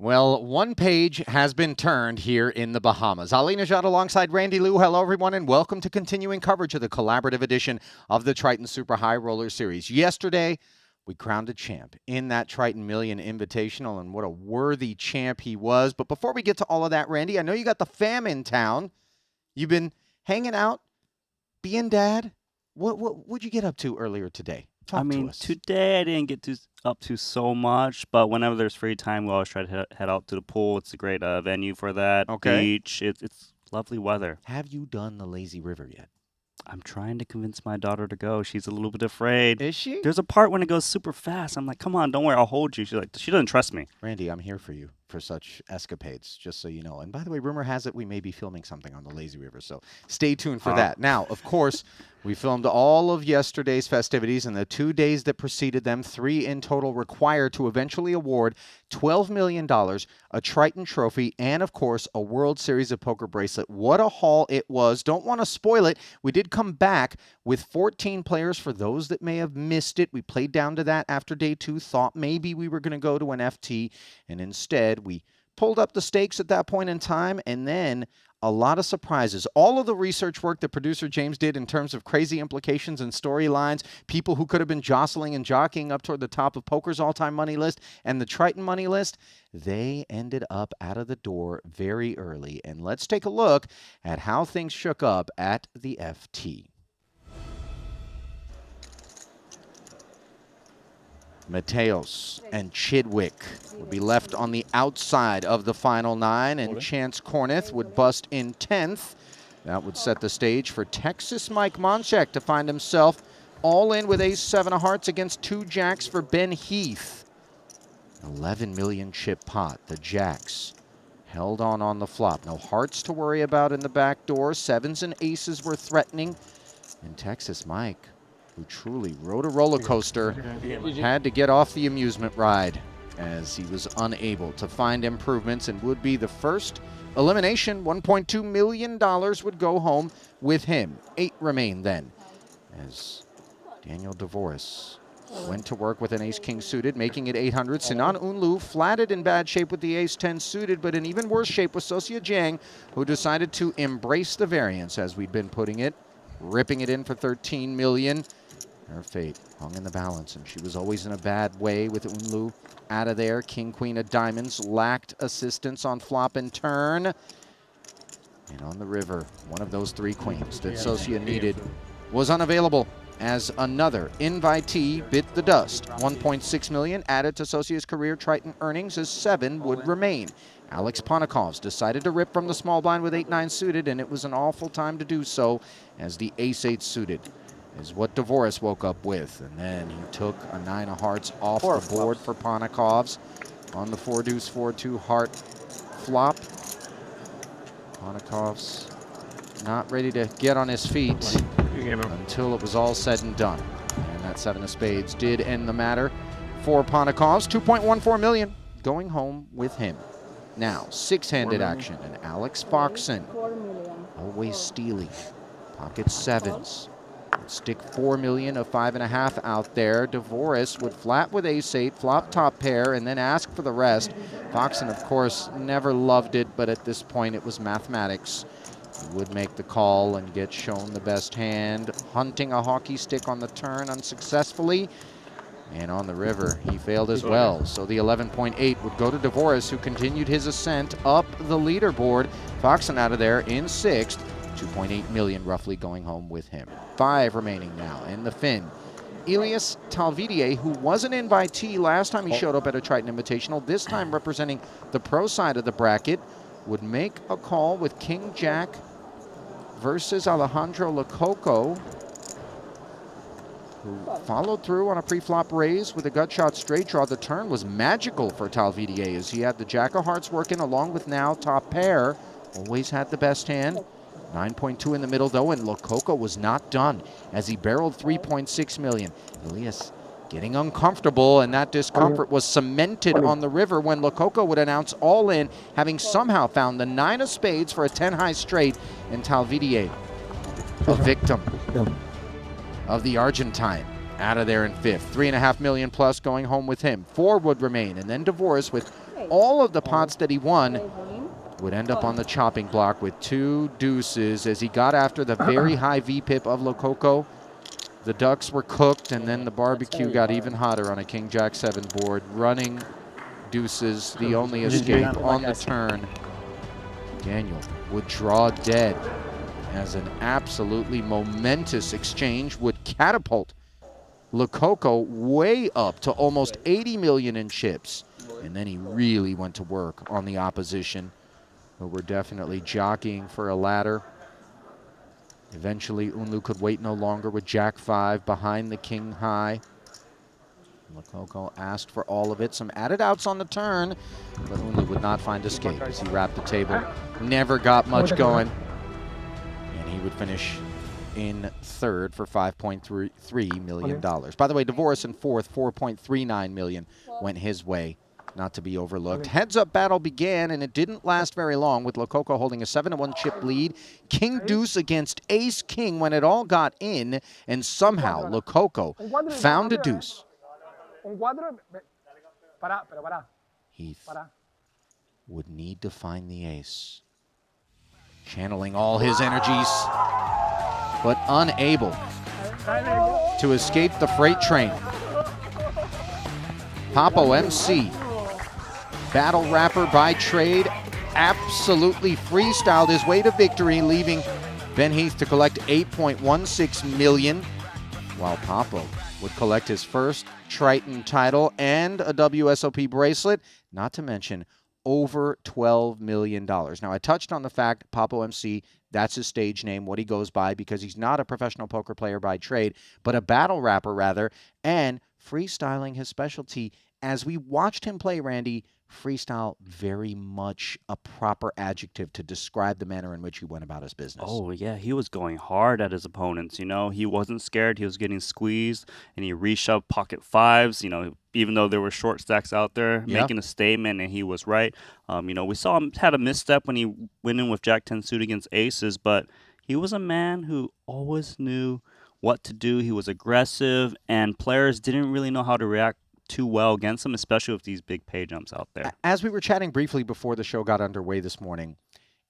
Well, one page has been turned here in the Bahamas. Ali Najad alongside Randy Liu. Hello, everyone, and welcome to continuing coverage of the collaborative edition of the Triton Super High Roller Series. Yesterday, we crowned a champ in that Triton Million Invitational, and what a worthy champ he was. But before we get to all of that, Randy, I know you got the fam in town. You've been hanging out, being dad. What'd you get up to earlier today? Talk to us. Today I didn't get up to so much, but whenever there's free time, we always try to head out to the pool. It's a great venue for that. Okay. Beach. It's lovely weather. Have you done the lazy river yet? I'm trying to convince my daughter to go. She's a little bit afraid. Is she? There's a part when it goes super fast. I'm like, come on, don't worry, I'll hold you. She's like, she doesn't trust me. Randy, I'm here for you for such escapades, just so you know. And by the way, rumor has it we may be filming something on the lazy river, so stay tuned for that. Now, of course, we filmed all of yesterday's festivities and the 2 days that preceded them, 3 in total, required to eventually award $12 million, a Triton trophy, and, of course, a World Series of Poker bracelet. What a haul it was. Don't want to spoil it. We did come back with 14 players for those that may have missed it. We played down to that after day 2, thought maybe we were going to go to an FT, and instead we pulled up the stakes at that point in time, and then a lot of surprises. All of the research work that producer James did in terms of crazy implications and storylines, people who could have been jostling and jockeying up toward the top of poker's all-time money list and the Triton money list, they ended up out of the door very early. And let's take a look at how things shook up at the FT. Mateos and Chidwick would be left on the outside of the final 9, and Chance Corneth would bust in 10th. That would set the stage for Texas Mike Monchek to find himself all in with ace-7 of hearts against 2 jacks for Ben Heath. 11 million chip pot. The jacks held on the flop. No hearts to worry about in the back door. 7s and aces were threatening. And Texas Mike, who truly rode a roller coaster, had to get off the amusement ride as he was unable to find improvements and would be the first elimination. $1.2 million would go home with him. 8 remain then, as Daniel DeVoris went to work with an ace-king suited, making it 800. Sinan Unlu flatted in bad shape with the ace-10 suited, but in even worse shape was Sosia Jiang, who decided to embrace the variance, as we'd been putting it, ripping it in for $13 million. Her fate hung in the balance, and she was always in a bad way with Unlu out of there. King, queen of diamonds lacked assistance on flop and turn. And on the river, one of those 3 queens that Sosia needed was unavailable, as another invitee bit the dust. $1.6 million added to Sosia's career Triton earnings, as 7 would remain. Alex Ponikovs decided to rip from the small blind with 8-9 suited, and it was an awful time to do so, as the ace-8 suited is what DeVoris woke up with. And then he took a 9 of hearts off the board for Ponikovs on the 4-deuce, 4-2 heart flop. Ponikovs not ready to get on his feet until it was all said and done. And that 7 of spades did end the matter for Ponikovs. $2.14 million going home with him. Now, 6-handed action, and Alex Foxen, always steely, pocket 7s. Would stick $4 million of 5.5 out there. DeVoris would flat with ace-8, flop top pair, and then ask for the rest. Foxen, of course, never loved it, but at this point it was mathematics. He would make the call and get shown the best hand, hunting a hockey stick on the turn unsuccessfully. And on the river, he failed as well. So the 11.8 would go to DeVoris, who continued his ascent up the leaderboard. Foxen out of there in 6th. $2.8 million roughly going home with him. 5 remaining now in the fin. Elias Talvidier, who was an invitee last time he showed up at a Triton Invitational, this time representing the pro side of the bracket, would make a call with King Jack versus Alejandro Lococo, who followed through on a pre-flop raise with a gut shot straight draw. The turn was magical for Talvidier, as he had the Jack of Hearts working along with now top pair. Always had the best hand. 9.2 in the middle, though, and Lococo was not done as he barreled $3.6 million. Elias getting uncomfortable, and that discomfort was cemented on the river when Lococo would announce all in, having somehow found the 9 of spades for a 10-high straight, and Talvidier, a victim of the Argentine, out of there in 5th. $3.5 million plus going home with him. 4 would remain, and then DeVoris with all of the pots that he won would end up on the chopping block with 2 deuces as he got after the very high VPIP of Lococo. The ducks were cooked, and then the barbecue got even hotter on a King Jack 7 board. Running deuces, the only escape on the turn. Daniel would draw dead as an absolutely momentous exchange would catapult Lococo way up to almost 80 million in chips. And then he really went to work on the opposition, who were definitely jockeying for a ladder. Eventually, Unlu could wait no longer with Jack 5 behind the King High. Lococo asked for all of it. Some added outs on the turn, but Unlu would not find escape as he wrapped the table. Never got much going. And he would finish in third for $5.3 million. By the way, DeVoris in fourth, $4.39 million went his way, not to be overlooked. Heads-up battle began, and it didn't last very long, with Lococo holding a 7-1 chip lead. King Deuce against Ace King when it all got in, and somehow Lococo found a deuce. Heath would need to find the ace, channeling all his energies, but unable to escape the freight train. Papo MC, battle rapper by trade, absolutely freestyled his way to victory, leaving Ben Heath to collect $8.16 million, while Papo would collect his first Triton title and a WSOP bracelet, not to mention over $12 million. Now, I touched on the fact Papo MC, that's his stage name, what he goes by, because he's not a professional poker player by trade, but a battle rapper rather, and freestyling his specialty. As we watched him play, Randy, freestyle very much a proper adjective to describe the manner in which he went about his business. Oh, yeah, he was going hard at his opponents, you know. He wasn't scared. He was getting squeezed, and he reshoved pocket fives, you know, even though there were short stacks out there, making a statement, and he was right. You know, we saw him had a misstep when he went in with Jack-10 suit against aces, but he was a man who always knew what to do. He was aggressive, and players didn't really know how to react too well against him, especially with these big pay jumps out there. As we were chatting briefly before the show got underway this morning,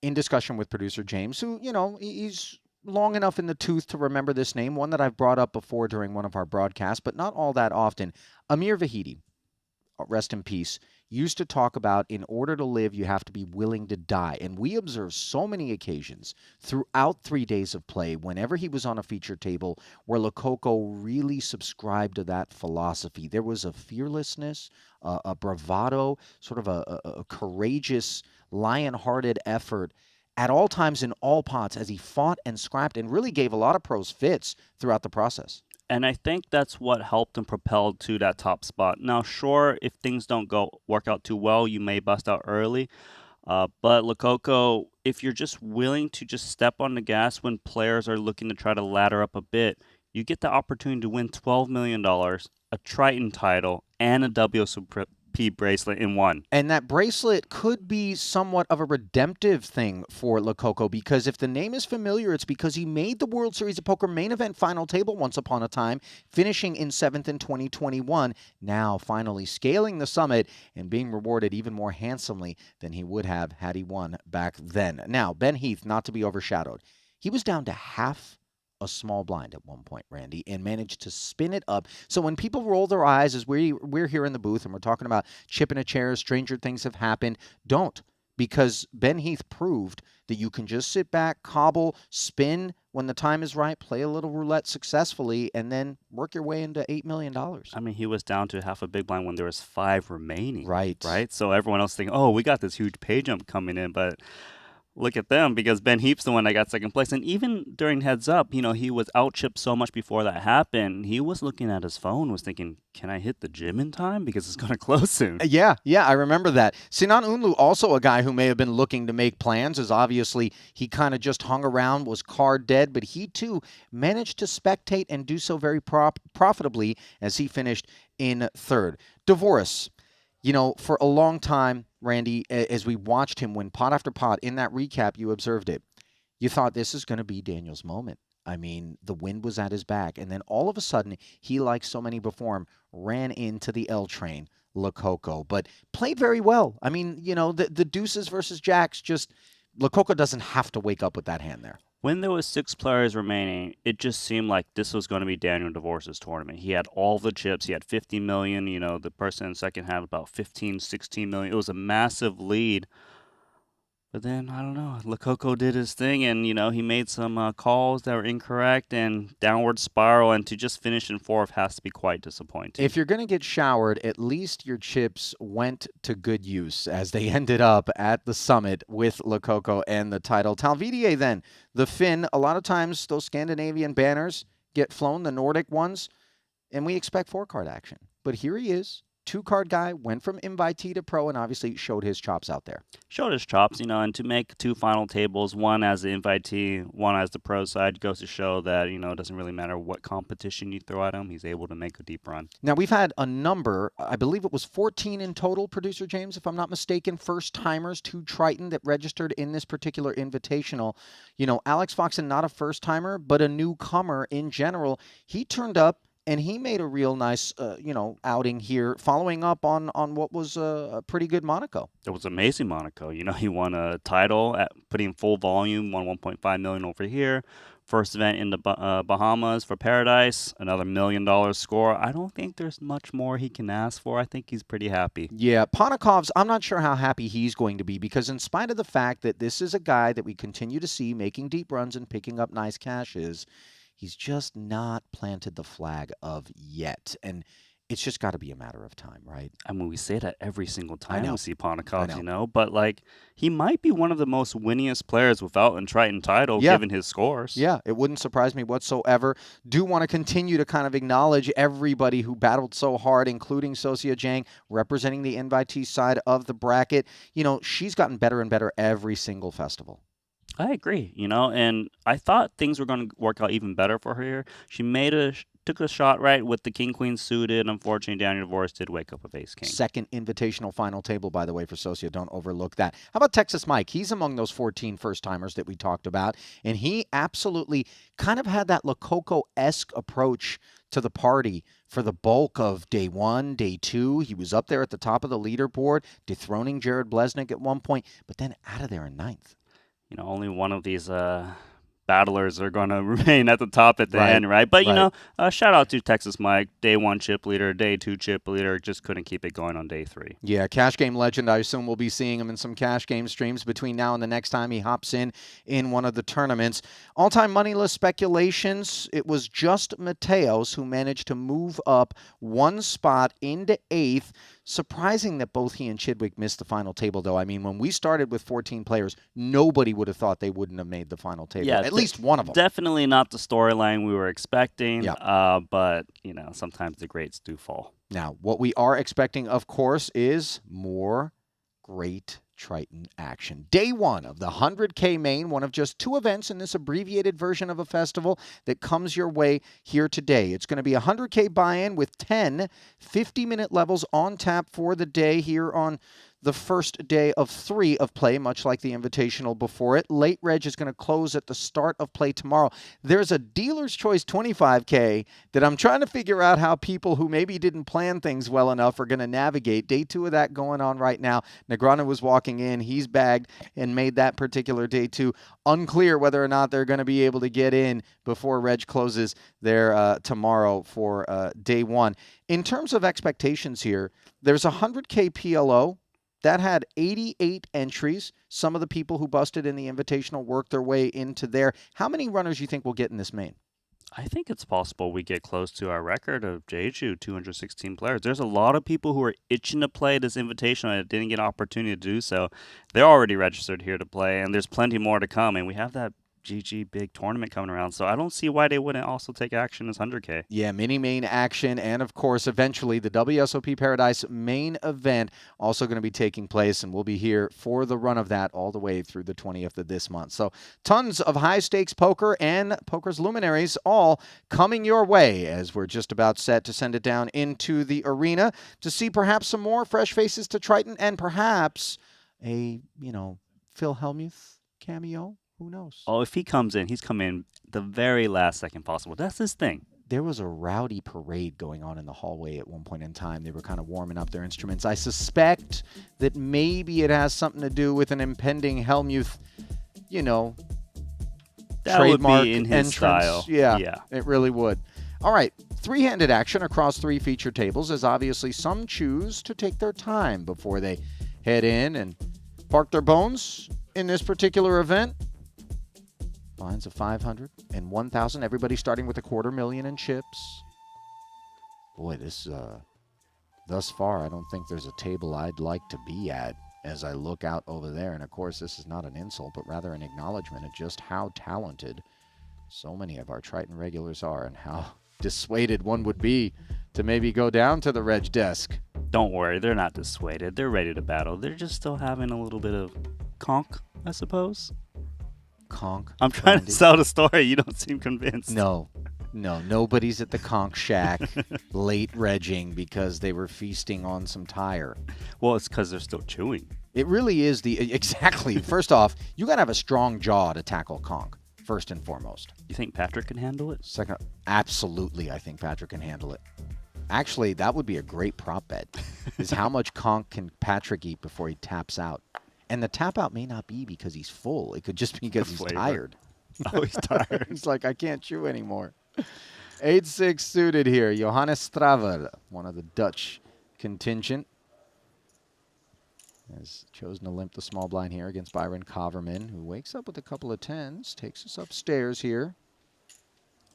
in discussion with producer James, who, you know, he's long enough in the tooth to remember this name, one that I've brought up before during one of our broadcasts, but not all that often. Amir Vahidi, rest in peace, used to talk about in order to live, you have to be willing to die. And we observed so many occasions throughout 3 days of play, whenever he was on a feature table, where Lococo really subscribed to that philosophy. There was a fearlessness, a bravado, sort of a courageous, lion-hearted effort at all times in all pots as he fought and scrapped and really gave a lot of pros fits throughout the process. And I think that's what helped him propel to that top spot. Now, sure, if things don't work out too well, you may bust out early. But Lococo, if you're just willing to just step on the gas when players are looking to try to ladder up a bit, you get the opportunity to win $12 million, a Triton title, and a WSOP bracelet in one. And that bracelet could be somewhat of a redemptive thing for Lococo, because if the name is familiar, it's because he made the World Series of Poker main event final table once upon a time, finishing in 7th in 2021, now finally scaling the summit and being rewarded even more handsomely than he would have had he won back then. Now, Ben Heath, not to be overshadowed, he was down to half a small blind at one point, Randy, and managed to spin it up. So when people roll their eyes as we're here in the booth and we're talking about chipping a chair, stranger things have happened, don't, because Ben Heath proved that you can just sit back, cobble, spin when the time is right, play a little roulette successfully, and then work your way into $8 million. I mean, he was down to half a big blind when there was 5 remaining. Right. So everyone else thinking, oh, we got this huge pay jump coming in, but look at them, because Ben Heath's the one that got second place. And even during heads up, you know, he was out chipped so much before that happened. He was looking at his phone, was thinking, can I hit the gym in time? Because it's going to close soon. Yeah, I remember that. Sinan Unlu, also a guy who may have been looking to make plans, as obviously he kind of just hung around, was card dead, but he too managed to spectate and do so very profitably as he finished in third. DeVoris, you know, for a long time, Randy, as we watched him win pot after pot, in that recap, you observed it. You thought this is going to be Daniel's moment. I mean, the wind was at his back. And then all of a sudden, he, like so many before him, ran into the L train, Lococo, but played very well. I mean, the deuces versus jacks, just Lococo doesn't have to wake up with that hand there. When there was 6 players remaining, it just seemed like this was going to be Daniel DeVore's tournament. He had all the chips. He had 50 million. The person in second had about 15, 16 million. It was a massive lead. But then, I don't know, Lococo did his thing, and, he made some calls that were incorrect and downward spiral, and to just finish in fourth has to be quite disappointing. If you're going to get showered, at least your chips went to good use as they ended up at the summit with Lococo and the title. Talvidier then, the Finn, a lot of times those Scandinavian banners get flown, the Nordic ones, and we expect 4-card action. But here he is. 2-card guy, went from invitee to pro, and obviously showed his chops out there. Showed his chops, and to make 2 final tables, one as the invitee, one as the pro side, goes to show that, it doesn't really matter what competition you throw at him. He's able to make a deep run. Now, we've had a number, I believe it was 14 in total, Producer James, if I'm not mistaken, first-timers to Triton that registered in this particular invitational. Alex Foxen, not a first-timer, but a newcomer in general. He turned up, and he made a real nice, outing here, following up on what was a pretty good Monaco. It was amazing Monaco. He won a title at putting full volume, won 1.5 million over here. First event in the Bahamas for Paradise, another $1 million score. I don't think there's much more he can ask for. I think he's pretty happy. Yeah, Ponikov's, I'm not sure how happy he's going to be, because in spite of the fact that this is a guy that we continue to see making deep runs and picking up nice cashes, he's just not planted the flag of yet. And it's just got to be a matter of time, right? I mean, we say that every single time we see Ponikov, I but he might be one of the most winningest players without a Triton title, given his scores. Yeah, it wouldn't surprise me whatsoever. Do want to continue to kind of acknowledge everybody who battled so hard, including Sosia Jang, representing the invitee side of the bracket. She's gotten better and better every single festival. I agree, and I thought things were going to work out even better for her here. She took a shot right with the king-queen suited. Unfortunately, Daniel DeVore did wake up with ace-king. Second invitational final table, by the way, for Sosia. Don't overlook that. How about Texas Mike? He's among those 14 first-timers that we talked about, and he absolutely kind of had that Lococo-esque approach to the party for the bulk of day 1, day 2. He was up there at the top of the leaderboard, dethroning Jared Blesnick at one point, but then out of there in 9th. Only one of these battlers are going to remain at the top at the end, right? But, shout out to Texas Mike, day 1 chip leader, day 2 chip leader, just couldn't keep it going on day 3. Yeah, cash game legend. I assume we'll be seeing him in some cash game streams between now and the next time he hops in one of the tournaments. All-time moneyless speculations, it was just Mateos who managed to move up 1 spot into 8th. Surprising that both he and Chidwick missed the final table, though. I mean, when we started with 14 players, nobody would have thought they wouldn't have made the final table. Yeah, at least one of them. Definitely not the storyline we were expecting, but, sometimes the greats do fall. Now, what we are expecting, of course, is more great Triton action. Day 1 of the 100K main, one of just 2 events in this abbreviated version of a festival that comes your way here today. It's going to be a 100K buy-in with 10 50-minute levels on tap for the day here on the first day of 3 of play, much like the Invitational before it. Late Reg is going to close at the start of play tomorrow. There's a Dealer's Choice 25K that I'm trying to figure out how people who maybe didn't plan things well enough are going to navigate. Day 2 of that going on right now. Negrano was walking in. He's bagged and made that particular day 2. Unclear whether or not they're going to be able to get in before Reg closes there tomorrow for day 1. In terms of expectations here, there's a 100K PLO. That had 88 entries. Some of the people who busted in the Invitational worked their way into there. How many runners do you think we'll get in this main? I think it's possible we get close to our record of Jeju, 216 players. There's a lot of people who are itching to play this Invitational and didn't get an opportunity to do so. They're already registered here to play, and there's plenty more to come. And we have that GG big tournament coming around, so I don't see why they wouldn't also take action as 100K. Yeah, mini main action, and of course, eventually the WSOP Paradise main event also going to be taking place, and we'll be here for the run of that all the way through the 20th of this month. So tons of high-stakes poker and poker's luminaries all coming your way as we're just about set to send it down into the arena to see perhaps some more fresh faces to Triton and perhaps a, Phil Hellmuth cameo. Who knows? Oh, if he comes in, he's come in the very last second possible. That's his thing. there was a rowdy parade going on in the hallway at one point in time. They were kind of warming up their instruments. I suspect that maybe it has something to do with an impending Helmuth, you know, that trademark would be in his entrance. style. Yeah, it really would. All right, three-handed action across 3 feature tables, as obviously some choose to take their time before they head in and park their bones in this particular event. Lines of 500 and 1,000. Everybody starting with $250,000 in chips. Boy, this thus far, I don't think there's a table I'd like to be at as I look out over there. And of course, this is not an insult, but rather an acknowledgement of just how talented so many of our Triton regulars are and how dissuaded one would be to maybe go down to the reg desk. Don't worry, they're not dissuaded. They're ready to battle. They're just still having a little bit of conk, I suppose. Conk. I'm trying to sell the story. You don't seem convinced. No, nobody's at the conch shack late regging because they were feasting on some tire. Well, it's because they're still chewing. It really is exactly. First off, you got to have a strong jaw to tackle conch, first and foremost. You think Patrick can handle it? Second, absolutely, I think Patrick can handle it. Actually, that would be a great prop bet, is how much conch can Patrick eat before he taps out. And the tap out may not be because he's full. It could just be because he's tired. Oh, he's tired. He's like, I can't chew anymore. 8-6 suited here. Johannes Straver, one of the Dutch contingent, has chosen to limp the small blind here against Byron Coverman, who wakes up with a couple of 10s, takes us upstairs here.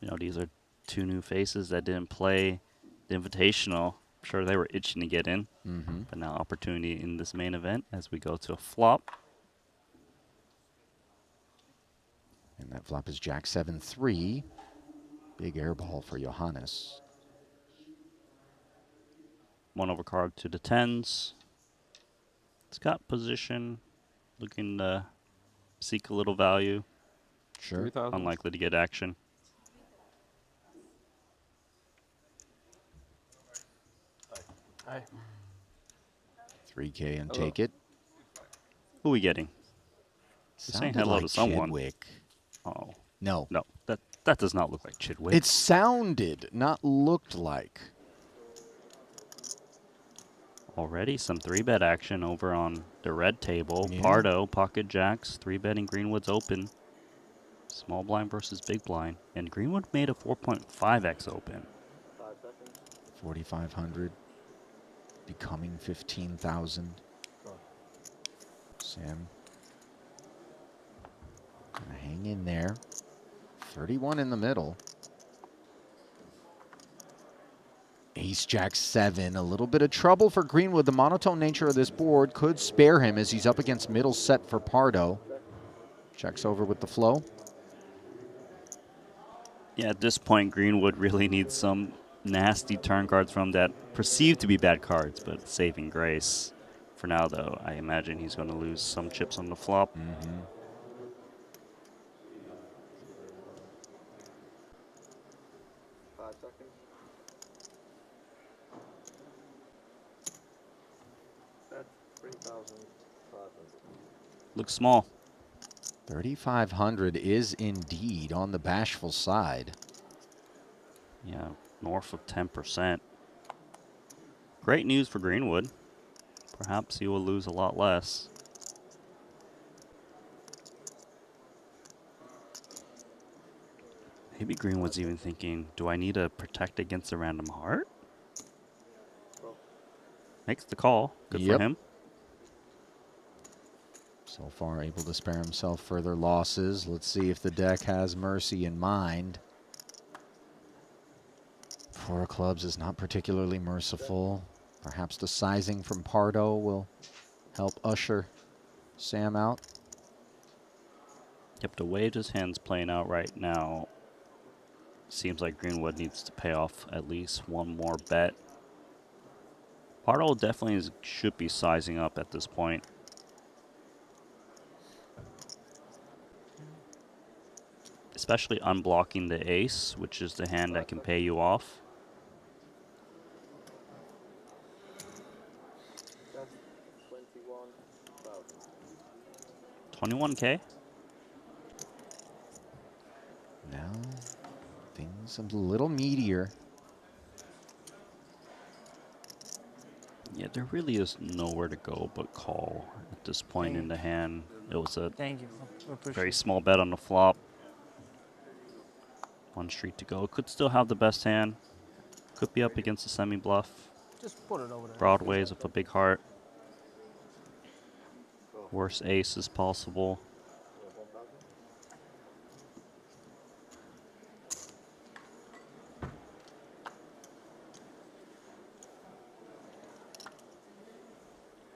You know, these are 2 new faces that didn't play the Invitational. I'm sure they were itching to get in. But now opportunity in this main event as we go to a flop. And that flop is Jack 7-3. Big air ball for Johannes. 1 overcard to the 10s. It's got position, looking to seek a little value. Sure. Unlikely to get action. Hi. 3K and take it. Who are we getting? Saying Sounded hello like to someone. Chidwick. Oh, No. no. That does not look like Chidwick. It sounded, not looked like. Already some 3-bet action over on the red table. Yeah. Pardo, pocket jacks, 3-betting Greenwood's open. Small blind versus big blind. And Greenwood made a 4.5x open. 4,500. Becoming 15,000. Sam. Gonna hang in there. 31 in the middle. Ace Jack 7. A little bit of trouble for Greenwood. The monotone nature of this board could spare him as he's up against middle set for Pardo. Checks over with the flow. Yeah, at this point, Greenwood really needs some nasty turn cards from that perceived to be bad cards, but saving grace. For now, though, I imagine he's going to lose some chips on the flop. 5 seconds. That's 3,500. Looks small. 3,500 is indeed on the bashful side. Yeah, north of 10%. Great news for Greenwood. Perhaps he will lose a lot less. Maybe Greenwood's even thinking, do I need to protect against a random heart? Makes the call. Good for him. So far able to spare himself further losses. Let's see if the deck has mercy in mind. 4 of clubs is not particularly merciful. Perhaps the sizing from Pardo will help usher Sam out. Yep, the way his hand's playing out right now, seems like Greenwood needs to pay off at least 1 more bet. Pardo definitely should be sizing up at this point. Especially unblocking the ace, which is the hand that can pay you off. That's 21,000. 21K? Now things Some little meatier. Yeah, there really is nowhere to go but call at this point in the hand. It was a Thank you. I appreciate very it. small bet on the flop. One street to go. Could still have the best hand. Could be up against a semi-bluff. Just put it over there. Broadways with a big heart. Worst ace is possible.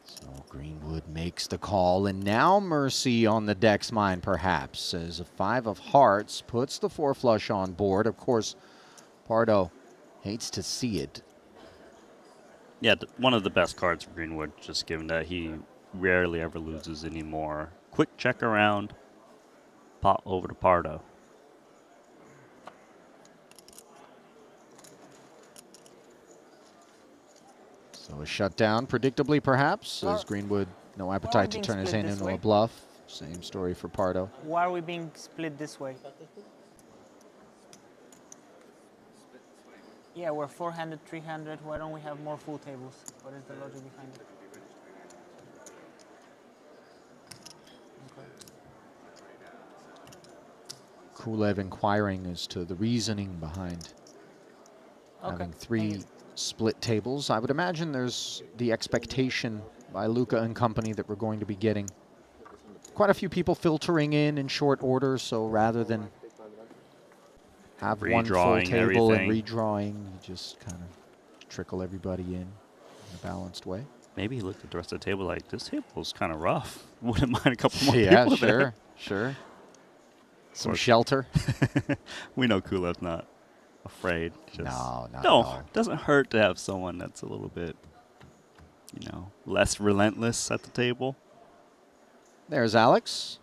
So Greenwood makes the call, and now mercy on the deck's mind, perhaps, as a 5 of hearts puts the 4 flush on board. Of course, Pardo hates to see it. Yeah, one of the best cards for Greenwood, just given that he rarely ever loses anymore. Quick check around. Pot over to Pardo. So a shutdown, predictably perhaps, as Greenwood no appetite to turn his hand into a bluff. Same story for Pardo. Why are we being split this way? Yeah, we're 400, 300. Why don't we have more full tables? What is the logic behind it? Kulev inquiring as to the reasoning behind having 3 split tables. I would imagine there's the expectation by Luca and company that we're going to be getting quite a few people filtering in short order, so rather than have one full table and redrawing, you just kind of trickle everybody in a balanced way. Maybe he looked at the rest of the table like, this table's kind of rough. Wouldn't mind a couple more Yeah, people sure, there. sure. Some shelter. We know Kulev's not afraid. Just No, not at all. It doesn't hurt to have someone that's a little bit, you know, less relentless at the table. There's Alex.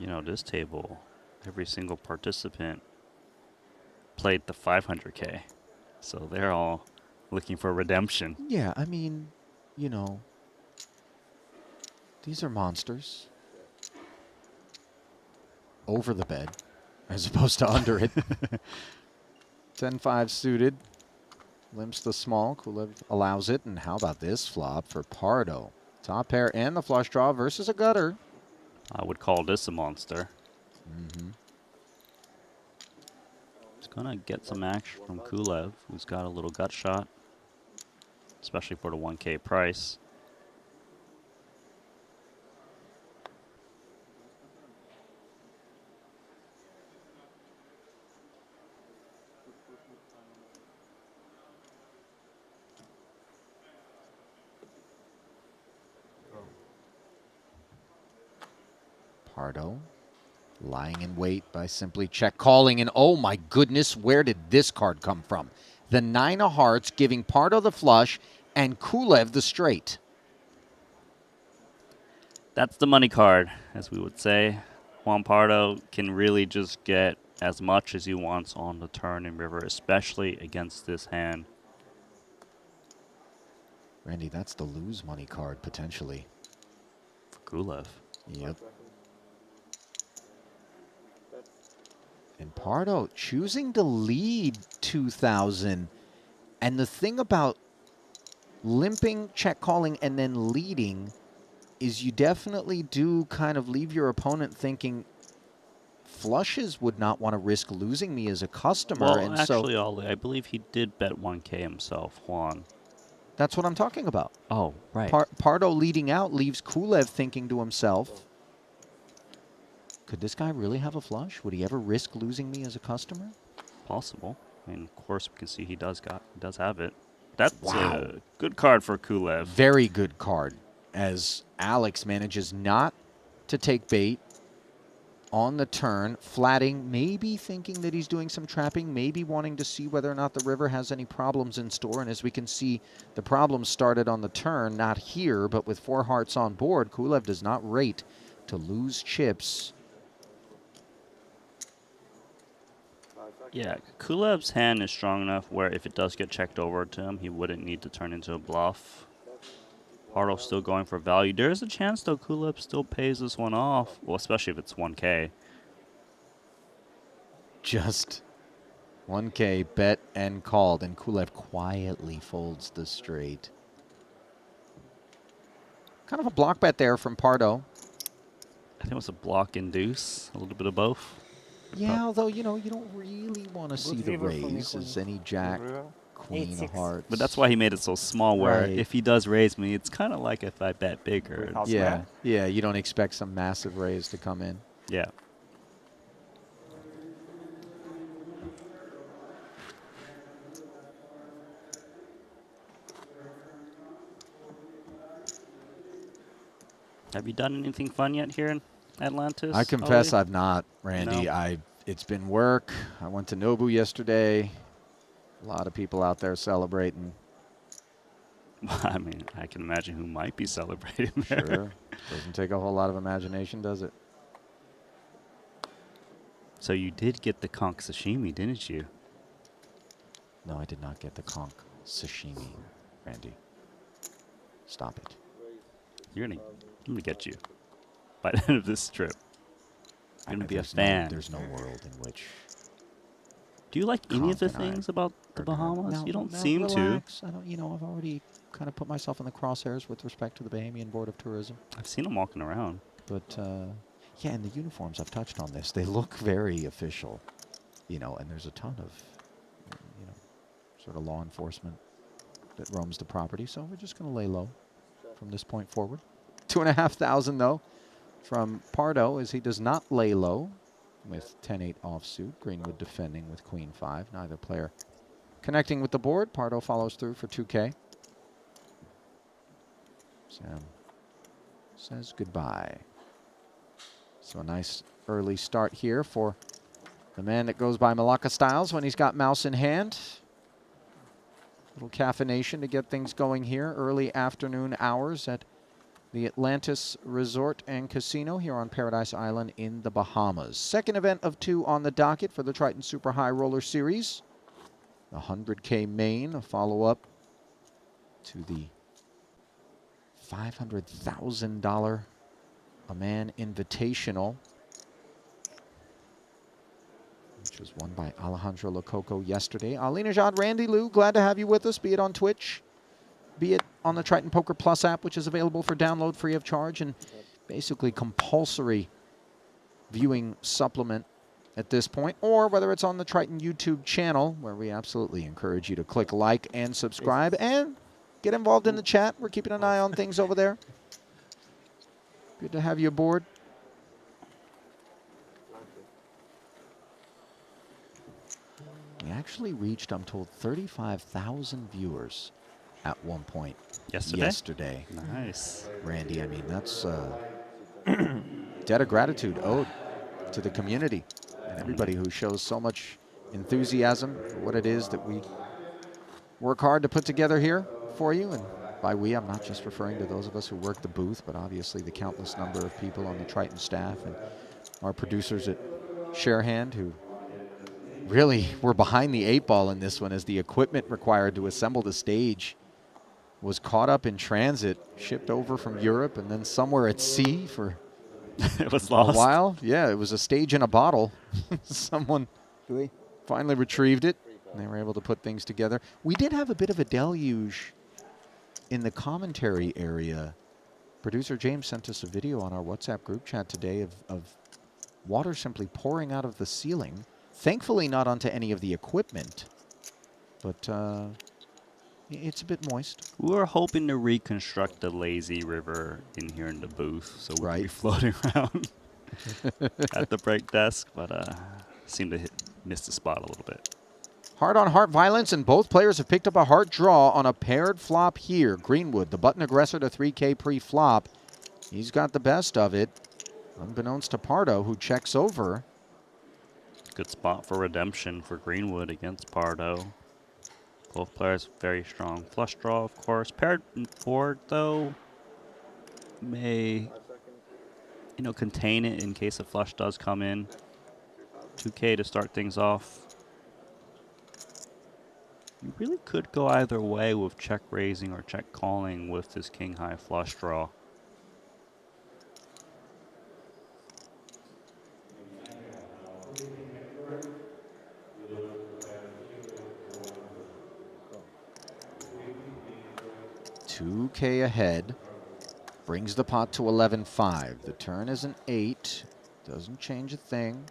You know, this table, every single participant played the 500K. So they're all looking for redemption. Yeah, I mean, you know, these are monsters. Over the bed, as opposed to under it. 10-5 suited. Limps the small. Kulev allows it. And how about this flop for Pardo? Top pair and the flush draw versus a gutter. I would call this a monster. It's going to get some action from Kulev, who's got a little gut shot, especially for the 1K price. Pardo lying in wait by simply check calling, and oh my goodness, where did this card come from? The 9 of hearts giving Pardo the flush and Kulev the straight. That's the money card, as we would say. Juan Pardo can really just get as much as he wants on the turn and river, especially against this hand. Randy, that's the lose money card potentially. For Kulev. Yep. And Pardo choosing to lead 2,000. And the thing about limping, check calling, and then leading is you definitely do kind of leave your opponent thinking flushes would not want to risk losing me as a customer. Well, and actually, so Ollie, I believe he did bet 1K himself, Juan. that's what I'm talking about. Oh, right. Pardo leading out leaves Kulev thinking to himself, could this guy really have a flush? Would he ever risk losing me as a customer? Possible. I mean, of course, we can see he does have it. That's a good card for Kulev. Very good card, as Alex manages not to take bait on the turn, flatting, maybe thinking that he's doing some trapping, maybe wanting to see whether or not the river has any problems in store. And as we can see, the problems started on the turn, not here, but with 4 hearts on board, Kulev does not rate to lose chips. Yeah, Kuleb's hand is strong enough where if it does get checked over to him, he wouldn't need to turn into a bluff. Pardo's still going for value. There is a chance, though, Kuleb still pays this one off. Well, especially if it's 1K. Just 1K bet and called, and Kuleb quietly folds the straight. Kind of a block bet there from Pardo. I think it was a block and deuce, a little bit of both. Yeah, although, you know, you don't really want to see the river for me, raise as Queen. any jack, River. queen of 8-6. hearts. But that's why he made it so small, where Right. if he does raise me, it's kind of like if I bet bigger. Without Yeah, square? yeah, you don't expect some massive raise to come in. Yeah. Have you done anything fun yet here in Atlantis? I confess Ollie? I've not, Randy. No. It's been work. I went to Nobu yesterday. A lot of people out there celebrating. I mean, I can imagine who might be celebrating there. Sure. Doesn't take a whole lot of imagination, does it? So you did get the conch sashimi, didn't you? No, I did not get the conch sashimi, Randy. Stop it. I'm gonna get you by the end of this trip. I'm gonna be a There's fan. there's no world in which. Do you like any of the Conch and I things about the are gonna- Bahamas? No, You don't no, seem relax. I don't. You know, I've already kind of put myself in the crosshairs with respect to the Bahamian Board of Tourism. to. I've seen them walking around. But yeah, and the uniforms, I've touched on this. They look very official, you know, and there's a ton of, you know, sort of law enforcement that roams the property. So we're just going to lay low from this point forward. 2,500 though from Pardo, as he does not lay low with 10-8 offsuit. Greenwood defending with Queen 5. Neither player connecting with the board. Pardo follows through for 2K. Sam says goodbye. So a nice early start here for the man that goes by Malacca Styles when he's got mouse in hand. Little caffeination to get things going here. Early afternoon hours at the Atlantis Resort and Casino here on Paradise Island in the Bahamas. Second event of 2 on the docket for the Triton Super High Roller Series. The 100K main, a follow-up to the $500,000 a man Invitational, which was won by Alejandro Lococo yesterday. Ali Najad, Randy Lou, glad to have you with us, be it on Twitch, be it on the Triton Poker Plus app, which is available for download free of charge, and basically compulsory viewing supplement at this point, or whether it's on the Triton YouTube channel, where we absolutely encourage you to click like and subscribe and get involved in the chat. We're keeping an eye on things over there. Good to have you aboard. We actually reached, I'm told, 35,000 viewers at one point yesterday. Nice. Randy, I mean, that's debt of gratitude owed to the community and everybody who shows so much enthusiasm for what it is that we work hard to put together here for you. And by we, I'm not just referring to those of us who work the booth, but obviously the countless number of people on the Triton staff and our producers at Sharehand who really were behind the 8 ball in this one, as the equipment required to assemble the stage was caught up in transit, shipped over from Europe, and then somewhere at sea for It was a lost. while. Yeah, it was a stage in a bottle. Someone finally retrieved it, and they were able to put things together. We did have a bit of a deluge in the commentary area. Producer James sent us a video on our WhatsApp group chat today of water simply pouring out of the ceiling. Thankfully not onto any of the equipment, but it's a bit moist. We were hoping to reconstruct the lazy river in here in the booth, so we could be Right. floating around at the break desk, but seemed to miss the spot a little bit. Heart-on-heart violence, and both players have picked up a heart draw on a paired flop here. Greenwood, the button aggressor to 3K pre-flop. He's got the best of it, unbeknownst to Pardo, who checks over. Good spot for redemption for Greenwood against Pardo. Both players very strong. Flush draw, of course. Paired forward, though, may, you know, contain it in case a flush does come in. 2K to start things off. You really could go either way with check raising or check calling with this king high flush draw. $2K ahead. Brings the pot to 11.5. The turn is an 8. Doesn't change a thing.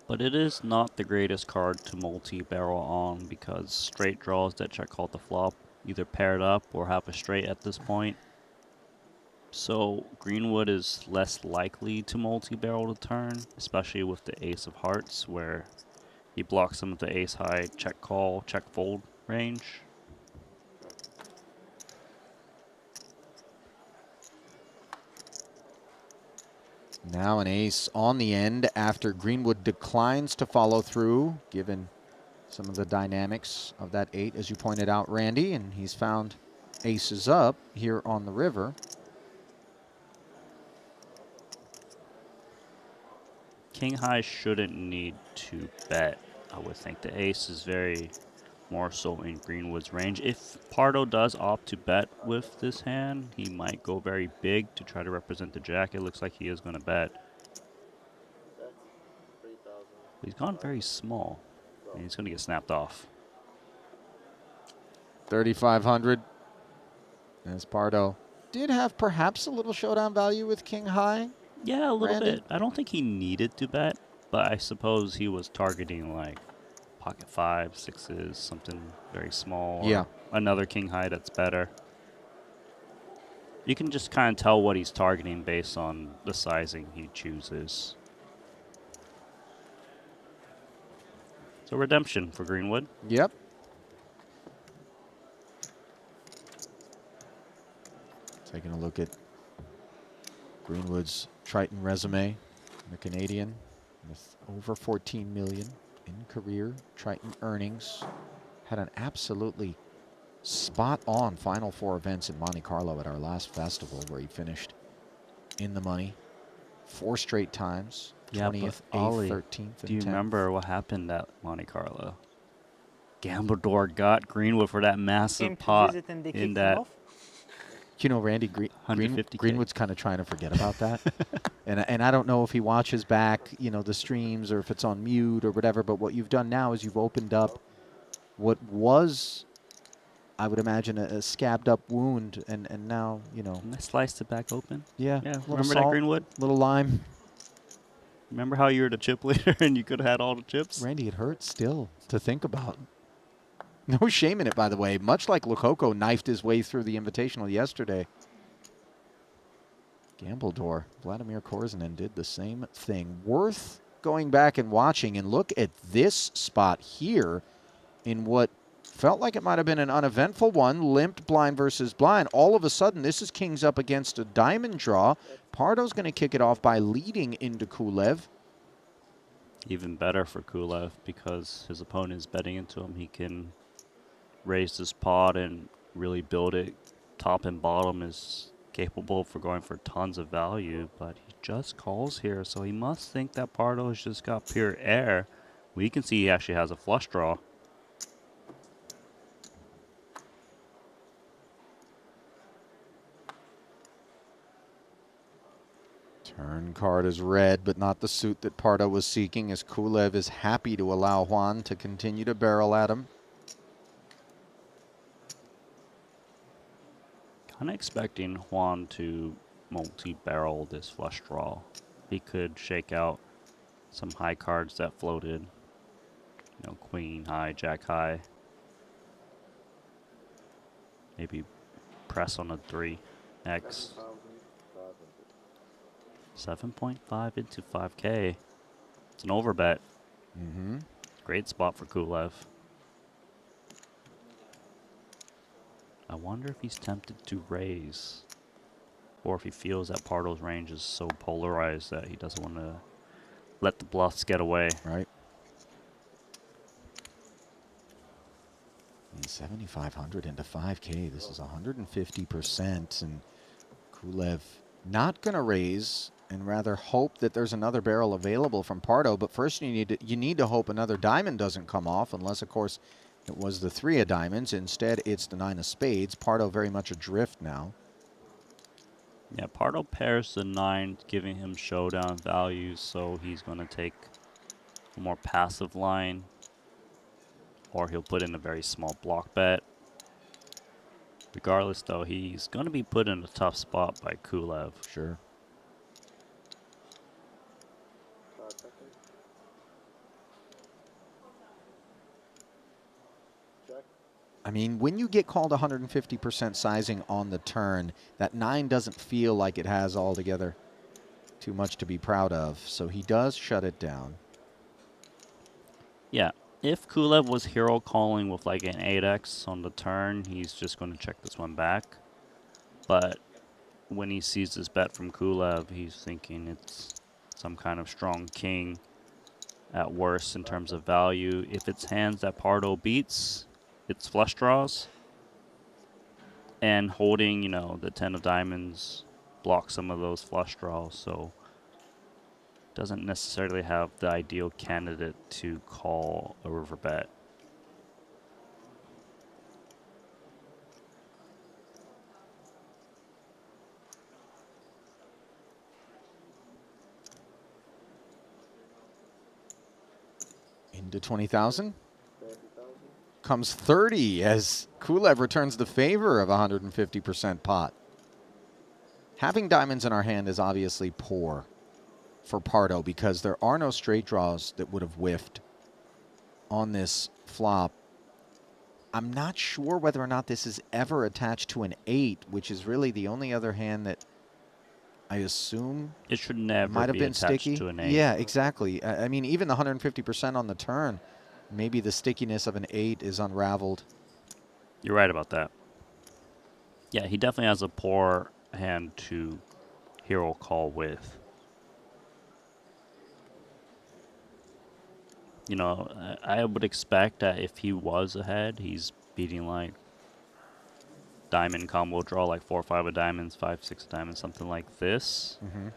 But it is not the greatest card to multi-barrel on because straight draws that check call the flop either paired up or have a straight at this point. So Greenwood is less likely to multi-barrel the turn, especially with the ace of hearts where he blocks some of the ace high check call, check fold range. Now an ace on the end after Greenwood declines to follow through, given some of the dynamics of that 8, as you pointed out, Randy, and he's found aces up here on the river. King high shouldn't need to bet. I would think the ace is very more so in Greenwood's range. If Pardo does opt to bet with this hand, he might go very big to try to represent the jack. It looks like he is going to bet. He's gone very small, and he's going to get snapped off. 3,500. As Pardo did have perhaps a little showdown value with king high. Yeah, a little Randy? bit. I don't think he needed to bet, but I suppose he was targeting like pocket 5, 6s, something very small. Yeah. Another king high that's better. You can just kind of tell what he's targeting based on the sizing he chooses. So redemption for Greenwood. Yep. Taking a look at Greenwood's Triton resume, the Canadian with over 14 million in career Triton earnings. Had an absolutely spot-on Final Four events in Monte Carlo at our last festival where he finished in the money 4 straight times. Yeah, 20th, but 8th, Ollie, 13th, and do you 10th. remember what happened at Monte Carlo? Gambledore got Greenwood for that Came massive to pot visit and they in kicked him that. off. You know, Randy, 150K. Greenwood's kind of trying to forget about that. and I don't know if he watches back, you know, the streams or if it's on mute or whatever, but what you've done now is you've opened up what was, I would imagine, a scabbed up wound, and now, you know. And I sliced it back open. Yeah. Yeah, Little remember salt, that Greenwood? little lime. Remember how you were the chip leader and you could have had all the chips? Randy, it hurts still to think about. No shame in it, by the way. Much like Lococo knifed his way through the Invitational yesterday. Gambledore, Vladimir Korzinen did the same thing. Worth going back and watching, and look at this spot here in what felt like it might have been an uneventful one. Limped blind versus blind. All of a sudden, this is kings up against a diamond draw. Pardo's going to kick it off by leading into Kulev. Even better for Kulev because his opponent is betting into him. He can raise this pot and really build it. Top and bottom is capable for going for tons of value, but he just calls here, so he must think that Pardo has just got pure air. We can see he actually has a flush draw. Turn card is red, but not the suit that Pardo was seeking, as Kulev is happy to allow Juan to continue to barrel at him. Kind of expecting Juan to multi-barrel this flush draw. He could shake out some high cards that floated. You know, queen high, jack high. Maybe press on a 3x. 7.5 into 5K. It's an overbet. Mm-hmm. Great spot for Kulev. I wonder if he's tempted to raise, or if he feels that Pardo's range is so polarized that he doesn't want to let the bluffs get away. Right. And 7,500 into 5K. This is 150%, and Kulev not going to raise and rather hope that there's another barrel available from Pardo. But first you need to hope another diamond doesn't come off, unless of course it was the 3 of diamonds. Instead it's the 9 of spades. Pardo very much adrift now. Yeah, Pardo pairs the 9, giving him showdown value, so he's going to take a more passive line, or he'll put in a very small block bet. Regardless, though, he's going to be put in a tough spot by Kulev. Sure. 5 seconds. Check. I mean, when you get called 150% sizing on the turn, that 9 doesn't feel like it has altogether too much to be proud of. So he does shut it down. Yeah, if Kulev was hero calling with like an 8x on the turn, he's just going to check this one back. But when he sees this bet from Kulev, he's thinking it's some kind of strong king at worst in terms of value. If it's hands that Pardo beats, it's flush draws. And holding, you know, the 10 of diamonds blocks some of those flush draws, so doesn't necessarily have the ideal candidate to call a river bet. Into 20,000. 30,000. Comes 30 as Kulev returns the favor of 150% pot. Having diamonds in our hand is obviously poor for Pardo because there are no straight draws that would have whiffed on this flop. I'm not sure whether or not this is ever attached to an 8, which is really the only other hand that I assume it should never might have be been attached sticky. to an 8. Yeah, exactly. I mean, even the 150% on the turn, maybe the stickiness of an 8 is unraveled. You're right about that. Yeah, he definitely has a poor hand to hero call with. You know, I would expect that if he was ahead, he's beating like diamond combo draw, like 4 or 5 of diamonds, 5, 6 of diamonds, something like this. Mm-hmm.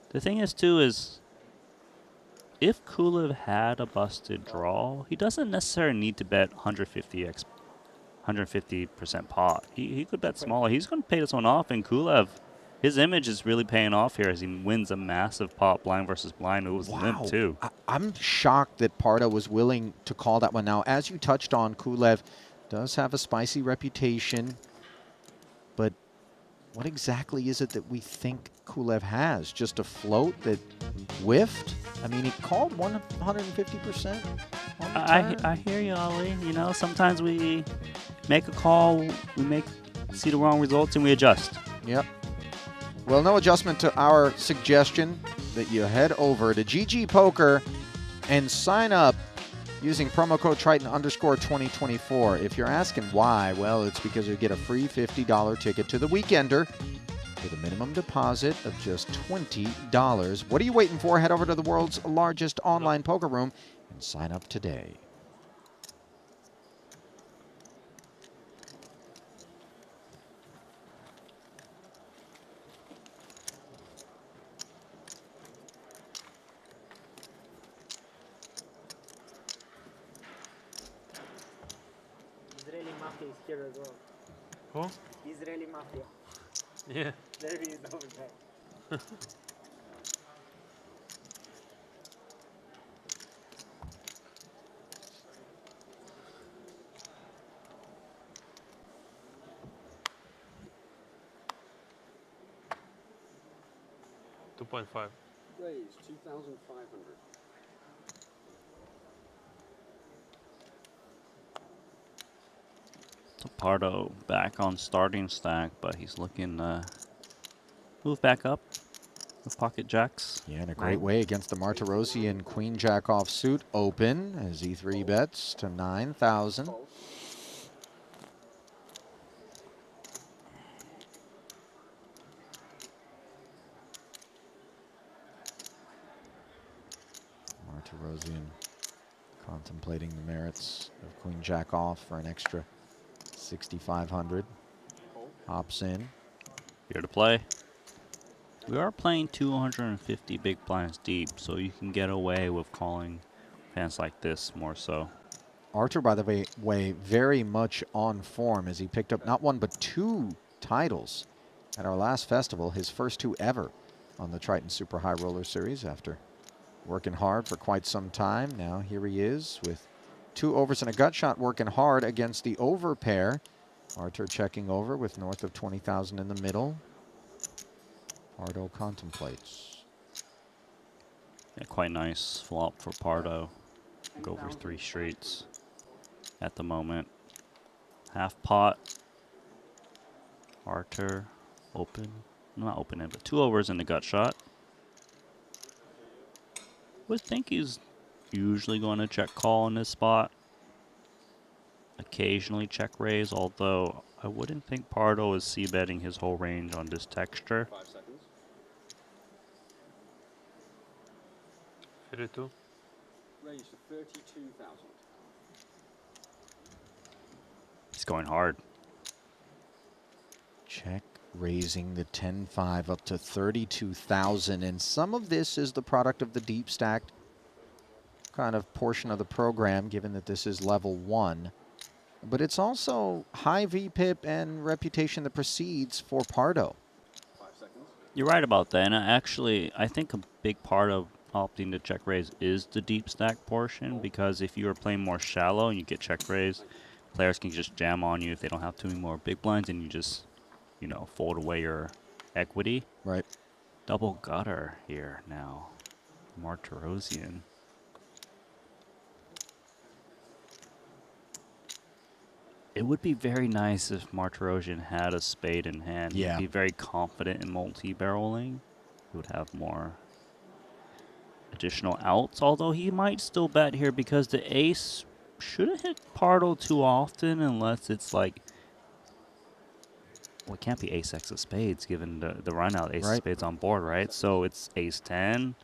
The thing is, too, is if Kulev had a busted draw, he doesn't necessarily need to bet 150% pot. He could bet smaller. He's going to pay this one off, and Kulev, his image is really paying off here as he wins a massive pot, blind versus blind. It was limp, too. I'm shocked that Pardo was willing to call that one. Now, as you touched on, Kulev does have a spicy reputation, but what exactly is it that we think Kulev has? Just a float that whiffed? I mean, he called 150% on the turn. I hear you, Ali. You know, sometimes we make a call, we see the wrong results, and we adjust. Yep. Well, no adjustment to our suggestion that you head over to GG Poker and sign up using promo code Triton_2024. If you're asking why, well, it's because you get a free $50 ticket to the Weekender with a minimum deposit of just $20. What are you waiting for? Head over to the world's largest online poker room and sign up today. Israeli mafia is here as well. Who? Israeli mafia. Yeah. There he is over there. 2.5. Raise 2,500. Pardo back on starting stack, but he's looking to move back up with pocket jacks. Yeah, in a great way against the Martirosian Queen Jack offsuit open as he 3-bets to 9,000. Martirosian contemplating the merits of Queen Jack off for an extra 6,500. Hops in. Here to play. We are playing 250 big blinds deep, so you can get away with calling hands like this more so. Artur, by the way, very much on form as he picked up not one but 2 titles at our last festival, his first 2 ever on the Triton Super High Roller Series after working hard for quite some time. Now here he is with 2 overs and a gut shot, working hard against the over pair. Artur checking over with north of 20,000 in the middle. Pardo contemplates. Yeah, quite nice flop for Pardo. Go for 3 straights at the moment. Half pot. Artur open. Not open it, but 2 overs in the gut shot. Would think he's usually going to check call in this spot. Occasionally check raise, although I wouldn't think Pardo is c-betting his whole range on this texture. 5 seconds. 32. Raise to 32,000. He's going hard. Check raising the 10-5 up to 32,000, and some of this is the product of the deep stacked kind of portion of the program, given that this is level 1. But it's also high VPIP and reputation that precedes for Pardo. 5 seconds. You're right about that, and actually, I think a big part of opting to check raise is the deep stack portion, because if you are playing more shallow and you get check raise, players can just jam on you if they don't have too many more big blinds, and you just, you know, fold away your equity. Right. Double gutter here now. Martirosian. It would be very nice if Martirosian had a spade in hand. Yeah. He'd be very confident in multi-barreling. He would have more additional outs, although he might still bet here because the ace shouldn't hit Pardo too often unless it's like, well, it can't be ace X of spades given the run out ace of spades on board, right? So it's ace 10.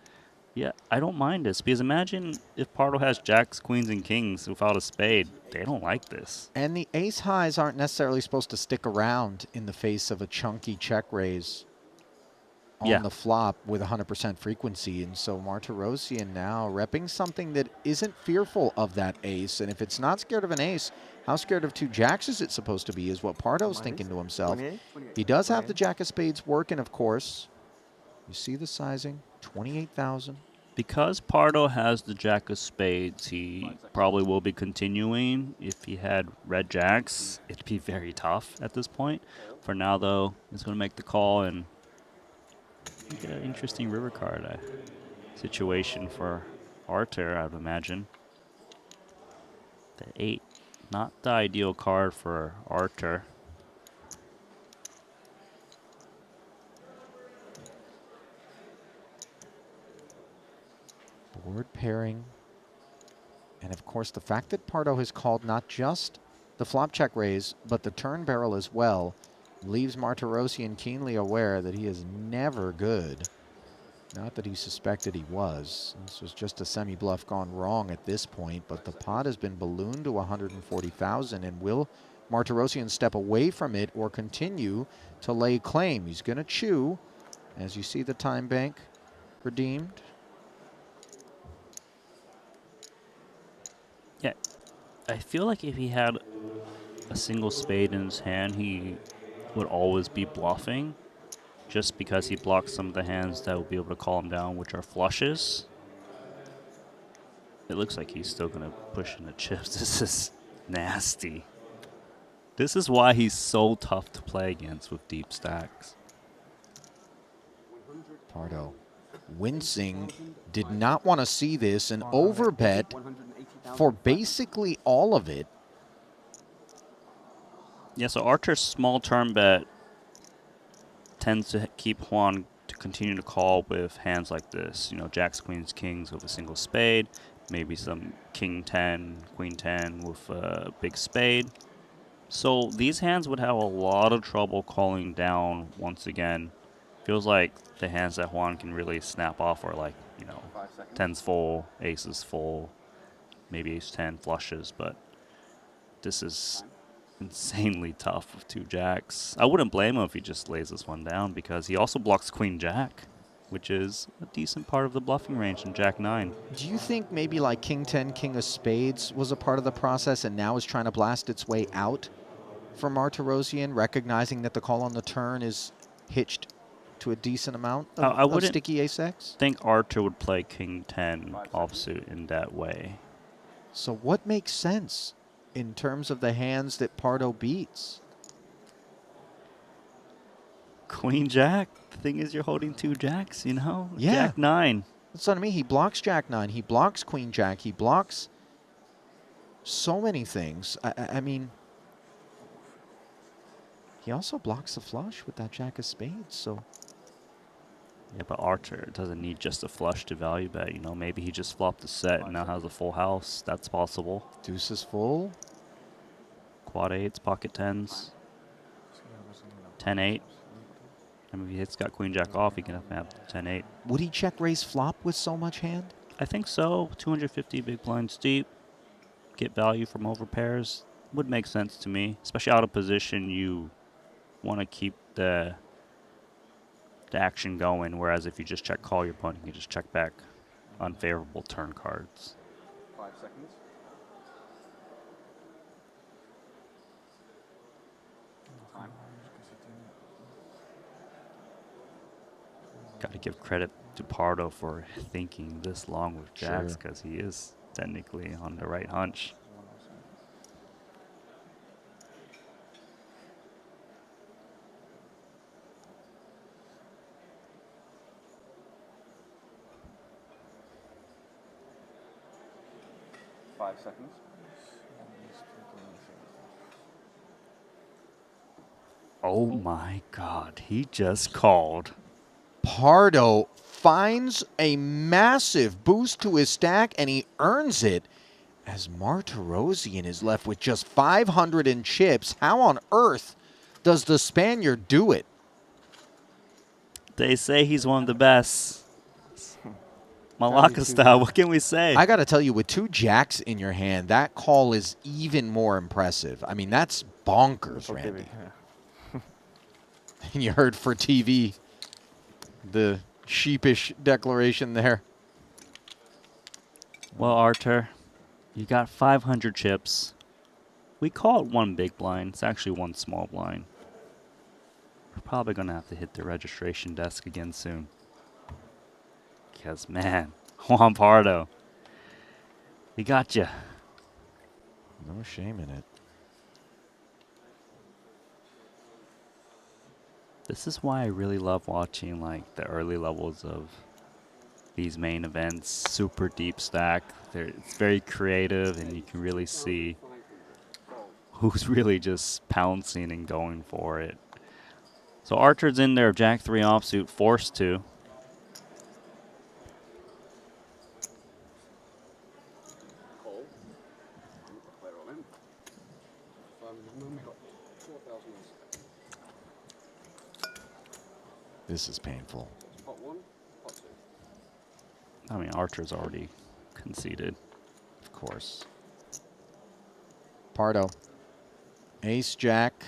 Yeah, I don't mind this because imagine if Pardo has jacks, queens, and kings without a spade. They don't like this. And the ace highs aren't necessarily supposed to stick around in the face of a chunky check raise on the flop with 100% frequency. And so Martirosian now repping something that isn't fearful of that ace. And if it's not scared of an ace, how scared of 2 jacks is it supposed to be, is what Pardo's thinking to himself. He does have the jack of spades working, of course. You see the sizing, 28,000. Because Pardo has the jack of spades, he probably will be continuing. If he had red jacks, it'd be very tough at this point. For now, though, he's going to make the call and get an interesting river card situation for Artur, I would imagine. The 8, not the ideal card for Artur. Board pairing. And of course, the fact that Pardo has called not just the flop check raise, but the turn barrel as well, leaves Martirosian keenly aware that he is never good. Not that he suspected he was. This was just a semi-bluff gone wrong at this point, but the pot has been ballooned to 140,000, and will Martirosian step away from it or continue to lay claim? He's going to chew, as you see the time bank redeemed. Yeah, I feel like if he had a single spade in his hand, he would always be bluffing, just because he blocks some of the hands that will be able to call him down, which are flushes. It looks like he's still going to push in the chips. This is nasty. This is why he's so tough to play against with deep stacks. Pardo wincing, did not want to see this, an overbet for basically all of it. Yeah, so Artur's small turn bet tends to keep Juan to continue to call with hands like this. You know, jacks, queens, kings with a single spade, maybe some king 10, queen 10 with a big spade. So these hands would have a lot of trouble calling down once again. Feels like the hands that Juan can really snap off are like, you know, 10's full, aces full, maybe ace 10 flushes, but this is insanely tough with 2 jacks. I wouldn't blame him if he just lays this one down because he also blocks queen jack, which is a decent part of the bluffing range in jack 9. Do you think maybe like king 10, king of spades was a part of the process and now is trying to blast its way out for Martirosian, recognizing that the call on the turn is hitched to a decent amount I of wouldn't sticky ace-x? think Archer would play king 10 offsuit in that way. So what makes sense in terms of the hands that Pardo beats? Queen jack. The thing is, you're holding 2 jacks, you know? Yeah. Jack 9. That's what I mean. He blocks jack 9. He blocks queen jack. He blocks so many things. I mean, he also blocks the flush with that jack of spades. So Yeah, but Archer doesn't need just a flush to value bet. You know, maybe he just flopped a set and now has a full house. That's possible. deuce is full. Quad 8s, pocket 10s, 10-8. I mean, if he hits got queen jack off, he can have 10-8. Would he check raise flop with so much hand? I think so. 250 big blind steep. Get value from over pairs. Would make sense to me. Especially out of position, you want to keep the action going. Whereas if you just check call your opponent, you just check back unfavorable turn cards. 5 seconds. Time. Got to give credit to Pardo for thinking this long with jacks Sure. because he is technically on the right hunch. Five seconds. Oh my God, he just called. Pardo finds a massive boost to his stack, and he earns it as Martirosian is left with just 500 in chips. How on earth does the Spaniard do it? They say he's one of the best. Malacca style, what can we say? I got to tell you, with 2 jacks in your hand, that call is even more impressive. I mean, that's bonkers, Randy. And you heard for TV the sheepish declaration there. Well, Artur, you got 500 chips. We call it 1 big blind. It's actually 1 small blind. We're probably going to have to hit the registration desk again soon. Because, man, Juan Pardo, he got you. No shame in it. This is why I really love watching like the early levels of these main events. Super deep stack. It's very creative, and you can really see who's really just pouncing and going for it. So Archer's in there, Jack 3 offsuit, forced to. Call. Clear all in. We've got 4,000. This is painful. Pot 1, pot 2. I mean, Archer's already conceded. Of course. Pardo. Ace Jack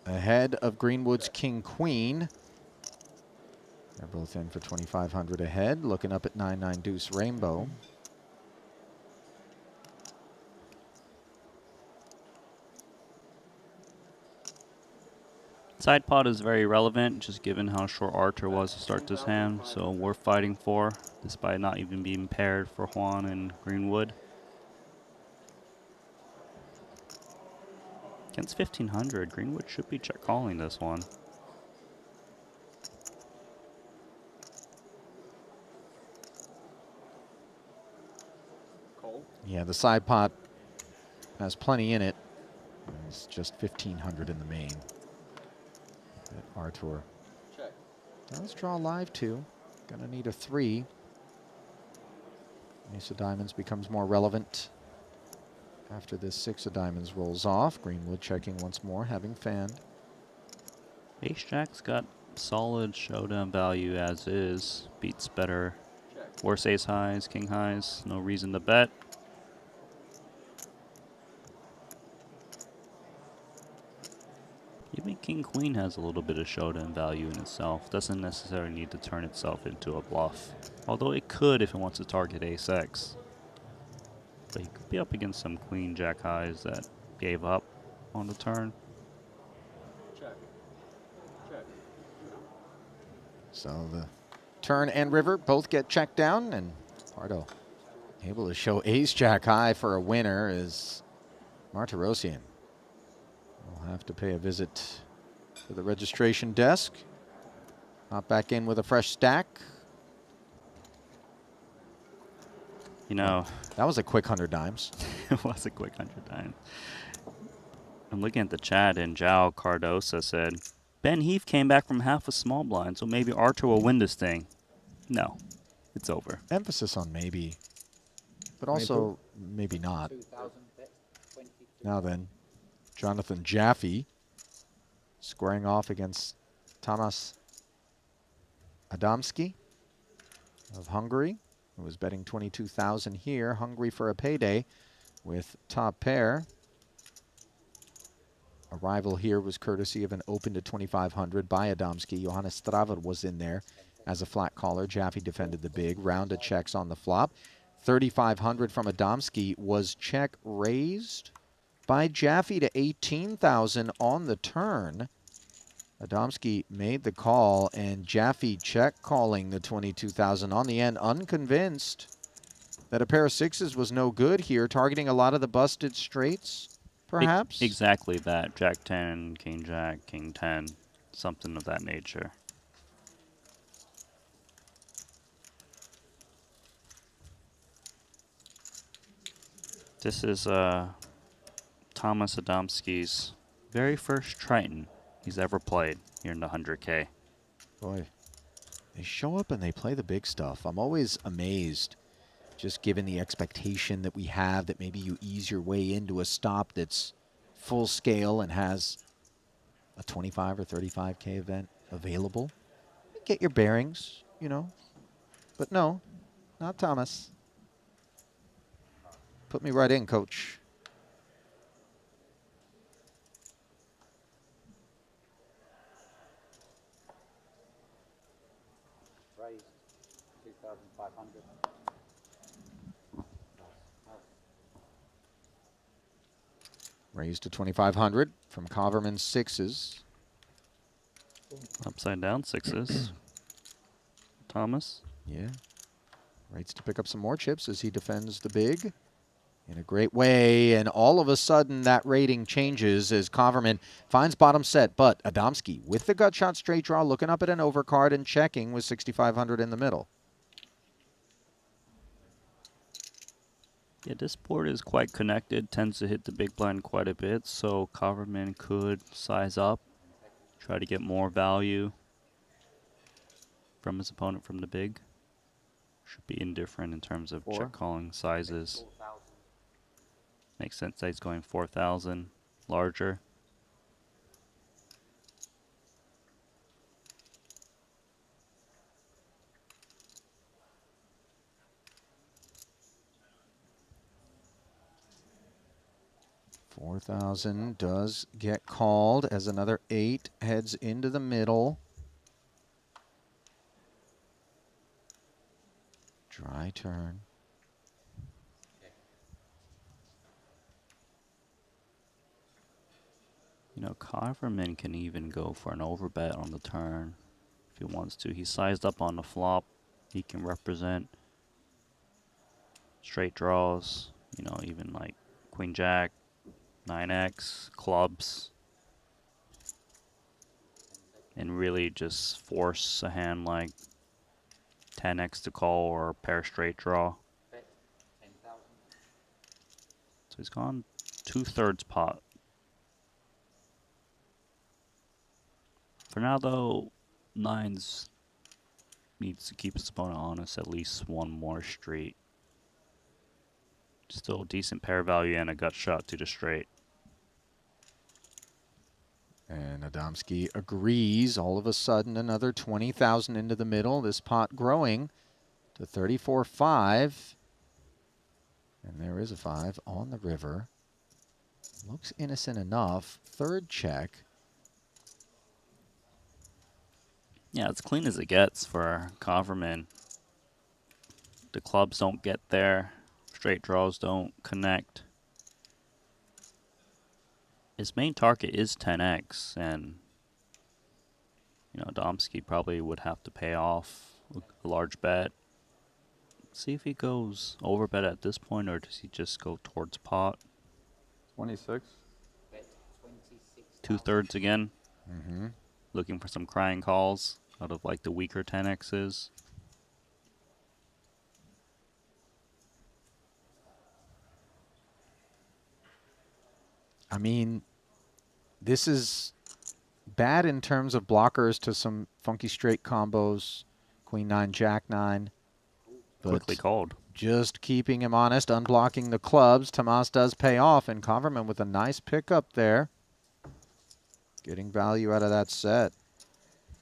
ahead of Greenwood's King Queen. They're both in for 2,500 ahead. Looking up at 9-9 deuce rainbow. Side pot is very relevant, just given how short Archer was to start this hand. So we're fighting for, despite not even being paired for Juan and Greenwood. Against 1,500, Greenwood should be check calling this one. Call. Yeah, the side pot has plenty in it. It's just 1,500 in the main. That Artur Check. does draw live too. Gonna need a 3. Ace of diamonds becomes more relevant after this 6 of diamonds rolls off. Greenwood checking once more, having fanned. Ace Jack's got solid showdown value as is. Beats better. Check. Worse ace highs, king highs. No reason to bet. Even King Queen has a little bit of showdown value in itself. Doesn't necessarily need to turn itself into a bluff. Although it could if it wants to target ace-x. But he could be up against some Queen Jack highs that gave up on the turn. Check. Check. So the turn and river both get checked down, and Pardo able to show ace jack high for a winner is Martirosian. We'll have to pay a visit to the registration desk. Hop back in with a fresh stack. You know, that was a quick 100 dimes. It was a quick 100 dimes. I'm looking at the chat, and Jao Cardosa said, Ben Heath came back from half a small blind, so maybe Archer will win this thing. No, it's over. Emphasis on maybe, but also maybe not. Now then, Jonathan Jaffe squaring off against Tamas Adamski of Hungary, who was betting 22,000 here, hungry for a payday with top pair. Arrival here was courtesy of an open to 2,500 by Adamski. Johannes Straver was in there as a flat caller. Jaffe defended the big. Round of checks on the flop. 3,500 from Adamski was check raised by Jaffe to 18,000 on the turn. Adamski made the call, and Jaffe check calling the 22,000 on the end, unconvinced that a pair of sixes was no good here, targeting a lot of the busted straights, perhaps? Exactly that. Jack 10, King Jack, King 10, something of that nature. This is Thomas Adamski's very first Triton he's ever played here in the 100K. Boy, they show up and they play the big stuff. I'm always amazed, just given the expectation that we have that maybe you ease your way into a stop that's full scale and has a 25 or 35K event available. Get your bearings, you know. But no, not Thomas. Put me right in, coach. Raised 2,500. Raised to 2,500 from Coverman's sixes. Upside down sixes. Thomas. Yeah. Rates to pick up some more chips as he defends the big in a great way. And all of a sudden, that rating changes as Coverman finds bottom set. But Adamski with the gut shot straight draw, looking up at an overcard and checking with 6,500 in the middle. Yeah, this board is quite connected, tends to hit the big blind quite a bit, so Coverman could size up, try to get more value from his opponent from the big. Should be indifferent in terms of check calling sizes. Makes sense that he's going 4,000 larger. $4,000 does get called as another 8 heads into the middle. Dry turn. You know, Coverman can even go for an overbet on the turn if he wants to. He's sized up on the flop. He can represent straight draws, you know, even like Queen Jack, 9x, clubs, and really just force a hand like 10x to call or pair straight draw. So he's gone 2/3 pot. For now, though, nines needs to keep his opponent honest at least one more straight. Still decent pair value and a gut shot to the straight. And Adamski agrees. All of a sudden, another 20,000 into the middle. This pot growing to 34.5. And there is a 5 on the river. Looks innocent enough. Third check. Yeah, as clean as it gets for Converman. The clubs don't get there. Straight draws don't connect. His main target is 10x, and Domsky probably would have to pay off a large bet. See if he goes over bet at this point, or does he just go towards pot? 26. 2/3 again. Mm-hmm. Looking for some crying calls out of like the weaker 10x's. I mean, this is bad in terms of blockers to some funky straight combos. Queen 9, Jack 9. But Quickly called. just keeping him honest, unblocking the clubs. Tomas does pay off, and Converman with a nice pickup there. Getting value out of that set.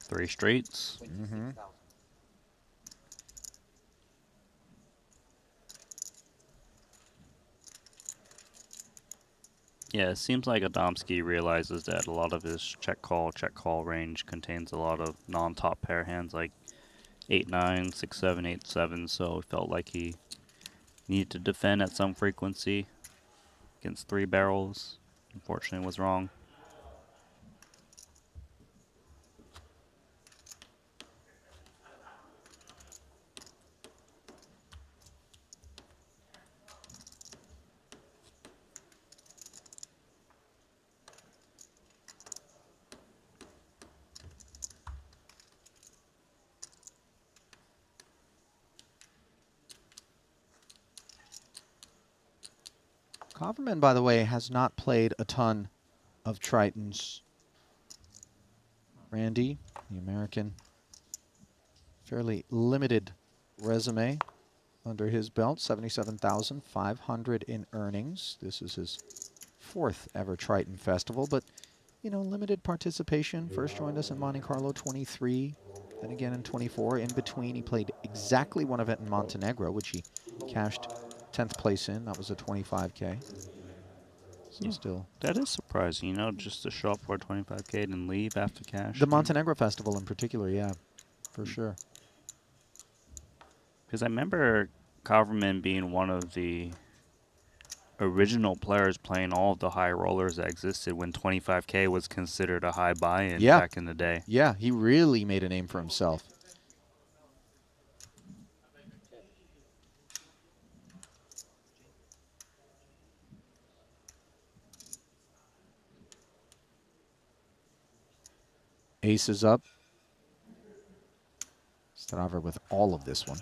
3 straights. Mm-hmm. Yeah, it seems like Adamski realizes that a lot of his check call range contains a lot of non-top pair hands like 8-9, 6-7, 8-7, so it felt like he needed to defend at some frequency against 3 barrels. Unfortunately, was wrong. Converman, by the way, has not played a ton of Tritons. Randy, the American, fairly limited resume under his belt. 77,500 in earnings. This is his 4th ever Triton Festival, but limited participation. First joined us in Monte Carlo 23, then again in 24. In between, he played exactly one event in Montenegro, which he cashed 10th place in. That was a 25K. So Yeah, still. That is surprising, just to show up for a 25K and leave after cash. The Montenegro Festival in particular, yeah, for sure. Because I remember Coverman being one of the original players playing all of the high rollers that existed when 25K was considered a high buy-in back in the day. Yeah, he really made a name for himself. Ace is up. Straver with all of this one.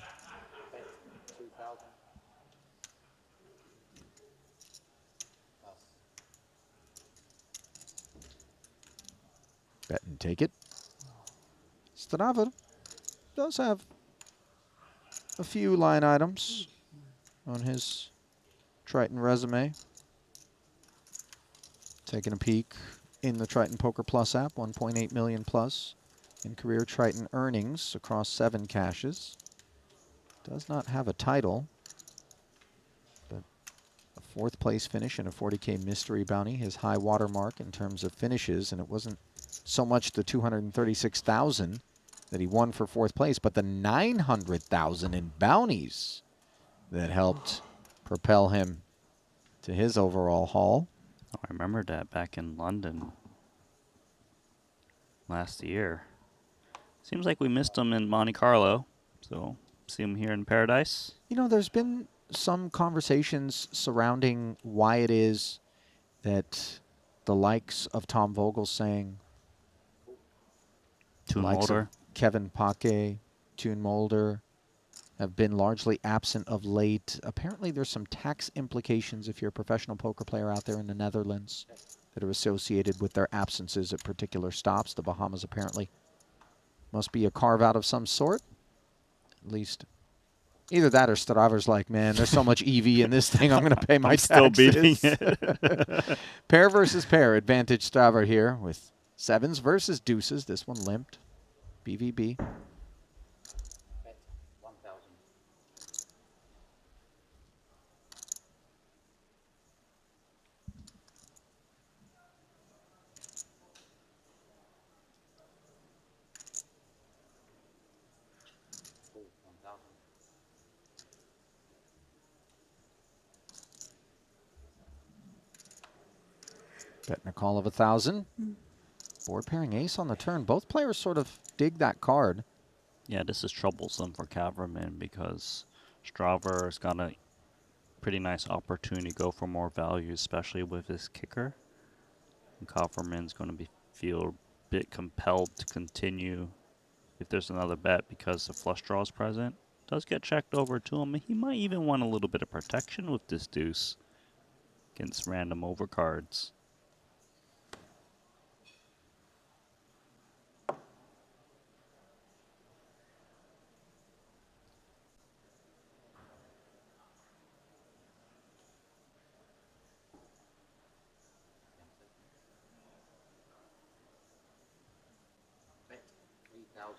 Bet and take it. Straver does have a few line items on his Triton resume. Taking a peek in the Triton Poker Plus app, 1.8 million plus in career Triton earnings across 7 caches. Does not have a title, but a 4th place finish and a 40K mystery bounty, his high water mark in terms of finishes, and it wasn't so much the 236,000 that he won for 4th place, but the 900,000 in bounties that helped propel him to his overall haul. Oh, I remember that back in London last year. Seems like we missed him in Monte Carlo, so see him here in Paradise. There's been some conversations surrounding why it is that the likes of Tom Vogel saying, Toon likes Mulder. of Kevin Pake, Toon Mulder, have been largely absent of late. Apparently there's some tax implications if you're a professional poker player out there in the Netherlands that are associated with their absences at particular stops. The Bahamas apparently must be a carve-out of some sort. At least either that or Straver's like, man, there's so much EV in this thing, I'm going to pay my taxes. Still beating it. Pair versus pair, advantage Straver here with 7s versus deuces. This one limped. BVB. Bet 1,000. Betting a call of 1,000. Board pairing ace on the turn. Both players sort of dig that card. Yeah, this is troublesome for Caverman because Straver's got a pretty nice opportunity to go for more value, especially with his kicker. And Caverman's going to feel a bit compelled to continue if there's another bet because the flush draw is present. Does get checked over to him. He might even want a little bit of protection with this deuce against random overcards. Bet 3,000.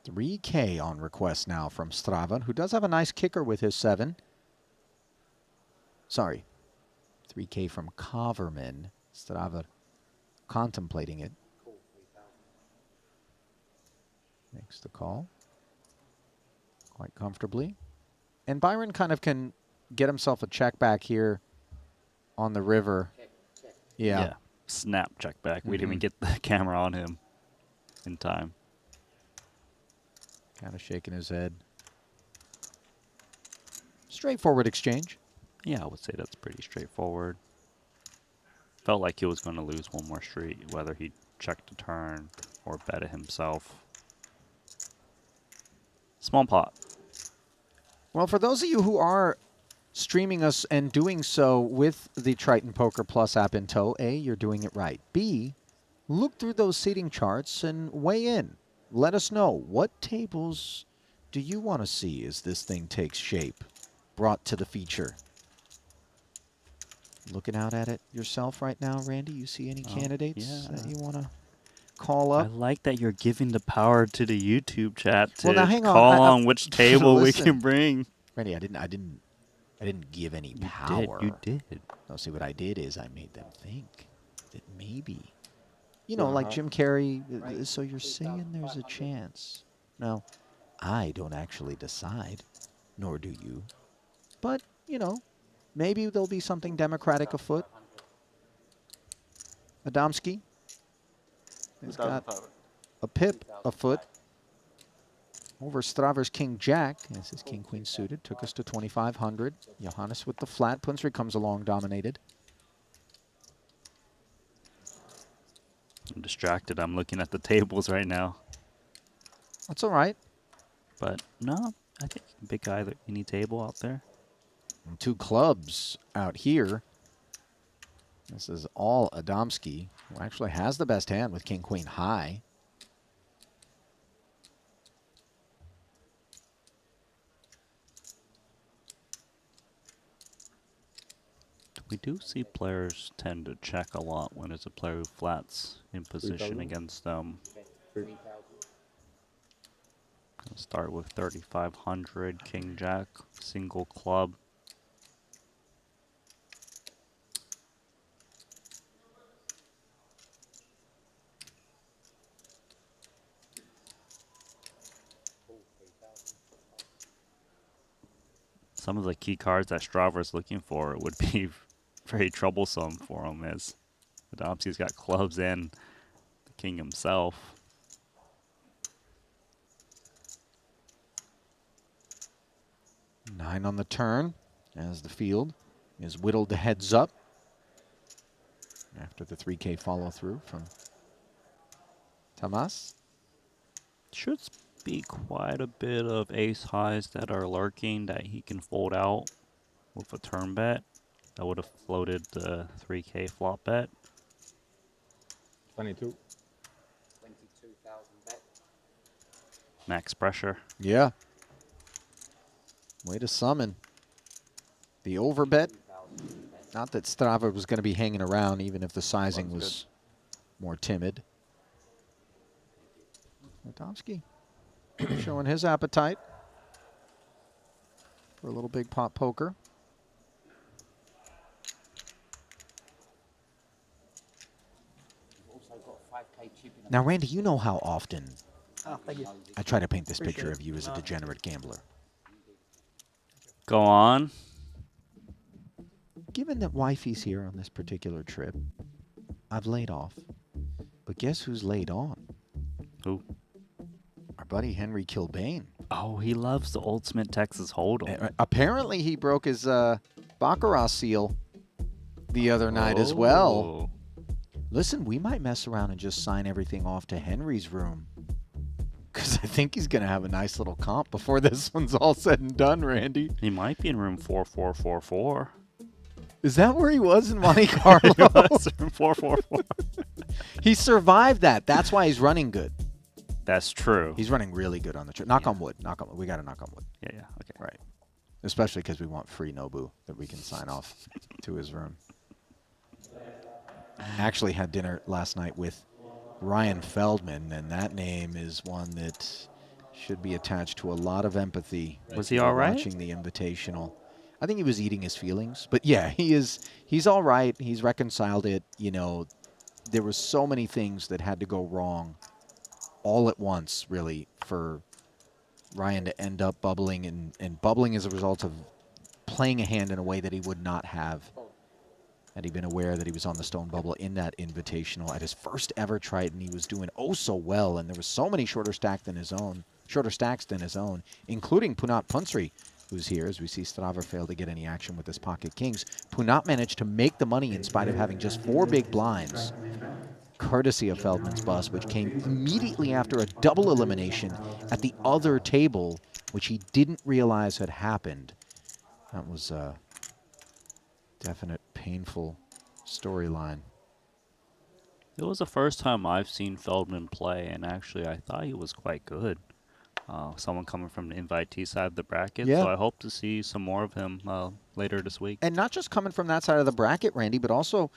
3K on request now from Strava, who does have a nice kicker with his 7. Sorry, 3K from Coverman. Strava contemplating it. Call 3,000. Makes the call quite comfortably. And Byron kind of can get himself a check back here on the river. Check, check. Yeah. Snap check back. We didn't even get the camera on him in time. Kind of shaking his head. Straightforward exchange. Yeah, I would say that's pretty straightforward. Felt like he was going to lose one more street, whether he checked a turn or bet it himself. Small pot. Well, for those of you who are streaming us and doing so with the Triton Poker Plus app in tow, A, you're doing it right. B, look through those seating charts and weigh in. Let us know, what tables do you want to see as this thing takes shape, brought to the feature? Looking out at it yourself right now, Randy? You see any candidates that you want to call I up? like that you're giving the power to the YouTube chat to Well, now hang on. call on which table we Listen. can bring. Randy, I didn't give any power. You did. No, see, what I did is I made them think that maybe, you know, like Jim Carrey, so you're saying there's a chance. Now, I don't actually decide, nor do you. But, you know, maybe there'll be something democratic afoot. Adamski has got a pip afoot over Straver's King Jack. This is King Queen suited. Took us to 2,500. Johannes with the flat. Punsry comes along dominated. I'm distracted. I'm looking at the tables right now. That's all right. But no, I think you can pick either any table out there. And 2 clubs out here. This is all Adamski, who actually has the best hand with King Queen high. We do see players tend to check a lot when it's a player who flats in position against them. Bet 3,000. Gonna start with 3,500, King Jack, single club. Call 3,000. Some of the key cards that Straver's looking for would be very troublesome for him, as Adamski's got clubs and the king himself. Nine on the turn as the field is whittled to heads up after the 3K follow through from Tamas. Should be quite a bit of ace highs that are lurking that he can fold out with a turn bet. I would have floated the 3K flop bet. 22. 22,000 bet. Max pressure. Yeah. Way to summon. The overbet. 2,000 bet. Not that Strava was going to be hanging around, even if the sizing was more timid. Adamski showing his appetite for a little big pot poker. Also got 5K chip in Now, Randy, you know how often Oh, thank you. I try to paint this Appreciate picture it. of you as a degenerate gambler. Go on. given that wifey's here on this particular trip, I've laid off. But guess who's laid on? Who? Our buddy Henry Kilbane. Oh, he loves the Ultimate Texas Hold'em. Apparently, he broke his Baccarat seal the other night as well. Listen, we might mess around and just sign everything off to Henry's room. Because I think he's going to have a nice little comp before this one's all said and done, Randy. He might be in room 4444. Is that where he was in Monte Carlo? He was in room 444. He survived that. That's why he's running good. That's true. He's running really good on the trip. Knock on wood. Knock on wood. We got to knock on wood. Yeah. Okay. Right. Especially because we want free Nobu that we can sign off to his room. Actually had dinner last night with Ryan Feldman, and that name is one that should be attached to a lot of empathy. Was he all right? Watching the Invitational. I think he was eating his feelings, but yeah, he's all right. He's reconciled it. You know, there were so many things that had to go wrong all at once, really, for Ryan to end up bubbling, and bubbling as a result of playing a hand in a way that he would not have had he been aware that he was on the stone bubble in that Invitational. At his first ever Triton, he was doing oh so well, and there were so many shorter stacks than his own, including Punat Punsri, who's here. As we see, Straver failed to get any action with his pocket kings. Punat managed to make the money in spite of having just 4 big blinds, courtesy of Feldman's bust, which came immediately after a double elimination at the other table, which he didn't realize had happened. That was a definite painful storyline. It was the first time I've seen Feldman play, and actually I thought he was quite good. Someone coming from the invitee side of the bracket, Yeah. so I hope to see some more of him later this week. And not just coming from that side of the bracket, Randy, but also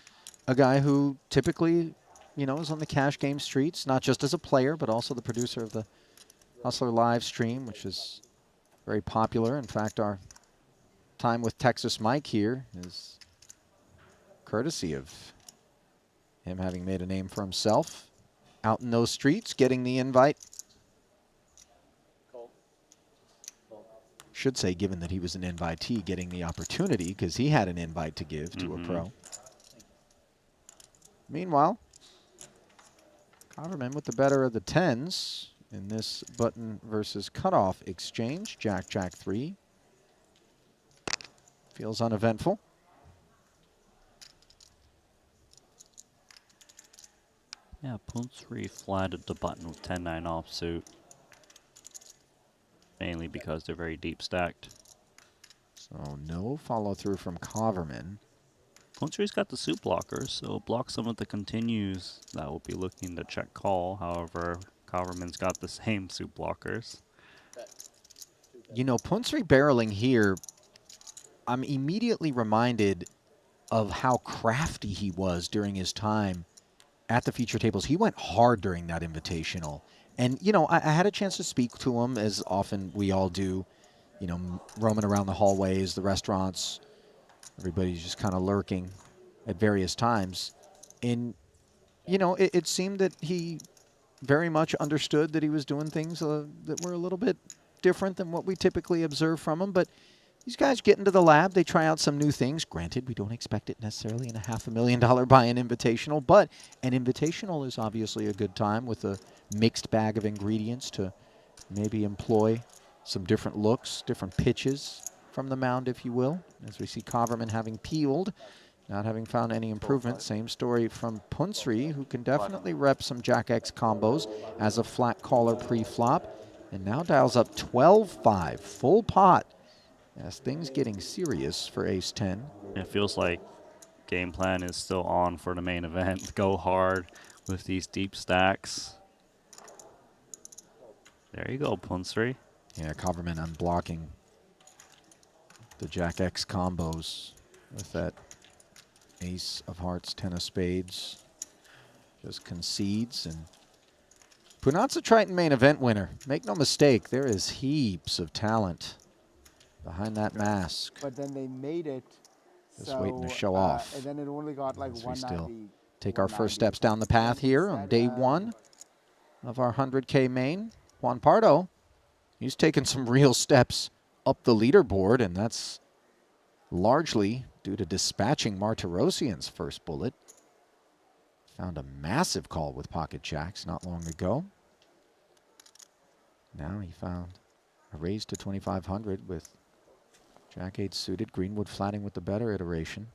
a guy who typically, you know, is on the cash game streets, not just as a player, but also the producer of the Hustler live stream, which is very popular. In fact, our time with Texas Mike here is courtesy of him having made a name for himself out in those streets, getting the invite. Should say, given that he was an invitee, getting the opportunity, because he had an invite to give to a pro. Meanwhile, Coverman with the better of the 10s in this button versus cutoff exchange. Jack, Jack 3. Feels uneventful. Yeah, Punsri flatted the button with 10-9 offsuit. Mainly because they're very deep stacked. So no follow through from Coverman. Punsri's got the suit blockers, so block some of the continues that will be looking to check call. However, Coverman's got the same suit blockers. You know, Punsri barreling here, I'm immediately reminded of how crafty he was during his time at the feature tables. He went hard during that Invitational. And, you know, I had a chance to speak to him, as often we all do, you know, roaming around the hallways, the restaurants. Everybody's just kind of lurking at various times. And, you know, it seemed that he very much understood that he was doing things that were a little bit different than what we typically observe from him. But these guys get into the lab, they try out some new things. Granted, we don't expect it necessarily in a $500,000 buy-in Invitational, but an Invitational is obviously a good time with a mixed bag of ingredients to maybe employ some different looks, different pitches from the mound, if you will. As we see Coverman having peeled, not having found any improvement. Same story from Punsri, who can definitely rep some Jack X combos as a flat caller pre-flop, and now dials up 12-5, full pot. As things getting serious for ace-10. It feels like game plan is still on for the main event. Go hard with these deep stacks. There you go, Punsri. Yeah, Coverman unblocking the Jack X combos with that ace of hearts, 10 of spades. Just concedes, and Punat's a Triton main event winner. Make no mistake, there is heaps of talent behind that mask. But then they made it. Just waiting to show off. And then it only got like As we still 190. take our first steps down the path here on day 1 of our 100K main. Juan Pardo, he's taken some real steps up the leaderboard, and that's largely due due to dispatching Martirosian's first bullet. Found a massive call with pocket jacks not long ago. Now he found a raise to 2,500 with Jack 8 suited. Greenwood flatting with the better iteration.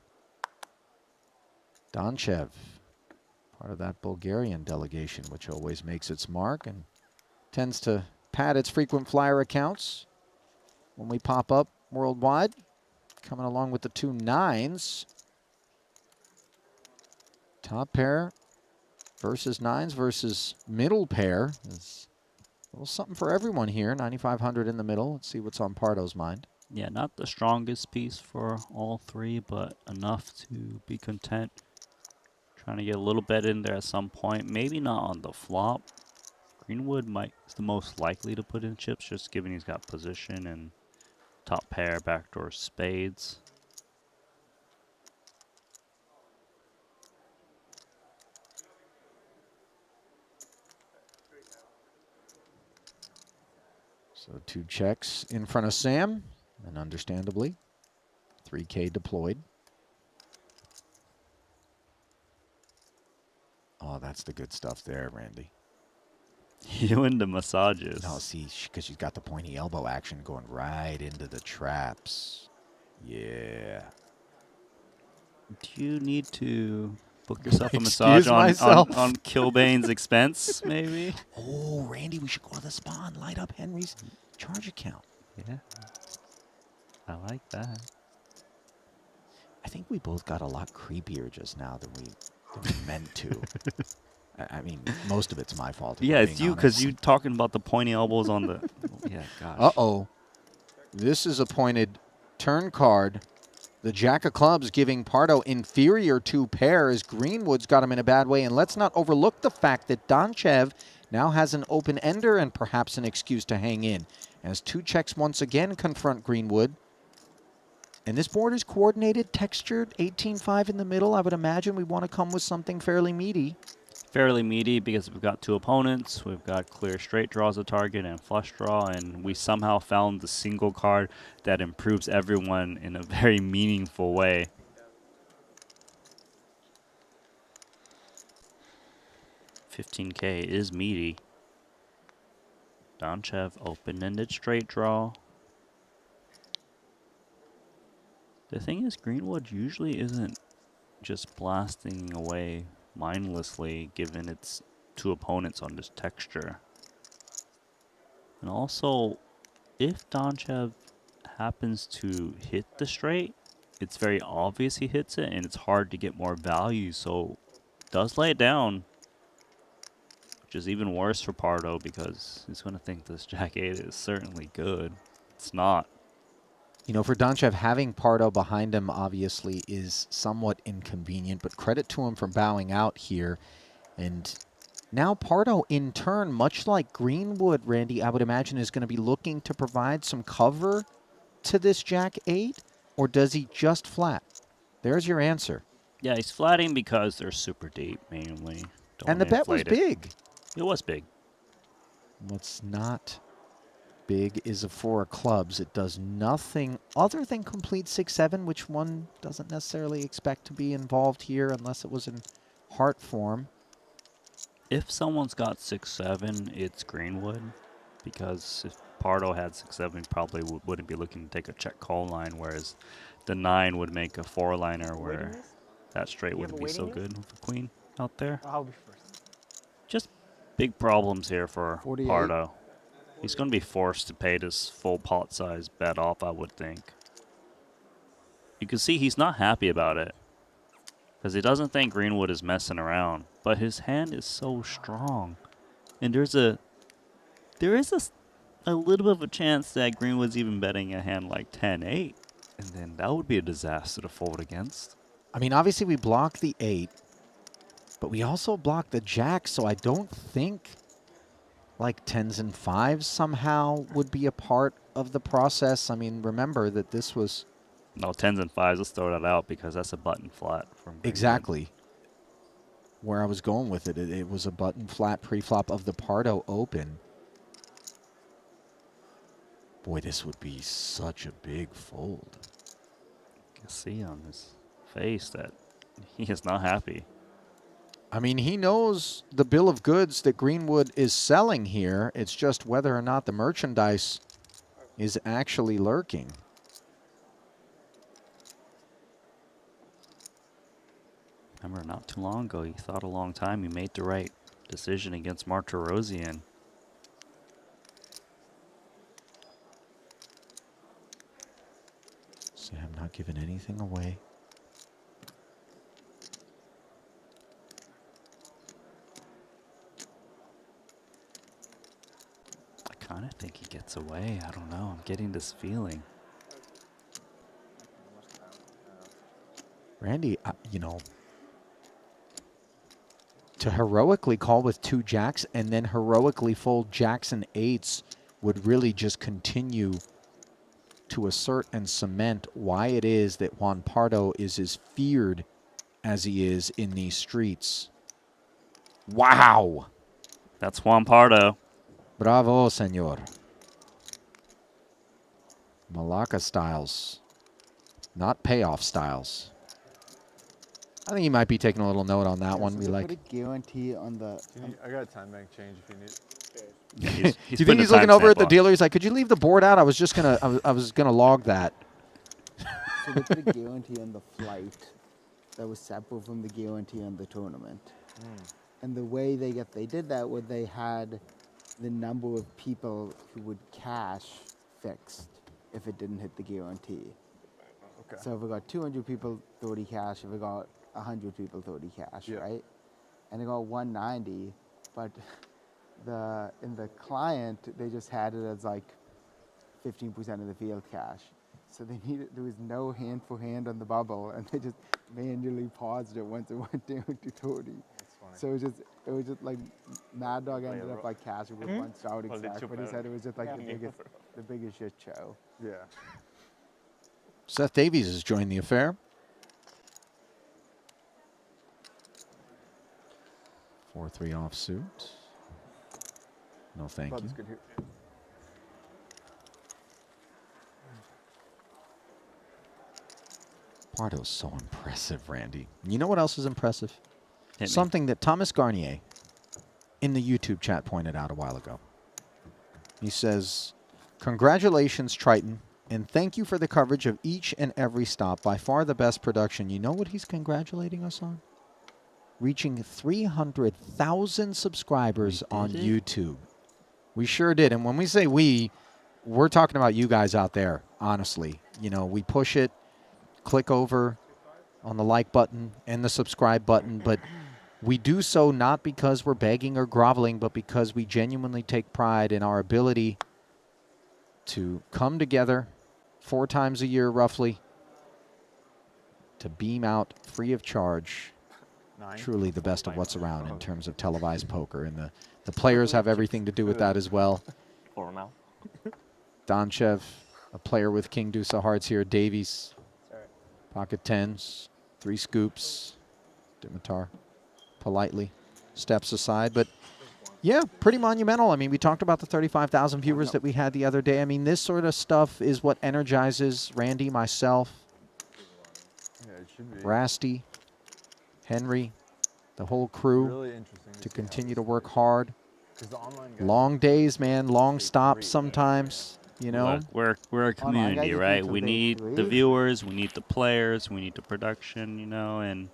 Donchev, part of that Bulgarian delegation, which always makes its mark and tends to pad its frequent flyer accounts when we pop up worldwide. Coming along with the 2 9s. Top pair versus 9s versus middle pair. Is a little something for everyone here. 9,500 in the middle. Let's see what's on Pardo's mind. Yeah, not the strongest piece for all three, but enough to be content. Trying to get a little bet in there at some point. Maybe not on the flop. Greenwood is the most likely to put in chips, just given he's got position and top pair, backdoor spades. So 2 checks in front of Sam, and understandably, 3K deployed. Oh, that's the good stuff there, Randy. You into massages. No, see, because she's got the pointy elbow action going right into the traps. Yeah. Do you need to book yourself a Excuse massage myself. on Kilbane's expense, maybe? Oh, Randy, we should go to the spa and light up Henry's charge account. Yeah. I like that. I think we both got a lot creepier just now than we meant to. I mean, most of it's my fault. if Yeah, I'm it's being you, because honest. you talking about the pointy elbows on the... Yeah, gosh. Uh-oh. This is a pointed turn card. The Jack of Clubs giving Pardo inferior 2 pairs. Greenwood's got him in a bad way. And let's not overlook the fact that Donchev now has an open ender and perhaps an excuse to hang in. As 2 checks once again confront Greenwood. And this board is coordinated, textured, 18-5 in the middle. I would imagine we want to come with something fairly meaty. Fairly meaty because we've got 2 opponents. We've got clear straight draw as a target and flush draw. And we somehow found the single card that improves everyone in a very meaningful way. $15K is meaty. Donchev open-ended straight draw. The thing is, Greenwood usually isn't just blasting away mindlessly, given its 2 opponents on this texture. And also, if Donchev happens to hit the straight, it's very obvious he hits it, and it's hard to get more value, so does lay it down, which is even worse for Pardo, because he's going to think this Jack 8 is certainly good. It's not. You know, for Donchev, having Pardo behind him obviously is somewhat inconvenient, but credit to him for bowing out here. And now Pardo, in turn, much like Greenwood, Randy, I would imagine is going to be looking to provide some cover to this Jack 8, or does he just flat? There's your answer. Yeah, he's flatting because they're super deep, mainly. Don't And the bet was inflate it. big. It was big. What's not big is a 4 of clubs. It does nothing other than complete 6-7, which one doesn't necessarily expect to be involved here unless it was in heart form. If someone's got 6-7, it's Greenwood, because if Pardo had 6-7, he probably wouldn't be looking to take a check call line, whereas the 9 would make a 4-liner where that straight wouldn't be so good with the queen out there. I'll be first. Just big problems here for 48. Pardo. He's going to be forced to pay this full pot size bet off, I would think. You can see he's not happy about it, because he doesn't think Greenwood is messing around. But his hand is so strong, and there is a little bit of a chance that Greenwood's even betting a hand like 10-8, and then that would be a disaster to fold against. I mean, obviously we block the 8, but we also block the Jack, so I don't think like 10s and 5s somehow would be a part of the process. I mean, remember that this was... No, 10s and 5s, let's throw that out, because that's a button flat from Greenwood. Exactly. Where I was going with it, it was a button flat pre-flop of the Pardo open. Boy, this would be such a big fold. can see on his face that he is not happy. I mean, he knows the bill of goods that Greenwood is selling here. It's just whether or not the merchandise is actually lurking. Remember, not too long ago, he thought a long time. He made the right decision against Martirosian. Sam not giving anything away. I kind of think he gets away. I don't know. I'm getting this feeling. Randy, you know, to heroically call with 2 jacks and then heroically fold jacks and 8s would really just continue to assert and cement why it is that Juan Pardo is as feared as he is in these streets. Wow. That's Juan Pardo. Bravo, senor. Malacca styles, not payoff styles. I think he might be taking a little note on that one. We like. Put a guarantee on the. I got a time bank change if you need. Yeah, Do you putting think the he's looking over timestamp at the on. dealer? He's like, "Could you leave the board out? I was just gonna, I was gonna log that." So they put a guarantee on the flight that was separate from the guarantee on the tournament. And the way they did that was they had the number of people who would cash fixed if it didn't hit the guarantee. Okay. So if we got 200 people, 30 cash. If we got 100 people, 30 cash, Yeah. right? And they got 190, but in the client they just had it as like 15% of the field cash. So there was no hand for hand on the bubble, and they just manually paused it once it went down to 30. That's funny. So it was just like Mad Dog ended up like cashing with one stout exact, but he said it was just like the biggest shit show. Yeah. Seth Davies has joined the affair. 4-3 offsuit. No, thank you. That's good here. Pardo's so impressive, Randy. You know what else is impressive? Hit me. Something that Thomas Garnier in the YouTube chat pointed out a while ago. He says, "Congratulations, Triton, and thank you for the coverage of each and every stop. By far the best production." You know what he's congratulating us on? Reaching 300,000 subscribers on YouTube. We sure did. And when we say we, we're talking about you guys out there, honestly. You know, we push it, click over on the like button and the subscribe button, but we do so not because we're begging or groveling, but because we genuinely take pride in our ability to come together 4 times a year, roughly, to beam out free of charge truly the best of what's around in terms of televised poker. And the players have everything to do with that as well. Or now. Donchev, a player with King Deuce of Hearts here. Davies, pocket 10s, 3 scoops. Dimitar politely steps aside. But yeah, pretty monumental. I mean, we talked about the 35,000 viewers that we had the other day. I mean, this sort of stuff is what energizes Randy, myself, Yeah, it should be. Rasty, Henry, the whole crew Really interesting to see how continue this to work works. hard. 'Cause the online guys Long days, man, long stops great. sometimes, you know. Look, we're a guys community, do right? till We day need the 3. viewers, we need the players, we need the production, you know, and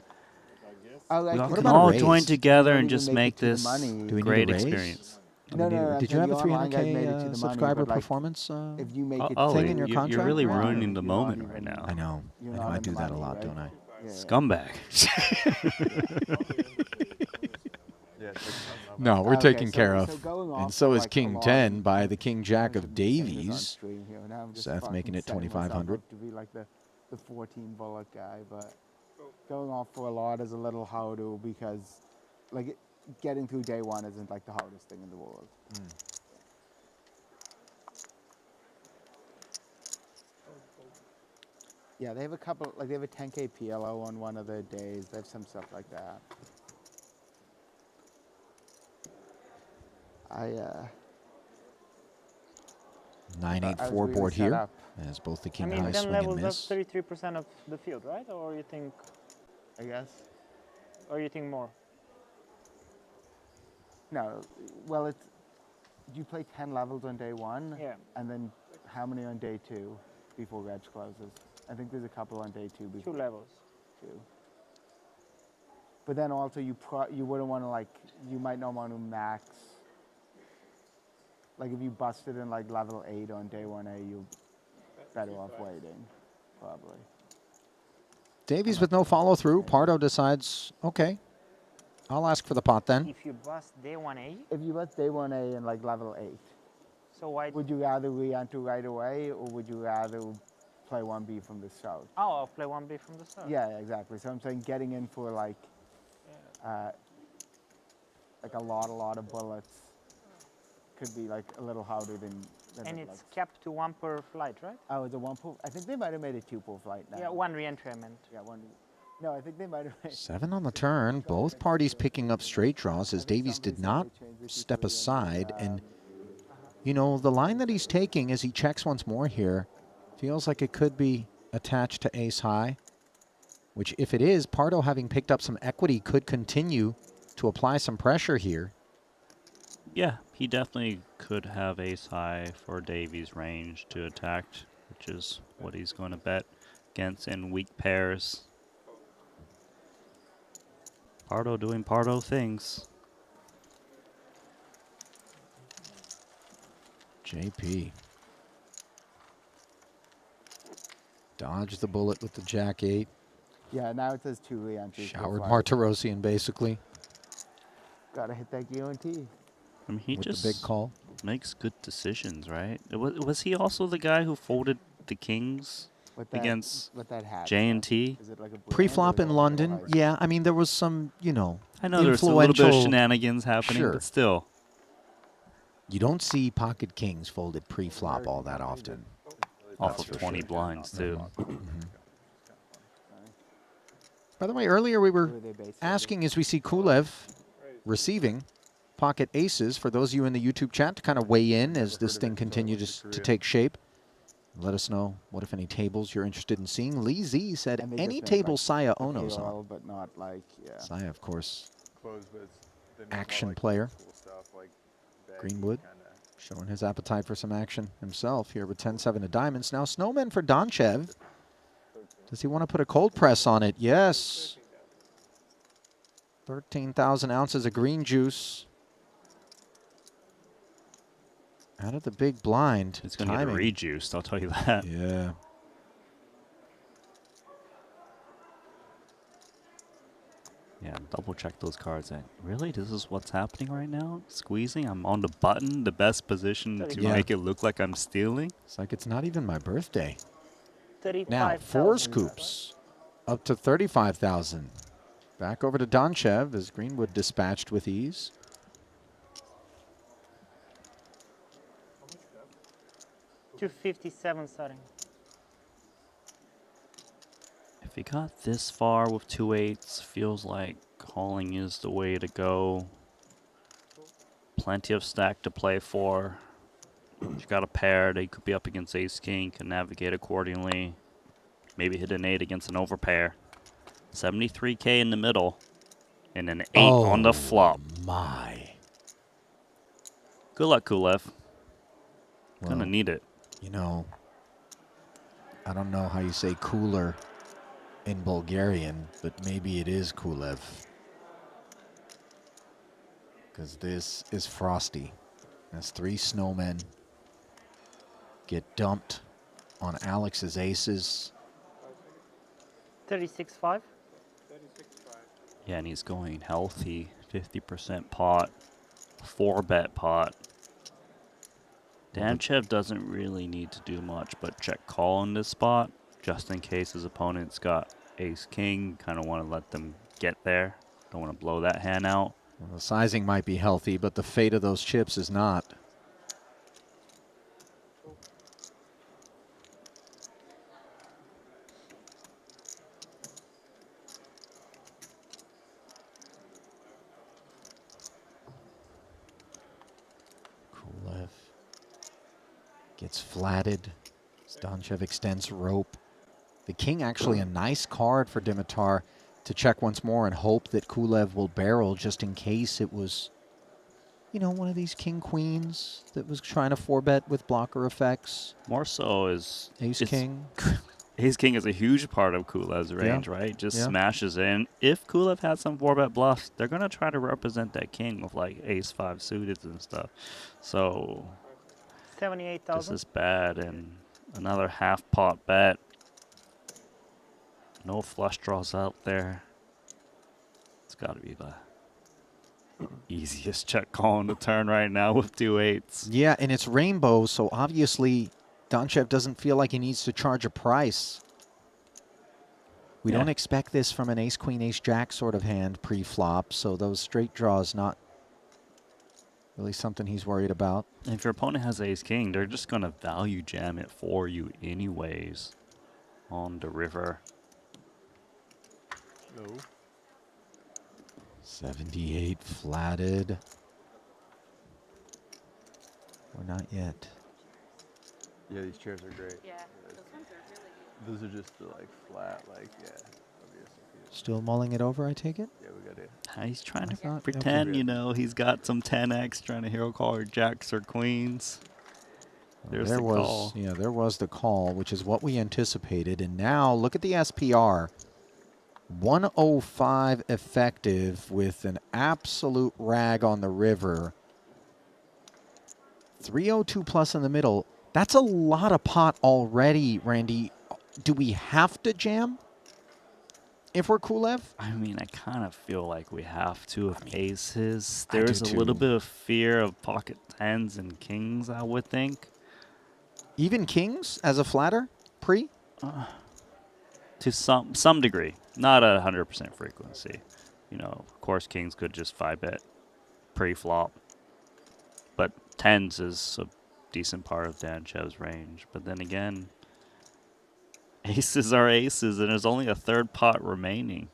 Oh, we like, all What can about a all raise? join together don't and even just make make it to the this money. Do we need a great raise? experience. No, Did you have a the online guys made it to 300K the subscriber money, but, like, performance? if you make it Oh, thing to in your you're contract? really one, ruining the you're not moment right even- now. I know. You're I know. not I in do the that a money, lot, right? don't I? Yeah. Scumbag. Yeah, it takes time. No, we're Okay, taken so- care so of. going And off so for, is like, King a 10 long- by the King Jack I of shouldn't be saying this on Davies. stream here, and I'm just Seth fucking making it setting myself 2,500. up to be like the 14 bullet guy, but going off for a lot is a little harder because, like, getting through day one isn't like the hardest thing in the world. Yeah, they have a couple, like they have a 10K PLO on one of their days. They have some stuff like that. 9-8 as four we were board set here, up. as both the I king mean, high then swing and levels miss. up 33% of the field, right? Or you think I guess. more? No, well, it's. You play 10 levels on day one, Yeah. and then how many on day two before reg closes? I think there's a couple on day two before 2 levels. two. But then also you wouldn't want to like, you might not want to max. Like if you busted in like level 8 on day 1A, you're better off waiting, probably. Davies with no follow through. Pardo decides, okay, I'll ask for the pot then. If you bust day 1A, If you bust day 1A in like level 8, so why? would you rather re-enter right away, or would you rather play 1B from the start? Oh, I'll play 1B from the start. Yeah, exactly. So I'm saying getting in for like a lot of bullets could be like a little harder than And it it's looks. capped to 1 per flight, right? Oh, it's a 1 per. I think they might have made it 2 per flight now. Yeah, 1 re-entry I meant. Yeah, 1. No, I think they might have made. 7 on the turn. Both parties picking up straight draws as Davies did not step aside. And, you know, the line that he's taking as he checks once more here feels like it could be attached to ace high, which if it is, Pardo having picked up some equity could continue to apply some pressure here. Yeah, he definitely could have ace high for Davies' range to attack, which is what he's going to bet against in weak pairs. Pardo doing Pardo things. JP. Dodge the bullet with the jack 8. Yeah, now it says 2 re-entries. per Showered flight. Martirosian basically Gotta hit that guarantee. I mean, he with just the big call. makes good decisions, right? Was he also the guy who folded the kings With that, against with that hat. J&T? Is it like a brand Pre-flop or in is it London, like- yeah. I mean, there was some, you know, I know there's a little bit of influential- shenanigans happening, Sure. but still. You don't see pocket kings folded pre-flop all that often. Off That's of for 20 sure. blinds, too. By the way, earlier we were Who are they based asking as we see Kulev receiving pocket aces for those of you in the YouTube chat to kind of weigh in as this thing continues to take shape. Let us know what, if any, tables you're interested in seeing. Lee Z said And they any just made, table like, Saya the Ono's KOL, on. but not like, yeah. Saya, of course, Close, but they make more, action like, player. cool stuff, like baggy Greenwood kinda. showing his appetite for some action himself here with 10-7 of diamonds. Now Snowman for Donchev. Does he want to put a cold press on it? Yes. 13,000 ounces of green juice. Out of the big blind. It's going to get Timing. rejuiced, I'll tell you that. Yeah. Yeah, double check those cards. Really? This is what's happening right now? Squeezing? I'm on the button, the best position to Yeah. make it look like I'm stealing? It's like it's not even my birthday. 35,000. Now, 4 scoops up to 35,000. Back over to Donchev as Greenwood dispatched with ease. $257 starting. If he got this far with 2-8s, feels like calling is the way to go. Plenty of stack to play for. You got a pair, they could be up against ace-king, can navigate accordingly. Maybe hit an 8 against an overpair. 73K in the middle. And an 8 on the flop. My. Good luck, Kulev. Well, Gonna need it. you know, I don't know how you say cooler in Bulgarian, but maybe it is Kulev. Because this is frosty. As 3 snowmen get dumped on Alex's aces. 36.5. Yeah, and he's going healthy. 50% pot. 4-bet pot. Danchev doesn't really need to do much but check call in this spot, just in case his opponent's got ace-king. Kind of want to let them get there. Don't want to blow that hand out. Well, the sizing might be healthy, but the fate of those chips is not. Kulev Gets flatted. Stanchev extends rope. The king actually a nice card for Dimitar to check once more and hope that Kulev will barrel just in case it was, you know, one of these king-queens that was trying to 4-bet with blocker effects. More so is Ace-king. Ace-king is a huge part of Kulev's range, right? Just Yeah. smashes in. If Kulev had some 4-bet bluffs, they're going to try to represent that king with like ace-5 suited and stuff. So this 78,000. is bad. And another half-pot bet. No flush draws out there. It's got to be the easiest check call on the turn right now with 2-8s. Yeah, and it's rainbow, so obviously Donchev doesn't feel like he needs to charge a price. We don't expect this from an ace-queen, ace-jack sort of hand pre-flop, so those straight draws not really something he's worried about. And if your opponent has ace-king, they're just going to value jam it for you anyways on the river. No. 78 flatted. Or not yet. Yeah, these chairs are great. Yeah, those ones are really Those are just the like flat, like WSOP. Still mulling it over, I take it? Yeah, we got it. He's trying to thought- pretend, you know, he's got some 10x trying to hero call or jacks or queens. There's there the was, call. yeah, there was the call, which is what we anticipated. And now look at the SPR. 105 effective with an absolute rag on the river. 302 plus in the middle. That's a lot of pot already, Randy. Do we have to jam if we're Kulev? I mean, I kind of feel like we have to with aces. I do There's a little too. bit of fear of pocket tens and kings, I would think. Even kings as a flatter pre? To some degree. Not a 100% frequency. You know, of course, kings could just 5-bet pre-flop. But tens is a decent part of Danchev's range. But then again, aces are aces, and there's only a third pot remaining.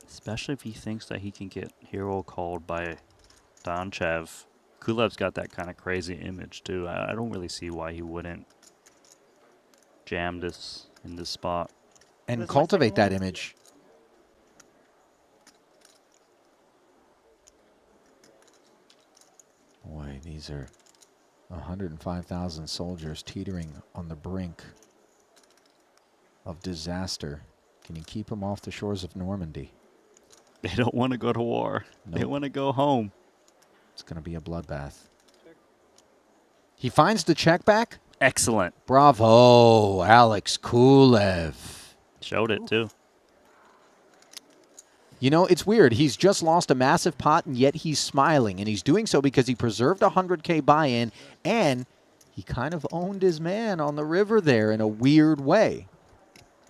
Especially if he thinks that he can get hero called by Donchev. Kulev's got that kind of crazy image, too. I don't really see why he wouldn't jam this in this spot. And This is my cultivate second that one. image. Boy, these are 105,000 soldiers teetering on the brink of disaster. Can you keep them off the shores of Normandy? They don't want to go to war. They Nope. want to go home. It's going to be a bloodbath. He finds the check back. Excellent. Bravo, Alex Kulev. Showed it, too. You know, it's weird. He's just lost a massive pot, and yet he's smiling. And he's doing so because he preserved a 100K buy-in, and he kind of owned his man on the river there in a weird way.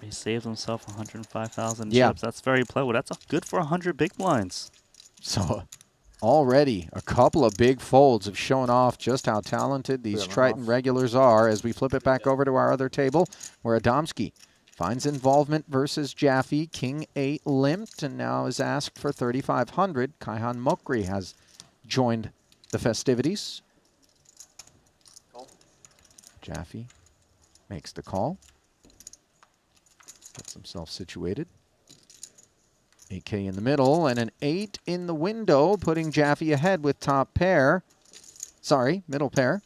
He saved himself 105,000 Yeah. chips. That's very playable. That's good for 100 big blinds. So already a couple of big folds have shown off just how talented these Triton regulars are as we flip it back over to our other table where Adamski finds involvement versus Jaffe. King 8 limped and now is asked for 3,500. Kaihan Mokri has joined the festivities. Jaffe makes the call. Gets himself situated. 8K in the middle and an 8 in the window, putting Jaffe ahead with top pair. Sorry, middle pair.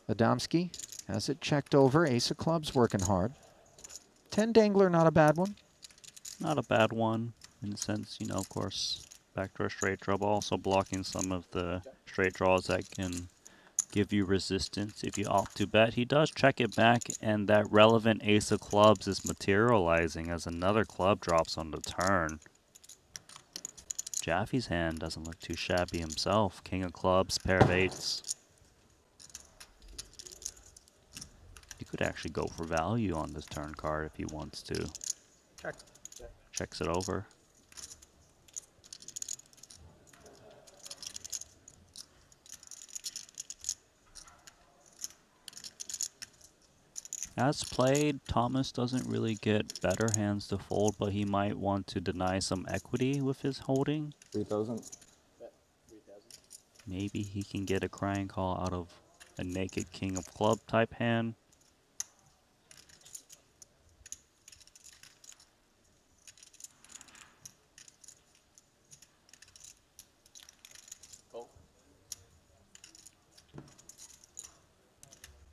Adamski has it checked over. Ace of clubs working hard. 10 dangler, not a bad one. Not a bad one in the sense, you know, of course, backdoor straight draw, but also blocking some of the straight draws that can give you resistance if you opt to bet. He does check it back, and that relevant ace of clubs is materializing as another club drops on the turn. Jaffe's hand doesn't look too shabby himself. King of clubs, pair of eights. He could actually go for value on this turn card if he wants to. Check. Checks it over. As played, Thomas doesn't really get better hands to fold, but he might want to deny some equity with his holding. 3,000. Maybe he can get a crying call out of a naked king of club type hand. Go.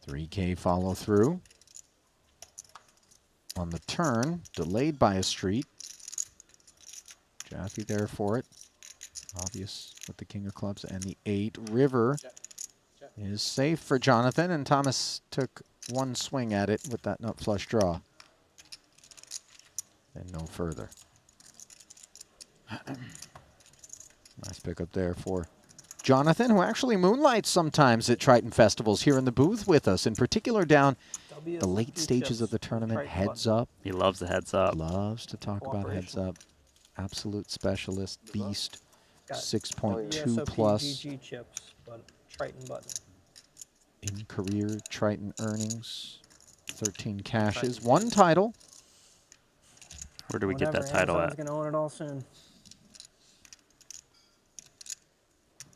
3K follow through. On the turn, delayed by a street. Jaffe there for it. Obvious with the king of clubs and the 8. River is safe for Jonathan, and Thomas took one swing at it with that nut flush draw. And no further. Nice pickup there for Jonathan, who actually moonlights sometimes at Triton festivals here in the booth with us, in particular down the late stages of the tournament. Heads up. He loves the heads up. Loves to talk about heads up. Absolute specialist, beast, 6.2 plus GG chips, but Triton button. in career Triton earnings, 13 cashes, 1 title. Where do we get that title Amazon's at? gonna own it all soon.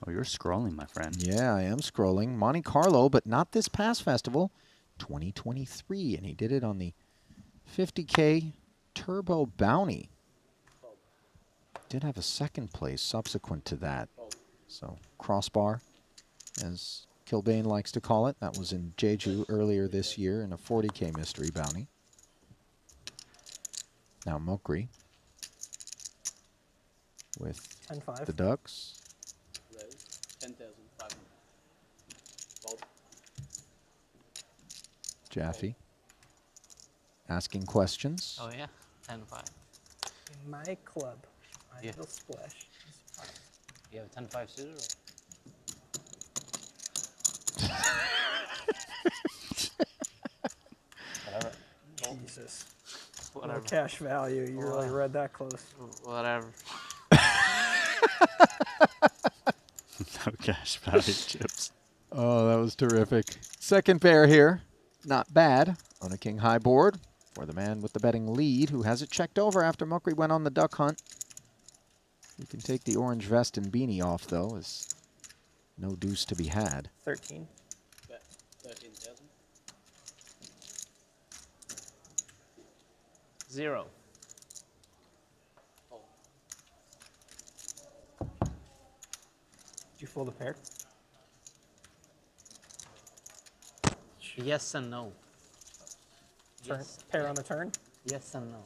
Oh, you're scrolling, my friend. Yeah, I am scrolling. Monte Carlo, but not this past festival, 2023, and he did it on the 50K Turbo Bounty. Did have a second place subsequent to that. So crossbar, as Kilbane likes to call it. That was in Jeju earlier this year in a 40K mystery bounty. Now Mokri with 10-5. the Ducks. 10,500. Jaffe asking questions. Oh yeah, 10-5. In my club, I Yeah. will splash. You have 10-5 suited? Whatever. Jesus. Whatever. No cash value. You really read that close. Whatever. No cash value chips. Oh, that was terrific. Second pair here. Not bad on a king high board for the man with the betting lead, who has it checked over after Mokri went on the duck hunt. You can take the orange vest and beanie off, though, as no deuce to be had. 13. Bet 13,000. 0. Did you fold a pair? Yes and no. Turn, Yes. pair on the turn? Yes and no.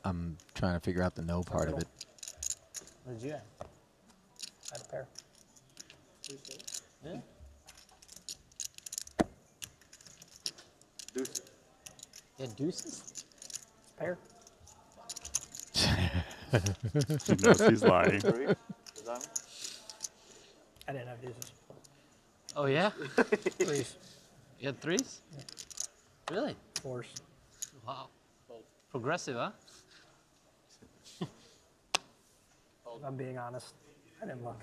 I'm trying to figure out the no part of it. What did you have? I had a pair. Yeah. Deuces. Yeah, deuces. Pair. He knows he's lying. 3. Design. I didn't have deuces. Oh yeah. Threes. You had 3s? Really? 4s. Wow. Progressive, huh? If I'm being honest, I didn't look.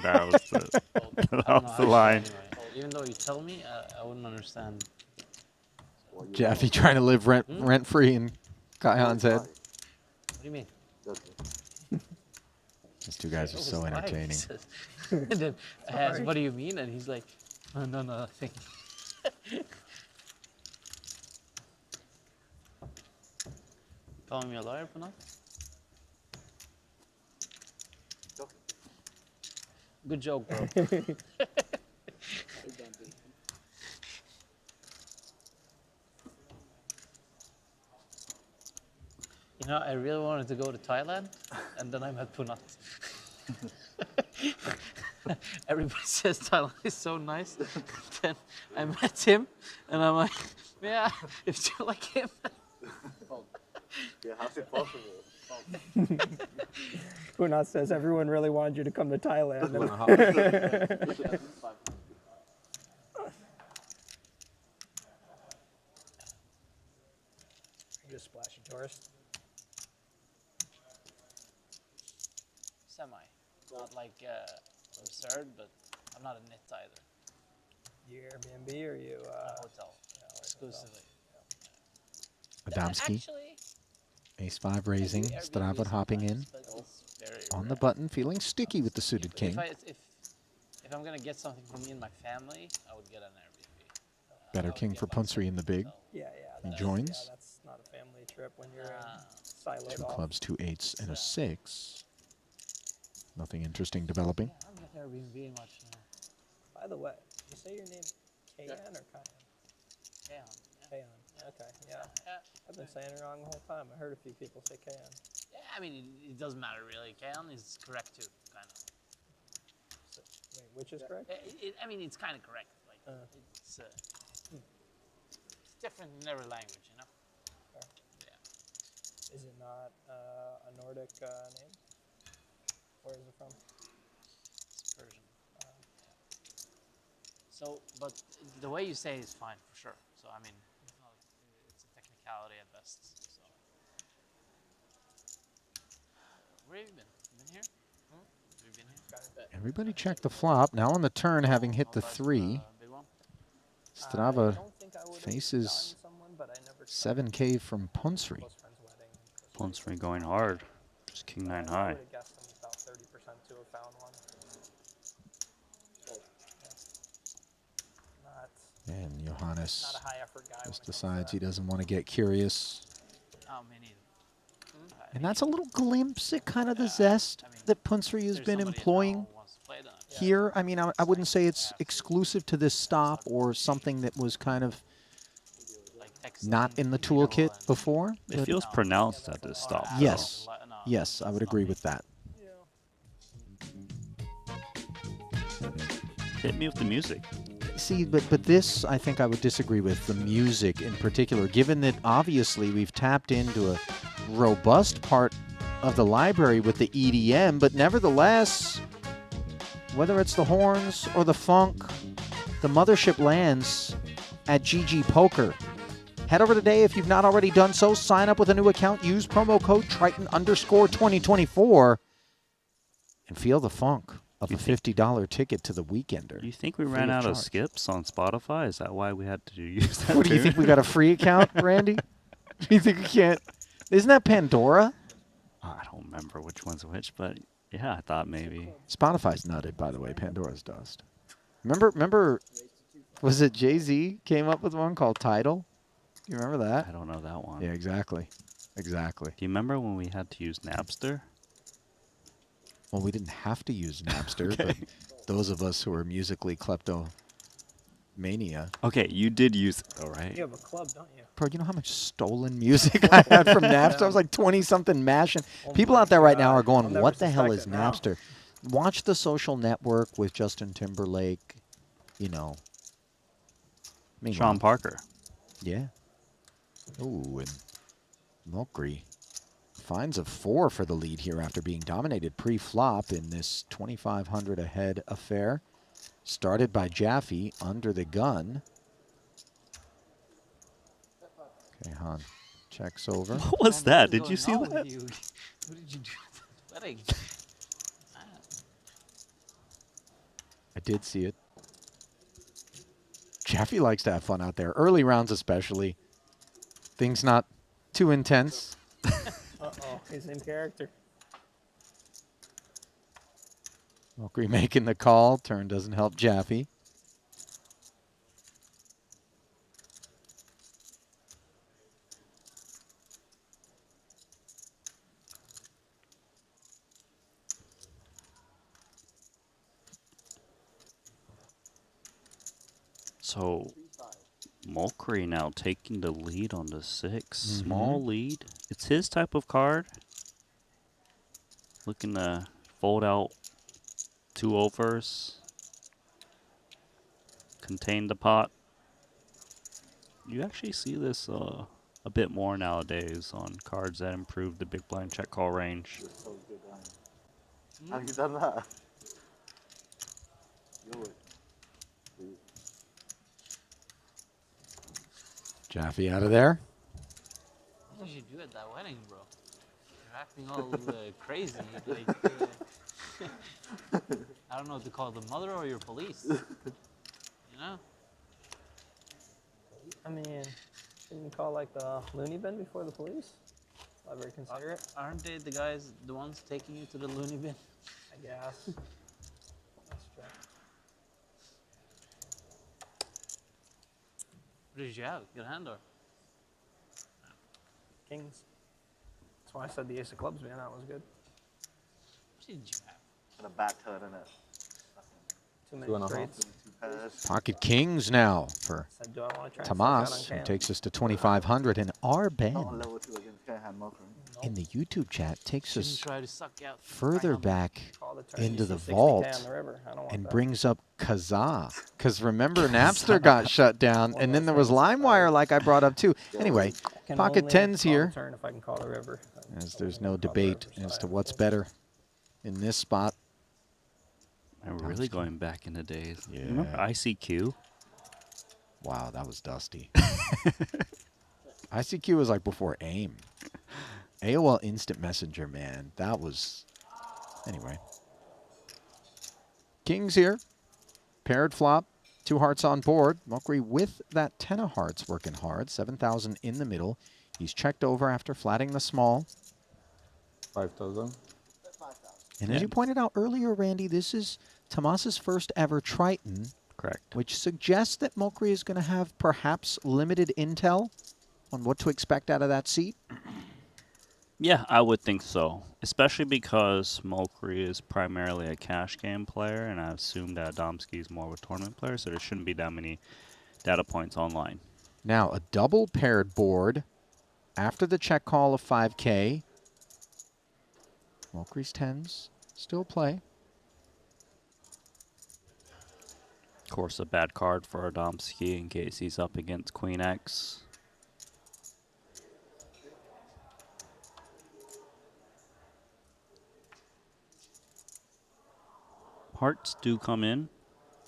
That was the line. Anyway, even though you tell me, I wouldn't understand. Jaffe trying to live rent free in Kaihan's head. What do you mean? These two guys are What so was lying? entertaining. And then I asked, what do you mean? And he's like, oh, no, nothing. Calling me a liar for nothing? Good joke, bro. You know, I really wanted to go to Thailand, and then I met Punat. Everybody says Thailand is so nice. Then I met him, and I'm like, yeah, if you like him. Yeah, how's it possible? Punat says everyone really wanted you to come to Thailand. You just splashy tourist. Semi. Not like absurd, but I'm not a nit either. You Airbnb or you? Hotel. Exclusively. Adamski. Actually, Ace-5 raising. I do Strava Airbnb hopping in. sometimes, but it's very On the rare. button, feeling sticky with the suited king. If I'm gonna get something from me and my family, I would get an Airbnb. Better king for Punsri in the big. Yeah. He That's, joins. Yeah, that's not a family trip when you're siloed 2 off. clubs, 2 8s, and a 6. Nothing interesting developing. Yeah, I'm not Airbnb much now. By the way, did you say your name Kayan or Kayan? Kayan. Kayan. Okay, yeah. I've been saying it wrong the whole time. I heard a few people say Kayan. Yeah, I mean, it doesn't matter really. Kayan is correct too, kind of. So, wait, which is correct? I mean, it's kind of correct. Like, it's different in every language, you know? Fair. Yeah. Is it not a Nordic name? Where is it from? It's Persian. So, but the way you say it is fine for sure. So, I mean, it's a technicality at best. So, where have you been? You been here? Have you been here? Everybody check the flop. Now on the turn, having hit the 3. Big one? Strava I don't think I would've faces gotten someone, but I never tried. 7K from Punsri. Close friend's wedding. Punsri going hard. Just king 9 I high. would have guessed him about 30% to have found one. Yeah. And Not Johannes a high effort guy. just when it comes to decides that. he doesn't want to get curious. Oh, me neither. And that's a little glimpse at kind of the zest that Punsri has been employing here. I mean, I wouldn't say it's exclusive to this stop or something that was kind of not in the toolkit before. It but feels pronounced at this stop. though. yes, yes, I would agree with that. Hit me with the music. See, but this, I think I would disagree with, the music in particular, given that obviously we've tapped into a robust part of the library with the EDM, but nevertheless, whether it's the horns or the funk, the mothership lands at GG Poker. Head over today if you've not already done so. Sign up with a new account. Use promo code Triton_2024 and feel the funk of a $50 ticket to the Weekender. Do you think we Free ran of out of charge. skips on Spotify? Is that why we had to use that? What do you think? We got a free account, Randy? Do you think we can't? Isn't that Pandora? I don't remember which one's which, but yeah, I thought maybe. Spotify's nutted, by the way. Pandora's dust. Remember, was it Jay-Z came up with one called Tidal? You remember that? I don't know that one. Yeah, exactly. Exactly. Do you remember when we had to use Napster? Well, we didn't have to use Napster, but those of us who are musically kleptomania. Okay, you did use it though, right? You have a club, don't you? Bro, you know how much stolen music I had from Napster? I was like 20-something mashing. People out there right now are going, what the hell is Napster? Watch The Social Network with Justin Timberlake, you know. Sean Parker. Yeah. Ooh, and Mokri finds a 4 for the lead here after being dominated pre-flop in this 2,500 ahead affair. Started by Jaffe under the gun. Okay, Han checks over. What was that? Did you see that? What did you do at the wedding? I did see it. Jaffe likes to have fun out there. Early rounds especially. Things not too intense. Uh-oh, he's in character. Mokri making the call. Turn doesn't help Jaffe. So, Mokri now taking the lead on the 6. Small lead. It's his type of card. Looking to fold out 2 overs. Contain the pot. You actually see this a bit more nowadays on cards that improve the big blind check call range. Have you done that? Jaffe out of there. What did you do at that wedding, bro? You're acting all crazy. Like, I don't know what to call the mother or your police. You know? I mean, didn't you call like the loony bin before the police? Not very considerate. Aren't they the guys, the ones taking you to the loony bin? I guess. That's true. What did you have? Good hand or? Kings. That's why I said the ace of clubs, man. That was good. What did you have? And a bad turn, innit? Too many 2.5. straights. 2 pairs. Pocket kings now for Said, do I want to try Tomas, who takes us to 2,500. And our Not Ben on level 2 against Cahan Mulcahy. in the YouTube chat takes Shouldn't us try to suck out. further back Call the turn. into You the see 60K vault on the river. I don't want and that. brings up Kazaa. Because remember, Napster got shut down, and then there was LimeWire, like I brought up too. Anyway, I can Pocket only Tens call the here, turn if I can call the river. as I there's won't no call the debate river, so as I to have what's to- better in this spot. And we're really going back in the days. Yeah. Remember ICQ? Wow, that was dusty. ICQ was like before AIM. AOL Instant Messenger, man. That was... Anyway. Kings here. Paired flop. 2 hearts on board. Mulcahy with that 10 of hearts working hard. 7,000 in the middle. He's checked over after flatting the small. 5,000. And as you pointed out earlier, Randy, this is Tomas's first ever Triton, Correct. which suggests that Mulcahy is going to have perhaps limited intel on what to expect out of that seat. Yeah, I would think so. Especially because Mulcahy is primarily a cash game player, and I assume that Adamski is more of a tournament player, so there shouldn't be that many data points online. Now, a double paired board after the check call of 5K. Mulcahy's 10s still play. Of course, a bad card for Adamski in case he's up against Queen X. Hearts do come in.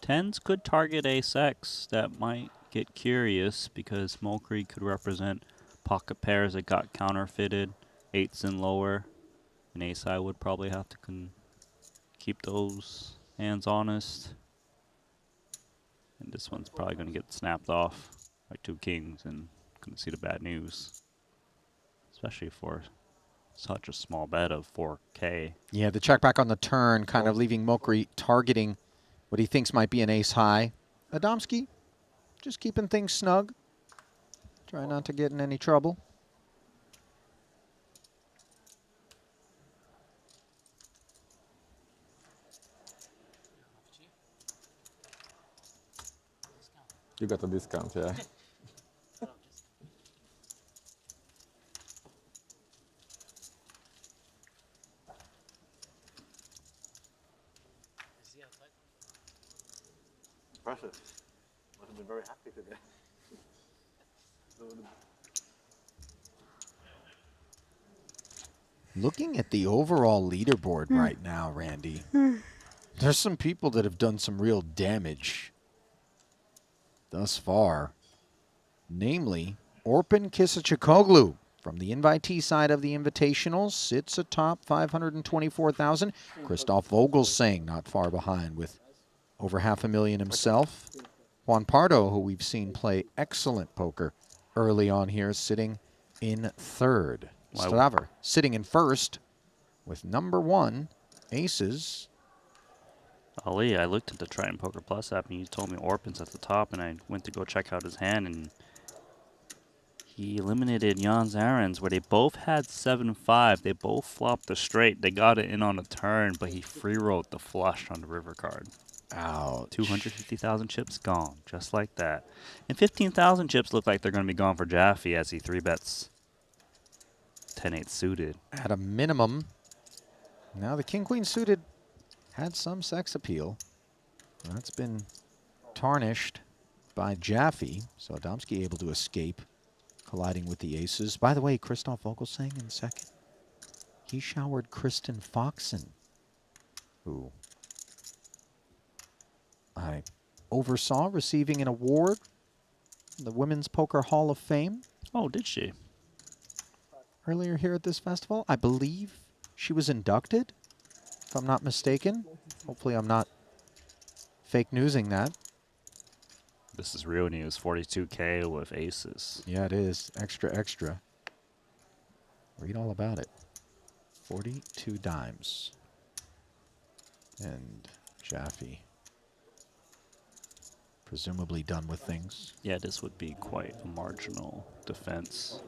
10s could target ace X. That might get curious because Mulcahy could represent pocket pairs that got counterfeited, 8s and lower. And ace I would probably have to keep those hands honest. And this one's probably going to get snapped off by 2 kings and going to see the bad news. Especially for such a small bet of 4K. Yeah, the check back on the turn, kind of leaving Mulcahy targeting what he thinks might be an ace high. Adamski just keeping things snug. Try not to get in any trouble. You got a discount, yeah. Impressive. Must have been very happy today. Looking at the overall leaderboard right now, Randy, there's some people that have done some real damage thus far. Namely, Orpin Kisachikoglu from the invitee side of the Invitational sits atop 524,000. Christoph Vogelsang not far behind with over $500,000 himself. Juan Pardo, who we've seen play excellent poker early on here, sitting in third. Straver sitting in first with number 1, aces. Ali, I looked at the Triton Poker Plus app and you told me Orpin's at the top, and I went to go check out his hand, and he eliminated Jans Arons, where they both had 7-5. They both flopped the straight. They got it in on a turn, but he free rolled the flush on the river card. Ouch. 250,000 chips gone, just like that. And 15,000 chips look like they're going to be gone for Jaffe as he 3-bets 10-8 suited. At a minimum. Now the king-queen suited had some sex appeal. That's been tarnished by Jaffe. So Adamski able to escape, colliding with the aces. By the way, Christoph Vogelsang in second. He showered Kristen Foxen, who I oversaw receiving an award from the Women's Poker Hall of Fame. Oh, did she? Earlier here at this festival. I believe she was inducted. if I'm not mistaken. Hopefully I'm not fake newsing that. This is real news. 42K with aces. Yeah, it is. Extra, extra. Read all about it. 42 dimes. And Jaffe, presumably done with things. Yeah, this would be quite a marginal defense.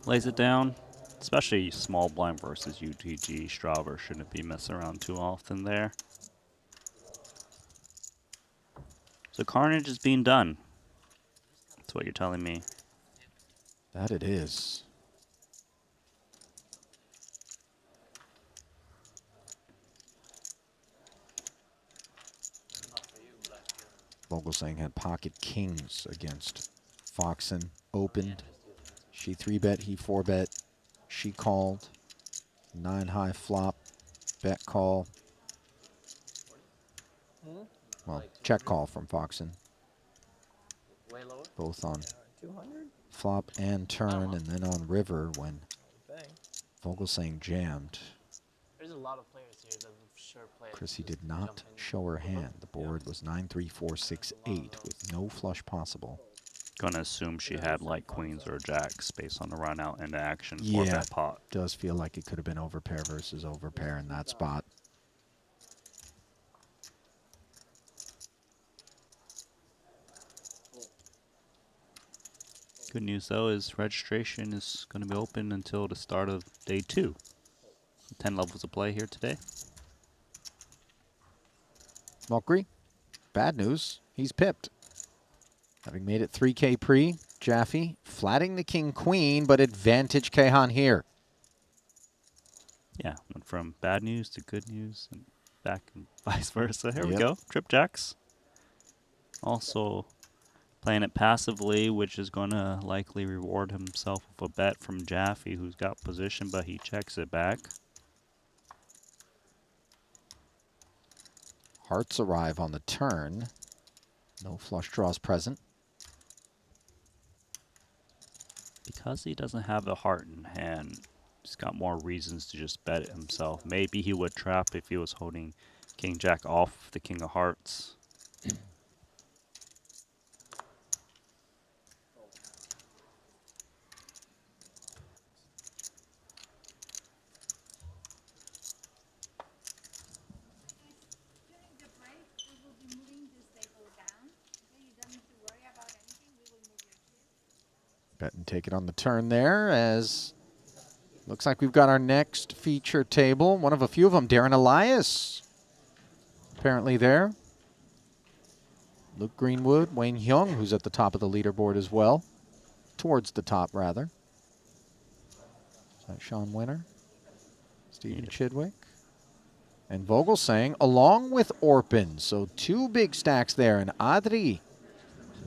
Lays it down, especially small blind versus UTG. Strauber shouldn't be messing around too often there. So carnage is being done. That's what you're telling me. That it is. Vogelsang had pocket kings against Foxen. Opened. She 3-bet, he 4-bet. She called. 9 high flop. Bet call. Well, check call from Foxen. Way lower. Both on 200? flop and turn, and then on river when Bang. Vogelsang jammed. There's a lot of players here that will sure play. Chrissy did not show her hand. The board was 9, 3, 4, 6, 8 with no flush possible. Gonna assume she had like queens or jacks based on the run out and the action for Yeah, that pot. does feel like it could have been overpair versus overpair in that spot. Good news though is registration is going to be open until the start of day 2. 10 levels of play here today. Valkyrie, bad news. He's pipped. Having made it 3K pre, Jaffe flatting the king-queen, but advantage Kehan here. Yeah, went from bad news to good news and back and vice versa. Here we Yep. go. Trip jacks. Also playing it passively, which is going to likely reward himself with a bet from Jaffe, who's got position, but he checks it back. Hearts arrive on the turn. No flush draws present. Because he doesn't have the heart in hand, he's got more reasons to just bet it himself. Maybe he would trap if he was holding King Jack off the King of Hearts. During the break, we will be moving this table down. Okay, you don't need to worry about anything. We will move your chairs. Bet and take it on the turn there, as looks like we've got our next feature table. One of a few of them, Darren Elias, apparently there. Luke Greenwood, Wayne Hyung, who's at the top of the leaderboard as well. Towards the top, rather. Is that Sean Winner? Stephen Chidwick. And Vogelsang, along with Orpin. So 2 big stacks there. And Adri,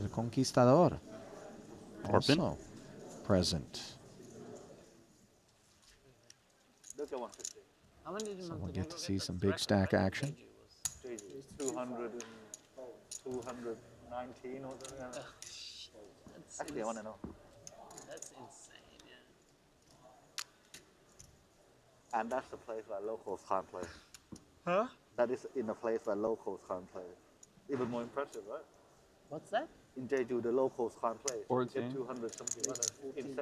the Conquistador, Orpin? also present. Look at 150. How many did you So manage we'll to get get to see some the big record? stack Record action. JG was- JG, 219 or something. Actually, I want to know. That's insane, yeah. And that's the place where locals can't play. Huh? That is in a place where locals can't play. Even more impressive, right? What's that? In Jeju, the locals can't play. You 14. get 200 something. That's insane.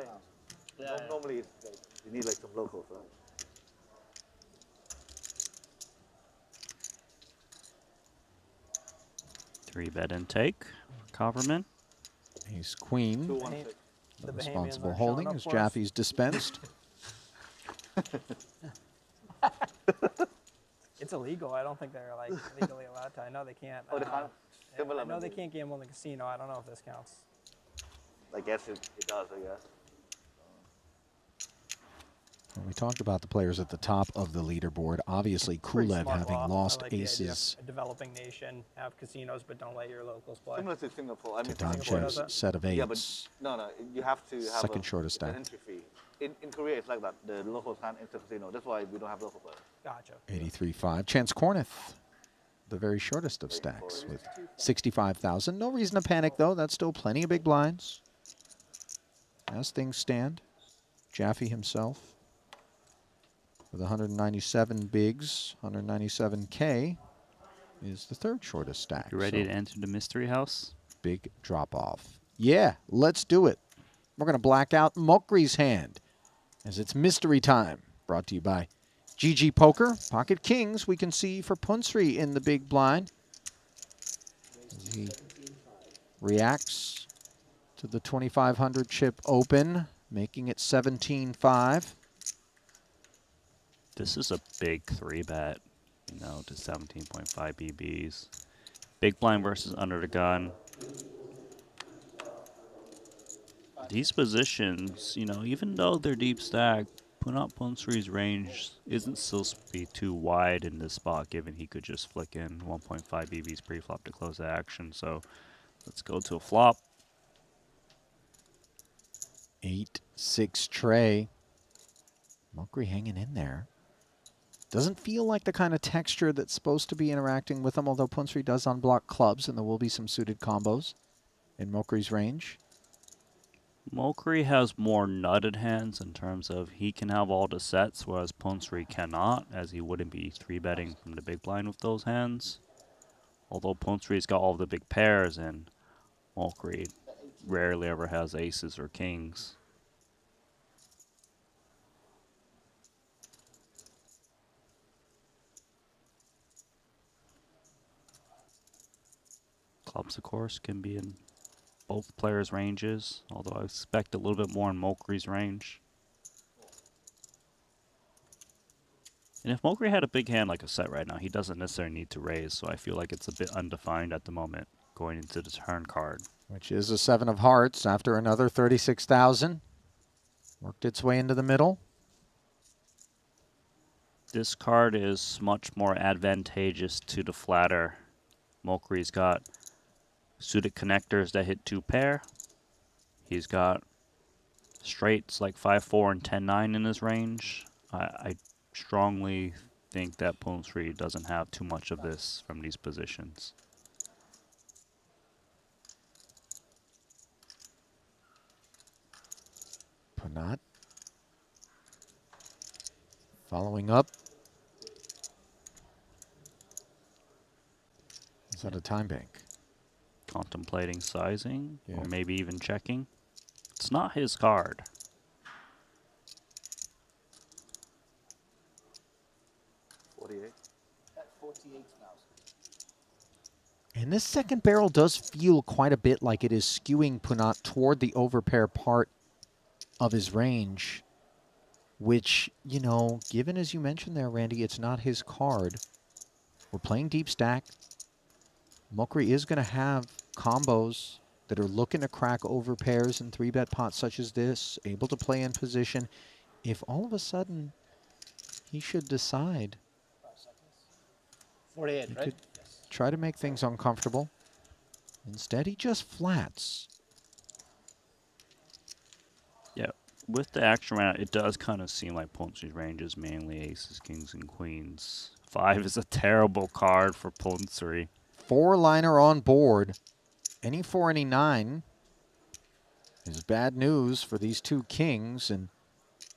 Yeah, yeah. Normally, it's like, you need like some locals, right? Three bet intake. Coverman. Ace Queen. 216. The The Bahamians responsible aren't holding showing up as for us. Jaffe's dispensed. It's illegal. I don't think they're like legally allowed to. I know they can't. Oh, they can't? I know they can't gamble in the casino. I don't know if this counts. I guess it does, I guess. Well, we talked about the players at the top of the leaderboard. Obviously, Pretty Kulev smart having law. I lost like the idea of aces a developing nation, have casinos, but don't let your locals play. Similar to Singapore. I to mean, Don Singapore does Chev's that? set of yeah, but eights. no, you have to have Second shortest an stack. entry fee. In Korea, it's like that. The locals can't enter casino. That's why we don't have local players. Gotcha. 83.5. Chance Corneth, the very shortest of stacks with 65,000. No reason to panic, though. That's still plenty of big blinds. As things stand, Jaffe himself With 197 bigs, 197K is the third shortest stack. You ready so to enter the mystery house? big drop off. Yeah, let's do it. We're going to black out Mokri's hand as it's mystery time. Brought to you by GG Poker. Pocket Kings we can see for Punsri in the big blind. As he reacts to the 2,500 chip open, making it 17-5. This is a big 3-bet, you know, to 17.5 BBs. Big blind versus under the gun. These positions, you know, even though they're deep stack, Punat Punsri's range isn't supposed to be too wide in this spot, given he could just flick in 1.5 BBs pre-flop to close the action. So let's go to a flop. 8-6 tray. Mokri hanging in there. Doesn't feel like the kind of texture that's supposed to be interacting with him, although Punsri does unblock clubs, and there will be some suited combos in Mokri's range. Mokri has more nutted hands in terms of he can have all the sets, whereas Punsri cannot, as he wouldn't be 3-betting from the big blind with those hands. Although Punsri's got all the big pairs, and Mokri rarely ever has aces or kings. Clubs, of course, can be in both players' ranges, although I expect a little bit more in Mokri's range. And if Mokri had a big hand like a set right now, he doesn't necessarily need to raise, so I feel like it's a bit undefined at the moment going into the turn card. Which is a 7 of hearts after another 36,000. Worked its way into the middle. This card is much more advantageous to the flatter. Mokri's got suited connectors that hit 2 pair. He's got straights like 5-4 and 10-9 in his range. I strongly think that Punsri doesn't have too much of this from these positions. Punat following up. Is that a time bank? Contemplating sizing, Yeah. or maybe even checking. It's not his card. And this second barrel does feel quite a bit like it is skewing Punat toward the overpair part of his range, which, you know, given as you mentioned there, Randy, it's not his card. We're playing deep stack. Mokri is going to have combos that are looking to crack overpairs in 3-bet pots such as this, able to play in position. If all of a sudden he should decide 48, he right? could try to make things uncomfortable. Instead, he just flats. Yeah, with the action right now, it does kind of seem like Punsri's range is mainly aces, kings, and queens. 5 is a terrible card for Punsri. 4-liner on board. Any 4, any 9 is bad news for these two kings. And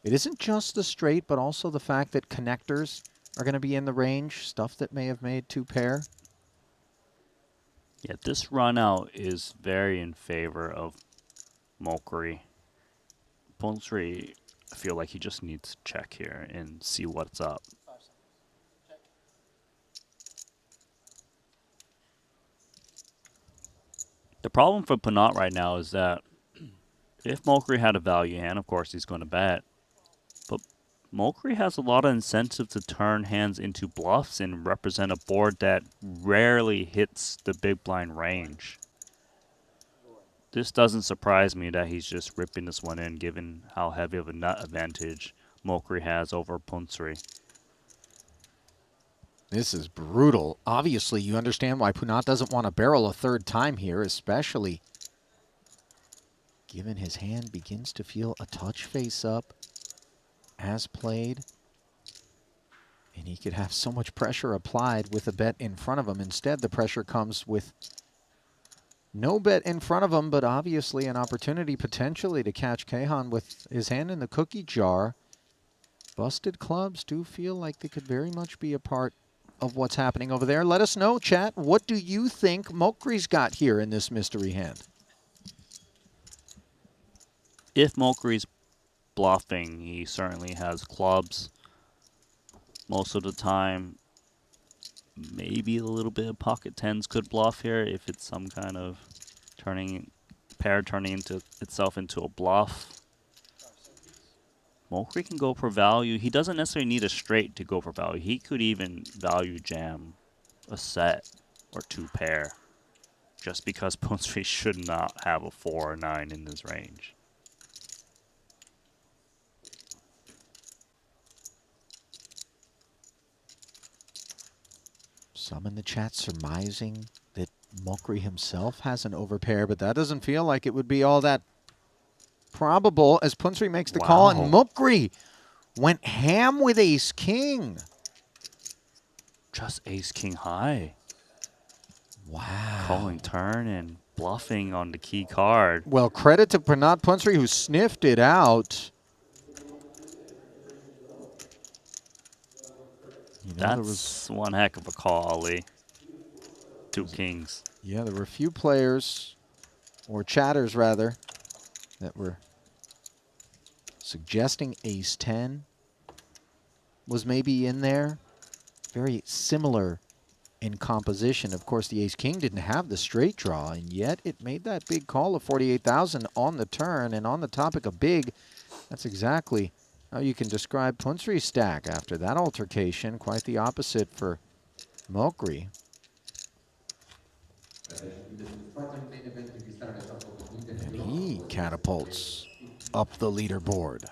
it isn't just the straight, but also the fact that connectors are going to be in the range, stuff that may have made 2 pair. Yeah, this run out is very in favor of Mokri. Punsri, I feel like he just needs to check here and see what's up. The problem for Punat right now is that if Mokri had a value hand, of course he's going to bet. But Mokri has a lot of incentive to turn hands into bluffs and represent a board that rarely hits the big blind range. This doesn't surprise me that he's just ripping this one in, given how heavy of a nut advantage Mokri has over Punsri. This is brutal. Obviously, you understand why Punat doesn't want to barrel a third time here, especially given his hand begins to feel a touch face up as played. And he could have so much pressure applied with a bet in front of him. Instead, the pressure comes with no bet in front of him, but obviously an opportunity potentially to catch Kahan with his hand in the cookie jar. Busted clubs do feel like they could very much be a part of what's happening over there. Let us know, chat. What do you think Mokri's got here in this mystery hand? If Mokri's bluffing, he certainly has clubs most of the time. Maybe a little bit of pocket tens could bluff here if it's some kind of pair turning itself into a bluff. Mokri can go for value. He doesn't necessarily need a straight to go for value. He could even value jam a set or 2 pair just because Ponsri should not have a 4 or 9 in his range. Some in the chat surmising that Mokri himself has an overpair, but that doesn't feel like it would be all that probable as Punsri makes the call, and Mokri went ham with ace-king. Just ace-king high. Wow. Calling turn and bluffing on the key card. Well, credit to Pranat Punsri who sniffed it out. You know, That's one heck of a call, Ali. 2 kings. Yeah, there were a few players, or chatters rather, that were suggesting ace-10 was maybe in there. Very similar in composition. Of course, the ace-king didn't have the straight draw, and yet it made that big call of 48,000 on the turn. And on the topic of big, that's exactly how you can describe Punsri's stack after that altercation. Quite the opposite for Mokri. And he catapults up the leaderboard.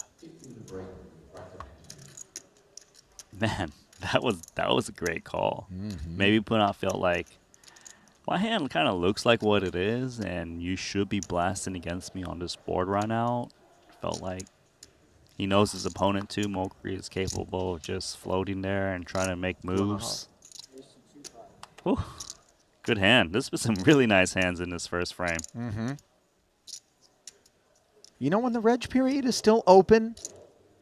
Man, that was a great call. Maybe Punat felt like, my hand kind of looks like what it is, and you should be blasting against me on this board right now. Felt like he knows his opponent too. Mokri is capable of just floating there and trying to make moves. Whew. Good hand. This was some really nice hands in this first frame. You know, when the reg period is still open,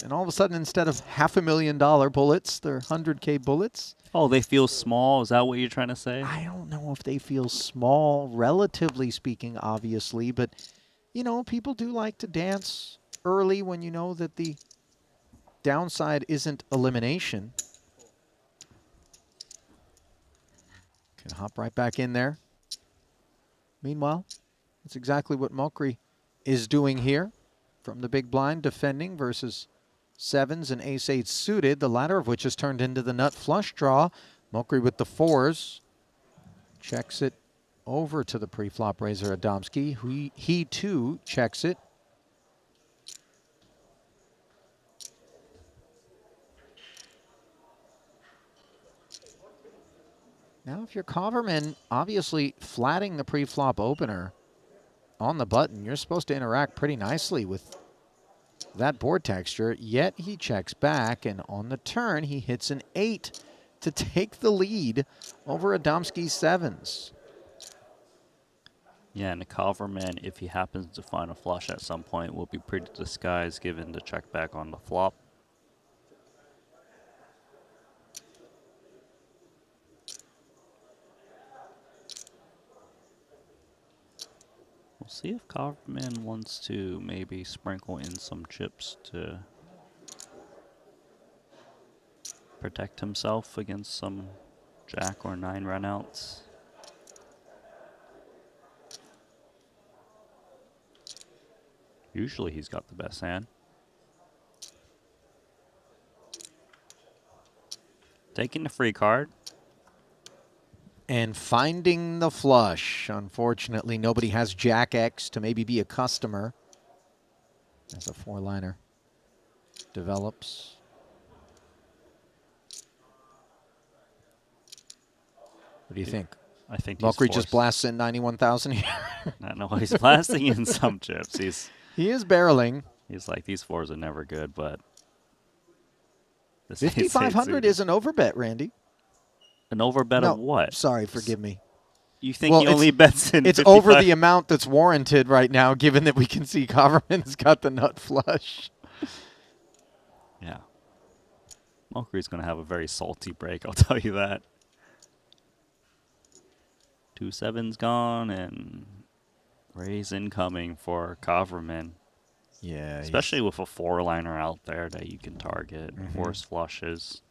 and all of a sudden, instead of $500,000 bullets, they're 100K bullets. Oh, they feel small? Is that what you're trying to say? I don't know if they feel small, relatively speaking, obviously, but, you know, people do like to dance early when you know that the downside isn't elimination. Can hop right back in there. Meanwhile, that's exactly what Mokri is doing here from the big blind, defending versus sevens and ace-8 suited, the latter of which has turned into the nut flush draw. Mokri with the 4s. Checks it over to the pre-flop raiser Adamski. He too checks it. Now if you're Coverman, obviously flatting the pre-flop opener on the button, you're supposed to interact pretty nicely with that board texture, yet he checks back, and on the turn, he hits an 8 to take the lead over Adamski's 7s. Yeah, and the Coverman, if he happens to find a flush at some point, will be pretty disguised given the check back on the flop. We'll see if Coverman wants to maybe sprinkle in some chips to protect himself against some jack or 9 runouts. Usually he's got the best hand. Taking the free card. And finding the flush. Unfortunately, nobody has Jack X to maybe be a customer as a 4-liner develops. What do you think? I think Mokri just blasts in 91,000 here. I know he's blasting in some chips. He is barreling. He's like, these 4s are never good, but 5,500 is an overbet, Randy. An overbet No, of what? Sorry, forgive me. You think he only bets in It's 55? over the amount that's warranted right now, given that we can see Coverman's got the nut flush. Yeah. Mokri's going to have a very salty break, I'll tell you that. 2 7's gone, and raise incoming for Coverman. Yeah. Especially with a 4-liner out there that you can target. Force flushes.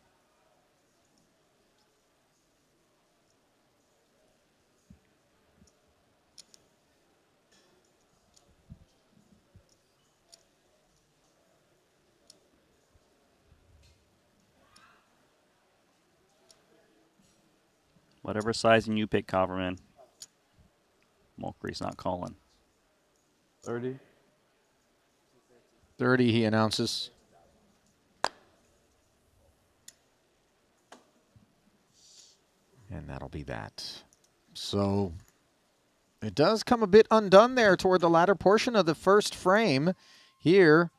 Whatever sizing you pick, Coverman. Mokri's not calling. 30. 30, he announces. And that'll be that. So it does come a bit undone there toward the latter portion of the first frame here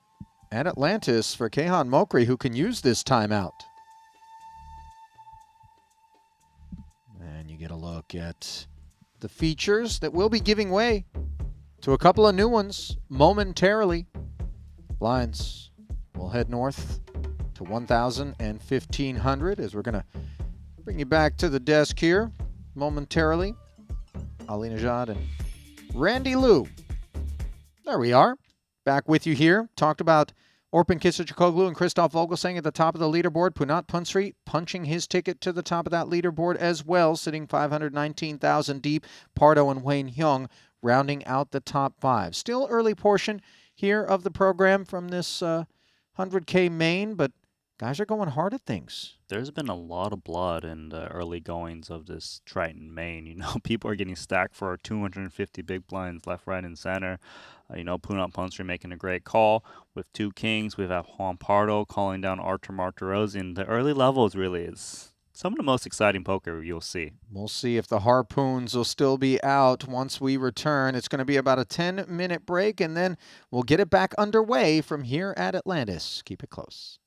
at Atlantis for Keihan Mokri, who can use this timeout. And you get a look at the features that will be giving way to a couple of new ones momentarily. Blinds will head north to 1,000 and 1,500 as we're going to bring you back to the desk here momentarily. Ali Najad and Randy Liu. There we are. Back with you here. Talked about Orpin Kisachoglu and Christoph Vogelsang at the top of the leaderboard. Punat Punsri punching his ticket to the top of that leaderboard as well, sitting 519,000 deep. Pardo and Wayne Hyung rounding out the top 5. Still early portion here of the program from this 100K main, but guys are going hard at things. There's been a lot of blood in the early goings of this Triton main. You know, people are getting stacked for 250 big blinds left, right, and center. You know, Punat Punsri making a great call with 2 kings. We have Juan Pardo calling down Artur Martirosyan. The early levels really is some of the most exciting poker you'll see. We'll see if the harpoons will still be out once we return. It's going to be about a 10-minute break, and then we'll get it back underway from here at Atlantis. Keep it close.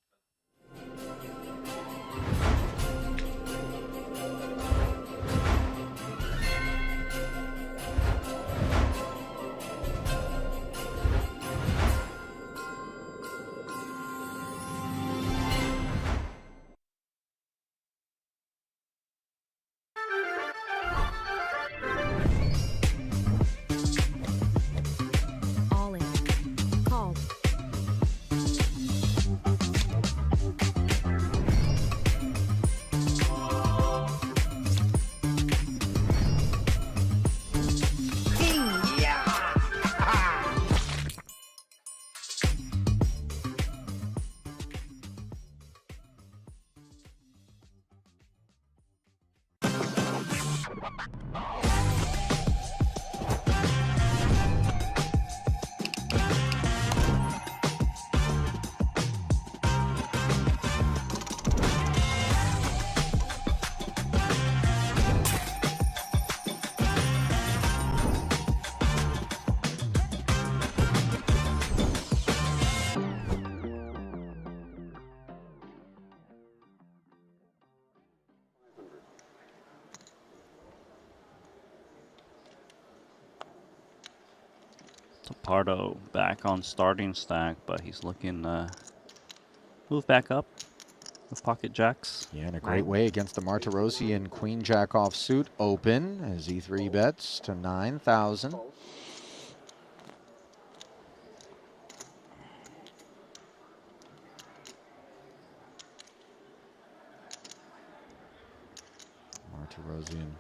All in. Call. Pardo back on starting stack, but he's looking to move back up with pocket jacks. Yeah, in a great way against the Martirosyan Queen Jack offsuit open as he 3-bets to 9,000. Martirosyan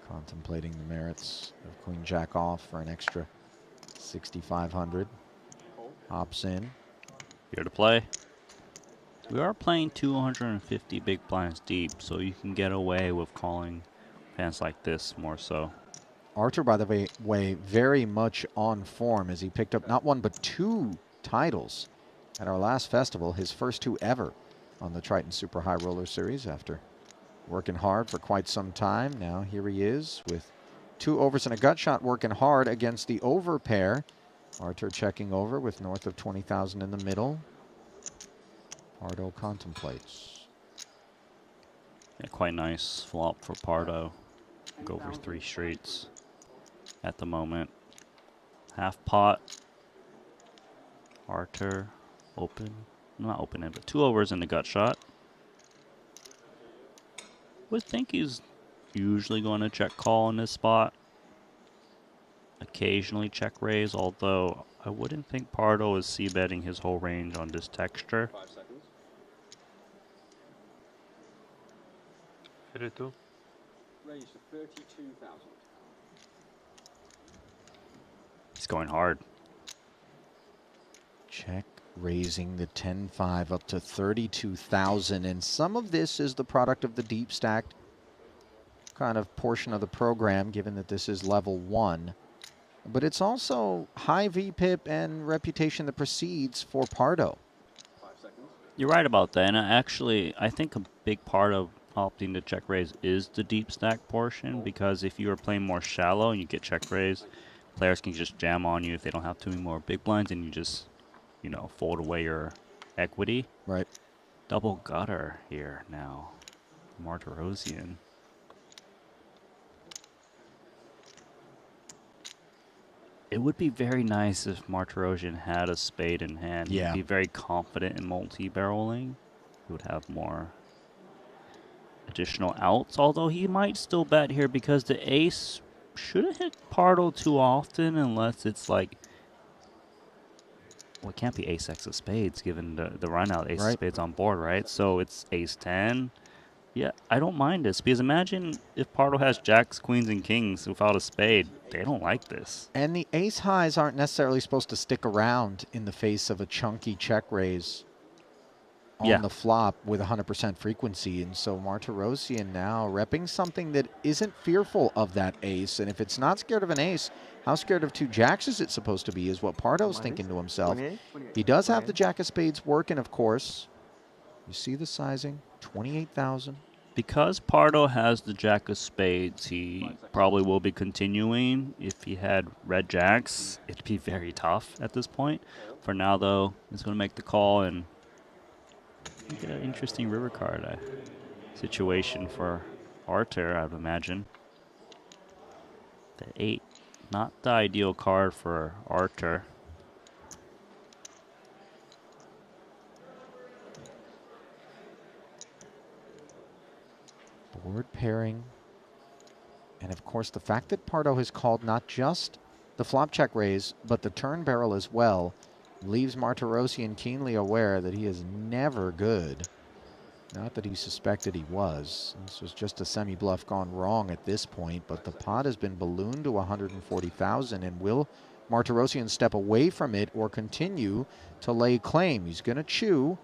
contemplating the merits of Queen Jack off for an extra 6,500. Hops in. Here to play. We are playing 250 big blinds deep, so you can get away with calling fans like this more so. Artur, by the way, very much on form as he picked up not 1 but 2 titles at our last festival, his first 2 ever on the Triton Super High Roller Series after working hard for quite some time. Now here he is with 2 overs and a gut shot, working hard against the over pair. Artur checking over with north of 20,000 in the middle. Pardo contemplates. Yeah, quite nice flop for Pardo. Go over 3 straights at the moment. Half pot. Artur open. Not open it, but 2 overs in the gut shot. would think he's usually going to check call in this spot. Occasionally check raise, although I wouldn't think Pardo is c-betting his whole range on this texture. 5 seconds. Hit it too. Raise to 32,000. He's going hard. Check raising the 10-5 up to 32,000. And some of this is the product of the deep stacked kind of portion of the program, given that this is level 1. But it's also high VPIP and reputation that precedes for Pardo. 5 seconds. You're right about that. And I think a big part of opting to check raise is the deep stack portion, because if you are playing more shallow and you get check raise, players can just jam on you if they don't have too many more big blinds, and you just, you know, fold away your equity. Right. Double gutter here now. Martirosian. It would be very nice if Martirosian had a spade in hand. Yeah. He'd be very confident in multi-barreling. He would have more additional outs, although he might still bet here because the ace shouldn't hit Pardo too often unless it's like, well, it can't be ace X of spades given the run out ace of spades on board, right? So it's ace 10. Yeah, I don't mind this because imagine if Pardo has jacks, queens, and kings without a spade. They don't like this. And the ace highs aren't necessarily supposed to stick around in the face of a chunky check raise on the flop with 100% frequency. And so Martirosian now repping something that isn't fearful of that ace. And if it's not scared of an ace, how scared of 2 jacks is it supposed to be, is what Pardo's thinking to himself. He does have the jack of spades working, of course. You see the sizing, 28,000. Because Pardo has the jack of spades, he probably will be continuing. If he had red jacks, it'd be very tough at this point. For now, though, he's going to make the call and get an interesting river card situation for Arthur, I'd imagine. The 8, not the ideal card for Arthur. Board pairing. And of course, the fact that Pardo has called not just the flop check raise, but the turn barrel as well, leaves Martirosian keenly aware that he is never good. Not that he suspected he was. This was just a semi-bluff gone wrong at this point, but the pot has been ballooned to 140,000, and will Martirosian step away from it or continue to lay claim? He's going to chew,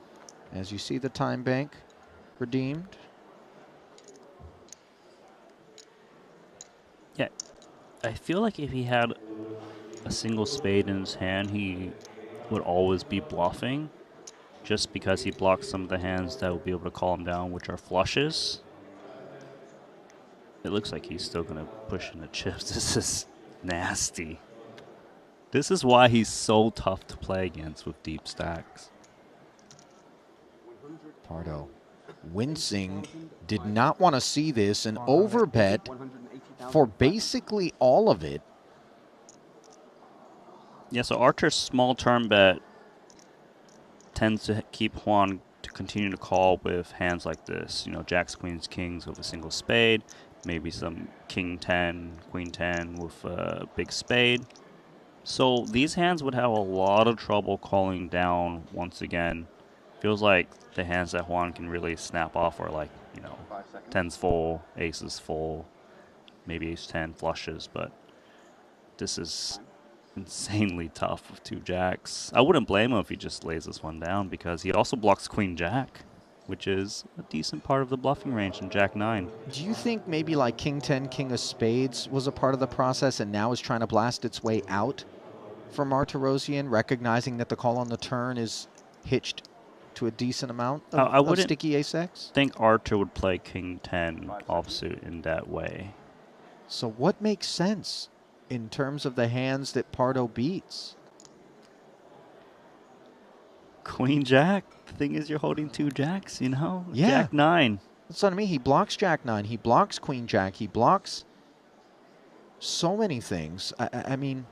as you see the time bank redeemed. Yeah, I feel like if he had a single spade in his hand, he would always be bluffing, just because he blocks some of the hands that would be able to call him down, which are flushes. It looks like he's still going to push in the chips. This is nasty. This is why he's so tough to play against with deep stacks. Pardo wincing, did not want to see this, and overbet for basically all of it. Yeah, so Archer's small turn bet tends to keep Juan to continue to call with hands like this. You know, jacks, queens, kings with a single spade. Maybe some king 10, queen 10 with a big spade. So these hands would have a lot of trouble calling down once again. Feels like the hands that Juan can really snap off are like, you know, 10's full, aces full, maybe ace 10 flushes, but this is insanely tough with 2 jacks. I wouldn't blame him if he just lays this one down, because he also blocks queen jack, which is a decent part of the bluffing range in jack 9. Do you think maybe like king 10, king of spades was a part of the process and now is trying to blast its way out for Martirosian, recognizing that the call on the turn is hitched to a decent amount of sticky ace X? I think Archer would play king 10 offsuit in that way. So what makes sense in terms of the hands that Pardo beats? Queen jack. The thing is, you're holding 2 jacks, you know? Yeah. Jack 9. That's what I mean. He blocks jack 9. He blocks queen jack. He blocks so many things. I mean,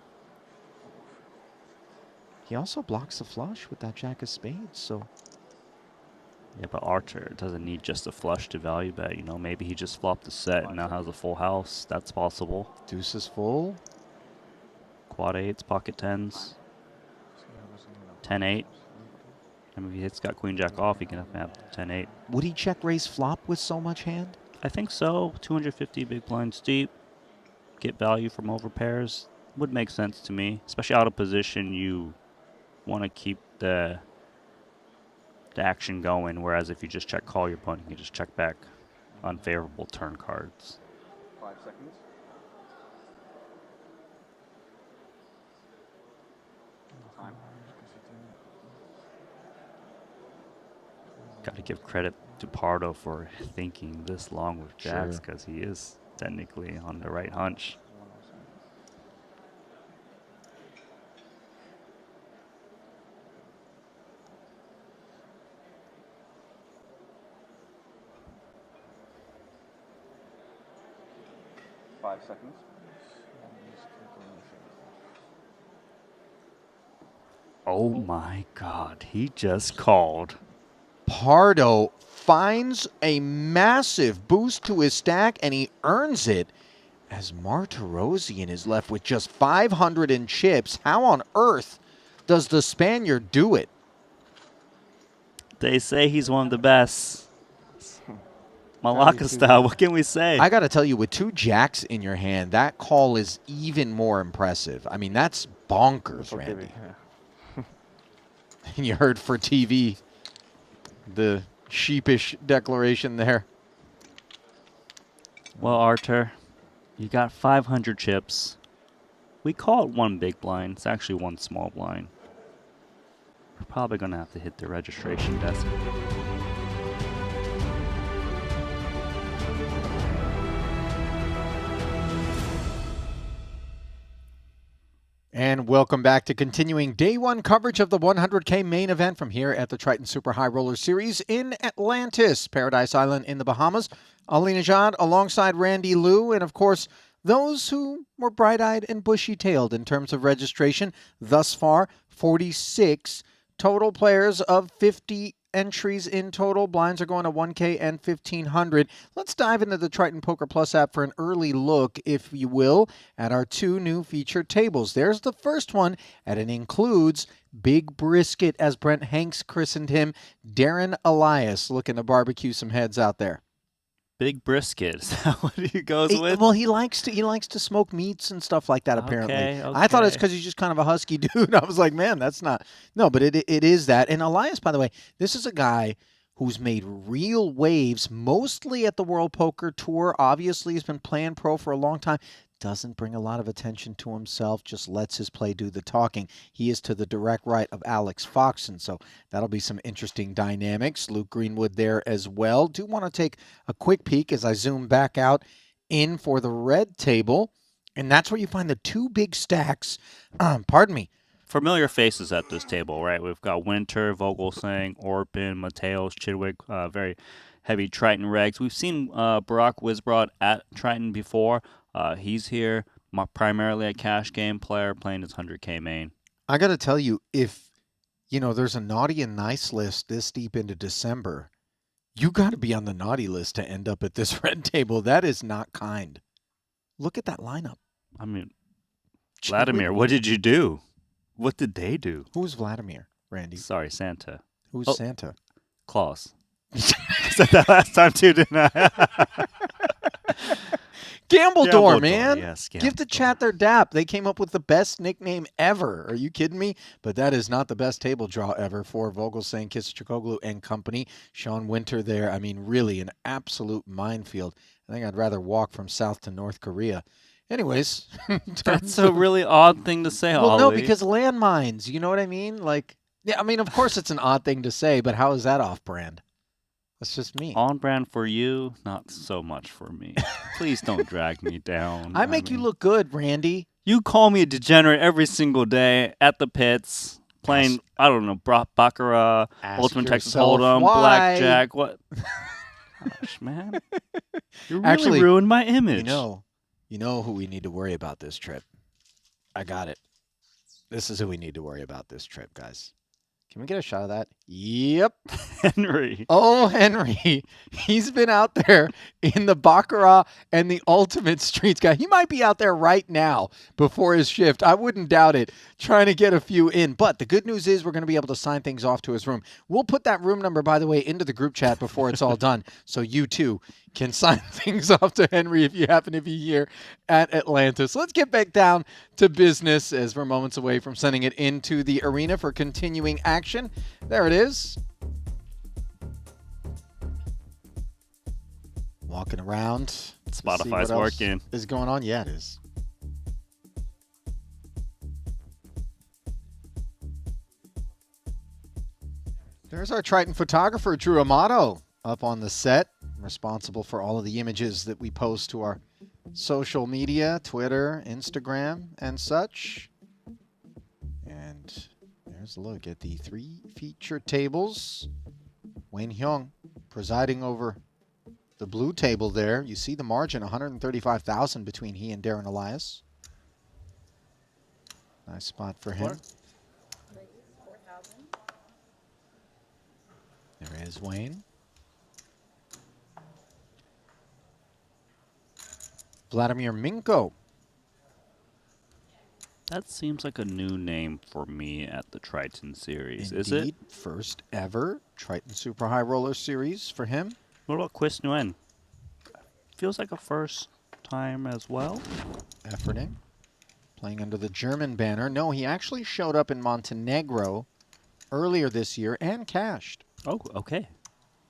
he also blocks the flush with that jack of spades. So Yeah, but Archer doesn't need just a flush to value bet. You know, maybe he just flopped the set and now has a full house. That's possible. Deuce is full. Quad 8s, pocket 10s. 10-8. I mean, if he's got Queen Jack off, he can have 10-8. Would he check raise flop with so much hand? I think so. 250 big blinds deep. Get value from over pairs. Would make sense to me. Especially out of position, you want to keep the action going, whereas if you just check call your opponent, you can just check back unfavorable turn cards. 5 seconds. Time. Got to give credit to Pardo for thinking this long with jacks, because he is technically on the right hunch. Seconds. Oh my God, he just called. Pardo finds a massive boost to his stack, and he earns it as Martirosian is left with just 500 in chips. How on earth does the Spaniard do it? They say he's one of the best. Malacca style, what can we say? I got to tell you, with 2 jacks in your hand, that call is even more impressive. I mean, that's bonkers, Randy. And you heard for TV the sheepish declaration there. Well, Artur, you got 500 chips. We call it 1 big blind. It's actually 1 small blind. We're probably going to have to hit the registration desk. And welcome back to continuing day 1 coverage of the 100K main event from here at the Triton Super High Roller Series in Atlantis, Paradise Island in the Bahamas. Ali Najad alongside Randy Liu, and of course, those who were bright-eyed and bushy-tailed in terms of registration. Thus far, 46 total players of 50 entries in total. Blinds are going to 1K and 1,500. Let's dive into the Triton Poker Plus app for an early look, if you will, at our 2 new featured tables. There's the first one, and it includes Big Brisket, as Brent Hanks christened him, Darren Elias, looking to barbecue some heads out there. Big Brisket, is that what he goes with? Well, he likes to smoke meats and stuff like that, apparently. Okay. I thought it's because he's just kind of a husky dude. I was like, man, that's not... No, but it is that. And Elias, by the way, this is a guy who's made real waves, mostly at the World Poker Tour. Obviously, he's been playing pro for a long time. Doesn't bring a lot of attention to himself, just lets his play do the talking. He is to the direct right of Alex Foxen, so that'll be some interesting dynamics. Luke Greenwood there as well. Do want to take a quick peek as I zoom back out in for the red table, and that's where you find the 2 big stacks. Pardon me. Familiar faces at this table, right? We've got Winter, Vogelsang, Orpin, Mateos, Chidwick, very heavy Triton regs. We've seen Barack Wisbrod at Triton before. He's here primarily a cash game player playing his 100K main. I got to tell you, if there's a naughty and nice list this deep into December, you got to be on the naughty list to end up at this red table. That is not kind. Look at that lineup. I mean, Vladimir, what did you do? What did they do? Who's Vladimir, Randy? Sorry, Santa. Who's Santa? Claus. I said that last time too, didn't I? Gambledore, man. Yes, Give the chat their dap. They came up with the best nickname ever. Are you kidding me? But that is not the best table draw ever for Vogelsang, Kisachoglu, and company. Sean Winter there. I mean, really an absolute minefield. I think I'd rather walk from South to North Korea. Anyways. That's a really odd thing to say, Well, Ollie. no, because landmines, you know what I mean? Like, yeah, I mean, of course it's an odd thing to say, but how is that off-brand? That's just me. On brand for you, not so much for me. Please don't drag me down. I make you look good, Randy. You call me a degenerate every single day at the pits, playing, I don't know, Baccarat, Ultimate Texas Hold'em, Blackjack, what? Gosh, man. You really Actually, ruined my image. You know who we need to worry about this trip. I got it. This is who we need to worry about this trip, guys. Can we get a shot of that? Yep. Henry. Oh, Henry. He's been out there in the Baccarat and the Ultimate Streets guy. He might be out there right now before his shift. I wouldn't doubt it, trying to get a few in. But the good news is we're going to be able to sign things off to his room. We'll put that room number, by the way, into the group chat before it's all done, so you too can sign things off to Henry if you happen to be here at Atlantis. Let's get back down to business as we're moments away from sending it into the arena for continuing action. There it is. Walking around. Spotify's working. Is going on? Yeah, it is. There's our Triton photographer, Drew Amato, up on the set, responsible for all of the images that we post to our social media, Twitter, Instagram, and such. And there's a look at the 3 feature tables. Wayne Hyung presiding over the blue table there. You see the margin, 135,000 between he and Darren Elias. Nice spot for him. There is Wayne. Vladimir Minko. That seems like a new name for me at the Triton series. Indeed, Is it? First ever Triton Super High Roller Series for him. What about Chris Nguyen? Feels like a first time as well. Efforting. Playing under the German banner. No, he actually showed up in Montenegro earlier this year and cashed. Oh, okay.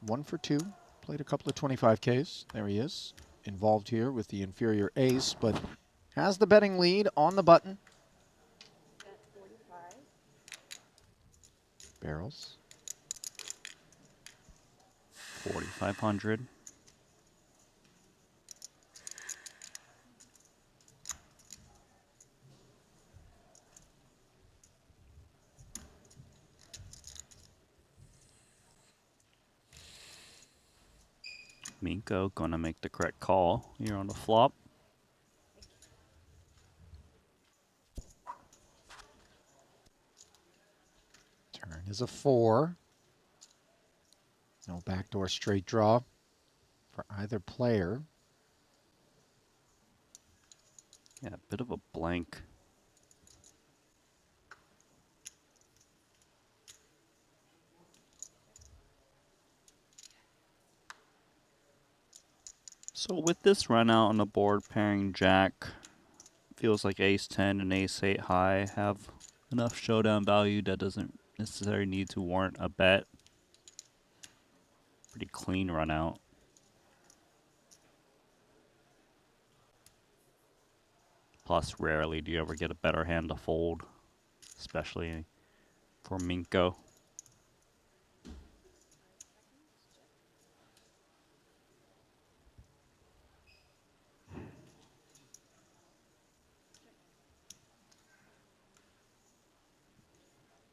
1 for 2. Played a couple of 25Ks. There he is. Involved here with the inferior ace, but has the betting lead on the button. Barrels. 4,500. Minko gonna make the correct call here on the flop. Turn is a 4. No backdoor straight draw for either player. Yeah, a bit of a blank. So with this run out on the board pairing Jack, feels like ace 10 and ace 8 high have enough showdown value that doesn't necessarily need to warrant a bet. Pretty clean run out. Plus, rarely do you ever get a better hand to fold, especially for Minko.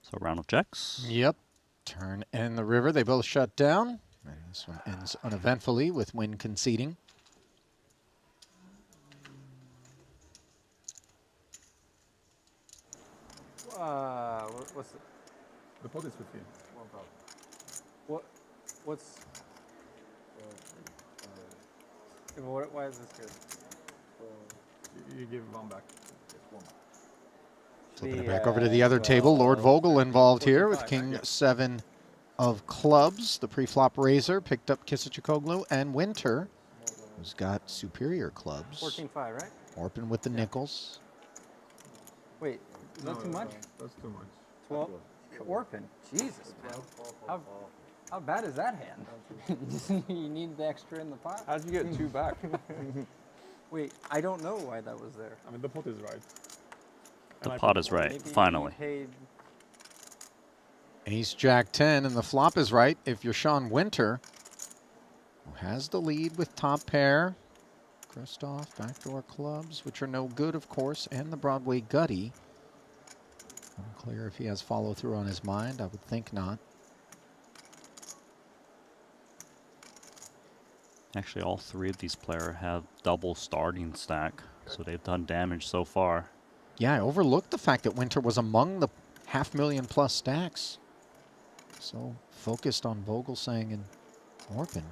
So round of checks. Yep. Turn and the river, they both shut down. And this one ends uneventfully with Wynn conceding. What's the pot is with you. What's... why is this good? You give one back. Just one. Flipping it back over to the other table. Lord Vogel involved here with King 7 of clubs. The pre-flop raiser picked up Kisichikoglu, and Winter, who's got superior clubs. 14-5, right? Orpin with the nickels. Wait, is that too much? That's too much. 12? Orpin. Jesus, man. How bad is that hand? You need the extra in the pot? How'd you get 2 back? Wait, I don't know why that was there. I mean, the pot is right. The pot is right, Maybe finally. he paid... Ace Jack 10, and the flop is right if you're Sean Winter, who has the lead with top pair. Christoph, backdoor clubs, which are no good, of course, and the Broadway Gutty. Unclear if he has follow through on his mind. I would think not. Actually, all 3 of these players have double starting stack, so they've done damage so far. Yeah, I overlooked the fact that Winter was among the 500,000+ stacks. So focused on Vogelsang and Orpin.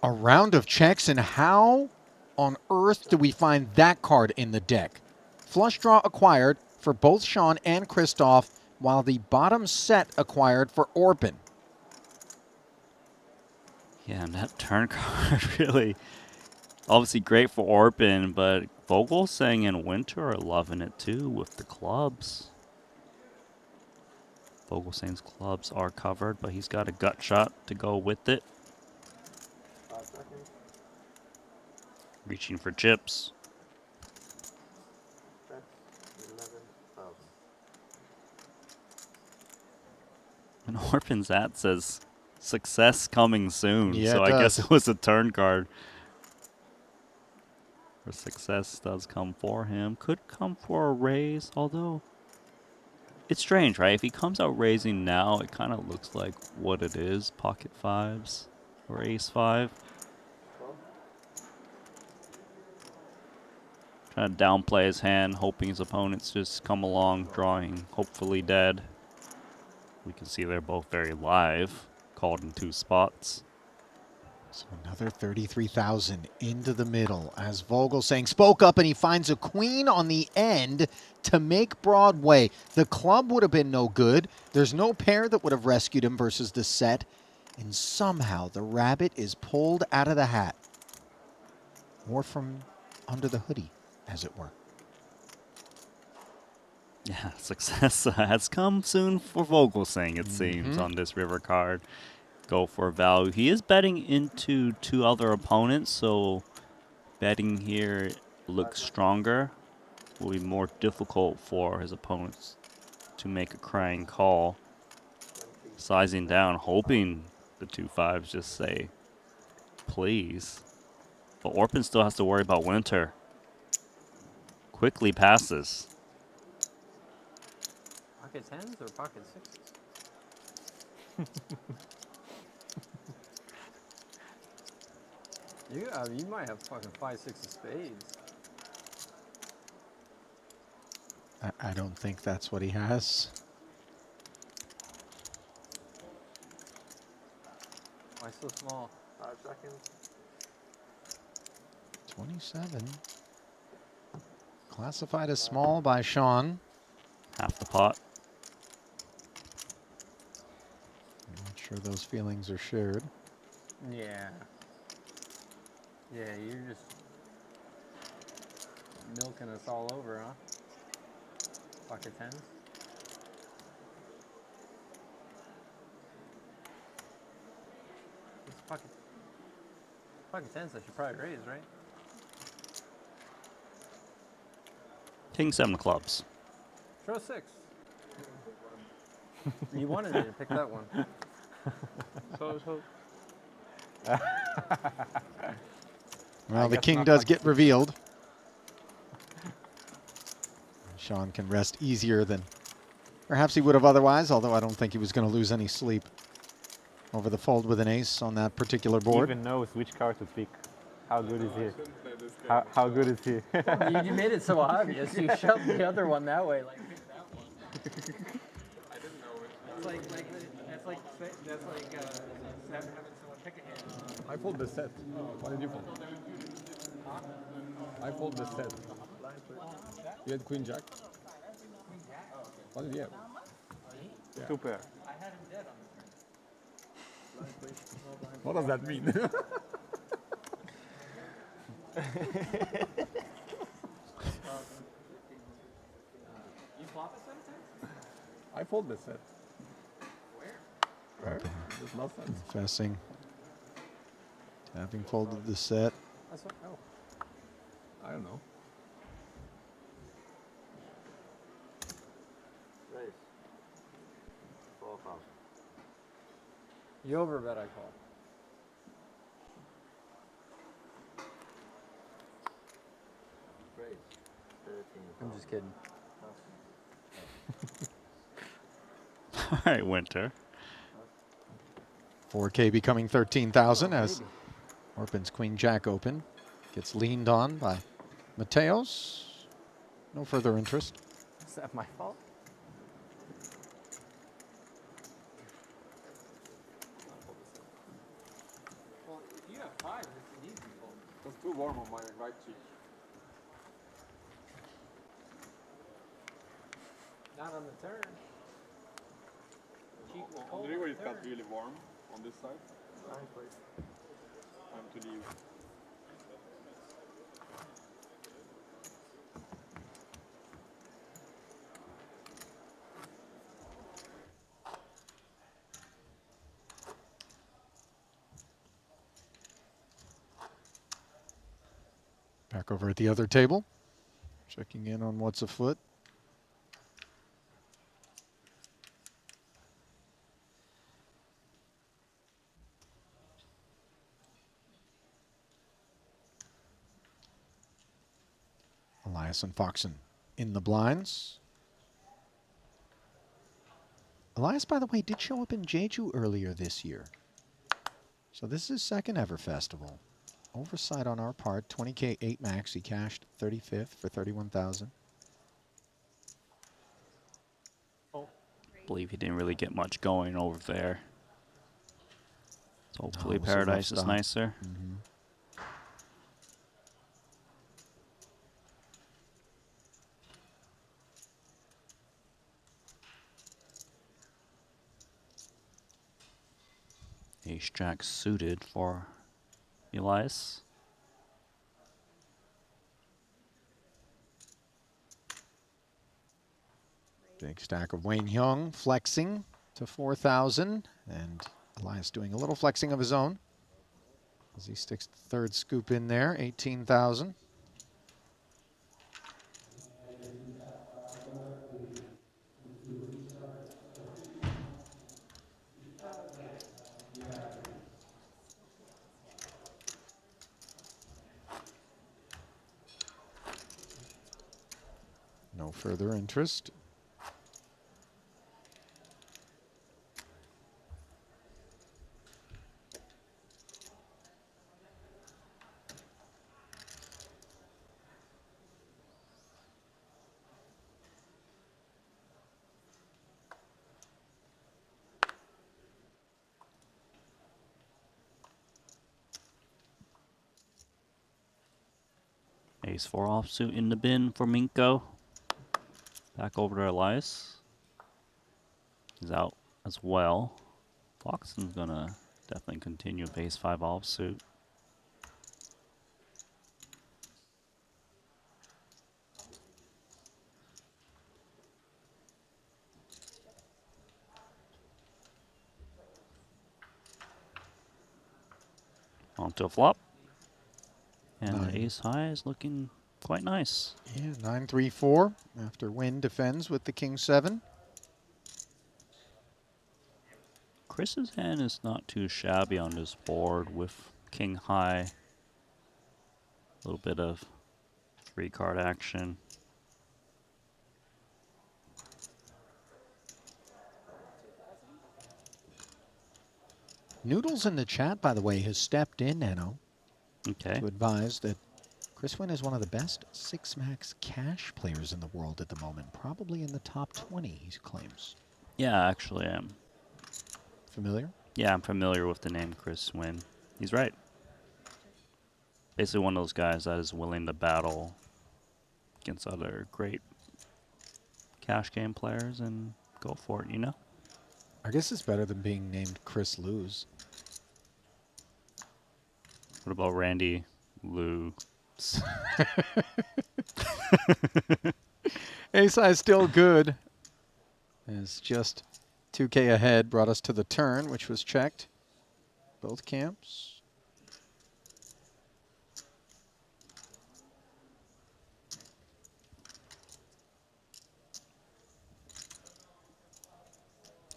A round of checks, and how on earth do we find that card in the deck? Flush draw acquired for both Sean and Christoph, while the bottom set acquired for Orpin. Yeah, and that turn card really, obviously great for Orpin, but Vogelsang and Winter are loving it too with the clubs. Vogelsang's clubs are covered, but he's got a gut shot to go with it. Reaching for chips. And Orpin's at says success coming soon. Yeah, so it I guess does. it was a turn card. Or success does come for him. Could come for a raise, although it's strange, right? If he comes out raising now, it kind of looks like what it is, pocket fives or ace five. Trying to downplay his hand, hoping his opponents just come along, drawing, hopefully dead. We can see they're both very live, called in 2 spots. So another 33,000 into the middle as Vogelsang spoke up, and he finds a queen on the end to make Broadway. The club would have been no good. There's no pair that would have rescued him versus the set. And somehow the rabbit is pulled out of the hat. Or from under the hoodie, as it were. Yeah, success has come soon for Vogelsang, it seems, on this river card. Go for value. He is betting into 2 other opponents, so betting here looks stronger. Will be more difficult for his opponents to make a crying call. Sizing down, hoping the 2-5s just say, please. But Orpin still has to worry about Winter. Quickly passes. Pocket 10s or pocket 6s? You might have fucking 5, 6 of spades. I don't think that's what he has. Why so small? 5 seconds. 27. Classified as small by Sean. Half the pot. I'm not sure those feelings are shared. Yeah. Yeah, you're just milking us all over, huh? Pocket 10s. It's pocket 10s I should probably raise, right? King 7 of clubs. Throw 6. You wanted me to pick that one. Well, the king does get revealed. Sean can rest easier than perhaps he would have otherwise, although I don't think he was going to lose any sleep over the fold with an ace on that particular board. He even knows which card to pick. How good is he? How good is he? You made it so obvious. You shoved the other one that way, like pick that one. I didn't know it. That's like having someone pick a hand. I fold the set. What did you fold? I fold the set. You had Queen Jack? What did you have? Yeah. 2 pair. I had him dead on the turn. What does that mean? You flop a set of 10s? I fold the set. Where? There's no sense. Confessing. Having folded the set. That's what, oh. I don't know. Raise. 4,000. You overbet, I call. Raise. 13. I'm just kidding. All right, Winter. 4K becoming 13,000 as Orpin's Queen Jack open. Gets leaned on by Mateos, no further interest. Is that my fault? Well, if you have five, it's an easy fold. It's too warm on my right cheek. Not on the turn. Cheek was On cold the river, on it the got turn. really warm on this side. Time to leave. Back over at the other table, checking in on what's afoot. Elias and Foxen in the blinds. Elias, by the way, did show up in Jeju earlier this year. So this is his second ever festival. Oversight on our part, 20K 8 max. He cashed 35th for 31,000. I believe he didn't really get much going over there. So hopefully it was a rough Paradise is stop. nicer. Ace Jack suited for Elias. Big stack of Wayne Hyung flexing to 4,000. And Elias doing a little flexing of his own as he sticks the third scoop in there, 18,000. No further interest. Ace 4 offsuit in the bin for Minko. Back over to Elias. He's out as well. Foxen's gonna definitely continue with Ace 5 offsuit. Onto a flop. And Nine. the ace high is looking quite nice. Yeah, 9-3-4 after Wynn defends with the King 7. Chris's hand is not too shabby on this board with King high. A little bit of 3-card action. Noodles in the chat, by the way, has stepped in, Nano, Okay. to advise that Chris Wynn is one of the best 6-max cash players in the world at the moment. Probably in the top 20, he claims. Yeah, actually I am. Familiar? Yeah, I'm familiar with the name Chris Wynn. He's right. Basically one of those guys that is willing to battle against other great cash game players and go for it, you know? I guess it's better than being named Chris Lose. What about Randy Lou? Ace high still good. Is just 2K ahead, brought us to the turn, which was checked. Both camps.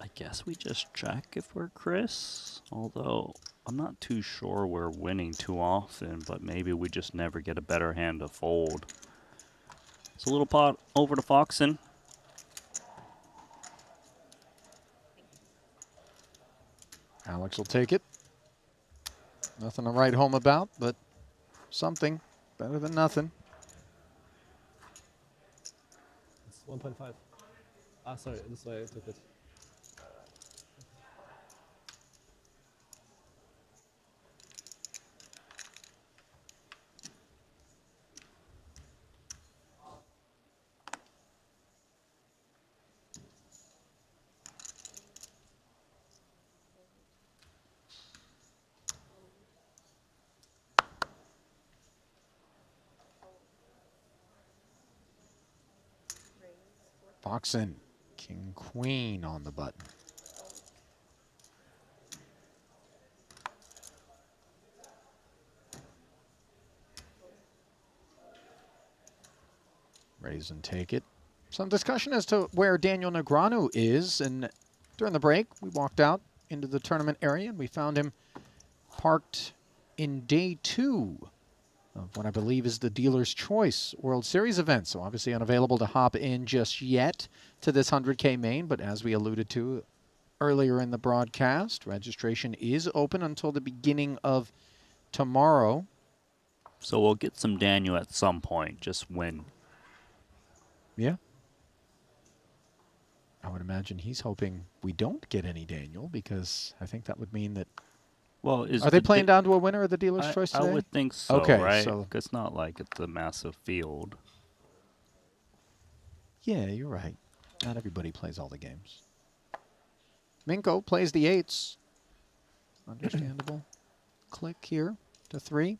I guess we just check if we're Chris, although I'm not too sure we're winning too often, but maybe we just never get a better hand to fold. It's a little pot over to Foxen. Alex will take it. Nothing to write home about, but something better than nothing. 1.5. Ah, sorry, this way I took it. Boxing. King, queen on the button. Raise and take it. Some discussion as to where Daniel Negreanu is, and during the break, we walked out into the tournament area and we found him parked in day 2 of what I believe is the Dealer's Choice World Series event. So obviously unavailable to hop in just yet to this 100K main, but as we alluded to earlier in the broadcast, registration is open until the beginning of tomorrow. So we'll get some Daniel at some point, just when. Yeah. I would imagine he's hoping we don't get any Daniel, because I think that would mean that. Well, Are they playing down to a winner of the Dealer's Choice today? I would think so, okay, right? So It's not like it's a massive field. yeah, you're right. Not everybody plays all the games. Minko plays the 8s. Understandable. Click here to 3.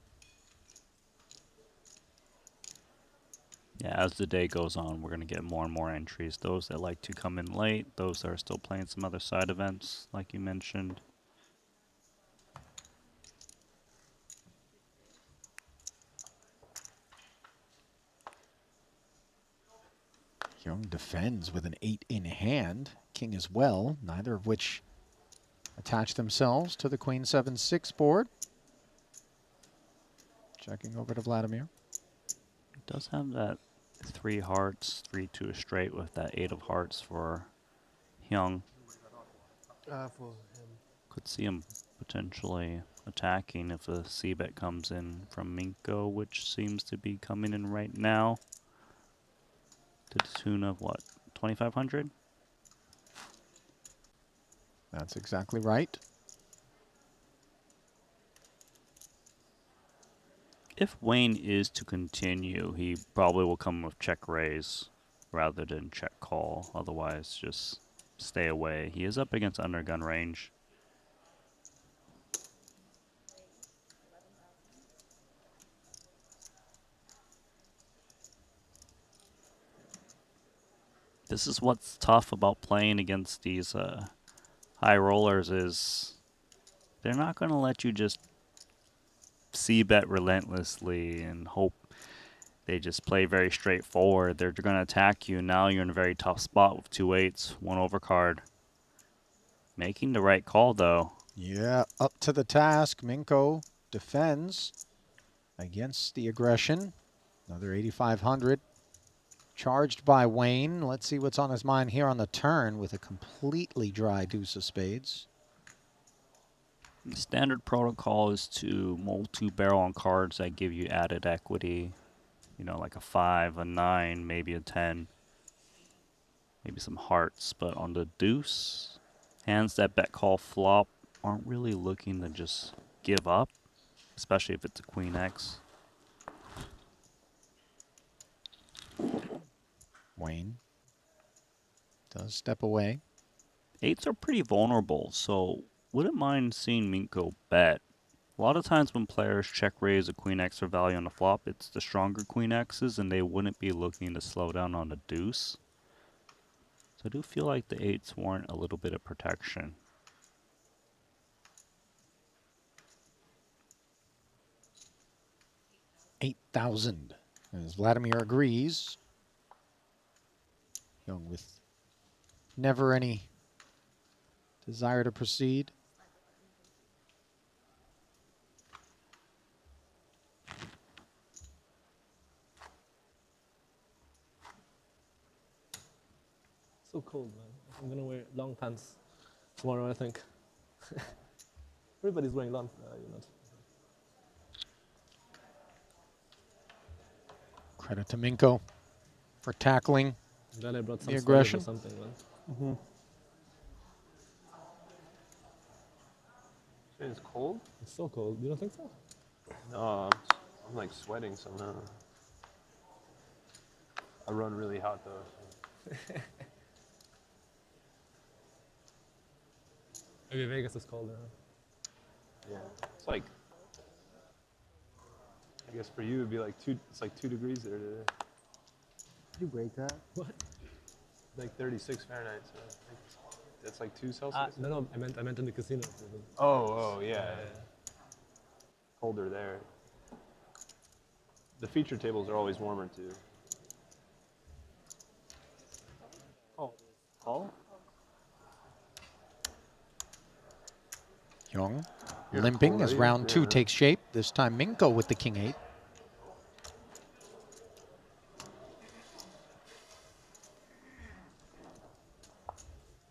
Yeah, as the day goes on, we're going to get more and more entries. Those that like to come in late, those that are still playing some other side events, like you mentioned. Young defends with an 8 in hand. King as well, neither of which attach themselves to the Queen 7-6 board. Checking over to Vladimir. It does have that 3 hearts, 3-2 straight with that 8 of hearts for Hyung. For him. Could see him potentially attacking if a C-bet comes in from Minko, which seems to be coming in right now. To the tune of what, 2,500? That's exactly right. If Wayne is to continue, he probably will come with check raise rather than check call. Otherwise, just stay away. He is up against undergun range. This is what's tough about playing against these high rollers is they're not going to let you just C-bet relentlessly and hope they just play very straightforward. They're going to attack you. Now you're in a very tough spot with 2 8s, 1 overcard. Making the right call, though. Yeah, up to the task. Minko defends against the aggression. Another 8,500. Charged by Wayne. Let's see what's on his mind here on the turn with a completely dry deuce of spades. The standard protocol is to multi-barrel on cards that give you added equity. You know, like a 5, a 9, maybe a 10. Maybe some hearts. But on the deuce, hands that bet call flop aren't really looking to just give up, especially if it's a Queen X. Wayne does step away. 8s are pretty vulnerable, so wouldn't mind seeing Minko bet. A lot of times when players check raise a Queen X or value on the flop, it's the stronger Queen X's, and they wouldn't be looking to slow down on the deuce. So I do feel like the 8s warrant a little bit of protection. $8,000. As Vladimir agrees. Young with never any desire to proceed. So cold, man. I'm gonna wear long pants tomorrow, I think. Everybody's wearing long, you're not. Credit to Minko for tackling Glad I brought some The sweaters aggression. or something, man. It's cold? It's so cold. You don't think so? No, I'm like sweating somehow. I run really hot though. Maybe Vegas is colder. Huh? Yeah, it's like, I guess for you it'd be like it's like 2 degrees there today. Did you break that? What? Like 36 Fahrenheit, so I think that's like 2 Celsius. No, I meant in the casino. Oh, yeah. Colder there. The feature tables are always warmer too. Call? Young Yeah, limping as already, round 2 yeah. takes shape. This time Minko with the king 8.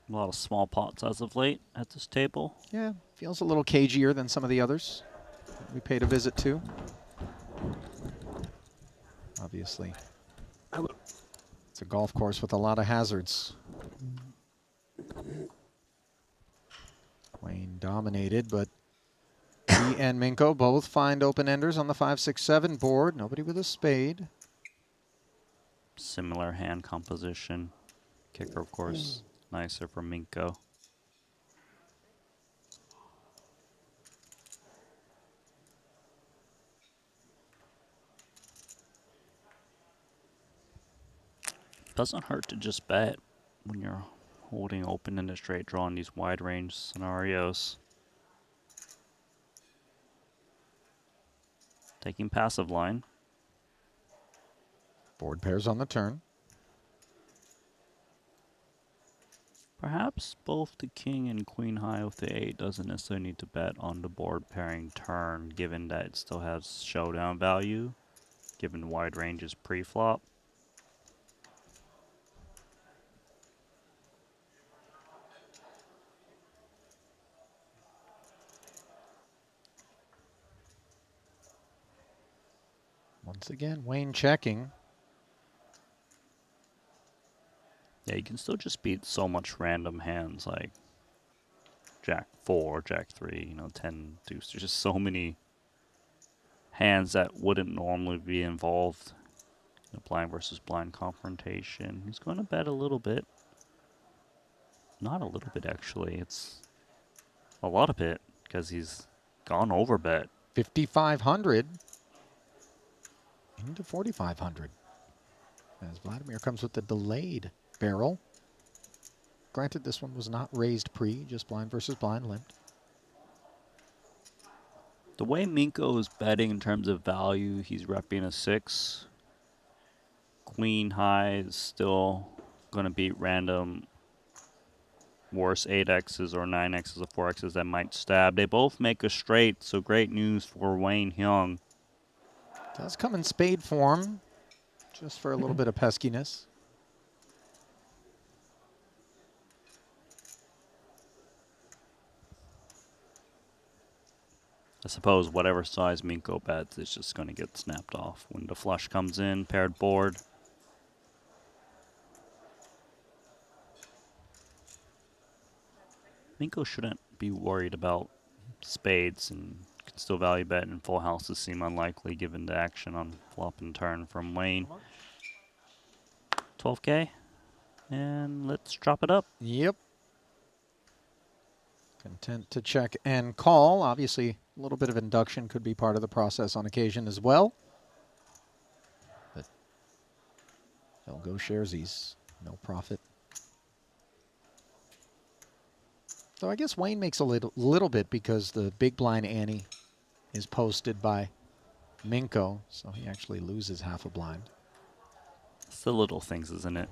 A lot of small pots as of late at this table. Yeah, feels a little cagier than some of the others we paid a visit to. Obviously, it's a golf course with a lot of hazards. Wayne dominated, but he and Minko both find open-enders on the 5-6-7 board. Nobody with a spade. Similar hand composition. Kicker, of course, nicer for Minko. Doesn't hurt to just bet when you're holding open in a straight draw in these wide range scenarios. Taking passive line. Board pairs on the turn. Perhaps both the king and queen high with the 8 doesn't necessarily need to bet on the board pairing turn, given that it still has showdown value, given wide ranges pre-flop. Once again, Wayne checking. Yeah, you can still just beat so much random hands like Jack 4, Jack 3, you know, 10 deuce. There's just so many hands that wouldn't normally be involved in a blind versus blind confrontation. He's going to bet a little bit. Not a little bit, actually. It's a lot of it because he's gone over bet. 5,500 into 4,500. As Vladimir comes with the delayed barrel. Granted, this one was not raised pre, just blind versus blind limped. The way Minko is betting in terms of value, he's repping a 6. Queen high is still going to beat random worse 8x's or 9x's or 4x's that might stab. They both make a straight, so great news for Wayne Hyung. Does come in spade form, just for a little bit of peskiness. I suppose whatever size Minko bets is just going to get snapped off when the flush comes in, paired board. Minko shouldn't be worried about spades and can still value bet, and full houses seem unlikely given the action on flop and turn from Wayne. 12K, and let's drop it up. Yep. Content to check and call. Obviously, a little bit of induction could be part of the process on occasion as well. But he'll go sharesies. No profit. So I guess Wayne makes a little bit because the big blind ante is posted by Minko, so he actually loses half a blind. It's the little things, isn't it?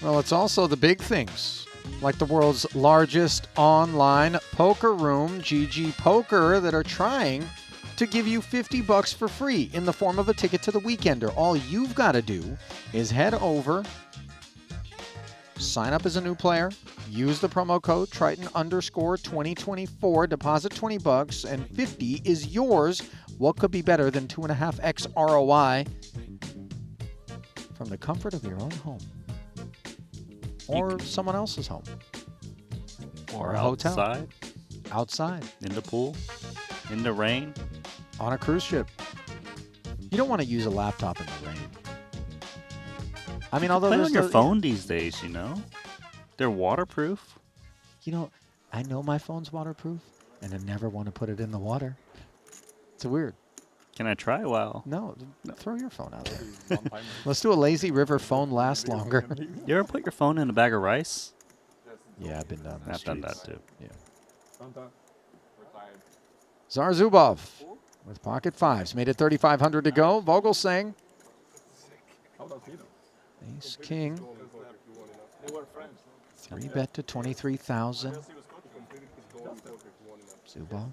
Well, it's also the big things, like the world's largest online poker room, GG Poker, that are trying to give you $50 for free in the form of a ticket to the Weekender. All you've got to do is head over Sign up as a new player. Use the promo code Triton_2024. Deposit $20 and 50 is yours. What could be better than 2.5x ROI from the comfort of your own home? Or someone else's home. Or a hotel. outside. Outside. In the pool. In the rain. On a cruise ship. You don't want to use a laptop in the rain. I mean, although Play there's on your phone these days, you know. They're waterproof. You know, I know my phone's waterproof, and I never want to put it in the water. It's weird. Can I try? Wow. No, throw your phone out there. Let's do a lazy river phone lasts longer. You ever put your phone in a bag of rice? Yeah, I've been down the I've done that streets. too. Yeah. Zarzubov with pocket fives. Made it 3,500 to go. Vogelsang. Ace King. 3-bet to 23,000. Zubov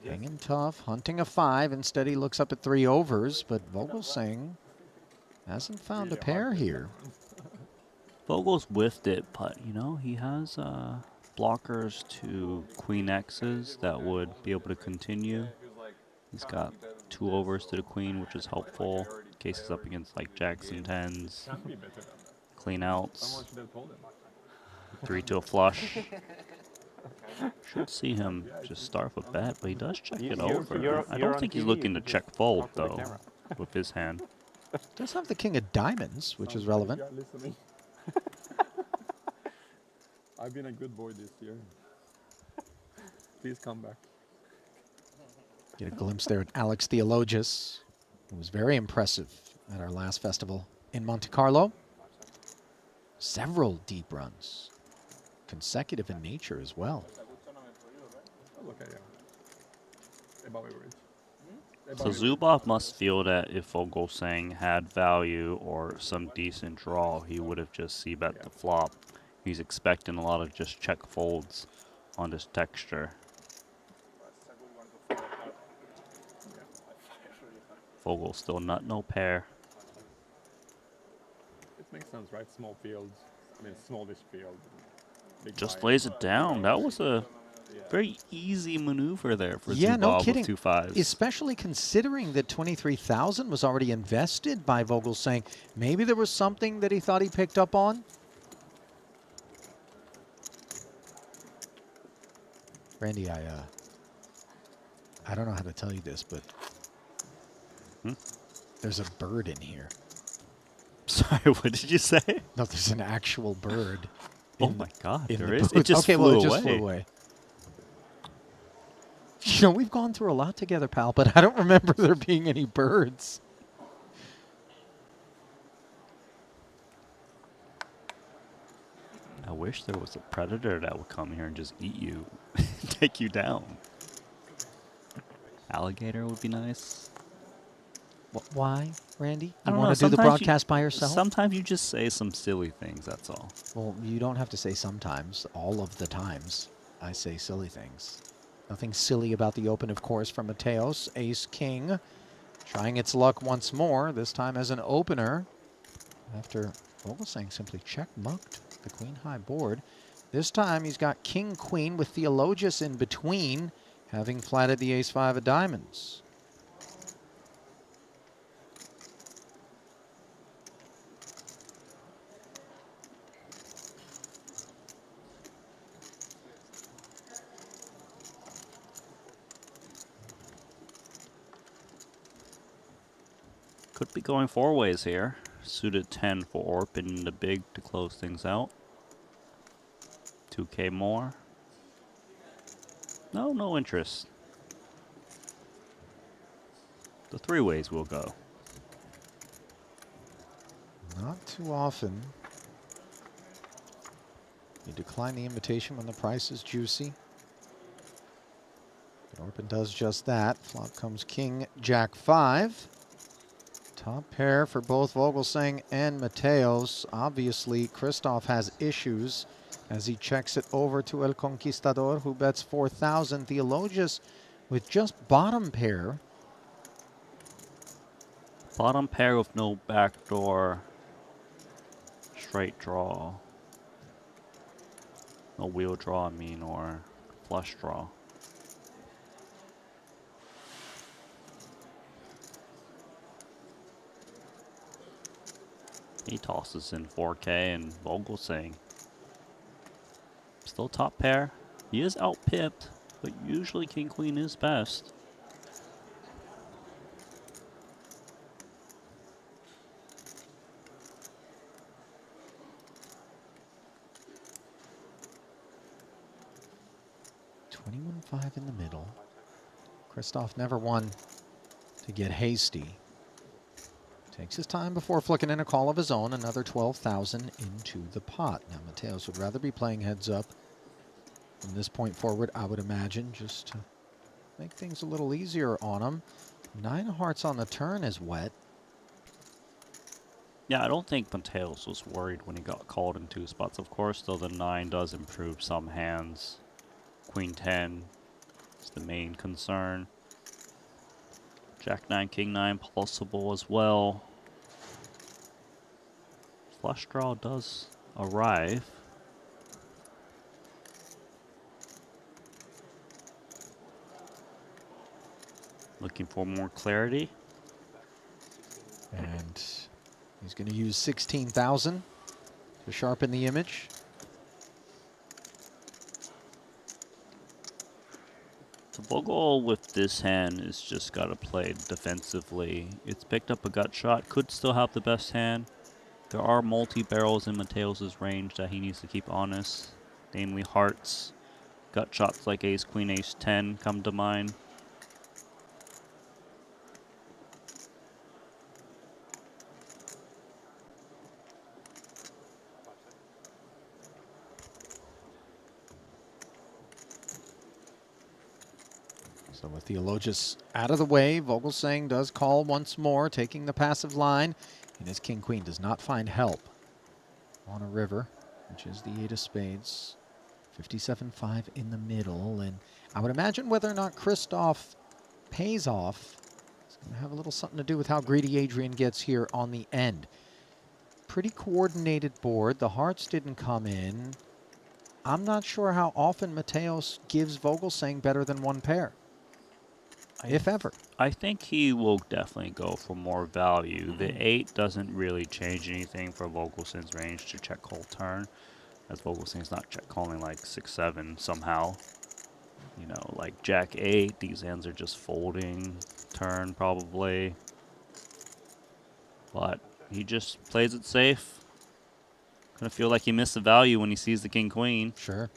hanging tough, hunting a 5. Instead, he looks up at 3 overs, but Vogelsang hasn't found a pair here. Vogel's whiffed it, but, you know, he has blockers to Queen X's that would be able to continue. He's got 2 overs to the Queen, which is helpful. Cases up against, like, Jacks and 10s. Clean outs. 3 to a flush. Should see him just start with bet, but he does check it over. I don't think he's looking to check fold, though, with his hand. Does have the king of diamonds, which is relevant. I've been a good boy this year. Please come back. Get a glimpse there at Alex Theologus, who was very impressive at our last festival in Monte Carlo. Several deep runs, consecutive in nature as well. So Zubov must feel that if Vogelsang had value or some decent draw, he would have just c-bet the flop. He's expecting a lot of just check folds on this texture. Vogel still no pair. It makes sense, right? Small fields. I mean, smallish field. Just lays it down. That was a very easy maneuver there for Yeah, Zubov no kidding. with 2 5s. Especially considering that 23,000 was already invested by Vogelsang. Maybe there was something that he thought he picked up on. Randy, I don't know how to tell you this, but there's a bird in here. Sorry, what did you say? No, there's an actual bird. Oh my God, there the is? booth. It just okay, flew well, it away. just flew away. You know, we've gone through a lot together, pal, but I don't remember there being any birds. I wish there was a predator that would come here and just eat you, take you down. Alligator would be nice. Why, Randy? I You don't want know, to do the sometimes broadcast by yourself? Sometimes you just say some silly things, that's all. Well, you don't have to say sometimes. All of the times I say silly things. Nothing silly about the open, of course, from Mateos. Ace-King trying its luck once more, this time as an opener. After Vogelsang simply check-mucked the queen-high board. This time he's got king-queen with Theologus in between, having flatted the ace-5 of diamonds. Could be going 4 ways here. Suited 10 for Orp and the big to close things out. 2K more. No interest. The 3 ways will go. Not too often. You decline the invitation when the price is juicy. Orpin does just that. Flop comes king, jack 5. Top pair for both Vogelsang and Mateos. Obviously, Christoph has issues as he checks it over to El Conquistador, who bets 4,000. Theologus with just bottom pair. Bottom pair with no backdoor straight draw. A wheel draw, I mean, or flush draw. He tosses in 4K and Vogelsang. Still top pair. He is out-pipped, but usually King-Queen is best. $21.5 in the middle. Christoph never one to get hasty. Takes his time before flicking in a call of his own, another 12,000 into the pot. Now, Mateos would rather be playing heads up from this point forward, I would imagine, just to make things a little easier on him. 9 of hearts on the turn is wet. Yeah, I don't think Mateos was worried when he got called in 2 spots, of course, though the 9 does improve some hands. Queen 10 is the main concern. Jack 9, King 9 possible as well. Flush draw does arrive. Looking for more clarity. And he's going to use 16,000 to sharpen the image. The Vogel with this hand is just got to play defensively. It's picked up a gut shot, could still have the best hand. There are multi-barrels in Mateos' range that he needs to keep honest, namely hearts. Gut shots like ace, queen, ace, 10 come to mind. So with Theologus out of the way, Vogelsang does call once more, taking the passive line. And his king-queen does not find help on a river, which is the 8 of spades. 57.5 in the middle. And I would imagine whether or not Christoph pays off is going to have a little something to do with how greedy Adrian gets here on the end. Pretty coordinated board. The hearts didn't come in. I'm not sure how often Mateos gives Vogelsang better than one pair. If ever. I think he will definitely go for more value. The 8 doesn't really change anything for Vogelsang's range to check call turn, as Vogelsang's not check calling like 6-7 somehow. You know, like Jack 8, these hands are just folding turn probably. But he just plays it safe. Gonna feel like he missed the value when he sees the king queen. Sure.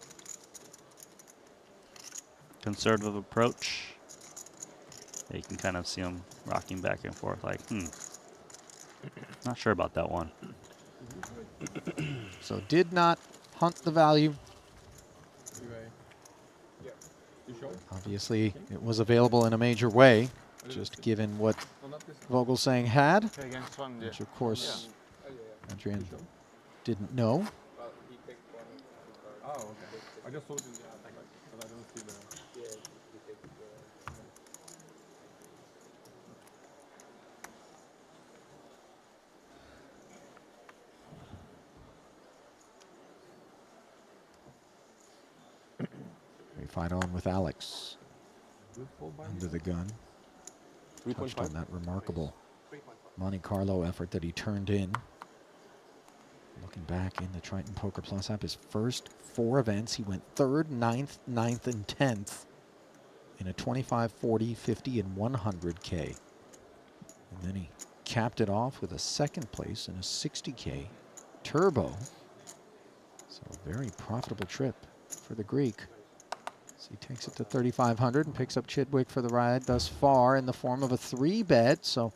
Conservative approach. Yeah, you can kind of see him rocking back and forth like, not sure about that one. So did not hunt the value. Obviously, it was available in a major way, just given what Vogelsang had, which of course Adrian didn't know. Oh, okay. I just thought but I don't see the... We fight on with Alex under the gun. Touched on that remarkable Monte Carlo effort that he turned in. Looking back in the Triton Poker Plus app, his first 4 events, he went 3rd, 9th, 9th, and 10th in a 25, 40, 50, and 100K. And then he capped it off with a 2nd place in a 60K turbo. So a very profitable trip for the Greek. So he takes it to 3,500 and picks up Chidwick for the ride thus far in the form of a 3-bet. So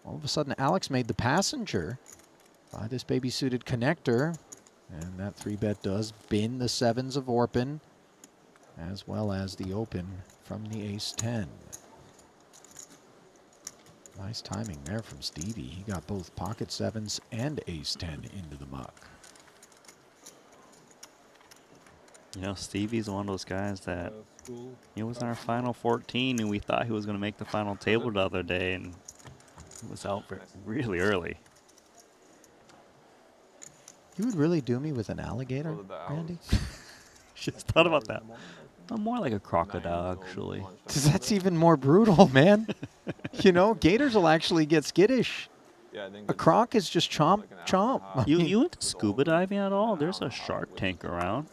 all of a sudden, Alex made the passenger by this baby-suited connector. And that 3-bet does bin the 7s of Orpin, as well as the open from the ace-10. Nice timing there from Stevie. He got both pocket 7s and ace-10 into the muck. You know, Stevie's one of those guys that he was in our final 14, and we thought he was going to make the final table the other day, and he was out really early. You would really do me with an alligator, Randy? Just thought about that. I'm more like a crocodile, actually. That's even more brutal, man. You know, gators will actually get skittish. Yeah, I think A croc is just chomp, chomp. I mean- You into scuba diving at all? There's a shark tank around.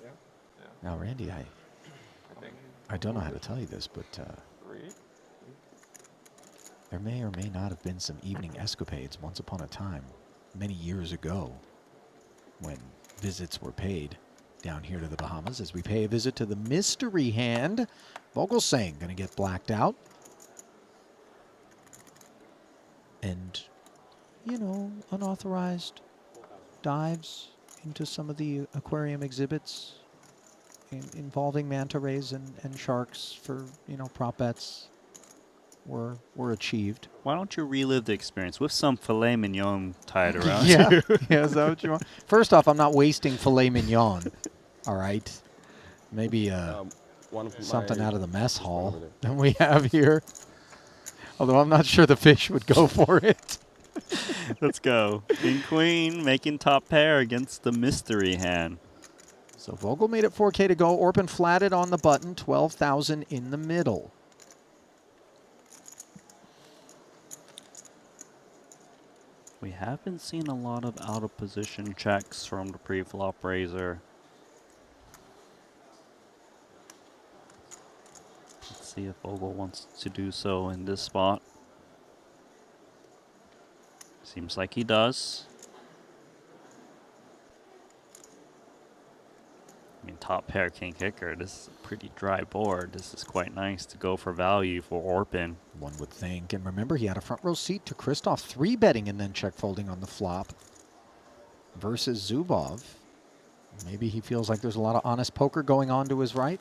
Now, Randy, I don't know how to tell you this, but there may or may not have been some evening escapades once upon a time, many years ago, when visits were paid down here to the Bahamas, as we pay a visit to the mystery hand. Vogelsang going to get blacked out. And, you know, unauthorized dives into some of the aquarium exhibits involving manta rays and sharks for, you know, prop bets were achieved. Why don't you relive the experience with some filet mignon tied around Yeah. you? Yeah, is that what you want? First off, I'm not wasting filet mignon. All right. Maybe something out of the mess hall that we have here. Although I'm not sure the fish would go for it. Let's go. King Queen making top pair against the mystery hand. So Vogel made it 4K to go. Orpin flatted on the button, 12,000 in the middle. We have been seeing a lot of out of position checks from the pre-flop raiser. Let's see if Vogel wants to do so in this spot. Seems like he does. I mean, top pair king kicker. This is a pretty dry board. This is quite nice to go for value for Orpin. One would think. And remember, he had a front row seat to Christoph 3-betting and then check folding on the flop versus Zubov. Maybe he feels like there's a lot of honest poker going on to his right.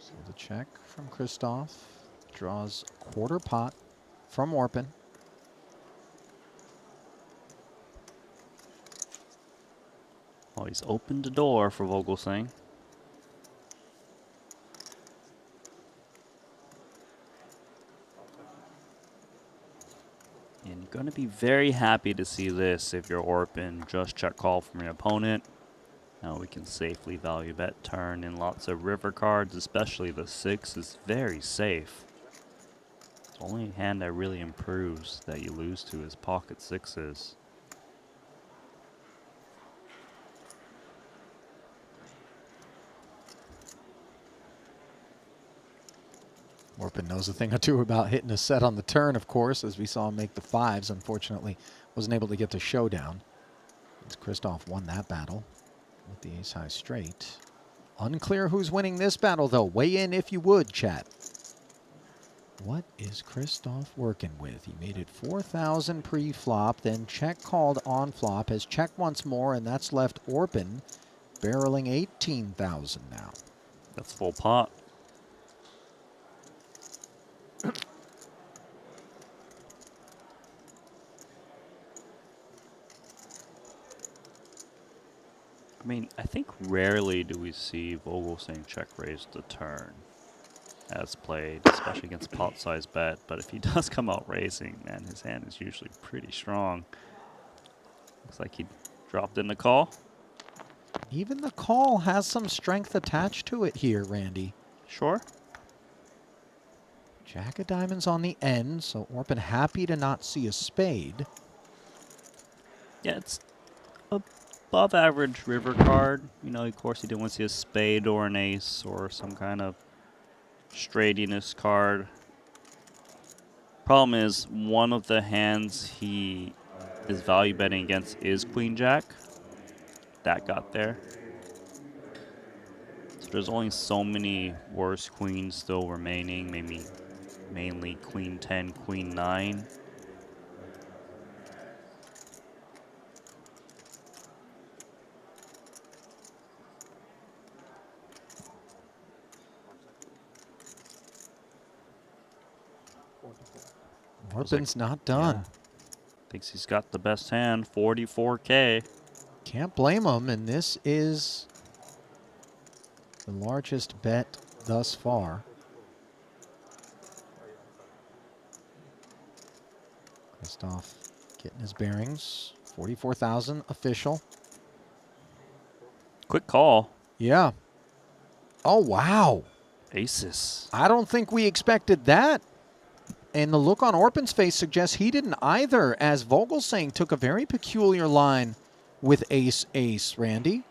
So the check from Christoph draws quarter pot from Orpin. Oh, he's opened the door for Vogelsang. And you're going to be very happy to see this if you're Orpin. Just check call from your opponent. Now we can safely value bet turn in lots of river cards, especially the 6 is very safe. The only hand that really improves that you lose to is pocket 6s. Orpin knows a thing or two about hitting a set on the turn, of course, as we saw him make the 5s. Unfortunately, wasn't able to get to showdown. As Christoph won that battle with the ace-high straight. Unclear who's winning this battle, though. Weigh in if you would, chat. What is Christoph working with? He made it 4,000 pre-flop, then check called on flop, has checked once more, and that's left Orpin barreling 18,000 now. That's full pot. I mean, I think rarely do we see Vogelsang check raise the turn as played, especially against pot size bet. But if he does come out raising, man, his hand is usually pretty strong. Looks like he dropped in the call. Even the call has some strength attached to it here, Randy. Sure. Jack of diamonds on the end, so Orpin happy to not see a spade. Yeah, it's above average river card. You know, of course, he didn't want to see a spade or an ace or some kind of straightiness card. Problem is, one of the hands he is value betting against is Queen Jack. That got there. So there's only so many worse queens still remaining, maybe mainly Queen 10, Queen 9. Orpin's not done. Yeah. Thinks he's got the best hand, 44K. Can't blame him, and this is the largest bet thus far. Christoph getting his bearings. 44,000 official. Quick call. Yeah. Oh, wow. Aces. I don't think we expected that. And the look on Orpin's face suggests he didn't either, as Vogelsang took a very peculiar line with ace-ace, Randy.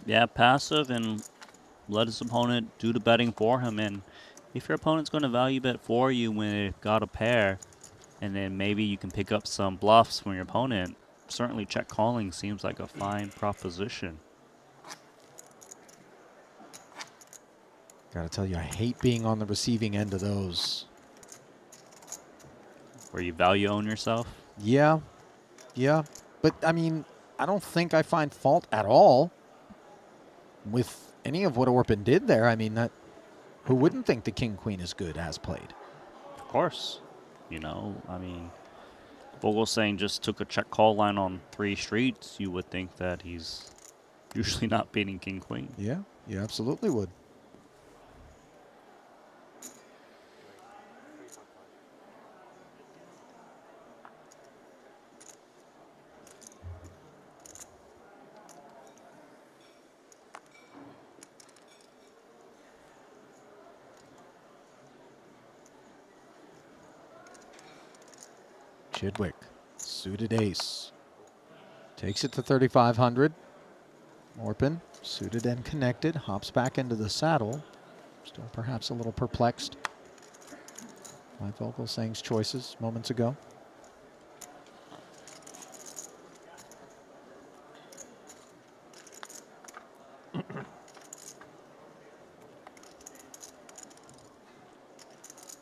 Yeah, passive and let his opponent do the betting for him. And if your opponent's going to value bet for you when it got a pair, and then maybe you can pick up some bluffs from your opponent, certainly check calling seems like a fine proposition. Gotta tell you, I hate being on the receiving end of those. Where you value own yourself? Yeah. Yeah. But, I mean, I don't think I find fault at all with any of what Orpin did there. I mean, who wouldn't think the king-queen is good as played? Of course. You know, I mean, Vogelsang just took a check call line on 3 streets. You would think that he's usually not beating king-queen. Yeah, you absolutely would. Chidwick, suited ace. Takes it to 3,500. Orpin, suited and connected, hops back into the saddle. Still perhaps a little perplexed by Vogelsang's choices moments ago.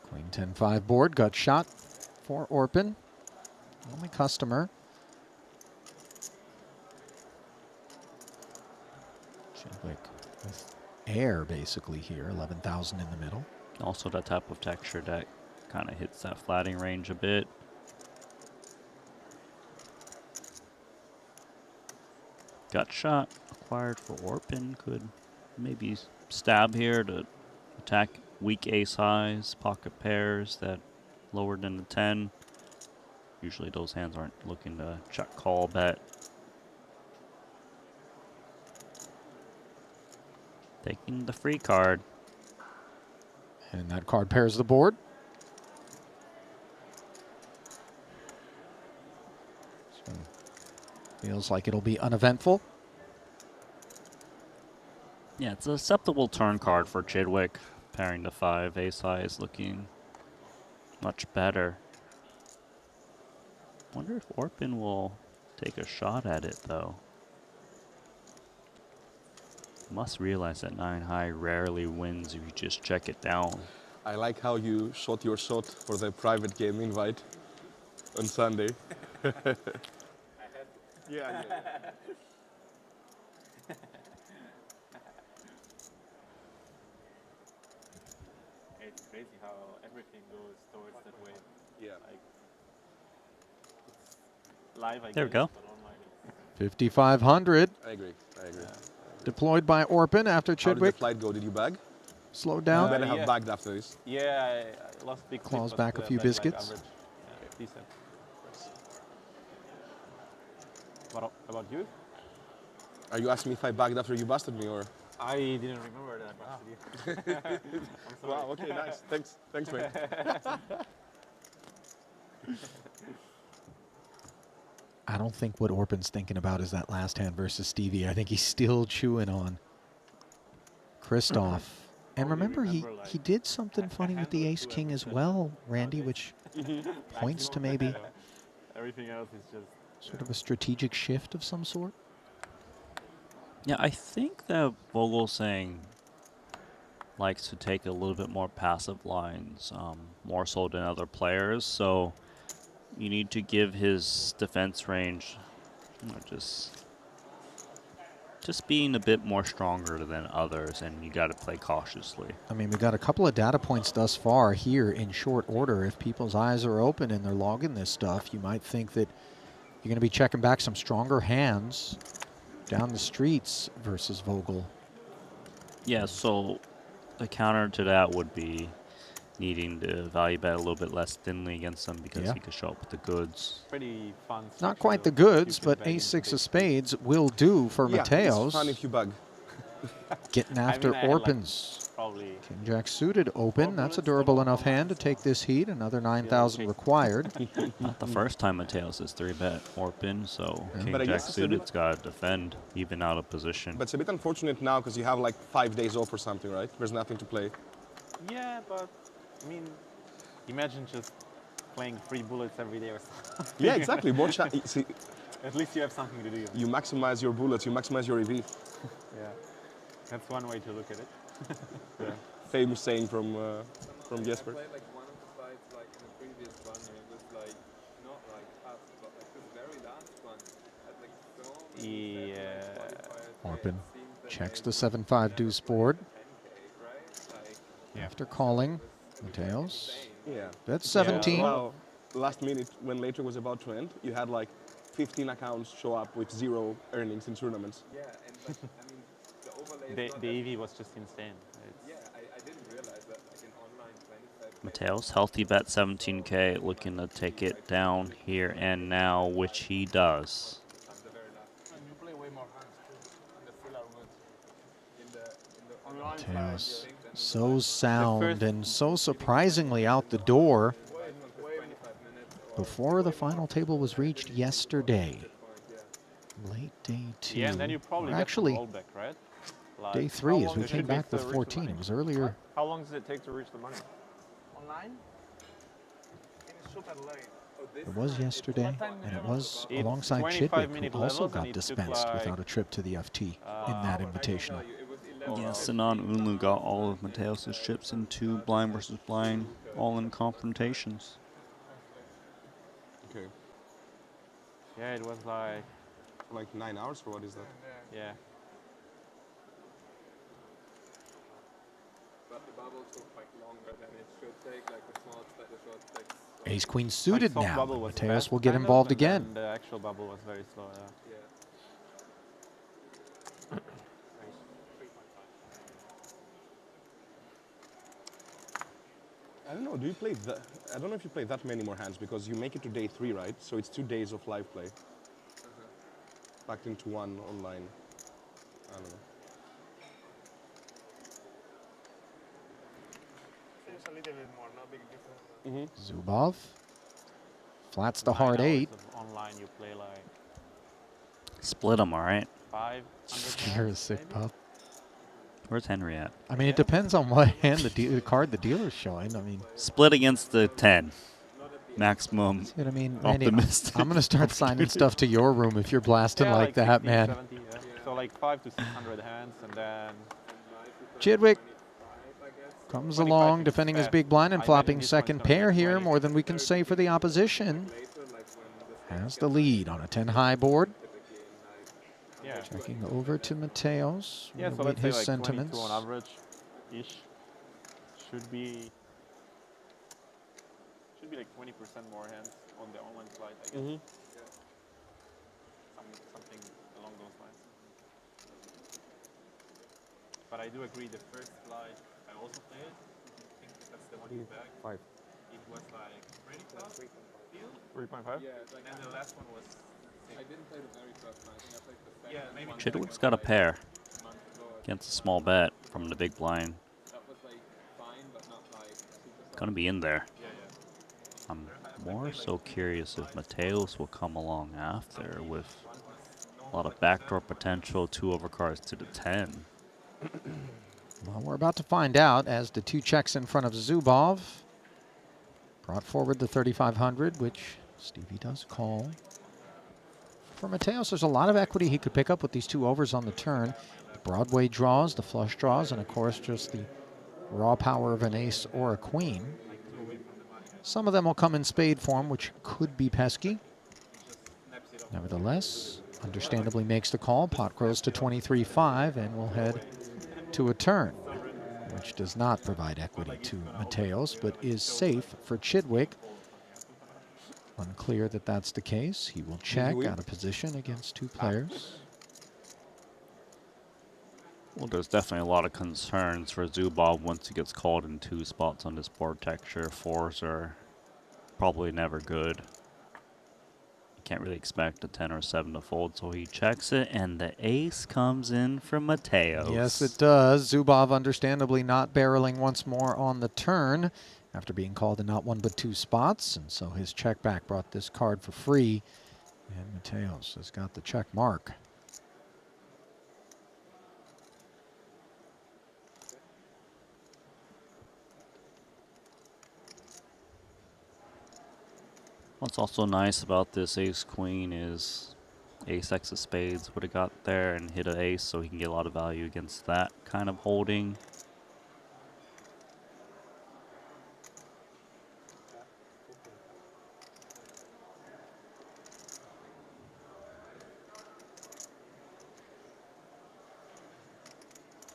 Queen 10-5 board, gut shot for Orpin. Only customer. Chidwick with air basically here, 11,000 in the middle. Also that type of texture that kind of hits that flatting range a bit. Gut shot acquired for Orpin. Could maybe stab here to attack weak ace highs, pocket pairs that lower than the 10. Usually those hands aren't looking to check call bet. Taking the free card. And that card pairs the board. So feels like it'll be uneventful. Yeah, it's a acceptable turn card for Chidwick. Pairing the 5 ace high is looking much better. Wonder if Orpin will take a shot at it though. Must realize that 9 high rarely wins if you just check it down. I like how you shot your shot for the private game invite on Sunday. Yeah. It's crazy how everything goes towards that way. Yeah. Like, it's live, I There we guess, go. but online it's 5,500. I agree. I agree. Deployed by Orpin after How did the Chidwick. flight go? Did you bag? Slowed You down. better have yeah. bagged after this. Yeah, I lost big Claws flip, back but a few back, like, biscuits. average. Yeah, decent. What about you? Are you asking me if I bagged after you busted me, or? I didn't remember that I busted you. I'm sorry. Wow. Okay. Nice. Thanks. Thanks, mate. I don't think what Orpin's thinking about is that last hand versus Stevie. I think he's still chewing on Christoph. And remember, he did something funny with the ace-king as well, Randy, which points to maybe Everything else is just sort of a strategic shift of some sort. Yeah, I think that Vogelsang likes to take a little bit more passive lines, more so than other players. So you need to give his defense range, you know, just being a bit more stronger than others, and you got to play cautiously. I mean, we got a couple of data points thus far here in short order. If people's eyes are open and they're logging this stuff, you might think that you're going to be checking back some stronger hands down the streets versus Vogel. Yeah, so the counter to that would be needing to value bet a little bit less thinly against them because he could show up with the goods. pretty fun. Not quite the goods, but ace-6 of spades will do for Yeah, Mateos. it's fun if you bag. Getting after I had, like, Orpans. probably King Jack suited open. 4 That's a bullets durable total enough on my hand to take this heat. Another 9,000 okay. required. Not the first time Mateos is 3-bet Orpin, so But King I Jack guess it's a bit- suited's got to defend, even out of position. But it's a bit unfortunate now because you have like 5 days off or something, right? There's nothing to play. Yeah, but I mean, imagine just playing 3 bullets every day or something. Yeah, exactly. More see, At least you have something to do. you maximize your bullets, you maximize your EV. Yeah, that's one way to look at it. Yeah. Famous saying from Jesper. I played like one of the slides like in the previous one, and it was like not like us, but like this very last one had like so many Yeah. Orpin checks the 7-5 deuce board. After calling, Mateos. Yeah. That's 17. Well, last minute, when later was about to end, you had like 15 accounts show up with 0 earnings in tournaments. Yeah, and like, I mean, the overlay. The EV was just insane. Yeah, I didn't realize that like in online 25. Mateos, healthy bet 17K, looking to take it down here and now, which he does. And you play way more hands too. And the fill are good. In the online Mateos, so sound and so surprisingly out the door before the final table was reached yesterday. Late day 2. Yeah, and then you probably Or get actually, some rollback, right? Like, day 3 as we came back with 14. It was earlier. How long does it take to reach the money? Online? It's super late. It was yesterday, and it was It's alongside 25 Chidwick, minute who also levels, and got it took, dispensed like, without a trip to the FT in that invitational. Yes, Sinan Unlu got all of Mateos' chips into blind versus blind, all in confrontations. Okay. Yeah, it was like. Like 9 hours, or what is that? Yeah. But the bubble took like longer than it should take, like the small the short stakes. Ace Queen suited soft now. bubble was Mateos fast, will get kind of, involved and then again. The actual bubble was very slow. Yeah. I don't know. Do you play that? I don't know if you play that many more hands because you make it to day 3, right? So it's 2 days of live play. Packed into one online. I don't know. Seems a little bit more, no big difference. Zubov flats the 9 hard hours 8. of online, you play like Split them, all right? 500 You're a sick pup. Where's Henry at? I mean, it depends on what hand the card the dealer's showing. I mean, Split against the 10. Maximum see what I mean, Randy, optimistic. I'm going to start signing stuff to your room if you're blasting yeah, like that, 60, man. 70, yeah. So like 500 to 600 hands, and then Chidwick comes 25 along, is defending his fast. big blind and I flopping imagine this second one's gonna pair be here, 20. more than we can say for the opposition. Has the lead on a 10 high board. yeah. Checking over to Mateos. Yeah, We'll so await let's say his like sentiments. 22 on average, ish. Should be like 20% more hands on the online slide, I guess. Something along those lines. But I do agree, the first slide I also played. I think that's the one you back. 5. It was like pretty close. 3.5. Yeah, it's like And then the last one was. I didn't play the very first one. I think I played the second. Yeah, maybe. one Chidwick's got a pair a month ago. against a small bet from the big blind. That was like fine, but not like super. Gonna be in there. Yeah, yeah. I'm more so curious if Mateos will come along after with a lot of backdoor potential, 2 overcards to the 10. Well, we're about to find out as the 2 checks in front of Zubov. Brought forward the 3,500, which Stevie does call. For Mateos, there's a lot of equity he could pick up with these 2 overs on the turn. The Broadway draws, the flush draws, and of course just the raw power of an ace or a queen. Some of them will come in spade form, which could be pesky. Nevertheless, understandably makes the call. Pot grows to 23-5 and will head to a turn, which does not provide equity to Mateos, but is safe for Chidwick. Unclear that that's the case. He will check out of position against 2 players. Well, there's definitely a lot of concerns for Zubov once he gets called in 2 spots on this board texture. 4s are probably never good. can't really expect a 10 or 7 to fold, so he checks it, and the ace comes in from Mateos. Yes, it does. Zubov understandably not barreling once more on the turn after being called in not one but 2 spots, and so his check back brought this card for free, and Mateos has got the check mark. What's also nice about this ace-queen is ace-x of spades would have got there and hit an ace, so he can get a lot of value against that kind of holding.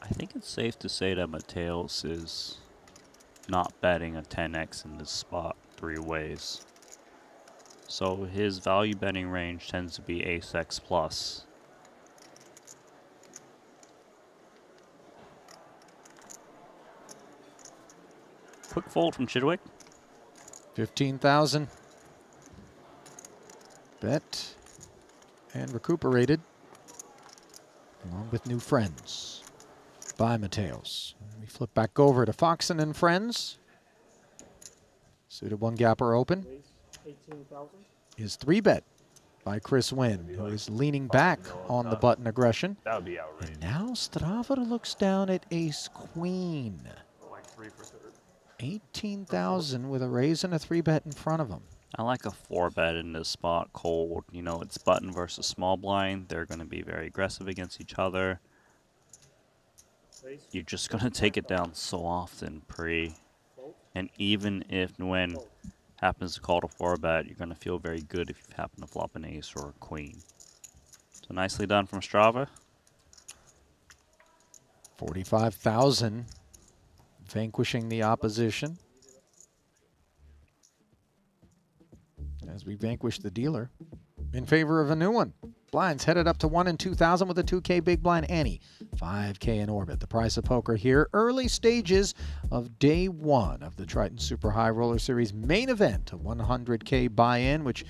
I think it's safe to say that Mateos is not betting a 10x in this spot 3 ways. So his value betting range tends to be ace-x plus. Quick fold from Chidwick. 15,000. Bet and recuperated along with new friends by Mateos. We flip back over to Foxen and friends. Suited 1-gapper open. 18,000. Is 3-bet by Chris Wynn, who is leaning back on the button aggression. That would be outrageous. And now Strava looks down at ace-queen. Like 3 for 3rd. 18,000 with a raise and a 3-bet in front of him. I like a 4-bet in this spot cold. You know, it's button versus small blind. They're going to be very aggressive against each other. You're just going to take it down so often pre. And even if Nguyen happens to call to 4-bet, you're going to feel very good if you happen to flop an ace or a queen. So nicely done from Strava. 45,000, vanquishing the opposition. As we vanquish the dealer in favor of a new one. Blinds headed up to 1 and 2,000 with a 2K big blind ante. 5K in orbit. The price of poker here. Early stages of day 1 of the Triton Super High Roller Series main event. A 100K buy-in, which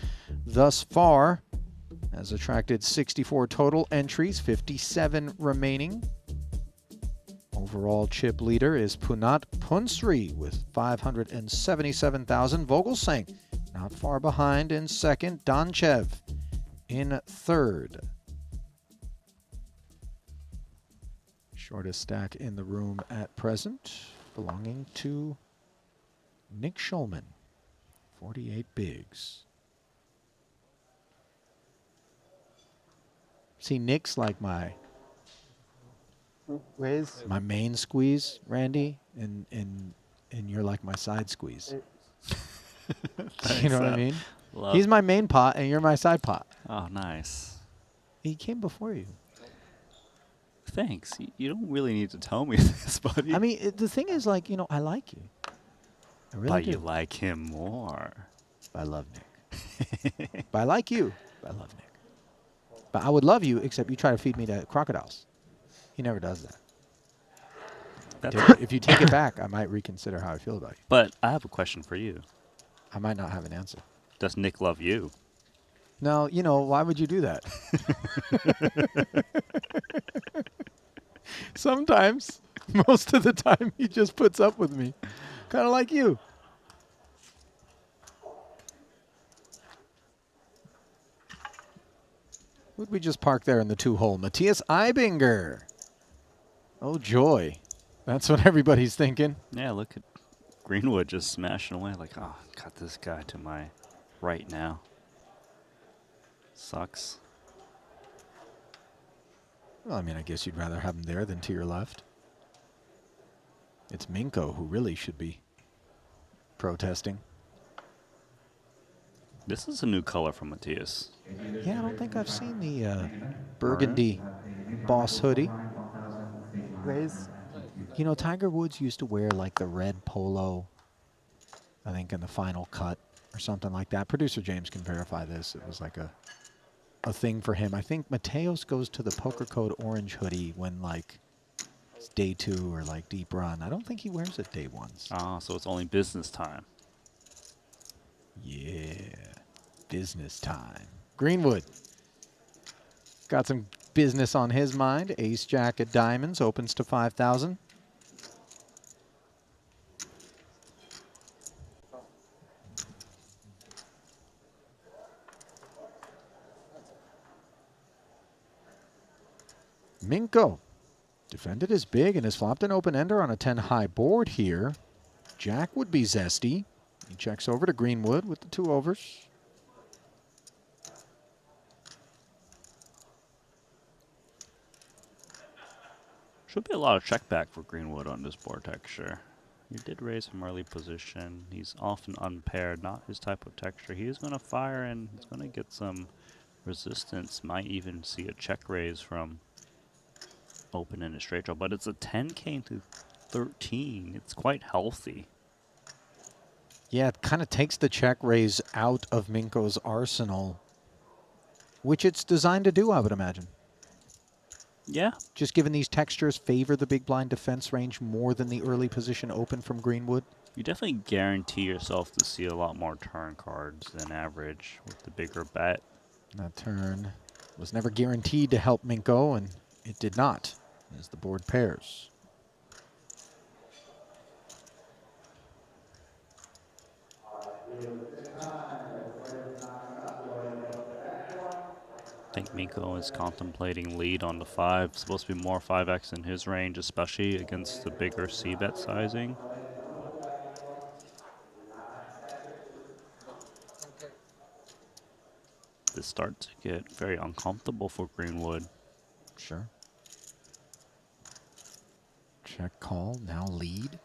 thus far has attracted 64 total entries, 57 remaining. Overall chip leader is Punat Punsri with 577,000. Vogelsang not far behind in second. Donchev in third. Shortest stack in the room at present, belonging to Nick Schulman, 48 bigs. See, Nick's like my main squeeze, Randy, and you're like my side squeeze. You know what I mean? He's my main pot, and you're my side pot. Oh, nice. He came before you. Thanks. You don't really need to tell me this, buddy. I mean, the thing is, like, you know, I like you. I really but do. you like him more. But I love Nick. But I like you. But I love Nick. But I would love you, except you try to feed me to crocodiles. He never does that. If you take it back, I might reconsider how I feel about you. But I have a question for you. I might not have an answer. Does Nick love you? No, you know, why would you do that? Sometimes, most of the time, he just puts up with me. Kind of like you. Would we just park there in the 2-hole? Matthias Eibinger. Oh, joy. That's what everybody's thinking. Yeah, look at Greenwood just smashing away. Like, oh, got this guy to my right now. Sucks. Well, I mean, I guess you'd rather have him there than to your left. It's Minko who really should be protesting. This is a new color from Matthias. Yeah, I don't think I've seen the burgundy boss hoodie. You know, Tiger Woods used to wear like the red polo, I think in the final cut or something like that. Producer James can verify this. It was like a thing for him. I think Mateos goes to the Poker Code orange hoodie when like it's day 2 or like deep run. I don't think he wears it day 1. Ah, so it's only business time. Yeah, business time. Greenwood got some business on his mind. Ace Jack at diamonds opens to 5,000. Minko defended as big and has flopped an open-ender on a 10-high board here. Jack would be zesty. He checks over to Greenwood with the 2 overs. Should be a lot of check back for Greenwood on this board texture. He did raise from early position. He's often unpaired, not his type of texture. He is going to fire and he's going to get some resistance. Might even see a check raise from open in a straight draw, but it's a 10K to 13. It's quite healthy. Yeah, it kind of takes the check raise out of Minko's arsenal, which it's designed to do, I would imagine. Yeah. Just given these textures favor the big blind defense range more than the early position open from Greenwood. You definitely guarantee yourself to see a lot more turn cards than average with the bigger bet. That turn was never guaranteed to help Minko, and it did not as the board pairs. I think Minko is contemplating lead on the 5. Supposed to be more 5x in his range, especially against the bigger c-bet sizing. This starts to get very uncomfortable for Greenwood. Sure. Check call, now lead.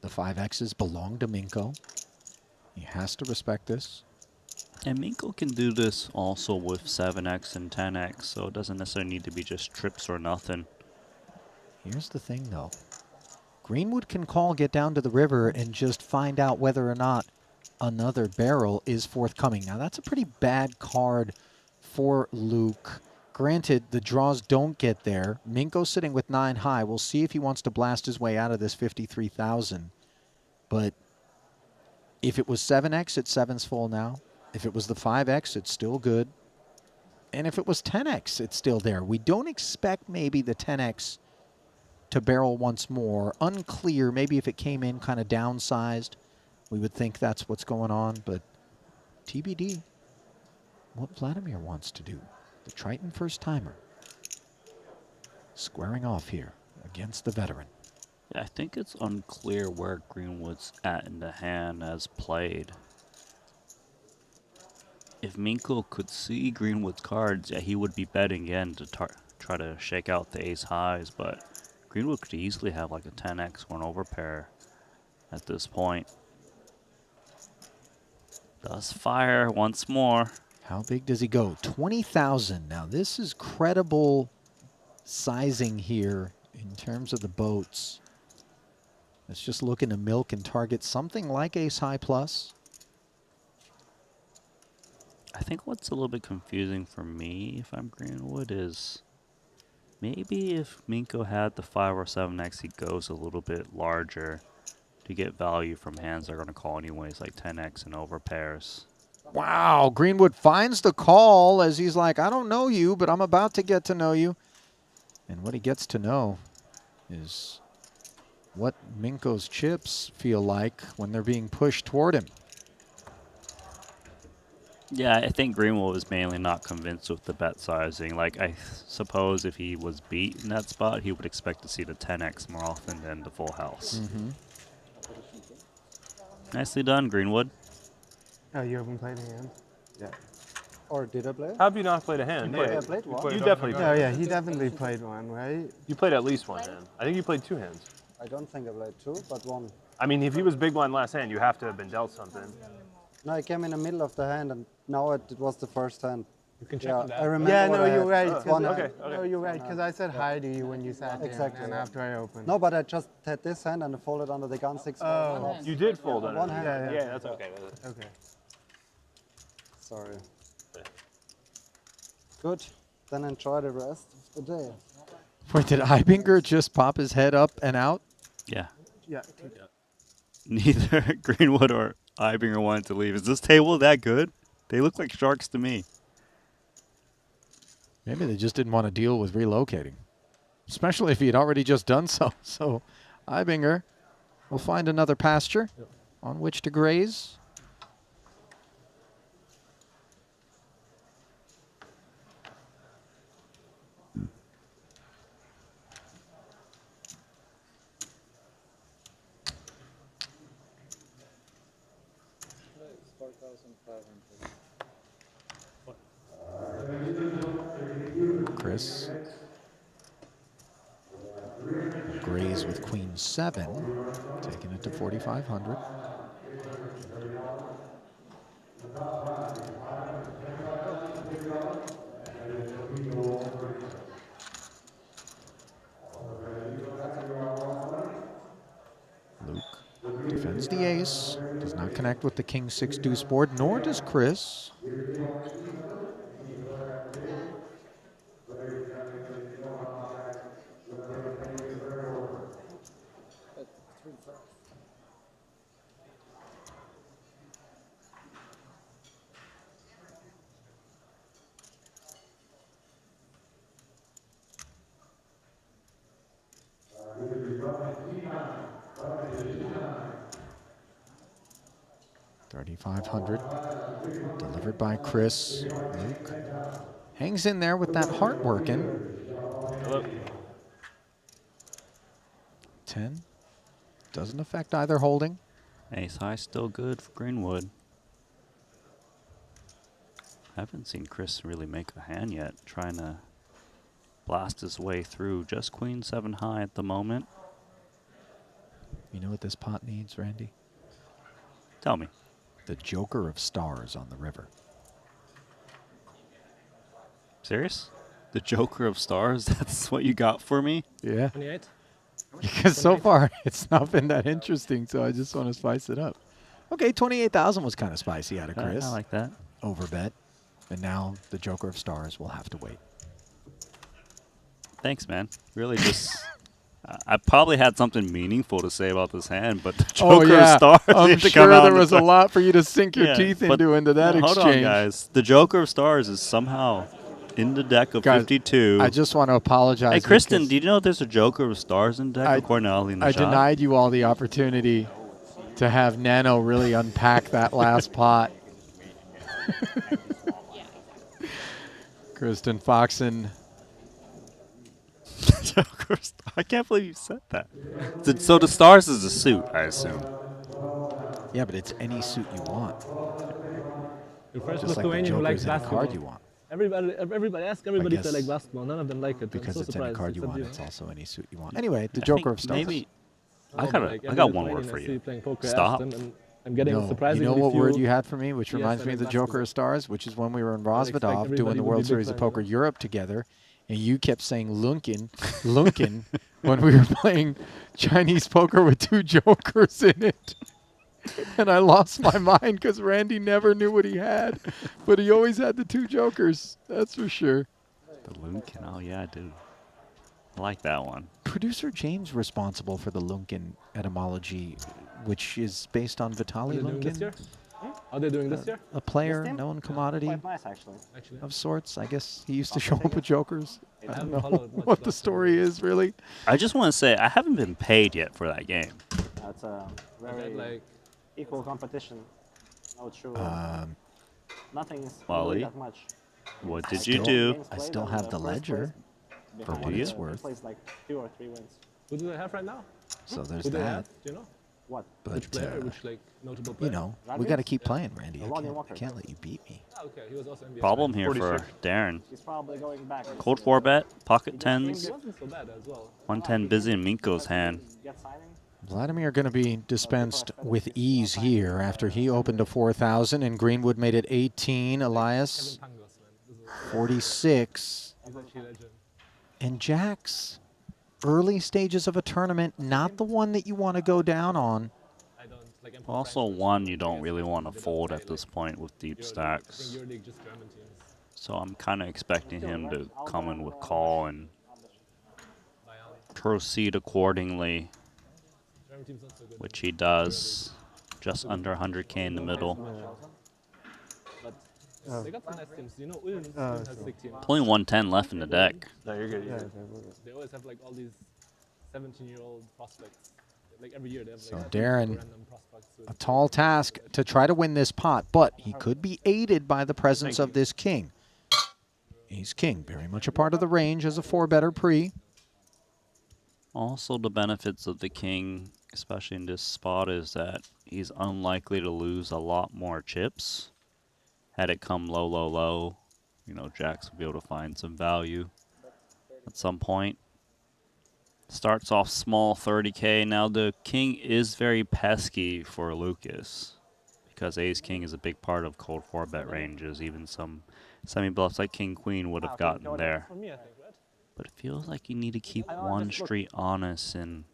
The 5x's belong to Minko. He has to respect this. And Minko can do this also with 7x and 10x, so it doesn't necessarily need to be just trips or nothing. Here's the thing, though. Greenwood can call, get down to the river, and just find out whether or not another barrel is forthcoming. Now, that's a pretty bad card for Luke. Granted, the draws don't get there. Minko's sitting with 9 high. We'll see if he wants to blast his way out of this 53,000. But if it was 7x, it's 7's full now. If it was the 5x, it's still good. And if it was 10x, it's still there. We don't expect maybe the 10x to barrel once more. Unclear, maybe if it came in kind of downsized, we would think that's what's going on. But TBD, what Vladimir wants to do. The Triton first timer squaring off here against the veteran. Yeah, I think it's unclear where Greenwood's at in the hand as played. If Minko could see Greenwood's cards, yeah, he would be betting again to try to shake out the ace highs, but Greenwood could easily have like a 10x or an overpair at this point. Does fire once more. How big does he go? 20,000. Now this is credible sizing here in terms of the boats. Let's just look into milk and target something like ace high plus. I think what's a little bit confusing for me, if I'm Greenwood, is maybe if Minko had the 5 or 7x, he goes a little bit larger to get value from hands they're going to call anyways, like 10x and over pairs. Wow, Greenwood finds the call as he's like, I don't know you, but I'm about to get to know you. And what he gets to know is what Minko's chips feel like when they're being pushed toward him. Yeah, I think Greenwood was mainly not convinced with the bet sizing. Like, I suppose if he was beat in that spot, he would expect to see the 10x more often than the full house. Mm-hmm. Nicely done, Greenwood. Oh, you haven't played a hand? Yeah. Or did I play? How have you not played a hand? I played one. You definitely played. Oh, yeah, he definitely played one, right? You played at least one hand. I think you played 2 hands. I don't think I played 2, but 1. I mean, if he was big blind last hand, you have to have been dealt something. No, I came in the middle of the hand, and now it was the first hand. You can check Yeah, on that. I remember. Yeah, what no, I you're had. right. It's one Okay, hand. okay. No, you're right, because I said hi to you when you sat down, Exactly, and yeah. after I opened. No, but I just had this hand and I folded under the gun 6. Oh. You did fold under. One hand. Yeah, that's okay. Okay. Sorry. Good. Then enjoy the rest of the day. Wait, did Ibinger just pop his head up and out? Yeah. Yeah. Neither Greenwood or Ibinger wanted to leave. Is this table that good? They look like sharks to me. Maybe they just didn't want to deal with relocating, especially if he had already just done so. So Ibinger will find another pasture on which to graze. It's 4,500. Chris graze with queen 7, taking it to 4,500. Luke defends the ace, does not connect with the king 6 deuce board, nor does Chris. $3,500 delivered by Chris. Luke hangs in there with that heart working. 10 doesn't affect either holding. Ace high still good for Greenwood. Haven't seen Chris really make a hand yet, trying to blast his way through. Just queen 7 high at the moment. You know what this pot needs, Randy? Tell me. The Joker of Stars on the river. Serious? The Joker of Stars? That's what you got for me? Yeah. 28? Because so far it's not been that interesting, so I just want to spice it up. Okay, 28,000 was kind of spicy out of Chris. I like that. Overbet. And now the Joker of Stars will have to wait. Thanks, man. Really just... I probably had something meaningful to say about this hand, but the Oh, Joker yeah. of Stars... I'm needed to sure come out there on the was a top. lot for you to sink your Yeah, teeth but into that exchange. Hold on, guys. The Joker of Stars is somehow in the deck of Guys, 52. I just want to apologize. Hey, Kristen, because do you know there's a Joker of Stars in deck according to Ali I Najad? denied you all the opportunity to have Nano really unpack that last pot. Kristen Foxen. I can't believe you said that. So the Stars is a suit, I assume. Yeah, but it's any suit you want. Your first Just like the Lithuanian who Joker likes is any basketball. card you want. Everybody ask everybody if they guess like basketball. None of them like it. Because I'm so it's surprised. any card you except want, you. it's also any suit you want. Anyway, the I Joker think of Stars. maybe No, I but like got every one word Lithuanian for I see you. playing poker, I Stop. ask them, and I'm getting No, you surprisingly know what few word you had for me, which yes, reminds I me of the like Joker basketball. of Stars, which is when we were in I expect Rosvedov everybody doing the would World be Series big of fan, Poker Europe together, and you kept saying Lunkin, Lunkin, when we were playing Chinese poker with 2 jokers in it. And I lost my mind because Randy never knew what he had, but he always had the 2 jokers. That's for sure. The Lunkin, oh yeah, I do. I like that one. Producer James responsible for the Lunkin etymology, which is based on Are Vitaly they doing this year? Lunkin, Are they doing this year? a player, This team? known commodity Quite nice, actually. Actually, of sorts. I guess he used to show up with jokers. I don't haven't know followed much what the last story is, really. I just want to say I haven't been paid yet for that game. That's a very like equal competition. No true. Nothing is Wally, really that much. what did you do? I still have the ledger for Behind what Do it's you? worth. plays like 2 or 3 wins. who do they have right now? So there's Who do they that. have? Do you know? What? Which But, player? Which like notable you player? know, we Rugby? got to keep playing, Randy. I Lonnie can't, Walker. I can't let you beat me. Ah, okay, he was also NBA. Problem here for 46. Darren. He's probably going back. Cold 4 bet, pocket He 10s, wasn't so bad as well. 110 busy in Minko's hand. Get signing. Vladimir going to be dispensed with ease here after he opened to 4,000 and Greenwood made it 18. Elias, Kevin Pangos, man. This is 46. he's actually a legend. And Jack's early stages of a tournament, not the one that you want to go down on. I don't like. I'm Also one you don't really want to fold at this point with deep I think stacks. your league just German teams. So I'm kind of expecting him to come in with call and proceed accordingly, German teams not so good. which he does. Just under 100K in the middle. But They got some nice teams. You know, Ulm has sick teams. Only 110 left in the deck. No, you're good. Yeah. They always have like all these 17-year-old prospects. Like every year they have So like Darren, random prospects. a tall task to try to win this pot, but he could be aided by the presence of this king. Ace king, very much a part of the range as a 4-better pre. Also, the benefits of the king, especially in this spot, is that he's unlikely to lose a lot more chips. Had it come low, low, low, you know, jacks will be able to find some value at some point. Starts off small, 30K. Now the king is very pesky for Lucas because ace king is a big part of cold 4-bet ranges. Even some semi-bluffs like king queen would have gotten there. But it feels like you need to keep one street honest and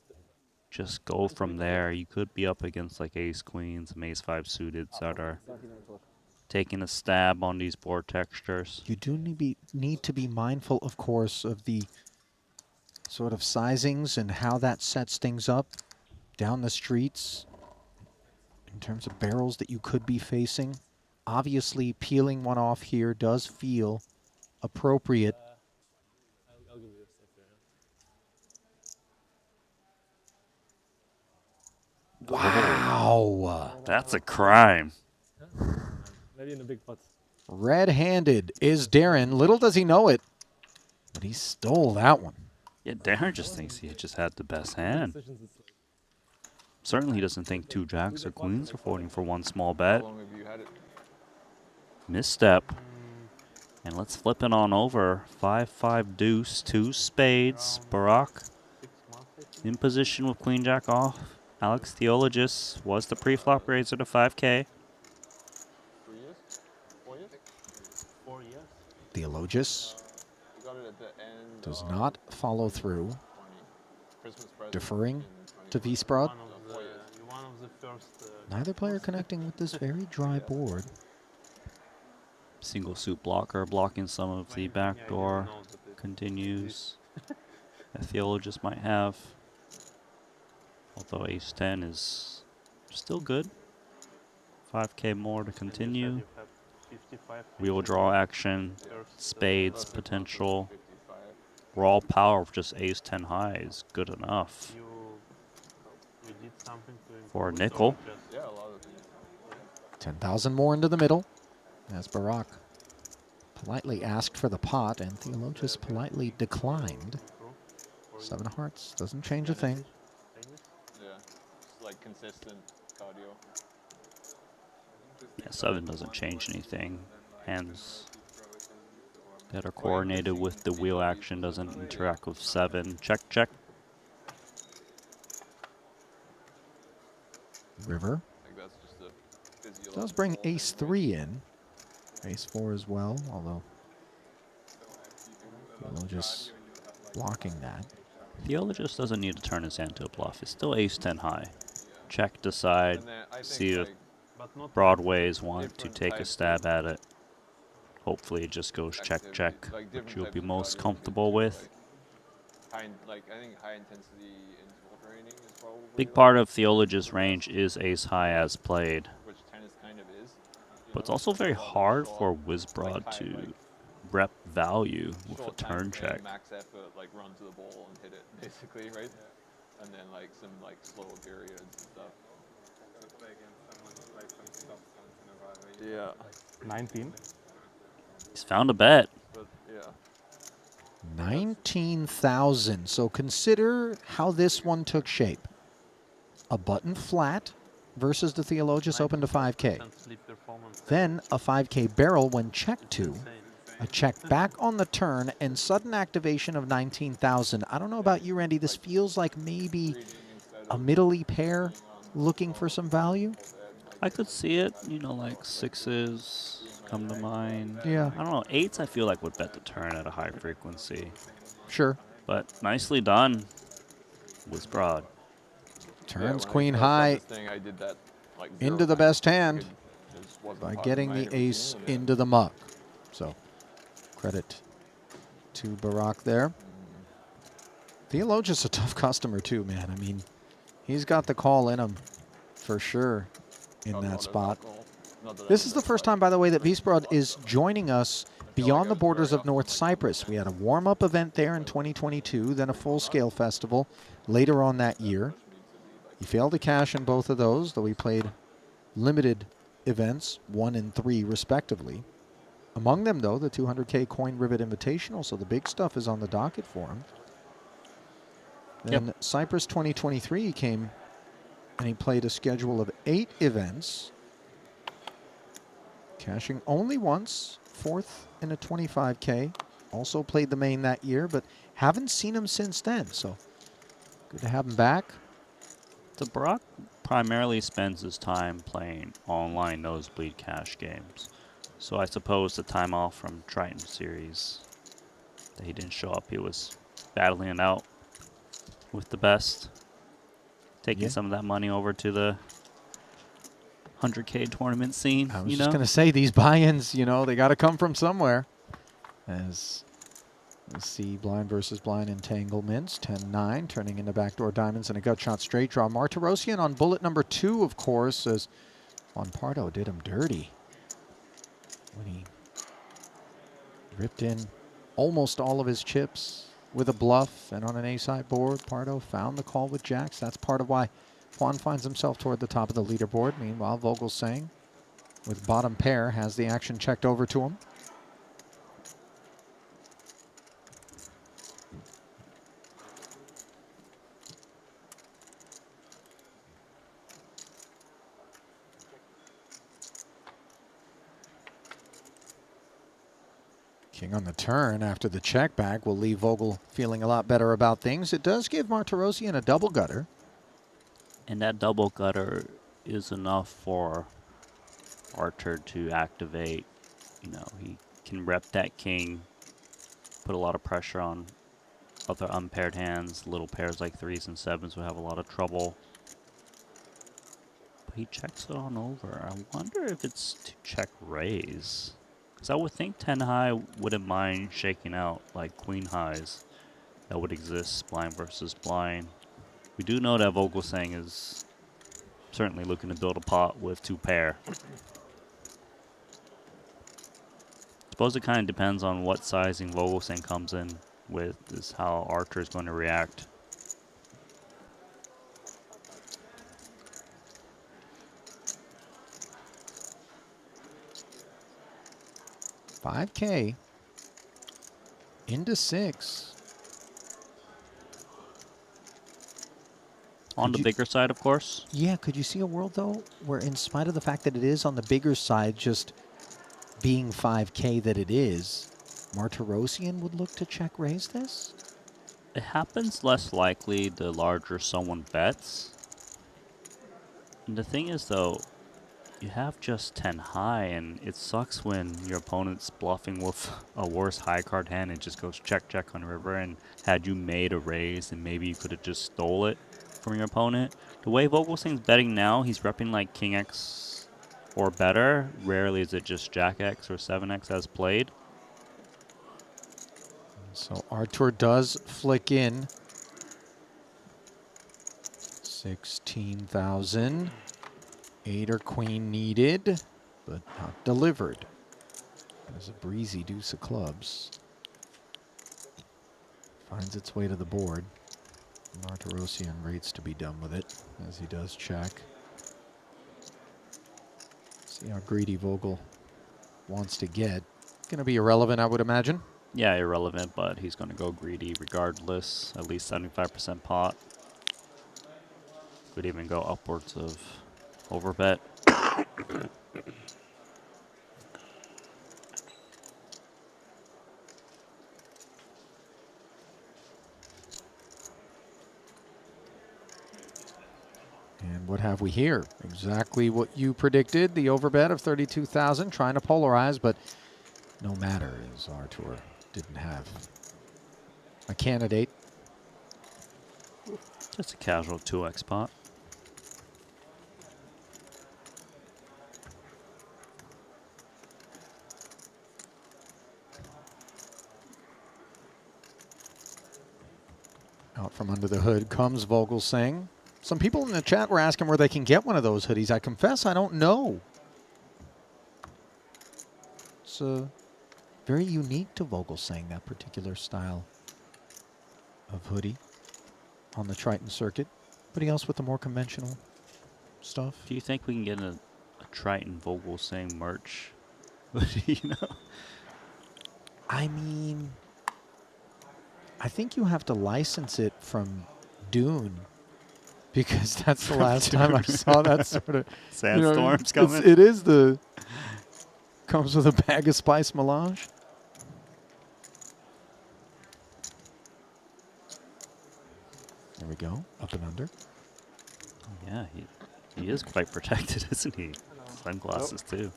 just go from there. You could be up against like ace queen, some ace 5 suited that are taking a stab on these board textures. You do need to be mindful, of course, of the sort of sizings and how that sets things up down the streets in terms of barrels that you could be facing. Obviously, peeling one off here does feel appropriate. I'll give you a safe Wow. That's a crime. Maybe in the big pots. Red-handed is Darren. Little does he know it, but he stole that one. Yeah, Darren just thinks he just had the best hand. Certainly he doesn't think 2 jacks or queens are folding for one small bet. Misstep. And let's flip it on over. 5-5 deuce, 2 spades. Barack in position with queen jack off. Alex Theologist was the pre-flop raiser to 5K. 3 years? 4 years? 4 years. Theologist We got it at the end does not follow through, Christmas present deferring to V-Sprod. One of the first. Neither player connecting with this very dry board. Single suit blocker blocking some of the backdoor. Continues. A Theologist might have. Although ace 10 is still good. 5K more to continue. Wheel draw action. Spades potential. Raw power of just ace 10 high is good enough. For a nickel. 10,000 more into the middle as Barack politely asked for the pot and Theologist politely declined. 7 of hearts doesn't change a thing. Yeah, it's like consistent cardio. Yeah, 7 doesn't change anything. Hands that are coordinated with the wheel action doesn't interact with 7. Check, check. River does bring ace 3 in. Ace 4 as well, although Theologist blocking that. Theologist doesn't need to turn his hand to a bluff. It's still ace 10 high. Check, decide, see if Broadways want to take a stab at it. Hopefully it just goes check, check, which you'll be most comfortable with. I think high intensity interval training is probably Big part of Theologist's range is ace high as played. which tennis kind of is. But it's also very hard for Wizbrod to rep value with a turn check. Max effort, like run to the ball and hit it, basically, right? And then like some like slower periods and stuff. Yeah. 19. He's found a bet. But yeah. 19,000. So consider how this one took shape. A button flat versus the Theologist open to 5K. Then a 5K barrel when checked to. A check back on the turn and sudden activation of 19,000. I don't know about you, Randy. This feels like maybe a middle-y pair looking for some value. I could see it, you know, like 6s come to mind. Yeah. I don't know, 8s I feel like would bet the turn at a high frequency. Sure. But nicely done. Wizbrod. Turns queen high into the best hand by getting the ace into the muck. So credit to Barack there. Theologist's a tough customer too, man. I mean, he's got the call in him for sure in that spot. This is the first time, by the way, that Wiesbrod is joining us beyond the borders of North Cyprus. We had a warm-up event there in 2022, then a full-scale festival later on that year. He failed to cash in both of those, though he played limited events, 1 and 3 respectively. Among them, though, the 200K Coin Rivet Invitational, so the big stuff is on the docket for him. Then Cyprus 2023 he came and he played a schedule of 8 events, cashing only once, 4th in a 25K. Also played the main that year, but haven't seen him since then, so good to have him back. So Brock primarily spends his time playing online nosebleed cash games. So I suppose the time off from Triton series that he didn't show up, he was battling it out with the best, taking some of that money over to the 100K tournament scene. I was just going to say, these buy-ins, you know, they got to come from somewhere. As we see blind versus blind entanglements, 10-9, turning into backdoor diamonds and a gut shot straight draw. Martirosyan on bullet number 2, of course, as Juan Pardo did him dirty when he ripped in almost all of his chips with a bluff, and on an ace-high board, Pardo found the call with jacks. That's part of why Juan finds himself toward the top of the leaderboard. Meanwhile, Vogelsang, with bottom pair, has the action checked over to him. King on the turn after the check back will leave Vogel feeling a lot better about things. It does give Martirosyan a double gutter. And that double gutter is enough for Archer to activate. You know, he can rep that king, put a lot of pressure on other unpaired hands. Little pairs like 3s and 7s would have a lot of trouble. But he checks it on over. I wonder if it's to check raise. Because I would think 10 high wouldn't mind shaking out like queen highs that would exist blind versus blind. We do know that Vogelsang is certainly looking to build a pot with 2 pair. Suppose it kind of depends on what sizing Vogelsang comes in with, is how Archer is going to react. $5K into 6. On the bigger side, of course. Yeah, could you see a world, though, where in spite of the fact that it is on the bigger side, just being 5K that it is, Martirosyan would look to check raise this? It happens less likely the larger someone bets. And the thing is, though, you have just 10 high, and it sucks when your opponent's bluffing with a worse high card hand and just goes check, check on river, and had you made a raise, and maybe you could have just stole it from your opponent. The way Vogelsang's betting now, he's repping like King X or better. Rarely is it just Jack X or 7X as played. So Artur does flick in 16,000. 8 or queen needed, but not delivered. There's a breezy deuce of clubs. Finds its way to the board. Martirosyan rates to be done with it, as he does check. See how greedy Vogel wants to get. Going to be irrelevant, I would imagine. Yeah, irrelevant, but he's going to go greedy regardless. At least 75% pot. Could even go upwards of overbet. And what have we here? Exactly what you predicted. The overbet of 32,000, trying to polarize, but no matter, as Artur didn't have a candidate. Just a casual 2x pot. Out from under the hood comes Vogelsang. Some people in the chat were asking where they can get one of those hoodies. I confess I don't know. That's very unique to Vogelsang, that particular style of hoodie on the Triton circuit. Anybody else with the more conventional stuff? Do you think we can get a Triton Vogelsang merch? You know? I mean, I think you have to license it from Dune, because that's the last time I saw that sort of Sandstorms coming. It is the comes with a bag of spice melange. There we go, up and under. Yeah, he is quite protected, isn't he? Sunglasses too.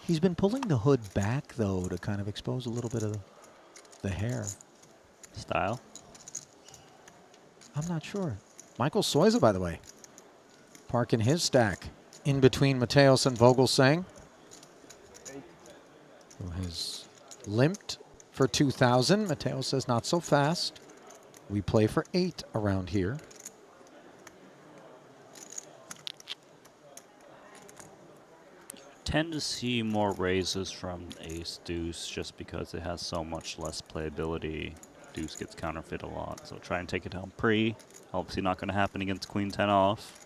He's been pulling the hood back though to kind of expose a little bit of the hair. Style? I'm not sure. Michael Soiza, by the way, parking his stack in between Mateos and Vogelsang, who has limped for 2,000. Mateos says not so fast. We play for 8 around here. Tend to see more raises from ace deuce just because it has so much less playability. Deuce gets counterfeit a lot, so try and take it down pre. Obviously not going to happen against queen 10 off.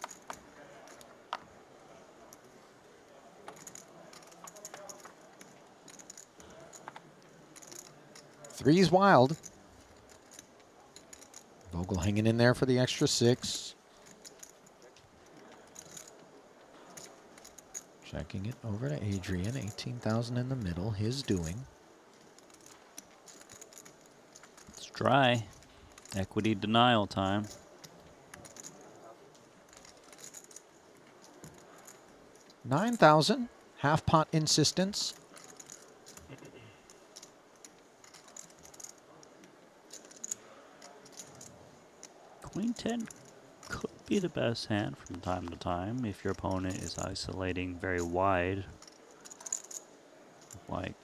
Three's wild. Vogel hanging in there for the extra 6. Checking it over to Adrian, 18,000 in the middle, his doing. It's dry. Equity denial time. $9,000, half pot insistence. Queen 10 could be the best hand from time to time if your opponent is isolating very wide. Like,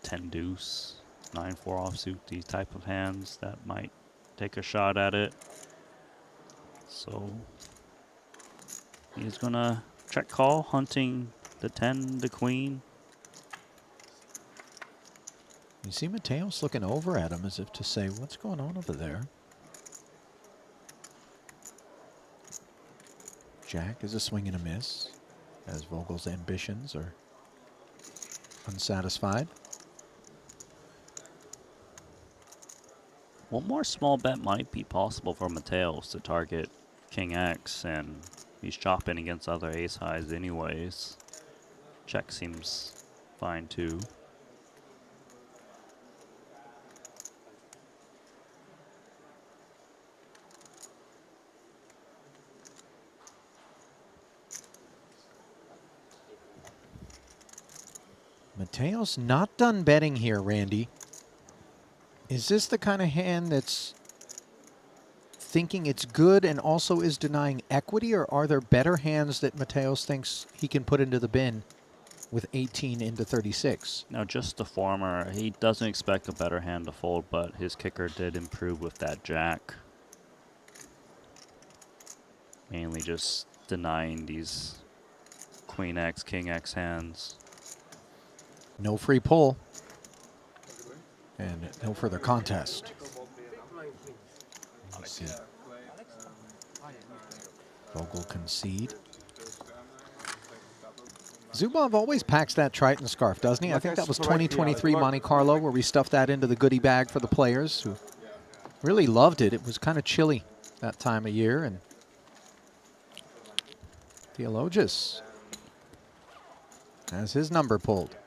10 deuce, 9-4 offsuit, these type of hands that might take a shot at it. So he's gonna check call, hunting the 10, the queen. You see Mateos looking over at him as if to say, what's going on over there? Jack is a swing and a miss, as Vogel's ambitions are unsatisfied. One more small bet might be possible for Mateos to target King X, and he's chopping against other ace highs anyways. Check seems fine too. Mateos not done betting here, Randy. Is this the kind of hand that's thinking it's good and also is denying equity, or are there better hands that Mateos thinks he can put into the bin with 18 into 36? Now, just the former. He doesn't expect a better hand to fold, but his kicker did improve with that jack. Mainly just denying these Queen X, King X hands. No free pull. And no further contest. Let's see. Vogel concede. Zubov always packs that Triton scarf, doesn't he? I think that was 2023 Monte Carlo where we stuffed that into the goodie bag for the players who really loved it. It was kind of chilly that time of year. And Theologus has his number pulled.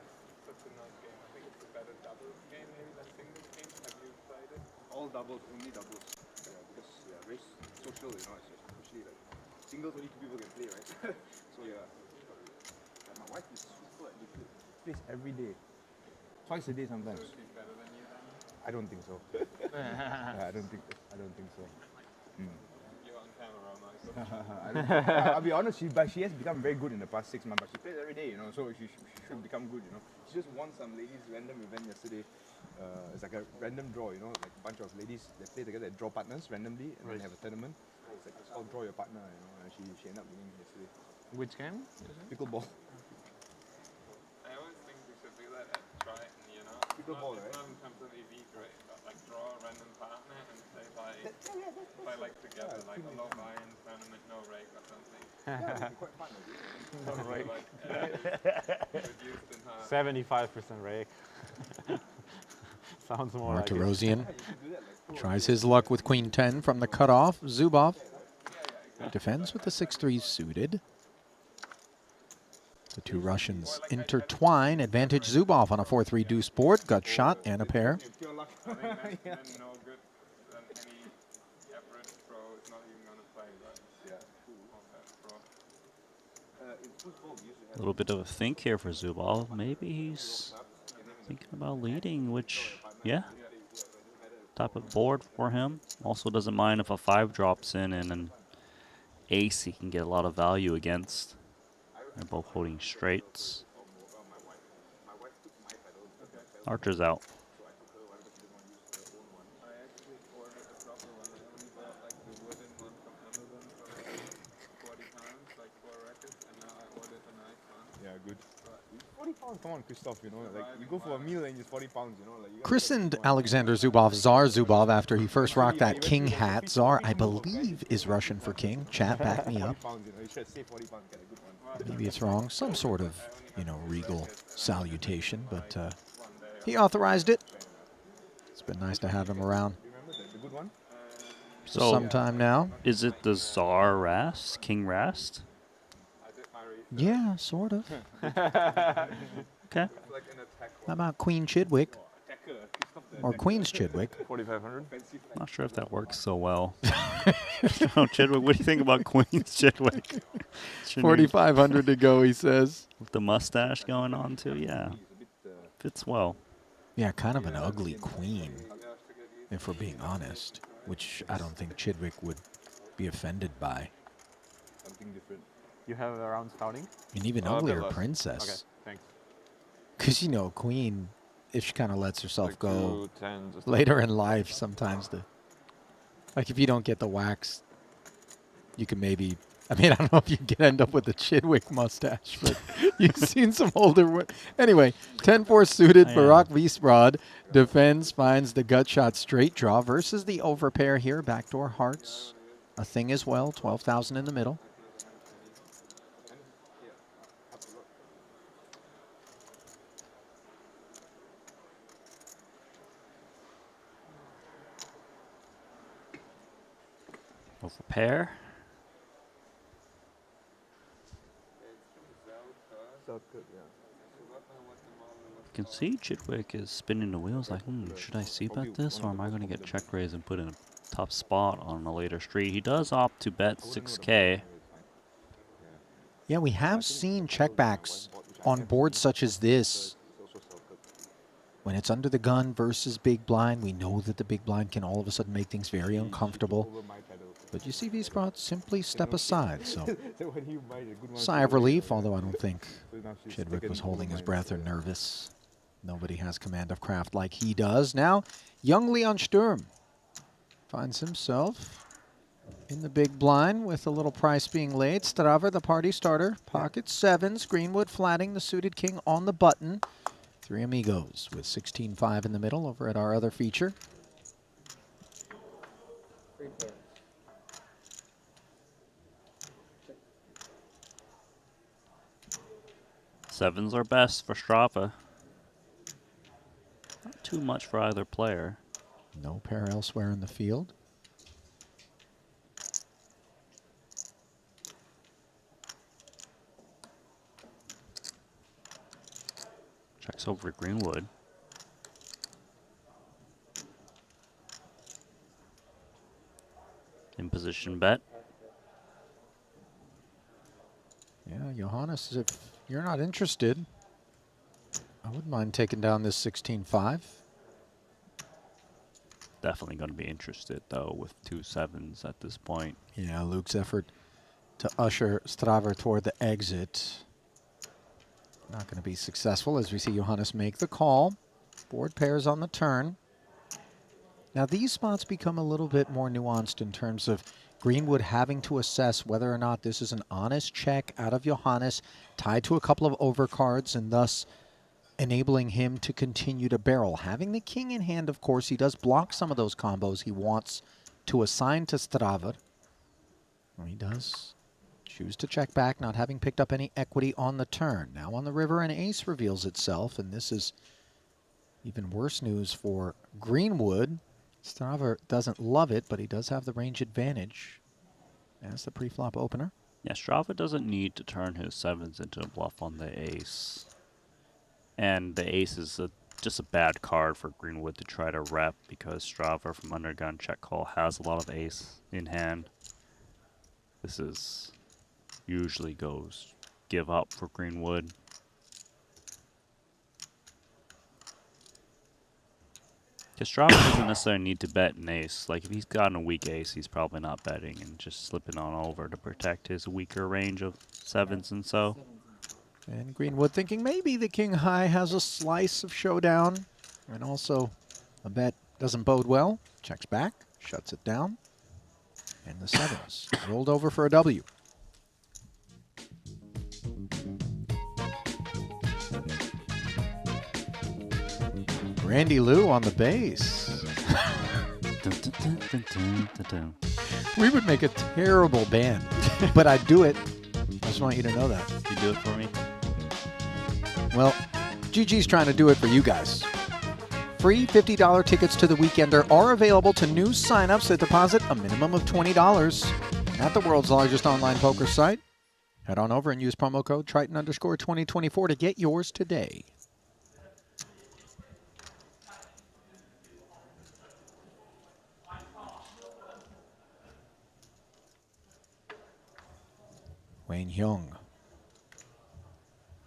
All doubles, only doubles. Yeah, because race social, especially like singles only 2 people can play, right? So yeah. My wife is super addicted. Plays every day. Twice a day sometimes. I don't think so. I don't think so. You're on camera, I'll be honest, but she has become very good in the past 6 months. But she plays every day, so she should become good, She just won some ladies' random event yesterday. It's like a random draw, like a bunch of ladies that play together, that draw partners randomly, and then have a tournament. It's called draw your partner, and she ended up winning yesterday. Which game? Pickleball. crystal ball, right? Not in terms of EV, right? But like draw a random partner and say by like together, like a low buy-in tournament, no rake or something. Yeah, it'd be quite fun. So rake. like, reduced in half. 75% rake. Sounds more like it. Martirosian tries his luck with queen 10 from the cutoff. Zubov defends with the 6-3 suited. The two Russians intertwine. Advantage Zubov on a 4-3 deuce board. Gut shot and a pair. I think that's no good than any average pro is not even gonna play, right? Yeah. On that pro. In football, we usually A little bit of a think here for Zubov. Maybe he's thinking about leading, which, yeah, type of board for him. Also doesn't mind if a 5 drops in and an ace he can get a lot of value against. They're both holding straights. Archer's out. I actually ordered a proper one. I only bought like the wooden one from Amazon for like 40 pounds, like 4 rackets, and now I ordered a nice one. Yeah, good. 40 pounds, come on, Christoph, you know, like you go for a meal and it's 40 pounds, you know, like you Christened Alexander Zubov Tsar Zubov after he first rocked that king hat. Tsar, I believe, is Russian for king. Chat, back me up. 40 pounds, you know, you should say 40 pounds, get a good one. Maybe it's wrong. Some sort of, you know, regal salutation, but he authorized it. It's been nice to have him around Remember the good one? for some time now. Is it the Tsar Rast? King Rast? Yeah, sort of. Okay. How about Queen Chidwick? Or Queen's Chidwick? 4,500. Not sure if that works so well. No, Chidwick, what do you think about Queen's Chidwick? 4,500 to go, he says. With the mustache going on too, yeah. Fits well. Yeah, kind of an ugly queen, if we're being honest, which I don't think Chidwick would be offended by. Something different. You have around scouting? An even uglier princess. Okay, thanks. Because, you know, queen, if she kind of lets herself Like go 210s or later in life, sometimes like if you don't get the wax, you can maybe, I mean, I don't know if you can end up with the Chidwick mustache, but you've seen some older Anyway, 10-4 suited, Barak Visbrod defends, finds the gut shot straight draw versus the overpair here. Backdoor hearts, a thing as well, 12,000 in the middle. Overpair. You can see Chidwick is spinning the wheels like, should I c-bet this or am I going to get check raise and put in a tough spot on a later street? He does opt to bet 6K. Yeah, we have seen checkbacks on boards such as this. When it's under the gun versus big blind, we know that the big blind can all of a sudden make things very uncomfortable. But you see these spots simply step aside, so sigh of relief, although I don't think Chidwick was holding his breath or nervous. Nobody has command of craft like he does. Now, young Leon Sturm finds himself in the big blind with a little price being laid. Straver, the party starter, pocket sevens. Greenwood flatting the suited king on the button. Three amigos with 16-5 in the middle over at our other feature. Sevens are best for Strava. Not too much for either player. No pair elsewhere in the field. Checks over Greenwood. In position bet. Yeah, Johannes, if you're not interested, I wouldn't mind taking down this 16-5. Definitely going to be interested, though, with 2 sevens at this point. Yeah, Luke's effort to usher Straver toward the exit. Not going to be successful as we see Johannes make the call. Board pairs on the turn. Now, these spots become a little bit more nuanced in terms of Greenwood having to assess whether or not this is an honest check out of Johannes, tied to a couple of overcards, and thus enabling him to continue to barrel. Having the king in hand, of course, he does block some of those combos he wants to assign to Straver. He does choose to check back, not having picked up any equity on the turn. Now on the river, an ace reveals itself, and this is even worse news for Greenwood. Straver doesn't love it, but he does have the range advantage as the pre-flop opener. Yeah, Strava doesn't need to turn his sevens into a bluff on the ace. And the ace is just a bad card for Greenwood to try to rep because Strava from undergun check call has a lot of ace in hand. This is usually goes give up for Greenwood. Because Strava doesn't necessarily need to bet an ace. Like if he's got a weak ace, he's probably not betting and just slipping on over to protect his weaker range of sevens and so. And Greenwood thinking maybe the king high has a slice of showdown. And also a bet doesn't bode well. Checks back, shuts it down. And the sevens rolled over for a W. Randy Lou on the bass. We would make a terrible band, but I'd do it. I just want you to know that. You do it for me? Well, GG's trying to do it for you guys. Free $50 tickets to the Weekender are available to new signups that deposit a minimum of $20 at the world's largest online poker site. Head on over and use promo code Triton_2024 to get yours today. Wayne Hyung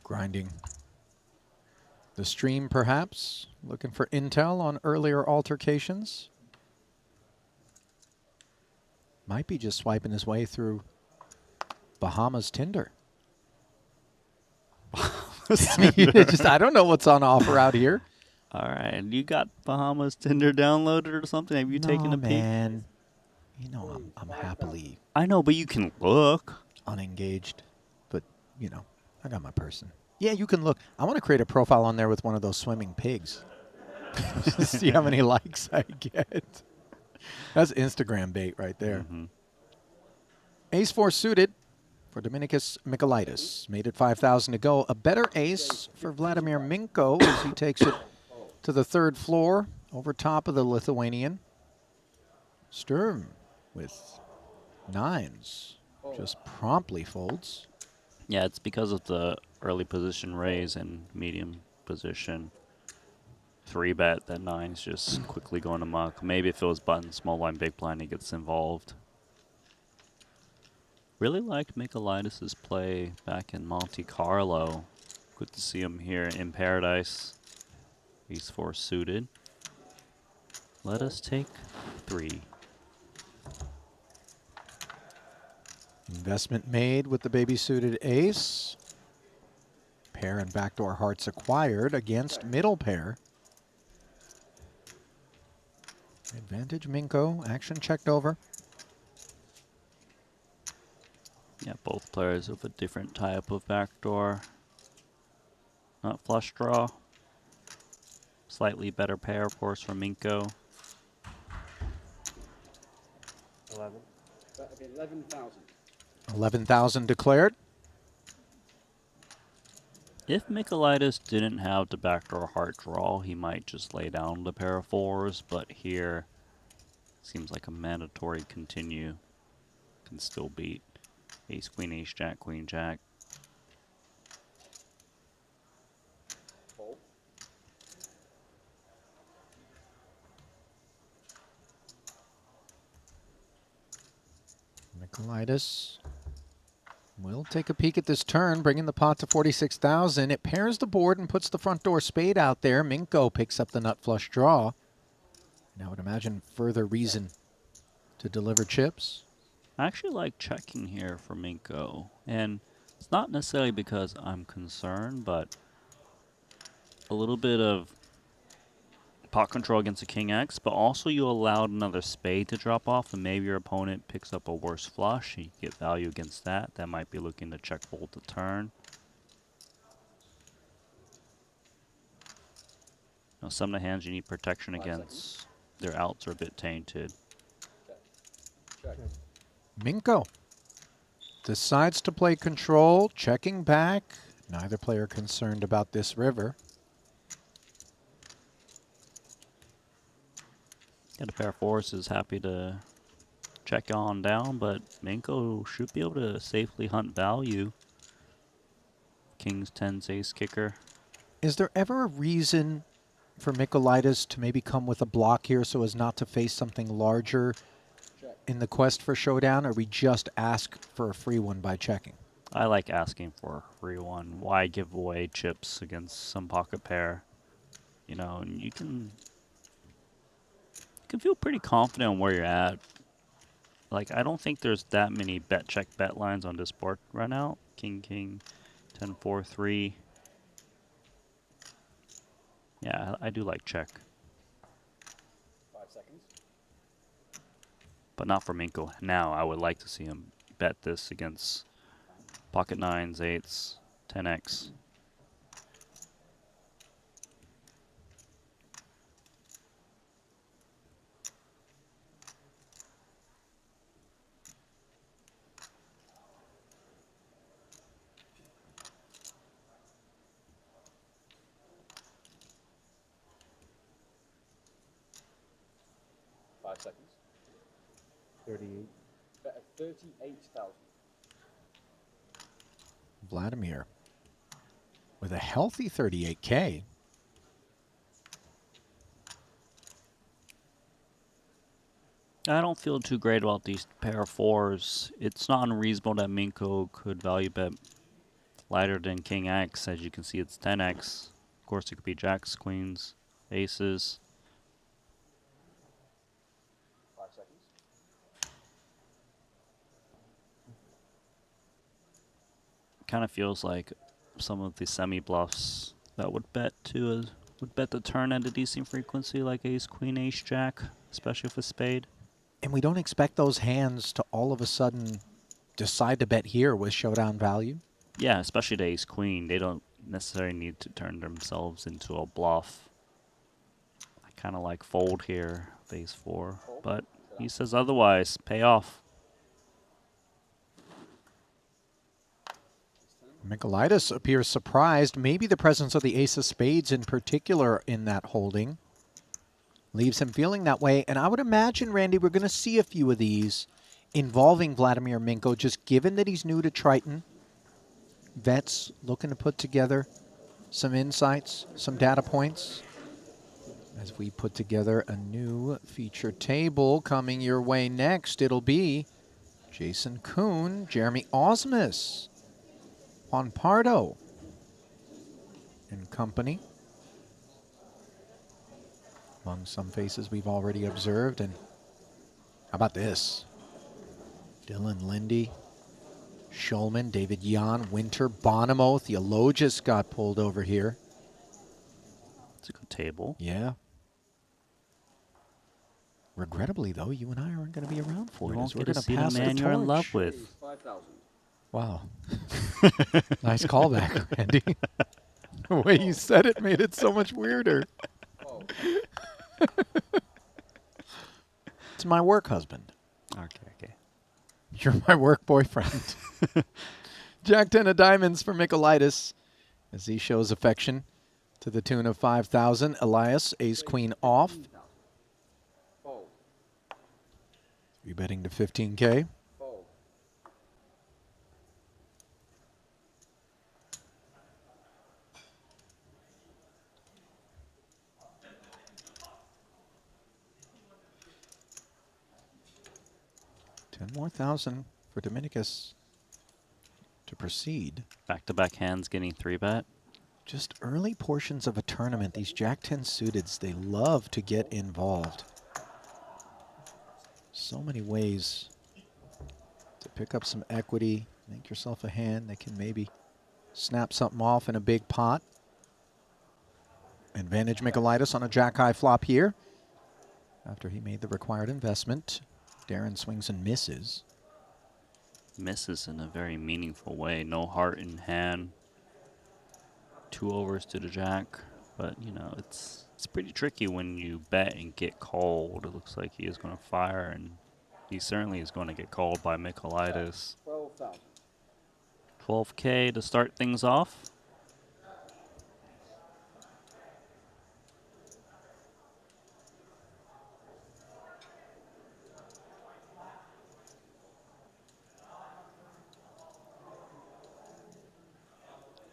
grinding the stream, perhaps, looking for intel on earlier altercations. Might be just swiping his way through Bahamas Tinder. I don't know what's on offer out here. All right, and you got Bahamas Tinder downloaded or something? Have you taken a peek? Man, you know I'm happily. I know, but you can look. Unengaged, but you know, I got my person. Yeah, you can look. I want to create a profile on there with one of those swimming pigs. See how many likes I get. That's Instagram bait right there. Ace-4 suited for Dominicus Michaelitis. Made it 5,000 to go. A better ace for Vladimir Minko as he takes it to the third floor over top of the Lithuanian. Sturm with nines. Just promptly folds. Yeah, it's because of the early position raise and medium position 3-bet that nine's just quickly going amok. Maybe if it was button, small line, big blind, he gets involved. Really liked Michaelitis' play back in Monte Carlo. Good to see him here in Paradise. Ace-4 suited. Let us take 3. Investment made with the baby-suited ace. Pair and backdoor hearts acquired against middle pair. Advantage Minko. Action checked over. Yeah, both players with a different type of backdoor. Not flush draw. Slightly better pair, of course, for Minko. 11,000. 11,000 declared. If Michaelitis didn't have the backdoor heart draw, he might just lay down the pair of 4s, but here seems like a mandatory continue. Can still beat ace, queen, ace, jack, queen, jack. Michaelitis will take a peek at this turn, bringing the pot to 46,000. It pairs the board and puts the front door spade out there. Minko picks up the nut flush draw. And I would imagine further reason to deliver chips. I actually like checking here for Minko, and it's not necessarily because I'm concerned, but a little bit of pot control against a king X, but also you allowed another spade to drop off, and maybe your opponent picks up a worse flush, and you get value against that. That might be looking to check fold the turn. know, some of the hands you need protection against. Their outs are a bit tainted. Minko decides to play control, checking back. Neither player concerned about this river. Got a pair of forces happy to check on down, but Minko should be able to safely hunt value. King's 10's ace kicker. Is there ever a reason for Mykolaitis to maybe come with a block here so as not to face something larger in the quest for showdown, or we just ask for a free one by checking? I like asking for a free one. Why give away chips against some pocket pair? You know, and you can feel pretty confident on where you're at. Like, I don't think there's that many bet check bet lines on this board right now. King, king, 10, 4, 3. Yeah, I do like check. 5 seconds. But not for Minko. Now, I would like to see him bet this against pocket 9s, 8s, 10x. Seconds. 38. 38,000. Vladimir with a healthy 38K. I don't feel too great about these pair of fours. It's not unreasonable that Minko could value bet lighter than King X. As you can see, it's 10x. Of course, it could be jacks, queens, aces. 5 seconds. Kind of feels like some of the semi bluffs that would bet the turn at a decent frequency, like ace, queen, ace, jack, especially with a spade. And we don't expect those hands to all of a sudden decide to bet here with showdown value. Yeah, especially the ace, queen. They don't necessarily need to turn themselves into a bluff. I kind of like fold here, ace 4, but he says otherwise. Pay off. Mykolaitis appears surprised. Maybe the presence of the ace of spades in particular in that holding leaves him feeling that way. And I would imagine, Randy, we're going to see a few of these involving Vladimir Minko, just given that he's new to Triton. Vets looking to put together some insights, some data points, as we put together a new feature table coming your way next. It'll be Jason Kuhn, Jeremy Osmus, Juan Pardo and company. Among some faces we've already observed. And how about this? Dylan Lindy, Schulman, David Yan, Winter, Bonomo, Theologus got pulled over here. It's a good table. Yeah. Regrettably, though, you and I aren't going to be around for You it. won't We're get to going see to pass the man the you're in torch. love with. 5,000. Wow. Nice callback, Randy. The way you said it made it so much weirder. Oh. It's my work husband. Okay. You're my work boyfriend. Jack 10 of diamonds for Mykolaitis as he shows affection to the tune of 5,000. Elias, ace queen off. Fold. Three betting to 15K. Fold. More thousand for Dominicus to proceed. Back-to-back hands getting 3-bet. Just early portions of a tournament, these Jack 10 suiteds, they love to get involved. So many ways to pick up some equity, make yourself a hand that can maybe snap something off in a big pot. Advantage Mykolaitis on a jack-high flop here. After he made the required investment, Darren swings and misses. Misses in a very meaningful way. No heart in hand. 2 overs to the jack. but you know, it's pretty tricky when you bet and get called. It looks like he is going to fire, and he certainly is going to get called by Michaelitis. 12K to start things off.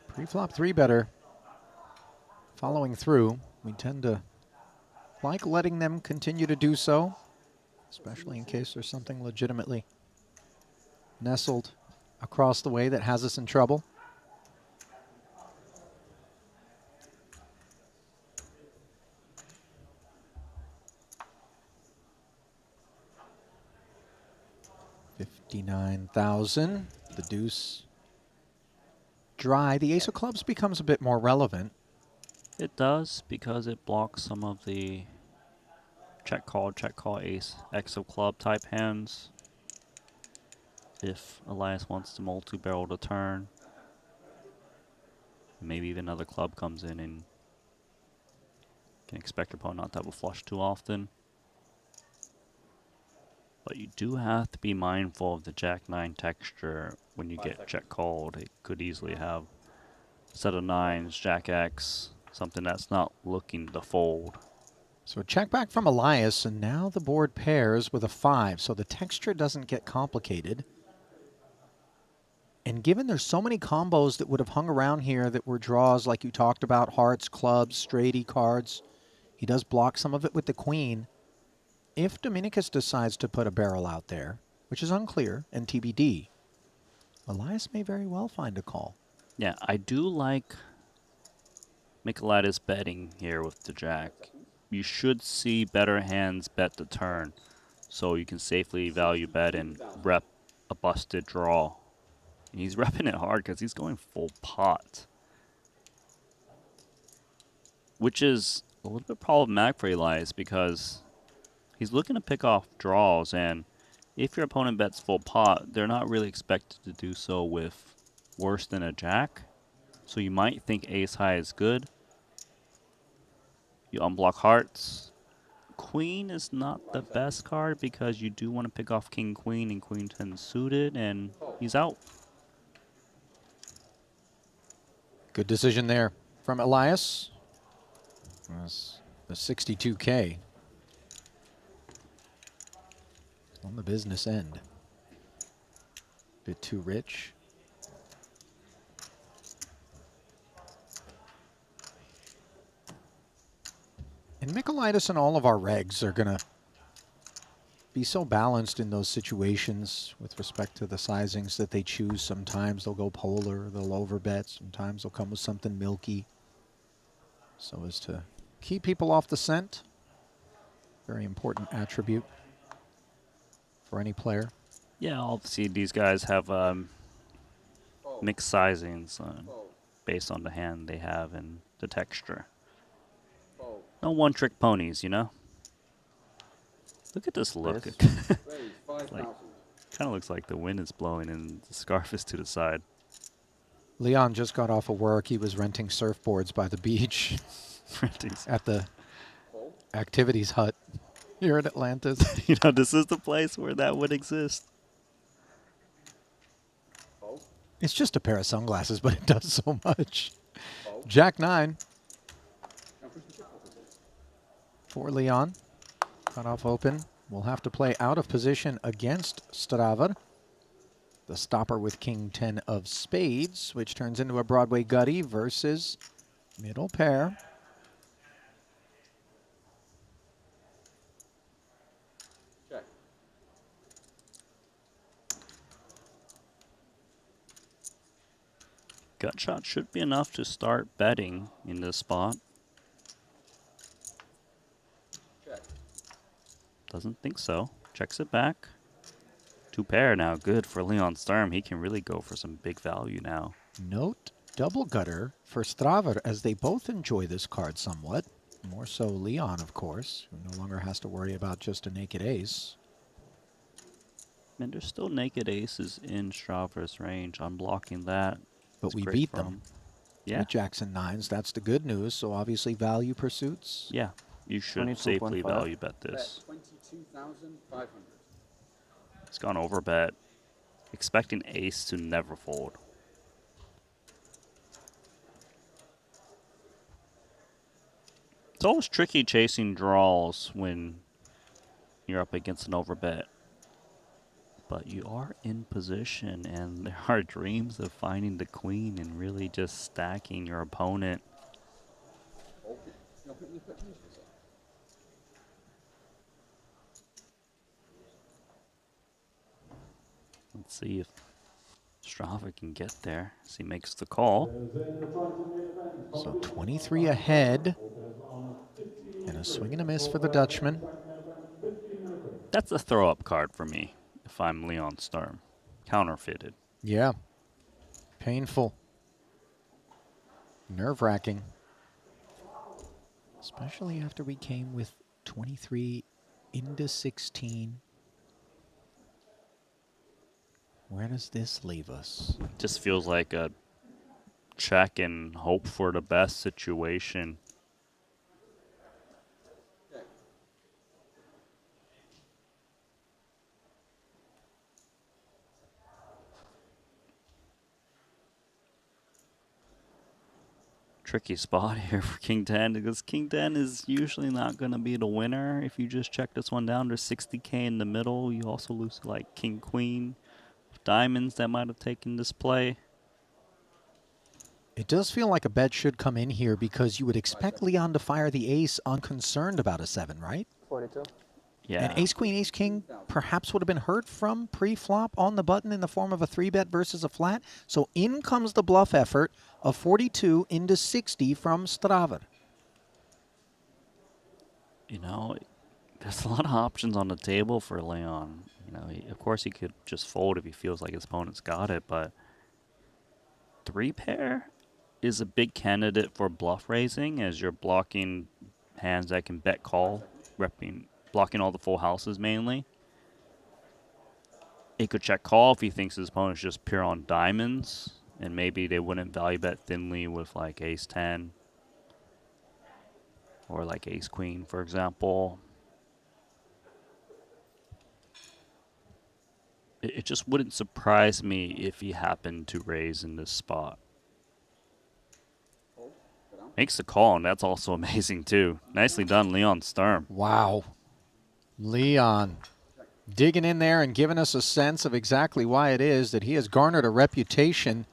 Pre-flop 3-better. Following through, we tend to like letting them continue to do so, especially in case there's something legitimately nestled across the way that has us in trouble. $59,000. The deuce dry. The ace of clubs becomes a bit more relevant. It does, because it blocks some of the check call, ace, X of club type hands. If Elias wants to multi-barrel to turn, maybe even another club comes in and can expect your opponent not to have a flush too often. But you do have to be mindful of the Jack-9 texture when you get check called. It could easily have a set of 9s, Jack-X, something that's not looking to fold. So a check back from Elias, and now the board pairs with a 5, so the texture doesn't get complicated. And given there's so many combos that would have hung around here that were draws like you talked about, hearts, clubs, straighty cards, he does block some of it with the queen. If Dominicus decides to put a barrel out there, which is unclear and TBD, Elias may very well find a call. Yeah, I do like Michaelitis betting here with the jack. You should see better hands bet the turn, so you can safely value bet and rep a busted draw. And he's repping it hard because he's going full pot, which is a little bit problematic for Elias because he's looking to pick off draws, and if your opponent bets full pot, they're not really expected to do so with worse than a jack. So you might think ace high is good. You unblock hearts. Queen is not the best card because you do want to pick off king, queen, and queen 10 suited, and he's out. Good decision there from Elias. That's the 62K on the business end. Bit too rich. And Michaelitis and all of our regs are going to be so balanced in those situations with respect to the sizings that they choose. Sometimes they'll go polar, they'll overbet. Sometimes they'll come with something milky, so as to keep people off the scent. Very important attribute for any player. Yeah, obviously these guys have mixed sizings based on the hand they have and the texture. No one-trick ponies, you know? Look at this look. Like, kind of looks like the wind is blowing and the scarf is to the side. Leon just got off of work. He was renting surfboards by the beach at the activities hut here at Atlantis. You know, this is the place where that would exist. It's just a pair of sunglasses, but it does so much. Jack 9 for Leon. Cut off open. We'll have to play out of position against Straver. The stopper with king 10 of spades, which turns into a Broadway gutty versus middle pair. Check. Gut shot should be enough to start betting in this spot. Check. Doesn't think so. Checks it back. Two pair now. Good for Leon Sturm. He can really go for some big value now. Note double gutter for Straver as they both enjoy this card somewhat. More so Leon, of course, who no longer has to worry about just a naked ace. And there's still naked aces in Straver's range. Unblocking that. But we beat them. Yeah. with Jackson nines. That's the good news. So obviously value pursuits. Yeah, you should safely value bet this. 22,500. It's gone over bet, expecting ace to never fold. It's always tricky chasing draws when you're up against an overbet. But you are in position, and there are dreams of finding the queen and really just stacking your opponent. Let's see if Strava can get there as he makes the call. So 23 ahead. And a swing and a miss for the Dutchman. That's a throw-up card for me if I'm Leon Sturm. Counterfeited. Yeah. Painful. Nerve-wracking. Especially after we came with 23 into 16. Where does this leave us? Just feels like a check and hope for the best situation. Tricky spot here for King 10 because King 10 is usually not going to be the winner. If you just check this one down, there's 60K in the middle. You also lose like King Queen, diamonds that might have taken this play. It does feel like a bet should come in here because you would expect Leon to fire the ace unconcerned about a 7, right? 42. Yeah. And ace, queen, ace, king perhaps would have been heard from pre-flop on the button in the form of a 3-bet versus a flat. So in comes the bluff effort of 42 into 60 from Strava. You know, there's a lot of options on the table for Leon. You know, of course he could just fold if he feels like his opponent's got it, but 3-pair is a big candidate for bluff raising as you're blocking hands that can bet call, blocking all the full houses mainly. He could check call if he thinks his opponent's just pure on diamonds, and maybe they wouldn't value bet thinly with like ace 10 or like ace queen, for example. It just wouldn't surprise me if he happened to raise in this spot. Makes the call, and that's also amazing too. Nicely done, Leon Sturm. Wow. Leon digging in there and giving us a sense of exactly why it is that he has garnered a reputation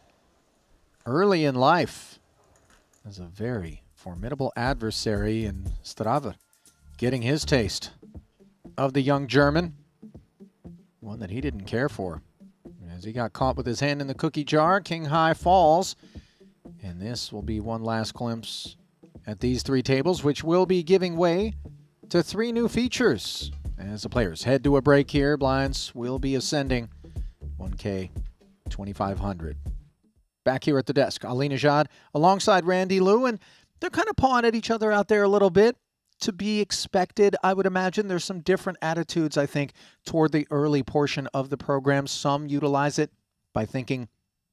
early in life as a very formidable adversary, and Strava getting his taste of the young German, one that he didn't care for. As he got caught with his hand in the cookie jar, king high falls. And this will be one last glimpse at these 3 tables, which will be giving way to 3 new features. As the players head to a break here, blinds will be ascending 1K 2,500. Back here at the desk, Ali Najad alongside Randy Liu, and they're kind of pawing at each other out there a little bit. To be expected, I would imagine. There's some different attitudes, I think, toward the early portion of the program. Some utilize it by thinking,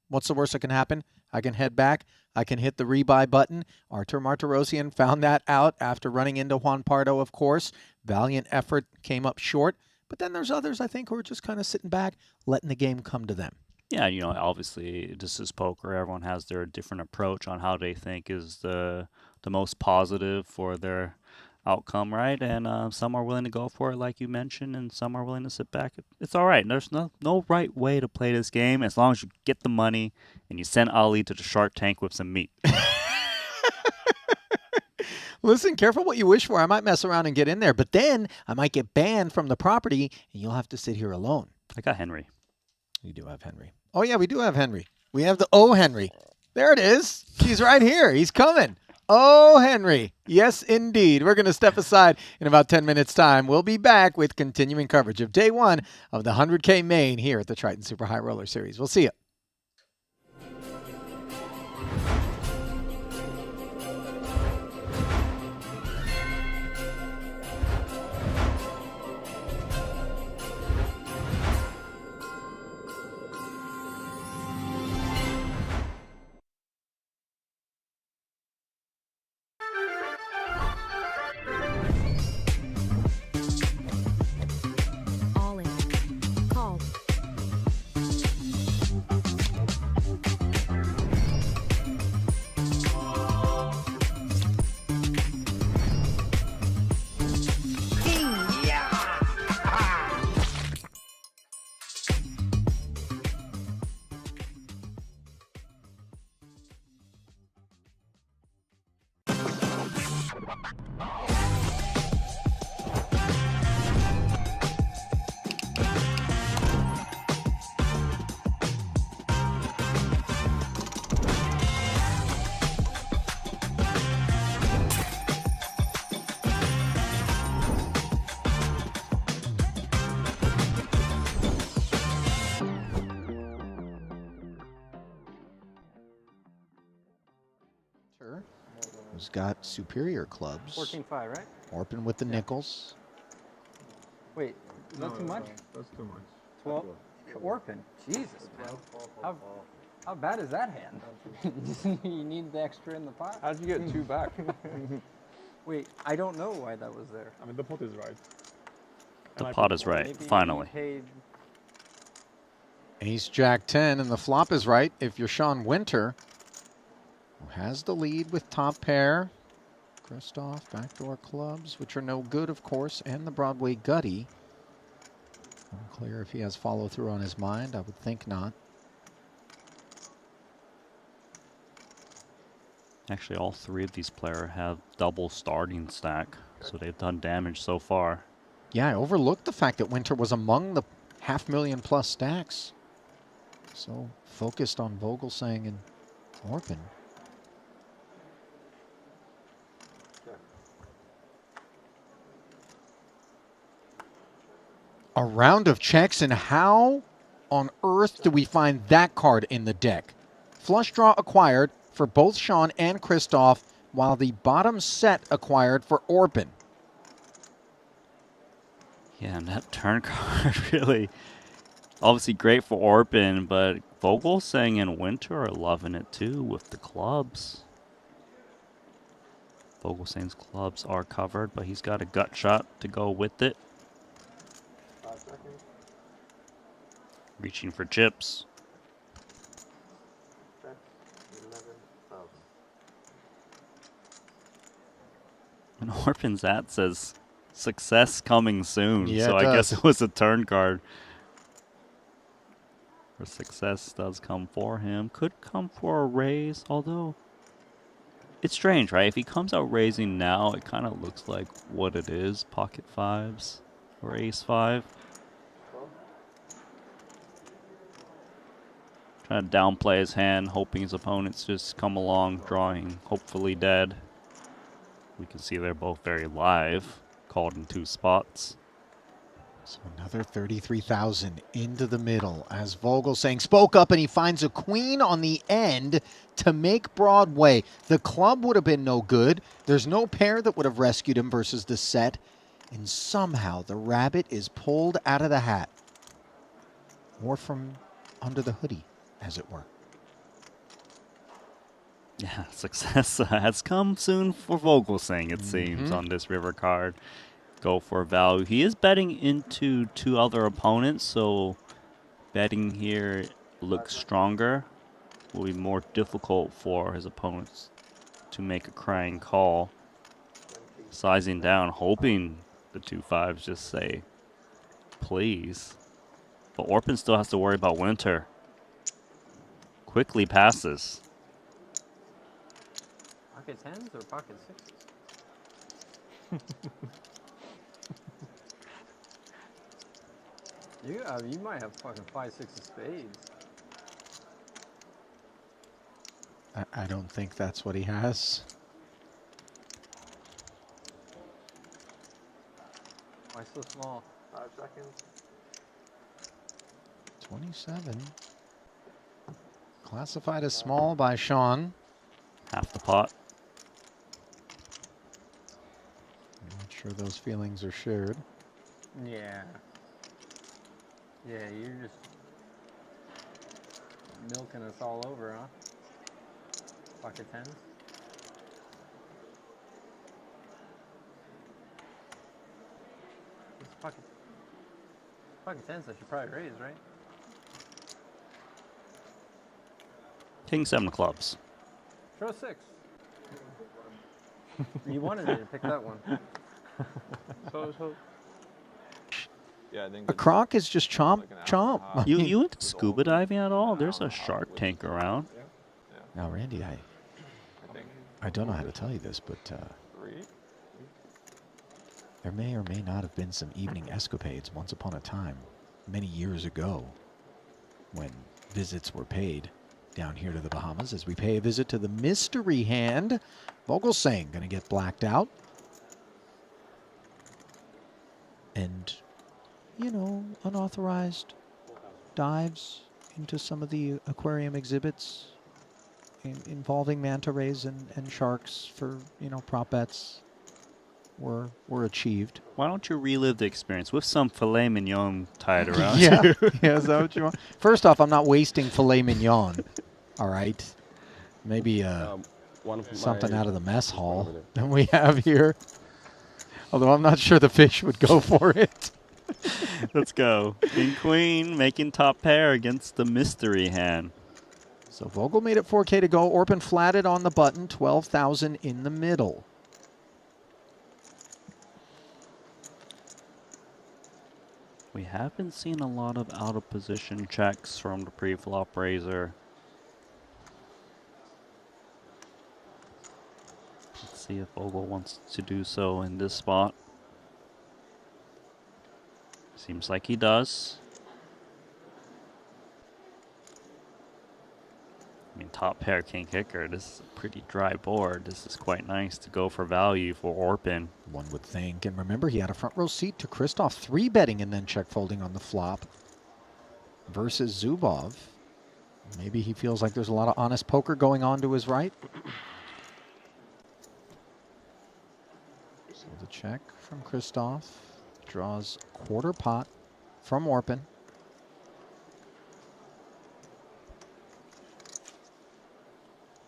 what's the worst that can happen? I can head back. I can hit the rebuy button. Artur Martirosyan found that out after running into Juan Pardo, of course. Valiant effort came up short. But then there's others, I think, who are just kind of sitting back, letting the game come to them. Yeah, you know, obviously this is poker. Everyone has their different approach on how they think is the most positive for their outcome, right? And some are willing to go for it, like you mentioned, and some are willing to sit back. It's all right. There's no right way to play this game as long as you get the money and you send Ali to the Shark Tank with some meat. Listen, careful what you wish for. I might mess around and get in there, but then I might get banned from the property, and you'll have to sit here alone. I got Henry. You do have Henry. Oh, yeah, we do have Henry. We have the O Henry. There it is. He's right here. He's coming. Oh, Henry. Yes, indeed. We're going to step aside in about 10 minutes' time. We'll be back with continuing coverage of Day 1 of the 100K main here at the Triton Super High Roller Series. We'll see you. who's got superior clubs. 14-5, right? Orpin with the nickels. Wait, is that too much? That's too much. 12. Orpin. Jesus, man. How bad is that hand? You need the extra in the pot? How'd you get 2 back? Wait, I don't know why that was there. I mean, the pot is right. The pot is right, finally. Ace Jack 10, and the flop is right if you're Sean Winter, who has the lead with top pair. Christoph, backdoor clubs, which are no good, of course, and the Broadway Gutty. Unclear if he has follow through on his mind. I would think not. Actually, all 3 of these players have double starting stack, so they've done damage so far. Yeah, I overlooked the fact that Winter was among the $500,000+ stacks. So focused on Vogelsang and Orpin. A round of checks, and how on earth do we find that card in the deck? Flush draw acquired for both Sean and Christoph, while the bottom set acquired for Orpin. Yeah, and that turn card really, obviously great for Orpin, but Vogelsang and Winter are loving it too with the clubs. Vogelsang's clubs are covered, but he's got a gut shot to go with it. 5 seconds. Reaching for chips. 11,000. And Orpin's at says success coming soon. Yeah, so it I guess does. it was a turn card. Or success does come for him. Could come for a raise, although it's strange, right? If he comes out raising now, it kind of looks like what it is, pocket 5s or ace 5. Trying to downplay his hand, hoping his opponents just come along, drawing, hopefully dead. We can see they're both very live, called in 2 spots. So another 33,000 into the middle as Vogelsang spoke up, and he finds a queen on the end to make Broadway. The club would have been no good. There's no pair that would have rescued him versus the set. And somehow the rabbit is pulled out of the hat. Or from under the hoodie, as it were. Yeah, success has come soon for Vogelsang, it seems, on this river card. Go for value. He is betting into 2 other opponents, so betting here looks stronger. Will be more difficult for his opponents to make a crying call. Sizing down, hoping the 2 5s just say, please. But Orpin still has to worry about Winter. Quickly passes. Pocket 10s or pocket 6s? You might have fucking 5, 6 of spades. I don't think that's what he has. Why so small? 5 seconds. 27. Classified as small by Sean. Half the pot. I'm not sure those feelings are shared. Yeah. Yeah, you're just milking us all over, huh? Pocket 10s? It's pocket 10s I should probably raise, right? King 7 of clubs. Throw 6. You wanted me to pick that one. So. Yeah, I think A croc is just chomp, chomp. You into scuba diving at all? There's a shark tank around. Now, Randy, I don't know how to tell you this, but there may or may not have been some evening escapades once upon a time, many years ago, when visits were paid down here to the Bahamas, as we pay a visit to the mystery hand. Vogelsang going to get blacked out. And, you know, unauthorized dives into some of the aquarium exhibits involving manta rays and sharks for, prop bets were achieved. Why don't you relive the experience with some filet mignon tied around Yeah. you? Yeah, is that what you want? First off, I'm not wasting filet mignon. All right. Maybe something out of the mess hall that we have here. Although I'm not sure the fish would go for it. Let's go. King Queen making top pair against the mystery hand. So Vogel made it 4K to go. Orpin flatted on the button, 12,000 in the middle. We have been seeing a lot of out of position checks from the pre-flop raiser. Let's see if Vogel wants to do so in this spot. Seems like he does. I mean, top pair king kicker. This is a pretty dry board. This is quite nice to go for value for Orpin. One would think. And remember, he had a front row seat to Christoph 3-betting and then check folding on the flop versus Zubov. Maybe he feels like there's a lot of honest poker going on to his right. So the check from Christoph draws quarter pot from Orpin.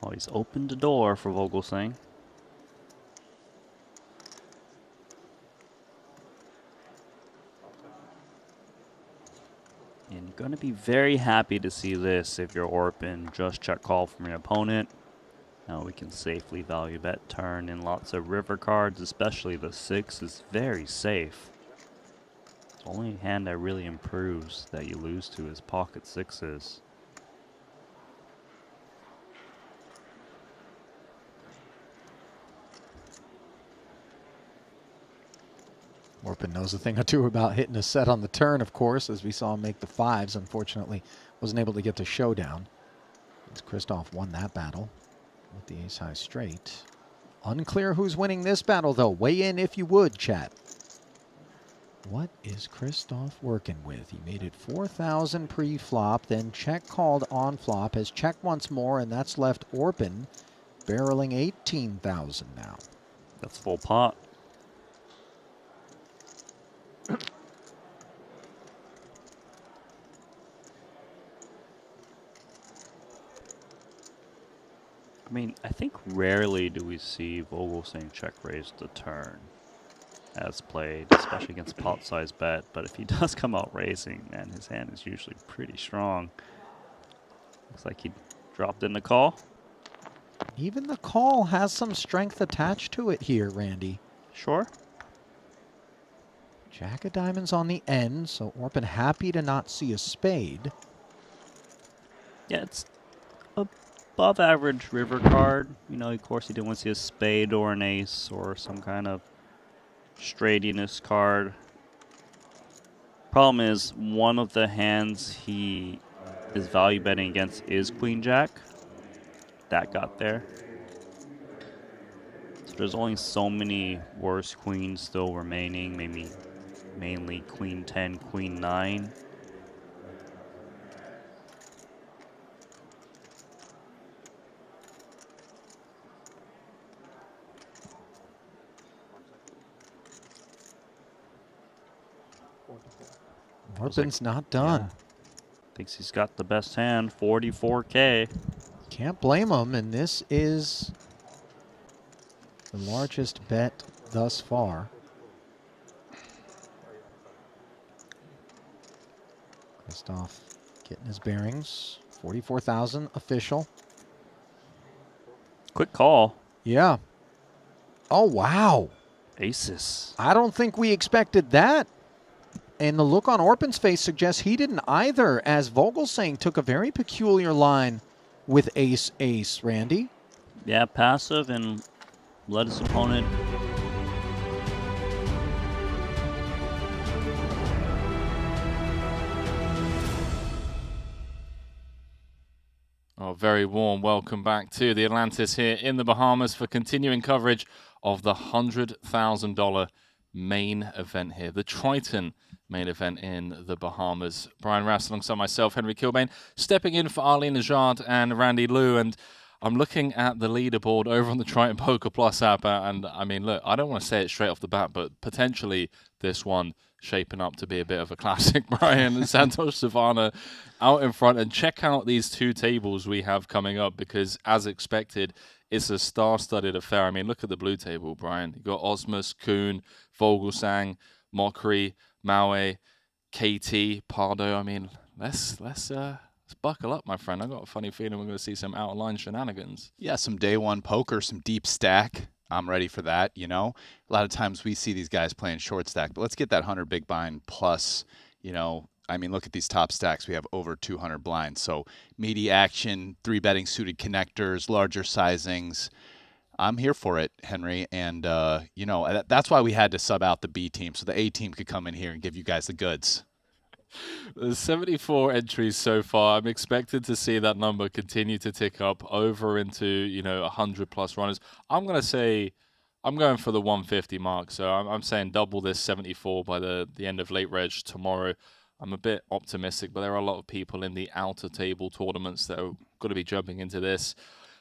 Oh, he's opened the door for Vogelsang. And you're going to be very happy to see this if you're Orpin. Just check call from your opponent. Now we can safely value bet turn in lots of river cards, especially the 6 is very safe. The only hand that really improves that you lose to is pocket 6s. Orpin knows a thing or two about hitting a set on the turn, of course, as we saw him make the 5s. Unfortunately, wasn't able to get to showdown. As Christoph won that battle with the ace-high straight. Unclear who's winning this battle, though. Weigh in if you would, chat. What is Christoph working with? He made it 4,000 pre-flop, then check called on flop, has checked once more, and that's left Orpin barreling 18,000 now. That's full pot. I mean, I think rarely do we see Vogelsang check raise the turn as played, especially against pot size bet. But if he does come out raising, man, his hand is usually pretty strong. Looks like he dropped in the call. Even the call has some strength attached to it here, Randy. Sure. Jack of diamonds on the end, so Orpin happy to not see a spade. Yeah, it's above average river card. You know, of course, he didn't want to see a spade or an ace or some kind of straightiness card. Problem is, one of the hands he is value betting against is Queen Jack. That got there. So there's only so many worse queens still remaining, maybe mainly Queen 10, Queen 9. Orpin's not done. Yeah. Thinks he's got the best hand, 44K. Can't blame him, and this is the largest bet thus far. Christoph getting his bearings. 44,000 official. Quick call. Yeah. Oh, wow. Aces. I don't think we expected that. And the look on Orpin's face suggests he didn't either, as Vogelsang took a very peculiar line with ace-ace, Randy. Yeah, passive and let his opponent. Oh, very warm welcome back to the Atlantis here in the Bahamas for continuing coverage of the $100,000 main event here, the Triton main event in the Bahamas. Brian Rass alongside myself, Henry Kilbane, stepping in for Arlene Najad and Randy Liu. And I'm looking at the leaderboard over on the Triton Poker Plus app, and I mean, look, I don't want to say it straight off the bat, but potentially this one shaping up to be a bit of a classic. Brian Santos Savannah out in front, and check out these 2 tables we have coming up, because as expected, it's a star-studded affair. I mean, look at the blue table, Brian. You've got Osmus, Kuhn, Vogelsang, Mockery, Maui, KT, Pardo. I mean, let's buckle up, my friend. I got a funny feeling we're going to see some out-of-line shenanigans. Yeah, some day one poker, some deep stack. I'm ready for that, you know. A lot of times we see these guys playing short stack, but let's get that 100 big blind plus, you know. I mean, look at these top stacks. We have over 200 blinds. So meaty action, 3-betting suited connectors, larger sizings. I'm here for it, Henry. And, you know, that's why we had to sub out the B team so the A team could come in here and give you guys the goods. There's 74 entries so far. I'm expected to see that number continue to tick up over into, you know, 100 plus runners. I'm going to say I'm going for the 150 mark. So I'm saying double this 74 by the end of late reg tomorrow. I'm a bit optimistic, but there are a lot of people in the outer table tournaments that are going to be jumping into this.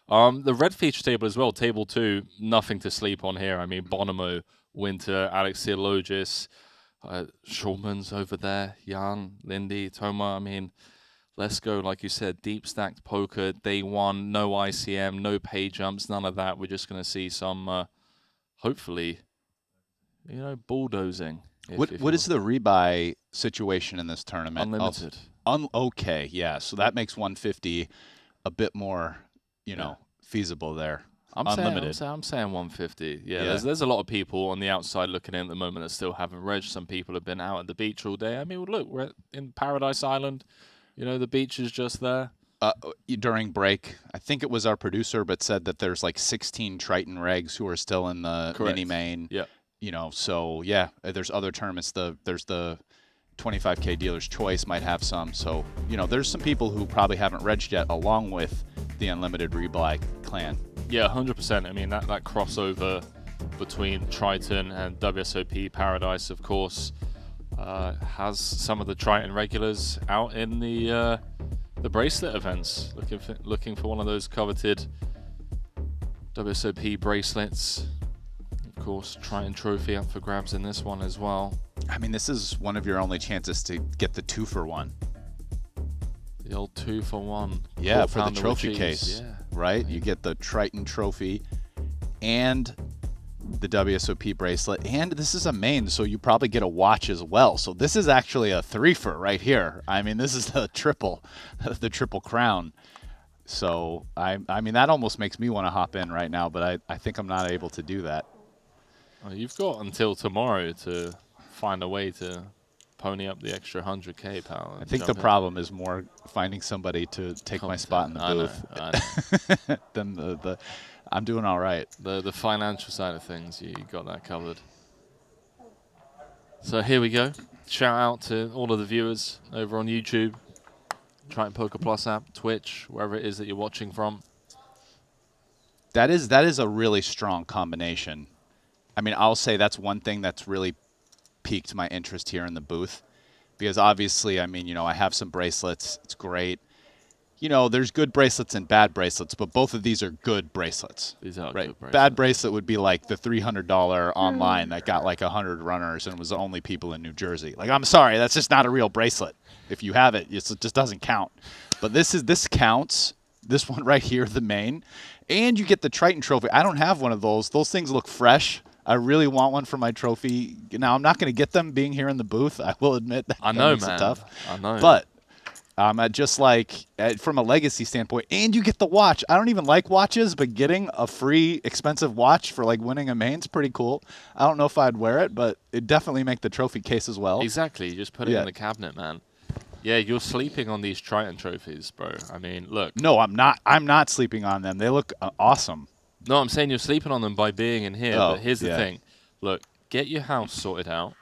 The red feature table as well, table 2, nothing to sleep on here. I mean, Bonomo, Winter, Alex Theologis, Schulman's over there, Jan, Lindy, Toma. I mean, let's go, like you said, deep stacked poker, day 1, no ICM, no pay jumps, none of that. We're just going to see some, hopefully, you know, bulldozing. What is the rebuy situation in this tournament? Unlimited. Okay, yeah. So that makes 150 a bit more, you know, feasible there. Unlimited. I'm saying 150. Yeah, there's a lot of people on the outside looking in at the moment that still haven't reg. Some people have been out at the beach all day. I mean, look, we're in Paradise Island. You know, the beach is just there. During break, I think it was our producer, but said that there's like 16 Triton regs who are still in the mini main. Yeah. You know, so yeah, there's other tournaments. There's the 25K Dealer's Choice might have some. So, you know, there's some people who probably haven't regged yet, along with the Unlimited Rebuy clan. Yeah, 100%. I mean, that crossover between Triton and WSOP Paradise, of course, has some of the Triton regulars out in the bracelet events, looking for one of those coveted WSOP bracelets. Of course, Triton trophy up for grabs in this one as well. I mean, this is one of your only chances to get the 2-for-1. The old 2-for-1. Yeah, for the trophy case, right? You get the Triton trophy and the WSOP bracelet, and this is a main, so you probably get a watch as well. So this is actually a 3-for right here. I mean, this is the triple crown. So I mean, that almost makes me want to hop in right now, but I think I'm not able to do that. Well, you've got until tomorrow to find a way to pony up the extra 100K, pal. I think the problem is more finding somebody to take my spot in the booth. I know. Then I'm doing all right. The financial side of things, you got that covered. So here we go. Shout out to all of the viewers over on YouTube, Triton Poker Plus app, Twitch, wherever it is that you're watching from. That is a really strong combination. I mean, I'll say that's one thing that's really piqued my interest here in the booth, because obviously, I mean, you know, I have some bracelets. It's great. You know, there's good bracelets and bad bracelets, but both of these are good bracelets. These are right. Good bracelets. Bad bracelet would be like the $300 online that got like 100 runners and was the only people in New Jersey. Like, I'm sorry, that's just not a real bracelet. If you have it, it just doesn't count. But this counts. This one right here, the main, and you get the Triton trophy. I don't have one of those. Those things look fresh. I really want one for my trophy. Now, I'm not going to get them being here in the booth. I will admit that. I know, makes man. It tough. I know. But just like from a legacy standpoint, and you get the watch. I don't even like watches, but getting a free expensive watch for like winning a main's pretty cool. I don't know if I'd wear it, but it definitely make the trophy case as well. Exactly. You just put it in the cabinet, man. Yeah, you're sleeping on these Triton trophies, bro. I mean, look. No, I'm not. I'm not sleeping on them. They look awesome. No, I'm saying you're sleeping on them by being in here. But here's the thing. Look, get your house sorted out.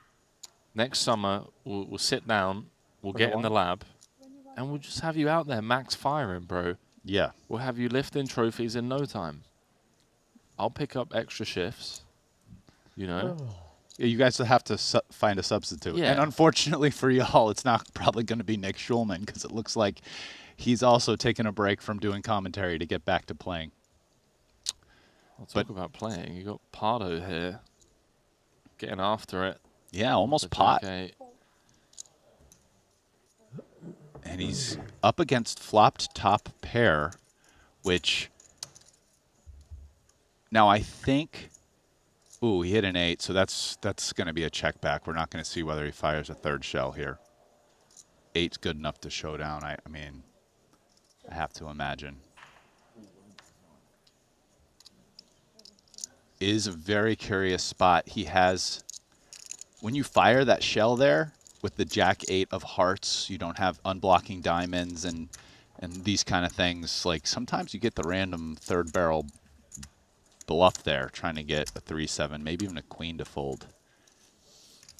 Next summer, we'll sit down. We'll get in the lab. And we'll just have you out there max firing, bro. Yeah. We'll have you lifting trophies in no time. I'll pick up extra shifts. You know? You guys will have to find a substitute. Yeah. And unfortunately for y'all, it's not probably going to be Nick Schulman because it looks like he's also taking a break from doing commentary to get back to playing. I'll talk about playing. You got Pardo here getting after it. Yeah, almost pot. And he's up against flopped top pair, which now I think, ooh, he hit an 8, so that's going to be a check back. We're not going to see whether he fires a third shell here. 8's good enough to showdown. I mean, I have to imagine. Is a very curious spot. He has, when you fire that shell there with the Jack 8 of hearts, you don't have unblocking diamonds and these kind of things. Like sometimes you get the random third barrel bluff there, trying to get a 3-7, maybe even a queen to fold.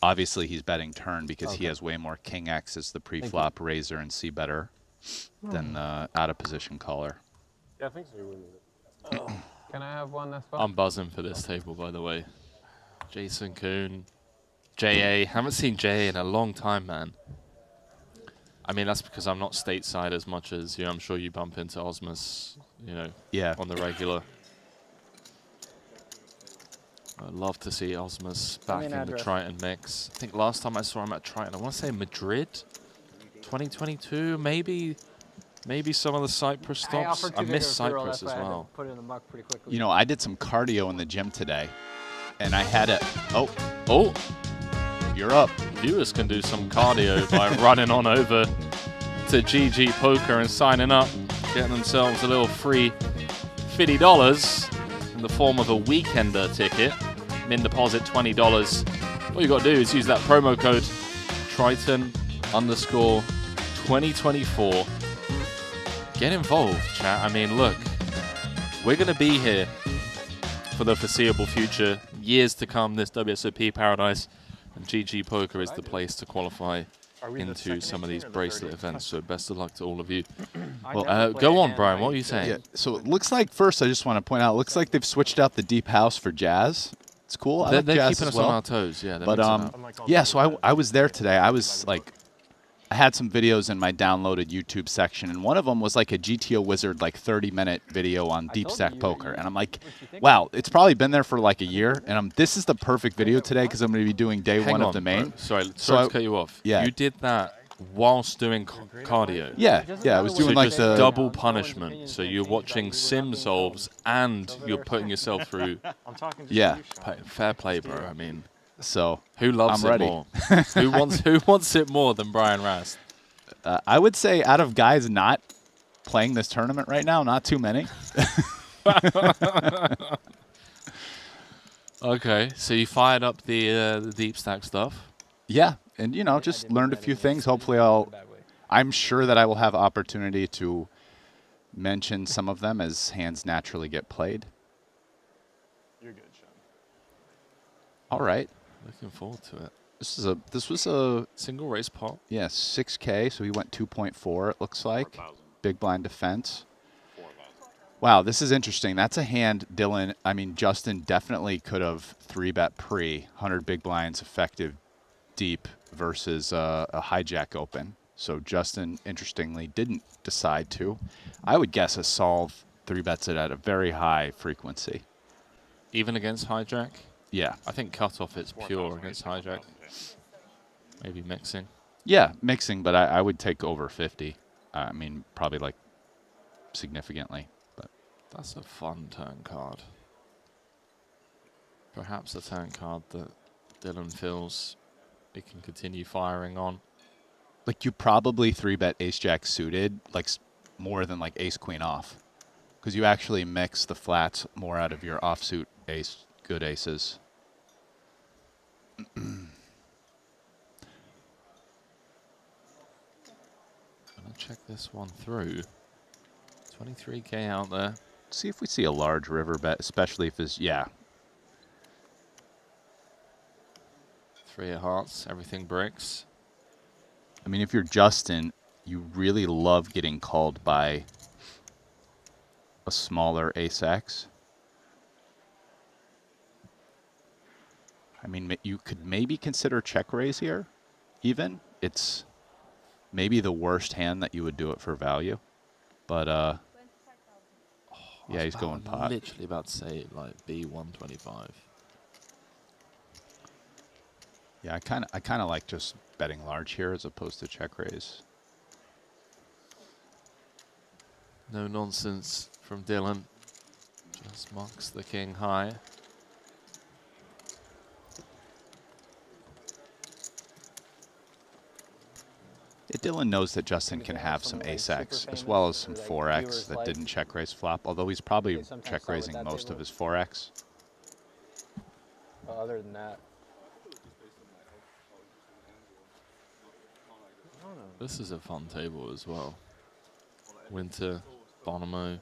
Obviously, he's betting turn because he has way more king X as the pre-flop raiser and C better than the out of position caller. Yeah, I think so. Can I have one as well? I'm buzzing for this table, by the way. Jason Kuhn, JA. Haven't seen JA in a long time, man. I mean, that's because I'm not stateside as much as you. I'm sure you bump into Osmus, you know, on the regular. I'd love to see Osmus back in the Triton mix. I think last time I saw him at Triton, I want to say Madrid, 2022, maybe some of the Cyprus stops. I miss Cyprus as well. Put it in the muck pretty quickly. You know, I did some cardio in the gym today, and I had a you're up. Viewers can do some cardio by running on over to GG Poker and signing up, getting themselves a little free $50 in the form of a weekender ticket. Min deposit $20. All you got to do is use that promo code Triton_2024. Get involved, chat. I mean, look, we're going to be here for the foreseeable future, years to come, this WSOP paradise, and GG Poker is the place to qualify into some of these bracelet events. So best of luck to all of you. Well, go on, Brian. What are you saying? Yeah, so it looks like, first, I just want to point out, it looks like they've switched out the deep house for jazz. It's cool. I like They're jazz keeping as us well. on our toes. Yeah, but yeah, so I was there today. I was like, I had some videos in my downloaded YouTube section, and one of them was like a GTO Wizard, like 30-minute video on deep stack poker. And I'm like, wow, it's probably been there for like a year. And this is the perfect video today because I'm going to be doing day one of the main. Bro. Sorry to cut you off. Yeah. You did that whilst doing cardio. Yeah, I was doing like just the double punishment. So you're watching sim solves and you're putting yourself through. Yeah. Fair play, bro. I mean, so who loves I'm it ready. more? who wants it more than Brian Rast? I would say out of guys not playing this tournament right now, not too many. Okay, so you fired up the deep stack stuff. Yeah, and you know, just learned a few things. Hopefully, I'm sure that I will have opportunity to mention some of them as hands naturally get played. You're good, Sean. All right. Looking forward to it. This was a single race pot. Yeah, 6K. So he went 2.4. It looks like big blind defense. Wow, this is interesting. That's a hand Dylan. I mean, Justin definitely could have 3-bet pre 100 big blinds effective deep versus a hijack open. So Justin, interestingly, didn't decide to. I would guess a solve 3-bets it at a very high frequency. Even against hijack? Yeah. I think cutoff it's pure against hijack. Maybe mixing. Yeah, mixing, but I would take over 50. I mean, probably like significantly. But that's a fun turn card. Perhaps a turn card that Dylan feels it can continue firing on. Like you probably 3-bet ace-jack suited, like more than like ace-queen off. Because you actually mix the flats more out of your offsuit ace, good aces. Gonna check this one through. 23K out there. See if we see a large river bet, especially if it's, yeah. 3 of hearts, everything breaks. I mean, if you're Justin, you really love getting called by a smaller ace-x. I mean, you could maybe consider check raise here, even. It's maybe the worst hand that you would do it for value. But, yeah, he's going pot. Literally about to say, like, B125. Yeah, I kind of like just betting large here as opposed to check raise. No nonsense from Dylan. Just marks the king high. Dylan knows that Justin can have some ace-x as well as some 4x that didn't check raise flop, although he's probably check raising most of his 4x. Well, other than that, This is a fun table as well. Winter, Bonomo,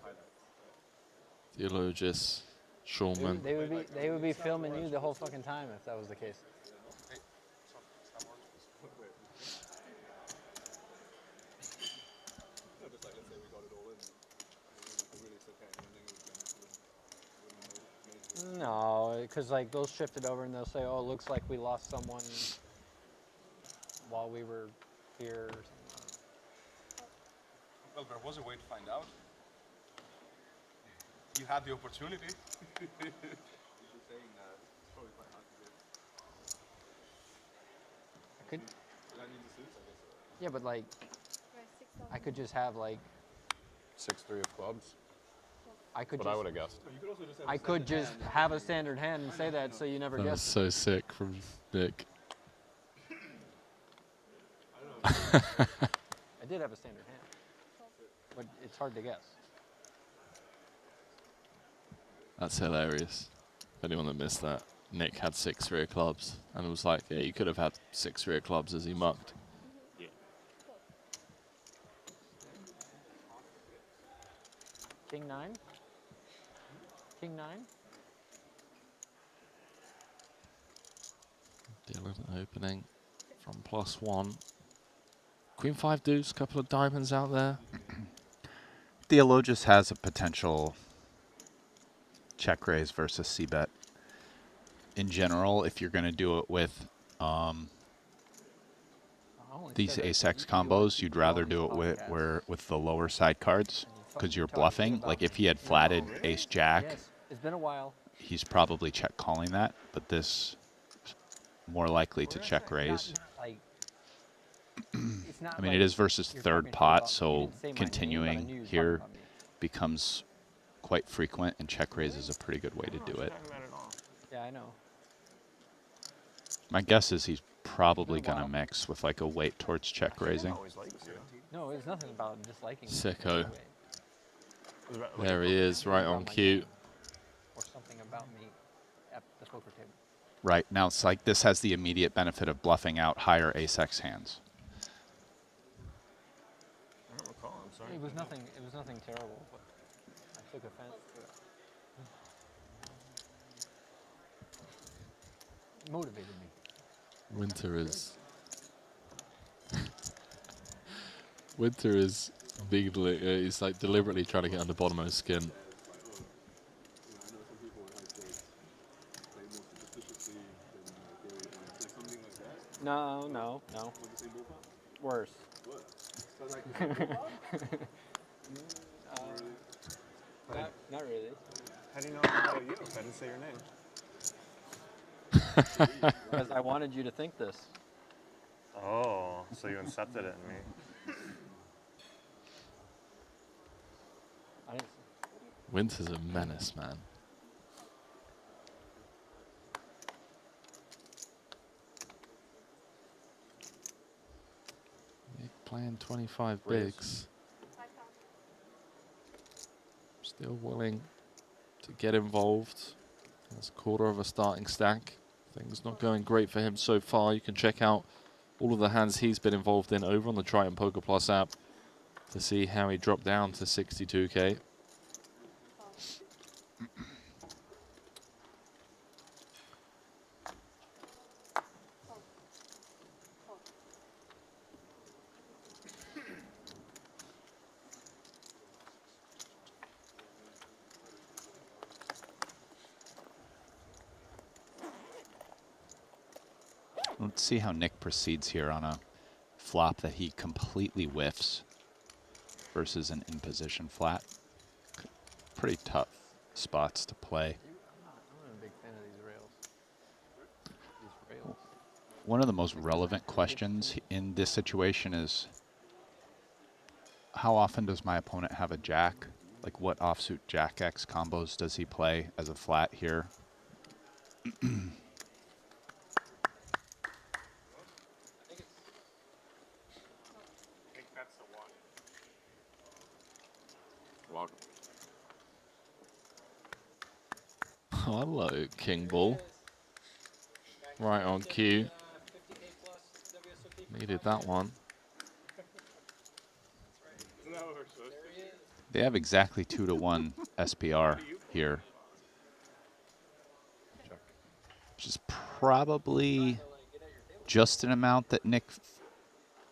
Theologus, Shulman. they would be filming you the whole fucking time if that was the case. No, because like they'll shift it over and they'll say, "Oh, it looks like we lost someone while we were here." Or something. Well, there was a way to find out. You had the opportunity. You're saying that it's probably quite hard to get. I could. Did I need the suits? I guess. Yeah, but like, I could just have like 6-3 of clubs. I could. What just, I would have guessed. You could also just I could just have a standard hand and say that, so you never That was guess. so sick from Nick. I did have a standard hand, but it's hard to guess. That's hilarious. Anyone that missed that, Nick had 6-3 of clubs, and it was like, yeah, you could have had 6-3 of clubs as he mucked. King 9. King 9. Dylan opening from +1. Queen 5 deuce, couple of diamonds out there. Theologus has a potential check raise versus c-bet. In general, if you're going to do it with these ace-x combos, you'd rather do it with the lower side cards because you're bluffing. Like if he had flatted ace-jack, It's been a while. he's probably check calling that, but this more likely to check raise. I mean, it is versus third pot, so continuing here becomes quite frequent, and check raise is a pretty good way to do it. Yeah, I know. My guess is he's probably going to mix with like a weight towards check raising. No, it's nothing about disliking. Sicko. There he is, right on cue. Or something about me at the poker table. Right, now it's like this has the immediate benefit of bluffing out higher ace-x hands. I don't recall. I'm sorry. It was nothing. It was nothing terrible, but I took offense to it. It motivated me. Winter is Winter is big. He's like deliberately trying to get under Bonomo's skin. No. Worse. Not really. How do you know about you? I didn't say your name. Because I wanted you to think this. Oh, so you incepted it in me. Winter's a menace, man. Playing 25 bigs. Still willing to get involved. That's a quarter of a starting stack. Things not going great for him so far. You can check out all of the hands he's been involved in over on the Triton Poker Plus app to see how he dropped down to 62K. see how Nick proceeds here on a flop that he completely whiffs versus an in-position flat. Pretty tough spots to play. I'm a big fan of these rails. These rails. One of the most relevant questions in this situation is, how often does my opponent have a jack? Like, what offsuit jack X combos does he play as a flat here? Hello, King Bull. Right on cue. Needed that one. They have exactly 2-to-1 SPR here, which is probably just an amount that Nick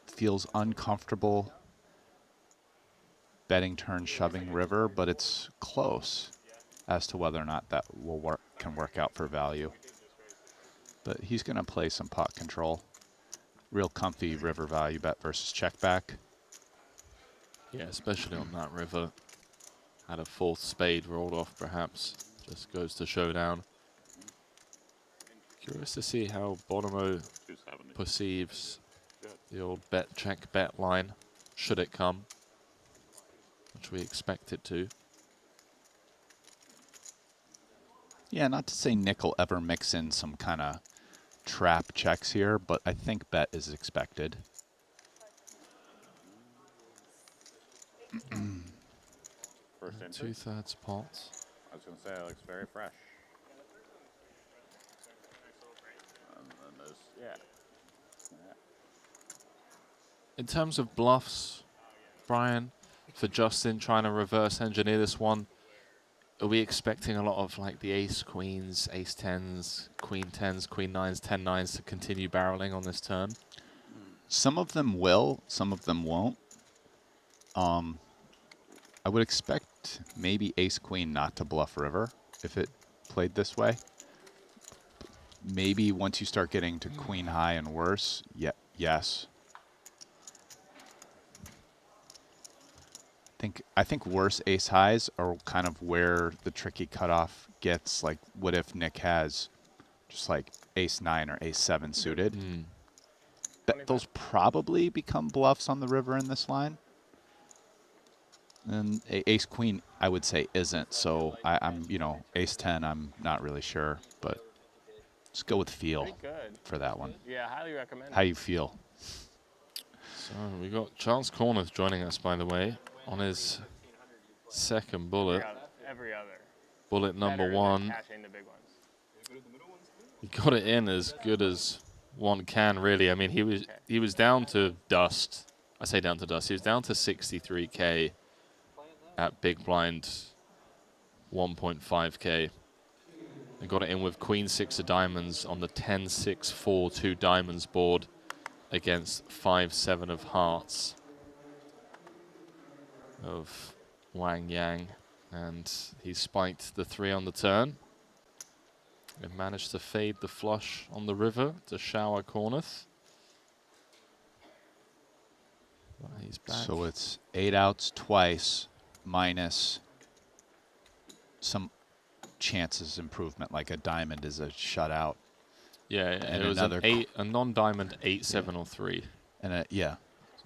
feels uncomfortable betting turn shoving river, but it's close as to whether or not that will can work out for value. But he's going to play some pot control. Real comfy river value bet versus check back. Yeah, especially on that river. Had a fourth spade rolled off, perhaps. Just goes to showdown. Curious to see how Bonomo perceives the old bet check bet line, should it come, which we expect it to. Yeah, not to say Nick will ever mix in some kind of trap checks here, but I think bet is expected. First enter. 2/3 pot. I was going to say, it looks very fresh. And then there's, yeah. In terms of bluffs, Brian, for Justin trying to reverse engineer this one, are we expecting a lot of like the ace queens, ace tens, queen tens, queen nines, 10-9s to continue barreling on this turn? Some of them will, some of them won't. I would expect maybe ace queen not to bluff river if it played this way. Maybe once you start getting to queen high and worse, yes. I think worse ace highs are kind of where the tricky cutoff gets. Like, what if Nick has just like ace 9 or ace 7 suited? Those probably become bluffs on the river in this line. And ace queen, I would say, isn't. So I'm, ace 10, I'm not really sure, but let's go with feel for that one. Yeah, highly recommend. How you feel? So we got Charles Corneth joining us, by the way, on his second bullet. Every other. Bullet number one. He got it in as good as one can, really. I mean, he was down to dust. I say down to dust. He was down to 63K at big blind 1.5K. They got it in with queen 6 of diamonds on the 10-6-4 2 diamonds board against 5-7 of hearts of Wang Yang, and he spiked the 3 on the turn and managed to fade the flush on the river to shower Corneth. But he's back. So it's 8 outs twice minus some chances improvement, like a diamond is a shutout. Yeah, and it was a non-diamond 8-7 or 3. And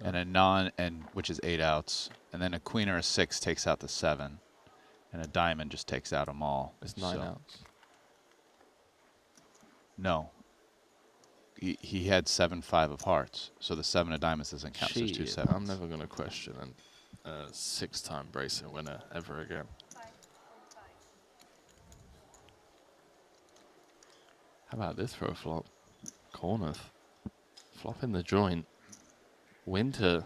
and a which is 8 outs, and then a queen or a 6 takes out the 7, and a diamond just takes out them all. It's 9 outs. No. He had 7-5 of hearts, so the 7 of diamonds doesn't count. So there's 2 sevens. I'm never going to question a 6-time bracelet winner ever again. How about this for a flop? Corneth. Flop in the joint. Winter.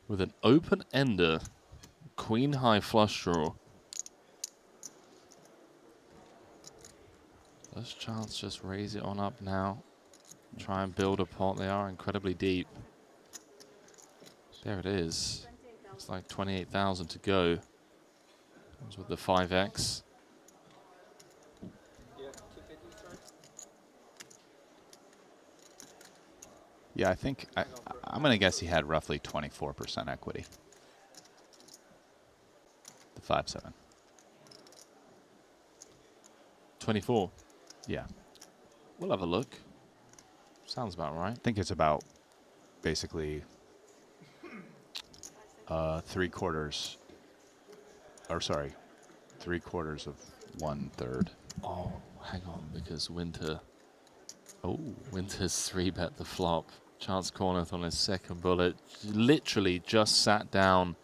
With an open ender. Queen high flush draw. Does Chance just raise it on up now? Try and build a pot. They are incredibly deep. There it is. It's like 28,000 to go. Comes with the 5x. Yeah, I think I'm going to guess he had roughly 24% equity. The 5-7. 24. Yeah. We'll have a look. Sounds about right. I think it's about basically 3/4, or sorry, 3/4 of 1/3. Oh, hang on, because Winter. Oh, Winter's 3-bet the flop. Chance Corneth on his second bullet. Literally just sat down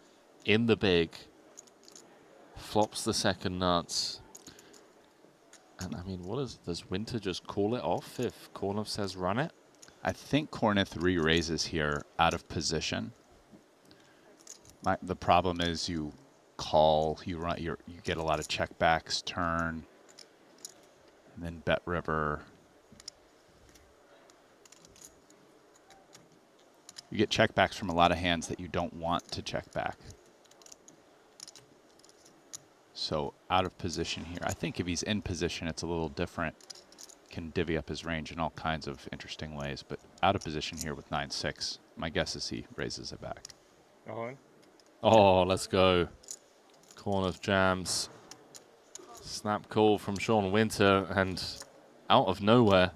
in the big. Flops the second nuts. And I mean, does Winter just call it off if Corneth says run it? I think Corneth re-raises here out of position. The problem is you call, you get a lot of checkbacks, turn, and then bet river. You get checkbacks from a lot of hands that you don't want to check back. So out of position here. I think if he's in position, it's a little different. Can divvy up his range in all kinds of interesting ways. But out of position here with 9-6, my guess is he raises it back. Oh, let's go. Corneth jams. Snap call from Sean Winter, and out of nowhere,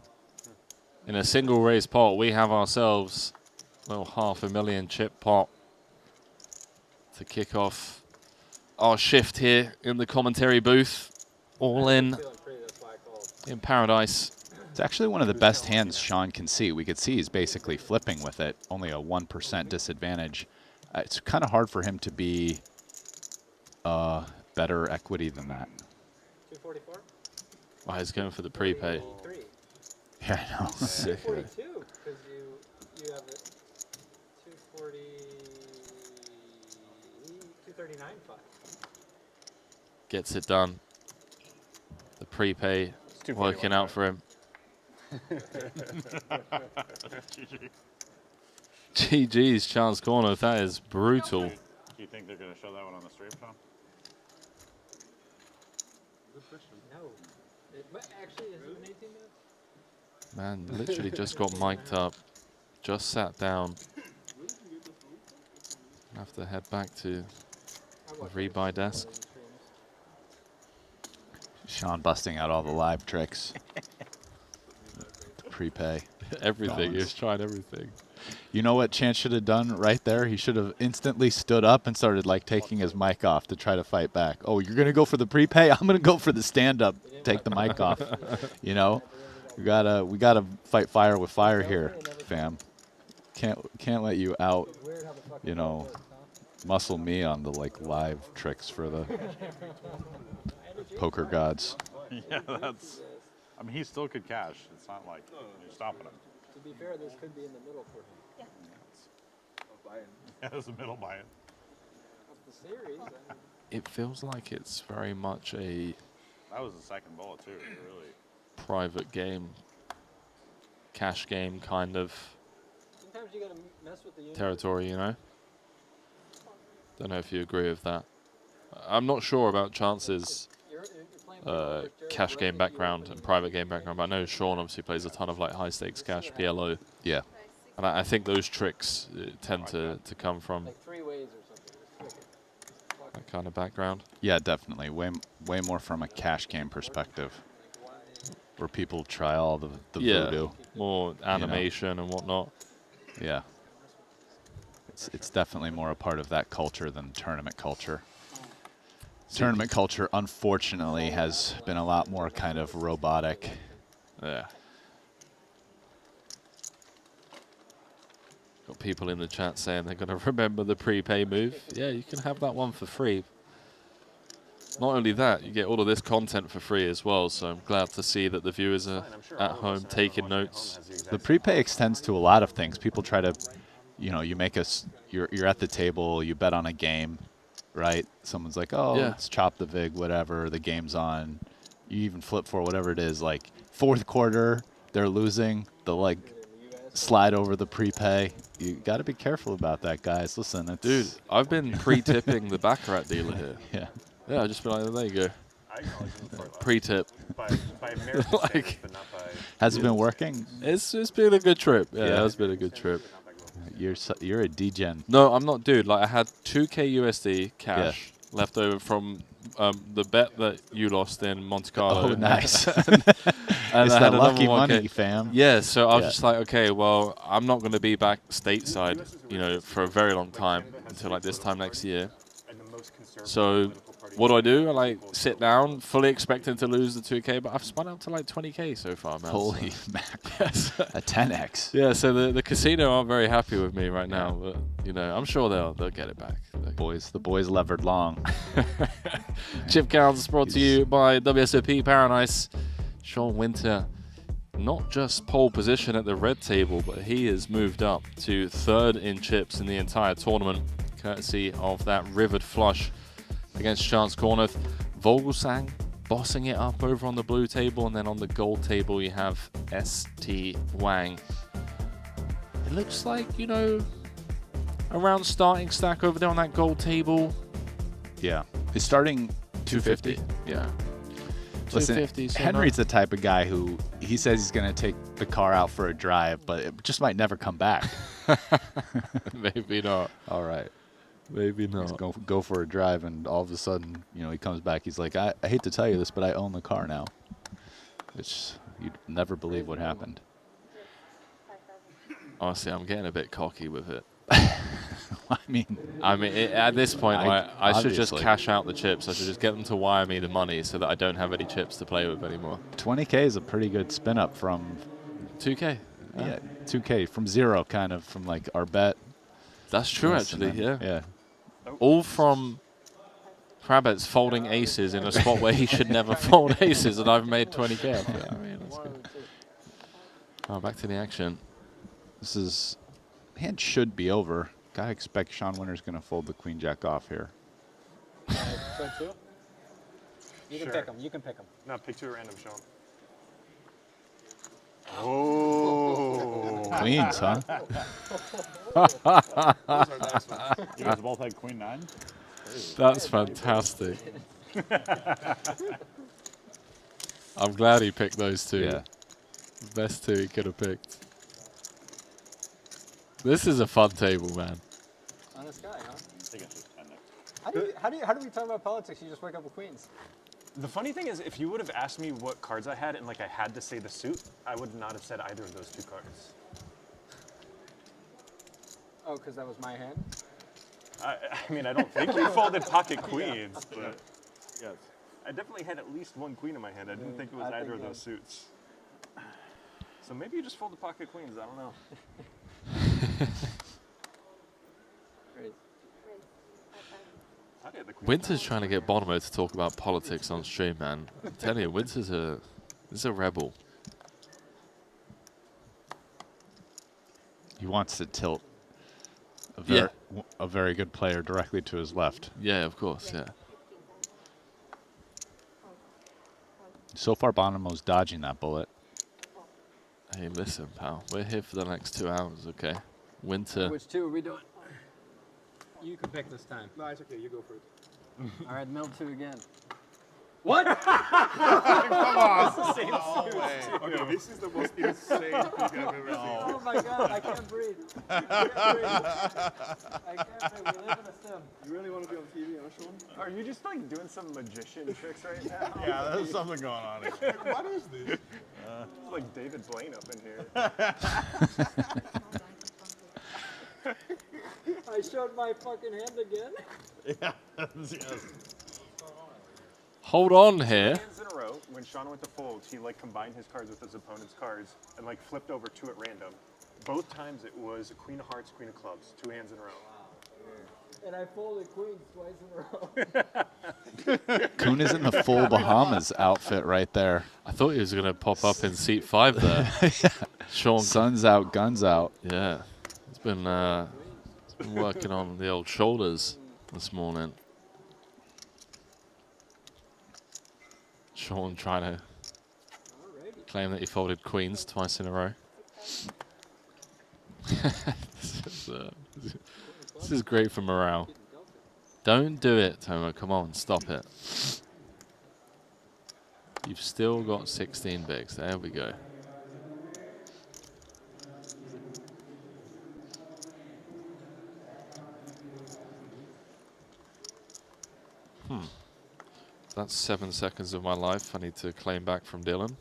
in a single raise pot, we have ourselves a little $500,000 chip pot to kick off our shift here in the commentary booth. All in paradise. It's actually one of the best hands Sean can see. We could see he's basically flipping with it, only a 1% disadvantage. It's kind of hard for him to be better equity than that. 244? Oh, he's going for the prepay. Yeah, I know. Sick. 242, because you have it 240, 239.5. Gets it done. The prepay working out for him. GG's Chance Corneth. That is brutal. Do you think they're going to show that one on the stream, Tom? Good question. No. Actually, has it been 18 minutes? Man, literally just got mic'd up. Just sat down. Have to head back to the rebuy desk. Sean busting out all the live tricks. Prepay. Everything. He's tried everything. You know what Chance should have done right there? He should have instantly stood up and started like taking his mic off to try to fight back. Oh, you're gonna go for the prepay? I'm gonna go for the stand up. Take the mic off. You know, we gotta fight fire with fire here, fam. Can't let you out. You know, muscle me on the like live tricks for the poker gods. Yeah, that's. I mean, he still could cash. It's not like you're stopping him. To be fair, this could be in the middle for him. Yeah. Yeah, there's a middle buy-in. That's the series. It feels like it's very much a That was the second bullet too. Really. private game, cash game kind of Sometimes you gotta mess with the territory, you know? Don't know if you agree with that. I'm not sure about Chance's cash game background and private game background, but I know Sean obviously plays a ton of like high stakes cash PLO. Yeah. And I think those tricks tend to come from like 3 ways or something. that kind of background. Yeah, definitely. Way more from a cash game perspective, where people try all the voodoo. More animation and whatnot. Yeah. It's definitely more a part of that culture than tournament culture. Tournament culture, unfortunately, has been a lot more kind of robotic. Yeah. Got people in the chat saying they're going to remember the prepay move. Yeah, you can have that one for free. Not only that, you get all of this content for free as well, so I'm glad to see that the viewers are at home taking notes. The prepay extends to a lot of things. People try to, you know, you're at the table, you bet on a game, right? Someone's like, oh, Yeah. let's chop the vig, whatever, the game's on. You even flip for whatever it is, like fourth quarter, they're losing, they'll like slide over the prepay. You got to be careful about that, guys. Listen, it's Dude, I've been pre-tipping the Baccarat dealer here. Yeah. Yeah, I've just been like, there you go. I acknowledge him for Pre-tip. by mere mistake, Like, but not by. Has it been working? It's been a good trip. Yeah, it's been a good trip. You're a degen. No, I'm not, dude. Like I had 2K USD cash left over from the bet that you lost in Monte Carlo. Oh, nice. And It's I that had lucky 1K. money, fam. Yeah, so I was just like, okay, well, I'm not going to be back stateside, you know, for a very long time until like this time next year. So what do? I like sit down, fully expecting to lose the 2K, but I've spun up to like 20K so far, man. Holy so. Mac. A 10x. Yeah, so the casino aren't very happy with me right now, but you know, I'm sure they'll get it back. The boys levered long. Chip counts brought to you by WSOP Paradise. Sean Winter, not just pole position at the red table, but he has moved up to 3rd in chips in the entire tournament, courtesy of that rivered flush against Chance Corneth. Vogelsang bossing it up over on the blue table, and then on the gold table you have ST Wang. It looks like, you know, around starting stack over there on that gold table. Yeah. It's starting 250. Yeah. Listen, Henry's the type of guy who he says he's going to take the car out for a drive, but it just might never come back. Maybe not. All right. Maybe not. He's go for a drive, and all of a sudden, you know, he comes back. He's like, I hate to tell you this, but I own the car now. It's you'd never believe what happened. Honestly, I'm getting a bit cocky with it. I mean, at this point, I should just obviously. cash out the chips. I should just get them to wire me the money so that I don't have any chips to play with anymore. 20K is a pretty good spin up from 2K. Yeah, 2K from 0, kind of from like our bet. That's true, Yes, actually. and then- Yeah. All from Kravitz folding aces in a spot where he should never fold aces, and I've made 20K off it. I mean, that's good. Oh, back to the action. This is hand should be over. Gotta expect Sean Winter's gonna fold the queen jack off here. You can pick them. You can pick them. No, pick 2 at random, Sean. Oh. Queens, huh? You guys both had queen 9? That's fantastic. I'm glad he picked those 2. Yeah. Best 2 he could have picked. This is a fun table, man. On this guy, huh? How do we talk about politics? You just wake up with queens. The funny thing is, if you would have asked me what cards I had and like I had to say the suit, I would not have said either of those 2 cards. Oh, because that was my hand? I mean, I don't think you folded pocket queens, but yes. I definitely had at least 1 queen in my hand. I didn't think it was either of those suits. So maybe you just folded pocket queens, I don't know. Winter's trying to get Bonomo to talk about politics on stream, man. I'm telling you, Winter's a rebel. He wants to tilt a very good player directly to his left. Yeah, of course, yeah. So far, Bonomo's dodging that bullet. Hey, listen, pal. We're here for the next 2 hours, okay? Winter. Which 2 are we doing? You can pick this time. No, it's okay. You go for it. All right, mill 2 again. What? Come on. It's the same suit. Okay, this is the most insane thing I've ever seen. Oh my God, I can't breathe. I can't breathe. I can't breathe. We live in a sim. You really want to be on TV, Sean? Are you just like doing some magician tricks right now? Yeah, there's something going on here. What is this? It's like David Blaine up in here. I showed my fucking hand again. Yes. Hold on here. 2 hands in a row. When Sean went to fold, he like combined his cards with his opponent's cards and like flipped over 2 at random. Both times it was Queen of Hearts, Queen of Clubs, 2 hands in a row. And I folded queens twice in a row. Kuhn is in the full Bahamas outfit right there. I thought he was going to pop up in seat 5 there. Yeah. Sean. Sun's out, guns out. Yeah. He's been working on the old shoulders this morning. Sean trying to claim that he folded queens twice in a row. This is great for morale. Don't do it, Tomo. Come on, stop it. You've still got 16 bigs. There we go. That's 7 seconds of my life I need to claim back from Dylan.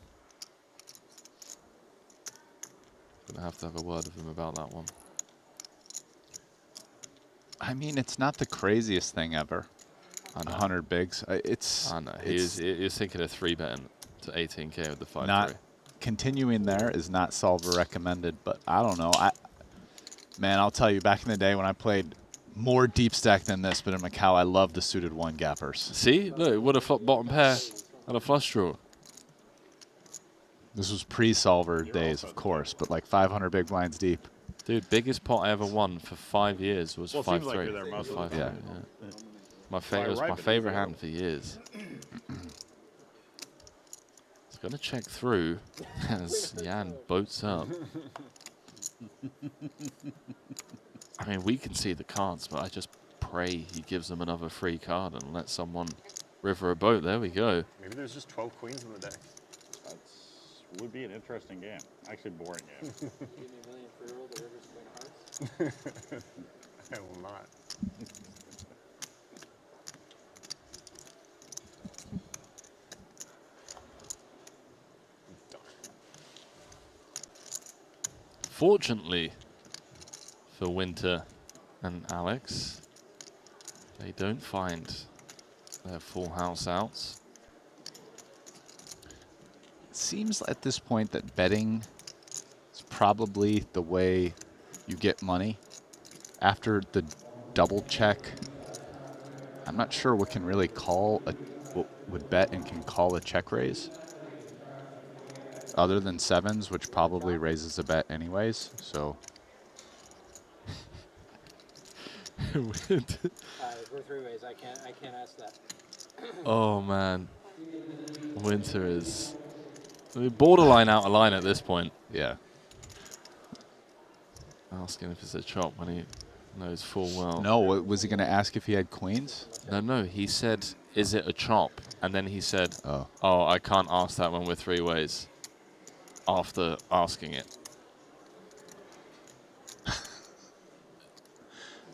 Gonna have to have a word with him about that one. I mean, it's not the craziest thing ever. I know. 100 bigs. I know. He's thinking of 3-betting to 18K with the 5-3. Not continuing there is not solver recommended, but I don't know. Man, I'll tell you, back in the day when I played more deep stack than this, but in Macau, I loved the suited 1 gappers. See? Look, it would have flopped bottom pair and a flush draw. This was pre-solver days, of course, but like 500 big blinds deep. Dude, biggest pot I ever won for 5 years was 5-3. Seems like you're there most of the Yeah. time. It was my favorite hand for years. It's going to check through as Jan boats up. I mean, we can see the cards, but I just pray he gives them another free card and lets someone river a boat. There we go. Maybe there's just 12 queens in the deck. That would be an interesting game. Actually, boring game. Give me a million for roll the Rivers Queen Hearts. I will not. Fortunately for Winter and Alex, they don't find their full house outs. It seems at this point that betting is probably the way you get money. After the double check, I'm not sure what can really call what would bet and can call a check raise. Other than 7s, which probably raises a bet anyways, so. We're 3 ways. I can't ask that. Oh man, Winter is borderline out of line at this point. Yeah. Asking if it's a chop when he knows full well. No, was he going to ask if he had queens? No, he said, is it a chop? And then he said, oh, I can't ask that when we're 3 ways. After asking it.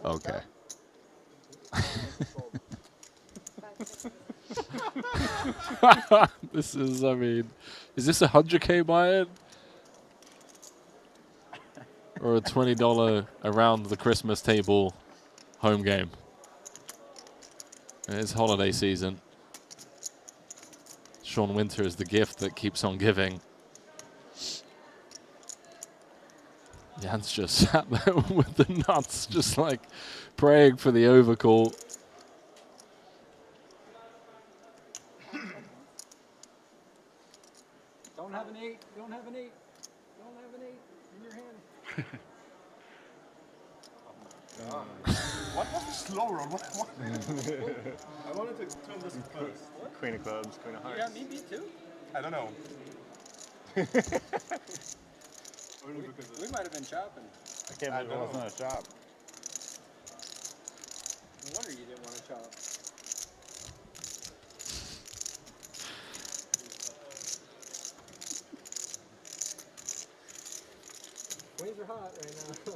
Okay. This is, I mean, is this a 100K buy-in? Or a $20 around the Christmas table home game? It's holiday season. Sean Winter is the gift that keeps on giving. Jan's just sat there with the nuts, just like praying for the overcall. Don't have an 8. Don't have an 8. Don't have an 8 in your hand. What was the slow roll? What? I wanted to turn this first. Queen of clubs, queen of hearts. Yeah, me too. I don't know. We might have been chopping. I can't believe it wasn't a chop. No wonder you didn't want to chop. Queens are hot right now.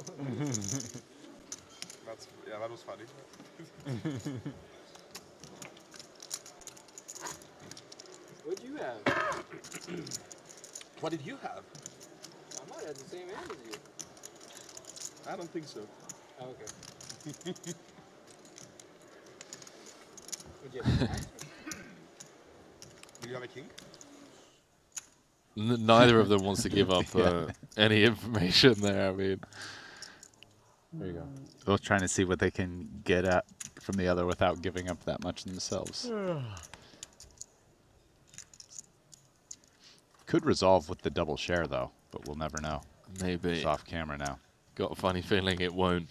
That was funny. What'd you have? What did you have? I might have the same hand as you. I don't think so. Oh, okay. Would you have a max? Do you have a king? Neither of them wants to give up any information there. I mean, there you go. Both trying to see what they can get at from the other without giving up that much themselves. Could resolve with the double share though, but we'll never know. Maybe. It's off camera now. Got a funny feeling it won't.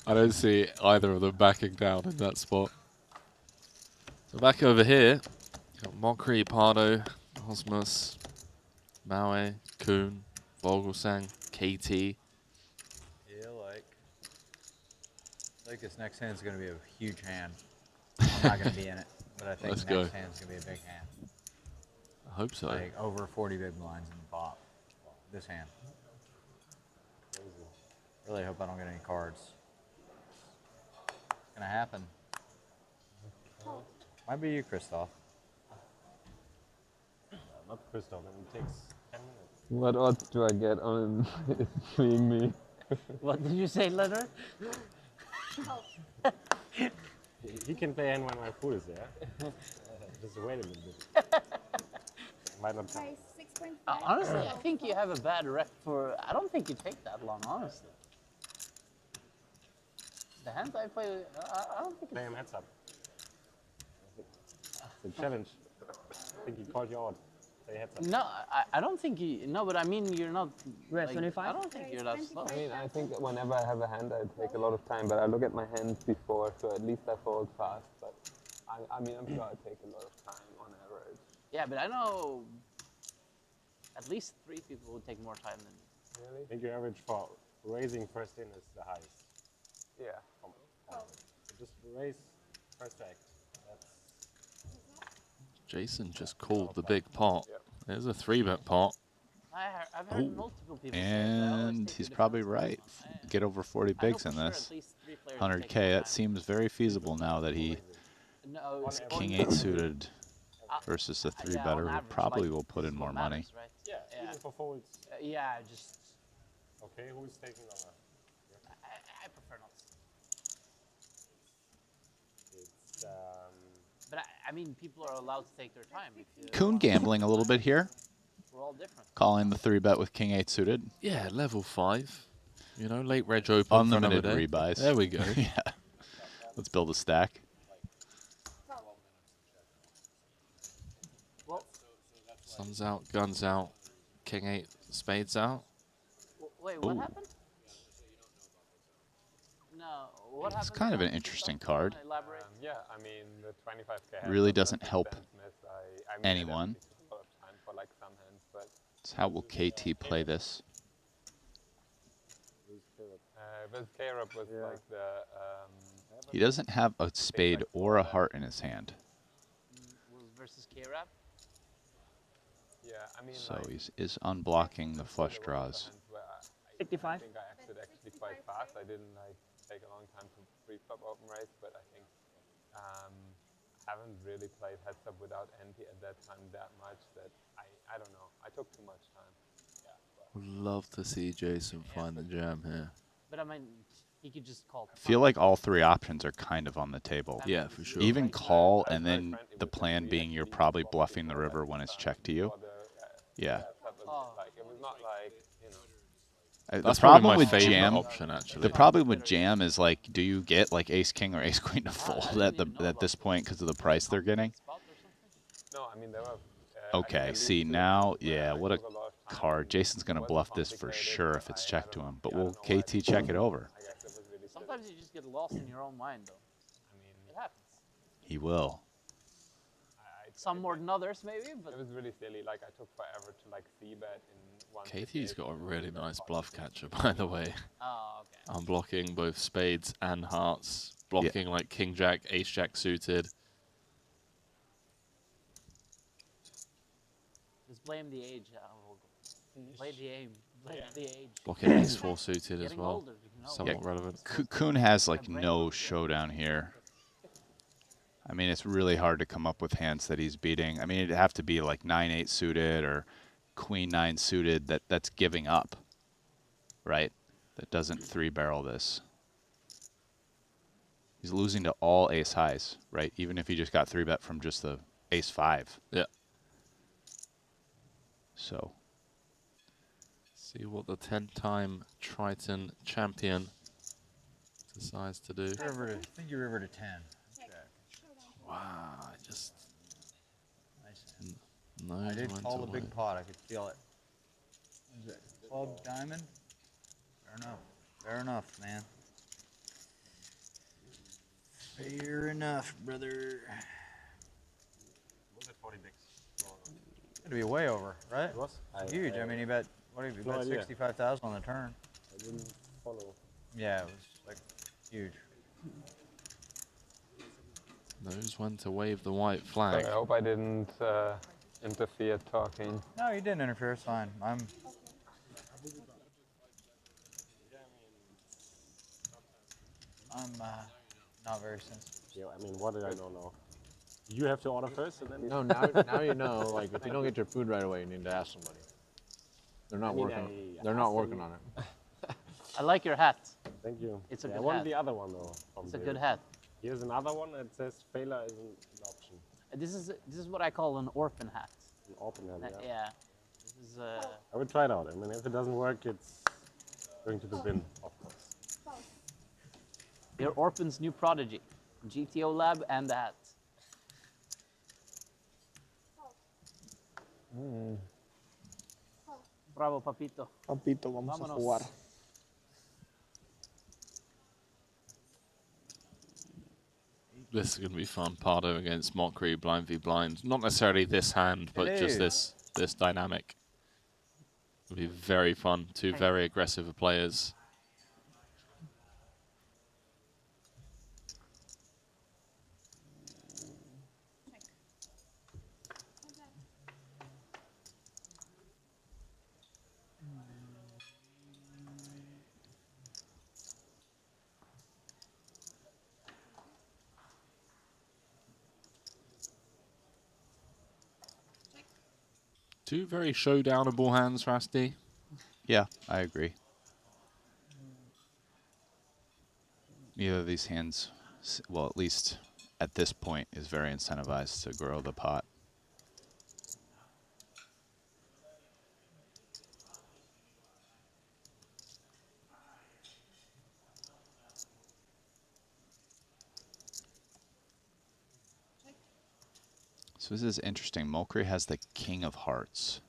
I don't see either of them backing down in that spot. So back over here, got Mokri, Pardo, Osmus, Maui, Kuhn, Vogelsang, KT. Like this next hand's going to be a huge hand. I'm not going to be in it, but I think Let's the next go. hand's going to be a big hand. I hope so. Like over 40 big blinds in the pot. This hand. Really hope I don't get any cards. It's going to happen. Might be you, Christoph. Not Christoph, it takes 10 minutes. What odds do I get on it being me? What did you say, Leonard? He can play in when my food is there. Just wait a little bit. Might not come. Honestly, I think you have a bad rep for. I don't think you take that long, honestly. The hands I play, I don't think Play him heads up. It's a challenge. I think he called you out. Play heads up. No, I don't think you. No, but I mean, you're not. We're at Like, 25? I don't think you're that slow. I mean, I think that whenever I have a hand, I take a lot of time, but I look at my hands before, so at least I fold fast. But I mean, I'm sure I take a lot of time on average. Yeah, but I know at least 3 people who take more time than you. Really? I think your average for raising first in is the highest. Yeah. So just raise first act. That's Jason just called the big pot. There's a 3-bet pot. I've heard multiple people say And he's probably right. Get over 40 bigs in this. 100K, that seems very feasible now that he is King 8 suited versus a 3-better who probably will put in more money. yeah, even for folds. Yeah, just. Okay, who's taking over? I prefer not. It's But I mean, people are allowed to take their time. If you, Kuhn gambling a little bit here. We're all different. Calling the 3-bet with King 8 suited. Yeah, level 5. You know, late reg open. for Unlimited another day. rebuys. There we go. Yeah. Let's build a stack. Sun's out, guns out, King 8, spades out. Wait, what Ooh. happened? No, what happened? It's kind of an interesting card. Elaborate. Yeah, I mean, the 25K Really doesn't help I mean, anyone. it takes a lot of time for like some hands, but So how will KT play this? with K-Rub was like the. He doesn't have a spade or a heart in his hand. Versus K-Rap? Yeah, I mean. So like, is unblocking the flush draws. 55. I think I acted actually quite fast. I didn't like take a long time to pre-flop open raise, but I think haven't really played heads up without NP at that time that much that I don't know. I took too much time. Yeah. Would love to see Jason find the jam here. But I mean, he could just call. I feel like all 3 options are kind of on the table. Yeah, for sure. Even call and then the plan being you're probably bluffing the river when it's checked to you. Yeah. Like, it was not like, you know. The That's probably problem my with favorite jam, option, actually. the problem with jam is like, do you get like ace king or ace queen to fold at this point because of the price they're getting? No, I mean, there were. Okay, see now, yeah, what a card. Jason's gonna bluff this for sure if it's checked to him, but will KT check it over? Sometimes you just get lost in your own mind, though. I mean, it happens. He will. Some more than others, maybe, but. It was really silly. Like, I took forever to like c-bet in one. KT's got a really nice bluff catcher, by the way. Oh, okay. I'm blocking both spades and hearts. Blocking like king jack, ace jack suited. Just blame the age. Blame the aim. Blame the age. Blocking ace 4 suited as Getting well. older, you know. Somewhat relevant. Kuhn has like no showdown here. I mean, it's really hard to come up with hands that he's beating. I mean, it'd have to be like 9-8 suited or queen 9 suited that's giving up, right? That doesn't 3-barrel this. He's losing to all ace highs, right? Even if he just got 3-bet from just the ace 5. Yeah. So. See what the 10-time Triton champion decides to do. River to, I think you river to 10. Wow, I just. Nice. No, I did went call the away. big pot. I could feel it. Is it club diamond? Fair enough. Fair enough, man. Fair enough, brother. Was it 40 bigs? It'd be way over, right? It was? Huge. I mean, he bet, what did he bet? 65,000 on the turn. I didn't follow. Yeah, it was like huge. Knows when to wave the white flag. I hope I didn't interfere talking. No, you didn't interfere. It's fine. I'm not very sensitive. Yeah, I mean, what did I know now? You have to order first, and then No, now you know. Like, if you don't get your food right away, you need to ask somebody. They're not working. They're not working on it. I like your hat. Thank you. It's a I good want hat. the other one though. It's a good hat. Here's another one that says failure is an option. This is what I call an orphan hat. An orphan hat, yeah. Yeah. This is. I would try it out. I mean, if it doesn't work, it's going to the bin, of course. Your orphan's new prodigy, GTO Lab and the hat. Bravo, papito. Papito, vamos a jugar. This is going to be fun. Pardo against Mockery, blind v blind. Not necessarily this hand, but just this dynamic. It'll be very fun. Two very aggressive players. Two very showdownable hands, Rusty. Yeah, I agree. Neither of these hands, well, at least at this point, is very incentivized to grow the pot. So this is interesting. Mulcree has the King of Hearts.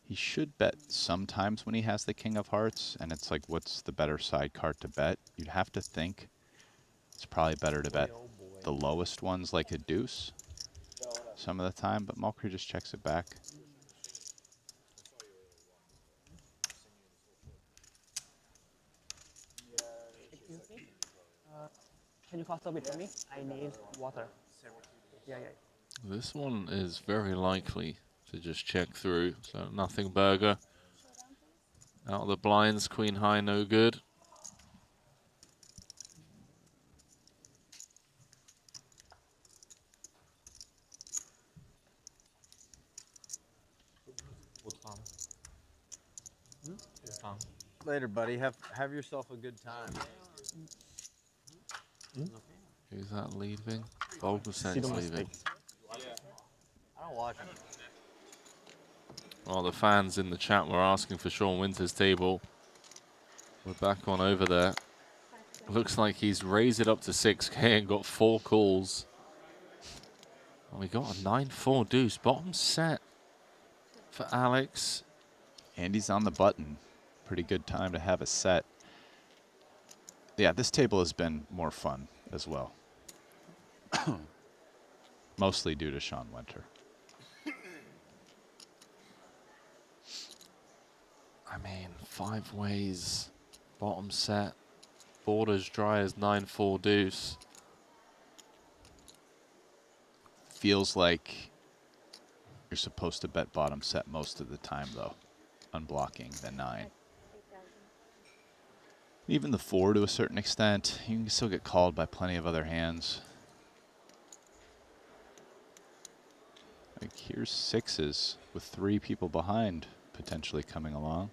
He should bet sometimes when he has the King of Hearts, and it's like, what's the better side card to bet? You'd have to think it's probably better to bet the lowest ones like a deuce some of the time, but Mulcree just checks it back. Excuse me? Can you pass a bit for me? I need water. Yeah. This one is very likely to just check through. So nothing burger. Out of the blinds, queen high, no good. Later, buddy. Have yourself a good time. Who's that leaving? 12% leaving. I don't watch him. Well, the fans in the chat were asking for Sean Winter's table. We're back on over there. Looks like he's raised it up to 6K and got 4 calls. And we got a 9-4 deuce. Bottom set for Alex. Andy's on the button. Pretty good time to have a set. Yeah, this table has been more fun as well. Mostly due to Sean Winter. I mean, 5 ways, bottom set, board as dry as 9-4 deuce. Feels like you're supposed to bet bottom set most of the time, though, unblocking the 9. Even the 4 to a certain extent. You can still get called by plenty of other hands. Like, here's 6s with 3 people behind potentially coming along.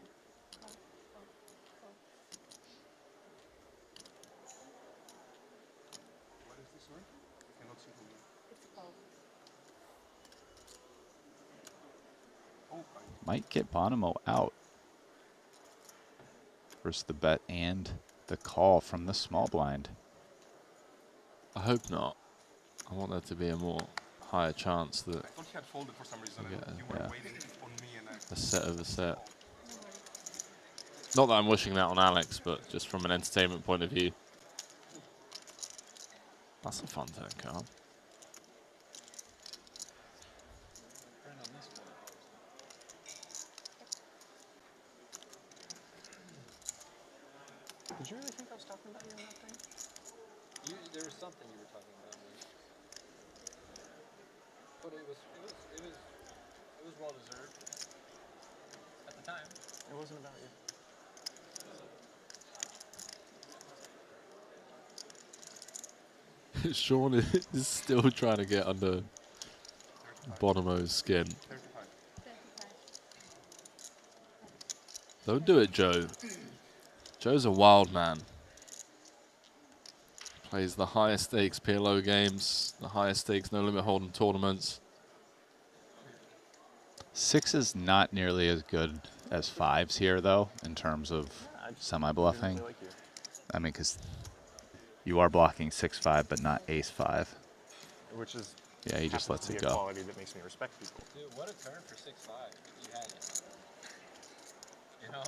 Might get Bonomo out. Versus the bet and the call from the small blind. I hope not. I want there to be a more higher chance that I thought he had folded for some reason. Yeah, You were waiting on me and a set of a set. Not that I'm wishing that on Alex, but just from an entertainment point of view. That's a fun turn card. Did you really think I was talking about you in that thing? There was something you were talking about me. But it was well deserved. At the time. It wasn't about you. Sean is still trying to get under Bonomo's skin. Don't do it, Joe. Joe's a wild man. Plays the highest stakes PLO games, the highest stakes no limit hold'em tournaments. 6 is not nearly as good as 5s here, though, in terms of semi-bluffing. Really like you. I mean, because you are blocking 6-5, but not ace-5. Which is Yeah, he just lets to it be a go. quality that makes me respect people. Dude, what a turn for 6-5 if you had it. You know?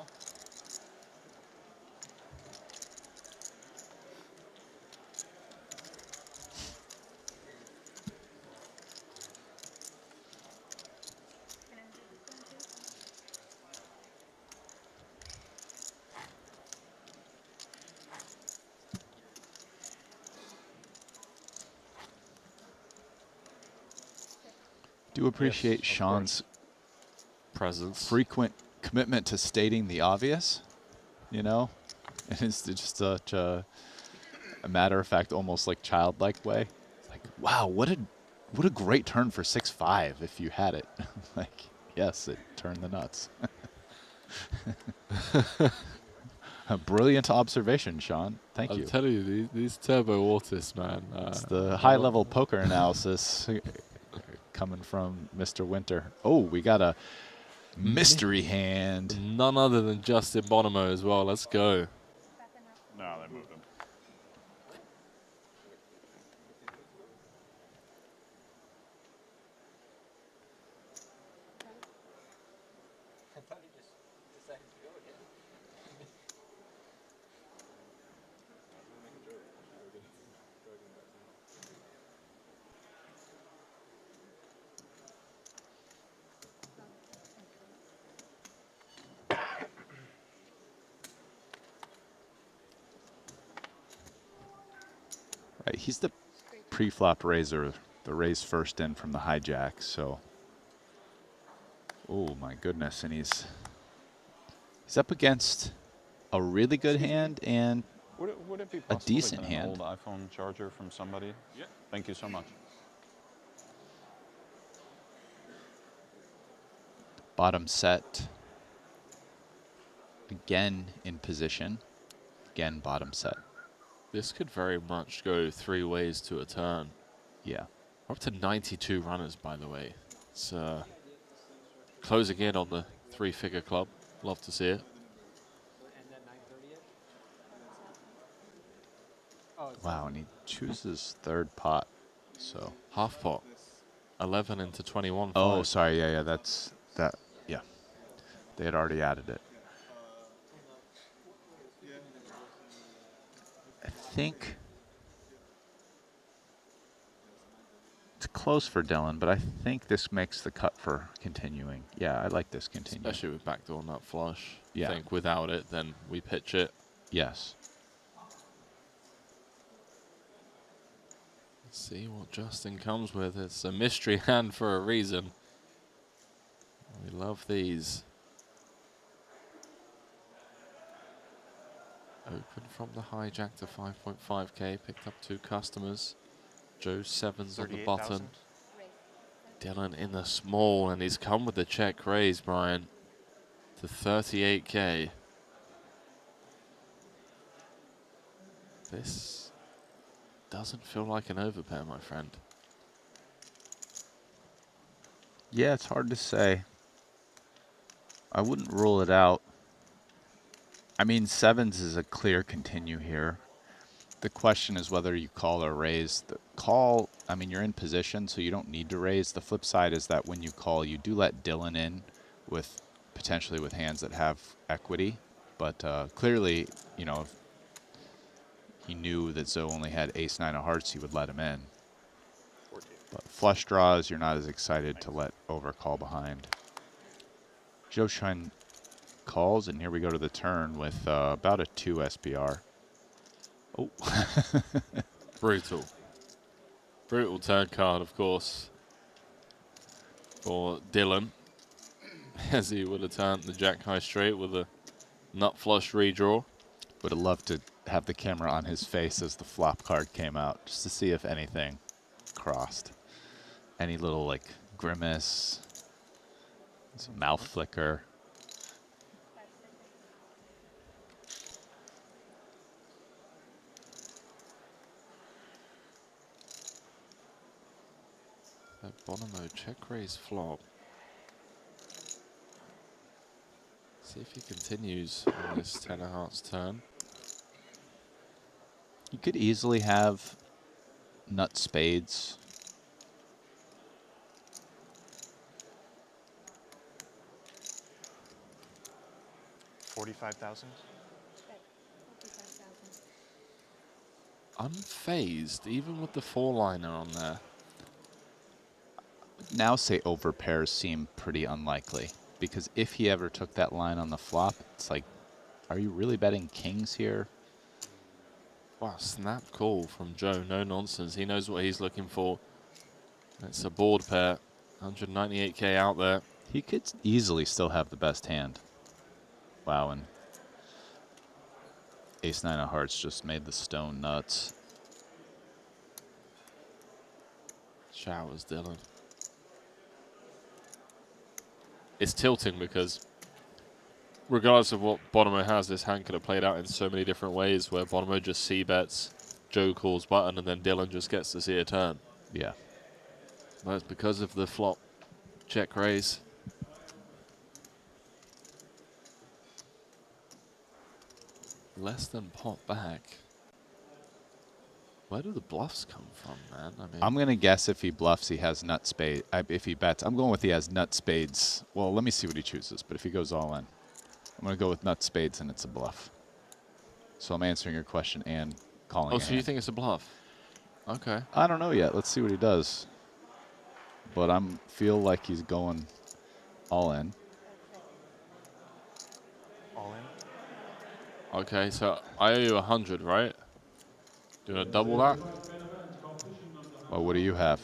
Do appreciate Yes, Sean's presence, frequent commitment to stating the obvious. You know, and it's just such a matter of fact, almost like childlike way. It's like, wow, what a great turn for 6-5 if you had it. Like, yes, it turned the nuts. A brilliant observation, Sean. Thank you. I'm telling you, these turbo autists, man. It's the high-level poker analysis coming from Mr. Winter. Oh, we got a mystery hand. None other than Justin Bonomo as well. Let's go. No, they moved him. I thought he just decided to go again. Right, he's the pre-flop raiser, the raise first in from the hijack, so. Oh my goodness, and he's up against a really good hand and Would it be a possible decent to get an hand. old iPhone charger from somebody? Yeah. Thank you so much. Bottom set. Again in position. Again bottom set. This could very much go 3 ways to a turn. Yeah. We're up to 92 runners, by the way. It's closing in on the 3-figure club. Love to see it. Wow, and he chooses third pot, so. Half pot. 11 into 21. Oh, 5. sorry, yeah, yeah. They had already added it. I think it's close for Dylan, but I think this makes the cut for continuing. Yeah, I like this continuing. Especially with backdoor nut flush. Yeah. I think without it, then we pitch it. Yes. Let's see what Justin comes with. It's a mystery hand for a reason. We love these. Open from the hijack to 5.5k. Picked up 2 customers. Joe's 7s on the button. Dylan in the small, and he's come with the check raise, Brian, to 38k. This doesn't feel like an overpair, my friend. Yeah, it's hard to say. I wouldn't rule it out. I mean, 7s is a clear continue here. The question is whether you call or raise. The call, I mean, you're in position, so you don't need to raise. The flip side is that when you call, you do let Dylan in with potentially with hands that have equity. But clearly, you know, if he knew that Zoe only had ace-9 of hearts, he would let him in. But flush draws, you're not as excited to let overcall behind. Joe Shine calls, and here we go to the turn with about a 2 SPR. Oh. Brutal. Brutal turn card, of course, for Dylan, as he would have turned the jack high straight with a nut flush redraw. Would have loved to have the camera on his face as the flop card came out, just to see if anything crossed. Any little, like, grimace. Some mouth flicker. Bonomo check raise flop. See if he continues on this 10 of hearts turn. You could easily have nut spades. $45,000. Unfazed, even with the 4-liner on there. Now say over pairs seem pretty unlikely, because if he ever took that line on the flop, it's like, are you really betting kings here? Wow, snap call from Joe, no nonsense. He knows what he's looking for. It's a board pair, 198k out there. He could easily still have the best hand. Wow, and ace-9 of hearts just made the stone nuts. Showers Dylan. It's tilting because regardless of what Bonomo has, this hand could have played out in so many different ways where Bonomo just c-bets, Joe calls button, and then Dylan just gets to see a turn. Yeah. But it's because of the flop check raise. Less than pot back. Where do the bluffs come from, man? I mean, I'm going to guess if he bluffs, he has nut spade. If he bets, I'm going with he has nut spades. Well, let me see what he chooses. But if he goes all in, I'm going to go with nut spades, and it's a bluff. So I'm answering your question and calling. Oh, so you think it's a bluff? Okay. I don't know yet. Let's see what he does. But I feel like he's going all in. All in? Okay, so I owe you 100, right? Do you want to double that? Well, what do you have?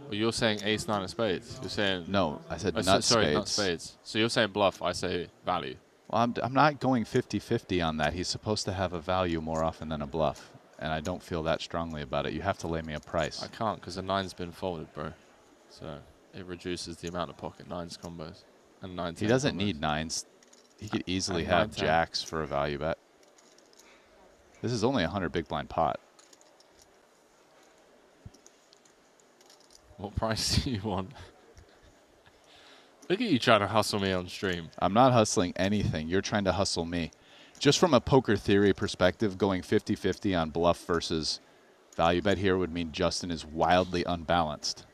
Well, you're saying ace-9 of spades. You're saying... No, I said nut sorry, spades. nut spades. So you're saying bluff, I say value. Well, I'm not going 50-50 on that. He's supposed to have a value more often than a bluff. And I don't feel that strongly about it. You have to lay me a price. I can't because the 9's been folded, bro. So it reduces the amount of pocket 9s combos. And 9 He doesn't need 9s. He could easily have 9-10. jacks for a value bet. This is only a 100 big blind pot. What price do you want? Look at you trying to hustle me on stream. I'm not hustling anything. You're trying to hustle me. Just from a poker theory perspective, going 50-50 on bluff versus value bet here would mean Justin is wildly unbalanced.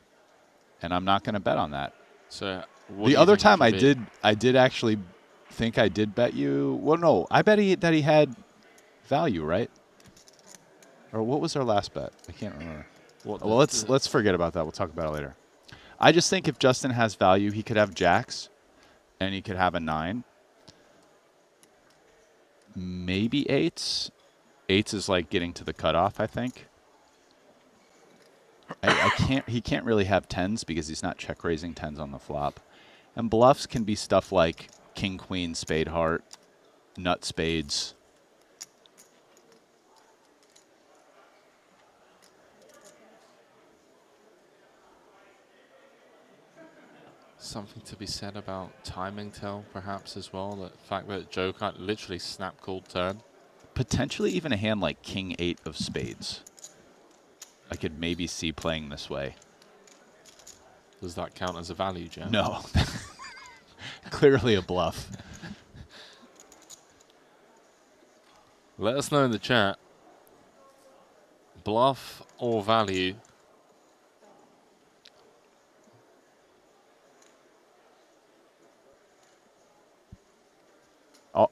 And I'm not going to bet on that. So the other time I did actually think I did bet you. Well, no, I bet that he had value, right? Or what was our last bet? I can't remember. Well, let's forget about that. We'll talk about it later. I just think if Justin has value, he could have jacks, and he could have a 9. Maybe 8s. 8s is like getting to the cutoff, I think. He can't really have 10s because he's not check raising 10s on the flop. And bluffs can be stuff like king, queen, spade, heart, nut spades. Something to be said about timing tell, perhaps, as well. The fact that Joe can't literally snap called turn. Potentially even a hand like king 8 of spades. I could maybe see playing this way. Does that count as a value, Joe? No. Clearly a bluff. Let us know in the chat. Bluff or value?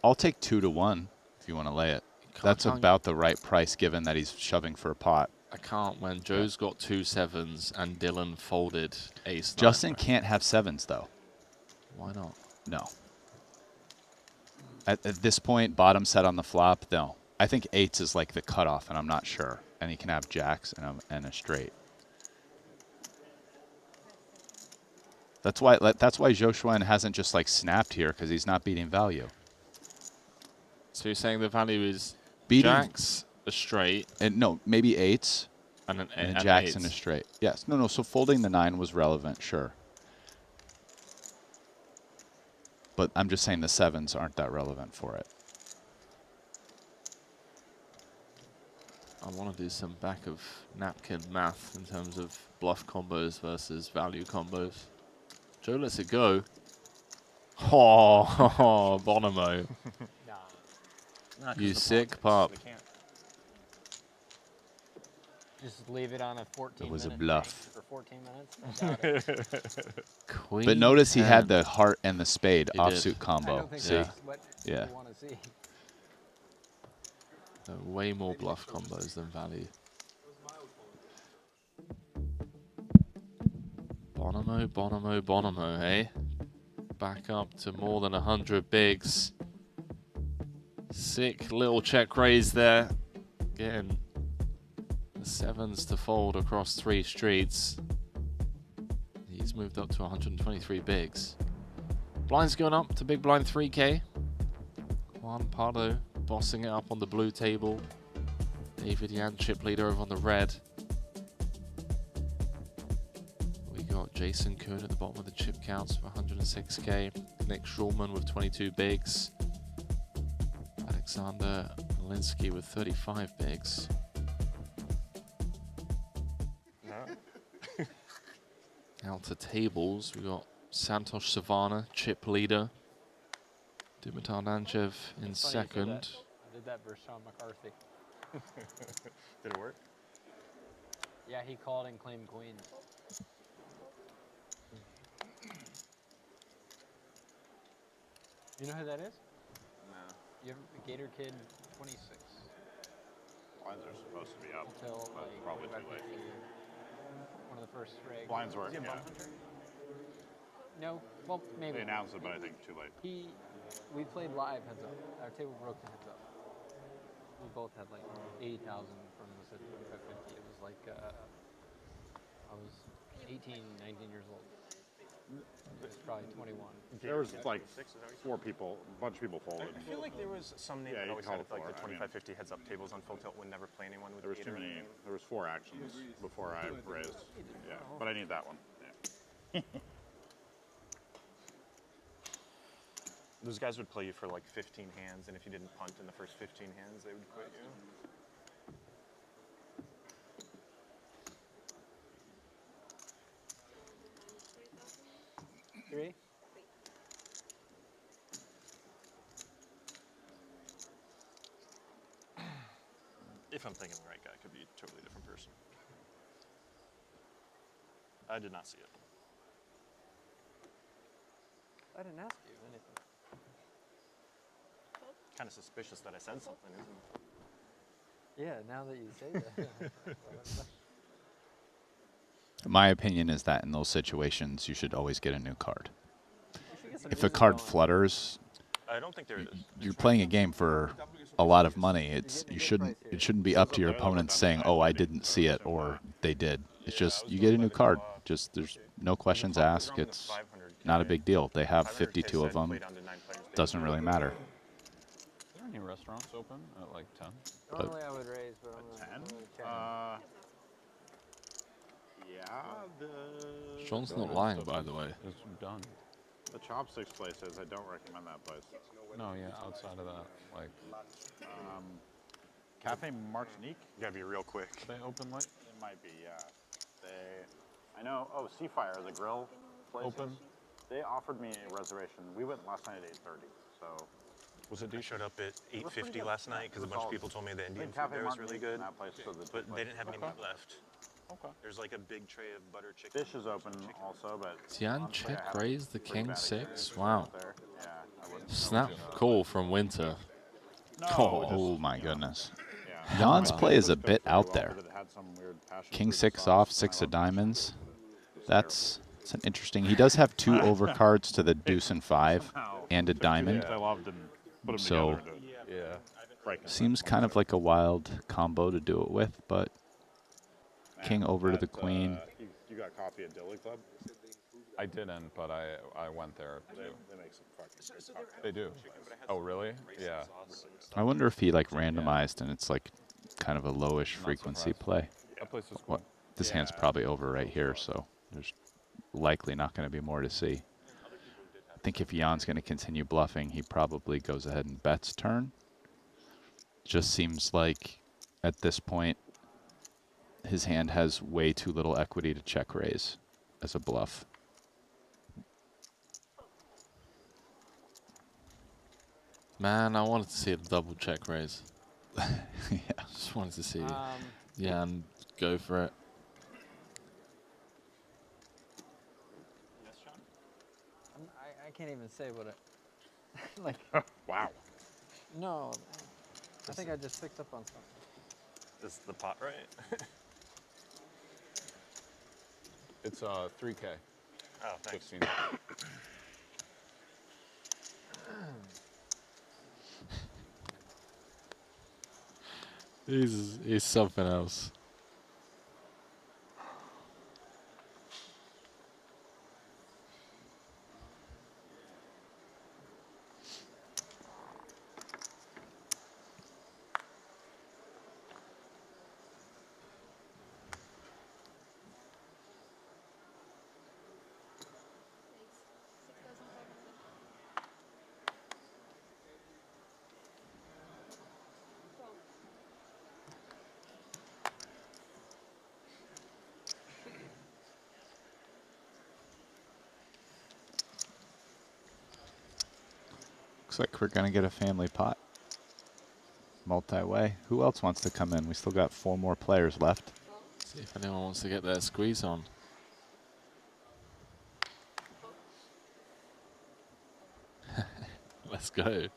I'll take 2 to 1 if you want to lay it. That's about the right price given that he's shoving for a pot. I can't when Joe's got 2 7s and Dylan folded ace 9. Justin can't have 7s though. Why not? No. At this point, bottom set on the flop, no. I think 8s is like the cutoff, and I'm not sure. And he can have jacks and a straight. That's why Zhou Xuan hasn't just like snapped here because he's not beating value. So you're saying the value is Beating jacks, a straight, and no, maybe 8s, and jacks and a straight. Yes, no. So folding the 9 was relevant, sure. But I'm just saying the 7s aren't that relevant for it. I want to do some back of napkin math in terms of bluff combos versus value combos. Joe lets it go. Oh, Bonomo. You sick pup. Just leave it on a 14 It was a minute bluff. for 14 minutes. I doubt it. Queen But notice he had 10. the heart and the spade He offsuit did. combo. I don't think See? that's what Yeah. people want to see. Way more bluff combos than value. Bonomo, Bonomo, Bonomo, hey? Back up to more than 100 bigs. Sick little check raise there. Getting the 7s to fold across 3 streets. He's moved up to 123 bigs. Blinds going up to big blind 3K. Juan Pardo bossing it up on the blue table. David Yan, chip leader over on the red. We got Jason Kuhn at the bottom of the chip counts for 106K. Nick Schulman with 22 bigs. Alexander Linsky with 35 bigs. Out to tables, we got Santosh Savana, chip leader. Dimitar Nanchev in second. I did that versus Sean McCarthy. Did it work? Yeah, he called and claimed queen. You know who that is? No. You ever Gator Kid 26. Blinds are supposed to be up. Until but like probably too late. One of the first rigs. Blinds work, Is he a yeah. bump hunter? No, well maybe. They announced it, but I think too late. We played live heads up. Our table broke to heads up. We both had like 80,000 from us at 2550. It was like I was 18, 19 years old. It was probably 21. There was like 4 people, a bunch of people folded. I feel like there was some name that Yeah, always you had called like the 4, I mean. 2550 heads up tables on full tilt would never play anyone with There was too Gator. many. There was 4 actions before I raised. Yeah, but I need that one. Yeah. Those guys would play you for like 15 hands, and if you didn't punt in the first 15 hands, they would quit you. Three? If I'm thinking the right guy, could be a totally different person. I did not see it. I didn't ask you anything. Kind of suspicious that I said something, isn't it? Yeah, now that you say that. My opinion is that in those situations, you should always get a new card. some If a music card going. flutters, I don't think you're playing a game for a lot of money. It shouldn't be up to your opponents saying, "Oh, I didn't see it," or "They did." It's just you get a new card. Just there's no questions asked. It's not a big deal. They have 52 of them. Doesn't really matter. Are there any restaurants open at like 10? But- Normally I would raise, but I'm going to check. Yeah, the... Sean's not lying, by the way. It's done. The chopsticks places, I don't recommend that place. No, yeah, outside of that, like... Cafe Martinique? You gotta be real quick. They open late? It might be, yeah. I know, Seafire, the grill place. Open? They offered me a reservation. We went last night at 8:30, so... Was it? I showed up at It was pretty 8:50 good. last night because a It was bunch of all- people told me the Indian Cafe food there was really Martinique good. and that place, so the- but they didn't have any Okay. meat left. Okay. There's like a big tray of butter chicken. Fish is open also, but... Tian honestly, I check had a raised the pretty king bad 6. experience Wow. out there. Yeah, I wouldn't Snap know. call from Winter. Oh my goodness. Yeah. Jan's play is a Just bit pretty out well, there. but it had some weird passion King fruit 6 sauce, off, and 6 I of love diamonds. That's an interesting. He does have 2 overcards to the deuce and 5 and a diamond. I loved and put them So together. Yeah. seems kind of like a wild combo to do it with, but king over to the queen. You got coffee at Dilly Club? I didn't, but I went there too. They make some fucking good coffee. They do? Oh, really? Yeah. I wonder if he like randomized and it's like kind of a lowish frequency play. That place is What? cool. This hand's probably over right here, so there's likely not going to be more to see. I think if Jan's going to continue bluffing, he probably goes ahead and bets turn. Just seems like at this point, his hand has way too little equity to check raise as a bluff. Man, I wanted to see a double check raise. Yeah. Just wanted to see Jan go for it. I can't even say what it. Like. Wow. No, I think I just picked up on something. Is the pot right? It's 3K. Oh, thanks. 15. He's something else. Looks like we're going to get a family pot. Multi-way. Who else wants to come in? We still got 4 more players left. See if anyone wants to get their squeeze on. Let's go.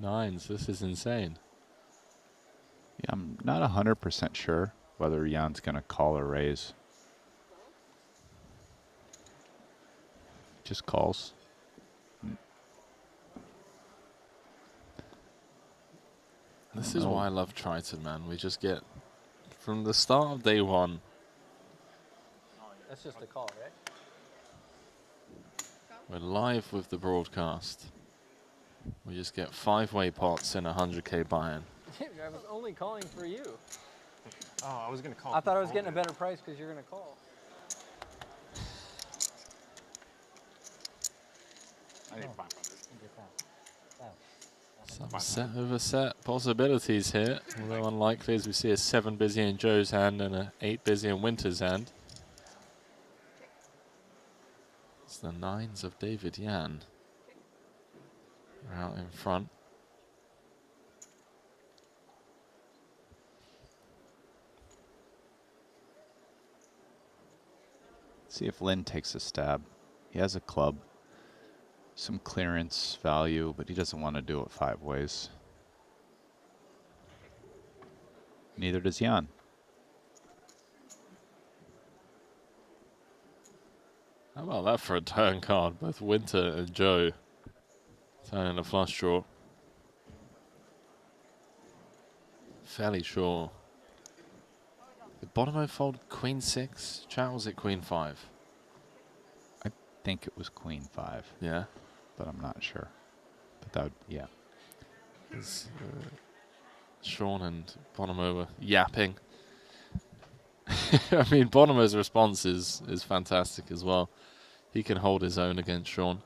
9s. This is insane. Yeah, I'm not 100% sure whether Jan's going to call or raise. Just calls. This is why I love Triton, man. We just get, from the start of day one. That's just a call, right? We're live with the broadcast. We just get 5-way pots and 100K buy-in. I was only calling for you. Oh, I was going to call. I thought I was getting a better price because you're going to call. I need 500. Some set over set possibilities here, although unlikely as we see a 7 busy in Joe's hand and a 8 busy in Winter's hand. It's the 9s of David Jan. We're out in front. See if Lynn takes a stab. He has a club. Some clearance value, but he doesn't want to do it 5 ways. Neither does Jan. How about that for a turn card? Both Winter and Joe turning a flush draw. Fairly sure. The bottom fold Queen 6. Chat, was it Queen 5? I think it was Queen 5. Yeah. But I'm not sure. But that would, yeah. Sean and Bonomo were yapping. I mean, Bonomo's response is fantastic as well. He can hold his own against Sean.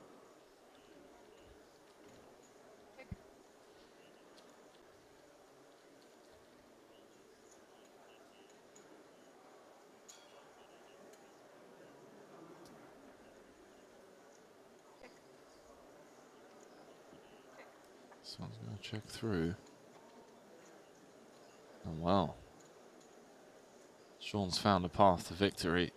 This one's going to check through. Oh, wow. Sean's found a path to victory.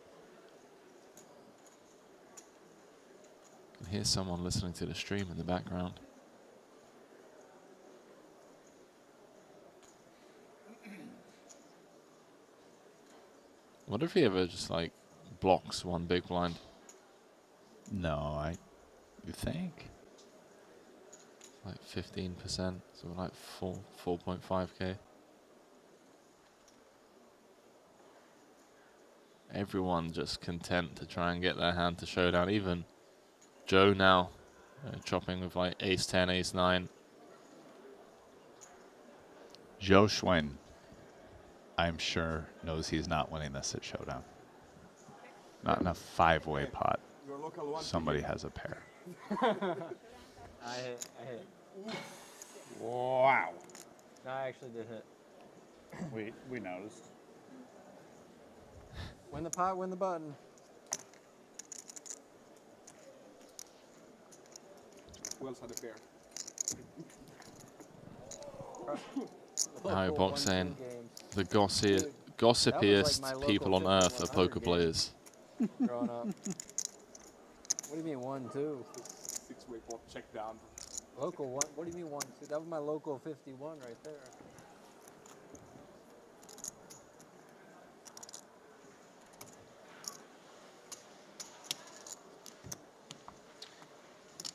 I can hear someone listening to the stream in the background. What if he ever just like blocks one big blind? No, you think? Like 15%, so like 4.5k. Everyone just content to try and get their hand to showdown. Even Joe now chopping with like ace 10, ace 9. Joe Schwinn, I'm sure, knows he's not winning this at showdown. Not in a 5-way pot. Somebody has a pair. I hit. Wow. No, I actually did hit. We noticed. Win the pot, win the button. Who else had a pair? Harrybox saying the Dude, gossipiest my local people on earth are 5100 poker game. players. Growing up. What do you mean 1, 2? 6-way pop check down. Local 1? What do you mean 1, 2? That was my local 51 right there.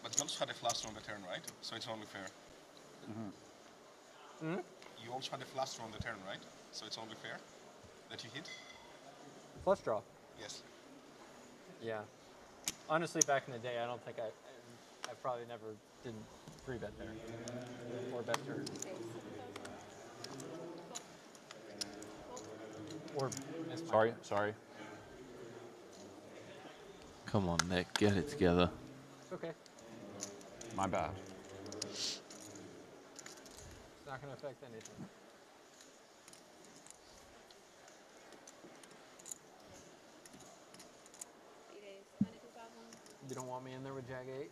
But you also had a flush on the turn, right? So it's only fair. Hmm? You also had a flush on the turn, right? So it's only fair that you hit? Flush draw. Yes. Yeah. Honestly, back in the day, I don't think I probably never didn't 3-bet there. Or bet turn. Or miss my Sorry, turn. sorry. Come on, Nick, get it together. It's okay. My bad. It's not going to affect anything. You don't want me in there with Jag 8?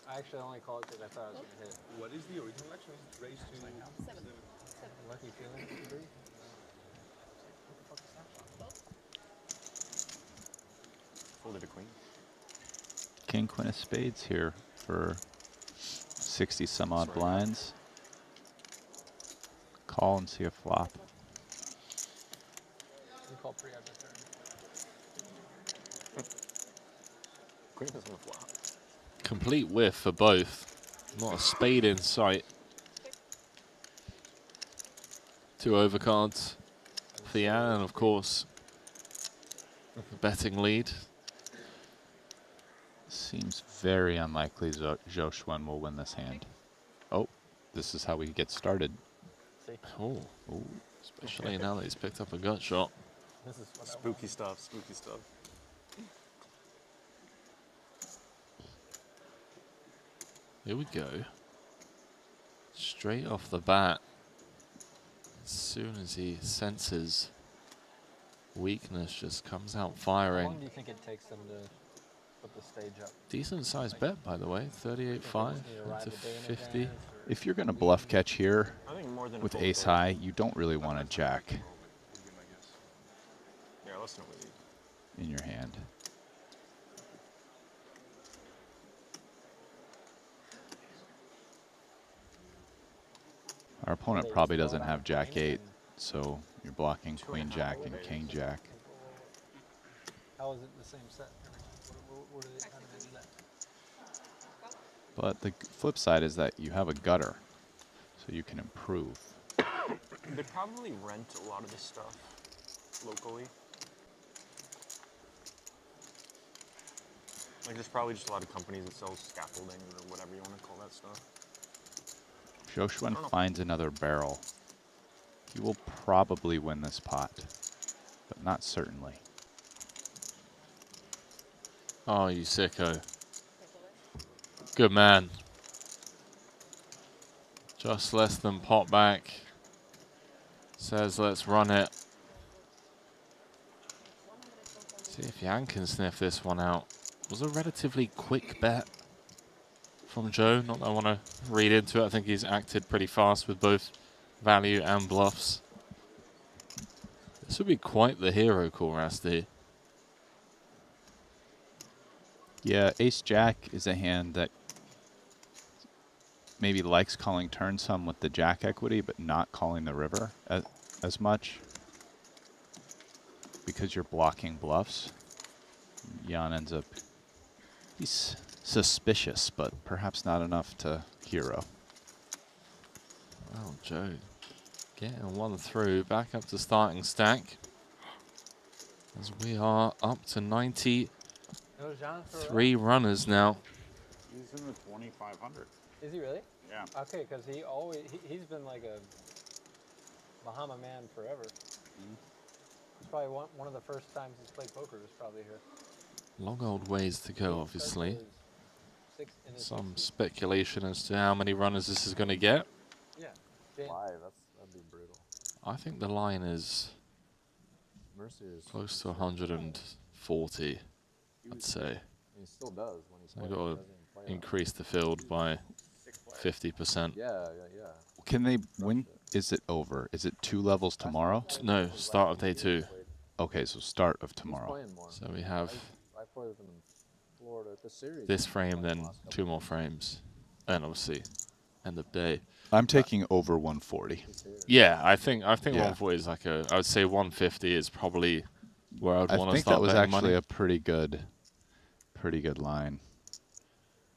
I actually only called it because I thought I was going to hit. What is the original action? Raised to 7. Lucky feeling 3? Folded a queen. King, queen of spades here for 60 some odd blinds. Call and see a flop. You call pre every turn. Queen is on the flop. Complete whiff for both. Not a spade in sight. 2 overcards for Jan, and of course, the betting lead. Seems very unlikely Zhou Xuan will win this hand. Oh, this is how we get started. Oh, especially now that he's picked up a gut shot. This is what Spooky stuff, spooky stuff. Here we go. Straight off the bat. As soon as he senses weakness, just comes out How firing. long do you think it takes them to put the stage up? Decent sized bet, by the way. 38.5 into 50. If you're going to bluff catch here I think more than a with full ace fold. high, you don't really want a jack Yeah, less than a week. in your hand. Our opponent probably doesn't have jack 8, so you're blocking queen jack and king jack. How is it the same set every time? What do they, how do they do that? But the flip side is that you have a gutter, so you can improve. They probably rent a lot of this stuff locally. Like there's probably just a lot of companies that sell scaffolding or whatever you want to call that stuff. Zhou Xuan finds another barrel. He will probably win this pot, but not certainly. Oh, you sicko. Good man. Just less than pot back. Says let's run it. See if Jan can sniff this one out. Was a relatively quick bet from Joe. Not that I want to read into it. I think he's acted pretty fast with both value and bluffs. This would be quite the hero call, Rusty. Yeah, ace-jack is a hand that maybe likes calling turn some with the jack equity, but not calling the river as much because you're blocking bluffs. Jan ends up, he's suspicious, but perhaps not enough to hero. Well, Joe getting one through, back up to starting stack. As we are up to 93 runners now. He's in the 2,500. Is he really? Yeah. Okay, because he's been like a Bahama man forever. probably one of the first times he's played poker was probably here. Long old ways to go, obviously. In his Some speculation as to how many runners this is going to get. Yeah. That'd be brutal. I think the line is Mercier is close to 140, I'd say. He still does when he's I've playing. got to increase the field by 50%. Yeah. Can they win? Is it over? Is it 2 levels tomorrow? No, start of day 2. Okay, so start of tomorrow. So we have I played with him in Florida at the series. this frame, then 2 more frames, and obviously end of day. I'm taking over 140. Yeah, I think Yeah. 140 is like I would say 150 is probably where I'd want to I think start that was betting actually money. a pretty good line.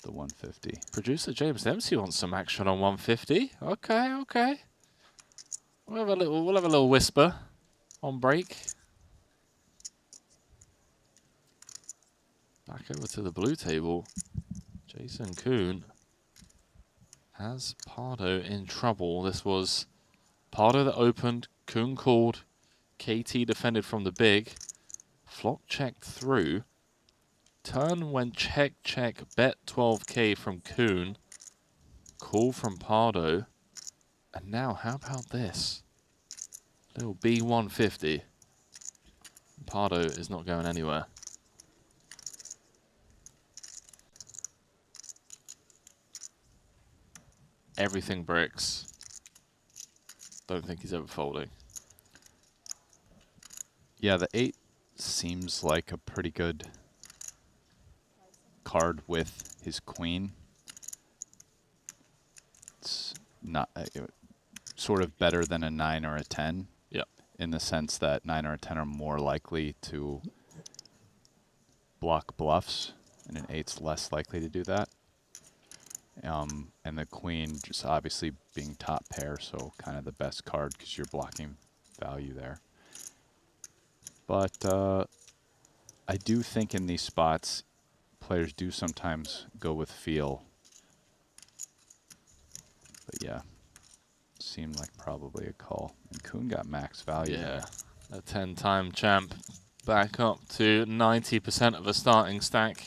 The 150. Producer James Dempsey wants some action on 150. Okay. We'll have a little whisper on break. Back over to the blue table. Jason Kuhn has Pardo in trouble. This was Pardo that opened. Kuhn called. KT defended from the big. Flop checked through. Turn went check, bet 12K from Kuhn. Call from Pardo. And now, how about this? Little B150. Pardo is not going anywhere. Everything bricks. Don't think he's ever folding. Yeah, the 8 seems like a pretty good card with his queen. It's not sort of better than a 9 or a 10. Yep. In the sense that 9 or a 10 are more likely to block bluffs, and an 8's less likely to do that. And the queen just obviously being top pair, so kind of the best card because you're blocking value there. But I do think in these spots, players do sometimes go with feel. But yeah, seemed like probably a call. And Kuhn got max value. Yeah, a 10-time champ back up to 90% of a starting stack.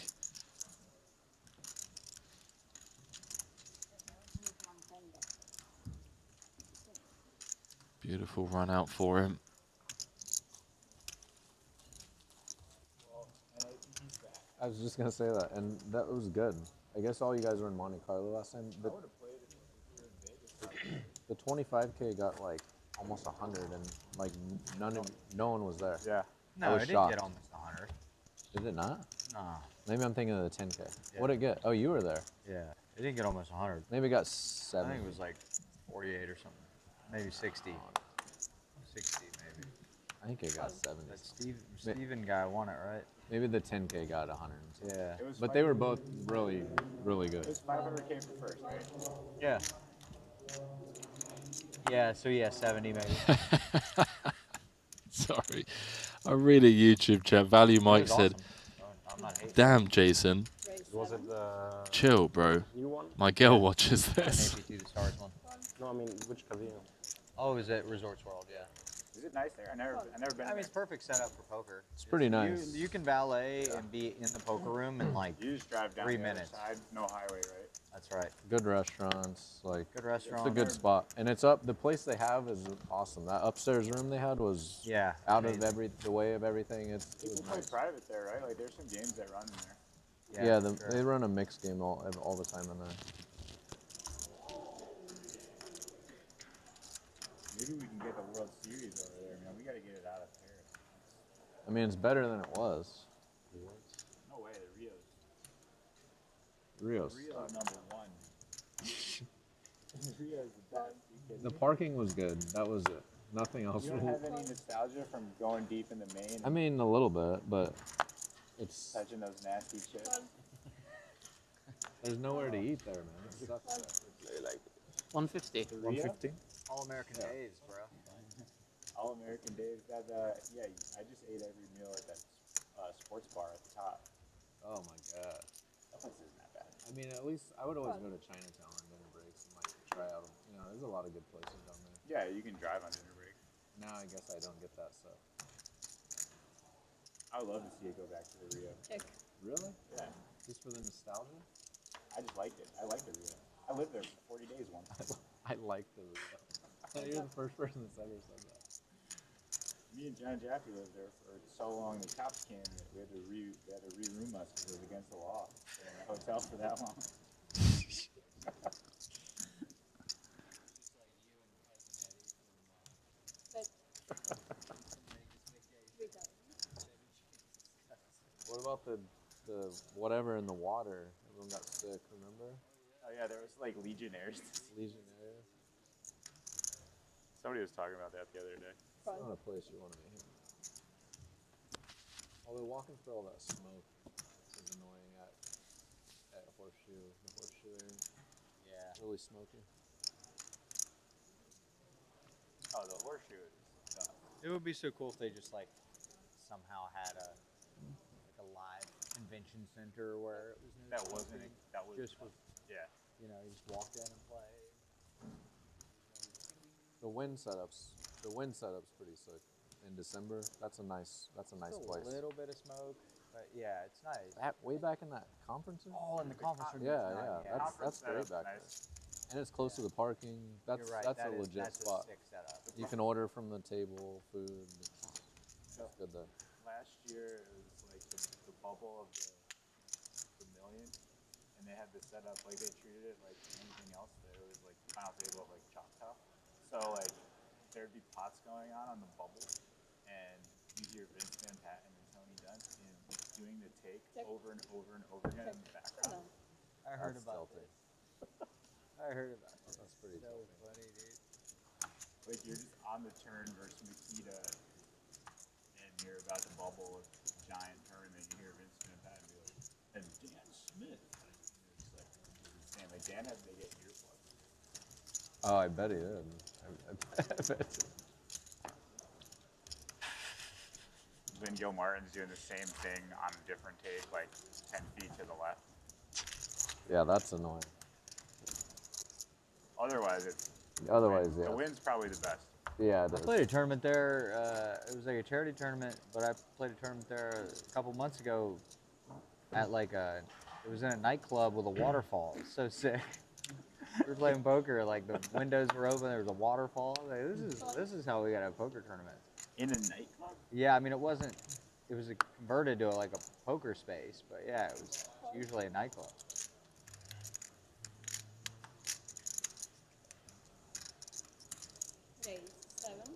Beautiful run out for him. I was just gonna say that, and that was good. I guess all you guys were in Monte Carlo last time. The 25K got like almost 100, and like no one was there. Yeah. I No, was it didn't shocked. get almost 100. Did it not? Nah. Maybe I'm thinking of the 10K. Yeah. What'd it get? Oh, you were there. Yeah. It didn't get almost 100. Maybe it got 7. I think it was like 48 or something. Maybe 60. 60 maybe. I think it got 70. That Steven guy won it, right? Maybe the 10K got 100. Yeah. But they were both really, really good. It was 500K for first, right? Yeah. Yeah, so yeah, 70 maybe. Sorry. I read a YouTube chat. Value Mike was said, awesome. I'm not hating. damn, Jason. Was it the Chill, bro. new one? My girl watches this. Maybe the Stars one. No, I mean which casino? Oh, it was at Resorts World, yeah. Is it nice there? I never been. I mean, it's perfect setup for poker. It's pretty nice. You can valet and be in the poker room in like You just drive down 3 the other minutes. side, no highway, right? That's right. Good restaurants, like Good restaurant. It's a good spot, and it's up. The place they have is awesome. That upstairs room they had was out of the way of everything. It You was can play nice. private there, right? Like there's some games that run in there. Yeah, sure. they run a mixed game all the time in there. Maybe we can get the World Series over there, man. We got to get it out of Paris. I mean, it's better than it was. No way, the Rios. Rio's number one. Rio's the best. You kidding The me? parking was good. That was it. Nothing else. You don't have any nostalgia from going deep in the main? I mean, a little bit, but it's touching those nasty chips. there's nowhere to eat there, man. It sucks. 150. 150. All American Days, bro. All American Days. That yeah, I just ate every meal at that sports bar at the top. Oh my god. That place isn't that bad. I mean, at least I would always go to Chinatown on dinner breaks and like try out. You know, there's a lot of good places down there. Yeah, you can drive on dinner break. Now I guess I don't get that stuff. I would love to see it go back to the Rio. Check. Really? Yeah. Just for the nostalgia? I just liked it. I liked the Rio. I lived there for 40 days once. I like the Rio. You're the first person that's ever said that. Me and John Jaffe lived there for so long. The cops came. We had to re-room us because it was against the law. So in a hotel for that long. What about the whatever in the water? Everyone got sick, remember? Oh yeah, there was like Legionnaires. Legionnaires. Somebody was talking about that the other day. It's not a place you want to be. Although walking through all that smoke is annoying at Horseshoe, the Horseshoe area. Yeah. Really smoky. Oh, the Horseshoe is tough. It would be so cool if they just like somehow had a live convention center where it was no That wasn't. That was just with, yeah. you know, you just walk in and play. The wind setup's pretty sick. In December, that's a nice place. A little bit of smoke, but yeah, it's nice. Way back in that conference room? Oh, in the conference room. Yeah. That's great back there. And it's close to the parking. That's You're right, that's that a is- legit that's a spot. sick setup. You can order from the table, food. It's good there. Last year it was like the bubble of the million, and they had this set up like they treated it like anything else. There was like final table of like Choctaw. So like there'd be pots going on the bubble, and you'd hear Vince Van Patten and Tony Dunn doing the take over and over and over again in the background. I heard That's about tilting. this. I heard about this. That's pretty so tilting. funny, dude. Like you're just on the turn versus Makita, and you're about to bubble a giant tournament. You hear Vince Van Patten be like, and Dan Smith. And you're just like, damn, like Dan had to get earplugs. Oh, I bet he did. I bet. Then Gil Martin's doing the same thing on a different take, like 10 feet to the left. Yeah, that's annoying. Otherwise, it's Otherwise, yeah. the wind's probably the best. Yeah, it I is. played a tournament there. It was like a charity tournament, but I played a tournament there a couple months ago at like it was in a nightclub with a waterfall. It was so sick. We were playing poker, like the windows were open, there was a waterfall. Like, this is how we got a poker tournament. In a nightclub? Yeah, I mean it was converted to like a poker space, but yeah, it was usually a nightclub. Okay, 7.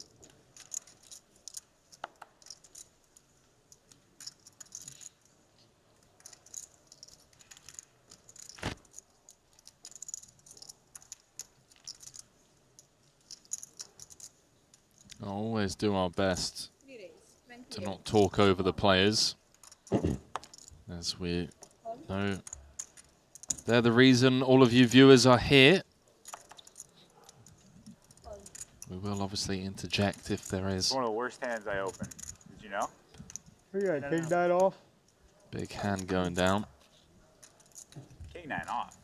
Always do our best 3 days. to not talk over the players, as we know they're the reason all of you viewers are here. We will obviously interject if there is. It's one of the worst hands I opened. Did you know? We gotta take that off. Big hand going down. King 9 off.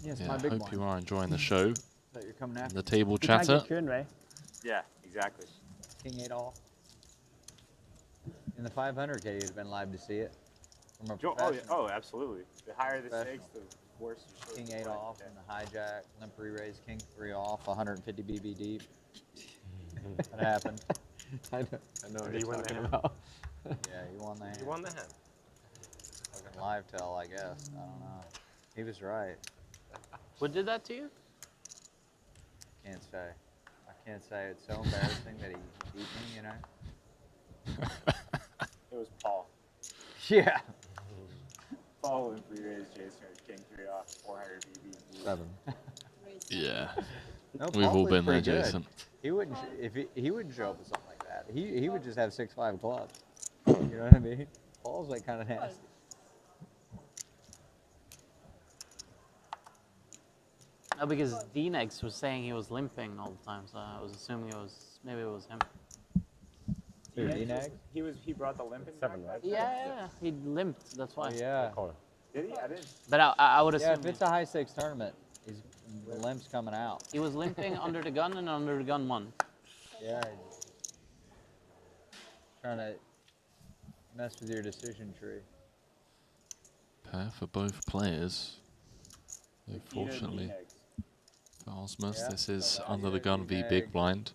Yes, Yeah, my I big hope one. you are enjoying the show. That you're coming after. The table We can't chatter. get you in, Ray. Yeah, exactly. King 8 off. In the 500K, you'd have been live to see it. From a Oh, yeah, professional. absolutely. The higher the stakes, Professional. the worse your King 8 off and the hijack, limp re-raise, King 3 off, 150 BB deep. That happened. I know what Did you're you win the talking hand? about. Yeah, you won the hand. You won the hand. Fucking live tell, I guess. I don't know. He was right. What did that to you? Can't say. I can't say. It's so embarrassing that he beat me, you know? It was Paul. Yeah. Paul and free raise, Jason, King 3 off, 400 BB. 7. Yeah. No, We've Paul all was been there, pretty good. Jason. He wouldn't he wouldn't show up with something like that. He would just have 6-5 clubs. You know what I mean? Paul's like kind of nasty. Oh, because D-Nex was saying he was limping all the time, so I was assuming maybe it was him. Who, D-Nag? He brought the limping 7, back? right? Yeah, he limped. That's why. Oh, yeah. Did he? I didn't. But I would Yeah, assume if it's a high stakes tournament, the limp's coming out. he was limping under the gun and under the gun 1. Yeah. Trying to Mess with your decision tree. Pair for both players. Unfortunately, for Osmus, Yeah. this is So under the that's gun v queen big egg. blind.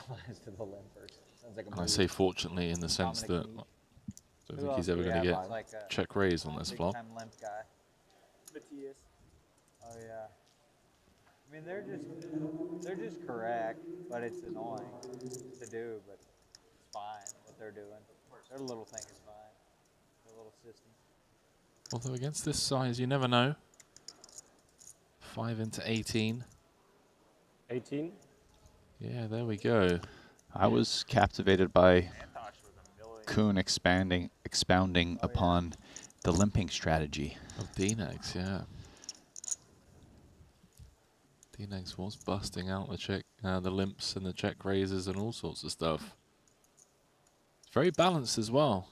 Lies to the limpers. Sounds like a And I movie. say fortunately in the sense that Dominic I don't Who think else he's do ever we going to have? get Like a check raise on this big flop. time limp guy. Matthias. Oh yeah. I mean, they're just correct, but it's annoying to do. But it's fine what they're doing. Their little thing is fine. Their little system. Although against this size, you never know. 5 into 18. 18? Yeah, there we go. I was captivated by Kuhn expounding upon the limping strategy. Of D-Nex, yeah. D-Nex was busting out the limps and the check raises and all sorts of stuff. It's very balanced as well.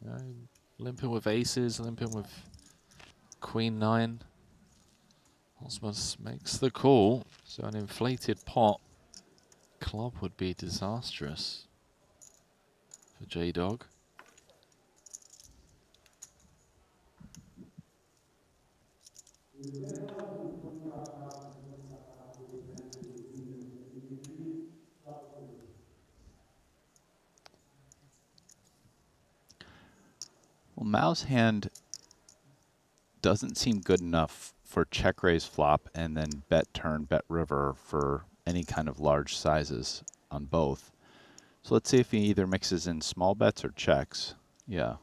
You know, limping with aces, limping with queen 9. Osmus makes the call, so an inflated pot club would be disastrous for J-Dog. Well, Mao's hand doesn't seem good enough for check raise flop and then bet turn, bet river for any kind of large sizes on both. So let's see if he either mixes in small bets or checks. Yeah.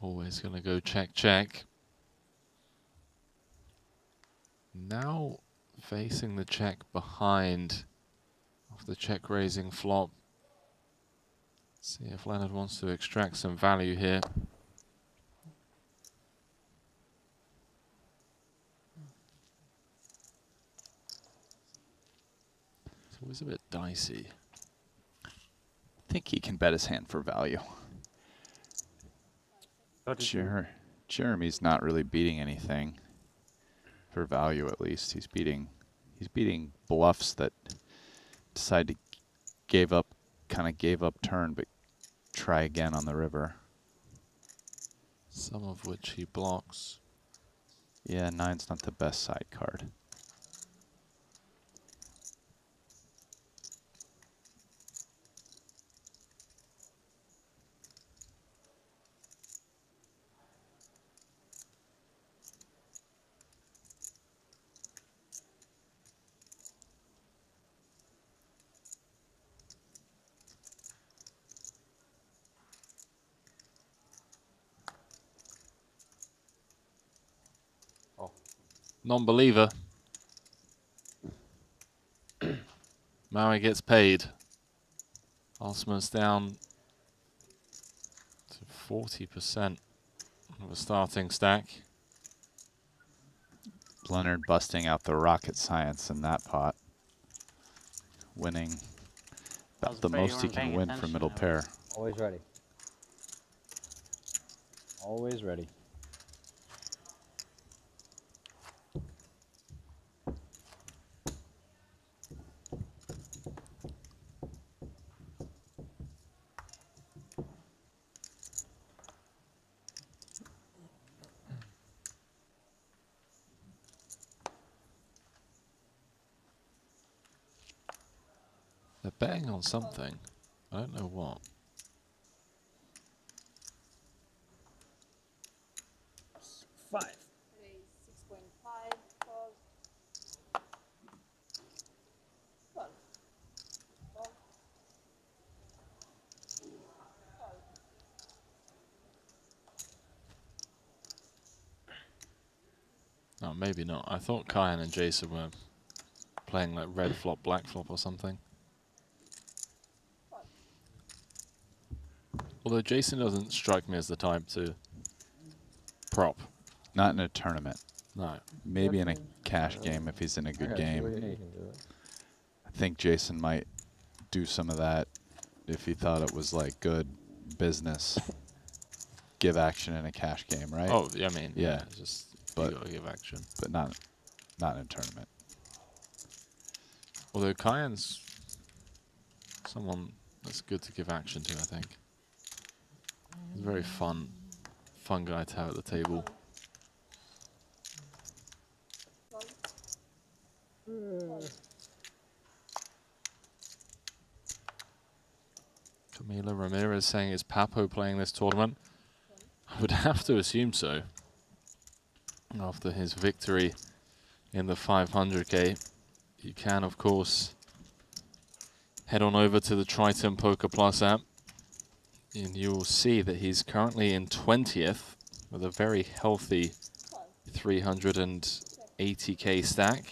Always going to go check, check. Now facing the check behind of the check raising flop. See if Leonard wants to extract some value here. It's always a bit dicey. I think he can bet his hand for value. Jeremy's not really beating anything for value, at least. He's beating bluffs that decide to kind of gave up turn, but try again on the river. Some of which he blocks. Yeah, 9's not the best side card. Non-believer. Maui gets paid. Osmus down to 40% of a starting stack. Leonard busting out the rocket science in that pot. Winning about the most he can win for middle pair. Always ready. Always ready. They're betting on something. I don't know what. Five. 6.5 12. 12. 12. 12. No, maybe not. I thought Kyan and Jason were playing like red flop, black flop or something. Although Jason doesn't strike me as the type to prop. Not in a tournament. No. Maybe in a cash game if he's in a good game. I think Jason might do some of that if he thought it was like good business. Give action in a cash game, right? Oh, I mean, yeah, just but you gotta give action, but not in a tournament. Although Kyan's someone that's good to give action to, I think. He's a very fun guy to have at the table. Camila Ramirez saying, is Papo playing this tournament? I would have to assume so. After his victory in the 500K, you can, of course, head on over to the Triton Poker Plus app, and you will see that he's currently in 20th with a very healthy 380K stack.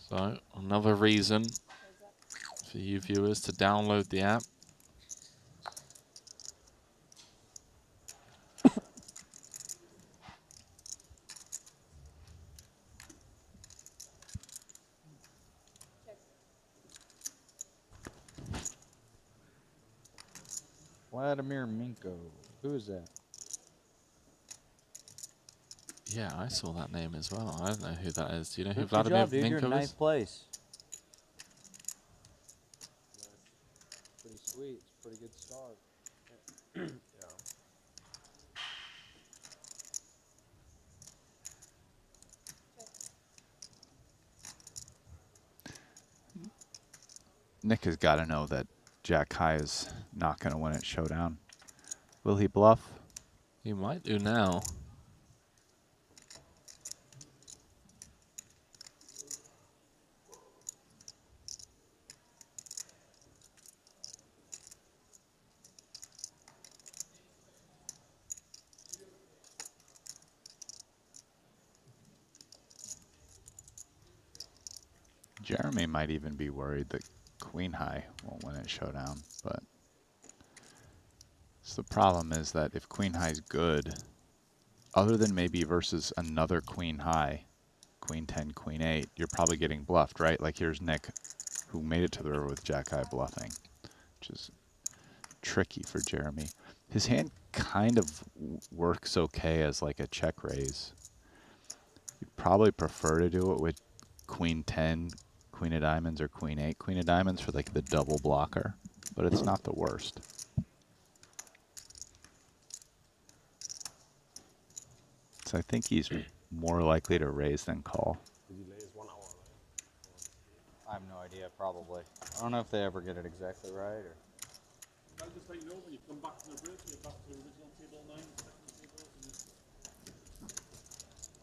So, another reason for you viewers to download the app. Vladimir Minko. Who is that? Yeah, I saw that name as well. I don't know who that is. Do you know who Good Vladimir job, dude. You're in Minko ninth is? place. Pretty sweet. It's a pretty good start. Nick has got to know that Jack High is not going to win at Showdown. Will he bluff? He might do now. Jeremy might even be worried that Queen High won't win at Showdown, but so the problem is that if Queen High's good, other than maybe versus another Queen High, Queen 10, Queen 8, you're probably getting bluffed, right? Like here's Nick, who made it to the river with Jack High bluffing, which is tricky for Jeremy. His hand kind of works okay as like a check raise. You'd probably prefer to do it with Queen 10, Queen of Diamonds, or Queen 8, Queen of Diamonds for like the double blocker, but it's not the worst. So I think he's more likely to raise than call. The delay is 1 hour, right? I have no idea, probably. I don't know if they ever get it exactly right or. I'll just let you know when you come back from the break, you're back to the original table 9, second table.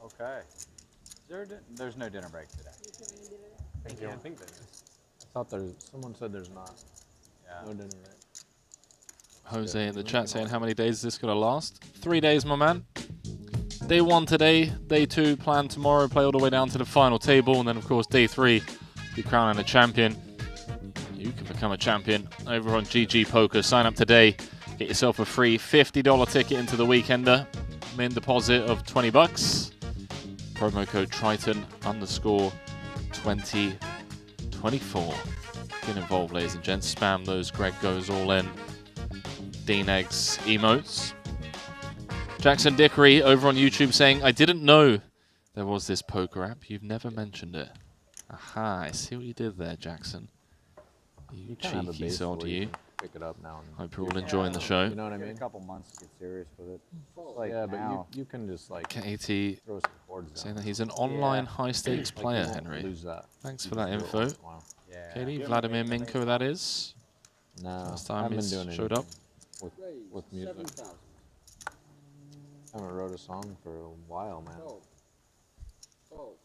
Okay. Is there there's no dinner break today. I don't think there is. I thought someone said there's not. Yeah. No dinner, right? Jose in the chat saying, how many days is this going to last? 3 days, my man. Day 1 today, day 2 planned tomorrow, play all the way down to the final table, and then of course day 3, be crowning a champion. You can become a champion over on GG Poker. Sign up today, get yourself a free $50 ticket into the Weekender, min deposit of $20. Promo code Triton _2024. Get involved, ladies and gents. Spam those Greg Goes All In Dean Eggs emotes. Jackson Dickery over on YouTube saying, I didn't know there was this poker app. You've never mentioned it. Aha, I see what you did there, Jackson. You cheeky sod, you. Pick it up now. Hope you're all enjoying the show. You know what I mean? A couple months to get serious with it. Like yeah, now. but you can just like Katie throw some chords down. saying that he's an online high-stakes player, Henry. Lose that. Thanks You for just that do it info. once in a while. Yeah. Katie, Vladimir Minko, that is. No, First I time haven't he's been doing showed up. with music. I haven't wrote a song for a while, man.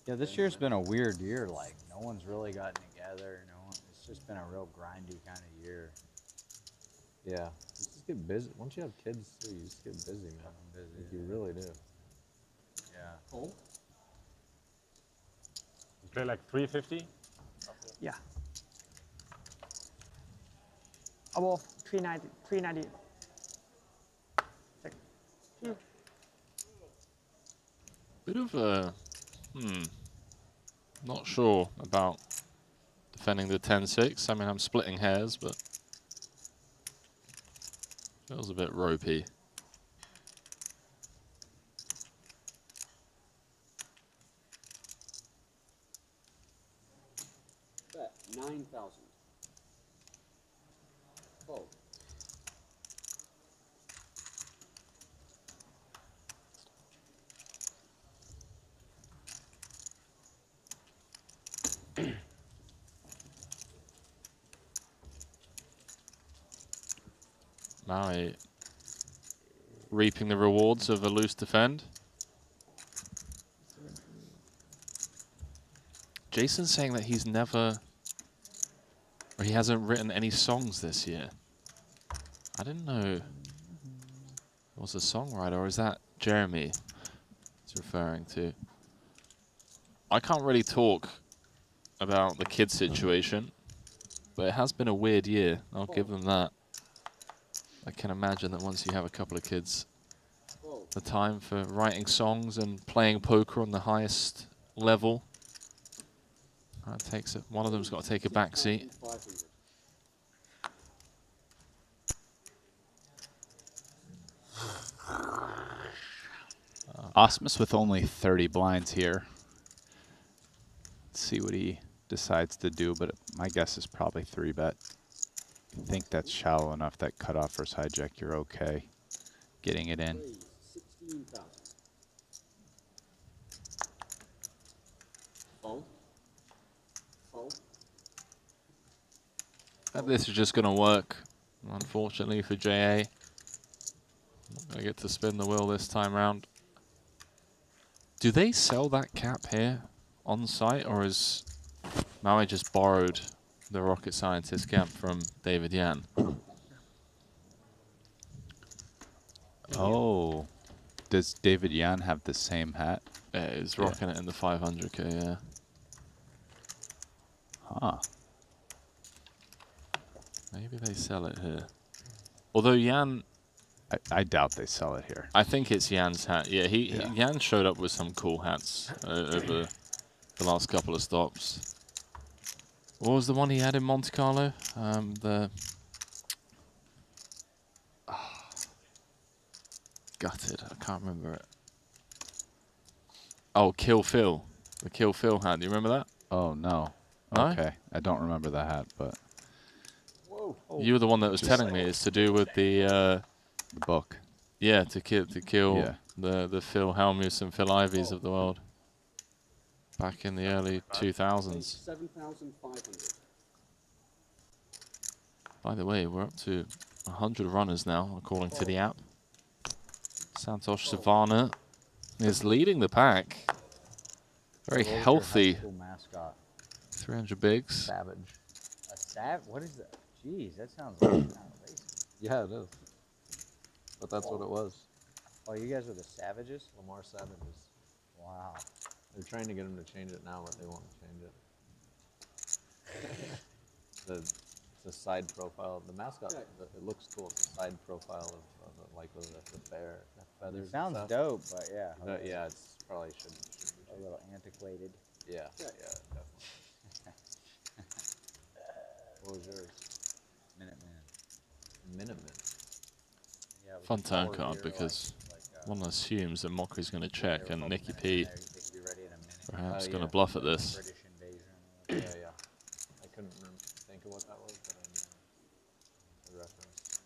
Yeah, this year's been a weird year. Like, no one's really gotten together. It's just been a real grindy kind of year. Yeah, you just get busy. Once you have kids, too, you just get busy, man. Like, you really do. Yeah. You play like 350? Yeah. Above 390. 390. Bit of a, not sure about defending the 10-6. I mean, I'm splitting hairs, but feels a bit ropey. Bet 9,000. Fold. Maui reaping the rewards of a loose defend. Jason's saying that he's never, or he hasn't written any songs this year. I didn't know it was a songwriter, or is that Jeremy he's referring to? I can't really talk about the kid situation, but it has been a weird year. I'll give them that. I can imagine that once you have a couple of kids, the time for writing songs and playing poker on the highest level, takes it. One of them's got to take a back seat. Osmus with only 30 blinds here. Let's see what he decides to do, but my guess is probably 3-bet. I think that's shallow enough that cutoff versus hijack, you're okay getting it in. 16,000. Fold. Fold. This is just going to work, unfortunately, for JA. Not going to get to spin the wheel this time round. Do they sell that cap here on site, or is Maui just borrowed the rocket scientist cap from David Yan? Oh, does David Yan have the same hat? Yeah, he's rocking it in the 500K, yeah. Huh. Maybe they sell it here. Although Yan... I doubt they sell it here. I think it's Yan's hat. Yeah, Yan showed up with some cool hats over the last couple of stops. What was the one he had in Monte Carlo? Gutted. I can't remember it. Oh, Kill Phil. The Kill Phil hat. Do you remember that? Oh, no. No? Okay. I don't remember the hat, but... Whoa. You were the one that was telling me it's to do with the book. Yeah, to kill the Phil Helmuths and Phil Ivies of the world. Back in the early 2000s. 7,500. By the way, we're up to 100 runners now, according to the app. Santosh Savannah is leading the pack. Very healthy. Mascot. 300 bigs. Savage. A what is that? Jeez, that sounds like kind of racist. Yeah, it is. But that's what it was. Oh, you guys are the Savages? Lamar Savages. Wow. They're trying to get him to change it now, but they won't change it. It's a side profile. The mascot, it looks cool. It's a side profile of like with the bear, the feathers. It sounds and stuff. dope, but yeah. Yeah, it's probably should a little antiquated. Yeah, definitely. What was yours? Minuteman. Yeah, Fun turn card because one assumes that Mockery's going to check and Nicky P perhaps going to bluff at this. Yeah. I couldn't think of what that was, but I knew the reference.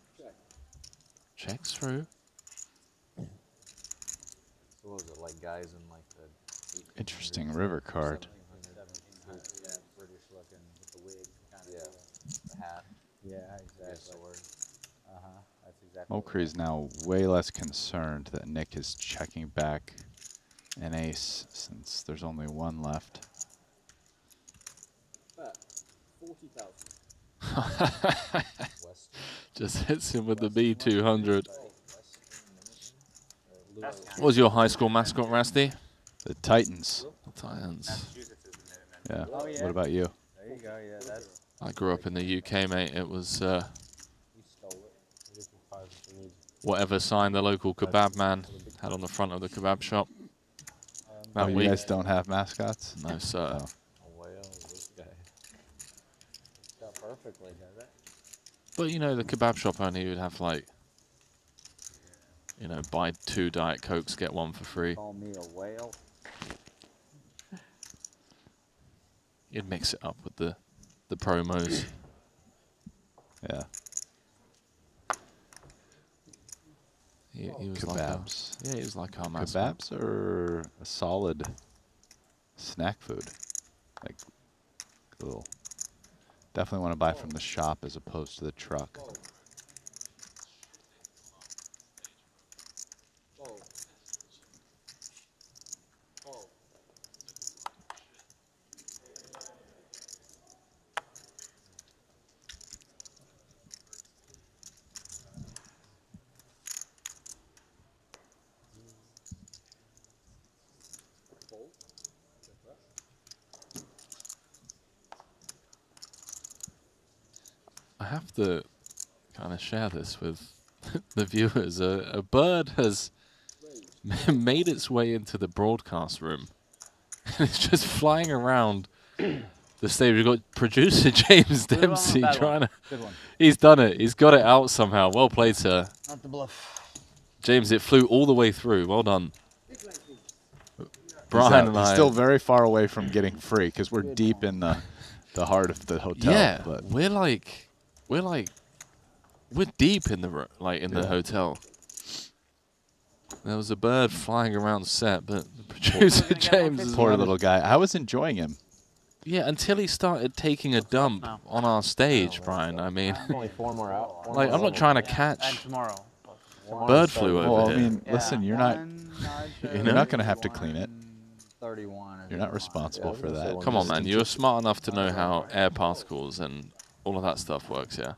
Checks through. So what was it, like guys in like the... Interesting river card. Yeah, British looking with the wig kind of the hat. Yeah, exactly. That's exactly. Mokri's now way less concerned that Nick is checking back an ace since there's only one left. Bet 40,000. Just hits him with the B200. What was your high school mascot, Rusty? The Titans. The Titans. Yeah. Oh, yeah. What about you? There you go. Yeah, that's. I grew up in the UK, mate. It was whatever sign the local kebab man had on the front of the kebab shop. that Oh, you week. guys don't have mascots? No, sir. Oh. A whale, this guy. It's got perfectly, does it? But you know, the kebab shop only would have like, you know, buy 2 Diet Cokes, get 1 for free. Call me a whale. You'd mix it up with the promos. Yeah. He was Kebabs. like he was like our mascot. Kebabs are a solid snack food. Like, cool. Definitely want to buy from the shop as opposed to the truck. I have to kind of share this with the viewers. A bird has made its way into the broadcast room. It's just flying around the stage. We've got producer James Good one, Dempsey bad one. trying to. Good one. He's done it. He's got it out somehow. Well played, sir. Not the bluff. James, it flew all the way through. Well done. Brian and He's I still very far away from getting free because we're deep in the heart of the hotel. Yeah, but we're deep in the the hotel. There was a bird flying around set, but the producer James is poor little guy. I was enjoying him. Yeah, until he started taking a dump on our stage, Brian. I mean, Only 4 more out. like I'm not trying to And catch tomorrow. bird flu over Well, here. I mean, listen, you're not going to have to clean it. 31. You're not responsible for that. Come on, man. You're smart enough to know how air particles and all of that stuff works, yeah?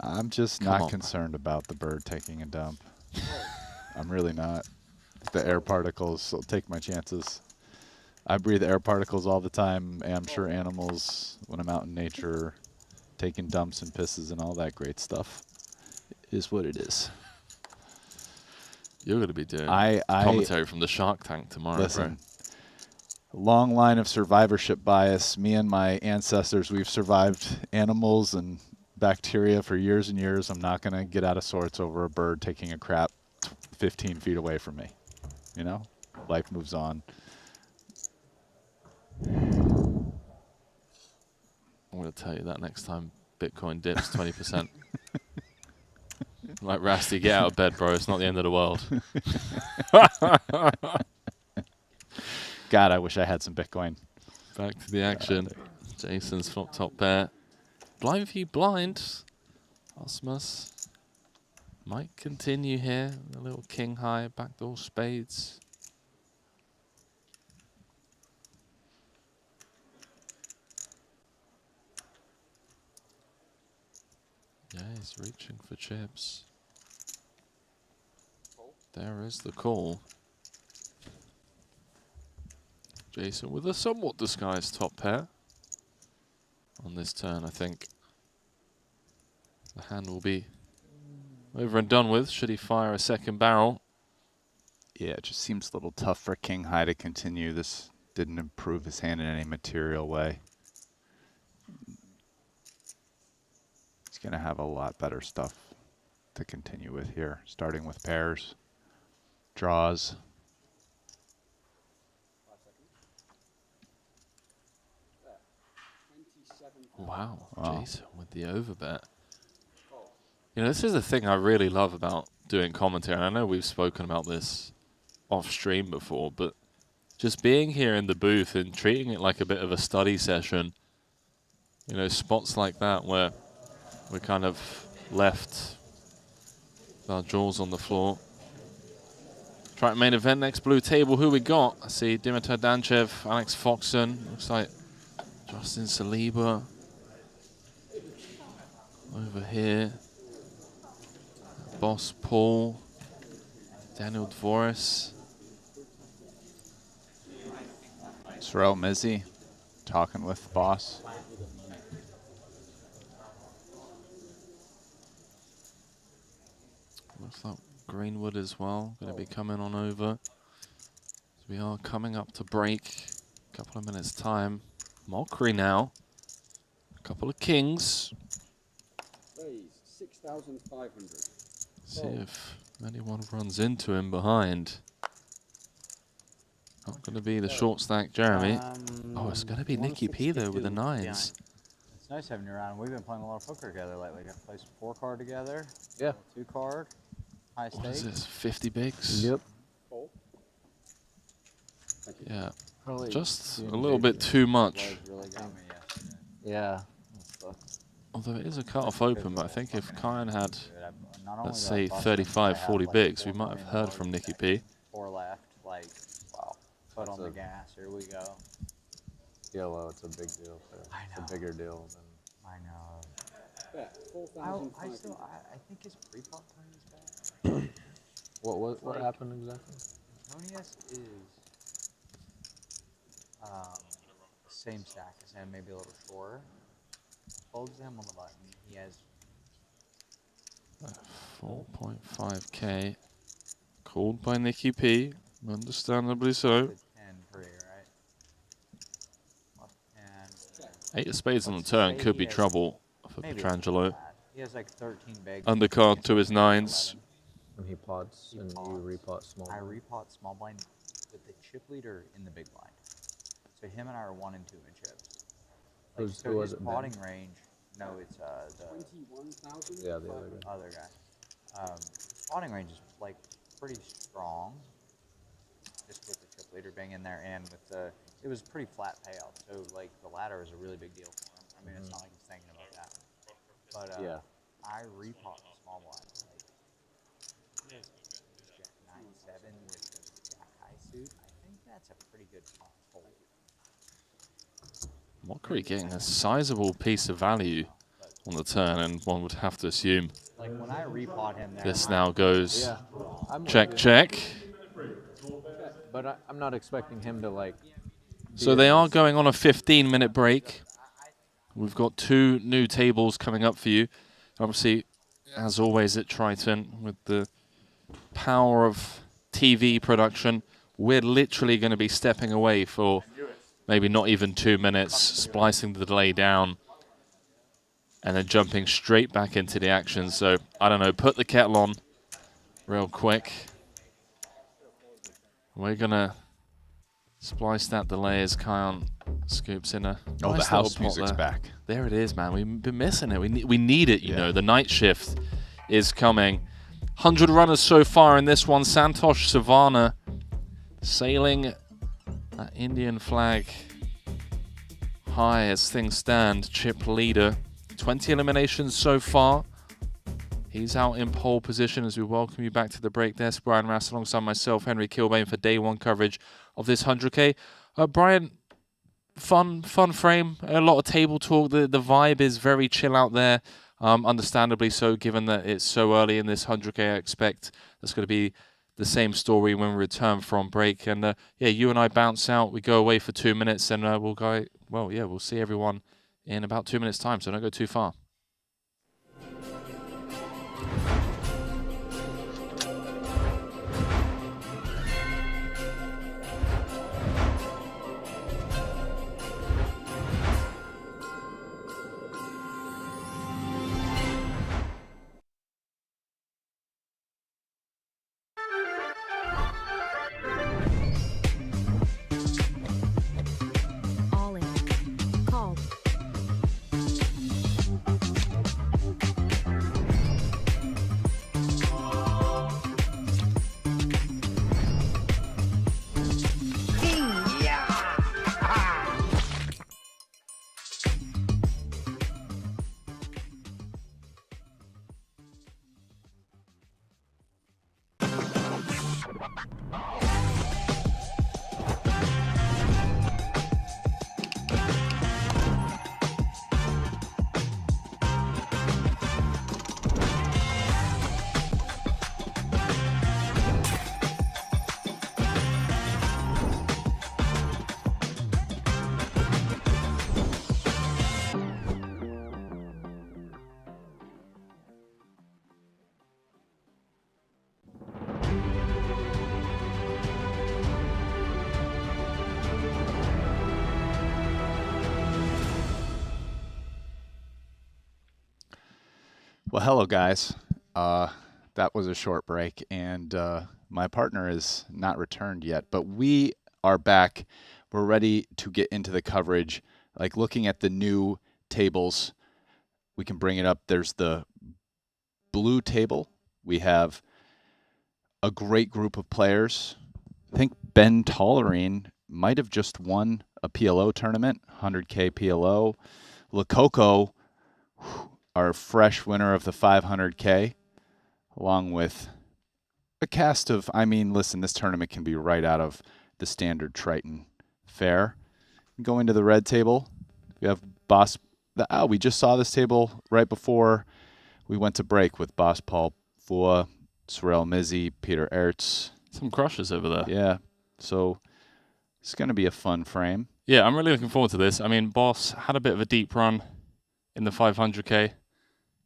I'm just Come not on. concerned about the bird taking a dump. I'm really not. The air particles, I'll take my chances. I breathe air particles all the time. And I'm sure animals, when I'm out in nature, taking dumps and pisses and all that great stuff, is what it is. You're going to be doing I commentary from the Shark Tank tomorrow, listen, long line of survivorship bias. Me and my ancestors, we've survived animals and bacteria for years and years. I'm not going to get out of sorts over a bird taking a crap 15 feet away from me. You know, life moves on. I'm going to tell you that next time Bitcoin dips 20%. Like, Rasty, get out of bed, bro. It's not the end of the world. God, I wish I had some Bitcoin. Back to the action. Jason's flop top pair. Blind view blind. Osmus might continue here. A little king high, backdoor spades. Yeah, he's reaching for chips. There is the call. Jason with a somewhat disguised top pair. On this turn, I think the hand will be over and done with. Should he fire a second barrel? Yeah, it just seems a little tough for King High to continue. This didn't improve his hand in any material way. He's going to have a lot better stuff to continue with here, starting with pairs, draws. Wow, Jason with the overbet. You know, this is the thing I really love about doing commentary, and I know we've spoken about this off stream before, but just being here in the booth and treating it like a bit of a study session, you know, spots like that where we're kind of left with our jaws on the floor. Triton main event, next blue table, who we got? I see Dimitar Danchev, Alex Foxon, looks like Justin Saliba over here. Boss Paul, Daniel Dvoris. Sorrel Mizzy talking with Boss. Looks like Greenwood as well, going to be coming on over. We are coming up to break. A couple of minutes time. Mockery now. A couple of kings. Raise 6,500. See if anyone runs into him behind. Not going to be the short stack Jeremy. Oh, it's going to be Nicky P though with the 9s. It's nice having you around. We've been playing a lot of poker together lately. Got played some 4-card together. Yeah. 2-card. High stakes. What is this? 50 bigs? Yep. Yeah. Probably Just a the little bit too much. Really got me yesterday. Yeah. Although it is a cut-off open, but I think if Kyan had, Not only let's do I say, bust 35, them, I 40 have, like, bigs, we 4 might have million heard from Nicky P. 4 left. Like, wow. Foot on the gas. Here we go. Yeah, well, it's a big deal. It's a bigger deal than. I know. Bet I think his pre-pot plan is bad. What happened exactly? Antonius is same stack as him, maybe a little shorter. Folds him on the button. He has 4.5k. Called by Nicky P. Understandably so. 10 free, right? Eight of spades on the turn could be trouble for Petrangelo. He has like 13 bigs. Undercard to his 9s. And he pots and you repot small I blind. repot small blind with the chip leader in the big blind. So him and I are 1 and 2 in chips. Like, Who so was his it, potting Ben? range. No, it's the 21,000. Yeah, the other guy. other guy. Potting range is like pretty strong. Just with the chip leader being in there and with the, it was pretty flat payout. So like the ladder is a really big deal for him. I mean, it's not like he's thinking about that. But Yeah. I repot the small blind. Like Jack 9-7 with the Jack high suit. I think that's a pretty good pot fold. Mockery getting a sizable piece of value on the turn, and one would have to assume Like when I repot him there. this now goes Yeah. I'm with check, you. check. But I'm not expecting him to like. So they are going on a 15-minute break. We've got 2 new tables coming up for you. Obviously, as always at Triton, with the power of TV production, we're literally going to be stepping away for maybe not even 2 minutes, splicing the delay down, and then jumping straight back into the action. So, I don't know, put the kettle on real quick. We're going to splice that delay as Kion scoops in a Oh, nice the house little pot music's there. back. There it is, man. We've been missing it. We need it, you know. The night shift is coming. 100 runners so far in this one. Santosh Savannah sailing that Indian flag high as things stand. Chip leader. 20 eliminations so far. He's out in pole position as we welcome you back to the break desk. Brian Rass alongside myself, Henry Kilbane, for day 1 coverage of this 100K. Brian, fun frame, a lot of table talk. The vibe is very chill out there, understandably so, given that it's so early in this 100K. I expect that's going to be the same story when we return from break. And yeah, you and I bounce out. We go away for 2 minutes, and we'll go. Well, yeah, we'll see everyone in about 2 minutes' time. So don't go too far. All in. Call. hello guys. That was a short break, and my partner is not returned yet, but we are back. We're ready to get into the coverage. Like looking at the new tables, we can bring it up. There's the blue table. We have a great group of players. I think Ben Tollerine might have just won a PLO tournament, 100K PLO. Lococo, our fresh winner of the 500K, along with a cast of, I mean, listen, this tournament can be right out of the standard Triton fare. Going to the red table, we have Boss. We just saw this table right before we went to break with Boss Paul Fua, Sorel Mizzi, Peter Ertz. Some crushes over there. Yeah, so it's going to be a fun frame. Yeah, I'm really looking forward to this. I mean, Boss had a bit of a deep run in the 500K.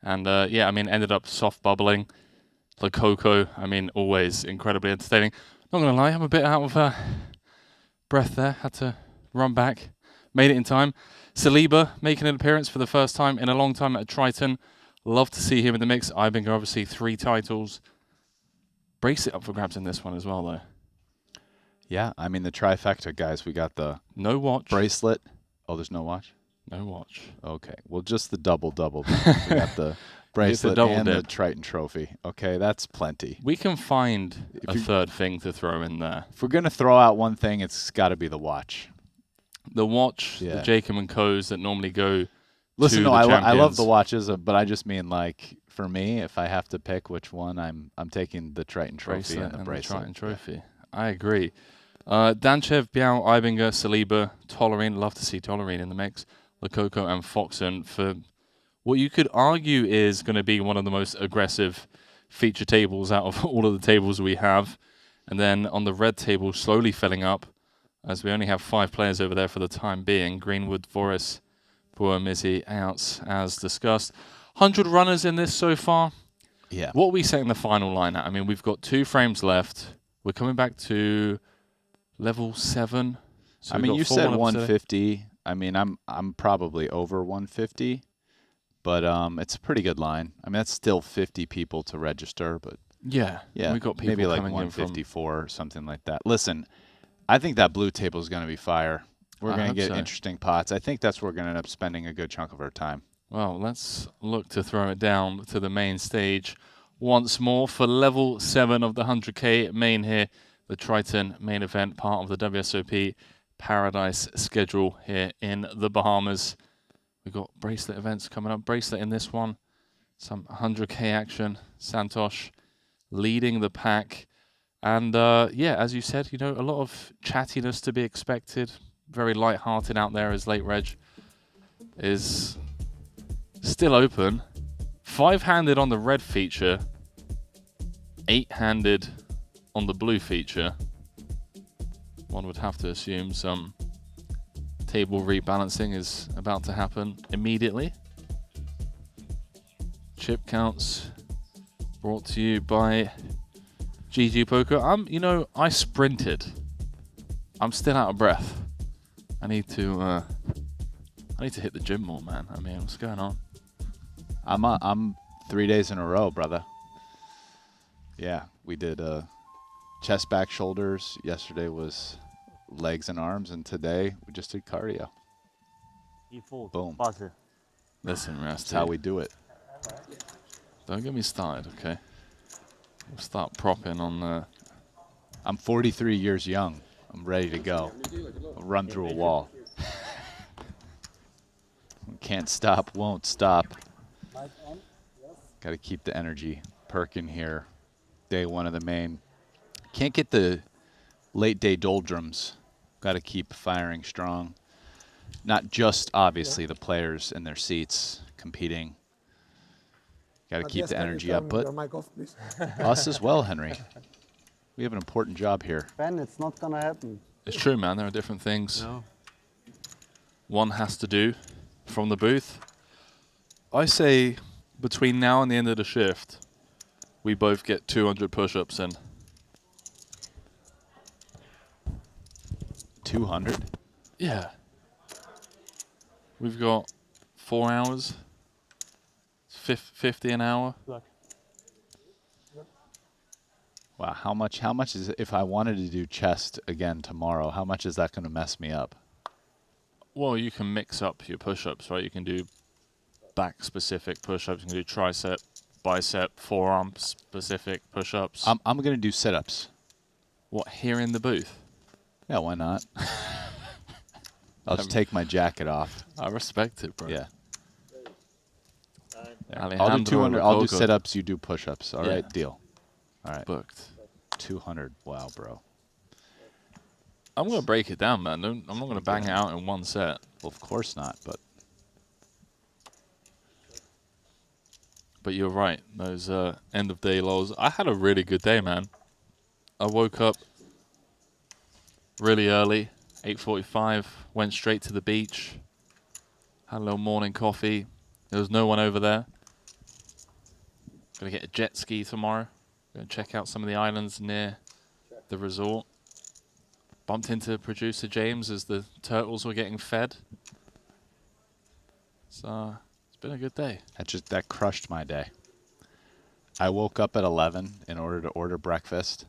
And, yeah, I mean, ended up soft bubbling. Lococo, I mean, always incredibly entertaining. Not going to lie, I'm a bit out of breath there. Had to run back. Made it in time. Saliba making an appearance for the first time in a long time at Triton. Love to see him in the mix. Ibinger, obviously, 3 titles. Bracelet up for grabs in this one as well, though. Yeah, I mean, the trifecta, guys. We got the no watch bracelet. Oh, there's no watch? No watch. Okay. Well, just the double. We got the bracelet and the Triton trophy. Okay, that's plenty. We can find a third thing to throw in there. If we're going to throw out one thing, it's got to be the watch. The watch, the Jacob and Co's that normally go Listen, to no, the I love the champions. watches, but I just mean, like, for me, if I have to pick which one, I'm taking the Triton trophy and the bracelet. Triton trophy. I agree. Danchev, Biao, Ibinger, Saliba, Tollerine. Love to see Tollerine in the mix. Lococo and Foxen for what you could argue is going to be one of the most aggressive feature tables out of all of the tables we have. And then on the red table, slowly filling up, as we only have 5 players over there for the time being. Greenwood, Voris, Boer, Mizzi, Outs, as discussed. 100 runners in this so far. Yeah. What are we setting the final line at? I mean, we've got 2 frames left. We're coming back to level 7. So I mean, you said 150. I mean, I'm probably over 150, but it's a pretty good line. I mean, that's still 50 people to register, but yeah, we've got people maybe like coming in from 154 or something like that. Listen, I think that blue table is going to be fire. We're going to get interesting pots. I think that's where we're going to end up spending a good chunk of our time. Well, let's look to throw it down to the main stage once more for level 7 of the 100K main here, the Triton main event, part of the WSOP Paradise schedule here in the Bahamas. We've got bracelet events coming up. Bracelet in this one. Some 100K action. Santosh leading the pack. And yeah, as you said, you know, a lot of chattiness to be expected. Very light-hearted out there as Late Reg is still open. 5-handed on the red feature. 8-handed on the blue feature. One would have to assume some table rebalancing is about to happen immediately. Chip counts brought to you by GG Poker. You know, I sprinted. I'm still out of breath. I need to hit the gym more, man. I mean, what's going on? I'm 3 days in a row, brother. Yeah, we did chest, back, shoulders. Yesterday was legs and arms, and today we just did cardio. Boom. Listen, Rusty. That's how we do it. Don't get me started, okay? We'll start propping on the... I'm 43 years young. I'm ready to go. I'll run through a wall. Can't stop, won't stop. Got to keep the energy perking here. Day 1 of the main. Can't get the late day doldrums. Got to keep firing strong. Not just, obviously, the players in their seats competing. Got to keep the energy up, but us as well, Henry. We have an important job here. Ben, it's not going to happen. It's true, man. There are different things one has to do from the booth. I say between now and the end of the shift, we both get 200 push-ups in. 200? Yeah. We've got 4 hours. It's 50 an hour. Wow, how much is, if I wanted to do chest again tomorrow, how much is that going to mess me up? Well, you can mix up your push-ups, right? You can do back-specific push-ups. You can do tricep, bicep, forearm-specific push-ups. I'm going to do sit-ups. What, here in the booth? Yeah, why not? I'll just take my jacket off. I respect it, bro. Yeah. Alejandro I'll do 200. I'll do Rococo. sit-ups. You do push-ups. All Yeah. right, deal. All right. Booked. 200. Wow, bro. I'm going to break it down, man. I'm not going to bang it out in one set. Well, of course not, but you're right. Those end-of-day lows. I had a really good day, man. I woke up really early, 8:45, went straight to the beach, had a little morning coffee. There was no one over there. Gonna get a jet ski tomorrow. Gonna check out some of the islands near the resort. Bumped into producer James as the turtles were getting fed. So it's been a good day. that crushed my day. I woke up at 11 in order to order breakfast.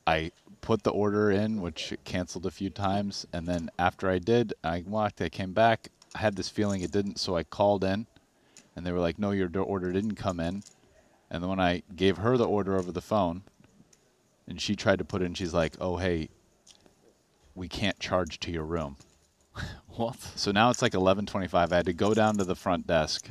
I put the order in, which canceled a few times, and then after I did, I walked, I came back. I had this feeling it didn't, so I called in, and they were like, no, your order didn't come in. And then when I gave her the order over the phone, and she tried to put it in, she's like, oh, hey, we can't charge to your room. What? So now it's like 11:25. I had to go down to the front desk,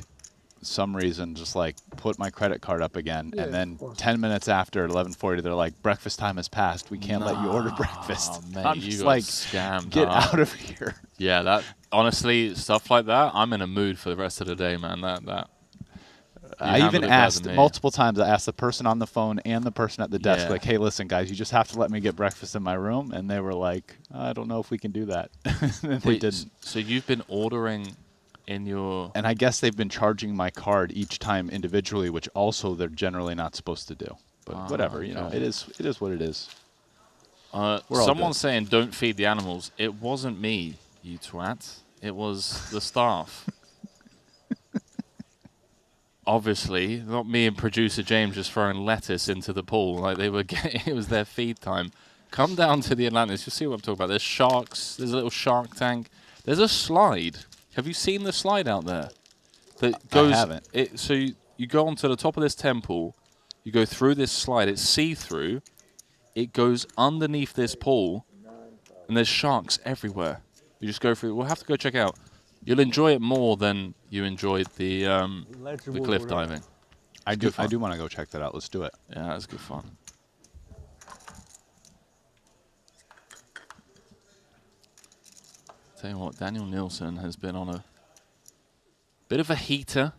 some reason, just like put my credit card up again, Yeah, and then of course. 10 minutes after 11:40, they're like, breakfast time has passed. We can't let you order breakfast. Mate, I'm you just got like, scammed. get huh? out of here. Yeah, that honestly, stuff like that, I'm in a mood for the rest of the day, man. That. you I handled even it better asked than me. multiple times. I asked the person on the phone and the person at the desk, Yeah. like, hey, listen, guys, you just have to let me get breakfast in my room. And they were like, I don't know if we can do that. And they Wait, didn't. So you've been ordering in your... And I guess they've been charging my card each time individually, which also they're generally not supposed to do. But whatever, you know, okay. it is what it is. We're all Someone's good. saying don't feed the animals. It wasn't me, you twat. It was the staff. Obviously, not me and producer James just throwing lettuce into the pool like they were getting. It was their feed time. Come down to the Atlantis. You'll see what I'm talking about. There's sharks. There's a little shark tank. There's a slide. Have you seen the slide out there? That goes. I haven't. So you go onto the top of this temple. You go through this slide. It's see-through. It goes underneath this pool, and there's sharks everywhere. You just go through. We'll have to go check out. You'll enjoy it more than you enjoyed the cliff diving. I do want to go check that out. Let's do it. Yeah, that's good fun. Tell you what, Daniel Nielsen has been on a bit of a heater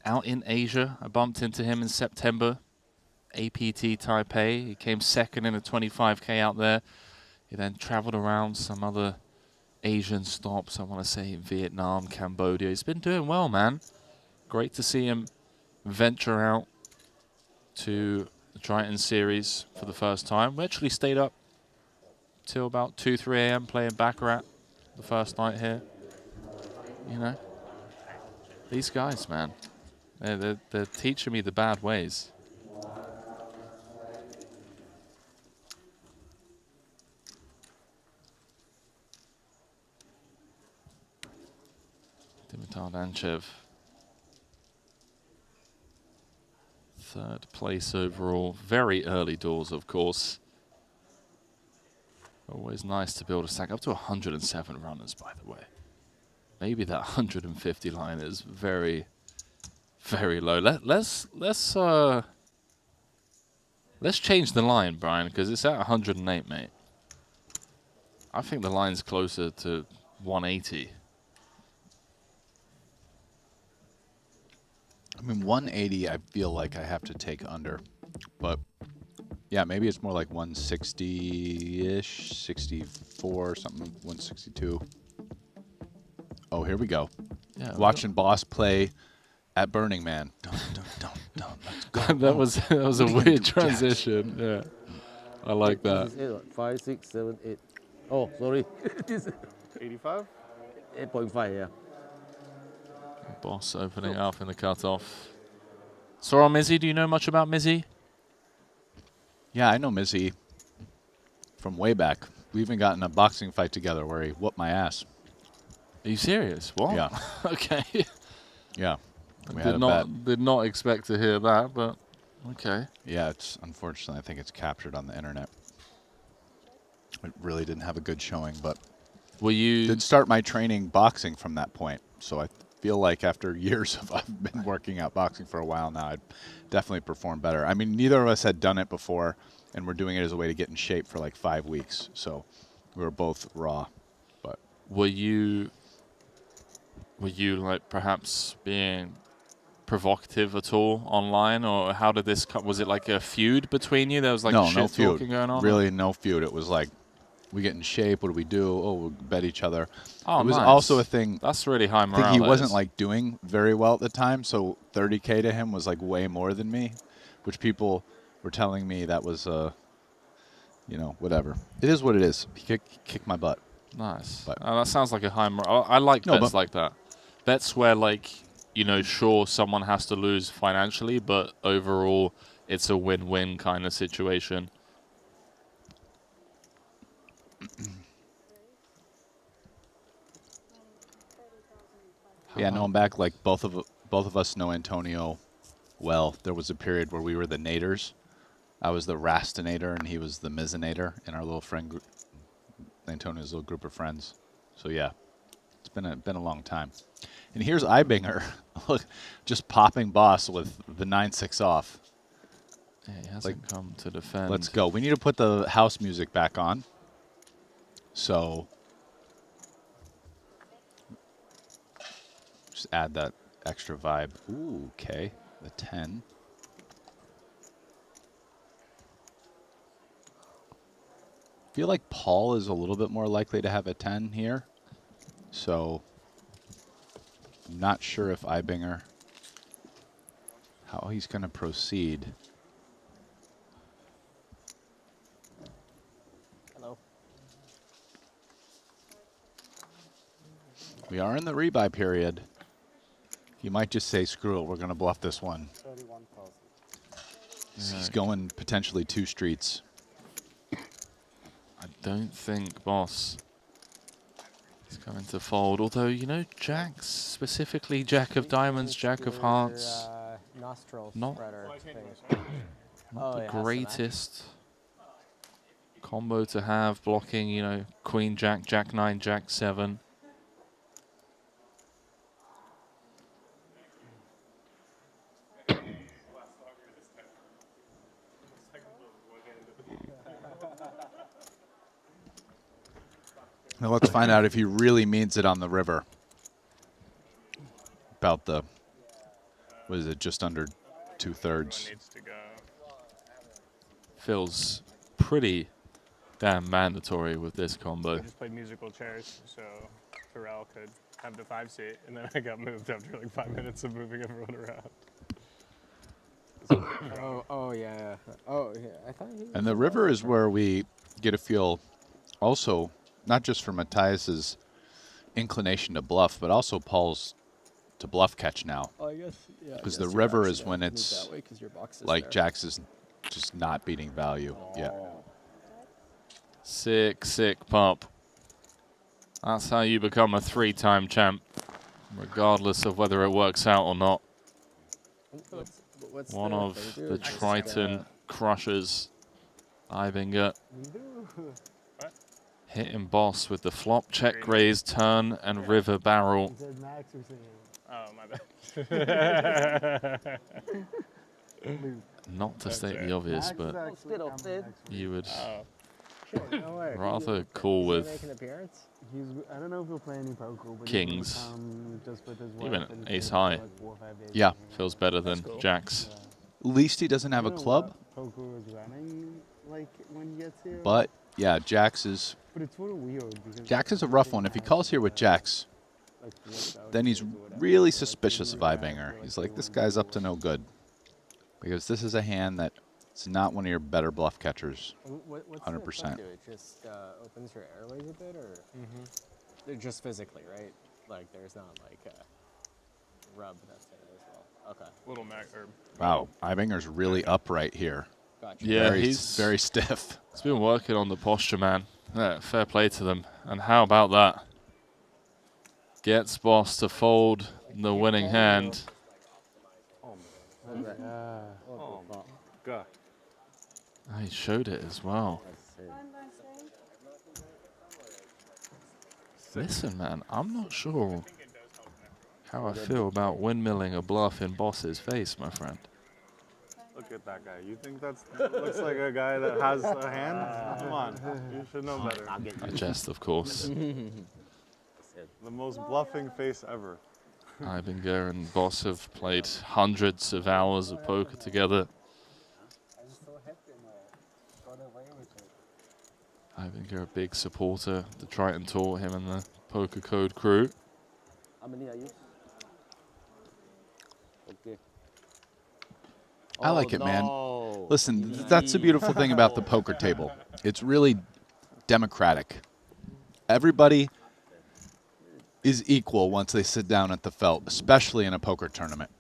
out in Asia. I bumped into him in September. APT Taipei. He came second in a 25K out there. He then traveled around some other Asian stops, I want to say in Vietnam, Cambodia. He's been doing well, man. Great to see him venture out to the Triton series for the first time. We actually stayed up till about 2, 3 a.m. playing Baccarat the first night here. You know, these guys, man, they're teaching me the bad ways. Dimitar Danchev, third place overall. Very early doors, of course. Always nice to build a stack. Up to 107 runners, by the way. Maybe that 150 line is very, very low. Let's change the line, Brian, because it's at 108, mate. I think the line's closer to 180. I mean, 180, I feel like I have to take under. But, yeah, maybe it's more like 160-ish, 64, something, 162. Oh, here we go. Yeah, watching Boss play at Burning Man. Let's go. that was a weird transition. Yeah, I like that. 5, 6, 7, 8. Oh, sorry. 85? 8.5, yeah. Boss opening up in the cutoff. Sorrel Mizzy, do you know much about Mizzy? Yeah, I know Mizzy from way back. We even got in a boxing fight together where he whooped my ass. Are you serious? What? Yeah. Okay. Yeah. We I had a bet. did not expect to hear that, but okay. Yeah, it's unfortunately I think it's captured on the internet. It really didn't have a good showing, but did start my training boxing from that point. So I feel like after years of I've been working out boxing for a while now, I'd definitely perform better. I mean, neither of us had done it before, and we're doing it as a way to get in shape for like 5 weeks. So we were both raw. But were you like perhaps being provocative at all online, or how did this come? Was it like a feud between you? There was like shit talking going on? Really, no feud. It was like, we get in shape. What do we do? Oh, we'll bet each other. Oh, it was nice. also a thing. That's really high morale. I think he wasn't like doing very well at the time, so 30K to him was like way more than me, which people were telling me that was, you know, whatever. It is what it is. He kicked my butt. Nice. But That sounds like a high morale. I like bets like that. Bets where, like, you know, sure, someone has to lose financially, but overall, it's a win-win kind of situation. Yeah, no, I'm back. Like both of us know Antonio well. There was a period where we were the naders. I was the rastinator and he was the mizinator in our little friend group, Antonio's little group of friends. So yeah, it's been a long time. And here's Ibinger, look, just popping boss with the 9-6 off. Yeah, he hasn't come to defend. Let's go. We need to put the house music back on. So just add that extra vibe. Ooh, okay. The 10. I feel like Paul is a little bit more likely to have a 10 here. So I'm not sure if Ibinger, how he's going to proceed. Hello. We are in the rebuy period. He might just say, screw it, we're going to bluff this one. 31,000. He's going potentially 2 streets. I don't think boss is going to fold. Although, you know, jacks, specifically Jack of Diamonds, Jack of Hearts, not the greatest combo to have, blocking, you know, Queen Jack, Jack 9, Jack 7. Now let's find out if he really means it on the river. About the, what is it, just under 2/3. Feels pretty damn mandatory with this combo. I just played musical chairs, so Pharrell could have the 5-seat, and then I got moved after like 5 minutes of moving everyone around. Oh yeah. Oh yeah. I thought. And the river is where we get a feel also, not just for Matthias's inclination to bluff, but also Paul's to bluff catch now. Oh, I guess, yeah. Because the river is when it's like Jack's is just not beating value. Yeah. Sick, sick pump. That's how you become a 3-time champ, regardless of whether it works out or not. What's One of the Triton crushers, Ibinger. Hitting boss with the flop, check raise, turn, and river barrel. Oh, my bad. Not to state the obvious, but you would rather cool with I don't know if he'll play any poker, but kings. Just with his Even wife and ace kids high. for like 4 or 5 days. Yeah. Feels better than jacks. At least he doesn't have a club. Poker is running like when he gets here. But yeah, Jack's is. But it's sort of weird because Jack's is a rough one. If he calls here with Jacks, then he's really suspicious of Ibinger. He's like, this guy's up to no good. Because this is a hand that it's not one of your better bluff catchers. 100%. It just opens your airways a bit, or just physically, right? Like there's not like a rub that's in it as well. Okay. Little Mac or. Wow, Ivinger's really upright here. Gotcha. Yeah, he's very stiff. He's been working on the posture, man. Yeah, fair play to them. And how about that? Gets boss to fold the winning hand. Oh, God. Oh, he showed it as well. Listen, man, I'm not sure how I feel about windmilling a bluff in boss's face, my friend. Look at that guy. You think that looks like a guy that has a hand? Come on. You should know better. I jest, of course. The most bluffing face ever. Ibinger and Boss have played hundreds of hours of poker together. Ibinger, a big supporter. The Triton tour, him and the Poker Code crew. How many are you? Okay. I like it, man. Listen, that's the beautiful thing about the poker table. It's really democratic. Everybody is equal once they sit down at the felt, especially in a poker tournament,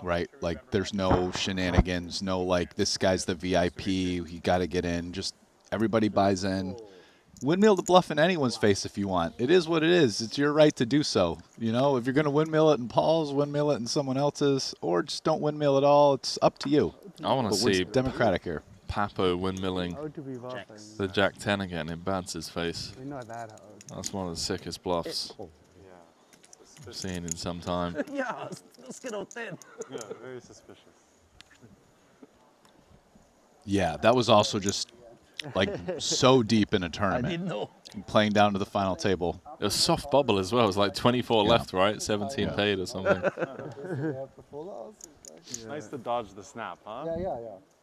right? Like, there's no shenanigans, no, like, this guy's the VIP, you got to get in. Just everybody buys in. Windmill the bluff in anyone's face if you want. It is what it is. It's your right to do so. You know, if you're going to windmill it in Paul's, windmill it in someone else's, or just don't windmill at all. It's up to you. I want to see democratic here. Papo windmilling the Jack 10 again in Bantz's face. That's one of the sickest bluffs I've seen in some time. Yeah, let's get out 10. Yeah, very suspicious. Yeah, that was also just like so deep in a tournament. I didn't know. Playing down to the final table. It was soft bubble as well. It was like 24 Yeah. left, right? 17 paid or something. It's nice to dodge the snap, huh? Yeah.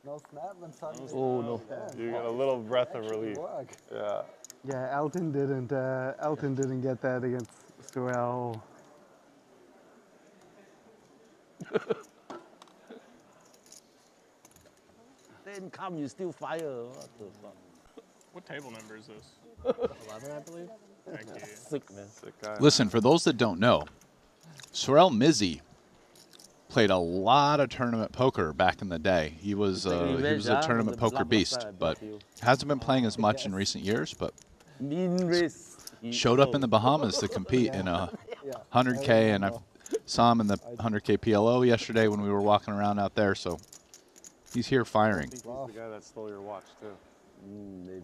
No snap and suddenly. Oh no. You got a little breath of relief. Yeah. Yeah, Elton didn't get that against Sorel. Then come, you still fire. What the fuck? What table number is this? 11, I believe. Thank you. Sick, man. Sick guy. Listen, for those that don't know, Sorel Mizzi played a lot of tournament poker back in the day. He was a tournament poker beast, but hasn't been playing as much in recent years, but showed up in the Bahamas to compete in a 100K, and I saw him in the 100K PLO yesterday when we were walking around out there, so he's here firing. I think he's the guy that stole your watch, too. Maybe.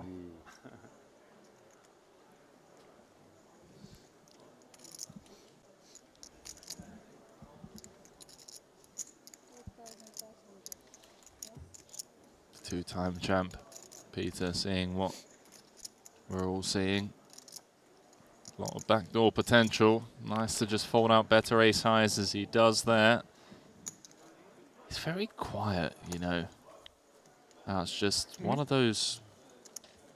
Two-time champ Peter seeing what we're all seeing. A lot of backdoor potential. Nice to just fold out better ace highs as he does there. He's very quiet, you know. It's just one of those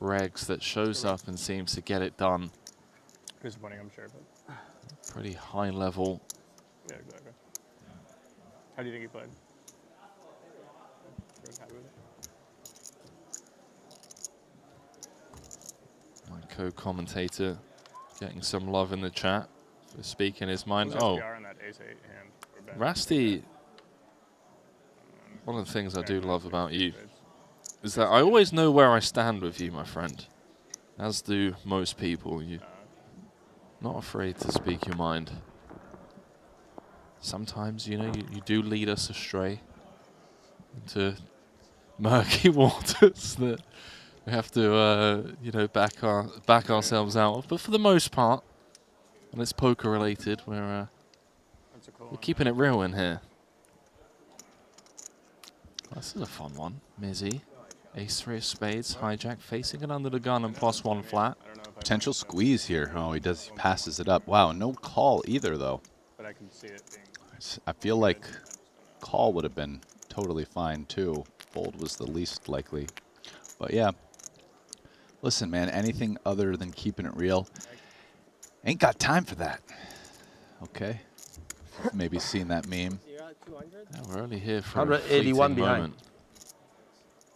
regs that shows up and seems to get it done. Disappointing, I'm sure, but. Pretty high level. Yeah, exactly. How do you think he played? You're happy with it? My co-commentator getting some love in the chat for speaking his mind. What was Oh, SPR in that ace-8 hand? Or bet? Rasty, one of the things I do love about you is that I always know where I stand with you, my friend. As do most people. You're not afraid to speak your mind. Sometimes, you know, you do lead us astray into murky waters that we have to, you know, back ourselves out of. But for the most part, and it's poker related, we're keeping it real in here. This is a fun one. Mizzy, ace three of spades, hijack, facing it under the gun and +1 flat. Potential squeeze here. Oh, he passes it up. Wow, no call either, though. But I can see it being. I feel like call would have been totally fine, too. Fold was the least likely. But, yeah. Listen, man, anything other than keeping it real, ain't got time for that. Okay? Maybe seen that meme. Yeah, we're only here for 181 a behind. moment.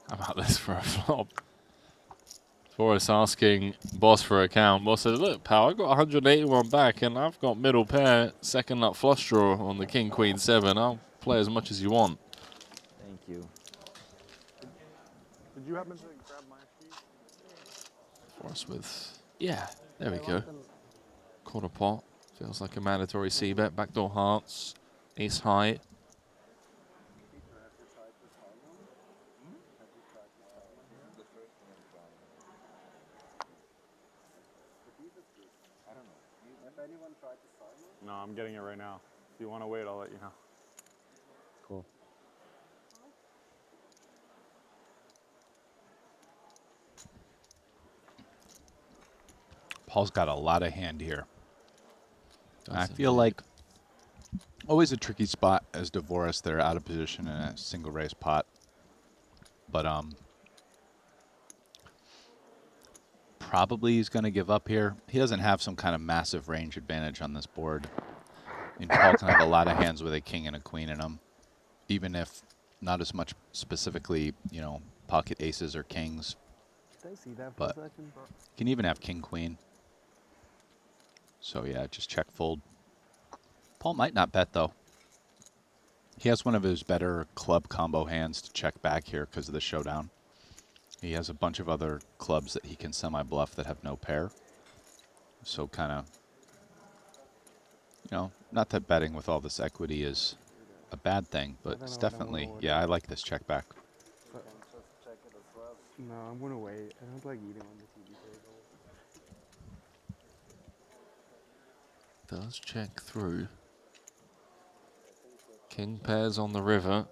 How about this for a flop? For us asking Boss for a count. Boss said, look, pal, I got 181 back and I've got middle pair, second nut flush draw on the King Queen 7. I'll play as much as you want. Thank you. Did you happen to grab my sheet? Forrest with, yeah, there we go. Quarter pot, feels like a mandatory c-bet. Backdoor hearts, ace high. No, I'm getting it right now. If you want to wait, I'll let you know. Cool. Paul's got a lot of hand here. I Does feel indeed. like always a tricky spot as Dvoris. They're out of position in a single race pot. But probably he's going to give up here. He doesn't have some kind of massive range advantage on this board. I mean, Paul can have a lot of hands with a king and a queen in them, even if not as much specifically, you know, pocket aces or kings. Did I see that for But a second? Bro? can even have king queen. So yeah, just check fold. Paul might not bet though. He has one of his better club combo hands to check back here because of the showdown. He has a bunch of other clubs that he can semi-bluff that have no pair. So kind of, you know, not that betting with all this equity is a bad thing, but it's definitely, yeah, I like this check back. No, I'm gonna wait. I don't like eating on the TV table. Does check through. King pairs on the river.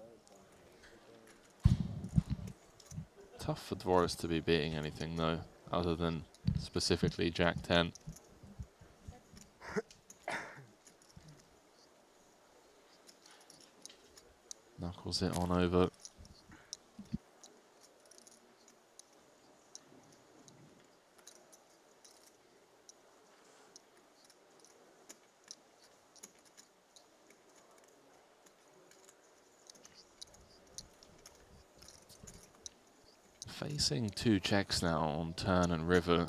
Tough for Dvoris to be beating anything though, other than specifically Jack 10. Knuckles it on over. Facing two checks now on turn and river.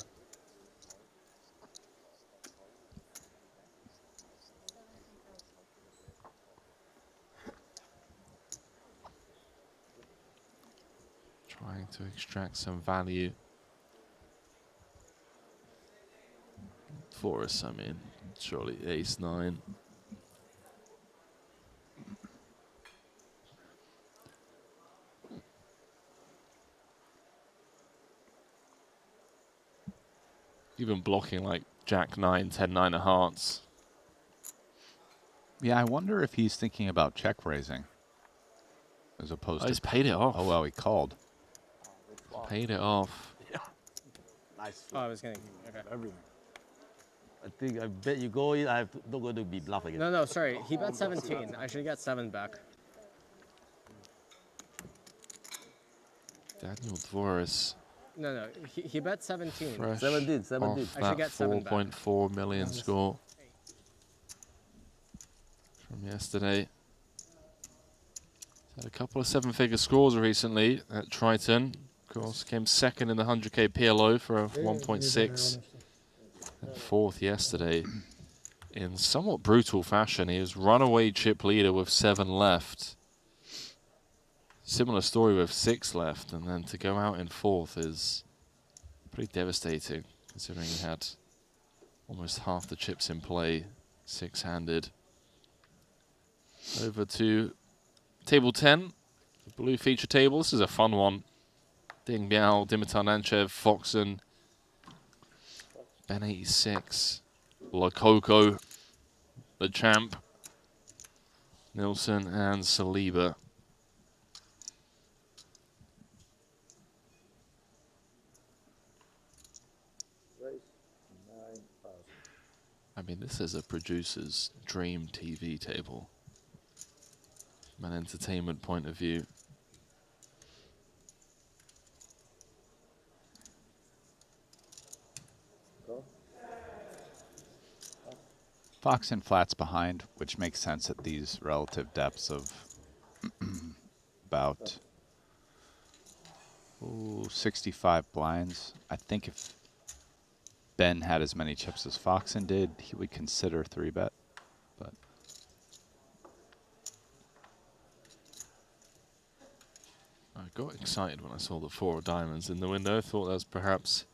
Trying to extract some value. For us, I mean, surely ace 9. Even blocking like Jack 9, 10, 9 of hearts. Yeah, I wonder if he's thinking about check raising as opposed to. He's paid it off. Oh well, he called. Paid it off. Nice. Oh, I was gonna. Okay. Everything. I think I bet you go in. I'm not going to be bluff again. No, sorry. He bet 17. I should get 7 back. Daniel Dvoris. No. He bet 17. Fresh 17. off I should get 7 back. 4.4 million score from yesterday. He's had a couple of 7-figure scores recently at Triton. Of course, came second in the 100K PLO for a 1.6. And fourth yesterday in somewhat brutal fashion. He was runaway chip leader with 7 left. Similar story with 6 left, and then to go out in fourth is pretty devastating, considering he had almost half the chips in play, 6-handed. Over to table 10, the blue feature table. This is a fun one. Ding Biao, Dimitar Nanchev, Foxen, Ben 86, Lococo, the champ, Nilsson and Saliba. I mean, this is a producer's dream TV table from an entertainment point of view. Fox and flats behind, which makes sense at these relative depths of about 65 blinds. I think if Ben had as many chips as Foxen did, he would consider 3-bet. But got excited when I saw the 4 of diamonds in the window. Thought that was perhaps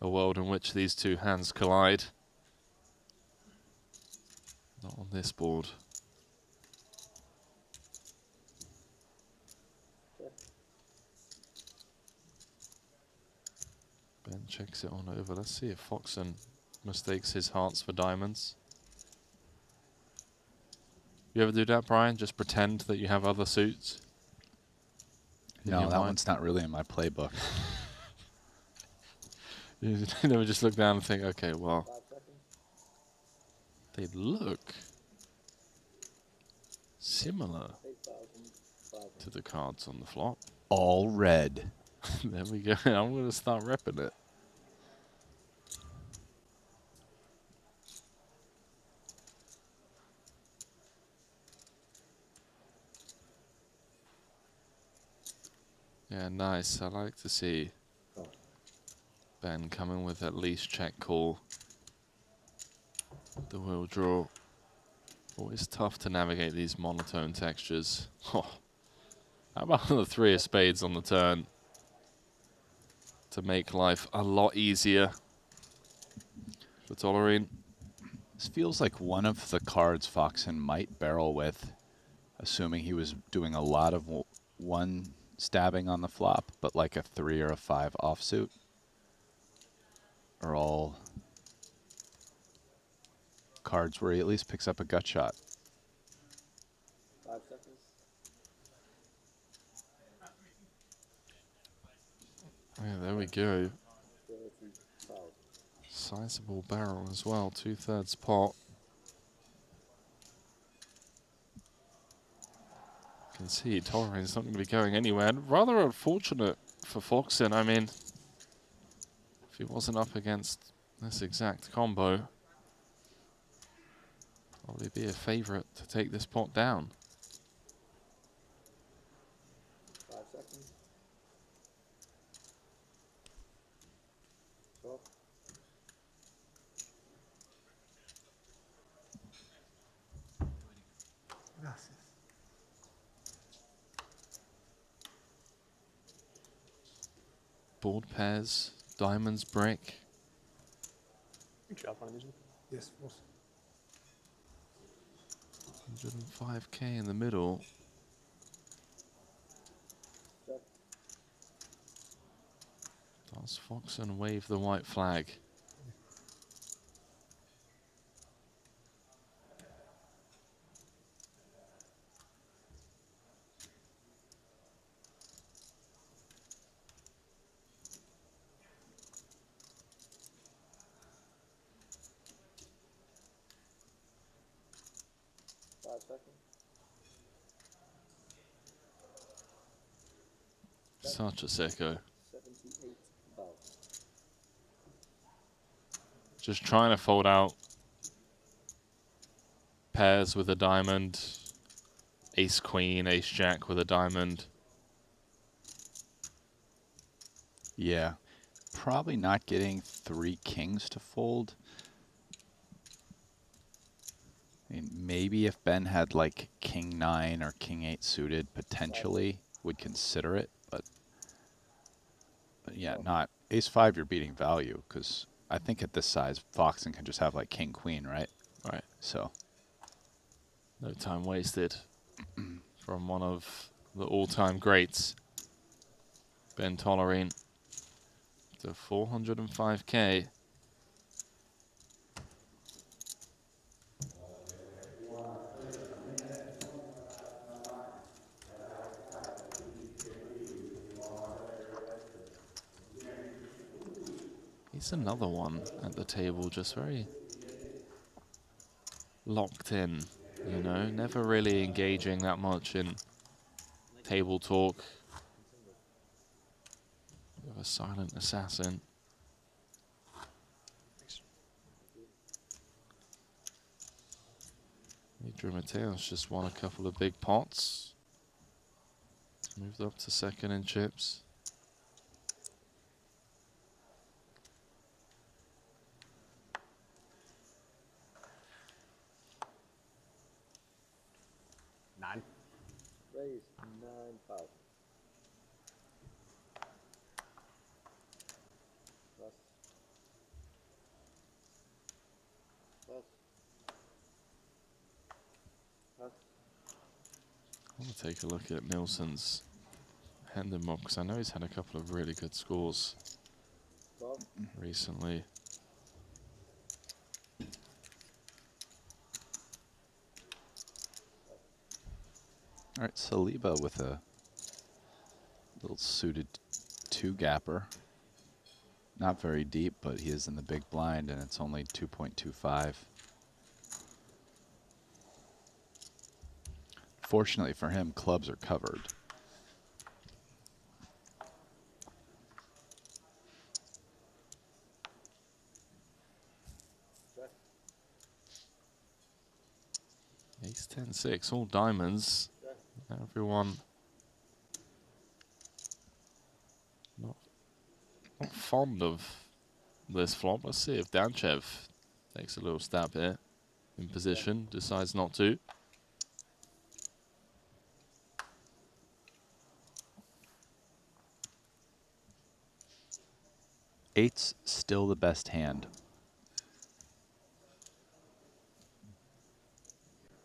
a world in which these two hands collide. Not on this board. Ben checks it on over. Let's see if Foxon mistakes his hearts for diamonds. You ever do that, Brian? Just pretend that you have other suits? No, that one's not really in my playbook. You never just look down and think, okay, well, they look similar to the cards on the flop. All red. There we go. I'm going to start repping it. Yeah, nice. I like to see Ben coming with at least check call. The wheel draw. Always tough to navigate these monotone textures. Oh, how about the 3 of spades on the turn to make life a lot easier for Tollerine? This feels like one of the cards Foxon might barrel with, assuming he was doing a lot of one stabbing on the flop, but like a 3 or a 5 offsuit are all cards where he at least picks up a gut shot. 5 seconds. Yeah, there we go. 30,000. Sizable barrel as well, 2/3 pot. You can see Tollerine's not going to be going anywhere. And rather unfortunate for Foxon. I mean, if he wasn't up against this exact combo, probably be a favorite to take this pot down. 5 seconds. 12. Gracias. Board pairs, diamonds, brick. Yes, boss. 105K in the middle. Does Foxon wave the white flag? Such a sicko. 78,000. Just trying to fold out pairs with a diamond, ace queen, ace jack with a diamond. Yeah, probably not getting 3 kings to fold. I mean, maybe if Ben had like king 9 or king 8 suited, potentially would consider it, but yeah, not ace 5. You're beating value because I think at this size, Foxon can just have like king queen, right? Right. So no time wasted from one of the all-time greats, Ben Tollerine, to 405K. He's another one at the table, just very locked in, you know, never really engaging that much in table talk. Bit of a silent assassin. Adrian Mateos just won a couple of big pots. Moved up to second in chips. Raise 9,000. I'll take a look at Nielsen's Hendon mob because I know he's had a couple of really good scores recently. All right, Saliba with a little suited two-gapper. Not very deep, but he is in the big blind, and it's only 2.25. Fortunately for him, clubs are covered. Ace 10-6, all diamonds. Everyone not fond of this flop. Let's see if Danchev takes a little stab here in position, decides not to. Eight's still the best hand.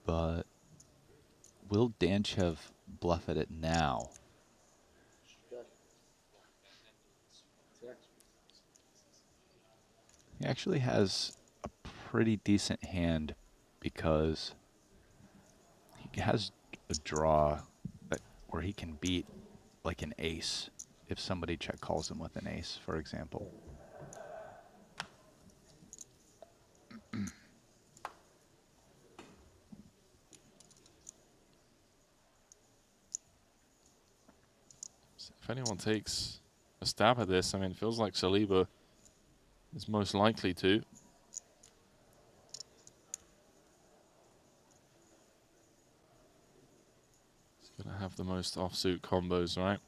But will Danchev bluff at it now? He actually has a pretty decent hand because he has a draw where he can beat like an ace if somebody check calls him with an ace, for example. If anyone takes a stab at this, I mean, it feels like Saliba is most likely to. He's going to have the most offsuit combos, right?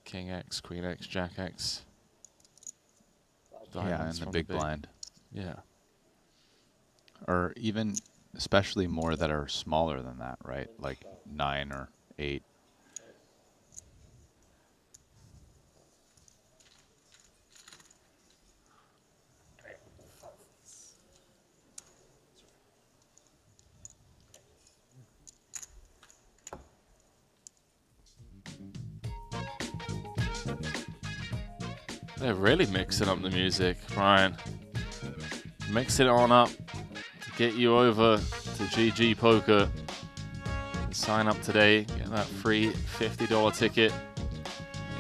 King X, Queen X, Jack X. Yeah, and the big blind. Yeah. Or even, especially more that are smaller than that, right? Like 9 or 8. They're really mixing up the music, Brian. Mixing it on up to get you over to GG Poker. Sign up today, get that free $50 ticket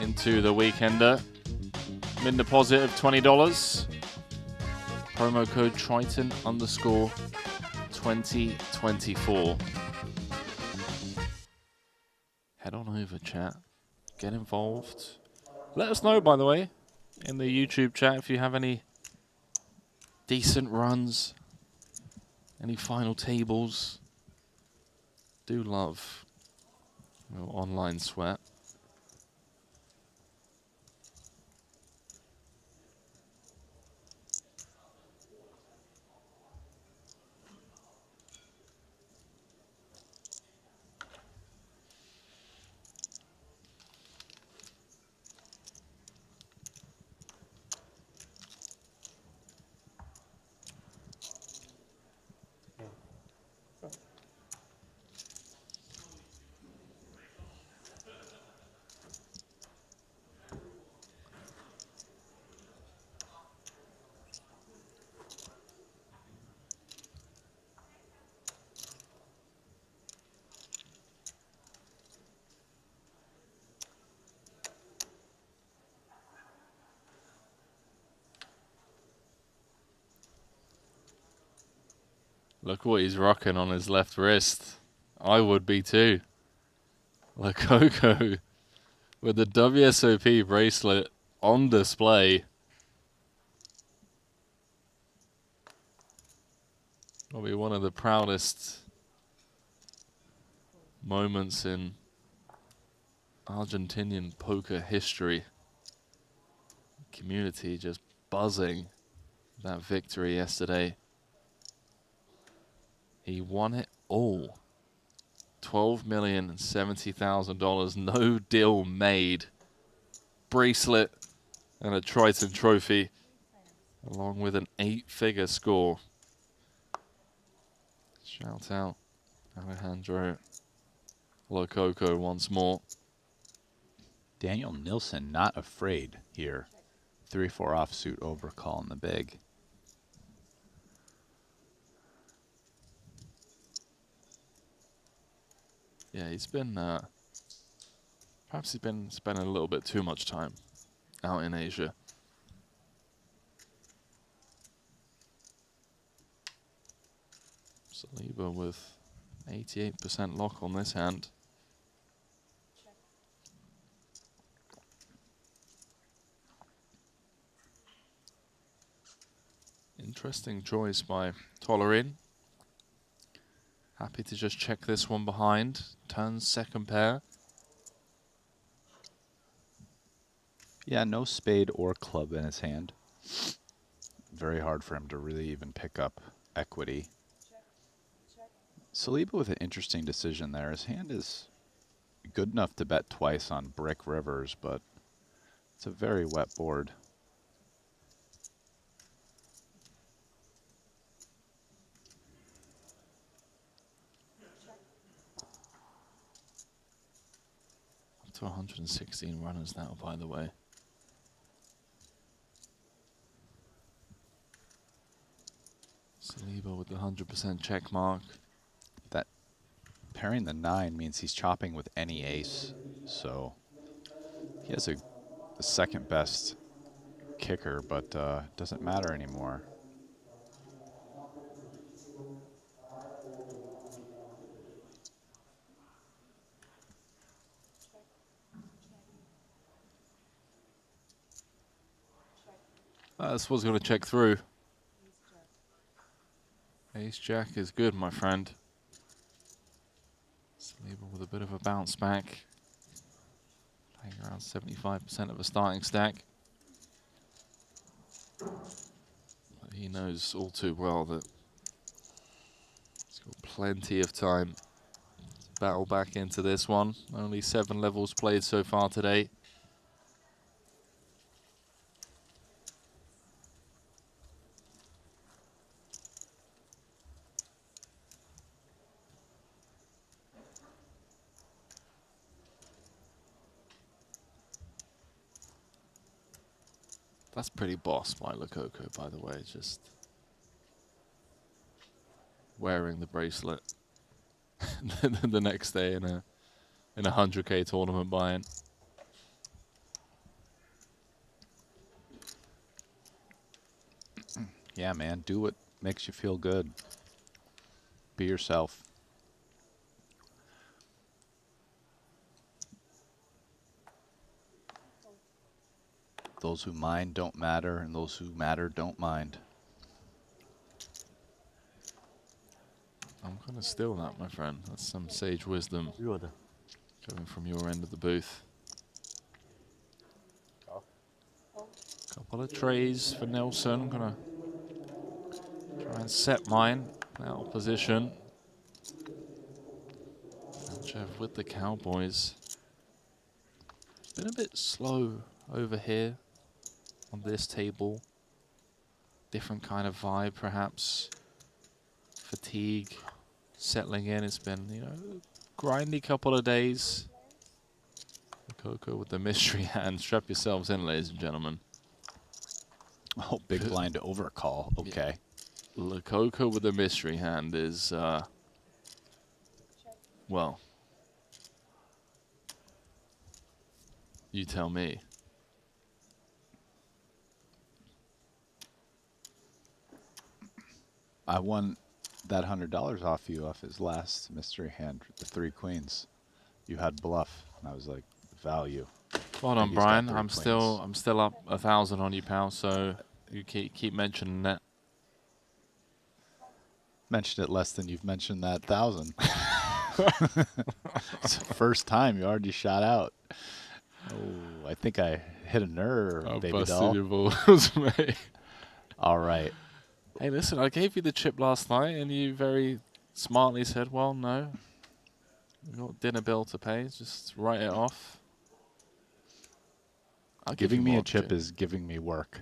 into the Weekender. Min deposit of $20. Promo code Triton _2024. Head on over, chat. Get involved. Let us know, by the way, in the YouTube chat if you have any decent runs, any final tables. Do love a little online sweat. Look what he's rocking on his left wrist. I would be too. Lococo with the WSOP bracelet on display. Will be one of the proudest moments in Argentinian poker history. Community just buzzing that victory yesterday. He won it all. $12,070,000, no deal made. Bracelet and a Triton trophy, along with an 8-figure score. Shout out Alejandro Lococo once more. Daniel Nilsson not afraid here. 3-4 offsuit overcall in the big. Yeah, he's been, perhaps he's been spending a little bit too much time out in Asia. Saliba with 88% lock on this hand. Interesting choice by Tollerin. Happy to just check this one behind. Turns second pair. Yeah, no spade or club in his hand. Very hard for him to really even pick up equity. Saliba with an interesting decision there. His hand is good enough to bet twice on brick rivers, but it's a very wet board. Up to 116 runners now, by the way. Saliba with the 100% check mark. That pairing the 9 means he's chopping with any ace, so he has a second best kicker, but doesn't matter anymore. This was going to check through. Ace Jack is good, my friend. Saliba with a bit of a bounce back. Playing around 75% of a starting stack. But he knows all too well that he's got plenty of time to battle back into this one. Only 7 levels played so far today. That's pretty boss by Lococo, by the way, just wearing the bracelet the next day in a 100K tournament buy-in. Yeah, man, do what makes you feel good. Be yourself. Those who mind don't matter, and those who matter don't mind. I'm going to steal that, my friend. That's some sage wisdom coming from your end of the booth. Couple of trays for Nelson. I'm going to try and set mine out of position. Jeff with the Cowboys. It's been a bit slow over here on this table. Different kind of vibe, perhaps. Fatigue settling in. It's been, you know, grindy couple of days. Coco with the mystery hand. Strap yourselves in, ladies and gentlemen. Oh, big blind overcall. Okay. Lococo with the mystery hand is, well, you tell me. I won that $100 off you off his last mystery hand, the 3 queens. You had bluff, and I was like, value. Well done, Brian. I'm still up 1,000 on you, pal. So you keep mentioning that. Mentioned it less than you've mentioned that 1,000. It's the first time you already shot out. Oh, I think I hit a nerve, baby busted doll. your balls, mate. All right. Hey, listen, I gave you the chip last night, and you very smartly said, well, no. We've got dinner bill to pay. Just write it off. Giving me a chip is giving me work.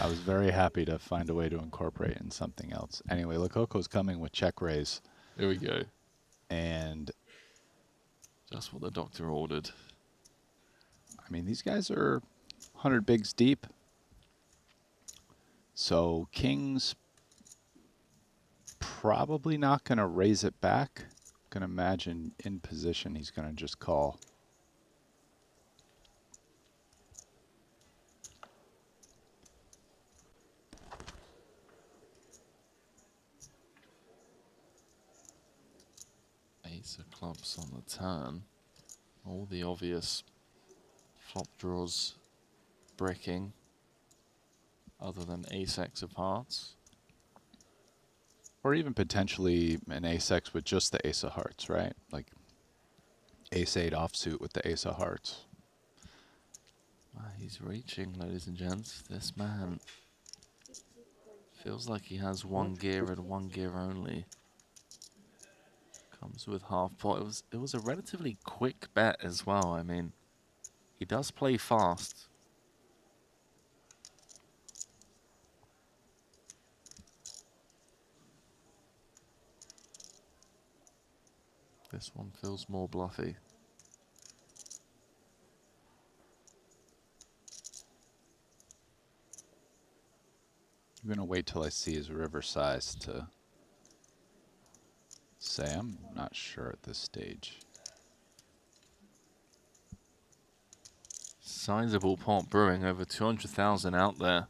I was very happy to find a way to incorporate in something else. Anyway, Lococo's coming with check raise. Here we go. And just what the doctor ordered. I mean, these guys are 100 bigs deep. So king's probably not going to raise it back. Going to imagine in position he's going to just call. Ace of clubs on the turn. All the obvious flop draws bricking, other than ace-x of hearts. Or even potentially an ace-x with just the ace of hearts, right? Like ace-8 offsuit with the ace of hearts. He's reaching, ladies and gents. This man feels like he has one gear and one gear only. Comes with half pot. It was a relatively quick bet as well. I mean, he does play fast. This one feels more bluffy. I'm going to wait till I see his river size to say. I'm not sure at this stage. Sizable pot brewing, over 200,000 out there.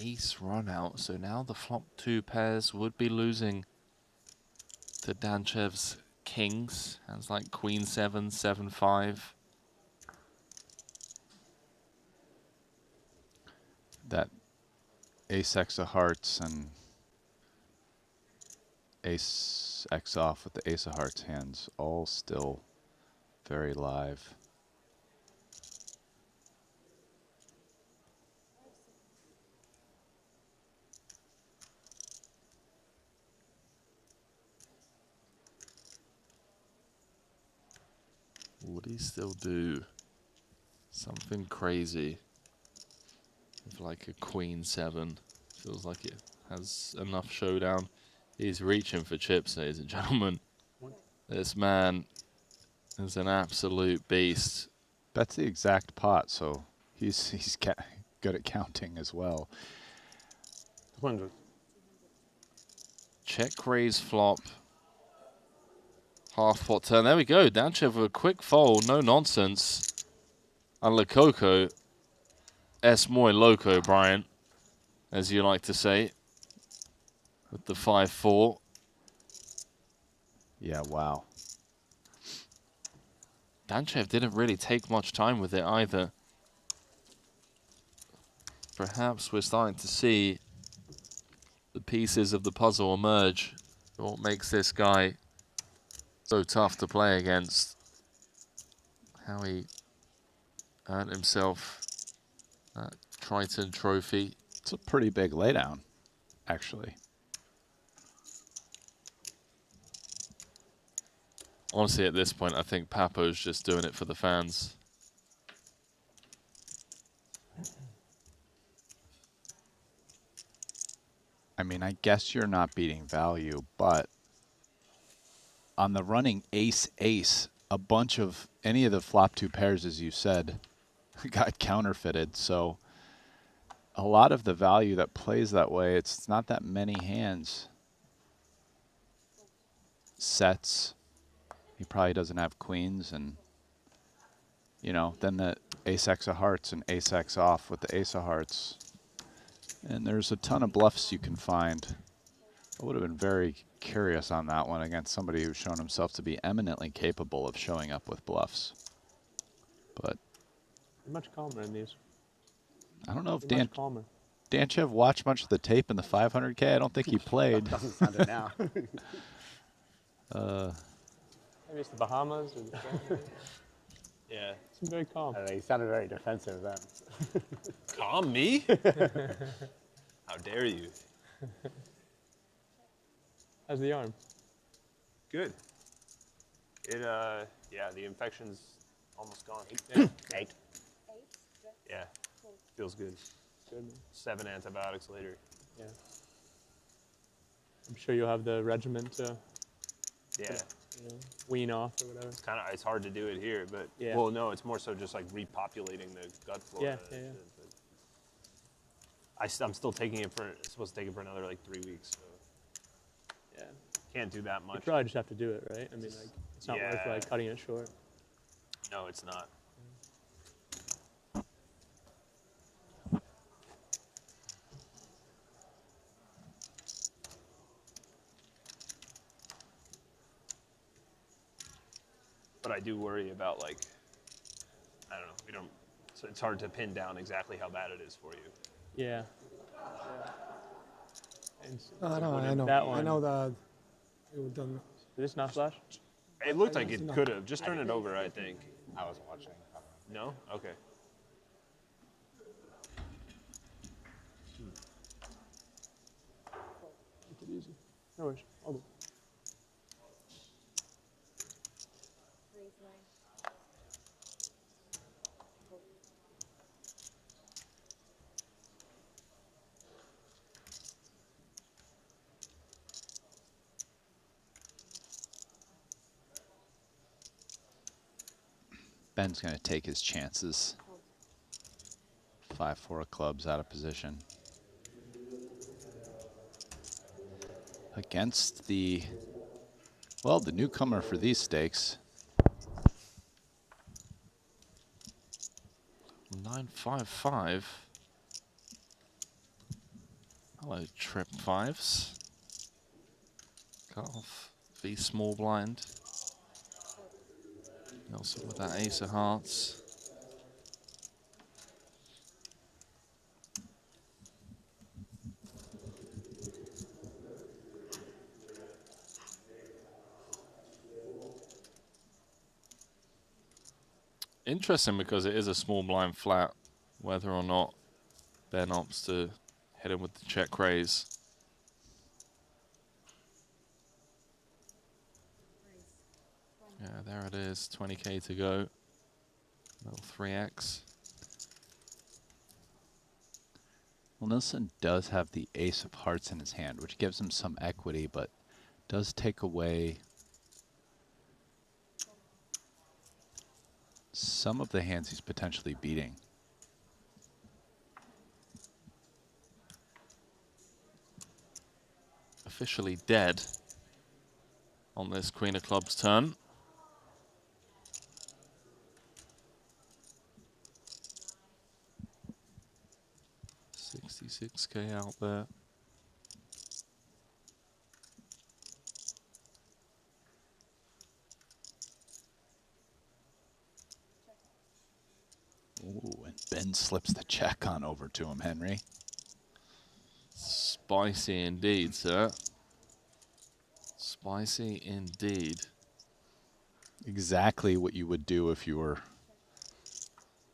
Ace run out, so now the flop 2 pairs would be losing to Danchev's kings. Hands like queen 7, 7-5. That ace-x of hearts and ace-x off with the ace of hearts hands all still very live. Would he still do something crazy with like a queen 7? Feels like it has enough showdown. He's reaching for chips, ladies and gentlemen. This man is an absolute beast. That's the exact pot, so he's good at counting as well. 200. Check raise flop. Half pot turn. There we go. Danchev with a quick fold. No nonsense. And Le Coco. Es muy loco, Brian. As you like to say. With the 5-4. Yeah, wow. Danchev didn't really take much time with it either. Perhaps we're starting to see the pieces of the puzzle emerge. What makes this guy so tough to play against. How he earned himself that Triton trophy. It's a pretty big laydown, actually. Honestly, at this point, I think Papo's just doing it for the fans. I mean, I guess you're not beating value, but on the running ace-ace, a bunch of any of the flop 2 pairs, as you said, got counterfeited. So a lot of the value that plays that way, it's not that many hands. Sets. He probably doesn't have queens, and you know, then the ace-x of hearts and ace-x off with the ace of hearts. And there's a ton of bluffs you can find. I would have been very curious on that one against somebody who's shown himself to be eminently capable of showing up with bluffs. But Much calmer in these. I don't know if Much calmer. Danchev watched much of the tape in the 500K. I don't think he played. Doesn't sound it now. Maybe it's the Bahamas or the Yeah, it's very calm. I don't know, he sounded very defensive then. Calm me? How dare you? How's the arm? Good. It yeah, the infection's almost gone. 8. Yeah, feels good. good, man. 7 antibiotics later. Yeah. I'm sure you'll have the regimen to Yeah. wean off or whatever. It's hard to do it here, but Yeah. well, no, it's more so just like repopulating the gut flora. Yeah, yeah, yeah. I'm still taking it supposed to take it for another like 3 weeks. So yeah, can't do that You much. probably just have to do it, right? I mean, like, it's not worth Yeah. like cutting it short. No, it's not. But I do worry about like, I don't know, so it's hard to pin down exactly how bad it is for you. Yeah. No, I know. That one. I know that it done. Did this not flash? It looked like it could have. Just turn it over, I think. I was watching. No? Okay. Take it easy. No worries. I'll do it. Ben's going to take his chances. 5-4 of clubs out of position. Against the newcomer for these stakes. 955. Hello, trip fives. Cut off the small blind. Also with that ace of hearts. Interesting because it is a small blind flat, whether or not Ben opts to hit him with the check raise. Yeah, there it is, 20K to go. Little 3x. Well, Nilsson does have the ace of hearts in his hand, which gives him some equity, but does take away some of the hands he's potentially beating. Officially dead on this Queen of Clubs turn. $66K out there. Ooh, and Ben slips the check on over to him, Henry. Spicy indeed, sir. Spicy indeed. Exactly what you would do if you were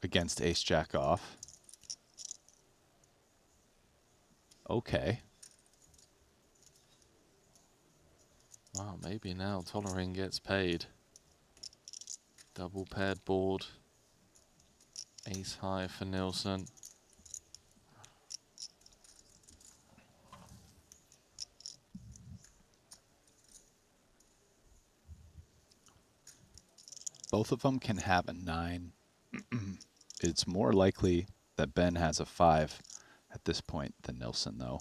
against ace jack off. Okay. Wow, maybe now Tollering gets paid. Double paired board. Ace high for Nilsson. Both of them can have a 9. It's more likely that Ben has a 5 at this point than Nilsson, though.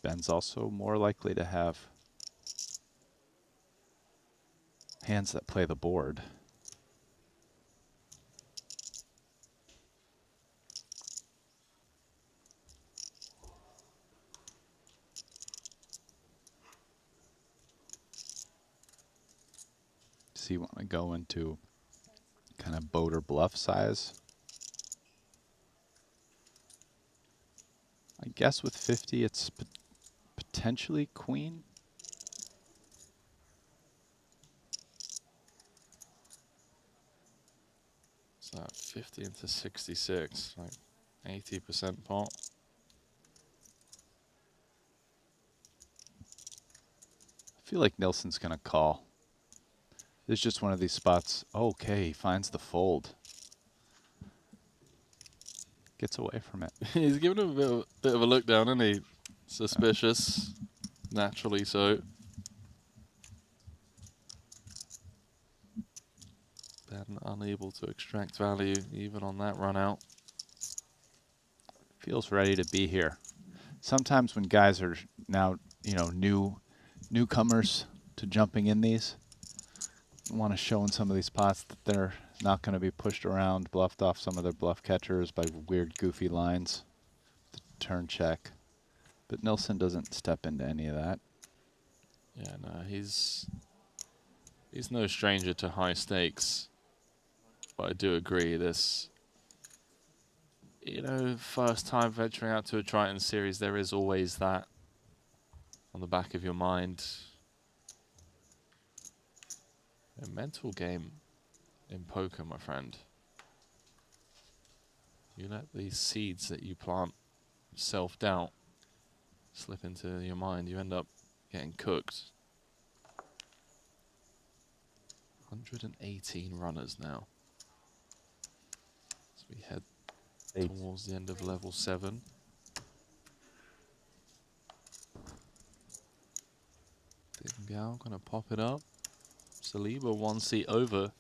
Ben's also more likely to have hands that play the board. So you want to go into kind of boat or bluff size? I guess with 50, it's potentially queen. So 50 into 66, like 80% pot. feel like Nilsson's going to call. It's just one of these spots. Okay, he finds the fold. Gets away from it. He's giving him a bit of a look down, isn't he? Suspicious. Naturally so. Ben unable to extract value even on that run out. Feels ready to be here. Sometimes when guys are now, you know, newcomers to jumping in these, want to show in some of these spots that they're not going to be pushed around, bluffed off some of their bluff catchers by weird, goofy lines. The turn check. But Nilsson doesn't step into any of that. Yeah, no, he's no stranger to high stakes. But I do agree, this, you know, first time venturing out to a Triton series, there is always that on the back of your mind. A mental game in poker, my friend. You let these seeds that you plant, self-doubt, slip into your mind, you end up getting cooked. 118 runners now. As we head towards the end of level 7. Dingao gonna pop it up. Saliba 1 seat over.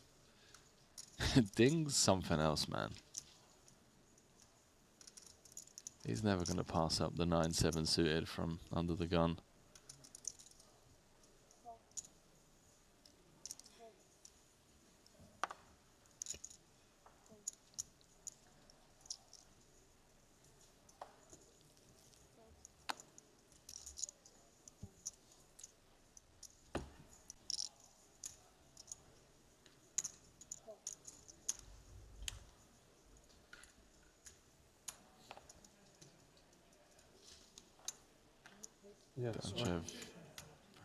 Ding's something else, man. He's never gonna pass up the 9-7 suited from under the gun. Yes. Danchev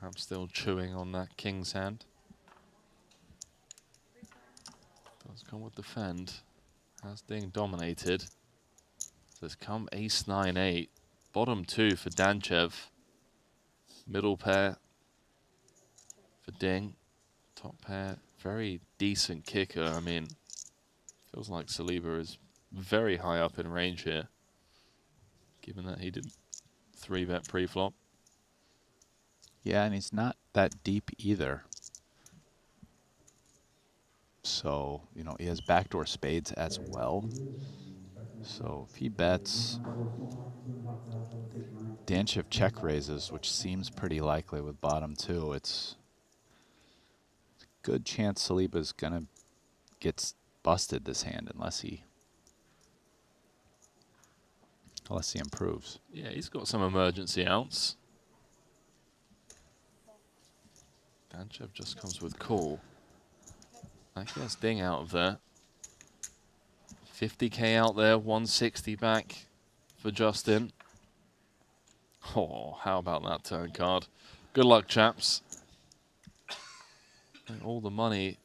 perhaps still chewing on that king's hand. Does come with defend. Has Ding dominated. So it's come ace 9-8. Bottom 2 for Danchev. Middle pair for Ding. Top pair, very decent kicker. I mean, feels like Saliba is very high up in range here, given that he did 3-bet pre-flop. Yeah, and he's not that deep either. So, you know, he has backdoor spades as well. So if he bets, Danchev check raises, which seems pretty likely with bottom 2. It's a good chance Saliba's going to get busted this hand unless he improves. Yeah, he's got some emergency outs. Danchev just comes with call. I guess Ding out of there. 50k out there, 160 back for Justin. Oh, how about that turn card? Good luck, chaps. And all the money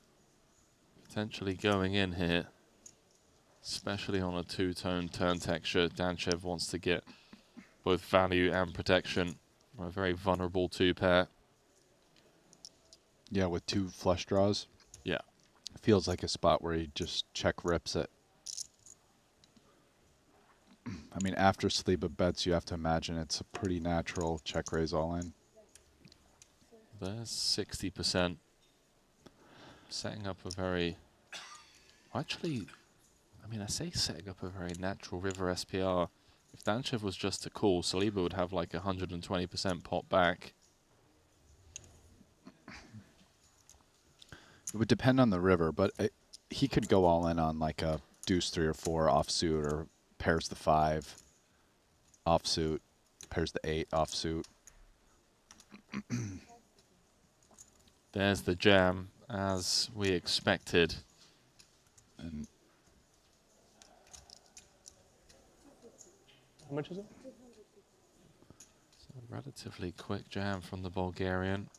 potentially going in here, especially on a 2-tone turn texture. Danchev wants to get both value and protection. A very vulnerable 2-pair. Yeah, with 2 flush draws. Yeah. Feels like a spot where he just check rips it. I mean, after Saliba bets, you have to imagine it's a pretty natural check raise all in. There's 60%. Setting up a very... Actually, I mean, I say setting up a very natural river SPR. If Danchev was just to call, Saliba would have like 120% pot back. It would depend on the river, but he could go all in on like a deuce 3 or 4 offsuit, or pairs the 5 offsuit, pairs the 8 offsuit. There's the jam, as we expected. And how much is it? So relatively quick jam from the Bulgarian.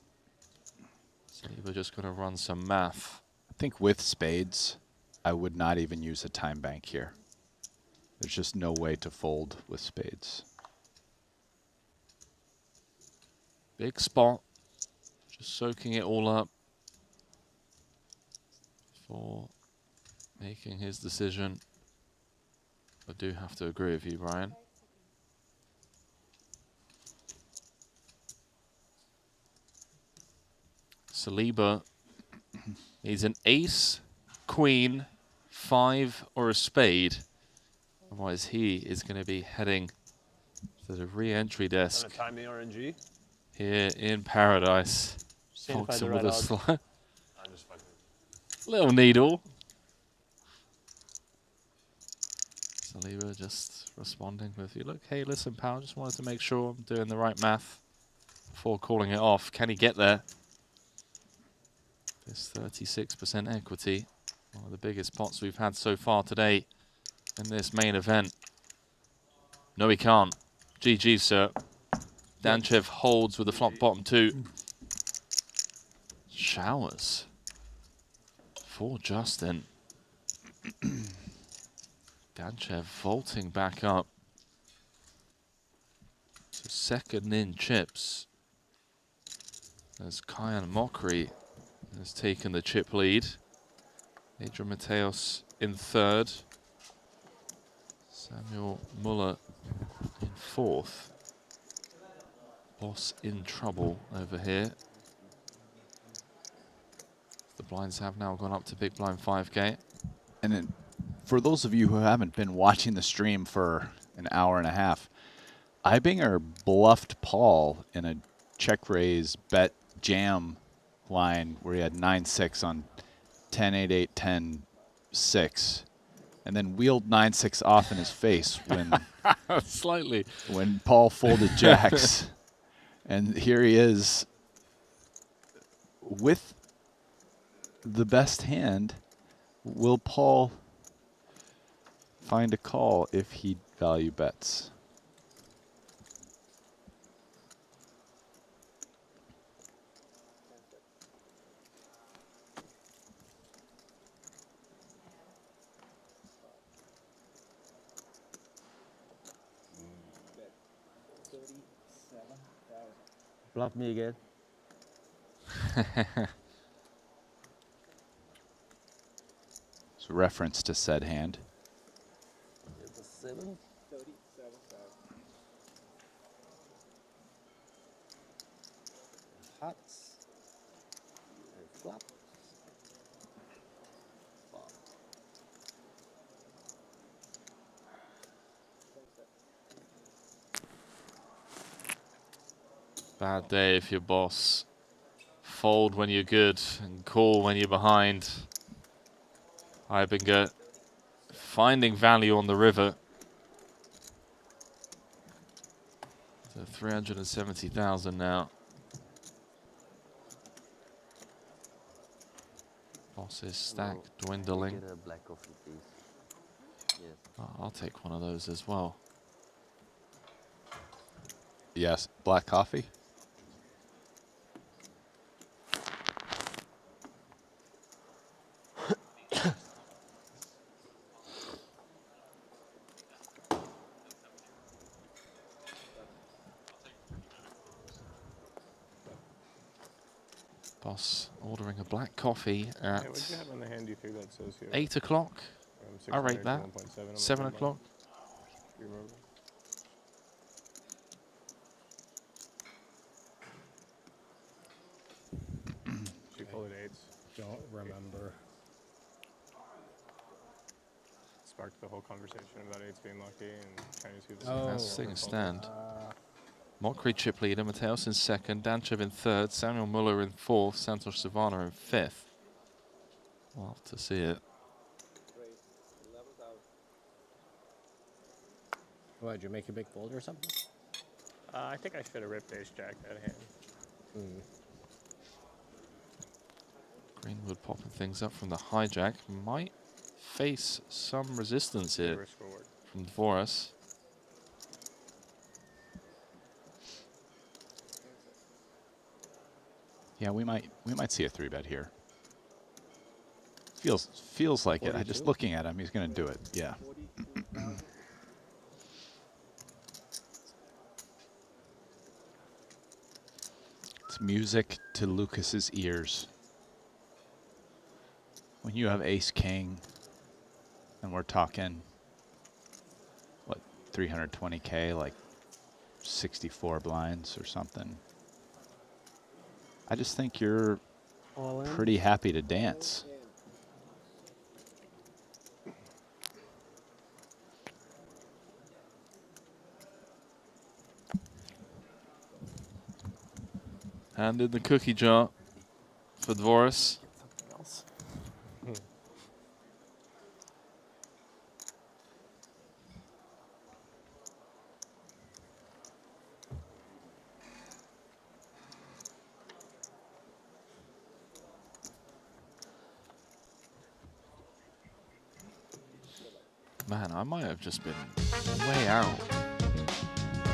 Saliba just going to run some math. I think with spades, I would not even use a time bank here. There's just no way to fold with spades. Big spot. Just soaking it all up before making his decision. I do have to agree with you, Brian. Saliba needs an ace, queen, 5, or a spade. Otherwise, he is going to be heading to the re-entry desk. Gonna time the RNG. Here in Paradise. Seeing if I had Boxing the with right a odds. slide. I'm just fucking. Little needle. Saliba just responding with you. Look, hey, listen, pal, just wanted to make sure I'm doing the right math before calling it off. Can he get there? This 36% equity. One of the biggest pots we've had so far today in this main event. No, he can't. GG, sir. Danchev holds with the flop bottom 2. Showers for Justin. Danchev vaulting back up to second in chips as Kyan Mokri has taken the chip lead. Adrian Mateos in third. Samuel Muller in fourth. Boss in trouble over here. The blinds have now gone up to big blind 5K. And then for those of you who haven't been watching the stream for an hour and a half, Ibinger bluffed Paul in a check raise bet jam line where he had 9-6 on 10-8-8, 10-6, and then wheeled 9-6 off in his face when slightly when Paul folded jacks. And here he is with the best hand. Will Paul find a call if he value bets? Bluff me again. It's a reference to said hand. It's a 7. 37,000. Hearts. And flop. Bad day if you're boss. Fold when you're good and call when you're behind. Ibinger finding value on the river. So 370,000 now. Boss's stack dwindling. Get a black coffee, please. Yes. Oh, I'll take one of those as well. Yes, black coffee. Boss ordering a black coffee at Hey, what do you have on the hand you threw that says here? 8 o'clock. I'll rate that. 1.7. 7 o'clock. Do you remember? She folded 8s. Don't remember. Sparked the whole conversation about 8s being lucky and trying to see the That's taking a stand. Mokri chip leader, Mateos in second, Danchev in third, Samuel Muller in fourth, Santos Savannah in fifth. We'll have to see it. What, did you make a big fold or something? I think I should have ripped ace jack that hand. Greenwood popping things up from the hijack. Might face some resistance here from Dvoras. Yeah, we might see a 3-bet here. Feels like it. I just looking at him, he's going to do it. Yeah. It's It's music to Lucas's ears. When you have ace king, and we're talking, what, 320K, like 64 blinds or something. I just think you're All in. pretty happy to dance. Hand in the cookie jar for Dvoris. Man, I might have just been way out of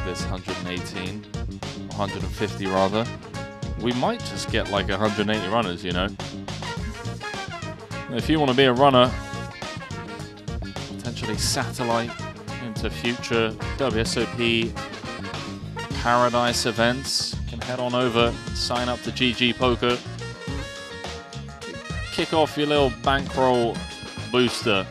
this 118, 150 rather. We might just get like 180 runners, you know. If you want to be a runner, potentially satellite into future WSOP Paradise events, you can head on over, sign up to GG Poker, kick off your little bankroll booster.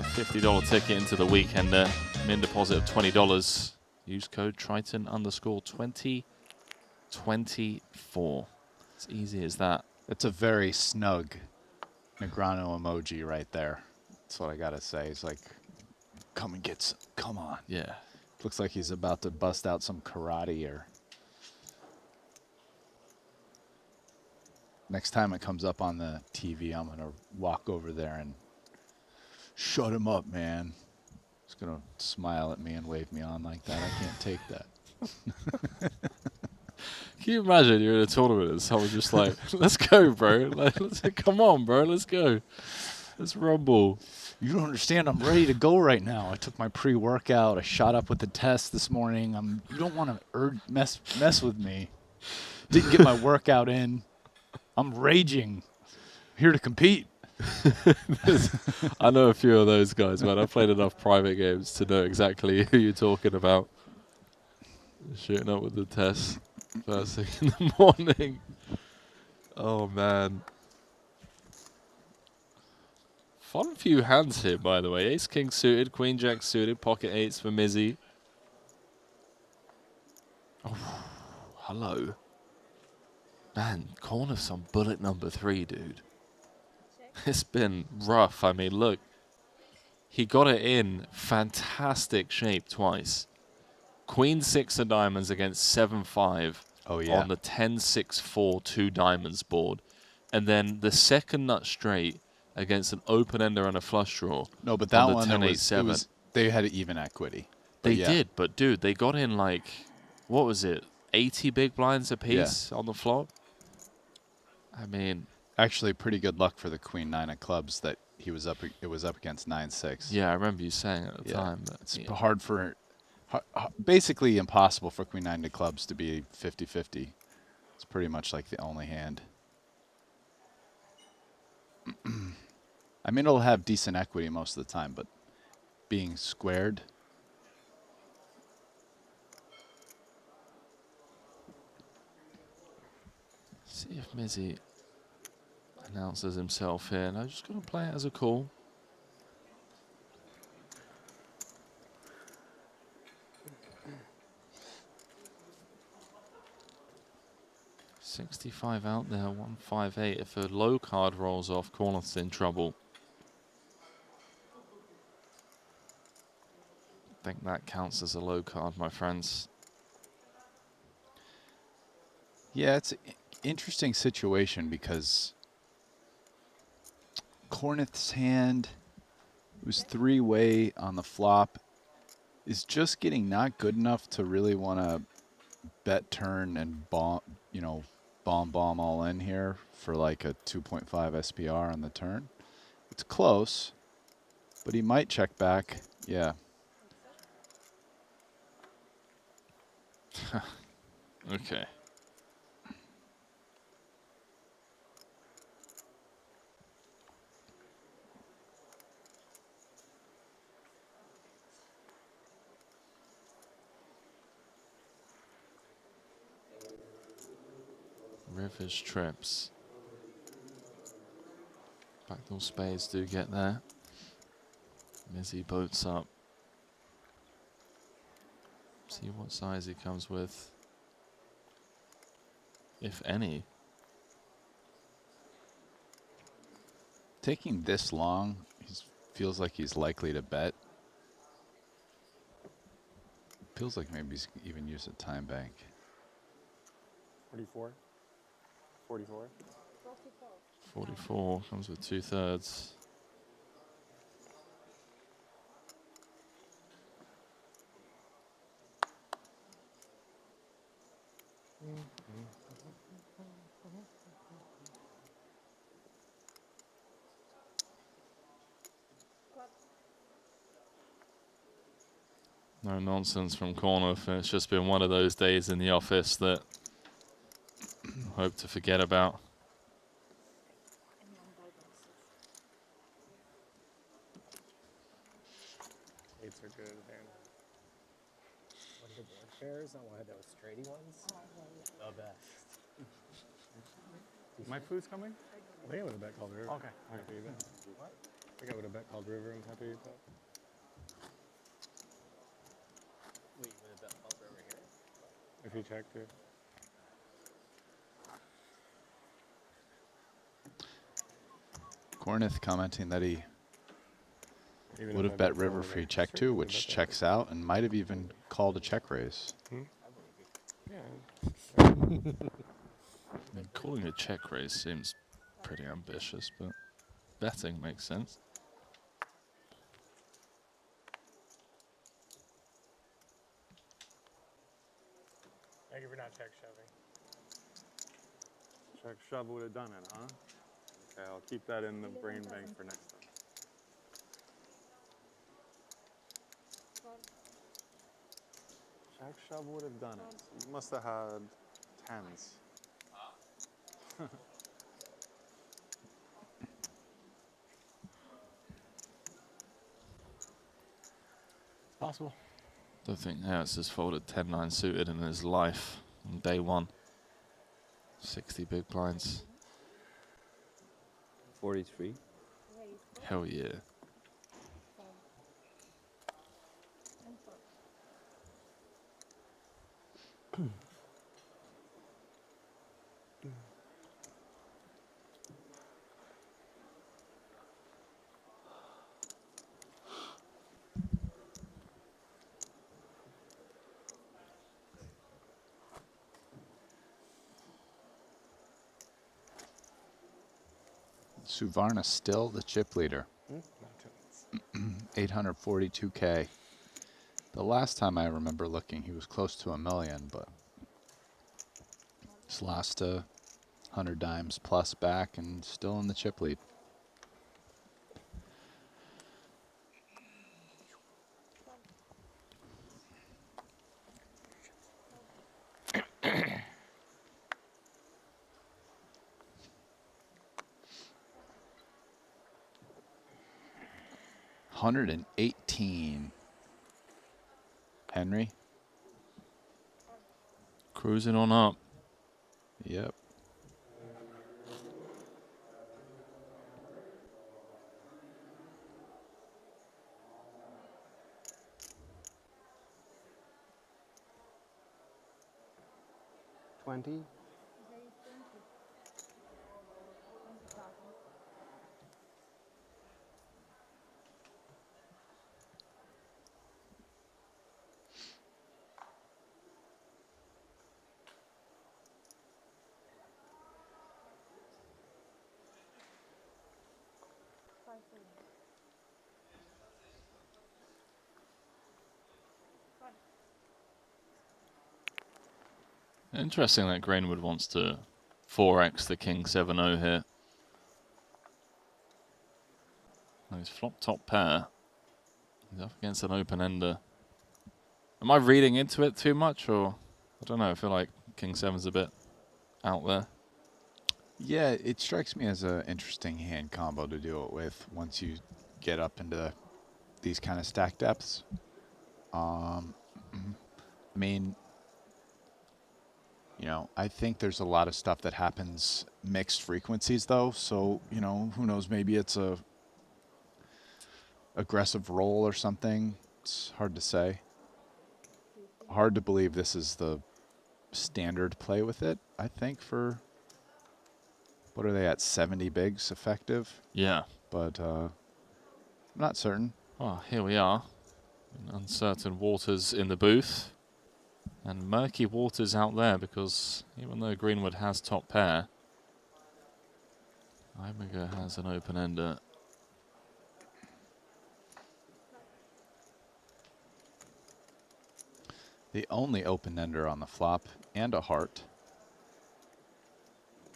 $50 ticket into the weekender, min deposit of $20. Use code Triton _2024. It's easy as that. It's a very snug Negrano emoji right there. That's what I gotta say. He's like, come and get some, come on. Yeah. Looks like he's about to bust out some karate or. Next time it comes up on the TV, I'm gonna walk over there and shut him up, man. He's gonna smile at me and wave me on like that. I can't take that. Can you imagine you're in a tournament and someone just like, let's go, bro. Like, come on, bro. Let's go. Let's rumble. You don't understand. I'm ready to go right now. I took my pre-workout. I shot up with the test this morning. You don't want to mess with me. Didn't get my workout in. I'm raging. Here to compete. I know a few of those guys, man. I've played enough private games to know exactly who you're talking about. Shooting up with the test first thing in the morning. Oh, man. Fun few hands here, by the way. Ace King suited, Queen Jack suited, pocket eights for Mizzy. Oh, hello. Man, corner some bullet number 3, dude. It's been rough. I mean, look. He got it in fantastic shape twice. Queen 6 of diamonds against 7-5 on the 10-6-4 2 diamonds board. And then the second nut straight against an open ender and a flush draw. No, but that on the one, 10-8-7. they had even equity. They did, but dude, they got in like, what was it, 80 big blinds apiece on the flop? I mean, actually, pretty good luck for the Queen 9 of clubs that he was up. It was up against 9-6. Yeah, I remember you saying at the time. But it's hard for, basically impossible for Queen 9 of clubs to be 50-50. It's pretty much like the only hand. I mean, it'll have decent equity most of the time, but being squared. See if Mizzy announces himself here. And I'm just going to play it as a call. $65 out there, 158. If a low card rolls off, Corneth's in trouble. I think that counts as a low card, my friends. Yeah, it's an interesting situation because Corneth's hand, who's 3-way on the flop, is just getting not good enough to really want to bet turn and bomb, you know, bomb all in here for like a 2.5 SPR on the turn. It's close, but he might check back. Yeah. Okay. Rivers trips. Backdoor spades do get there. Mizzy boats up. See what size he comes with, if any. Taking this long, he feels like he's likely to bet. Feels like maybe he's even used a time bank. 44? 44? 44 comes with 2/3. No nonsense from Corniff. It's just been one of those days in the office that I hope to forget about. Eights are good, man. One of the board pairs, not one of those straighty ones. The best. My food's coming? I think I would have bet called river. Okay. I'm happy you bet. What? I think I would have bet called river. I'm happy you bet. Wait, you would have bet called over here? If you check too. Cornith commenting that he Even would if have I bet bet river over free there. check Sure, too, I would've which bet that. checks out, and might have even called a check raise. Yeah. Calling a check raise seems pretty ambitious, but betting makes sense. Thank you for not check shoving. Check shove would have done it, huh? Okay, I'll keep that in the brain bank for next time. Check shove would have done it. You must have had tens. Possible. Don't think Harris has folded 10-9 suited in his life on day one. 60 big blinds. 43. Hell yeah. Suvarna still the chip leader. 842K. The last time I remember looking, he was close to $1 million, but he's lost 100 dimes plus back and still in the chip lead. $118. Henry? Cruising on up. Yep. $20. Interesting that Greenwood wants to 4x the King 7-0 here. He's flop top pair. He's up against an open ender. Am I reading into it too much, or I don't know? I feel like King 7's a bit out there. Yeah, it strikes me as an interesting hand combo to do it with once you get up into these kind of stack depths. I mean, You know, I think there's a lot of stuff that happens mixed frequencies though. So, you know, who knows, maybe it's a aggressive roll or something. It's hard to say. Hard to believe this is the standard play with it, I think, for, what are they at, 70 bigs effective? Yeah. But I'm not certain. Well, here we are in uncertain waters in the booth. And murky waters out there because even though Greenwood has top pair, Ibinger has an open-ender. The only open-ender on the flop, and a heart.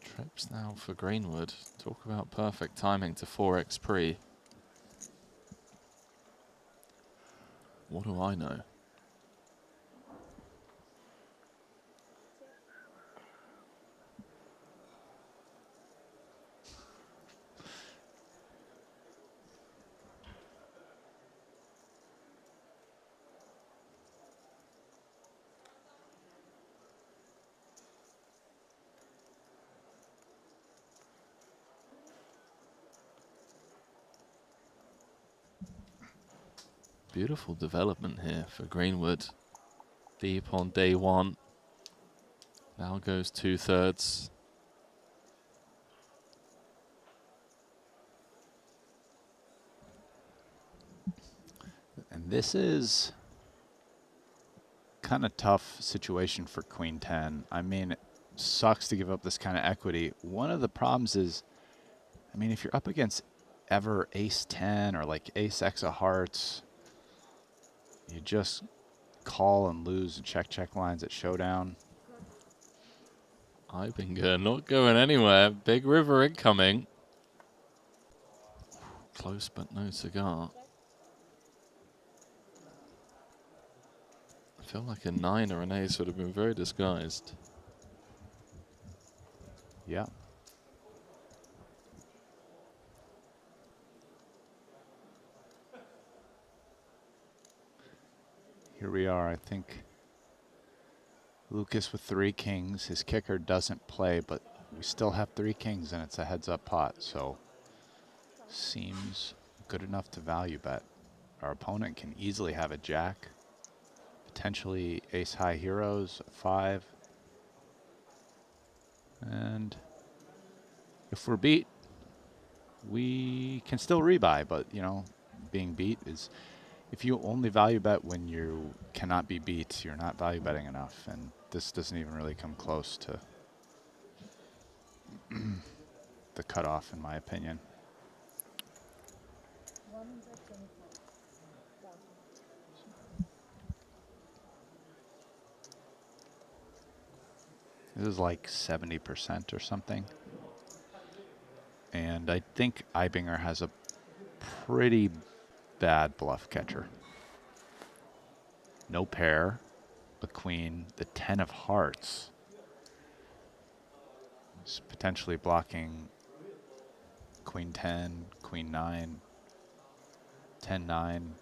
Trips now for Greenwood. Talk about perfect timing to 4x pre. What do I know? Beautiful development here for Greenwood. Deep on day one. Now goes 2/3. And this is kind of tough situation for Queen 10. I mean, it sucks to give up this kind of equity. One of the problems is, I mean, if you're up against ever Ace 10 or like Ace X of hearts, you just call and lose and check lines at showdown. Ibinger not going anywhere. Big river incoming. Close but no cigar. I feel like a 9 or an ace would have been very disguised. Yeah. Here we are, I think. Lucas with 3 kings. His kicker doesn't play, but we still have 3 kings and it's a heads-up pot, so seems good enough to value bet. Our opponent can easily have a jack, potentially ace high heroes, 5. And if we're beat, we can still rebuy, but you know, being beat is, if you only value bet when you cannot be beat, you're not value betting enough, and this doesn't even really come close to the cutoff, in my opinion. This is like 70% or something. And I think Ibinger has a pretty bad bluff catcher. No pair, a queen, the 10 of hearts. It's potentially blocking queen 10, queen 9, 10 9,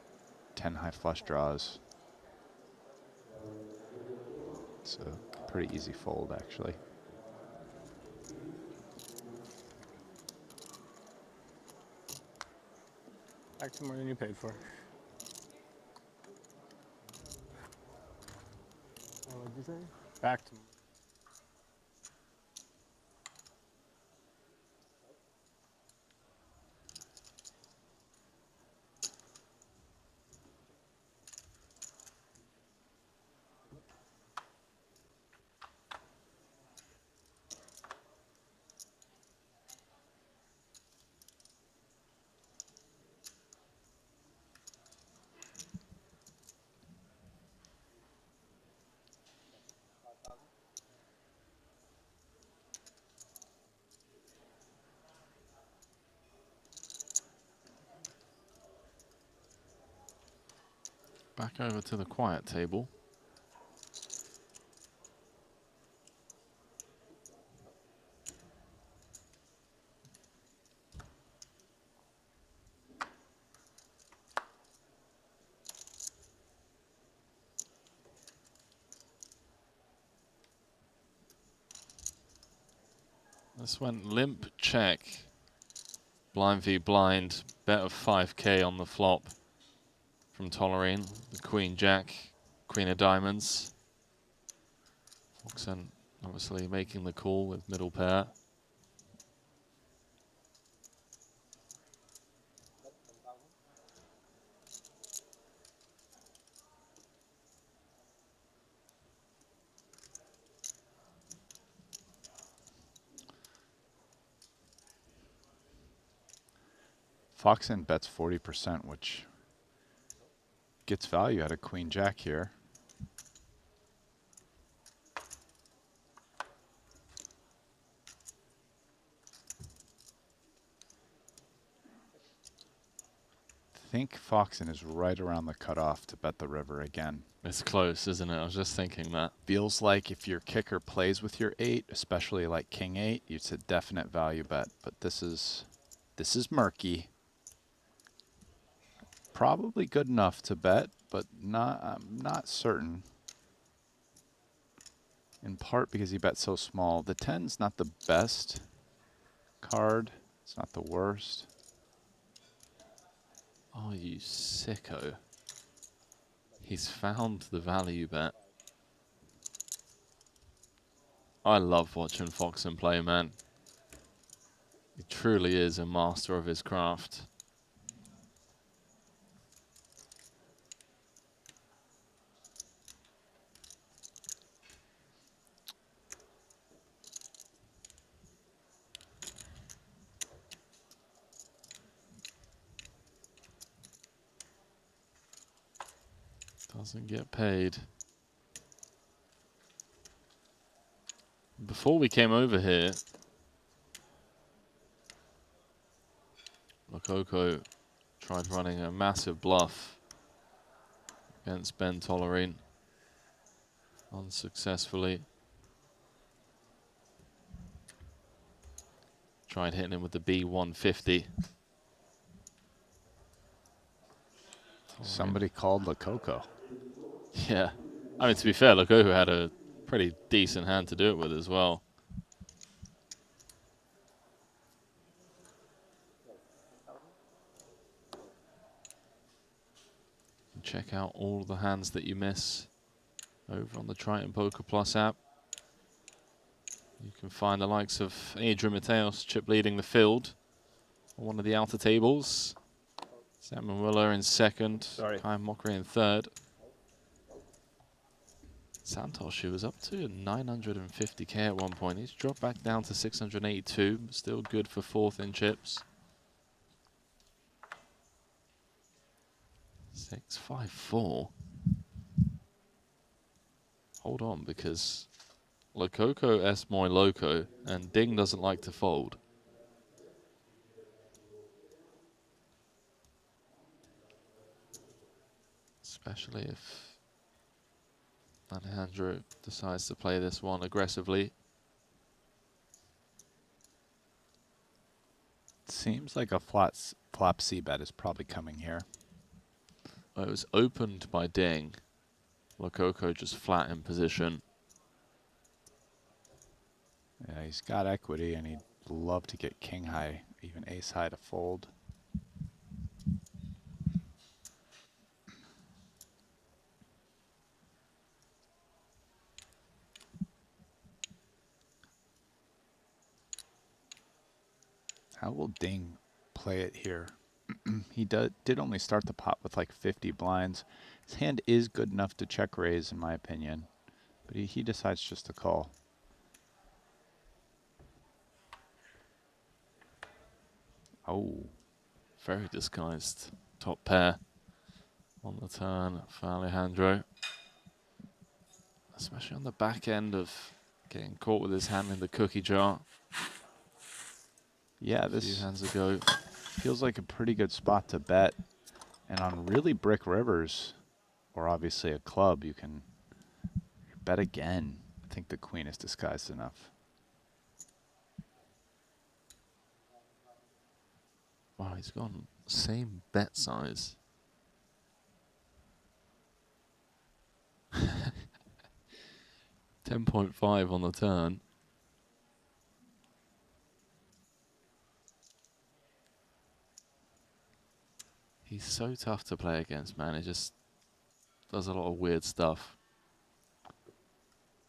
10 high flush draws. It's a pretty easy fold, actually. Back to more than you paid for. What did you say? Back to. Back over to the quiet table. This went limp check. Blind v blind. Bet of 5K on the flop from Tolerine. The Queen Jack, Queen of Diamonds. Foxen obviously making the call with middle pair. Foxen bets 40%, which gets value out of Queen Jack here. I think Foxen is right around the cutoff to bet the river again. It's close, isn't it? I was just thinking that. Feels like if your kicker plays with your 8, especially like King 8, it's a definite value bet. But this is murky. Probably good enough to bet, but I'm not certain. In part because he bet so small. The 10's not the best card. It's not the worst. Oh, you sicko. He's found the value bet. I love watching Foxen play, man. He truly is a master of his craft. Doesn't get paid. Before we came over here, Lococo tried running a massive bluff against Ben Tolerine. Unsuccessfully. Tried hitting him with the B150. Somebody called Lococo. Yeah. I mean, to be fair, Lococo had a pretty decent hand to do it with as well. Check out all the hands that you miss over on the Triton Poker Plus app. You can find the likes of Adrian Mateos chip leading the field on one of the outer tables. Sam Willer in second. Kai Mockery in third. Santosh, who was up to 950K at one point. He's dropped back down to 682, but still good for fourth in chips. 654. Hold on, because Lococo es muy loco, and Ding doesn't like to fold. Especially if Alejandro decides to play this one aggressively. Seems like a flop C bet is probably coming here. It was opened by Ding. Lococo just flat in position. Yeah, he's got equity, and he'd love to get king high, even ace high to fold. How will Ding play it here? He did only start the pot with like 50 blinds. His hand is good enough to check raise, in my opinion, but he decides just to call. Oh, very disguised top pair on the turn for Alejandro. Especially on the back end of getting caught with his hand in the cookie jar. Yeah, a few hands ago. Feels like a pretty good spot to bet. And on really brick rivers, or obviously a club, you can bet again. I think the queen is disguised enough. Wow, he's gone same bet size. $10.5 on the turn. He's so tough to play against, man. He just does a lot of weird stuff.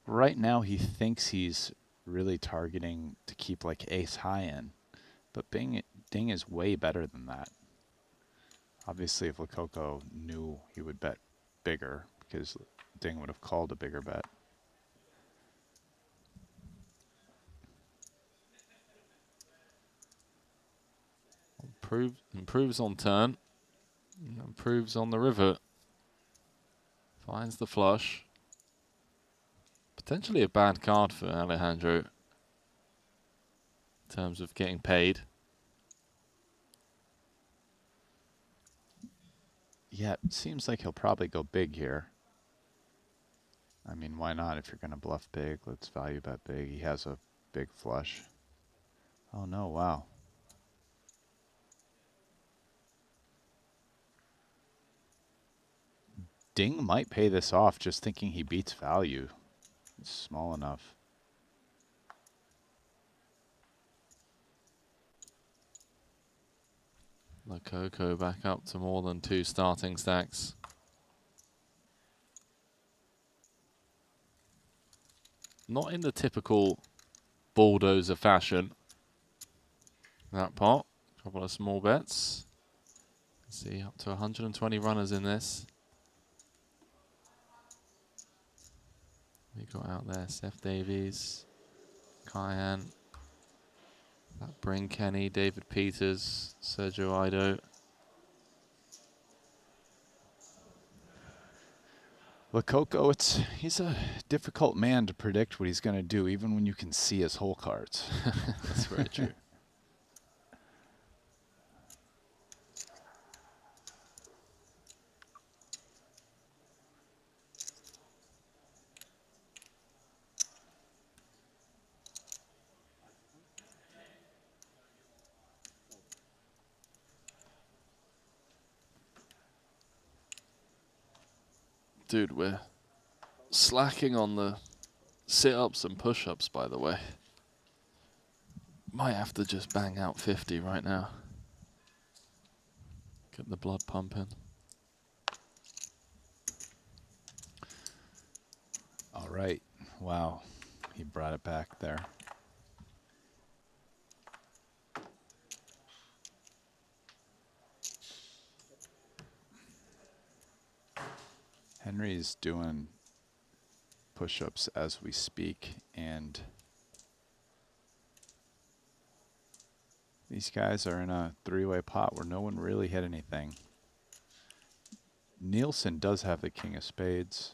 Right now, he thinks he's really targeting to keep like ace high in, but Ding is way better than that. Obviously, if Lococo knew he would bet bigger, because Ding would have called a bigger bet. Improves on turn. Improves on the river. Finds the flush. Potentially a bad card for Alejandro in terms of getting paid. Yeah, it seems like he'll probably go big here. I mean, why not? If you're going to bluff big, let's value bet big. He has a big flush. Oh no, wow. Ding might pay this off just thinking he beats value. It's small enough. Lococo back up to more than 2 starting stacks. Not in the typical bulldozer fashion. That pot, a couple of small bets. See, up to 120 runners in this. We got out there Seth Davies, Kyan, that Bryn Kenny, David Peters, Sergio Ido. Lococo, he's a difficult man to predict what he's going to do, even when you can see his hole cards. That's very true. Dude, we're slacking on the sit-ups and push-ups, by the way. Might have to just bang out 50 right now. Get the blood pumping. All right. Wow. He brought it back there. Henry's doing push-ups as we speak, and these guys are in a 3-way pot where no one really hit anything. Nielsen does have the king of spades,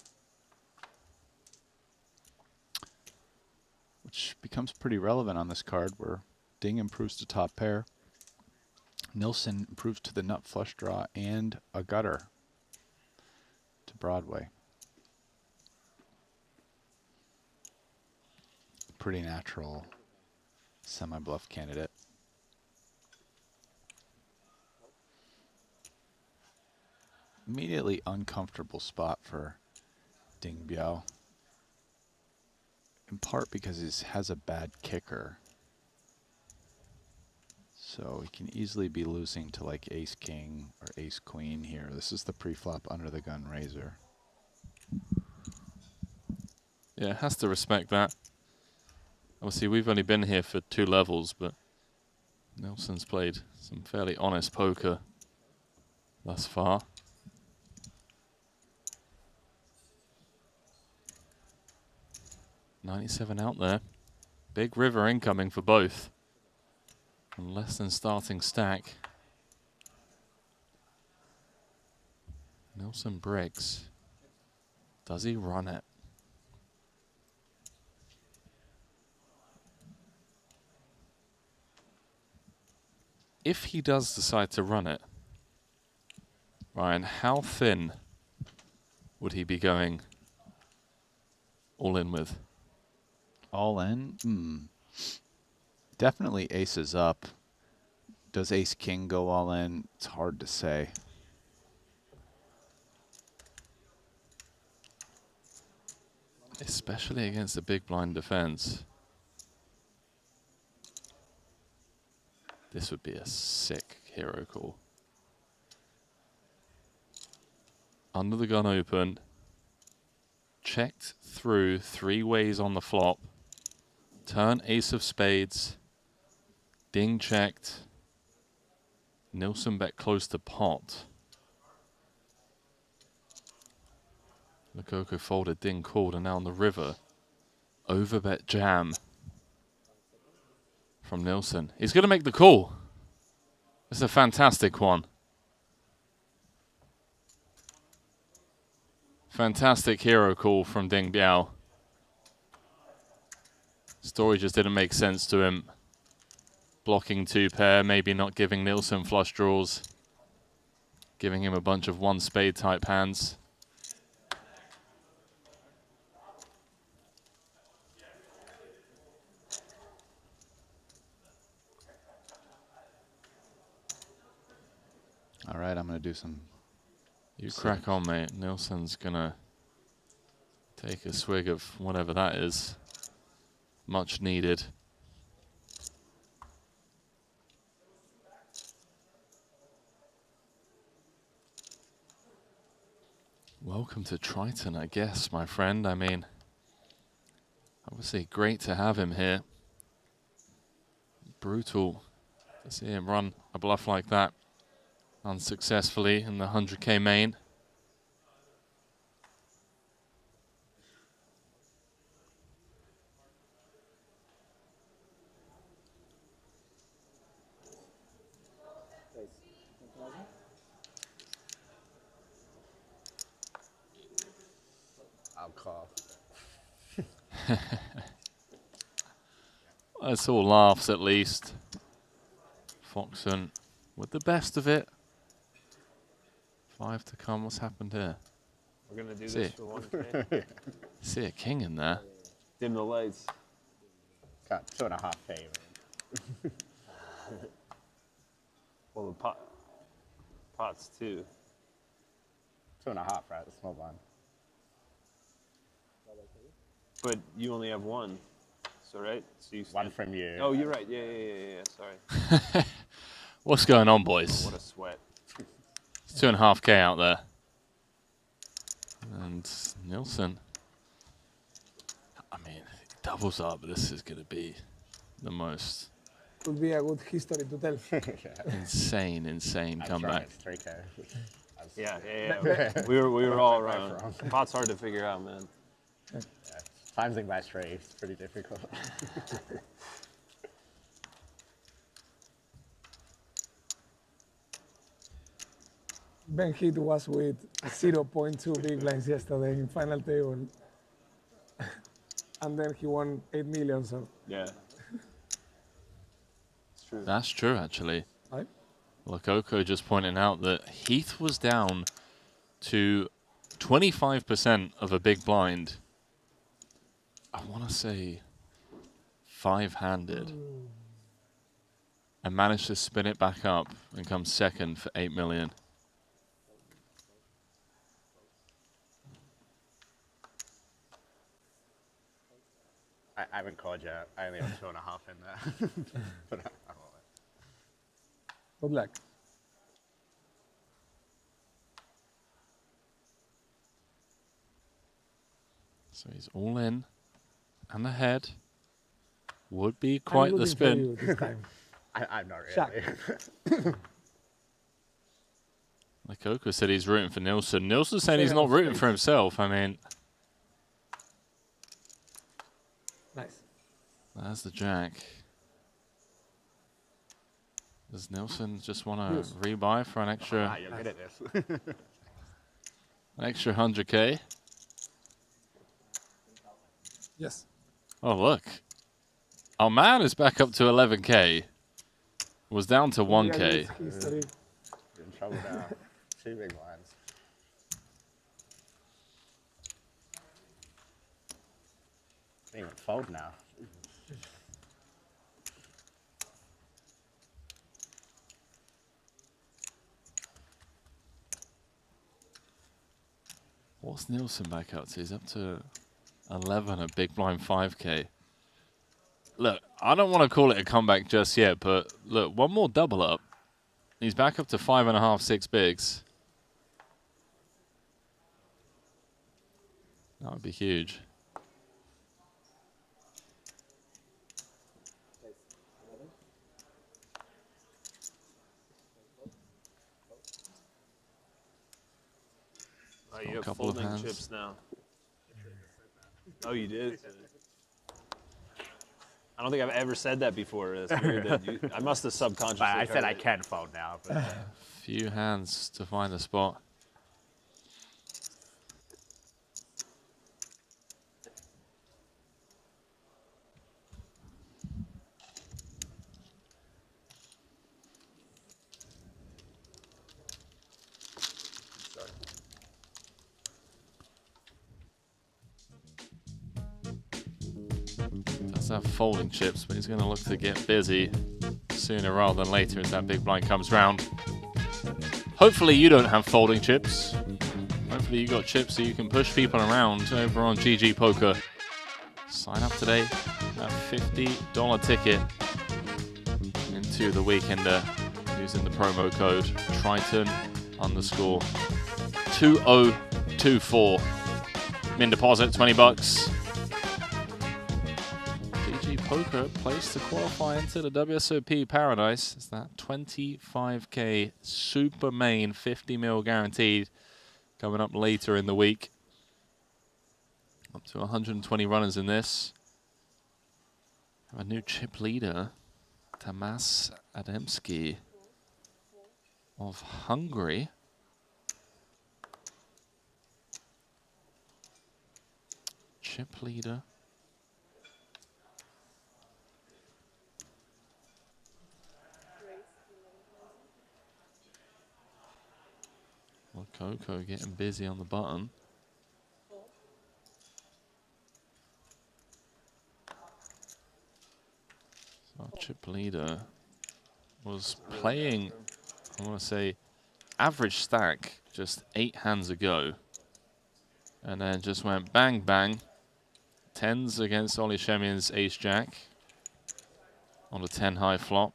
which becomes pretty relevant on this card where Ding improves to top pair. Nielsen improves to the nut flush draw and a gutter to Broadway. Pretty natural semi-bluff candidate. Immediately uncomfortable spot for Ding Biao. In part because he has a bad kicker. So he can easily be losing to like ace king or ace queen here. This is the pre-flop under the gun razor. Yeah, has to respect that. Obviously, we've only been here for 2 levels, but Nelson's played some fairly honest poker thus far. $97 out there. Big river incoming for both. And less than starting stack. Nelson Briggs. Does he run it? If he does decide to run it, Ryan, how thin would he be going all in with? All in? Definitely aces up. Does ace king go all in? It's hard to say. Especially against a big blind defense. This would be a sick hero call. under the gun open. Checked through 3 ways on the flop. Turn ace of spades. Ding checked. Nilsson bet close to pot. Lococo folded, ding called, and now on the river. Overbet jam from Nilsson. He's going to make the call. It's a fantastic one. Fantastic hero call from Ding Biao. Story just didn't make sense to him. Blocking 2 pair, maybe not giving Nilsson flush draws. Giving him a bunch of 1 spade type hands. All right, I'm going to do some... You crack on, mate. Nilsson's going to take a swig of whatever that is. Much needed. Welcome to Triton, I guess, my friend. I mean, obviously great to have him here. Brutal to see him run a bluff like that unsuccessfully in the 100K main. I'll call. It's all laughs at least. Foxon with the best of it. 5 to come. What's happened here? We're going to do this for 1K. See a king in there. Dim the lights. Got 2.5K, man. Well, the pot's 2. 2.5, right? The small blind. But you only have 1. So, right? So you 1 from you. Oh, you're right. Yeah. Sorry. What's going on, boys? What a sweat. It's 2.5K out there. And Nilsson. I mean, doubles up. This is going to be the most Could be a good history to tell. insane comeback. Yeah. we were all wrong. Pot's hard to figure out, man. Yeah. Timesing by straight is pretty difficult. Ben Heath was with 0.2 big blinds yesterday in final table. And then he won 8 million, so. Yeah. It's true. That's true, actually. Right. Lococo just pointing out that Heath was down to 25% of a big blind. I want to say 5-handed. And managed to spin it back up and come second for 8 million. I haven't called yet. I only have 2.5 in there. But I will. Good luck. So he's all in and ahead. Would be quite the spin. I'm not really. Lococo said he's rooting for Nilsson. Nilsson saying he's not rooting for himself. I mean, nice. There's the jack. Does Nilsson just want to rebuy for an extra? You're good at this. An extra 100K. Yes. Oh look, our man is back up to 11K. Was down to 1K. You're in trouble now. 2 big blinds. Can't even fold now. What's Nilsson back up to? He's up to 11 at big blind 5K. Look, I don't want to call it a comeback just yet, but look, one more double up. He's back up to 5.5, 6 bigs. That would be huge. Oh, you have couple of folding hands. chips now. Oh, you did? I don't think I've ever said that before. That's weird that you, I must have subconsciously I said heard I it. can fold now. But Few hands to find the spot. Does have folding chips, but he's going to look to get busy sooner rather than later as that big blind comes round. Hopefully you don't have folding chips. Hopefully you got chips so you can push people around over on GG Poker. Sign up today, that $50 ticket into the Weekender using the promo code Triton_2024. Min deposit, 20 bucks. GG Poker placed to qualify into the WSOP Paradise. It's that 25K super main 50 mil guaranteed coming up later in the week. Up to 120 runners in this. Have a new chip leader, Tamas Ademski of Hungary. Chip leader. Well, Coco getting busy on the button. So our chip leader was playing, I want to say, average stack just 8 hands ago. And then just went bang, bang. 10s against Ollie Shemian's ace-jack on a 10-high flop.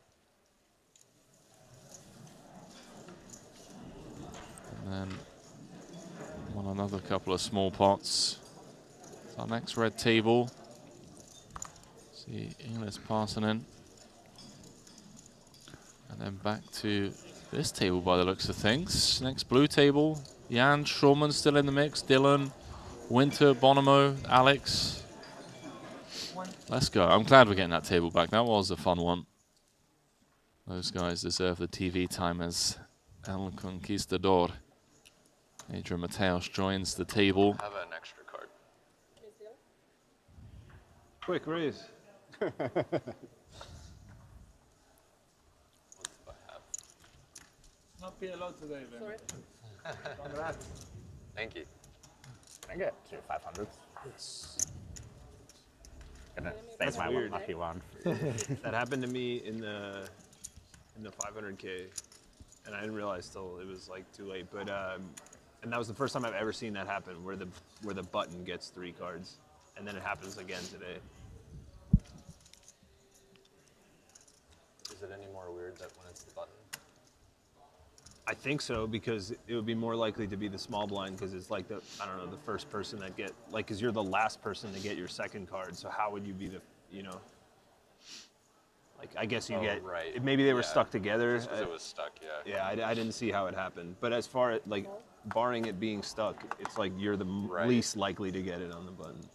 And then won another couple of small pots. It's our next red table. See Inglis passing in. And then back to this table by the looks of things. Next blue table. Jan Schulman still in the mix. Dylan, Winter, Bonomo, Alex. Let's go. I'm glad we're getting that table back. That was a fun one. Those guys deserve the TV time as El Conquistador. Adrian Mateos joins the table. Have an extra card. Quick raise. Not PLO today, man. Sorry. Congrats. Thank you. I get 2 500s. That's my weird. lucky one. That happened to me in the 500K, and I didn't realize till it was like too late. But and that was the first time I've ever seen that happen, where the button gets 3 cards, and then it happens again today. Is it any more weird that when it's the button? I think so, because it would be more likely to be the small blind, because it's like the, I don't know, the first person that get, like, because you're the last person to get your second card, so how would you be the, you know, like, I guess you get, right. Maybe they were stuck together. Just 'cause it was stuck, yeah. Yeah, I didn't see how it happened. But as far as, like, barring it being stuck, it's like you're the least likely to get it on the button.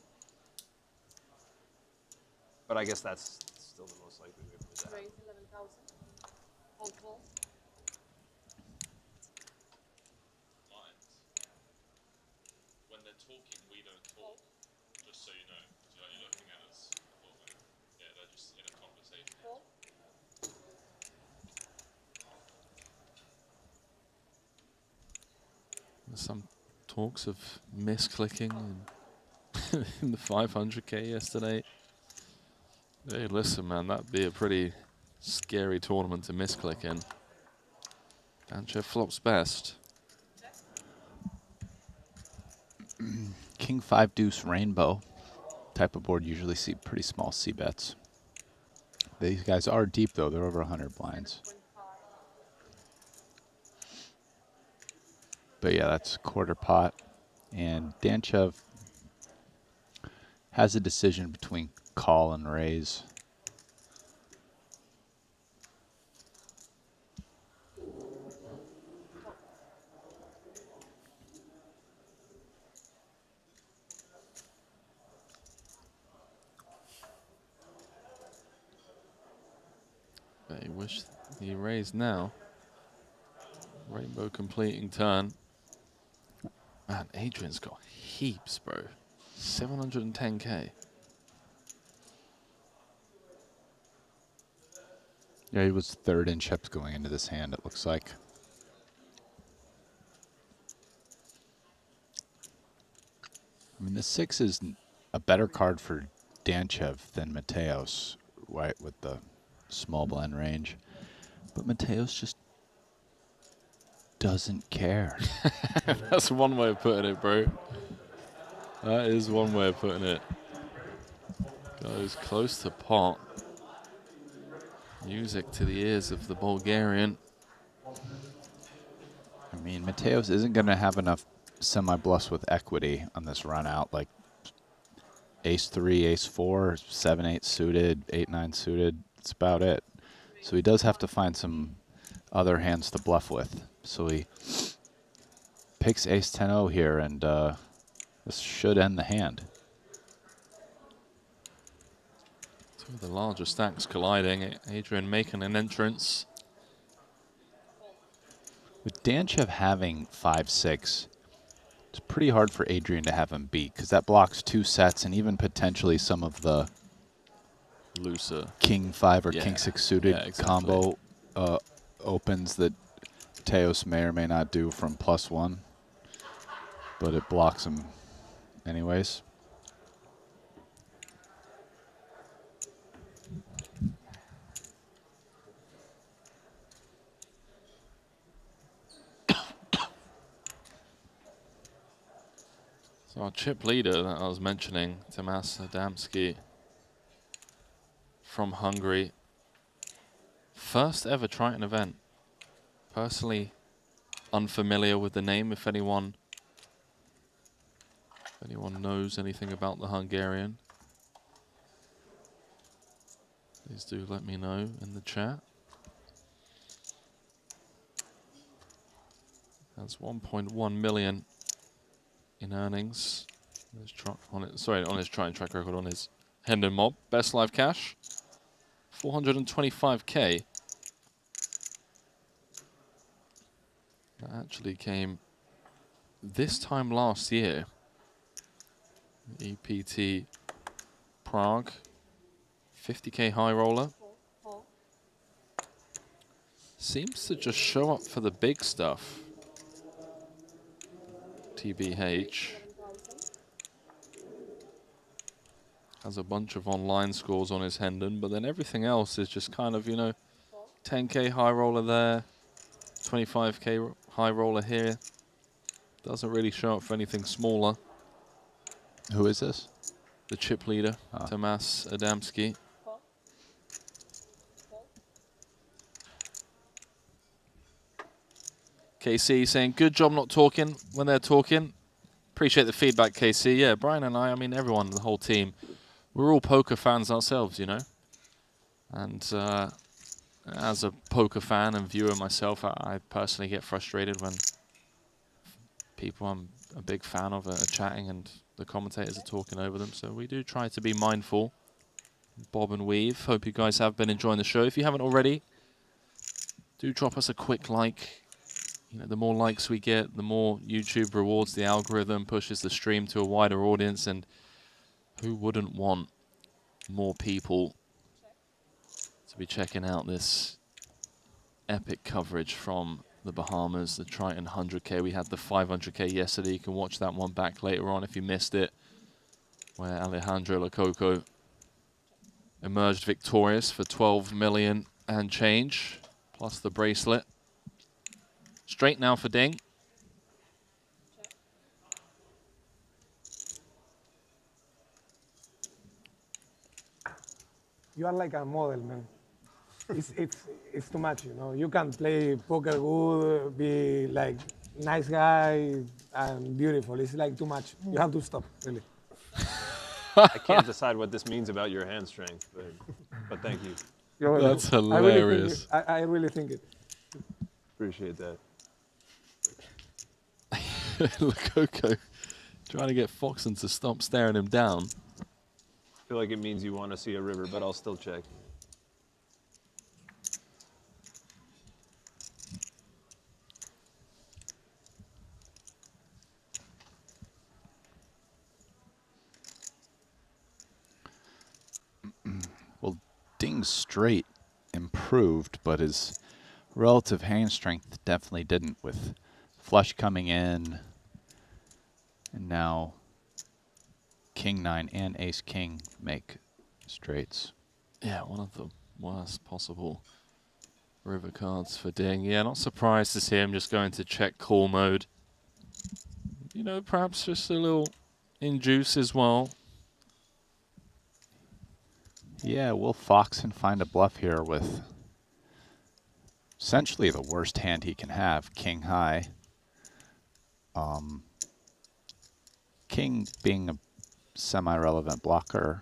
But I guess that's still the most likely way for that. Raise 11,000. Hold call. When they're talking, we don't talk. Just so you know, you're looking at us. Yeah, they're just in a conversation. There's some talks of misclicking in the 500K yesterday. Hey, listen, man, that'd be a pretty scary tournament to misclick in. Danchev flops best. King 5 deuce rainbow type of board usually see pretty small C bets. These guys are deep though, they're over 100 blinds. But yeah, that's quarter pot. And Danchev has a decision between call and raise. But he wished he raised now. Rainbow completing turn. Man, Adrian's got heaps, bro. 710K. Yeah, he was third in chips going into this hand, it looks like. I mean, the 6 is a better card for Danchev than Mateos, right, with the small blind range. But Mateos just doesn't care. That's one way of putting it, bro. That is one way of putting it. Goes close to pot. Music to the ears of the Bulgarian. I mean, Mateos isn't going to have enough semi-bluffs with equity on this run out, like ace-3, ace-4, 7-8 suited, 8-9 suited. That's about it. So he does have to find some other hands to bluff with. So he picks ace-10-0 here, and this should end the hand. Two of the larger stacks colliding. Adrian making an entrance. With Danchev having 5-6, it's pretty hard for Adrian to have him beat, because that blocks 2 sets and even potentially some of the looser King 5 or King 6 suited exactly. combo opens that Teos may or may not do from +1, but it blocks him anyways. So our chip leader that I was mentioning, Tomas Adamski from Hungary. First ever Triton event. Personally unfamiliar with the name. If anyone knows anything about the Hungarian, please do let me know in the chat. That's 1.1 million in earnings on his Triton track record on his Hendon mob. Best live cash, 425K. That actually came this time last year. EPT Prague, 50K high roller. Seems to just show up for the big stuff. TBH has a bunch of online scores on his Hendon, but then everything else is just kind of, 10K high roller there, 25K high roller here. Doesn't really show up for anything smaller. Who is this? The chip leader, Tomas Adamski. KC saying, good job not talking when they're talking. Appreciate the feedback, KC. Yeah, Brian and I mean, everyone, the whole team, we're all poker fans ourselves, And as a poker fan and viewer myself, I personally get frustrated when people I'm a big fan of are chatting and the commentators are talking over them. So we do try to be mindful. Bob and weave. Hope you guys have been enjoying the show. If you haven't already, do drop us a quick like. The more likes we get, the more YouTube rewards the algorithm, pushes the stream to a wider audience, and who wouldn't want more people to be checking out this epic coverage from the Bahamas, the Triton 100K. We had the 500K yesterday. You can watch that one back later on if you missed it, where Alejandro Lococo emerged victorious for 12 million and change, plus the bracelet. Straight now for Ding. You are like a model, man. It's too much, You can play poker good, be like nice guy and beautiful. It's like too much. You have to stop, really. I can't decide what this means about your hand strength, but thank you. That's hilarious. I really think it. Appreciate that. Lococo trying to get Foxon to stop staring him down. I feel like it means you want to see a river, but I'll still check. Well, Ding's straight improved, but his relative hand strength definitely didn't, with flush coming in, and now King 9 and Ace King make straights. Yeah, one of the worst possible river cards for Ding. Yeah, not surprised to see him just go into check call mode. You know, perhaps just a little induce as well. Yeah, will Foxon find a bluff here with essentially the worst hand he can have, King High. King being a semi-relevant blocker.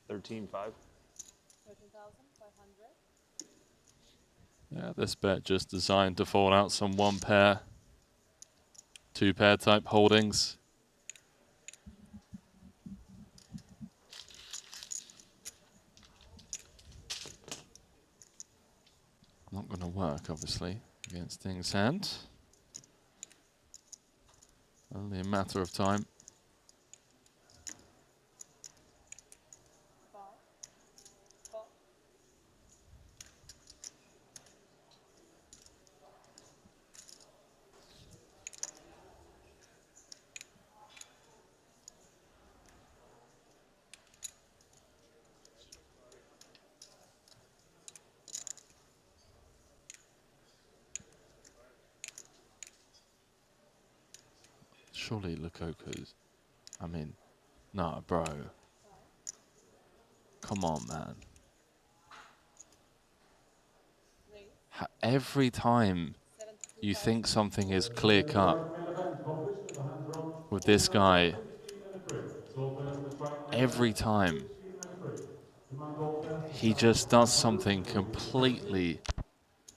$13,500. Yeah, this bet just designed to fold out some 1-pair, 2-pair type holdings. Not going to work, obviously, against Ding's hand. Only a matter of time. Surely Lococo's. I mean, nah, bro. Come on, man. Every time you think something is clear cut with this guy, every time he just does something completely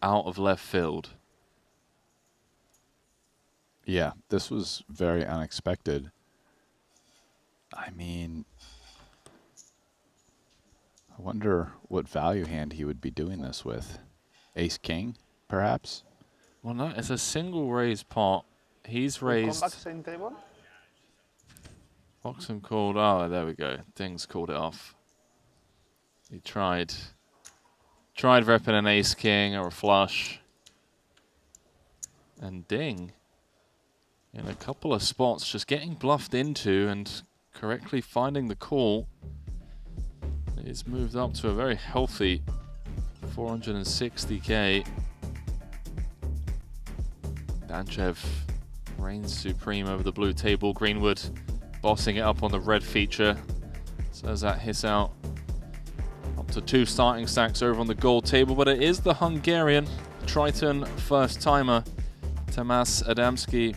out of left field. Yeah, this was very unexpected. I mean, I wonder what value hand he would be doing this with. Ace King, perhaps? Well, no, it's a single raise pot. He's raised. Same table? Foxon called. Oh, there we go. Ding's called it off. He tried repping an Ace King or a flush. And Ding, in a couple of spots, just getting bluffed into and correctly finding the call. He's moved up to a very healthy 460K. Danchev reigns supreme over the blue table. Greenwood bossing it up on the red feature. So as that hits out, up to 2 starting stacks over on the gold table, but it is the Hungarian Triton first timer, Tamas Adamski,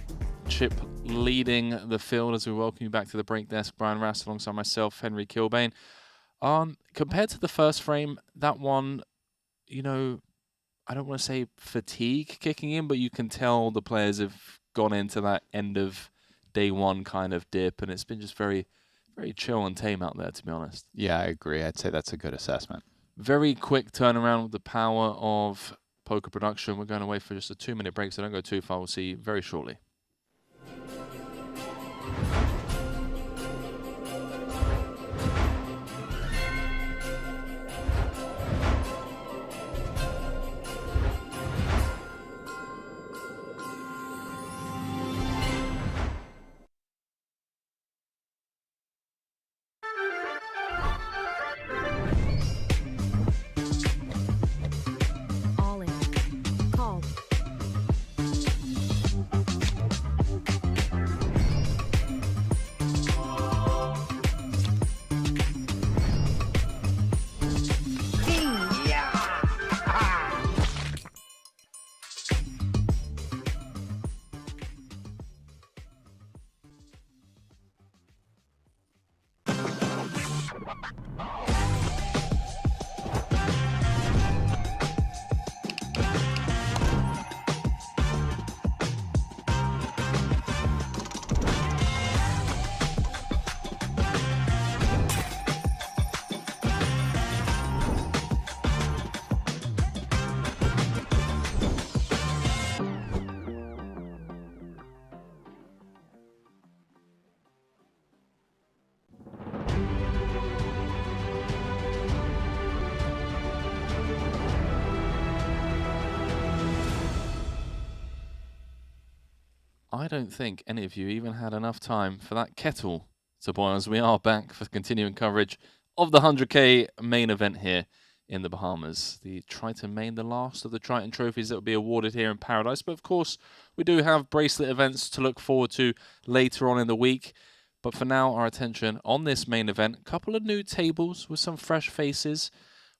chip leading the field as we welcome you back to the break desk. Brian Rast alongside myself, Henry Kilbane. Compared to the first frame, that one, you know, I don't want to say fatigue kicking in, but you can tell the players have gone into that end of day one kind of dip, and it's been just very, very chill and tame out there, to be honest. Yeah, I agree. I'd say that's a good assessment. Very quick turnaround with the power of poker production. We're going away for just a 2-minute break, so don't go too far. We'll see you very shortly. I don't think any of you even had enough time for that kettle to boil, as we are back for continuing coverage of the 100K main event here in the Bahamas. The Triton main, the last of the Triton trophies that will be awarded here in Paradise. But of course, we do have bracelet events to look forward to later on in the week. But for now, our attention on this main event. A couple of new tables with some fresh faces.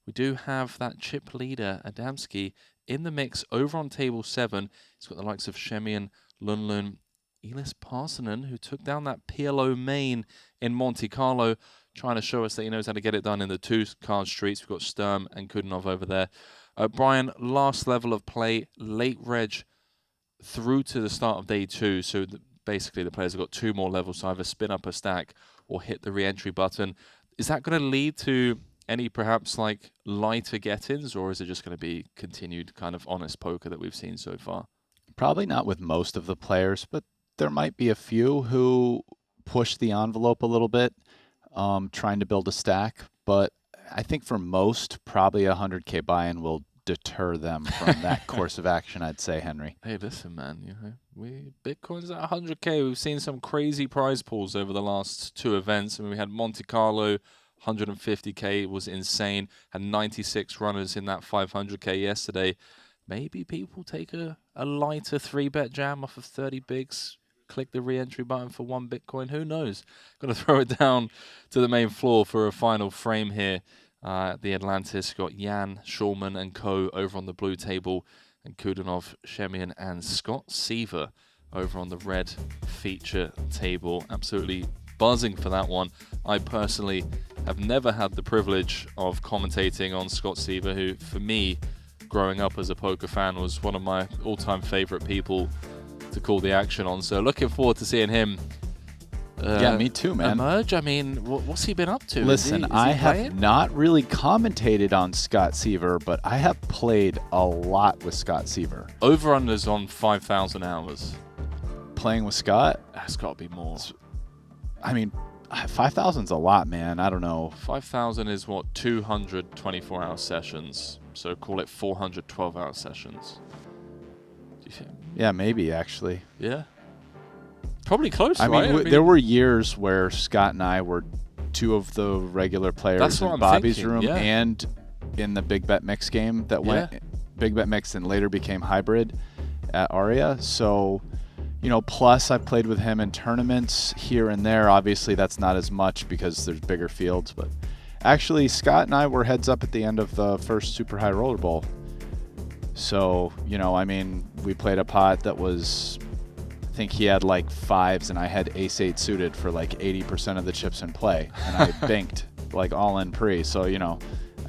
We do have that chip leader, Adamski, in the mix over on table 7. He's got the likes of Shemian, Lunlun, Elis Parsonen, who took down that PLO main in Monte Carlo, trying to show us that he knows how to get it done in the 2-card streets. We've got Sturm and Kudanov over there. Brian, last level of play, late reg through to the start of day 2. So basically the players have got 2 more levels to either spin up a stack or hit the re-entry button. Is that going to lead to any perhaps like lighter get-ins, or is it just going to be continued kind of honest poker that we've seen so far? Probably not with most of the players, but there might be a few who push the envelope a little bit, trying to build a stack. But I think for most, probably a 100K buy-in will deter them from that course of action, I'd say, Henry. Hey, listen, man, you know, Bitcoin's at 100K. We've seen some crazy prize pools over the last 2 events. I mean, we had Monte Carlo, 150K was insane. Had 96 runners in that 500K yesterday. Maybe people take a lighter 3-bet jam off of 30 bigs, click the re-entry button for 1 Bitcoin. Who knows? Going to throw it down to the main floor for a final frame here. The Atlantis got Jan, Schulman and co over on the blue table, and Kudanov, Shemian and Scott Seaver over on the red feature table. Absolutely buzzing for that one. I personally have never had the privilege of commentating on Scott Seaver, who for me, growing up as a poker fan, was one of my all-time favorite people to call the action on. So looking forward to seeing him yeah, me too, man. emerge. I mean, what's he been up to? Listen, I have not really commentated on Scott Seaver, but I have played a lot with Scott Seaver. Over-unders on 5,000 hours. Playing with Scott? That's got to be more. I mean, 5,000's a lot, man. I don't know. 5,000 is what, 200 24-hour sessions. So call it 400 12-hour sessions. Yeah, maybe, actually. Yeah. Probably close, I right? mean, there were years where Scott and I were 2 of the regular players in Bobby's room and in the Big Bet Mix game that went Big Bet Mix and later became hybrid at Aria. So, you know, plus I've played with him in tournaments here and there. Obviously, that's not as much because there's bigger fields. But actually, Scott and I were heads up at the end of the first Super High Roller Bowl. So, you know, I mean, we played a pot that was, I think he had like 5s and I had ace-8 suited for like 80% of the chips in play. And I banked like all in pre. So, you know,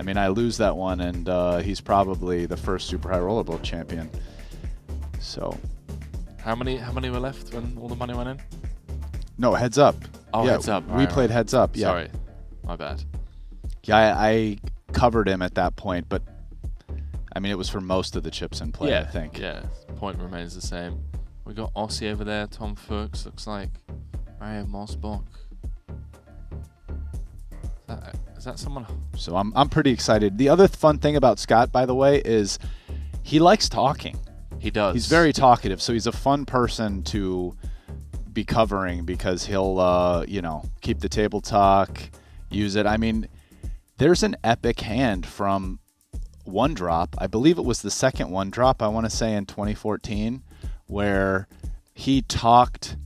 I mean, I lose that one and he's probably the first Super High Roller Bowl champion. So. How many were left when all the money went in? No, heads up. Oh, yeah, heads up. We played heads up. Yeah. Sorry, my bad. Yeah, I covered him at that point, but I mean, it was for most of the chips in play, I think. Yeah, point remains the same. We got Aussie over there, Tom Fuchs, looks like. Mario Mosbach. Is that someone? So I'm pretty excited. The other fun thing about Scott, by the way, is he likes talking. He does. He's very talkative, so he's a fun person to be covering because he'll, you know, keep the table talk, use it. I mean, there's an epic hand from One Drop. I believe it was the second One Drop, I want to say in 2014, where he talked,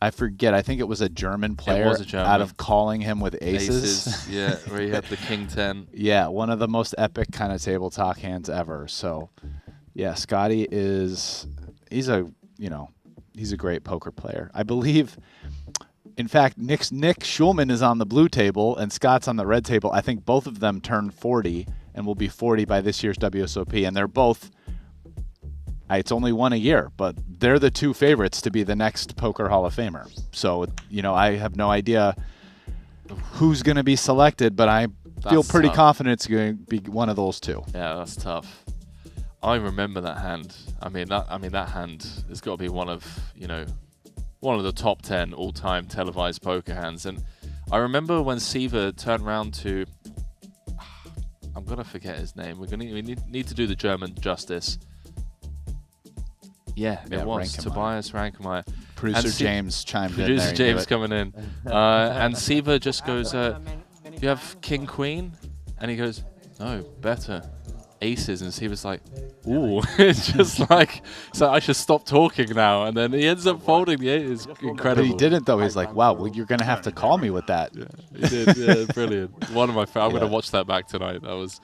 I forget, I think it was a German player out of calling him with aces. Yeah, where he had the King 10. Yeah, one of the most epic kind of table talk hands ever. So, yeah, Scotty is, he's a great poker player. I believe, in fact, Nick Schulman is on the blue table and Scott's on the red table. I think both of them turned 40 and will be 40 by this year's WSOP. And they're both, it's only one a year, but they're the 2 favorites to be the next Poker Hall of Famer. So, you know, I have no idea who's going to be selected, but I feel pretty confident it's going to be one of those 2. Yeah, that's tough. I remember that hand. I mean that hand has got to be one of the top 10 all-time televised poker hands. And I remember when Seaver turned around to, I'm gonna forget his name. We need to do the German justice. Yeah, it was Rankemeyer. Tobias Rankemeyer. Producer James chimed in there. Producer James coming in. And Siva just goes, do you have king queen? And he goes, no, better. Aces. And Siva's like, ooh. It's just like, so I should stop talking now. And then he ends up folding the ace. It's incredible. But he didn't, though. He's like, wow, well, you're going to have to call me with that. Yeah, he did. Yeah, brilliant. One of my I'm going to watch that back tonight. That was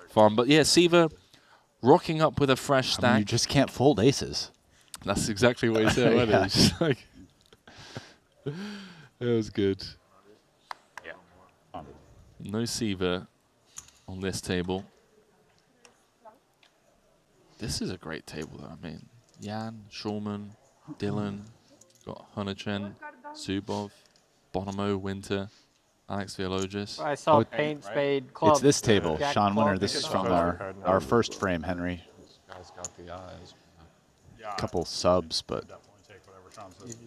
fun. But yeah, Siva rocking up with a fresh stack. I mean, you just can't fold aces. That's exactly what he said, wasn't it? Just like, it was good. Yeah. No Siva on this table. This is a great table, though. I mean, Jan, Shulman, Dylan, got Hunachan, Zubov, Bonomo, Winter, Alex Villalobos. I saw paint, spade, club. It's this table. Jack Sean club. Winter, this is from our first frame, Henry. This guy's got the eyes. A couple subs, but Definitely take whatever Sean says.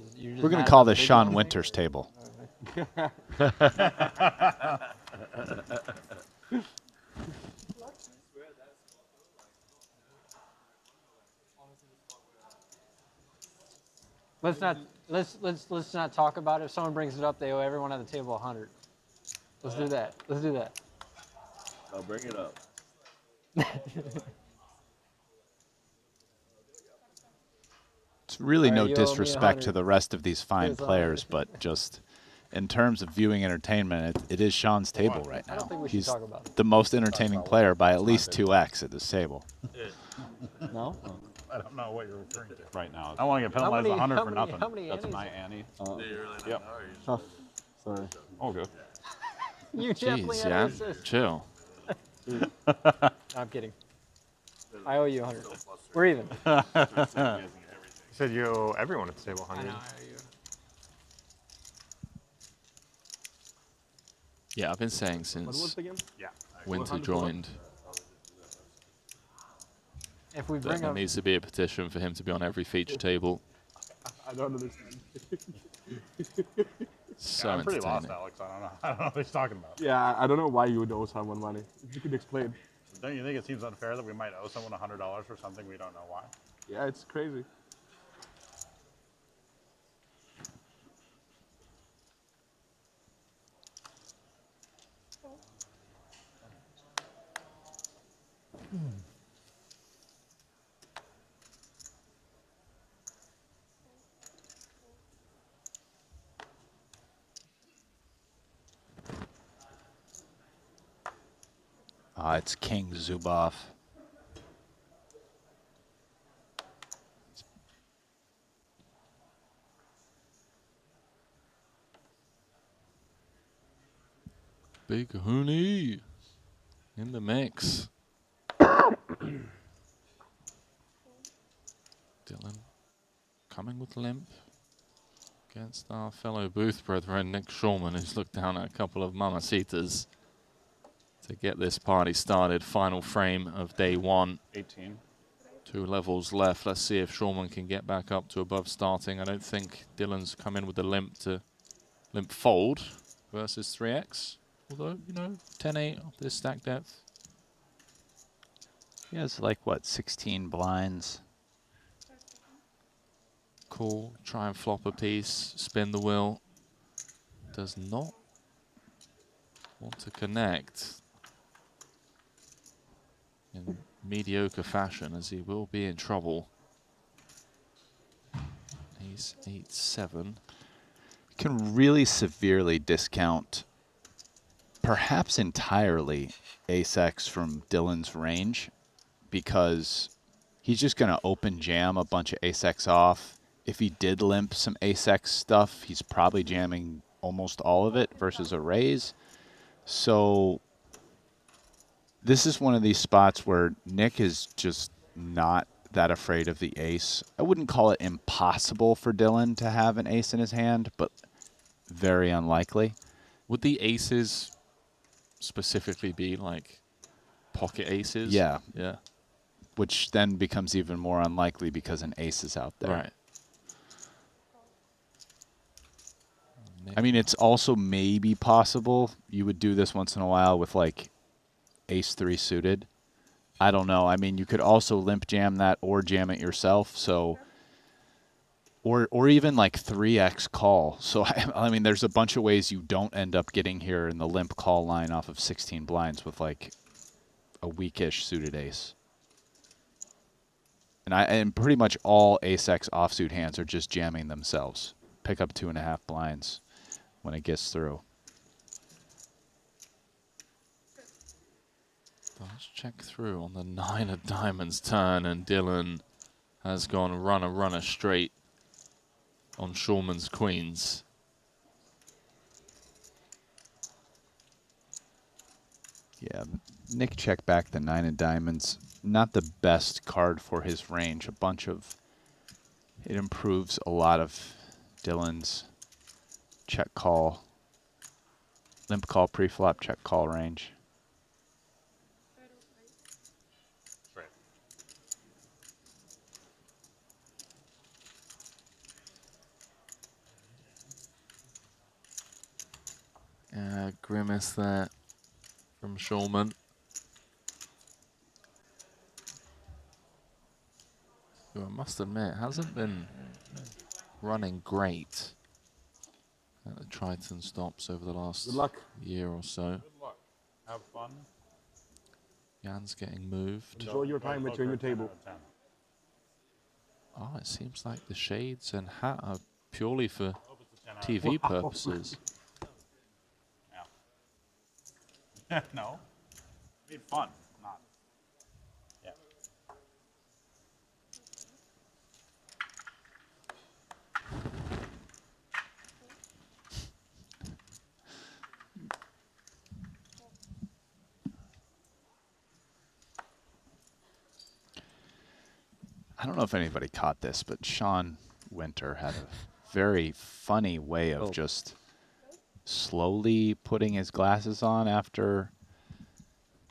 we're going to call this Sean Winter's table. Let's not talk about it. If someone brings it up, they owe everyone at the table 100. Let's do that. Let's do that. I'll bring it up. It's really no you owe me disrespect to 100. the rest of these fine Here's players, but just in terms of viewing entertainment, it is Sean's table right now. I don't think we should He's talk about it. the most entertaining player by at least 2x at this table. No? I don't know what you're referring to right now. I don't want to get penalized 100 for nothing. That's my Annie. Yep. Oh, sorry. All good. You definitely Jeez, had Jan, aces. chill. I'm kidding. I owe you 100. We're even. You said you owe everyone at the table 100. I know, I owe you. Yeah, I've been saying since Yeah. Winter joined If we that bring there up, needs to be a petition for him to be on every feature table. I don't understand. So I'm pretty lost, entertaining. Alex. I don't know what he's talking about. Yeah, I don't know why you would owe someone money. If you could explain. Don't you think it seems unfair that we might owe someone $100 for something we don't know why? Yeah, it's crazy. It's King Zubov. Big Hooney in the mix. Dylan coming with limp against our fellow booth brethren, Nick Shulman, who's looked down at a couple of mamacitas to get this party started. Final frame of day one. 18. 2 levels left. Let's see if Shulman can get back up to above starting. I don't think Dylan's come in with the limp to limp fold versus 3x. Although, you know, 10-8 off this stack depth. He has like, what, 16 blinds? Cool. Try and flop a piece. Spin the wheel. Does not want to connect in mediocre fashion, as he will be in trouble. Ace 8-7. Can really severely discount, perhaps entirely, ace-x from Dylan's range, because he's just going to open jam a bunch of ace-x off. If he did limp some ace-x stuff, he's probably jamming almost all of it versus a raise. So this is one of these spots where Nick is just not that afraid of the ace. I wouldn't call it impossible for Dylan to have an ace in his hand, but very unlikely. Would the aces specifically be like pocket aces? Yeah. Yeah. Which then becomes even more unlikely because an ace is out there. Right. I mean, it's also maybe possible you would do this once in a while with like ace-3 suited. I don't know. I mean, you could also limp jam that or jam it yourself. So or even like 3x call. So I mean, there's a bunch of ways you don't end up getting here in the limp call line off of 16 blinds with like a weakish suited ace. And pretty much all ace-x offsuit hands are just jamming themselves. Pick up 2.5 blinds when it gets through. Let's check through on the 9 of diamonds turn, and Dylan has gone runner straight on Shulman's queens. Yeah, Nick checked back the 9 of diamonds. Not the best card for his range. It improves a lot of Dylan's check call, limp call pre-flop check call range. Grimace there from Shulman. Who I must admit hasn't been running great at the Triton stops over the last year or so. Good luck. Have fun. Jan's getting moved. Enjoy your time with your new table. Oh, it seems like the shades and hat are purely for TV purposes. Yeah. No. I mean, fun. Not. Yeah. I don't know if anybody caught this, but Sean Winter had a very funny way of just slowly putting his glasses on after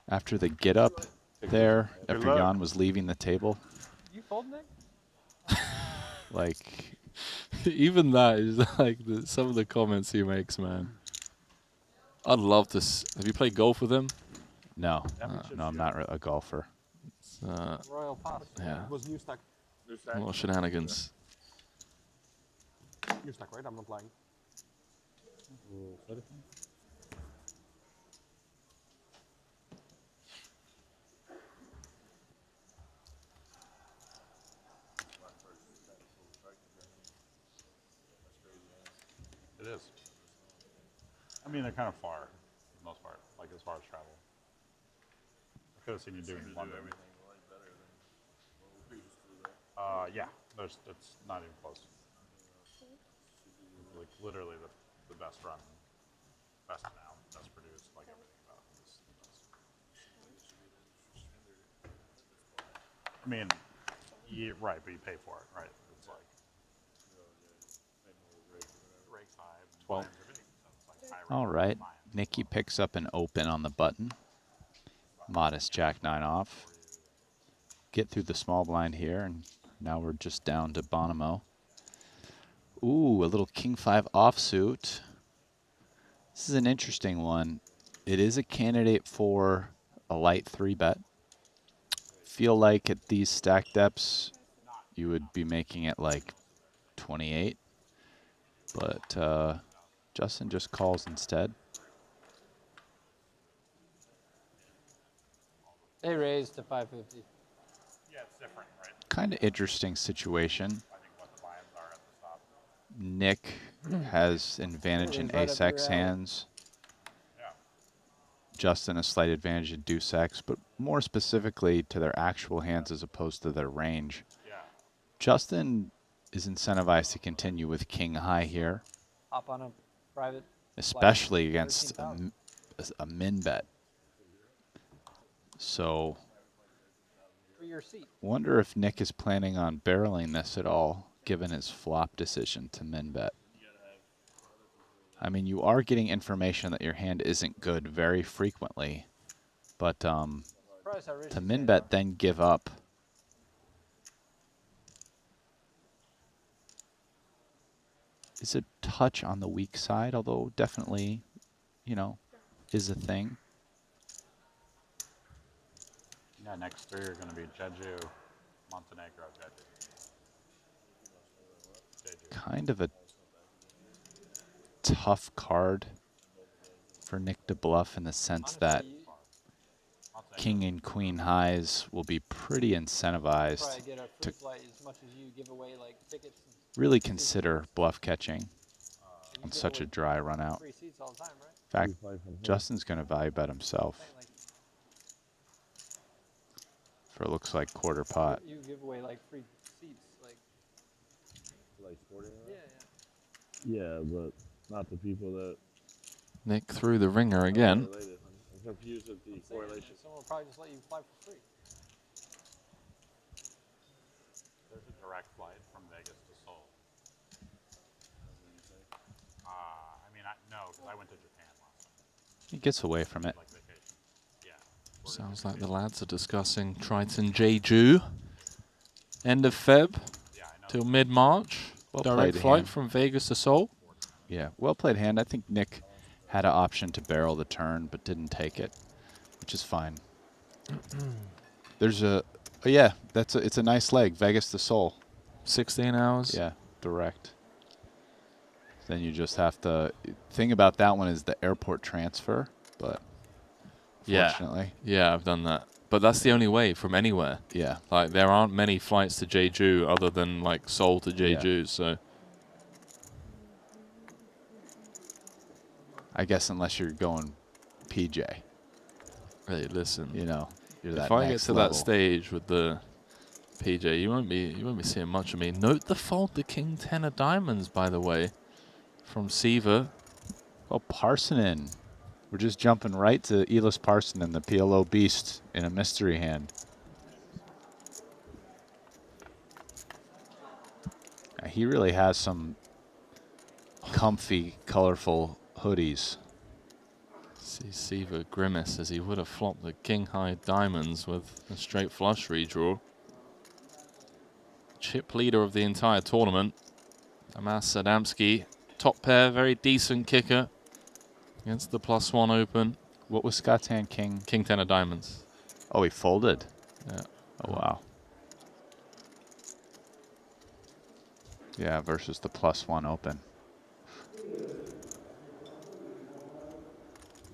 the get up there, after Jan was leaving the table. You fold, Nick? Like, even that is like some of the comments he makes, man. I'd love to. Have you played golf with him? No, no, I'm not a golfer. Royal pass. Yeah. It was new stack. A lot of shenanigans. New stack, right? I'm not lying. It is. I mean, they're kind of far, for the most part, like as far as travel. I could have seen you doing London. Yeah, it's not even close. Like literally the best run, best now, best produced, like everything about it is the best. I mean, right, but you pay for it, right? It's like rake's high, 12. All right, Nikki picks up an open on the button. Modest Jack 9 off. Get through the small blind here, and now we're just down to Bonamo. Ooh, a little King 5 offsuit. This is an interesting one. It is a candidate for a light 3-bet. Feel like at these stack depths, you would be making it like 28. But Justin just calls instead. They raised to 550. Yeah, it's different, right? Kind of interesting situation. Nick has an advantage in ace-x hands. Justin a slight advantage in deuce-x, but more specifically to their actual hands as opposed to their range. Justin is incentivized to continue with king high here, Hop on a private. especially against a min bet. So, For your seat. wonder if Nick is planning on barreling this at all, given his flop decision to min bet. I mean, you are getting information that your hand isn't good very frequently, but to min bet then give up. Is a touch on the weak side, although definitely, you know, is a thing. Yeah, next three are going to be Jeju, Montenegro, Jeju. kind of a tough card for Nick to bluff in the sense that king and queen highs will be pretty incentivized to really consider bluff catching on such a dry run out. In fact, Justin's going to value bet himself for it looks like quarter pot. You give away like free seats, like. Yeah, but not the people that. Nick through the ringer again. I'm confused with the correlation. Someone will probably just let you fly for free. There's a direct flight from Vegas to Seoul. I mean, no, because I went to Japan last time. He gets away from it. Like vacation. Yeah. Sounds like the lads are discussing Triton Jeju. End of Feb till mid-March. Direct flight from Vegas to Seoul. Yeah, well played hand. I think Nick had an option to barrel the turn, but didn't take it, which is fine. There's a, oh yeah, it's a nice leg. Vegas to Seoul. 16 hours. Yeah, direct. Then you just have to, thing about that one is the airport transfer, but fortunately. Yeah, I've done that. But that's the only way from anywhere. Yeah. Like, there aren't many flights to Jeju other than, like, Seoul to Jeju, so. I guess unless you're going PJ. Hey, listen. You know, you're that if I get next to level. that stage with the PJ, you won't be seeing much of me. Note the fold to King 10 of diamonds, by the way, from Siva. Oh, Parsonen. We're just jumping right to Elis Parsonen, the PLO beast in a mystery hand. He really has some comfy, colorful hoodies. See Siva grimace as he would have flopped the king high diamonds with a straight flush redraw. Chip leader of the entire tournament. Tomas Adamski, top pair, very decent kicker against the +1 open. What was Scott's hand, king? King 10 of diamonds. Oh, he folded? Yeah. Oh, wow. Yeah, versus the +1 open.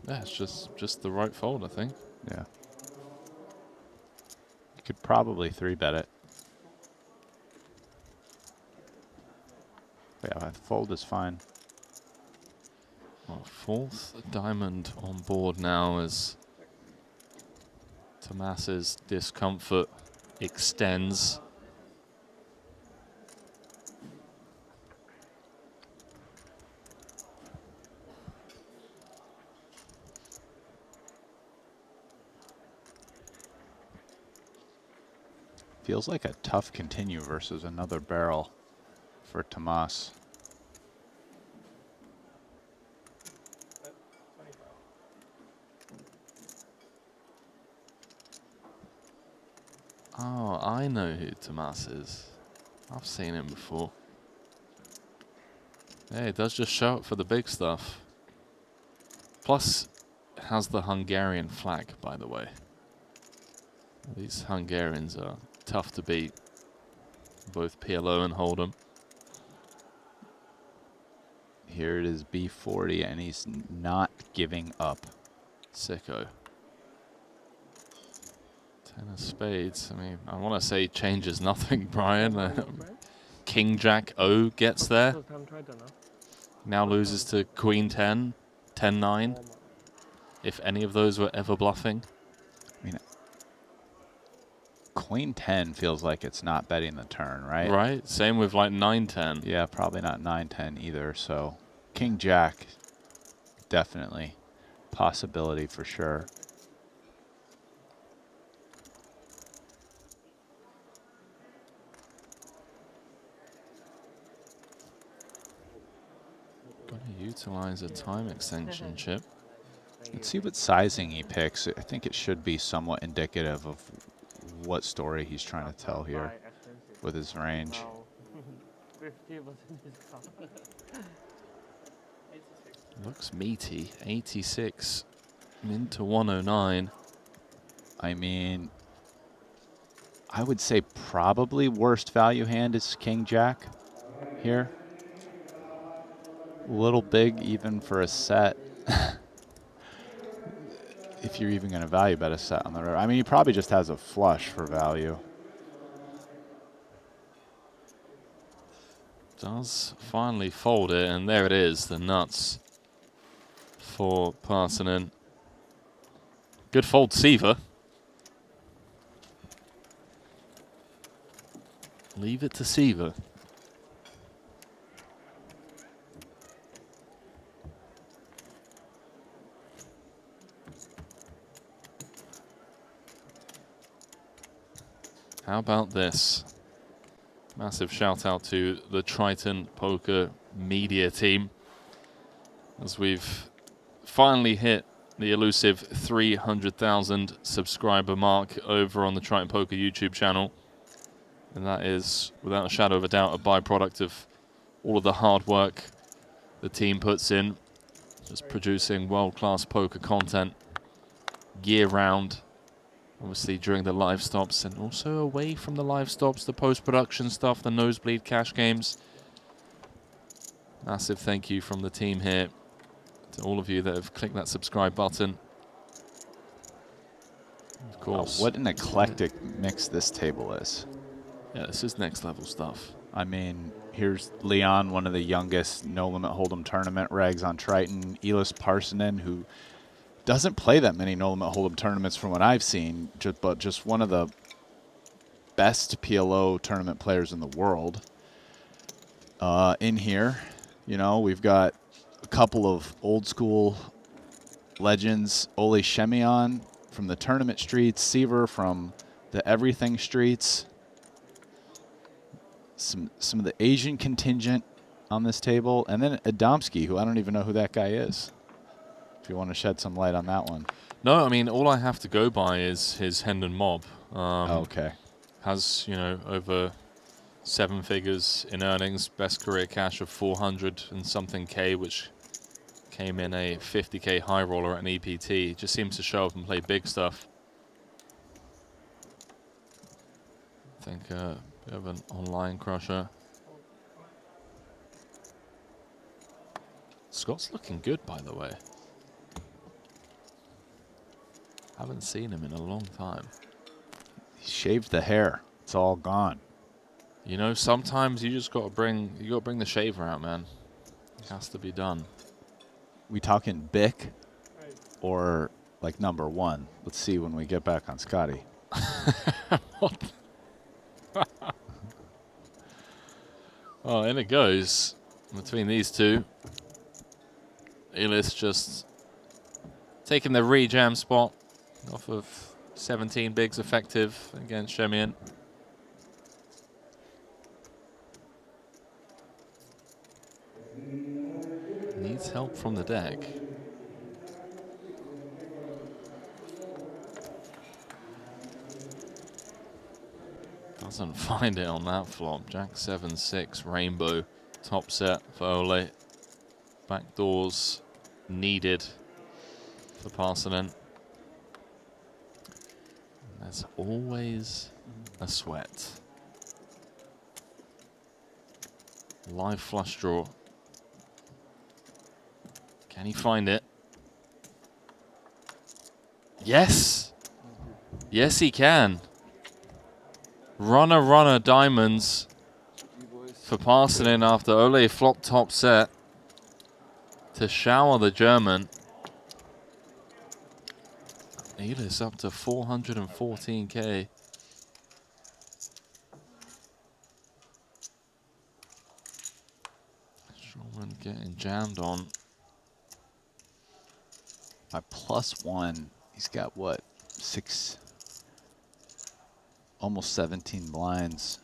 Yeah, it's just the right fold, I think. Yeah. You could probably 3-bet it. Yeah, fold is fine. Well, fourth diamond on board now as Tomas's discomfort extends. Feels like a tough continue versus another barrel for Tomas. Oh, I know who Tomas is. I've seen him before. Yeah, he does just show up for the big stuff. Plus, has the Hungarian flag, by the way. These Hungarians are tough to beat. Both PLO and Hold'em. Here it is, B40, and he's not giving up. Sicko. 10 of spades. I mean, I want to say changes nothing, Brian. King Jack O gets there. Now loses to Queen 10, 10-9. If any of those were ever bluffing. I mean, Queen 10 feels like it's not betting the turn, right? Right. Same with like 9-10. Yeah, probably not 9-10 either. So King Jack, definitely possibility for sure. Got to utilize a time extension chip. Let's see what sizing he picks. I think it should be somewhat indicative of what story he's trying to tell here with his range. Looks meaty. 86 into 109. I mean, I would say probably worst value hand is King Jack here. little big even for a set. If you're even going to value bet a set on the river. I mean, he probably just has a flush for value. Does finally fold it, and there it is, the nuts for Parsonen. Good fold, Seaver. Leave it to Seaver. How about this? Massive shout out to the Triton Poker media team, as we've finally hit the elusive 300,000 subscriber mark over on the Triton Poker YouTube channel. And that is, without a shadow of a doubt, a byproduct of all of the hard work the team puts in, just producing world-class poker content year-round. Obviously during the live stops and also away from the live stops, the post-production stuff, the nosebleed cash games. Massive thank you from the team here to all of you that have clicked that subscribe button. Of course. Wow, what an eclectic mix this table is. Yeah, this is next level stuff. I mean, here's Leon, one of the youngest No Limit Hold'em tournament regs on Triton. Elis Parsonen, who doesn't play that many No Limit Hold'em tournaments from what I've seen, but just one of the best PLO tournament players in the world. In here, you know, we've got a couple of old school legends. Ole Shemion from the tournament streets, Seaver from the everything streets. Some of the Asian contingent on this table, and then Adamski, who I don't even know who that guy is. If you want to shed some light on that one. No, I mean, all I have to go by is his Hendon Mob. Okay. Has, you know, over 7 figures in earnings, best career cash of 400 and something K, which came in a 50K high roller at an EPT. Just seems to show up and play big stuff. I think bit of an online crusher. Scott's looking good, by the way. Haven't seen him in a long time. He shaved the hair. It's all gone. You know, sometimes you just gotta bring the shaver out, man. It has to be done. We talking Bic or like #1? Let's see when we get back on Scotty. Oh, in it goes between these two. Elis just taking the re-jam spot off of 17 bigs effective against Shemian. Needs help from the deck. Doesn't find it on that flop. Jack 7-6 rainbow top set for Ole. Backdoors needed for Parsonen. There's always a sweat. Live flush draw. Can he find it? Yes! Yes, he can. Runner, diamonds for Parsonen after Ole flop top set to shower the German. Elis up to 414K. Strongman getting jammed on. My +1, he's got what, 6, almost 17 blinds.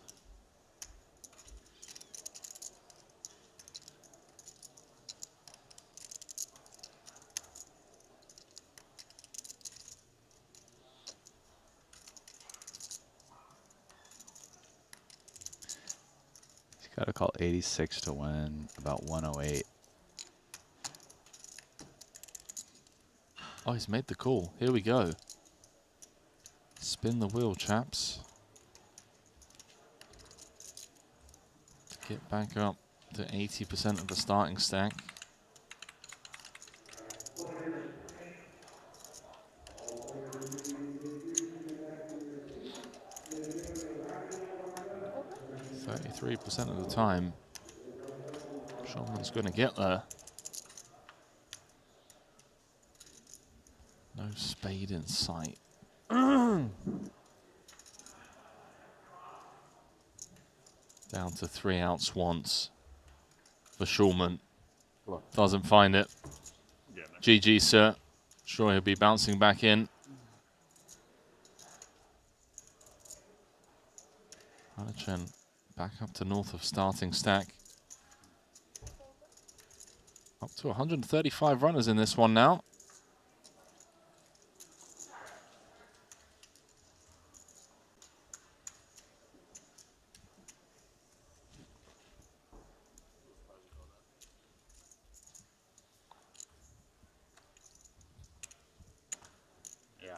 He's got to call 86 to win, about 108. Oh, he's made the call. Here we go. Spin the wheel, chaps. Get back up to 80% of the starting stack. 33% of the time, Shulman's going to get there. No spade in sight. Down to 3 outs once for Shulman. Doesn't find it. GG, sir. Sure, he'll be bouncing back in. Hanachen back up to north of starting stack. Up to 135 runners in this one now. Yeah.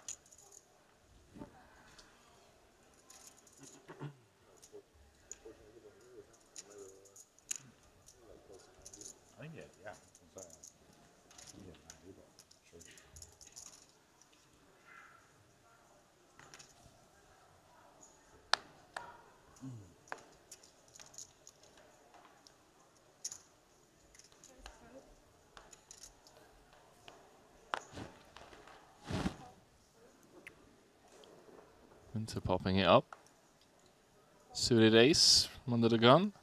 I think it, yeah. It's, I think it's 90, but sure. Winter popping it up. Suited ace from under the gun.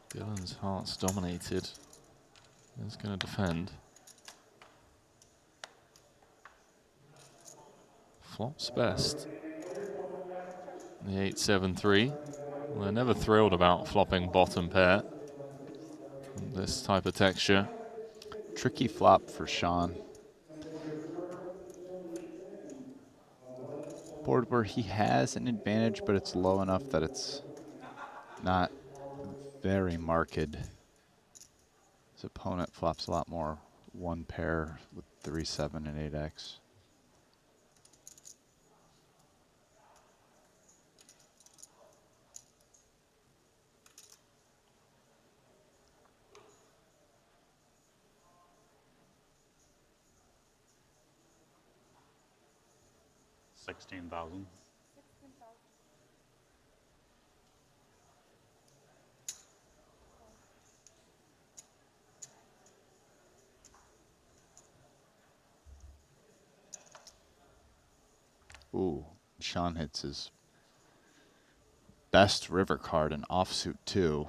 Dylan's heart's dominated. He's going to defend. Flops best. The 8-7-3. Well, they're never thrilled about flopping bottom pair. This type of texture. Tricky flop for Sean. Board where he has an advantage, but it's low enough that it's not very marked. His opponent flops a lot more one pair with 3-7 and 8x. $16,000. Ooh, Sean hits his best river card, an offsuit too.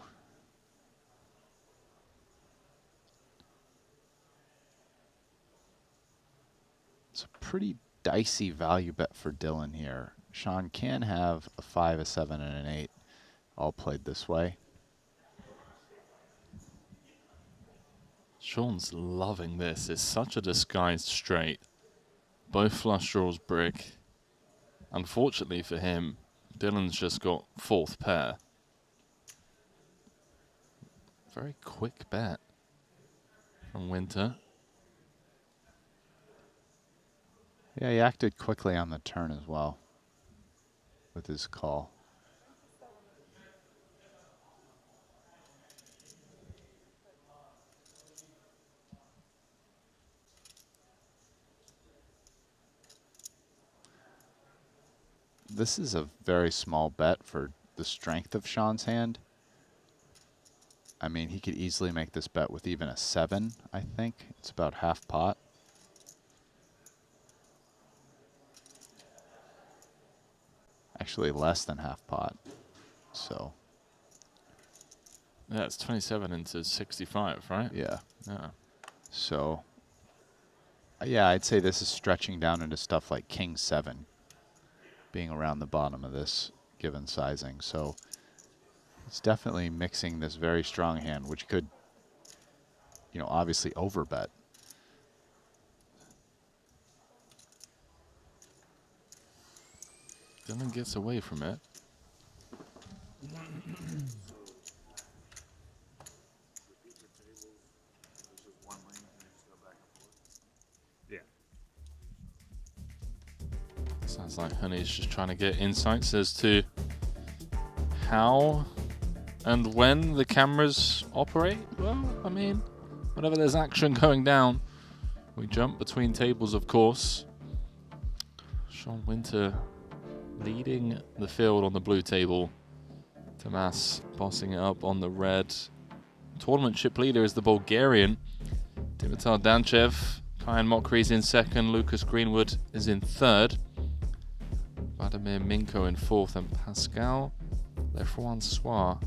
It's a pretty dicey value bet for Dylan here. Sean can have a 5, a 7, and an 8 all played this way. Sean's loving this. It's such a disguised straight. Both flush draws brick. Unfortunately for him, Dylan's just got 4th pair. Very quick bet from Winter. Yeah, he acted quickly on the turn as well with his call. This is a very small bet for the strength of Sean's hand. I mean, he could easily make this bet with even a 7, I think. It's about half pot. Actually, less than half pot. So. Yeah, it's 27 into 65, right? Yeah. Yeah. So, yeah, I'd say this is stretching down into stuff like King 7, being around the bottom of this given sizing. So, it's definitely mixing this very strong hand, which could, you know, obviously overbet. Dylan gets away from it. Yeah. Sounds like Honey's just trying to get insights as to how And when the cameras operate, well, I mean, whenever there's action going down, we jump between tables, of course. Sean Winter leading the field on the blue table. Tomas bossing it up on the red. Tournament chip leader is the Bulgarian Dimitar Danchev. Kyan Mokri's in second. Lucas Greenwood is in third. Vladimir Minko in fourth, and Pascal Lefrancois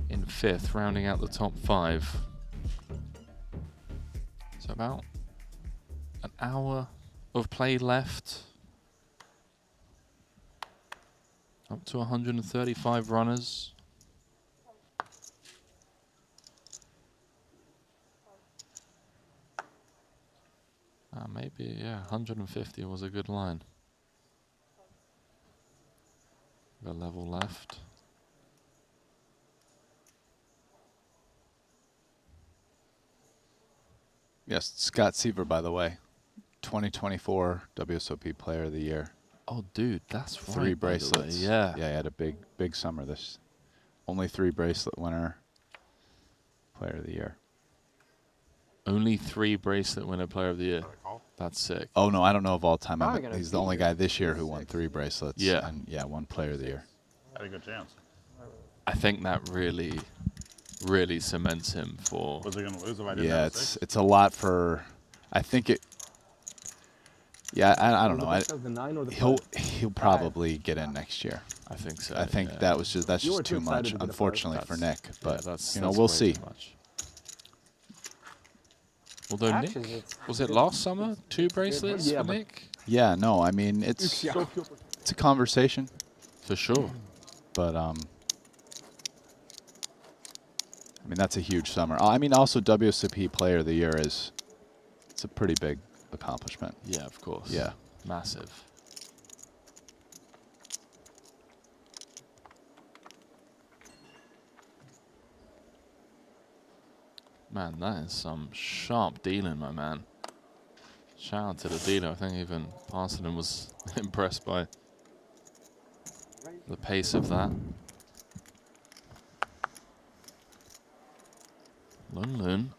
in fifth, rounding out the top five. So about an hour of play left. Up to 135 runners. Maybe, yeah, 150 was a good line. A level left. Yes, Scott Seaver, by the way, 2024 WSOP Player of the Year. Oh, dude, that's right. 3 bracelets. Yeah. Yeah, he had a big summer this. Only 3 bracelet winner. Player of the Year. Only 3 bracelet winner Player of the Year. That's sick. Oh no, I don't know of all time. Probably He's the only guy this year who won 3 bracelets. Yeah. And yeah, 1 Player of the Year. Had a good chance. I think that really cements him for. Was he going to lose if I didn't Yeah, have a 6? it's a lot for. I think it. Yeah, I don't know. He'll probably get in next year. I think so. I think that's just too much, unfortunately for Nick. But we'll see. Although Nick, was it last summer 2 bracelets for Nick? Yeah, no, I mean it's a conversation for sure. But I mean that's a huge summer. I mean also WSOP Player of the Year it's a pretty big accomplishment. Yeah, of course. Yeah, massive. Man, that is some sharp dealing, my man. Shout out to the dealer. I think even Parsonen was impressed by the pace of that. Lun Lun.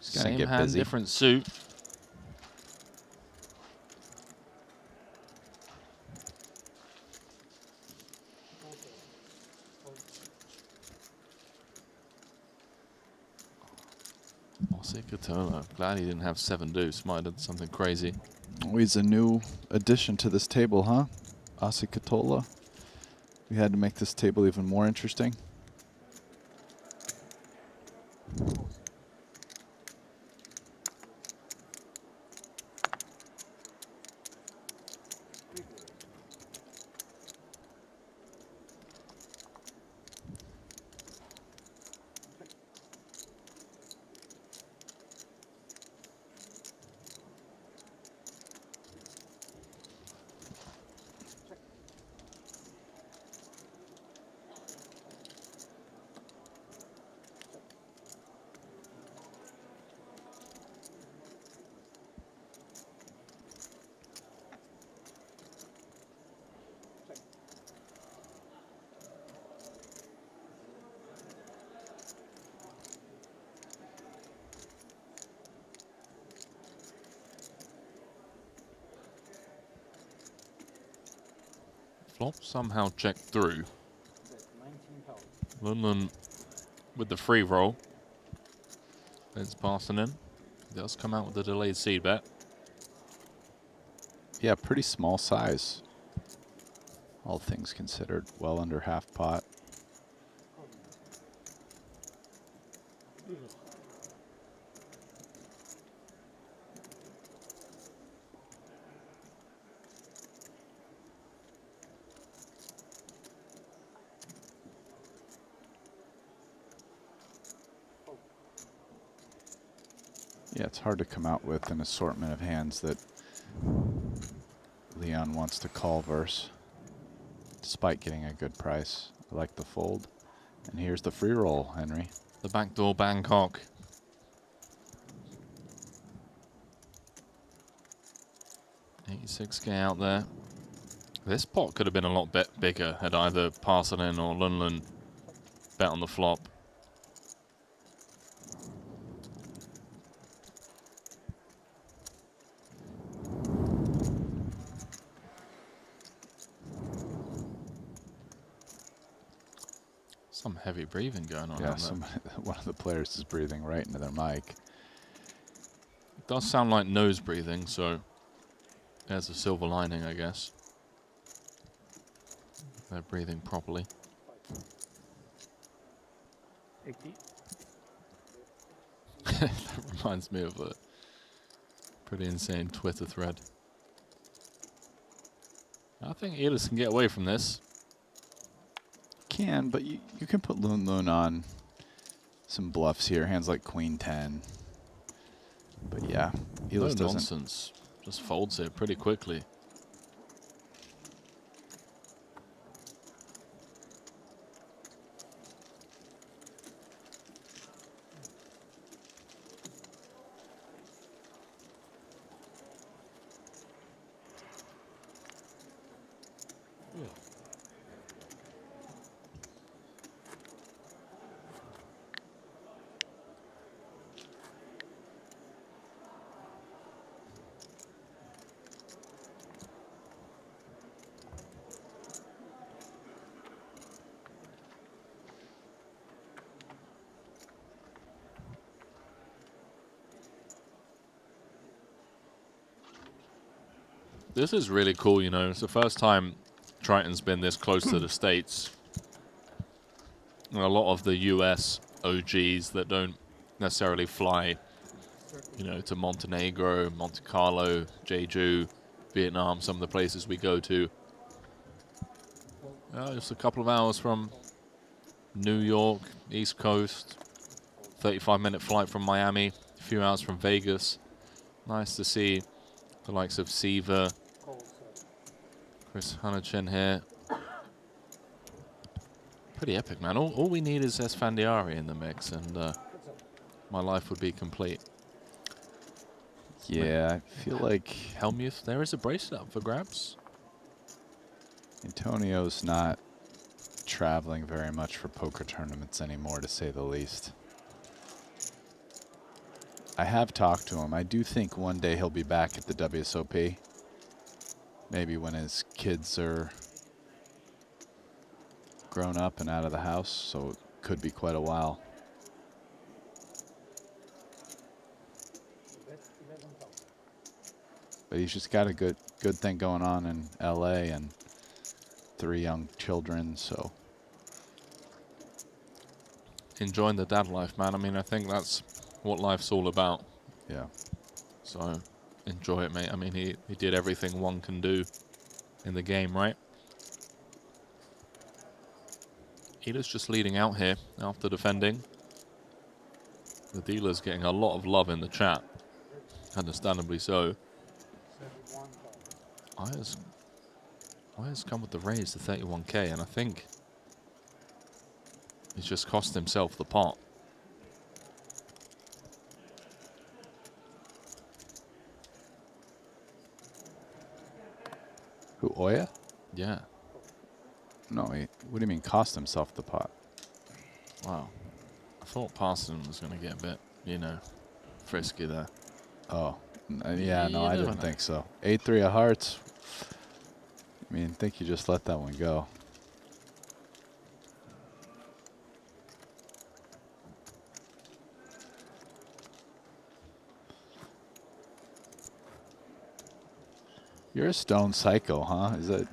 Same hand, busy. different suit. Katola. Glad he didn't have 7 deuce. Might have done something crazy. Oh, he's a new addition to this table, huh? Asi Katola. We had to make this table even more interesting. Flop somehow checked through. Lun Lun with the free roll. It's Parsonen. He does come out with a delayed seed bet. Yeah, pretty small size. All things considered, well under half pot. Yeah, it's hard to come out with an assortment of hands that Leon wants to call verse, despite getting a good price. I like the fold. And here's the free roll, Henry. The backdoor Bangkok. $86K out there. This pot could have been a lot bigger had either Parsonen or Lun Lun bet on the flop. Some heavy breathing going on. Yeah, out there. one of the players is breathing right into their mic. It does sound like nose breathing, so there's a silver lining, I guess. They're breathing properly. That reminds me of a pretty insane Twitter thread. I think Elis can get away from this. Can, but you can put Loon Loon on some bluffs here. Hands like Queen 10. But yeah, Elis No doesn't. nonsense. Just folds it pretty quickly. This is really cool, you know. It's the first time Triton's been this close to the States. And a lot of the US OGs that don't necessarily fly, you know, to Montenegro, Monte Carlo, Jeju, Vietnam, some of the places we go to. Just a couple of hours from New York, East Coast, 35-minute flight from Miami, a few hours from Vegas. Nice to see the likes of Siva, Chris Hanachin here. Pretty epic, man. All we need is Esfandiari in the mix, and my life would be complete. Yeah, I feel like Helmuth, there is a bracelet up for grabs. Antonio's not traveling very much for poker tournaments anymore, to say the least. I have talked to him. I do think one day he'll be back at the WSOP. Maybe when his kids are grown up and out of the house, so it could be quite a while. But he's just got a good thing going on in LA and 3 young children, so. Enjoying the dad life, man. I mean, I think that's what life's all about. Yeah. So enjoy it, mate. I mean, he did everything one can do in the game, right? Elis just leading out here after defending. The dealer's getting a lot of love in the chat. Understandably so. Ayers come with the raise to 31K, and I think he's just cost himself the pot. Who, Oya? Yeah. No, what do you mean cost himself the pot? Wow. I thought Parson was going to get a bit, you know, frisky there. Oh, yeah, no, I didn't think so. 8-3 of hearts. I mean, I think you just let that one go. You're a stone psycho, huh? Is that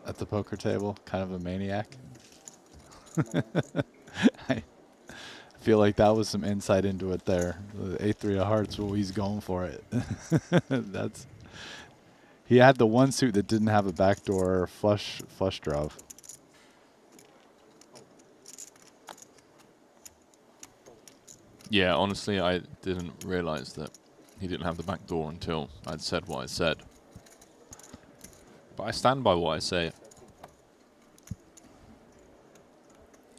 at the poker table? Kind of a maniac? I feel like that was some insight into it there. The 8-3 of hearts, well, he's going for it. He had the one suit that didn't have a backdoor flush draw. Yeah, honestly, I didn't realize that he didn't have the back door until I'd said what I said. But I stand by what I say.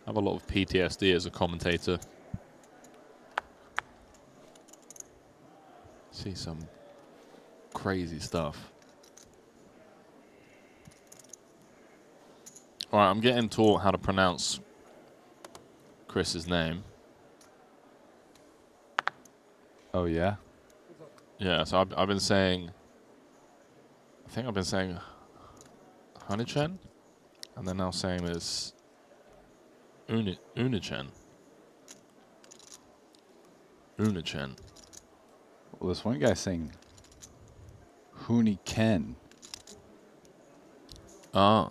I have a lot of PTSD as a commentator. See some crazy stuff. All right, I'm getting taught how to pronounce Chris's name. Oh, yeah? Yeah, so I've been saying, I think I've been saying Honichen, and then now saying this Unichen. Unichen. Well, this one guy saying Hooney Ken. Ah,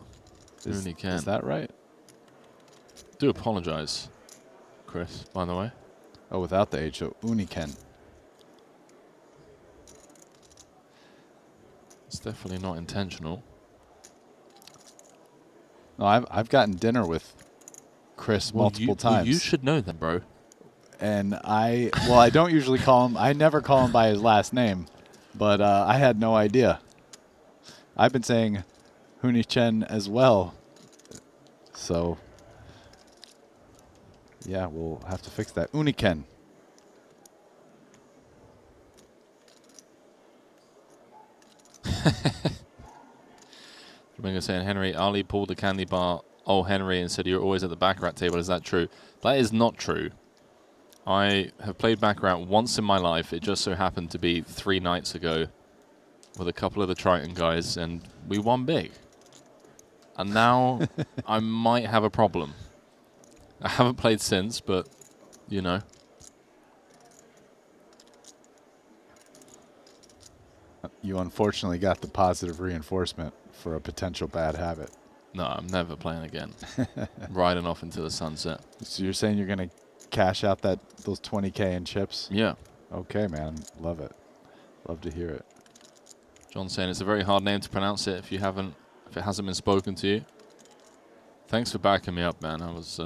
Is Hooney Ken. Is that right? Do apologize, Chris, by the way. Oh, without the H, so Uniken. It's definitely not intentional. No, I've gotten dinner with Chris multiple times. Well, you should know that, bro. And I don't usually call him, I never call him by his last name, but I had no idea. I've been saying Hooney Chen as well. So, yeah, we'll have to fix that. Uniken. Domingo saying, Henry, Ali pulled the candy bar. Oh, Henry, and said you're always at the baccarat table. Is that true? That is not true. I have played baccarat once in my life. It just so happened to be 3 nights ago with a couple of the Triton guys, and we won big. And now I might have a problem. I haven't played since, but, you know. You unfortunately got the positive reinforcement for a potential bad habit. No, I'm never playing again. Riding off into the sunset. So you're saying you're going to cash out those 20K in chips? Yeah. Okay, man. Love it. Love to hear it. John's saying it's a very hard name to pronounce it if it hasn't been spoken to you. Thanks for backing me up, man. I was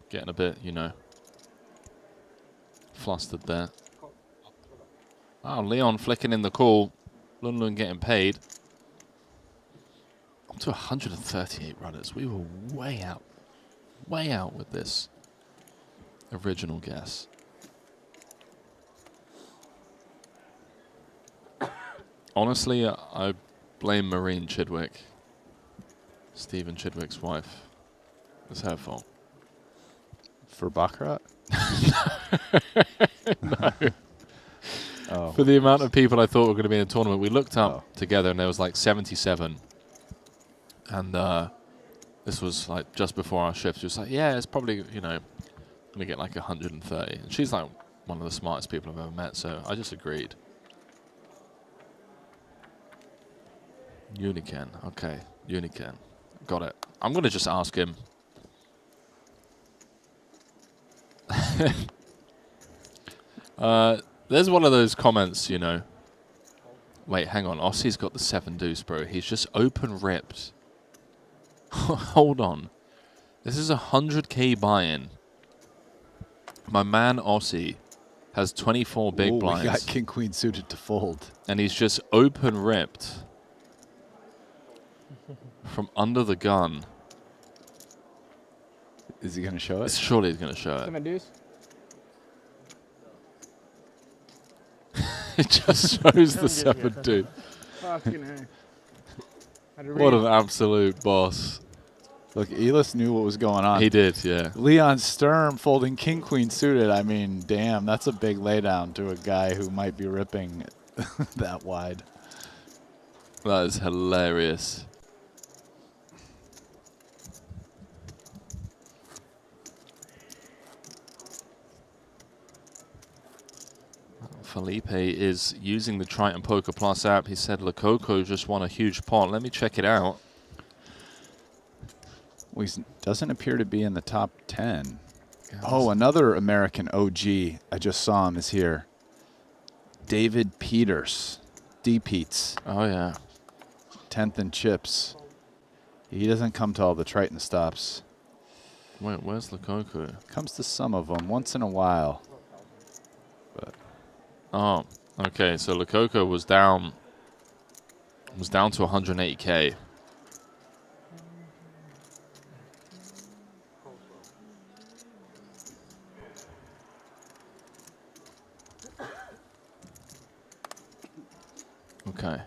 getting a bit, you know, flustered there. Oh, Leon flicking in the call. Lun Lun getting paid. Up to 138 runners. We were way out with this original guess. Honestly, I blame Maureen Chidwick, Stephen Chidwick's wife. It's her fault. For baccarat? No. Oh. For the amount of people I thought were going to be in the tournament. We looked up together and there was like 77. And this was like just before our shift. She was like, yeah, it's probably, you know, going to get like 130. And she's like one of the smartest people I've ever met, so I just agreed. Uniken. Okay, Uniken. Got it. I'm going to just ask him. There's one of those comments, you know. Wait, hang on. Ossie's got the 7 deuce, bro. He's just open ripped. Hold on. This is 100K buy-in. My man Ossie has 24 big blinds. We got king queen suited to fold. And he's just open ripped from under the gun. Is he going to show it? Surely he's going to show it. 7 deuce. It just shows the 7 deuce. Fucking hell. What an absolute boss. Look, Elis knew what was going on. He did, yeah. Leon Sturm folding king queen suited. I mean, damn, that's a big laydown to a guy who might be ripping that wide. That is hilarious. Felipe is using the Triton Poker Plus app. He said Lococo just won a huge pot. Let me check it out. Well, he doesn't appear to be in the top 10. Oh, another American OG. I just saw him is here. David Peters. D-Peats. Oh, yeah. 10th in chips. He doesn't come to all the Triton stops. Wait, where's Lococo? Comes to some of them once in a while. But oh, okay. So Lococo was down to 180K. Okay.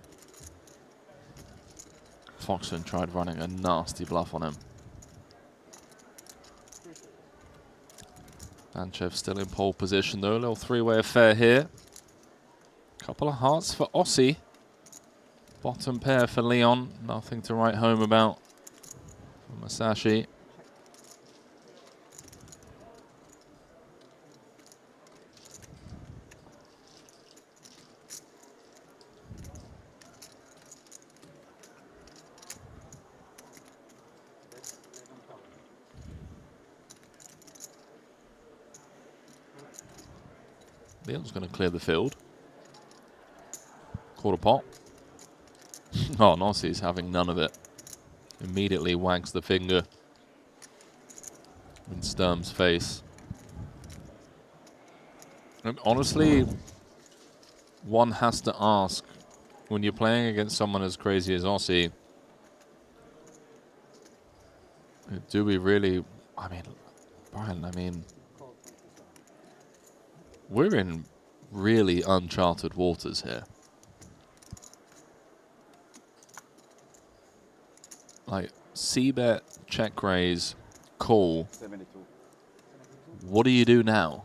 Foxen tried running a nasty bluff on him. Danchev still in pole position though. A little three-way affair here. Couple of hearts for Aussie. Bottom pair for Leon. Nothing to write home about for Masashi. Leon's going to clear the field. Quarter pot. Oh, Nossie's having none of it. Immediately wags the finger in Sturm's face. And honestly, one has to ask, when you're playing against someone as crazy as Aussie, do we really, I mean, Brian, we're in really uncharted waters here. Like, c-bet, check raise, call. 72. What do you do now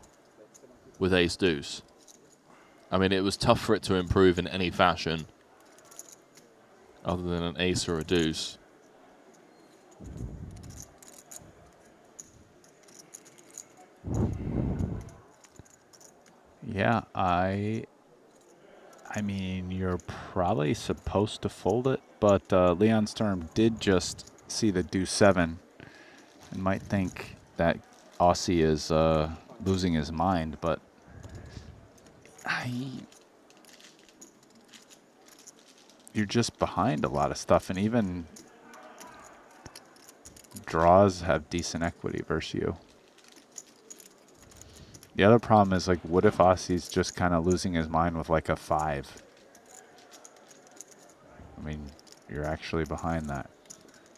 with ace deuce? I mean, it was tough for it to improve in any fashion other than an ace or a deuce. Yeah, I mean, you're probably supposed to fold it, but Leon Sturm did just see the deuce 7 and might think that Aussie is losing his mind, but you're just behind a lot of stuff, and even draws have decent equity versus you. The other problem is, like, what if Aussie's just kind of losing his mind with like a 5? I mean, you're actually behind that.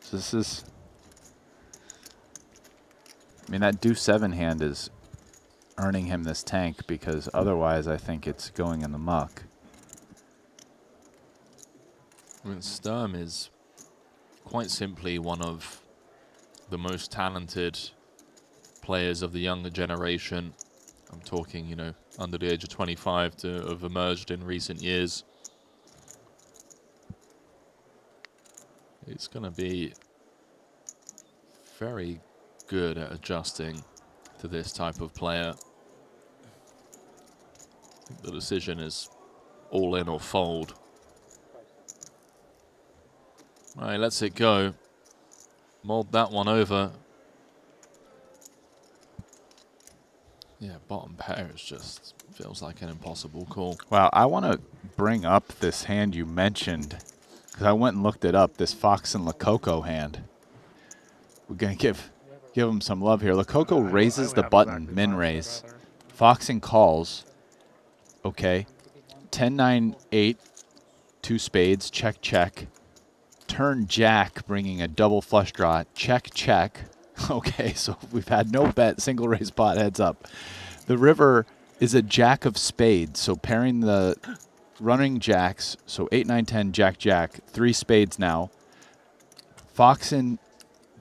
So this is, I mean, that deuce 7 hand is earning him this tank, because otherwise I think it's going in the muck. I mean, Sturm is quite simply one of the most talented players of the younger generation. I'm talking, you know, under the age of 25 to have emerged in recent years. It's going to be very good at adjusting to this type of player. I think the decision is all in or fold. All right, lets it go. Mulled that one over. Yeah, bottom pair is just feels like an impossible call. Wow, I want to bring up this hand you mentioned, because I went and looked it up, this Fox and Lococo hand. We're going to give him some love here. Lococo raises the button, min raise. Foxing calls. Okay. 10, 9, 8, 2 spades, check, check. Turn jack, bringing a double flush draw, check, check. Okay, so we've had no bet, single raise pot, heads up. The river is a jack of spades, so pairing the running jacks, so 8, 9, 10, jack, jack, 3 spades now. Foxen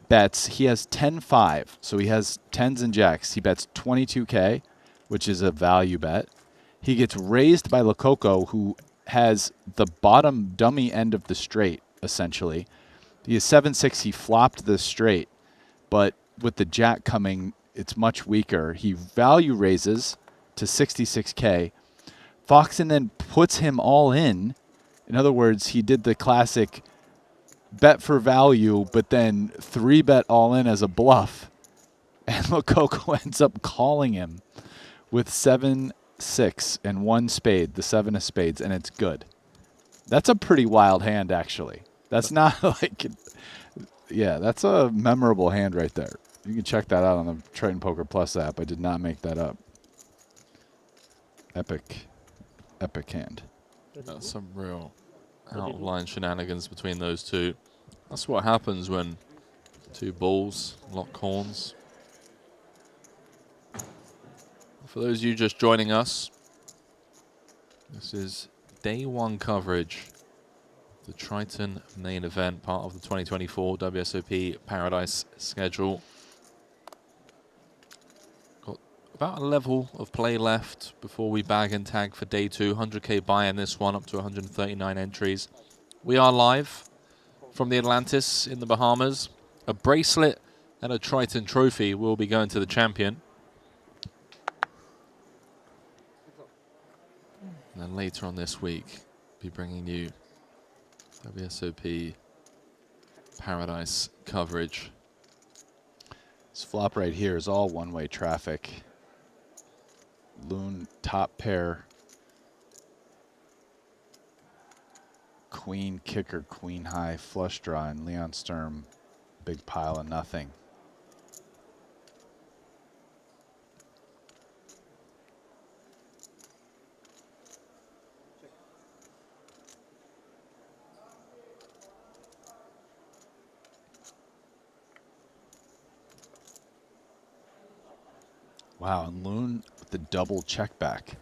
bets, he has 10, 5, so he has 10s and jacks. He bets 22K, which is a value bet. He gets raised by Lococo, who has the bottom dummy end of the straight, essentially. He has 7-6, he flopped the straight, but with the jack coming, it's much weaker. He value raises to 66K. Foxen then puts him all in. In other words, he did the classic bet for value, but then 3-bet all in as a bluff. And Lococo ends up calling him with 7-6 and 1 spade, the 7 of spades, and it's good. That's a pretty wild hand, actually. That's not like, yeah, that's a memorable hand right there. You can check that out on the Triton Poker Plus app. I did not make that up. Epic, epic hand. That's some real out-of-line shenanigans between those two. That's what happens when two balls lock horns. For those of you just joining us, this is day 1 coverage The Triton main event, part of the 2024 WSOP Paradise schedule. Got about a level of play left before we bag and tag for day 2. 100K buy in this one, up to 139 entries. We are live from the Atlantis in the Bahamas. A bracelet and a Triton trophy will be going to the champion. And then later on this week, be bringing you WSOP Paradise coverage. This flop right here is all one-way traffic. Loon top pair. Queen kicker, queen high, flush draw, and Leon Sturm, big pile of nothing. Wow, and Loon with the double check back.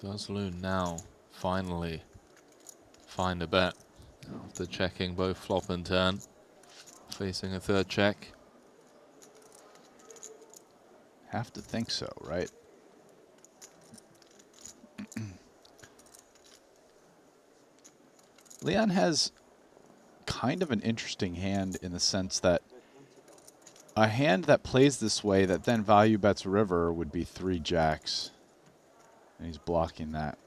Does Loon now finally find a bet after checking both flop and turn, facing a third check? Have to think so, right? Leon has kind of an interesting hand in the sense that a hand that plays this way that then value bets river would be 3 jacks. And he's blocking that.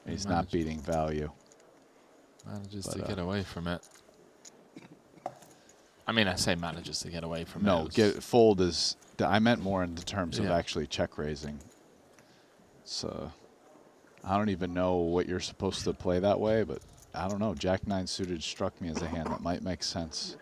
And he's not beating value. Manages to get away from it. I mean, I say manages to get away from it. No, fold is... I meant more in the terms of actually check raising. So I don't even know what you're supposed to play that way, but I don't know. Jack 9 suited struck me as a hand that might make sense.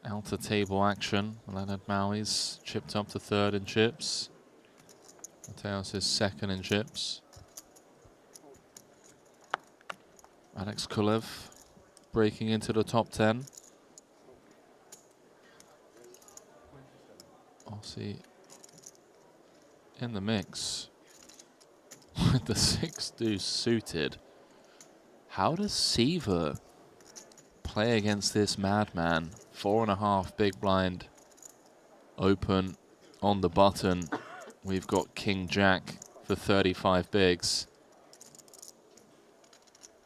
Outer table action. Leonard Maui's chipped up to third in chips. Mateos is second in chips. Alex Kulev breaking into the top 10. Aussie in the mix with the 6 deuce suited. How does Seaver play against this madman? 4.5 big blind open on the button. We've got King Jack for 35 bigs.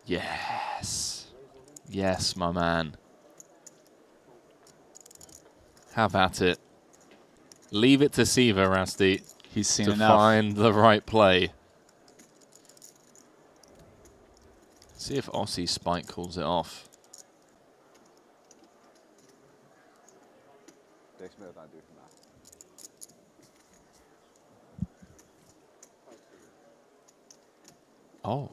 Yes. Yes, my man. Have at it. Leave it to Seaver, Rusty. He's seen to enough. Find the right play. See if Aussie Spike calls it off. Oh.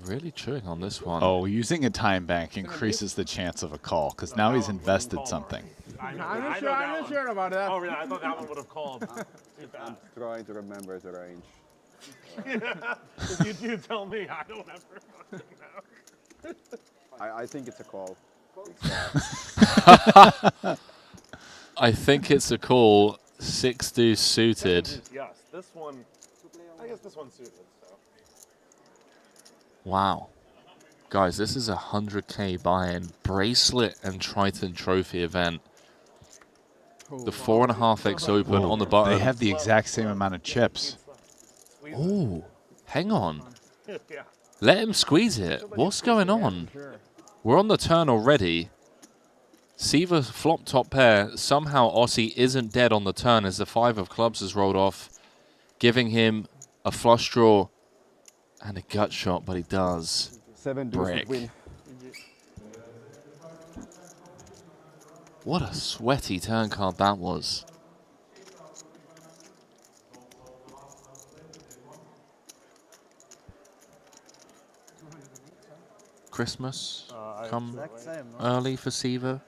Really chewing on this one. Oh, using a time bank increases the chance of a call because now he's invested something. I'm not sure about that. Oh, really? I thought that one would have called. I'm trying to remember the range. Yeah, you tell me. I don't ever fucking know. I think it's a call. I think it's a call. 6 deuce suited. Yes, this one. I guess this one's suited. So. Wow. Guys, this is a 100K buy-in bracelet and Triton trophy event. The 4.5x open on the button. They have the exact same amount of chips. Oh, hang on. Let him squeeze it. What's going on? We're on the turn already. Siva flop top pair. Somehow Aussie isn't dead on the turn as the 5 of clubs has rolled off, giving him a flush draw and a gut shot, but he does 7 deuce break. would win. What a sweaty turn card that was. Christmas come early for Siva.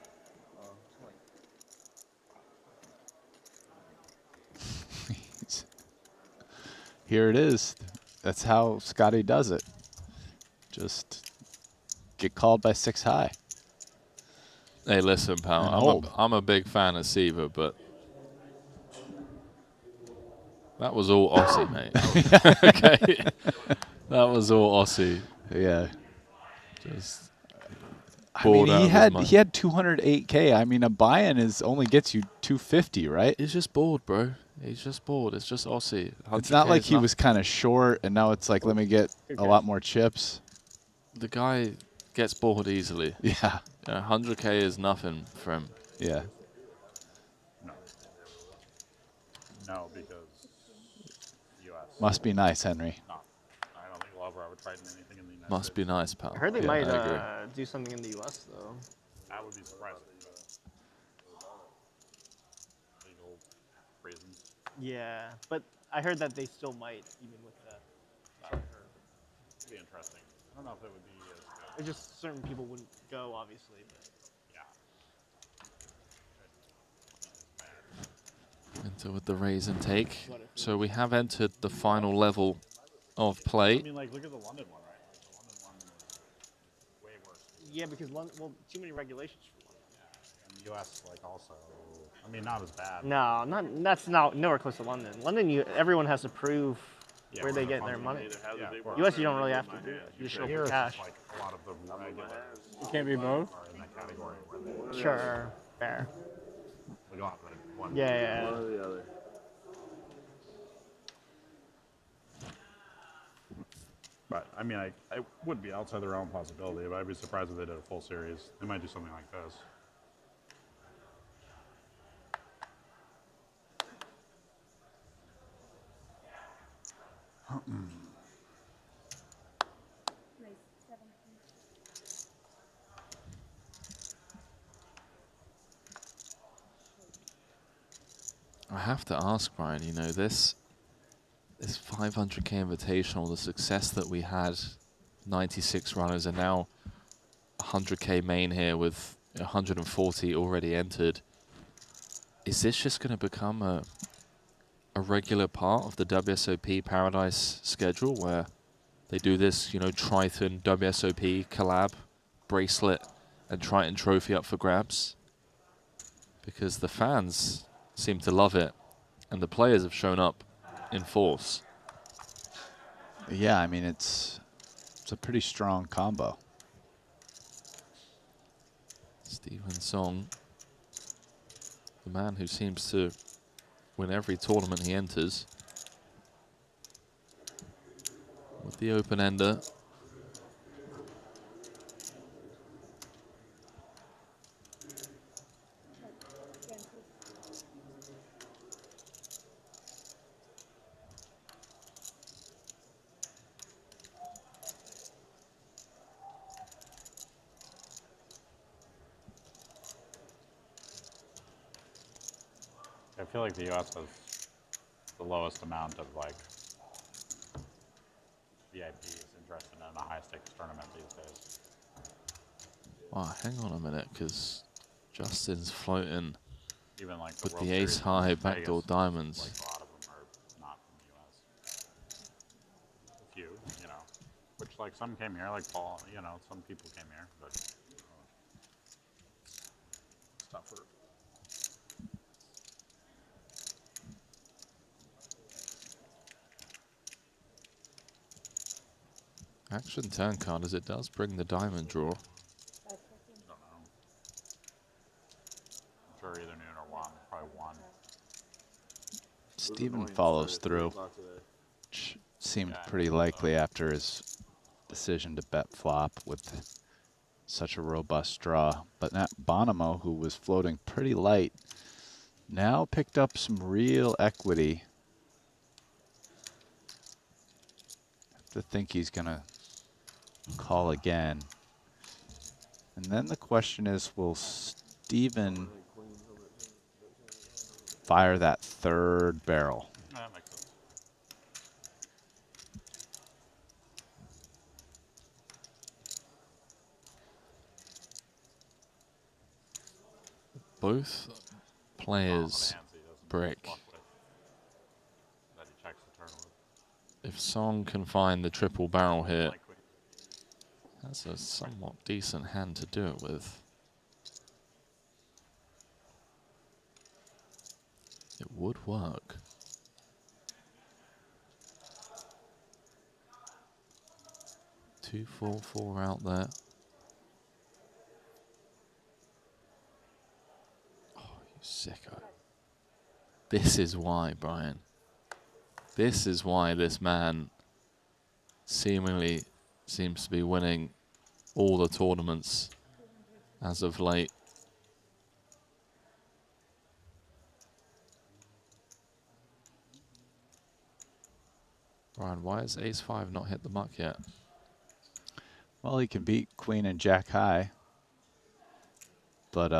Here it is. That's how Scotty does it. Just get called by 6 high. Hey, listen, pal. I'm a big fan of Siva, but that was all Aussie, mate. Okay, that was all Aussie. Yeah. Just. I mean, he had 208K. I mean, a buy-in only gets you 250, right? He's just bored, bro. He's just bored. It's just Aussie. It's not like he was kind of short, and now it's like, let me get a lot more chips. The guy gets bored easily. Yeah. 100K is nothing for him. Yeah. No, because U.S. Must be nice, Henry. No, I don't think we'll ever have a Triton anything in the United Must be nice, pal. I heard they Yeah, might I agree. do something in the U.S. though. I would be surprised. Legal reasons. Yeah, but I heard that they still might, even with that. It'd be interesting. I don't know if it would be as good. It's just certain people wouldn't go, obviously. But. Enter with the raise and take. So we have entered the final level of play. I mean, like, look at the London one, right? Like, the London one is way worse. Yeah, because London, well, too many regulations for London. Yeah. And the U.S. like also, I mean, not as bad. No, that's not nowhere close to London. London, everyone has to prove where they get their money. U.S. you don't really have to do that. You just show for cash. Like a lot of the regulars. You can't be both. Are in that category where they Sure, fair. We got like one. Yeah. One or the other. But I mean, I would be outside the realm of possibility, but I'd be surprised if they did a full series. They might do something like this. I have to ask, Brian, you know, this 500K Invitational, the success that we had, 96 runners, and now 100K main here with 140 already entered. Is this just going to become a regular part of the WSOP Paradise schedule where they do this, you know, Triton, WSOP collab, bracelet, and Triton trophy up for grabs? Because the fans seem to love it, and the players have shown up in force. Yeah, I mean, it's a pretty strong combo. Stephen Song, the man who seems to win every tournament he enters, with the open ender. I feel like the U.S. has the lowest amount of like VIPs interested in a high stakes tournament these days. Wow, hang on a minute, because Justin's floating Even like with World the ace Series in high Vegas, backdoor diamonds. Like a lot of them are not from the U.S. A few, you know, which like some came here, like Paul, you know, some people came here, but it's tougher. Action turn card as it does bring the diamond draw. Don't know. I'm sure either noon or one, probably one. Steven follows through, which seemed pretty likely after his decision to bet flop with such a robust draw. But that Bonomo, who was floating pretty light, now picked up some real equity. Have to think he's going to call again. And then the question is, will Steven fire that third barrel? That makes sense. Both players brick. That he checks the turn with. If Song can find the triple barrel here, that's a somewhat decent hand to do it with. It would work. Two, 4, 4 out there. Oh, you sicko. This is why, Brian. This is why this man seemingly seems to be winning all the tournaments as of late. Brian, why has Ace-5 not hit the muck yet? Well, he can beat Queen and Jack high. But,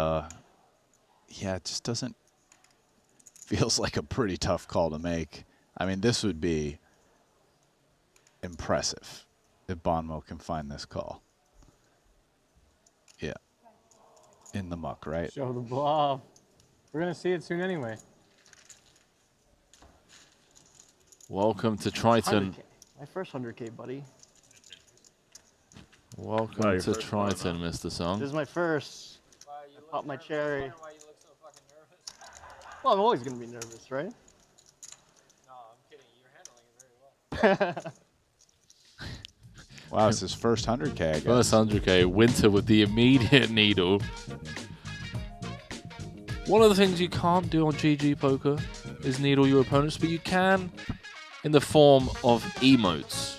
yeah, it just doesn't... Feels like a pretty tough call to make. I mean, this would be impressive if Bonomo can find this call. Yeah. In the muck, right? Show the bluff. We're going to see it soon anyway. Welcome to Triton. 100K. My first 100K, buddy. Welcome to Triton, Mr. Song. This is my first. I popped my cherry. Well, I'm always going to be nervous, right? No, I'm kidding. You're handling it very well. Wow, it's his first 100K, I guess. First 100K. Winter with the immediate needle. One of the things you can't do on GG Poker is needle your opponents, but you can in the form of emotes.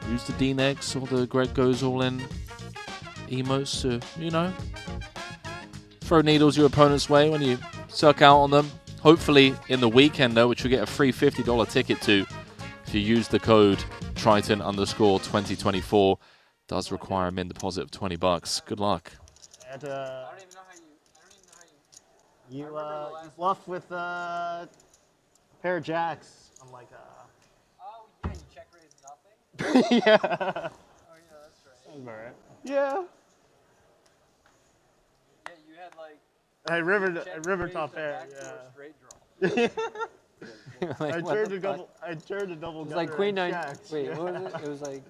Use the D-Negs or the Greg Goes All In emotes to, you know, throw needles your opponent's way when you suck out on them. Hopefully in the weekender, which you'll get a free $50 ticket to if you use the code Triton_2024. Does require a min deposit of $20. Good luck. And, you bluff with a pair of jacks. I'm like, Oh, yeah, you check raise nothing? yeah. Oh, yeah, that's right. Sounds about right. Yeah. Yeah, you had like... I river raised top a pair, backdoor yeah. straight draw. I Like, what turned the a double. fuck? I turned a double. It was like gutter queen and nine. jacks. Wait, yeah. what was it? It was like...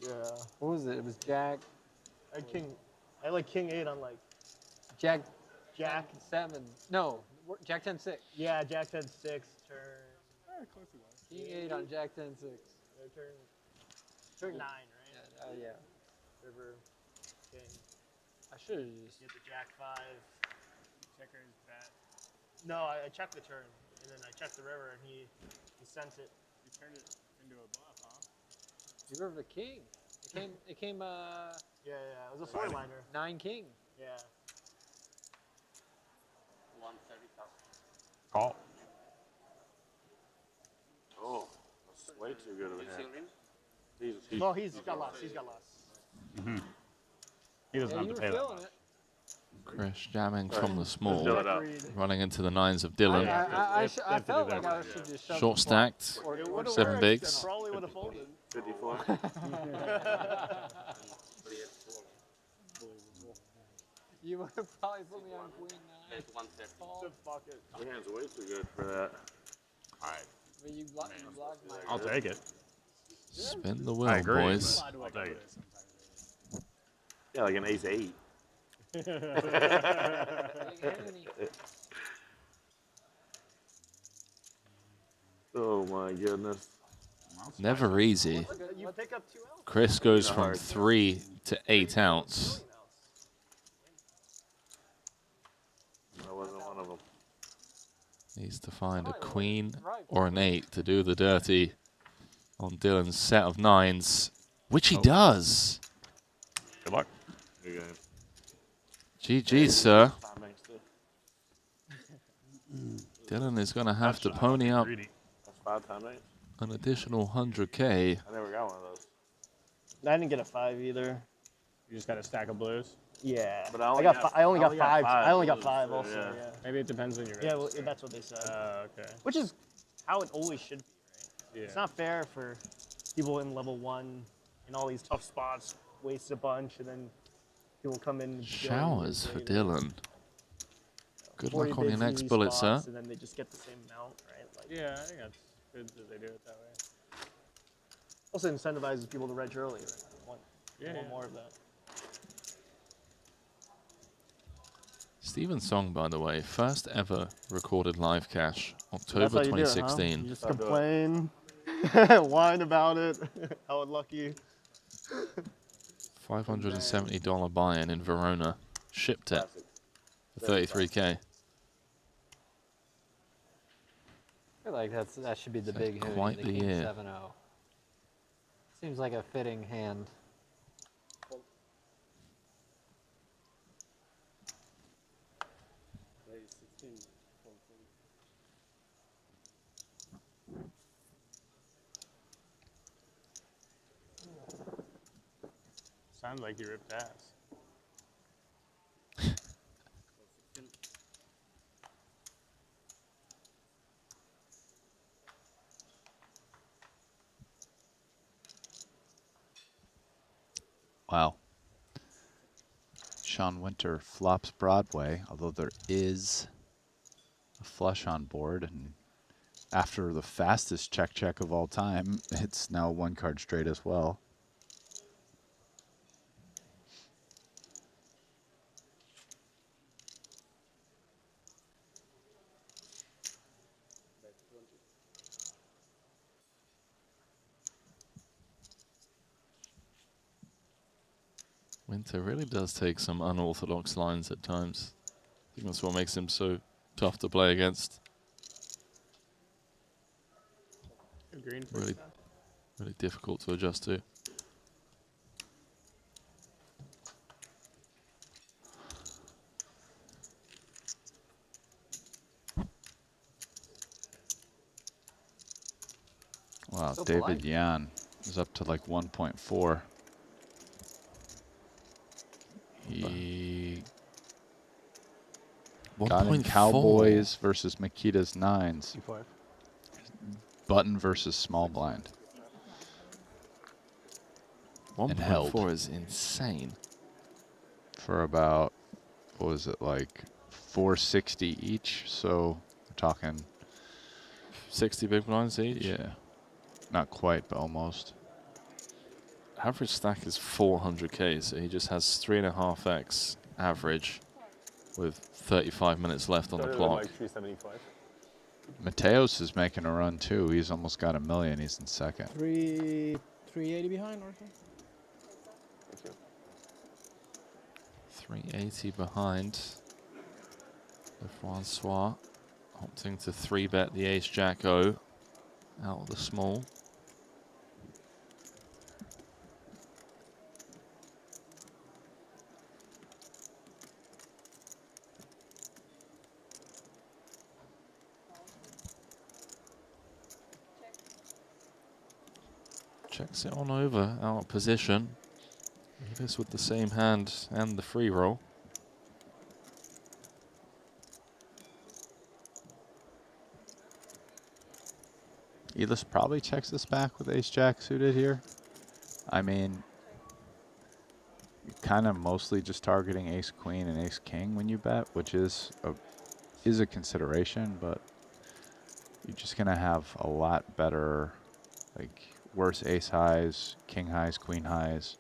Yeah. What was it? It was jack... I had king. I had like king 8 on like. Jack... Jack 7. No, jack 10 6. Yeah, jack 10 6 turn. King 8 on jack 10 6. Turn 9, right? Yeah. Oh, yeah. River, king. I should have just... Get the jack 5. Checkers, bet. No, I checked the turn, and then I checked the river, and he sent it. You turned it into a bluff, huh? You river the king. It came, Yeah, it was a 4-liner. 9 king. Yeah. 130,000. Call. Oh, that's way too good of a hand. Well, he's got lots. He's got lots. Mm-hmm. He doesn't have to pay that much. Chris jamming from the small, fill it up. running into the 9s of Dylan. I felt like I should just shove Short the stacked, ball. 7 bigs. Probably would have folded. 54. You would have probably put me on queen 9. It's 130. Fuck it. Your hand's way too good for that. All right. But you blocked my... I'll take it. Spin the wheel, I agree. boys. I'll take it. Yeah, like an ace 8. Oh my goodness. Never easy. You pick up 2 outs. Chris goes from 3 to 8 outs. That wasn't one of them. Needs to find a queen or an 8 to do the dirty on Dylan's set of 9s, which he does. Good luck. There you go. GG, sir. Dylan is going to have to pony up That's 5 time 8. an additional 100K. I never got one of those. I didn't get a 5 either. You just got a stack of blues. Yeah. But I only got 5. I only got 5 also. yeah. Yeah. Maybe it depends on your. Yeah, well, that's what they said. Okay. Which is how it always should be, right? Yeah. It's not fair for people in level 1 in all these tough spots waste a bunch, and then people come in. Showers for Dylan. Good 40 luck on your bids in next these bullet, sir. spots, and then they just get the same amount, right? Like, Yeah, I think that's good that they do it that way. also incentivizes people to reg early. Right? Yeah, Want more of that. Steven Song, by the way, first ever recorded live cash, October That's how you do it, huh? 2016. You just complain, whine about it, how unlucky. $570 buy-in in Verona. Shipped it for 33K. I feel like that should be the big hoodie, quite the the King year. 7-0. Seems like a fitting hand. Sounds like you ripped ass. Wow. Sean Winter flops Broadway, although there is a flush on board, and after the fastest check of all time, it's now 1 card straight as well. Winter really does take some unorthodox lines at times. I think that's what makes him so tough to play against. Green Really, really difficult to adjust to. Wow, So David polite. Yan is up to like 1.4. He got in 1.4. Cowboys versus Makita's 9s. E5. Button versus small blind. And held 1.4 is insane. for about, what was it, like 460 each? So we're talking 60 big blinds each? Yeah. Not quite, but almost. Average stack is 400k, so he just has 3.5x average with 35 minutes left on the clock. Like 375. Mateos is making a run too. He's almost got $1 million. He's in second. 380 behind, Arthur. 380 behind. The Francois opting to 3-bet the ace-jack-o out of the small. Checks it on over, out of position. This with the same hand and the free roll. Elis probably checks this back with ace-jack suited here. I mean, you're kind of mostly just targeting ace-queen and ace-king when you bet, which is a consideration, but you're just going to have a lot better, like, worse ace-highs, king-highs, queen-highs,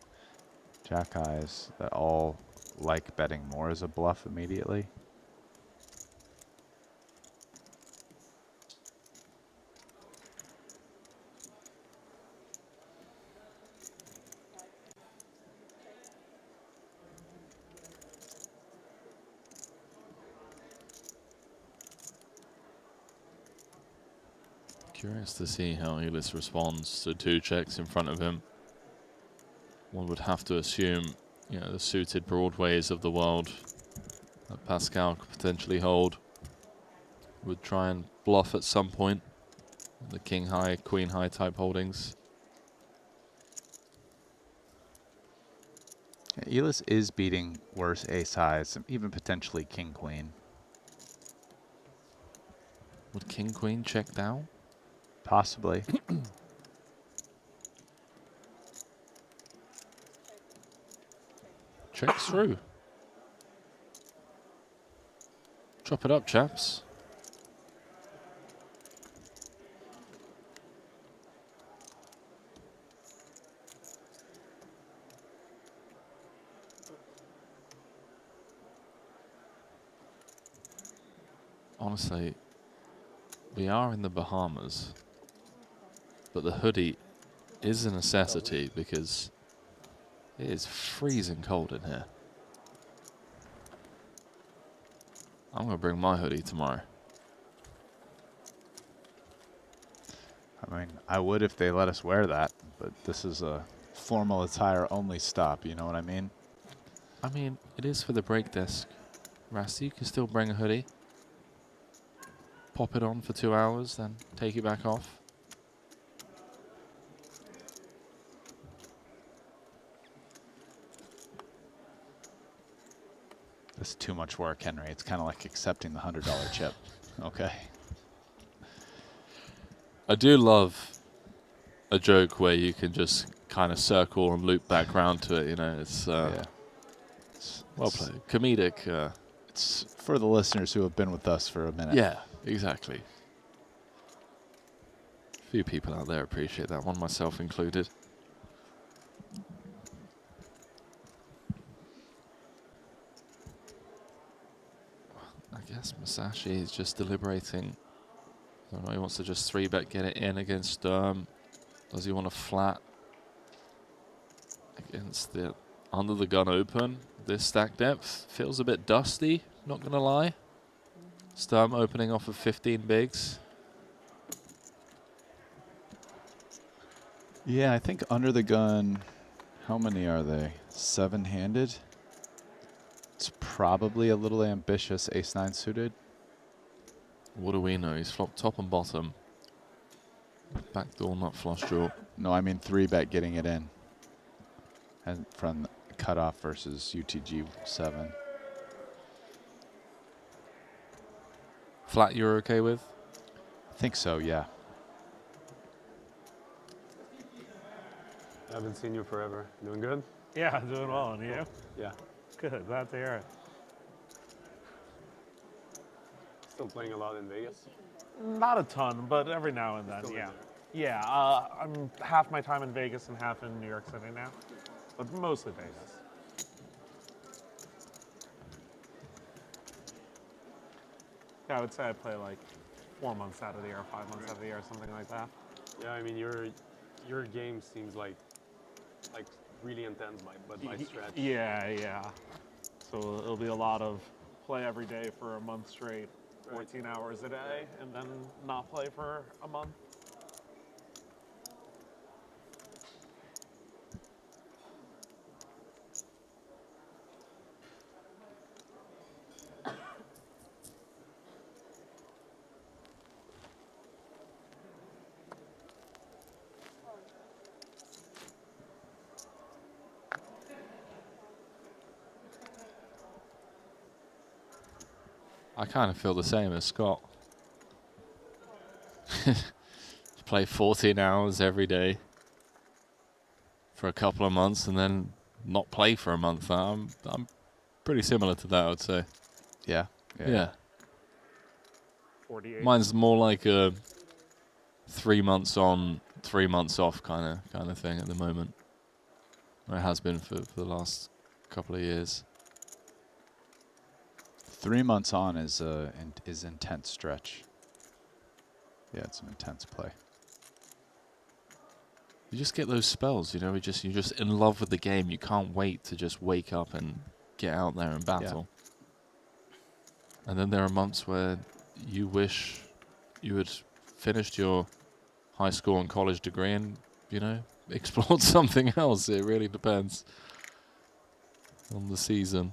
jack-highs that all like betting more as a bluff immediately. Curious to see how Elis responds to 2 checks in front of him. One would have to assume you know, the suited Broadways of the world that Pascal could potentially hold. Would try and bluff at some point. The king high, queen high type holdings. Yeah, Elis is beating worse ace highs, even potentially king queen. Would king queen check down? Possibly. Checks through. Chop it up, chaps. Honestly, we are in the Bahamas, but the hoodie is a necessity because it is freezing cold in here. I'm going to bring my hoodie tomorrow. I mean, I would if they let us wear that, but this is a formal attire only stop, you know what I mean? I mean, it is for the break desk. Rusty, you can still bring a hoodie. Pop it on for 2 hours, then take it back off. This is too much work, Henry. It's kind of like accepting the $100 chip. Okay. I do love a joke where you can just kind of circle and loop back around to it. You know, it's well played, comedic. It's for the listeners who have been with us for a minute. Yeah, exactly. A few people out there appreciate that one, myself included. I guess Masashi is just deliberating. I don't know, he wants to just 3-bet, get it in against Sturm. Does he want to flat against the under the gun open? This stack depth feels a bit dusty, not going to lie. Sturm opening off of 15 bigs. Yeah, I think under the gun, how many are they? 7-handed? It's probably a little ambitious, ace-9 suited. What do we know? He's flopped top and bottom. Backdoor nut flush draw. No, I mean 3-bet getting it in. And from cutoff versus UTG 7. Flat you're okay with? I think so, yeah. I haven't seen you forever. Doing good? Yeah, doing well. And you? Yeah. Good. Glad to hear it. Still playing a lot in Vegas? Not a ton, but every now and then, Still in yeah. there. Yeah, I'm half my time in Vegas and half in New York City now, but mostly Vegas. Yeah, I would say I play like 4 months out of the year, 5 months out of the year, something like that. Yeah, I mean your game seems like really intense, but by stretch. Yeah. So it'll be a lot of play every day for a month straight, 14 hours a day, and then not play for a month. I kind of feel the same as Scott. Play 14 hours every day for a couple of months and then not play for a month. I'm pretty similar to that, I would say. Yeah. Yeah. 48. Mine's more like a 3 months on, 3 months off kind of thing at the moment. Or it has been for the last couple of years. 3 months on is intense stretch. Yeah, it's an intense play. You just get those spells, you know. You're just in love with the game. You can't wait to just wake up and get out there and battle. Yeah. And then there are months where you wish you had finished your high school and college degree and, you know, explored something else. It really depends. on the season.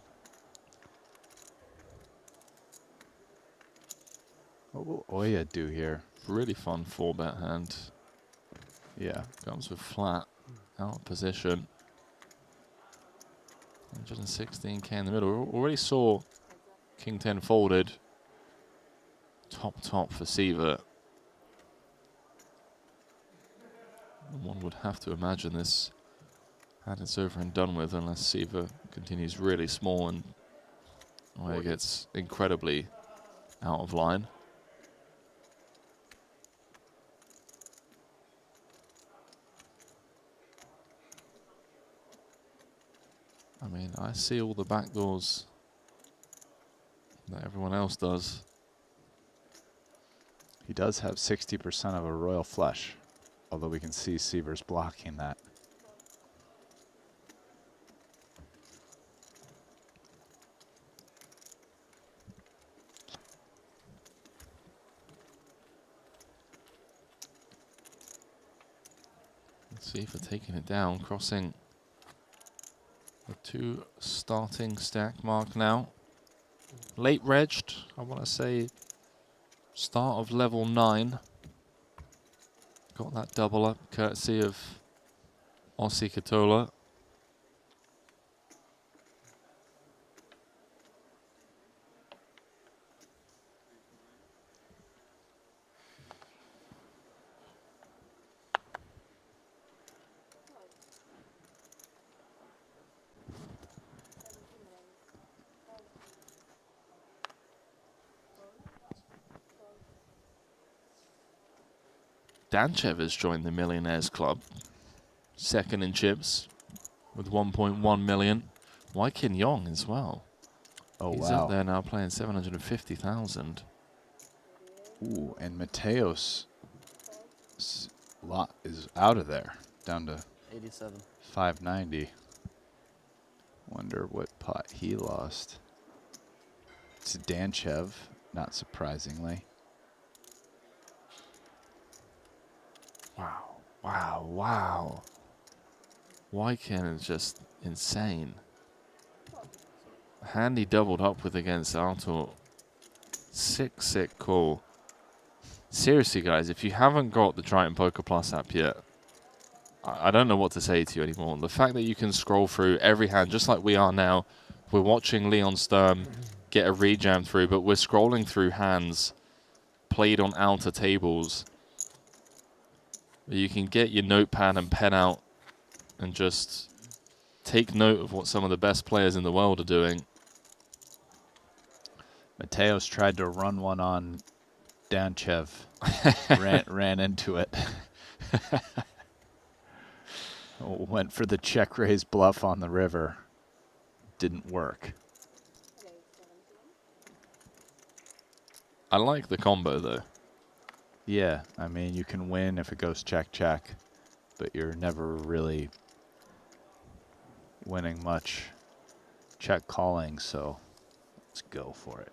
What will Oya do here? Really fun 4-bet hand. Yeah. Comes with flat, out of position. 116K in the middle. We already saw King 10 folded. Top for Sievert. One would have to imagine this hand is over and done with unless Sievert continues really small and Oya gets incredibly out of line. I mean, I see all the backdoors that everyone else does. He does have 60% of a royal flush, although we can see Sievert's blocking that. Let's see if they're taking it down, crossing the 2 starting stack mark now. Late regged, I want to say start of level 9. Got that double up courtesy of Ossi Katola. Danchev has joined the Millionaires Club, second in chips with 1.1 million. Waikin Yong as well. Oh, He's wow. up there now playing 750,000. Ooh, and Mateos lot is out of there, down to 87. 590. Wonder what pot he lost. It's Danchev, not surprisingly. Wow. Waikin is just insane. Hand he doubled up with against Artur. Sick call. Seriously, guys, if you haven't got the Triton Poker Plus app yet, I don't know what to say to you anymore. The fact that you can scroll through every hand, just like we are now, we're watching Leon Sturm get a rejam through, but we're scrolling through hands played on outer tables. You can get your notepad and pen out and just take note of what some of the best players in the world are doing. Mateos tried to run one on Danchev. ran into it. Went for the check raise bluff on the river. Didn't work. I like the combo, though. Yeah, I mean, you can win if it goes check, but you're never really winning much check calling, so let's go for it.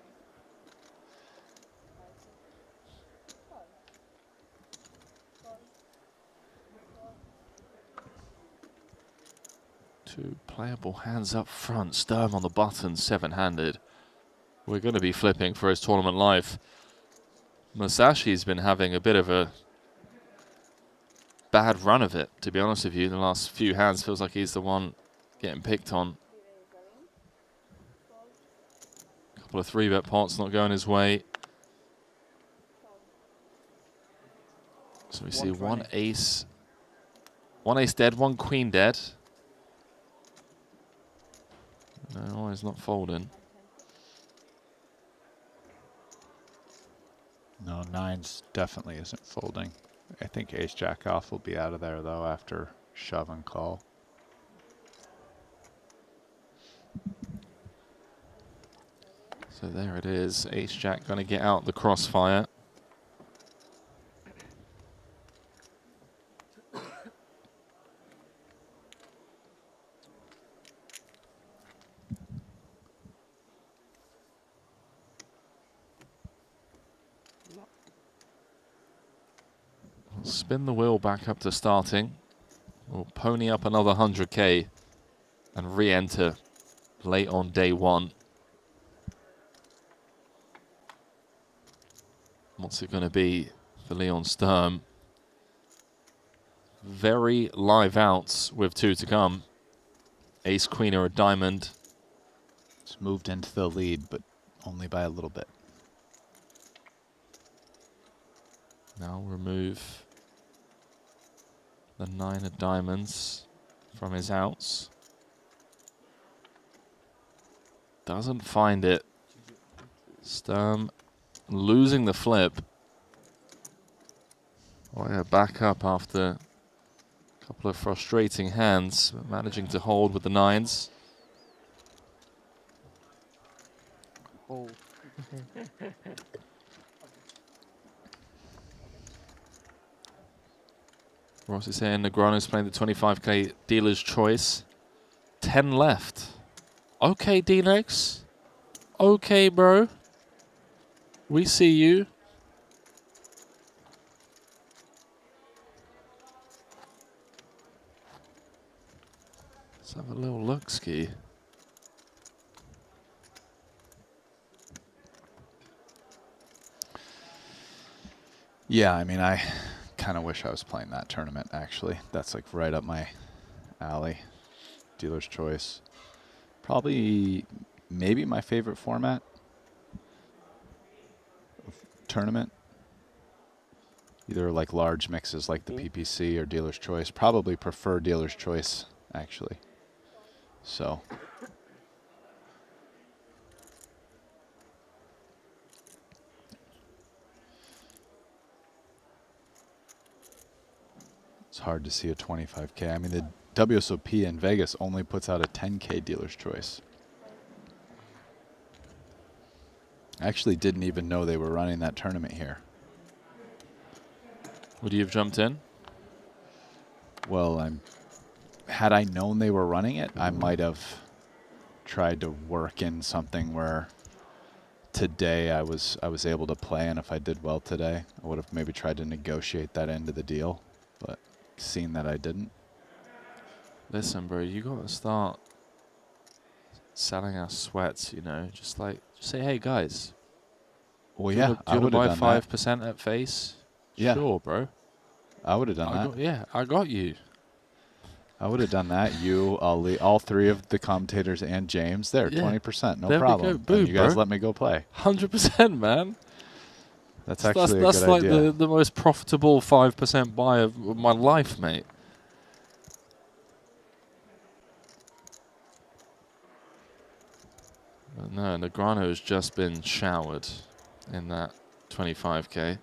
Two playable hands up front. Sturm on the button, 7-handed. We're going to be flipping for his tournament life. Musashi's been having a bit of a bad run of it, to be honest with you. The last few hands feels like he's the one getting picked on. A couple of 3-bet pots not going his way. So we see one ace dead, one queen dead. No, he's not folding. No, 9s definitely isn't folding. I think ace-jack off will be out of there, though, after shove and call. So there it is. Ace-jack going to get out the crossfire. Spin the wheel back up to starting. We'll pony up another 100K and re-enter late on day one. What's it going to be for Leon Sturm? Very live outs with 2 to come. Ace, queen, or a diamond. It's moved into the lead, but only by a little bit. Now remove the 9 of diamonds from his outs. Doesn't find it. Sturm losing the flip. Oh yeah, back up after a couple of frustrating hands, but managing to hold with the 9s. Oh. Ross is saying Negreanu's playing the 25k dealer's choice. 10 left. Okay, D-Lex. Okay, bro. We see you. Let's have a little look, Ski. Yeah, I mean, I kind of wish I was playing that tournament, actually. That's like right up my alley. Dealer's choice. Probably, maybe my favorite format of tournament. Either like large mixes like the PPC or dealer's choice. Probably prefer dealer's choice, actually. So. It's hard to see a 25K. I mean, the WSOP in Vegas only puts out a 10K dealer's choice. I actually didn't even know they were running that tournament here. Would you have jumped in? Well, had I known they were running it, I might have tried to work in something where today I was able to play, and if I did well today, I would have maybe tried to negotiate that into the deal. But seeing that I didn't. Listen, bro, you got to start selling our sweats, you know. Just say, hey, guys. Well, do yeah, you I would buy have done 5% at face? Yeah. Sure, bro. I would have done that. Yeah, I got you. I would have done that. You, Ali, all 3 of the commentators, and James. There, Yeah. 20%, no There we problem. go. Boom, And you guys bro. let me go play. 100%, man. That's actually a good like idea. the most profitable 5% buy of my life, mate. But no, Negreanu has just been showered in that 25k.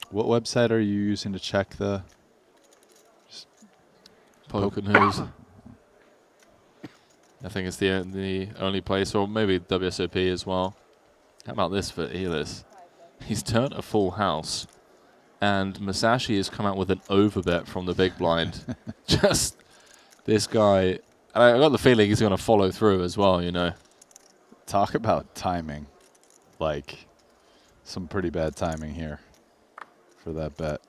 What website are you using to check the Poker News? I think it's the only place, or maybe WSOP as well. How about this for Elis? He's turned a full house, and Masashi has come out with an overbet from the big blind. Just this guy. And I got the feeling he's going to follow through as well, you know. Talk about timing. Like, some pretty bad timing here for that bet.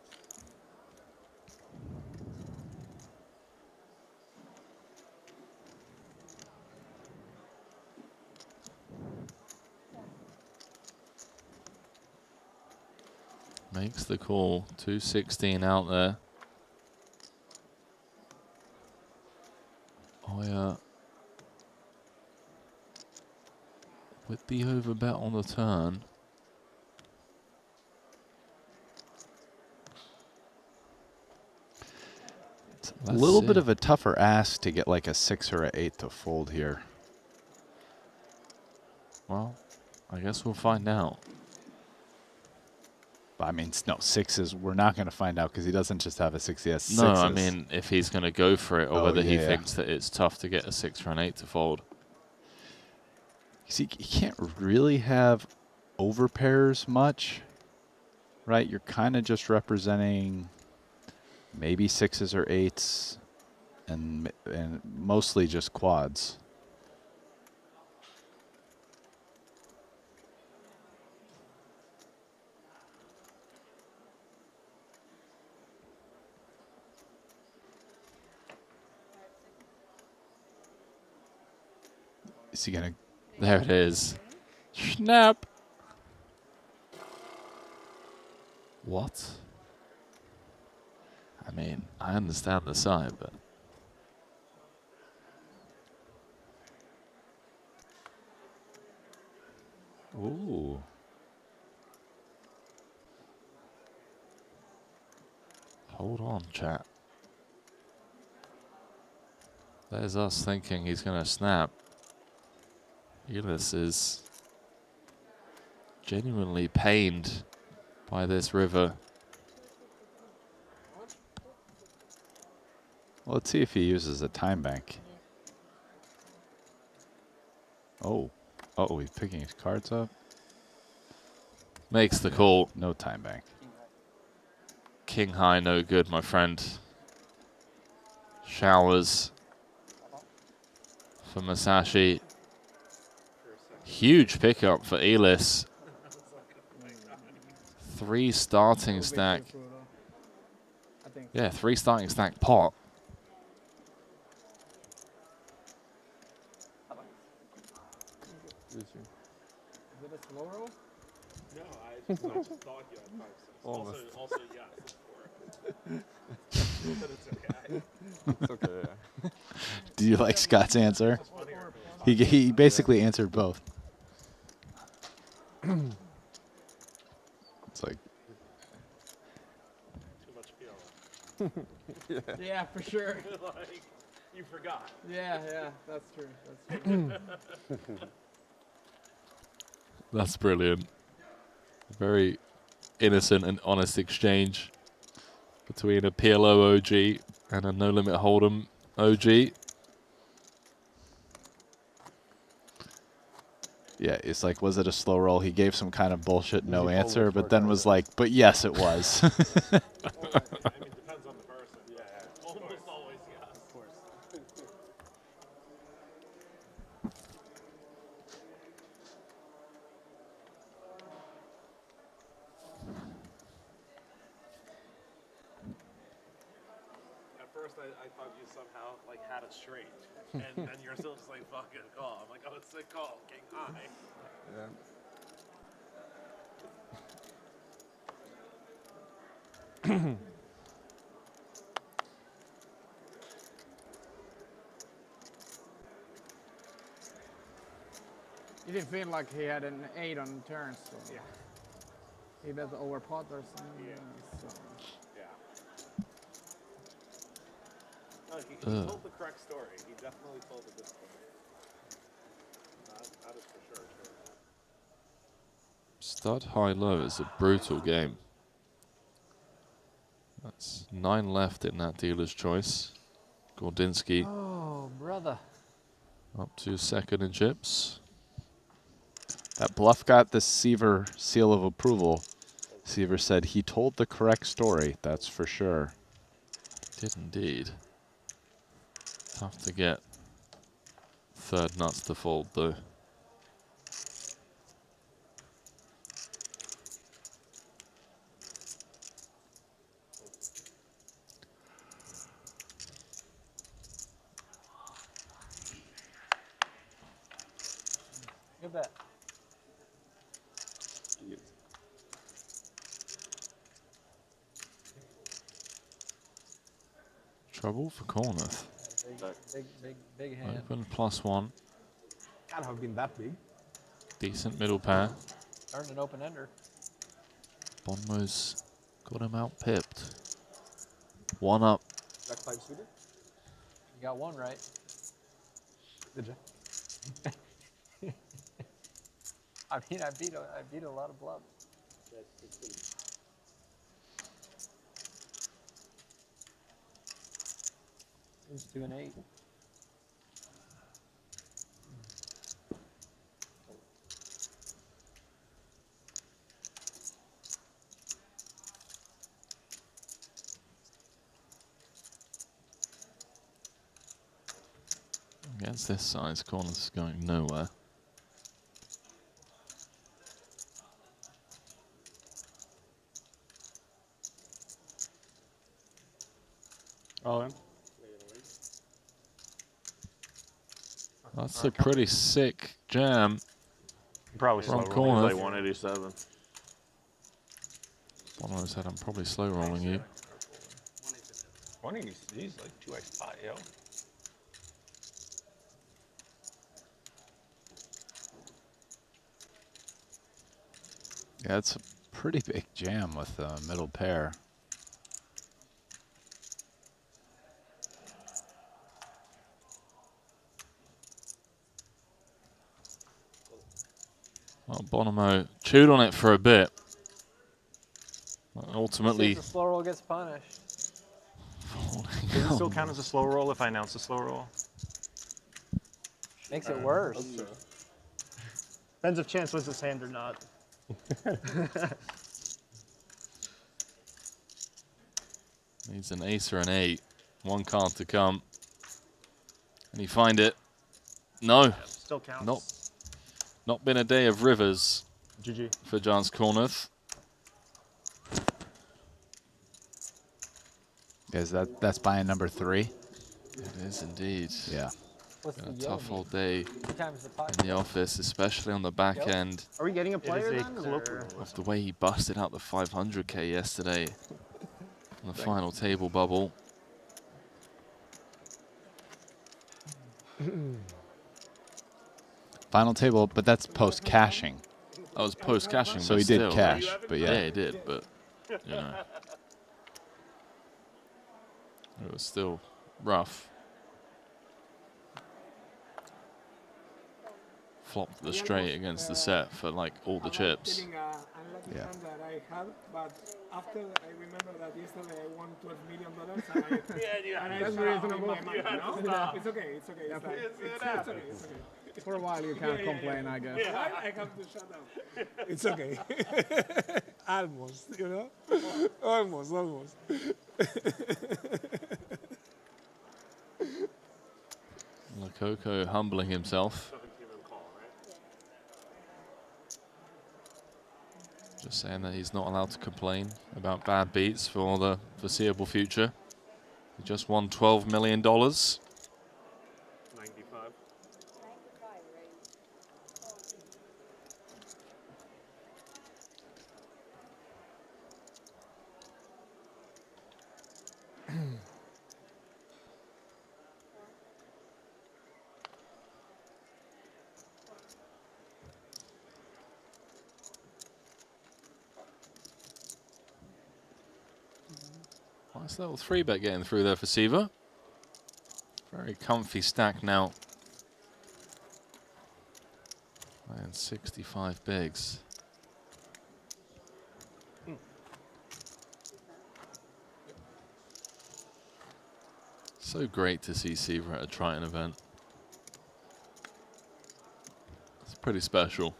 Makes the call. 216 out there. Oh, yeah. With the overbet on the turn. A little bit of a tougher ask to get like a 6 or a 8 to fold here. Well, I guess we'll find out. I mean, no, 6s, we're not going to find out because he doesn't just have a 6, he has 6s. No, I mean, if he's going to go for it or whether he yeah. thinks that it's tough to get a 6 or an 8 to fold. See, you can't really have overpairs much, right? You're kind of just representing maybe 6s or 8s and mostly just quads. Is he gonna? There it is. Snap. What? I mean, I understand the side, but ooh. Hold on, chat. There's us thinking he's gonna snap. Elis is genuinely pained by this river. Well, let's see if he uses a time bank. Oh. Oh, he's picking his cards up. Makes the call. No time bank. King high, no good, my friend. Showers for Masashi. Huge pickup for Elis. 3 starting stack. Yeah, 3 starting stack pot. Is it a slow roll? No, I just thought you had 5 cents. Also, yes, but it's okay. It's okay. Yeah. Do you like Scott's answer? He basically answered both. It's like Too much PLO. Yeah, for sure. Like, you forgot. Yeah, that's true. That's true. That's brilliant. Very innocent and honest exchange between a PLO OG and a No Limit Hold'em OG. yeah, it's like, was it a slow roll? He gave some kind of bullshit no answer, but then was like, but yes, it was. I mean, depends on the person. Yeah, almost always, yeah, of course. At first, I thought you somehow like had it straight, and then you're still just like fucking call. I'm like, oh, it's a call, king high. Yeah. He didn't feel like he had an 8 on turns, so yeah. He bet the overpot or something. So. Yeah. No, he told the correct story. He definitely told a good story. That is for sure true. Stud high low is a brutal game. That's 9 left in that dealer's choice. Gordinsky Oh, brother. up to second in chips. That bluff got the Seaver seal of approval. Seaver said he told the correct story, that's for sure. Did indeed. Tough to get third nuts to fold though. Good bet. Trouble for Corneth. Big hand. Open +1. Can't have been that big. Decent middle pair. Earned an open ender. Bonmo's got him out pipped. 1 up. Jack 5 suited? You got 1 right. Did you? I mean, I beat a lot of bluffs. It's 2 and 8. Against this size, Corneth's going nowhere. All in. That's a pretty sick jam. Probably slow Front rolling. corner. Like 187. Bono said I'm probably slow rolling you. 180, he's like 2x pot, yo. Yeah, it's a pretty big jam with the middle pair. Well, Bonomo chewed on it for a bit. Ultimately, See if the slow roll gets punished. Does it still count as a slow roll if I announce a slow roll? Makes it worse. Depends if Chance was his hand or not. needs an ace or an 8. One card to come. Can he find it? No. Still counts. Not been a day of rivers GG. for Jans Corneth. Guys, that's buy-in number 3. It is indeed. Yeah. What's Been a the tough yo all day times the pot? in the office, especially on the back Yep. end. Are we getting a player a then? Of the way he busted out the 500K yesterday on the final table bubble. Final table, but that's post-cashing. That was post-cashing, So but he did still. cash, but yeah. Yeah, he did, but, you know. It was still rough. Flopped the straight against the set for like all the chips. Yeah. That I had, but after I remember that yesterday I won $12 million and I that's shut off reasonable. my money, no? It's okay, it's okay. It's, like, it's okay, it's okay. For a while you can't complain, I guess. Yeah, I have to shut up. It's okay. Almost, you know? Almost. Lococo humbling himself. Just saying that he's not allowed to complain about bad beats for the foreseeable future. He just won $12 million. 95. Nice little 3-bet getting through there for Siva. Very comfy stack now. And 65 bigs. So great to see Siva at a Triton event. It's pretty special.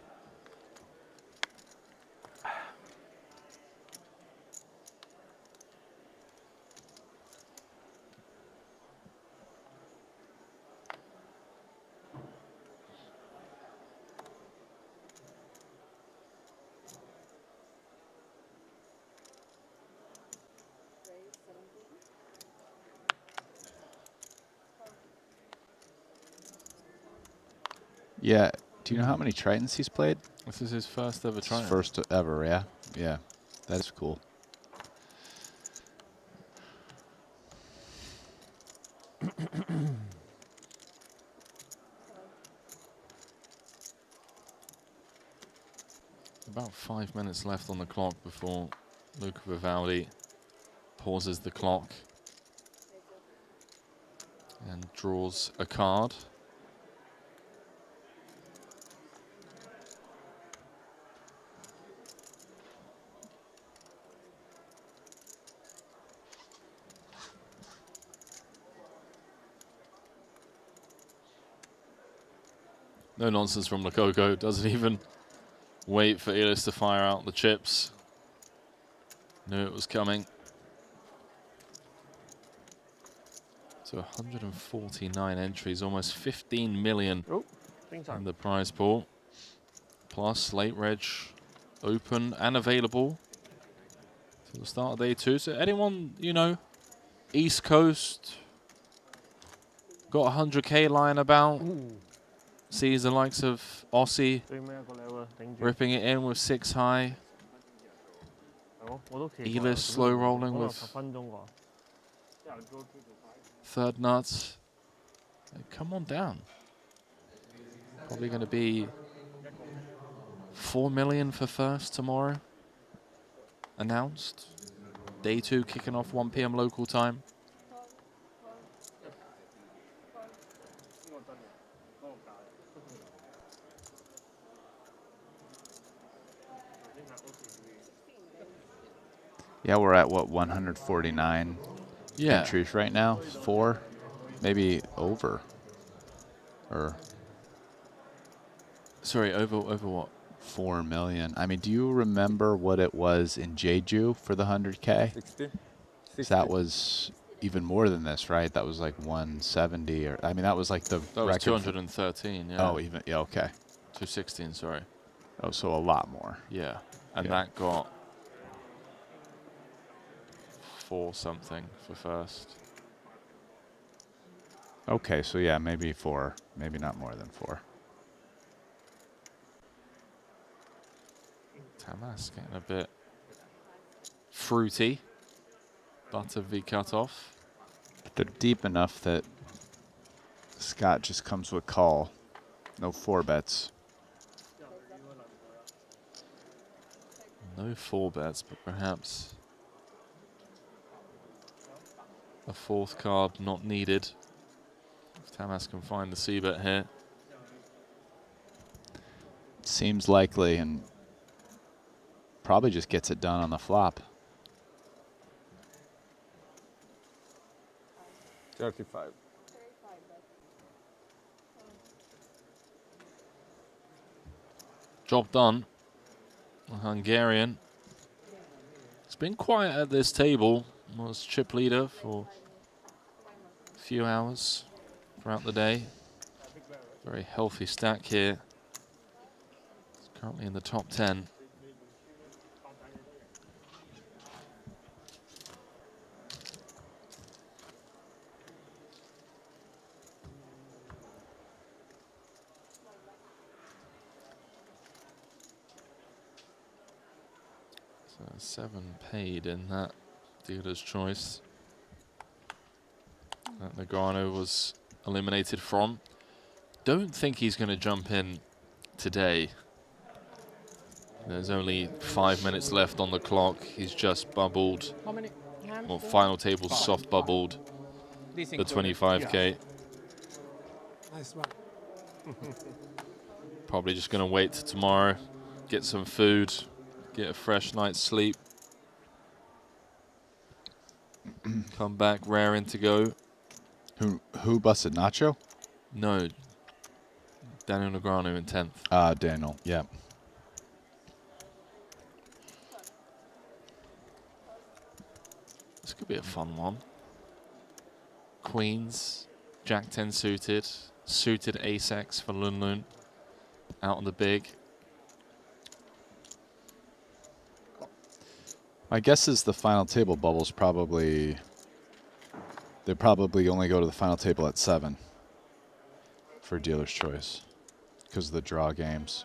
Yeah. Do you know how many Tritons he's played? This is his first ever His Triton. first ever, yeah. Yeah. That's cool. About 5 minutes left on the clock before Luca Vivaldi pauses the clock and draws a card. No nonsense from Lococo, doesn't even wait for Elis to fire out the chips. Knew it was coming. So 149 entries, almost 15 million in the prize pool. Plus late reg open and available to the start of day 2. So anyone, you know, East Coast, got 100K lying about, sees the likes of Aussie ripping it in with 6 high. Elis slow rolling with third nuts. Come on down. Probably going to be 4 million for first tomorrow. Announced. Day 2 kicking off 1 p.m. local time. Yeah, we're at what, 149 entries right now? 4, maybe over. Or sorry, over what? 4 million. I mean, do you remember what it was in Jeju for the 100K? 60. That was even more than this, right? That was like 170, or I mean, that was like the That was record. 213. Yeah. Oh, even okay. 216. Sorry. Oh, so a lot more. Yeah, and that got 4 something for first. Okay, so yeah, maybe 4, maybe not more than 4. Tamas getting a bit fruity. Butter V cut off. They're deep enough that Scott just comes with call. No 4 bets. No 4 bets, but perhaps a 4th card not needed. If Tamas can find the C bet here. Seems likely, and probably just gets it done on the flop. 35. Job done. A Hungarian. It's been quiet at this table. Was chip leader for a few hours throughout the day. Very healthy stack here. It's currently in the top 10. So 7 paid in that dealer's choice that Negreanu was eliminated from. Don't think he's going to jump in today. There's only 5 minutes left on the clock. He's just bubbled. How many? Well, final table soft bubbled the 25K. Nice one. Probably just going to wait till tomorrow, get some food, get a fresh night's sleep. Come back raring to go. Who busted Nacho? No. Daniel Negreanu in 10th. Daniel, yeah. This could be a fun one. Queens, Jack 10 suited, suited ace-X for Lun Lun. Out on the big. My guess is the final table bubbles probably, they probably only go to the final table at 7 for dealer's choice because of the draw games.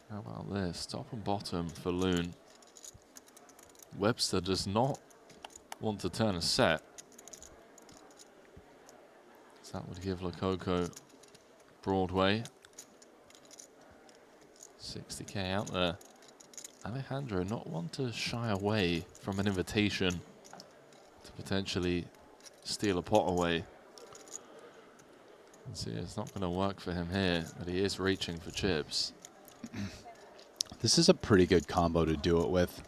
How about this? Top and bottom for Loon. Webster does not want to turn a set. So that would give Lococo Broadway. 60K out there. Alejandro not one to shy away from an invitation to potentially steal a pot away. See, it's not going to work for him here, but he is reaching for chips. This is a pretty good combo to do it with.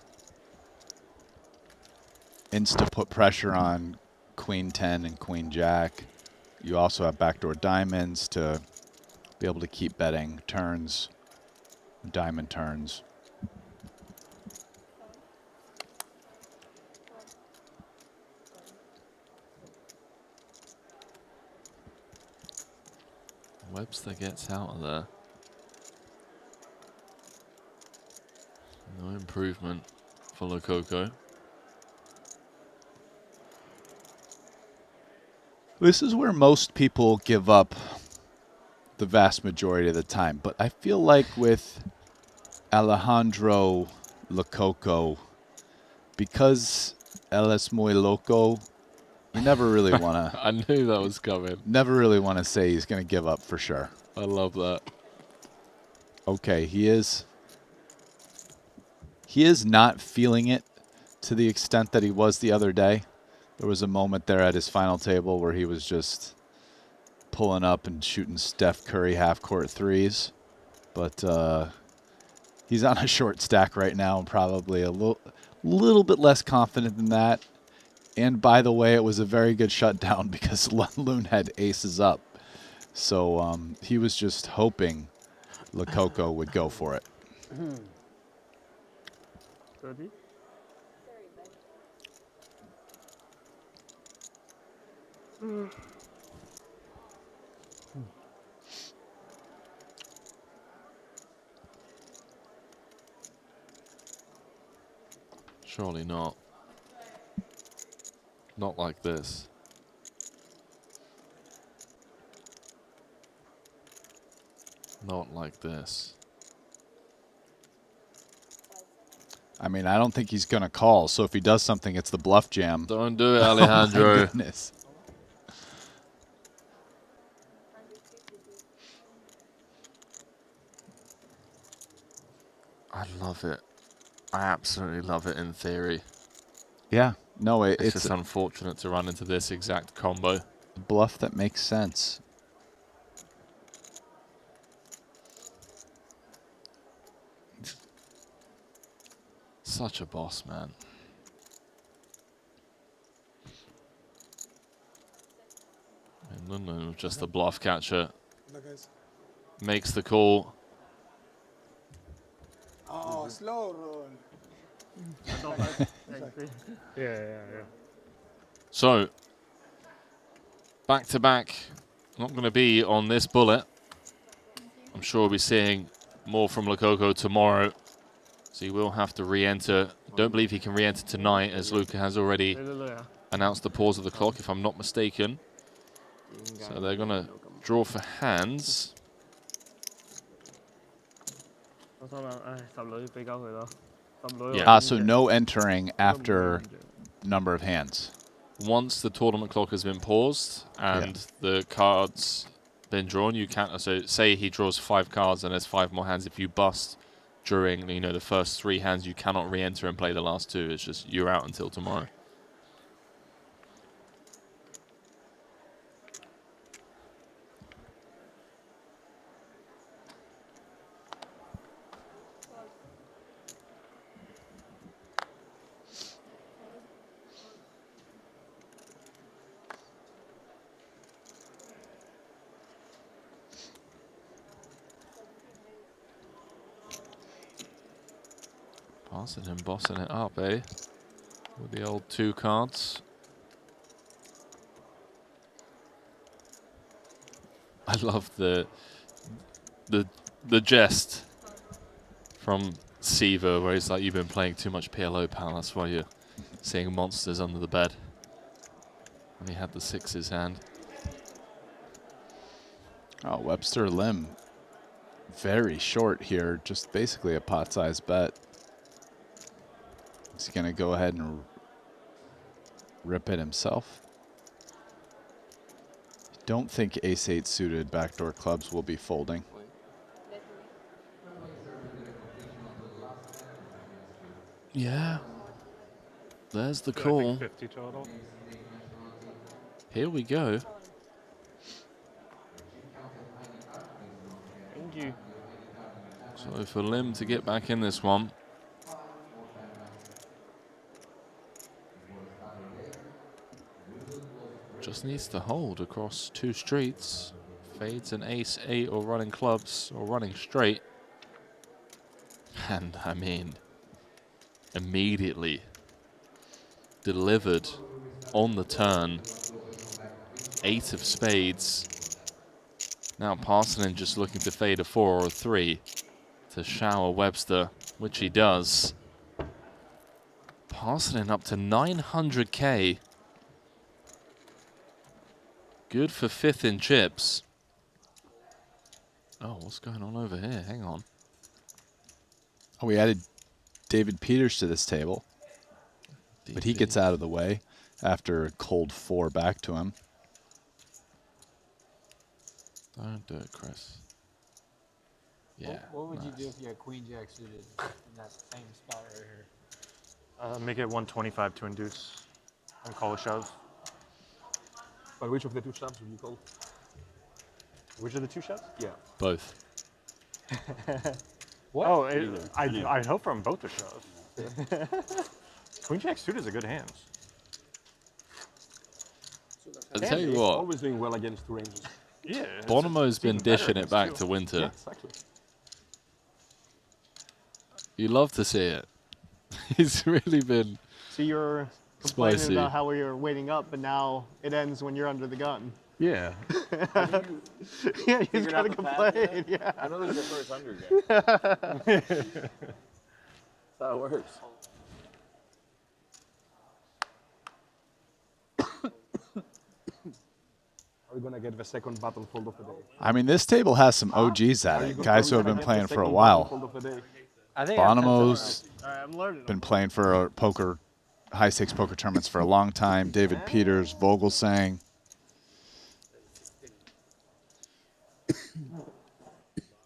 Insta put pressure on Queen 10 and Queen Jack. You also have backdoor diamonds to be able to keep betting turns, diamond turns. Webster gets out of there. No improvement for Lococo. This is where most people give up the vast majority of the time. But I feel like with Alejandro Lococo, because él es muy loco, you never really want to. I knew that was coming. Never really want to say he's going to give up for sure. I love that. Okay, he is not feeling it to the extent that he was the other day. There was a moment there at his final table where he was just pulling up and shooting Steph Curry half-court threes. But he's on a short stack right now and probably a little bit less confident than that. And by the way, it was a very good shutdown because Loon had aces up. So he was just hoping Lococo would go for it. 30? Surely not. Not like this. Not like this. I mean, I don't think he's going to call. So if he does something, it's the bluff jam. Don't do it, Alejandro. Oh, my goodness. I love it. I absolutely love it in theory. Yeah. No, it's just unfortunate to run into this exact combo. A bluff that makes sense. Such a boss, man. And just the bluff catcher makes the call. Oh, slow roll. Yeah. So, back to back. Not going to be on this bullet. I'm sure we'll be seeing more from Lococo tomorrow. So he will have to re-enter. Don't believe he can re-enter tonight, as Luca has already announced the pause of the clock, if I'm not mistaken. So they're going to draw for hands. Yeah. So no entering after number of hands. Once the tournament clock has been paused and the cards been drawn, you can't. So say he draws 5 cards and there's 5 more hands. If you bust during the first 3 hands, you cannot re-enter and play the last 2. It's just you're out until tomorrow. Passing and bossing it up, eh? With the old 2 cards. I love the jest from Siva, where he's like, "You've been playing too much PLO, pal. That's why you're seeing monsters under the bed." And he had the 6's hand. Oh, Webster Lim. Very short here. Just basically a pot-sized bet. Is he going to go ahead and rip it himself? Don't think ace-8 suited backdoor clubs will be folding. Yeah. There's the call. 50 total. Here we go. Thank you. So for Lim to get back in this one. Just needs to hold across 2 streets. Fades an ace-8 or running clubs or running straight. And I mean, immediately delivered on the turn. 8 of spades. Now Parsonen just looking to fade a 4 or a 3 to shower Webster, which he does. Parsonen up to 900K. Good for 5th in chips. Oh, what's going on over here? Hang on. Oh, we added David Peters to this table. But he gets out of the way after a cold 4 back to him. Don't do it, Chris. Yeah. What would you do if you had Queen Jack suited in that same spot right here? Make it 125 to induce and call a shove. But which of the 2 shoves would you call? Which of the 2 shoves? Yeah. Both. What? Oh, I'd hope from both to shove. Queen Jack suited is a good hand. I'll tell you what. Always doing well against 2 ranges. Yeah. Bonomo's been dishing it back to Winter. Yeah, exactly. You love to see it. He's really been So you're complaining spicy. about how you're waiting up, but now it ends when you're under the gun. Yeah. Yeah, you just gotta complain. Yeah. I know this is your first 100 game. That's how it works. Are we gonna get the second battlefield of the day? I mean, this table has some OGs at it. Guys who have been playing for a while. Bonomo's been playing for poker, high-stakes poker tournaments for a long time. David Peters, Vogelsang.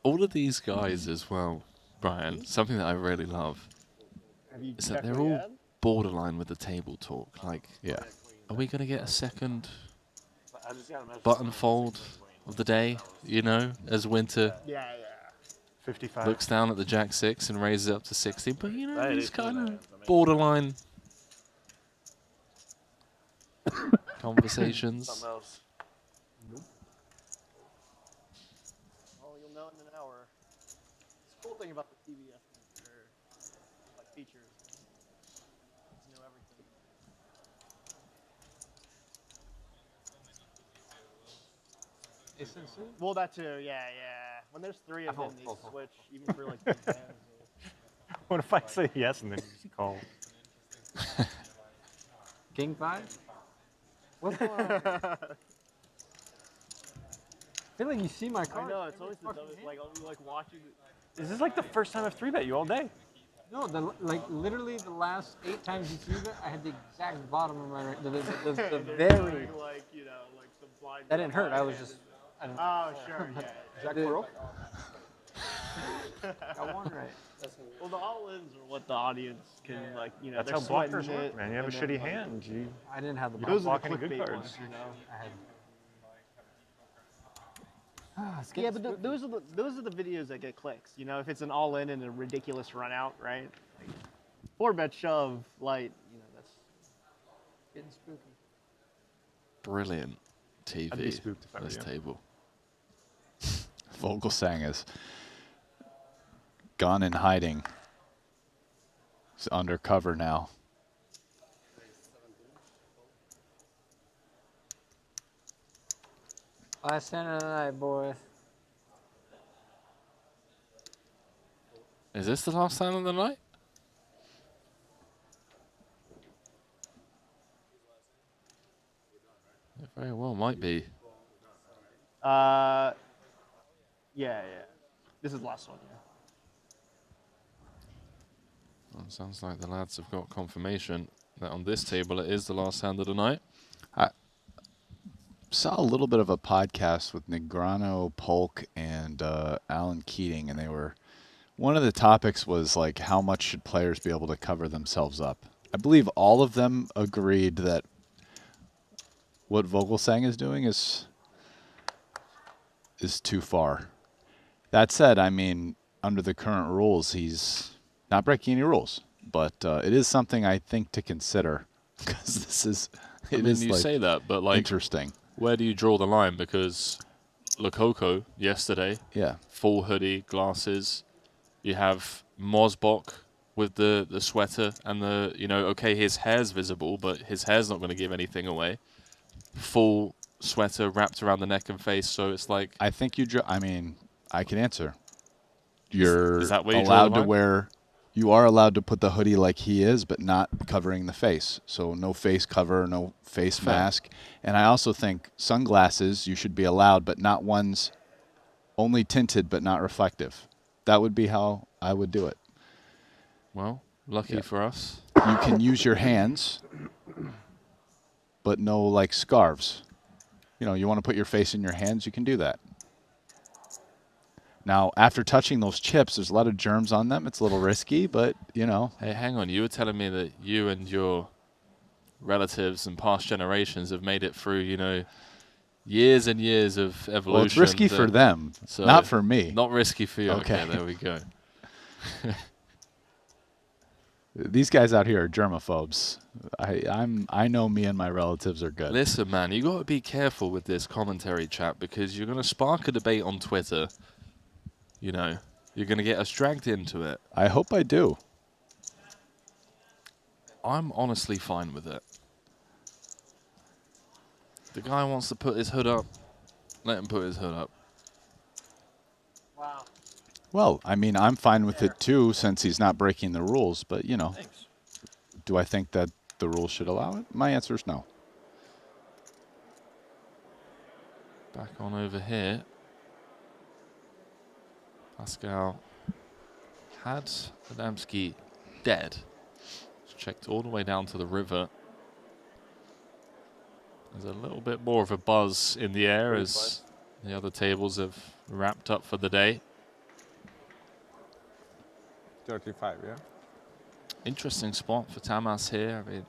All of these guys as well, Brian, something that I really love is that they're all borderline with the table talk. Like, yeah, are we going to get a second button fold of the day, you know, as Winter 55. looks down at the Jack 6 and raises it up to 60? But, you know, it's kind of borderline conversations. Something else. You'll know in an hour. It's a cool thing about the TBS like features. It's know everything. Well, that too. Yeah. When there's 3 of them, they switch even for like big hands. What if I say yes and then you just call? King 5? What's going on? I feel like you see my card. I know, it's always the dumbest, like, I'll be like watching it. Is this like the first time I've 3-bet you all day? No, like literally the last 8 times you see that, I had the exact bottom of my right. The very. Like, you know, like some blind. That didn't hurt. I was just. I don't Oh, sure, yeah. Jack Pearl? Got one right. Well, the all-ins are what the audience can, like, you know, That's they're how blockers sweating work, it, man. You have a and then, shitty like, hand. I didn't have the You bottom. don't block any good clickbait cards. ones, you know. I had. Yeah, but those are the videos that get clicks. You know, if it's an all-in and a ridiculous run-out, right? Like, 4-bet shove, light. You know, that's getting spooky. Brilliant I'd be TV, spooked if I were this you. table. Vogelsang is gone in hiding. He's undercover now. Last hand of the night, boys. Is this the last time of the night? It very well might be. Yeah. This is the last one, yeah. Well, it sounds like the lads have got confirmation that on this table it is the last hand of the night. I saw a little bit of a podcast with Negrano, Polk, and Alan Keating, and they were. One of the topics was like how much should players be able to cover themselves up. I believe all of them agreed that what Vogelsang is doing is too far. That said, I mean, under the current rules, he's not breaking any rules, but it is something I think to consider because this is. I mean, you say that, but like, interesting. Where do you draw the line? Because Lococo yesterday, full hoodie, glasses. You have Mosbach with the sweater and the, you know, okay, his hair's visible, but his hair's not going to give anything away. Full sweater wrapped around the neck and face, so it's like. I think I mean, I can answer. You're is that where you draw allowed the to line? wear. You are allowed to put the hoodie like he is, but not covering the face. So no face cover, no face mask. And I also think sunglasses you should be allowed, but not ones only tinted but not reflective. That would be how I would do it. Well, lucky for us. You can use your hands, but no like scarves. You know, you want to put your face in your hands, you can do that. Now, after touching those chips, there's a lot of germs on them. It's a little risky, but, you know. Hey, hang on. You were telling me that you and your relatives and past generations have made it through, you know, years and years of evolution. Well, it's risky for them, not for me. Not risky for you. Okay. Okay, there we go. These guys out here are germaphobes. I know me and my relatives are good. Listen, man, you got to be careful with this commentary chat because you're going to spark a debate on Twitter. You know, you're going to get us dragged into it. I hope I do. I'm honestly fine with it. The guy wants to put his hood up. Let him put his hood up. Wow. Well, I mean, I'm fine with it too since he's not breaking the rules, but, you know. Thanks. Do I think that the rules should allow it? My answer is no. Back on over here. Pascal had Adamski dead. Checked all the way down to the river. There's a little bit more of a buzz in the air as the other tables have wrapped up for the day. 35, yeah. Interesting spot for Tamas here. I mean,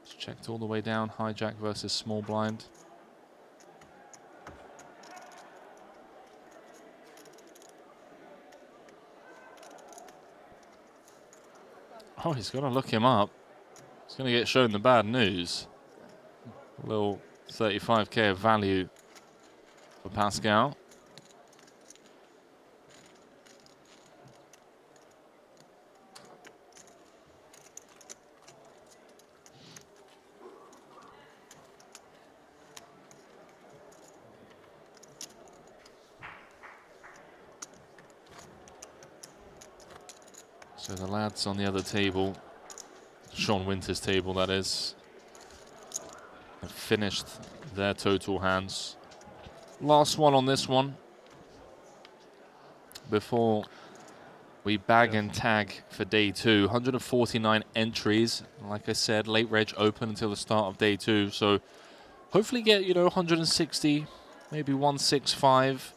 it's checked all the way down. Hijack versus small blind. Oh, he's going to look him up. He's going to get shown the bad news. A little 35k of value for Pascal. So the lads on the other table, Sean Winter's table that is, have finished their total hands. Last one on this one before we bag and tag for day 2. 149 entries. Like I said, late reg open until the start of day 2. So hopefully get, you know, 160, maybe 165.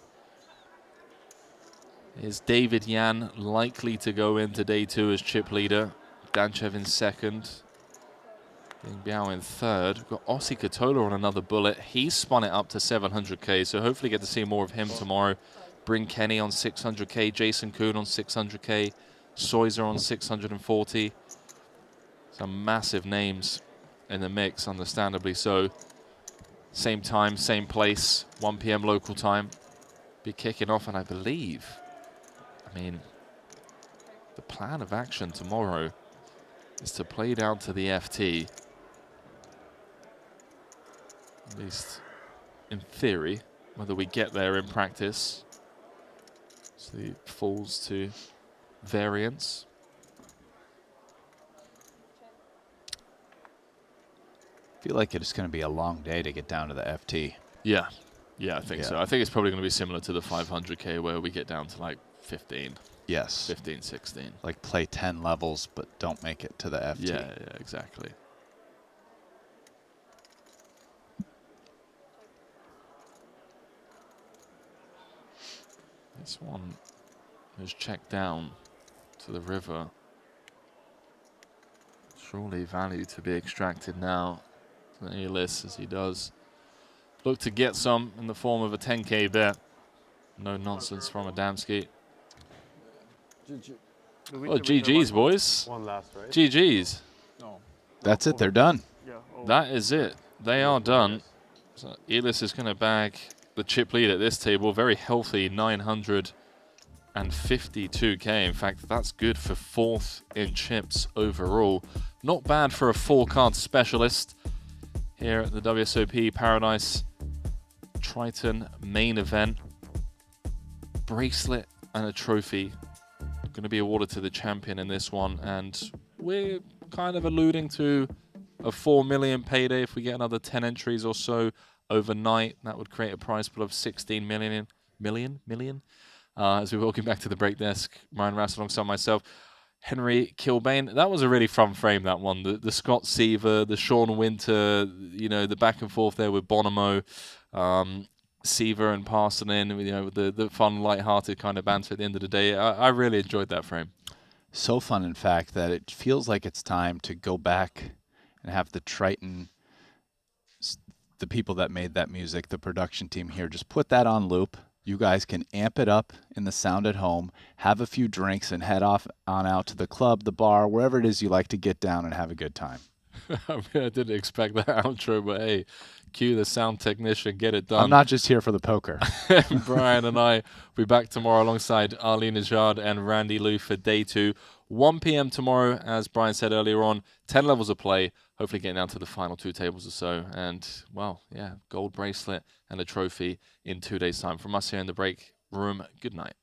Is David Yan likely to go into day 2 as chip leader? Danchev in second. Ding Biao in third. We've got Ossi Katola on another bullet. He's spun it up to 700k, so hopefully get to see more of him tomorrow. Bring Kenny on 600k, Jason Kuhn on 600k, Soiser on 640. Some massive names in the mix, understandably so. Same time, same place, 1 p.m. local time. Be kicking off, and I believe, I mean, the plan of action tomorrow is to play down to the FT. At least in theory, whether we get there in practice. So it falls to variance. I feel like it's going to be a long day to get down to the FT. Yeah, I think so. I think it's probably going to be similar to the 500k where we get down to like 15. Yes. 15, 16. Like play 10 levels, but don't make it to the FT. Yeah, exactly. This one is checked down to the river. Surely value to be extracted now. Elis, as he does look to get some in the form of a 10k bet. No nonsense from Adamski. Oh, GG's, boys. One last, right? GG's. No. That's it. They're done. Yeah. That is it. They are done. So Elis is going to bag the chip lead at this table. Very healthy 952k. In fact, that's good for 4th in chips overall. Not bad for a 4-card specialist here at the WSOP Paradise Triton main event. Bracelet and a trophy going to be awarded to the champion in this one, and we're kind of alluding to a 4 million payday. If we get another 10 entries or so overnight, that would create a prize pool of 16 million. As we're walking back to the break desk, Ryan Rass alongside myself, Henry Kilbane. That was a really fun frame, that one. The Scott Seaver, the Sean Winter, you know, the back and forth there with Bonomo, Seaver and Parsonen, you know, the fun, light-hearted kind of banter at the end of the day. I really enjoyed that frame. So fun, in fact, that it feels like it's time to go back and have the Triton, the people that made that music, the production team here, just put that on loop. You guys can amp it up in the sound at home, have a few drinks, and head off on out to the club, the bar, wherever it is you like to get down and have a good time. I mean, I didn't expect that outro, but hey, cue the sound technician, get it done. I'm not just here for the poker. Brian and I will be back tomorrow alongside Arlene Najad and Randy Lou for day 2. 1 p.m. tomorrow, as Brian said earlier on, 10 levels of play, hopefully getting down to the final 2 tables or so. And, well, yeah, gold bracelet and a trophy in 2 days' time. From us here in the break room, good night.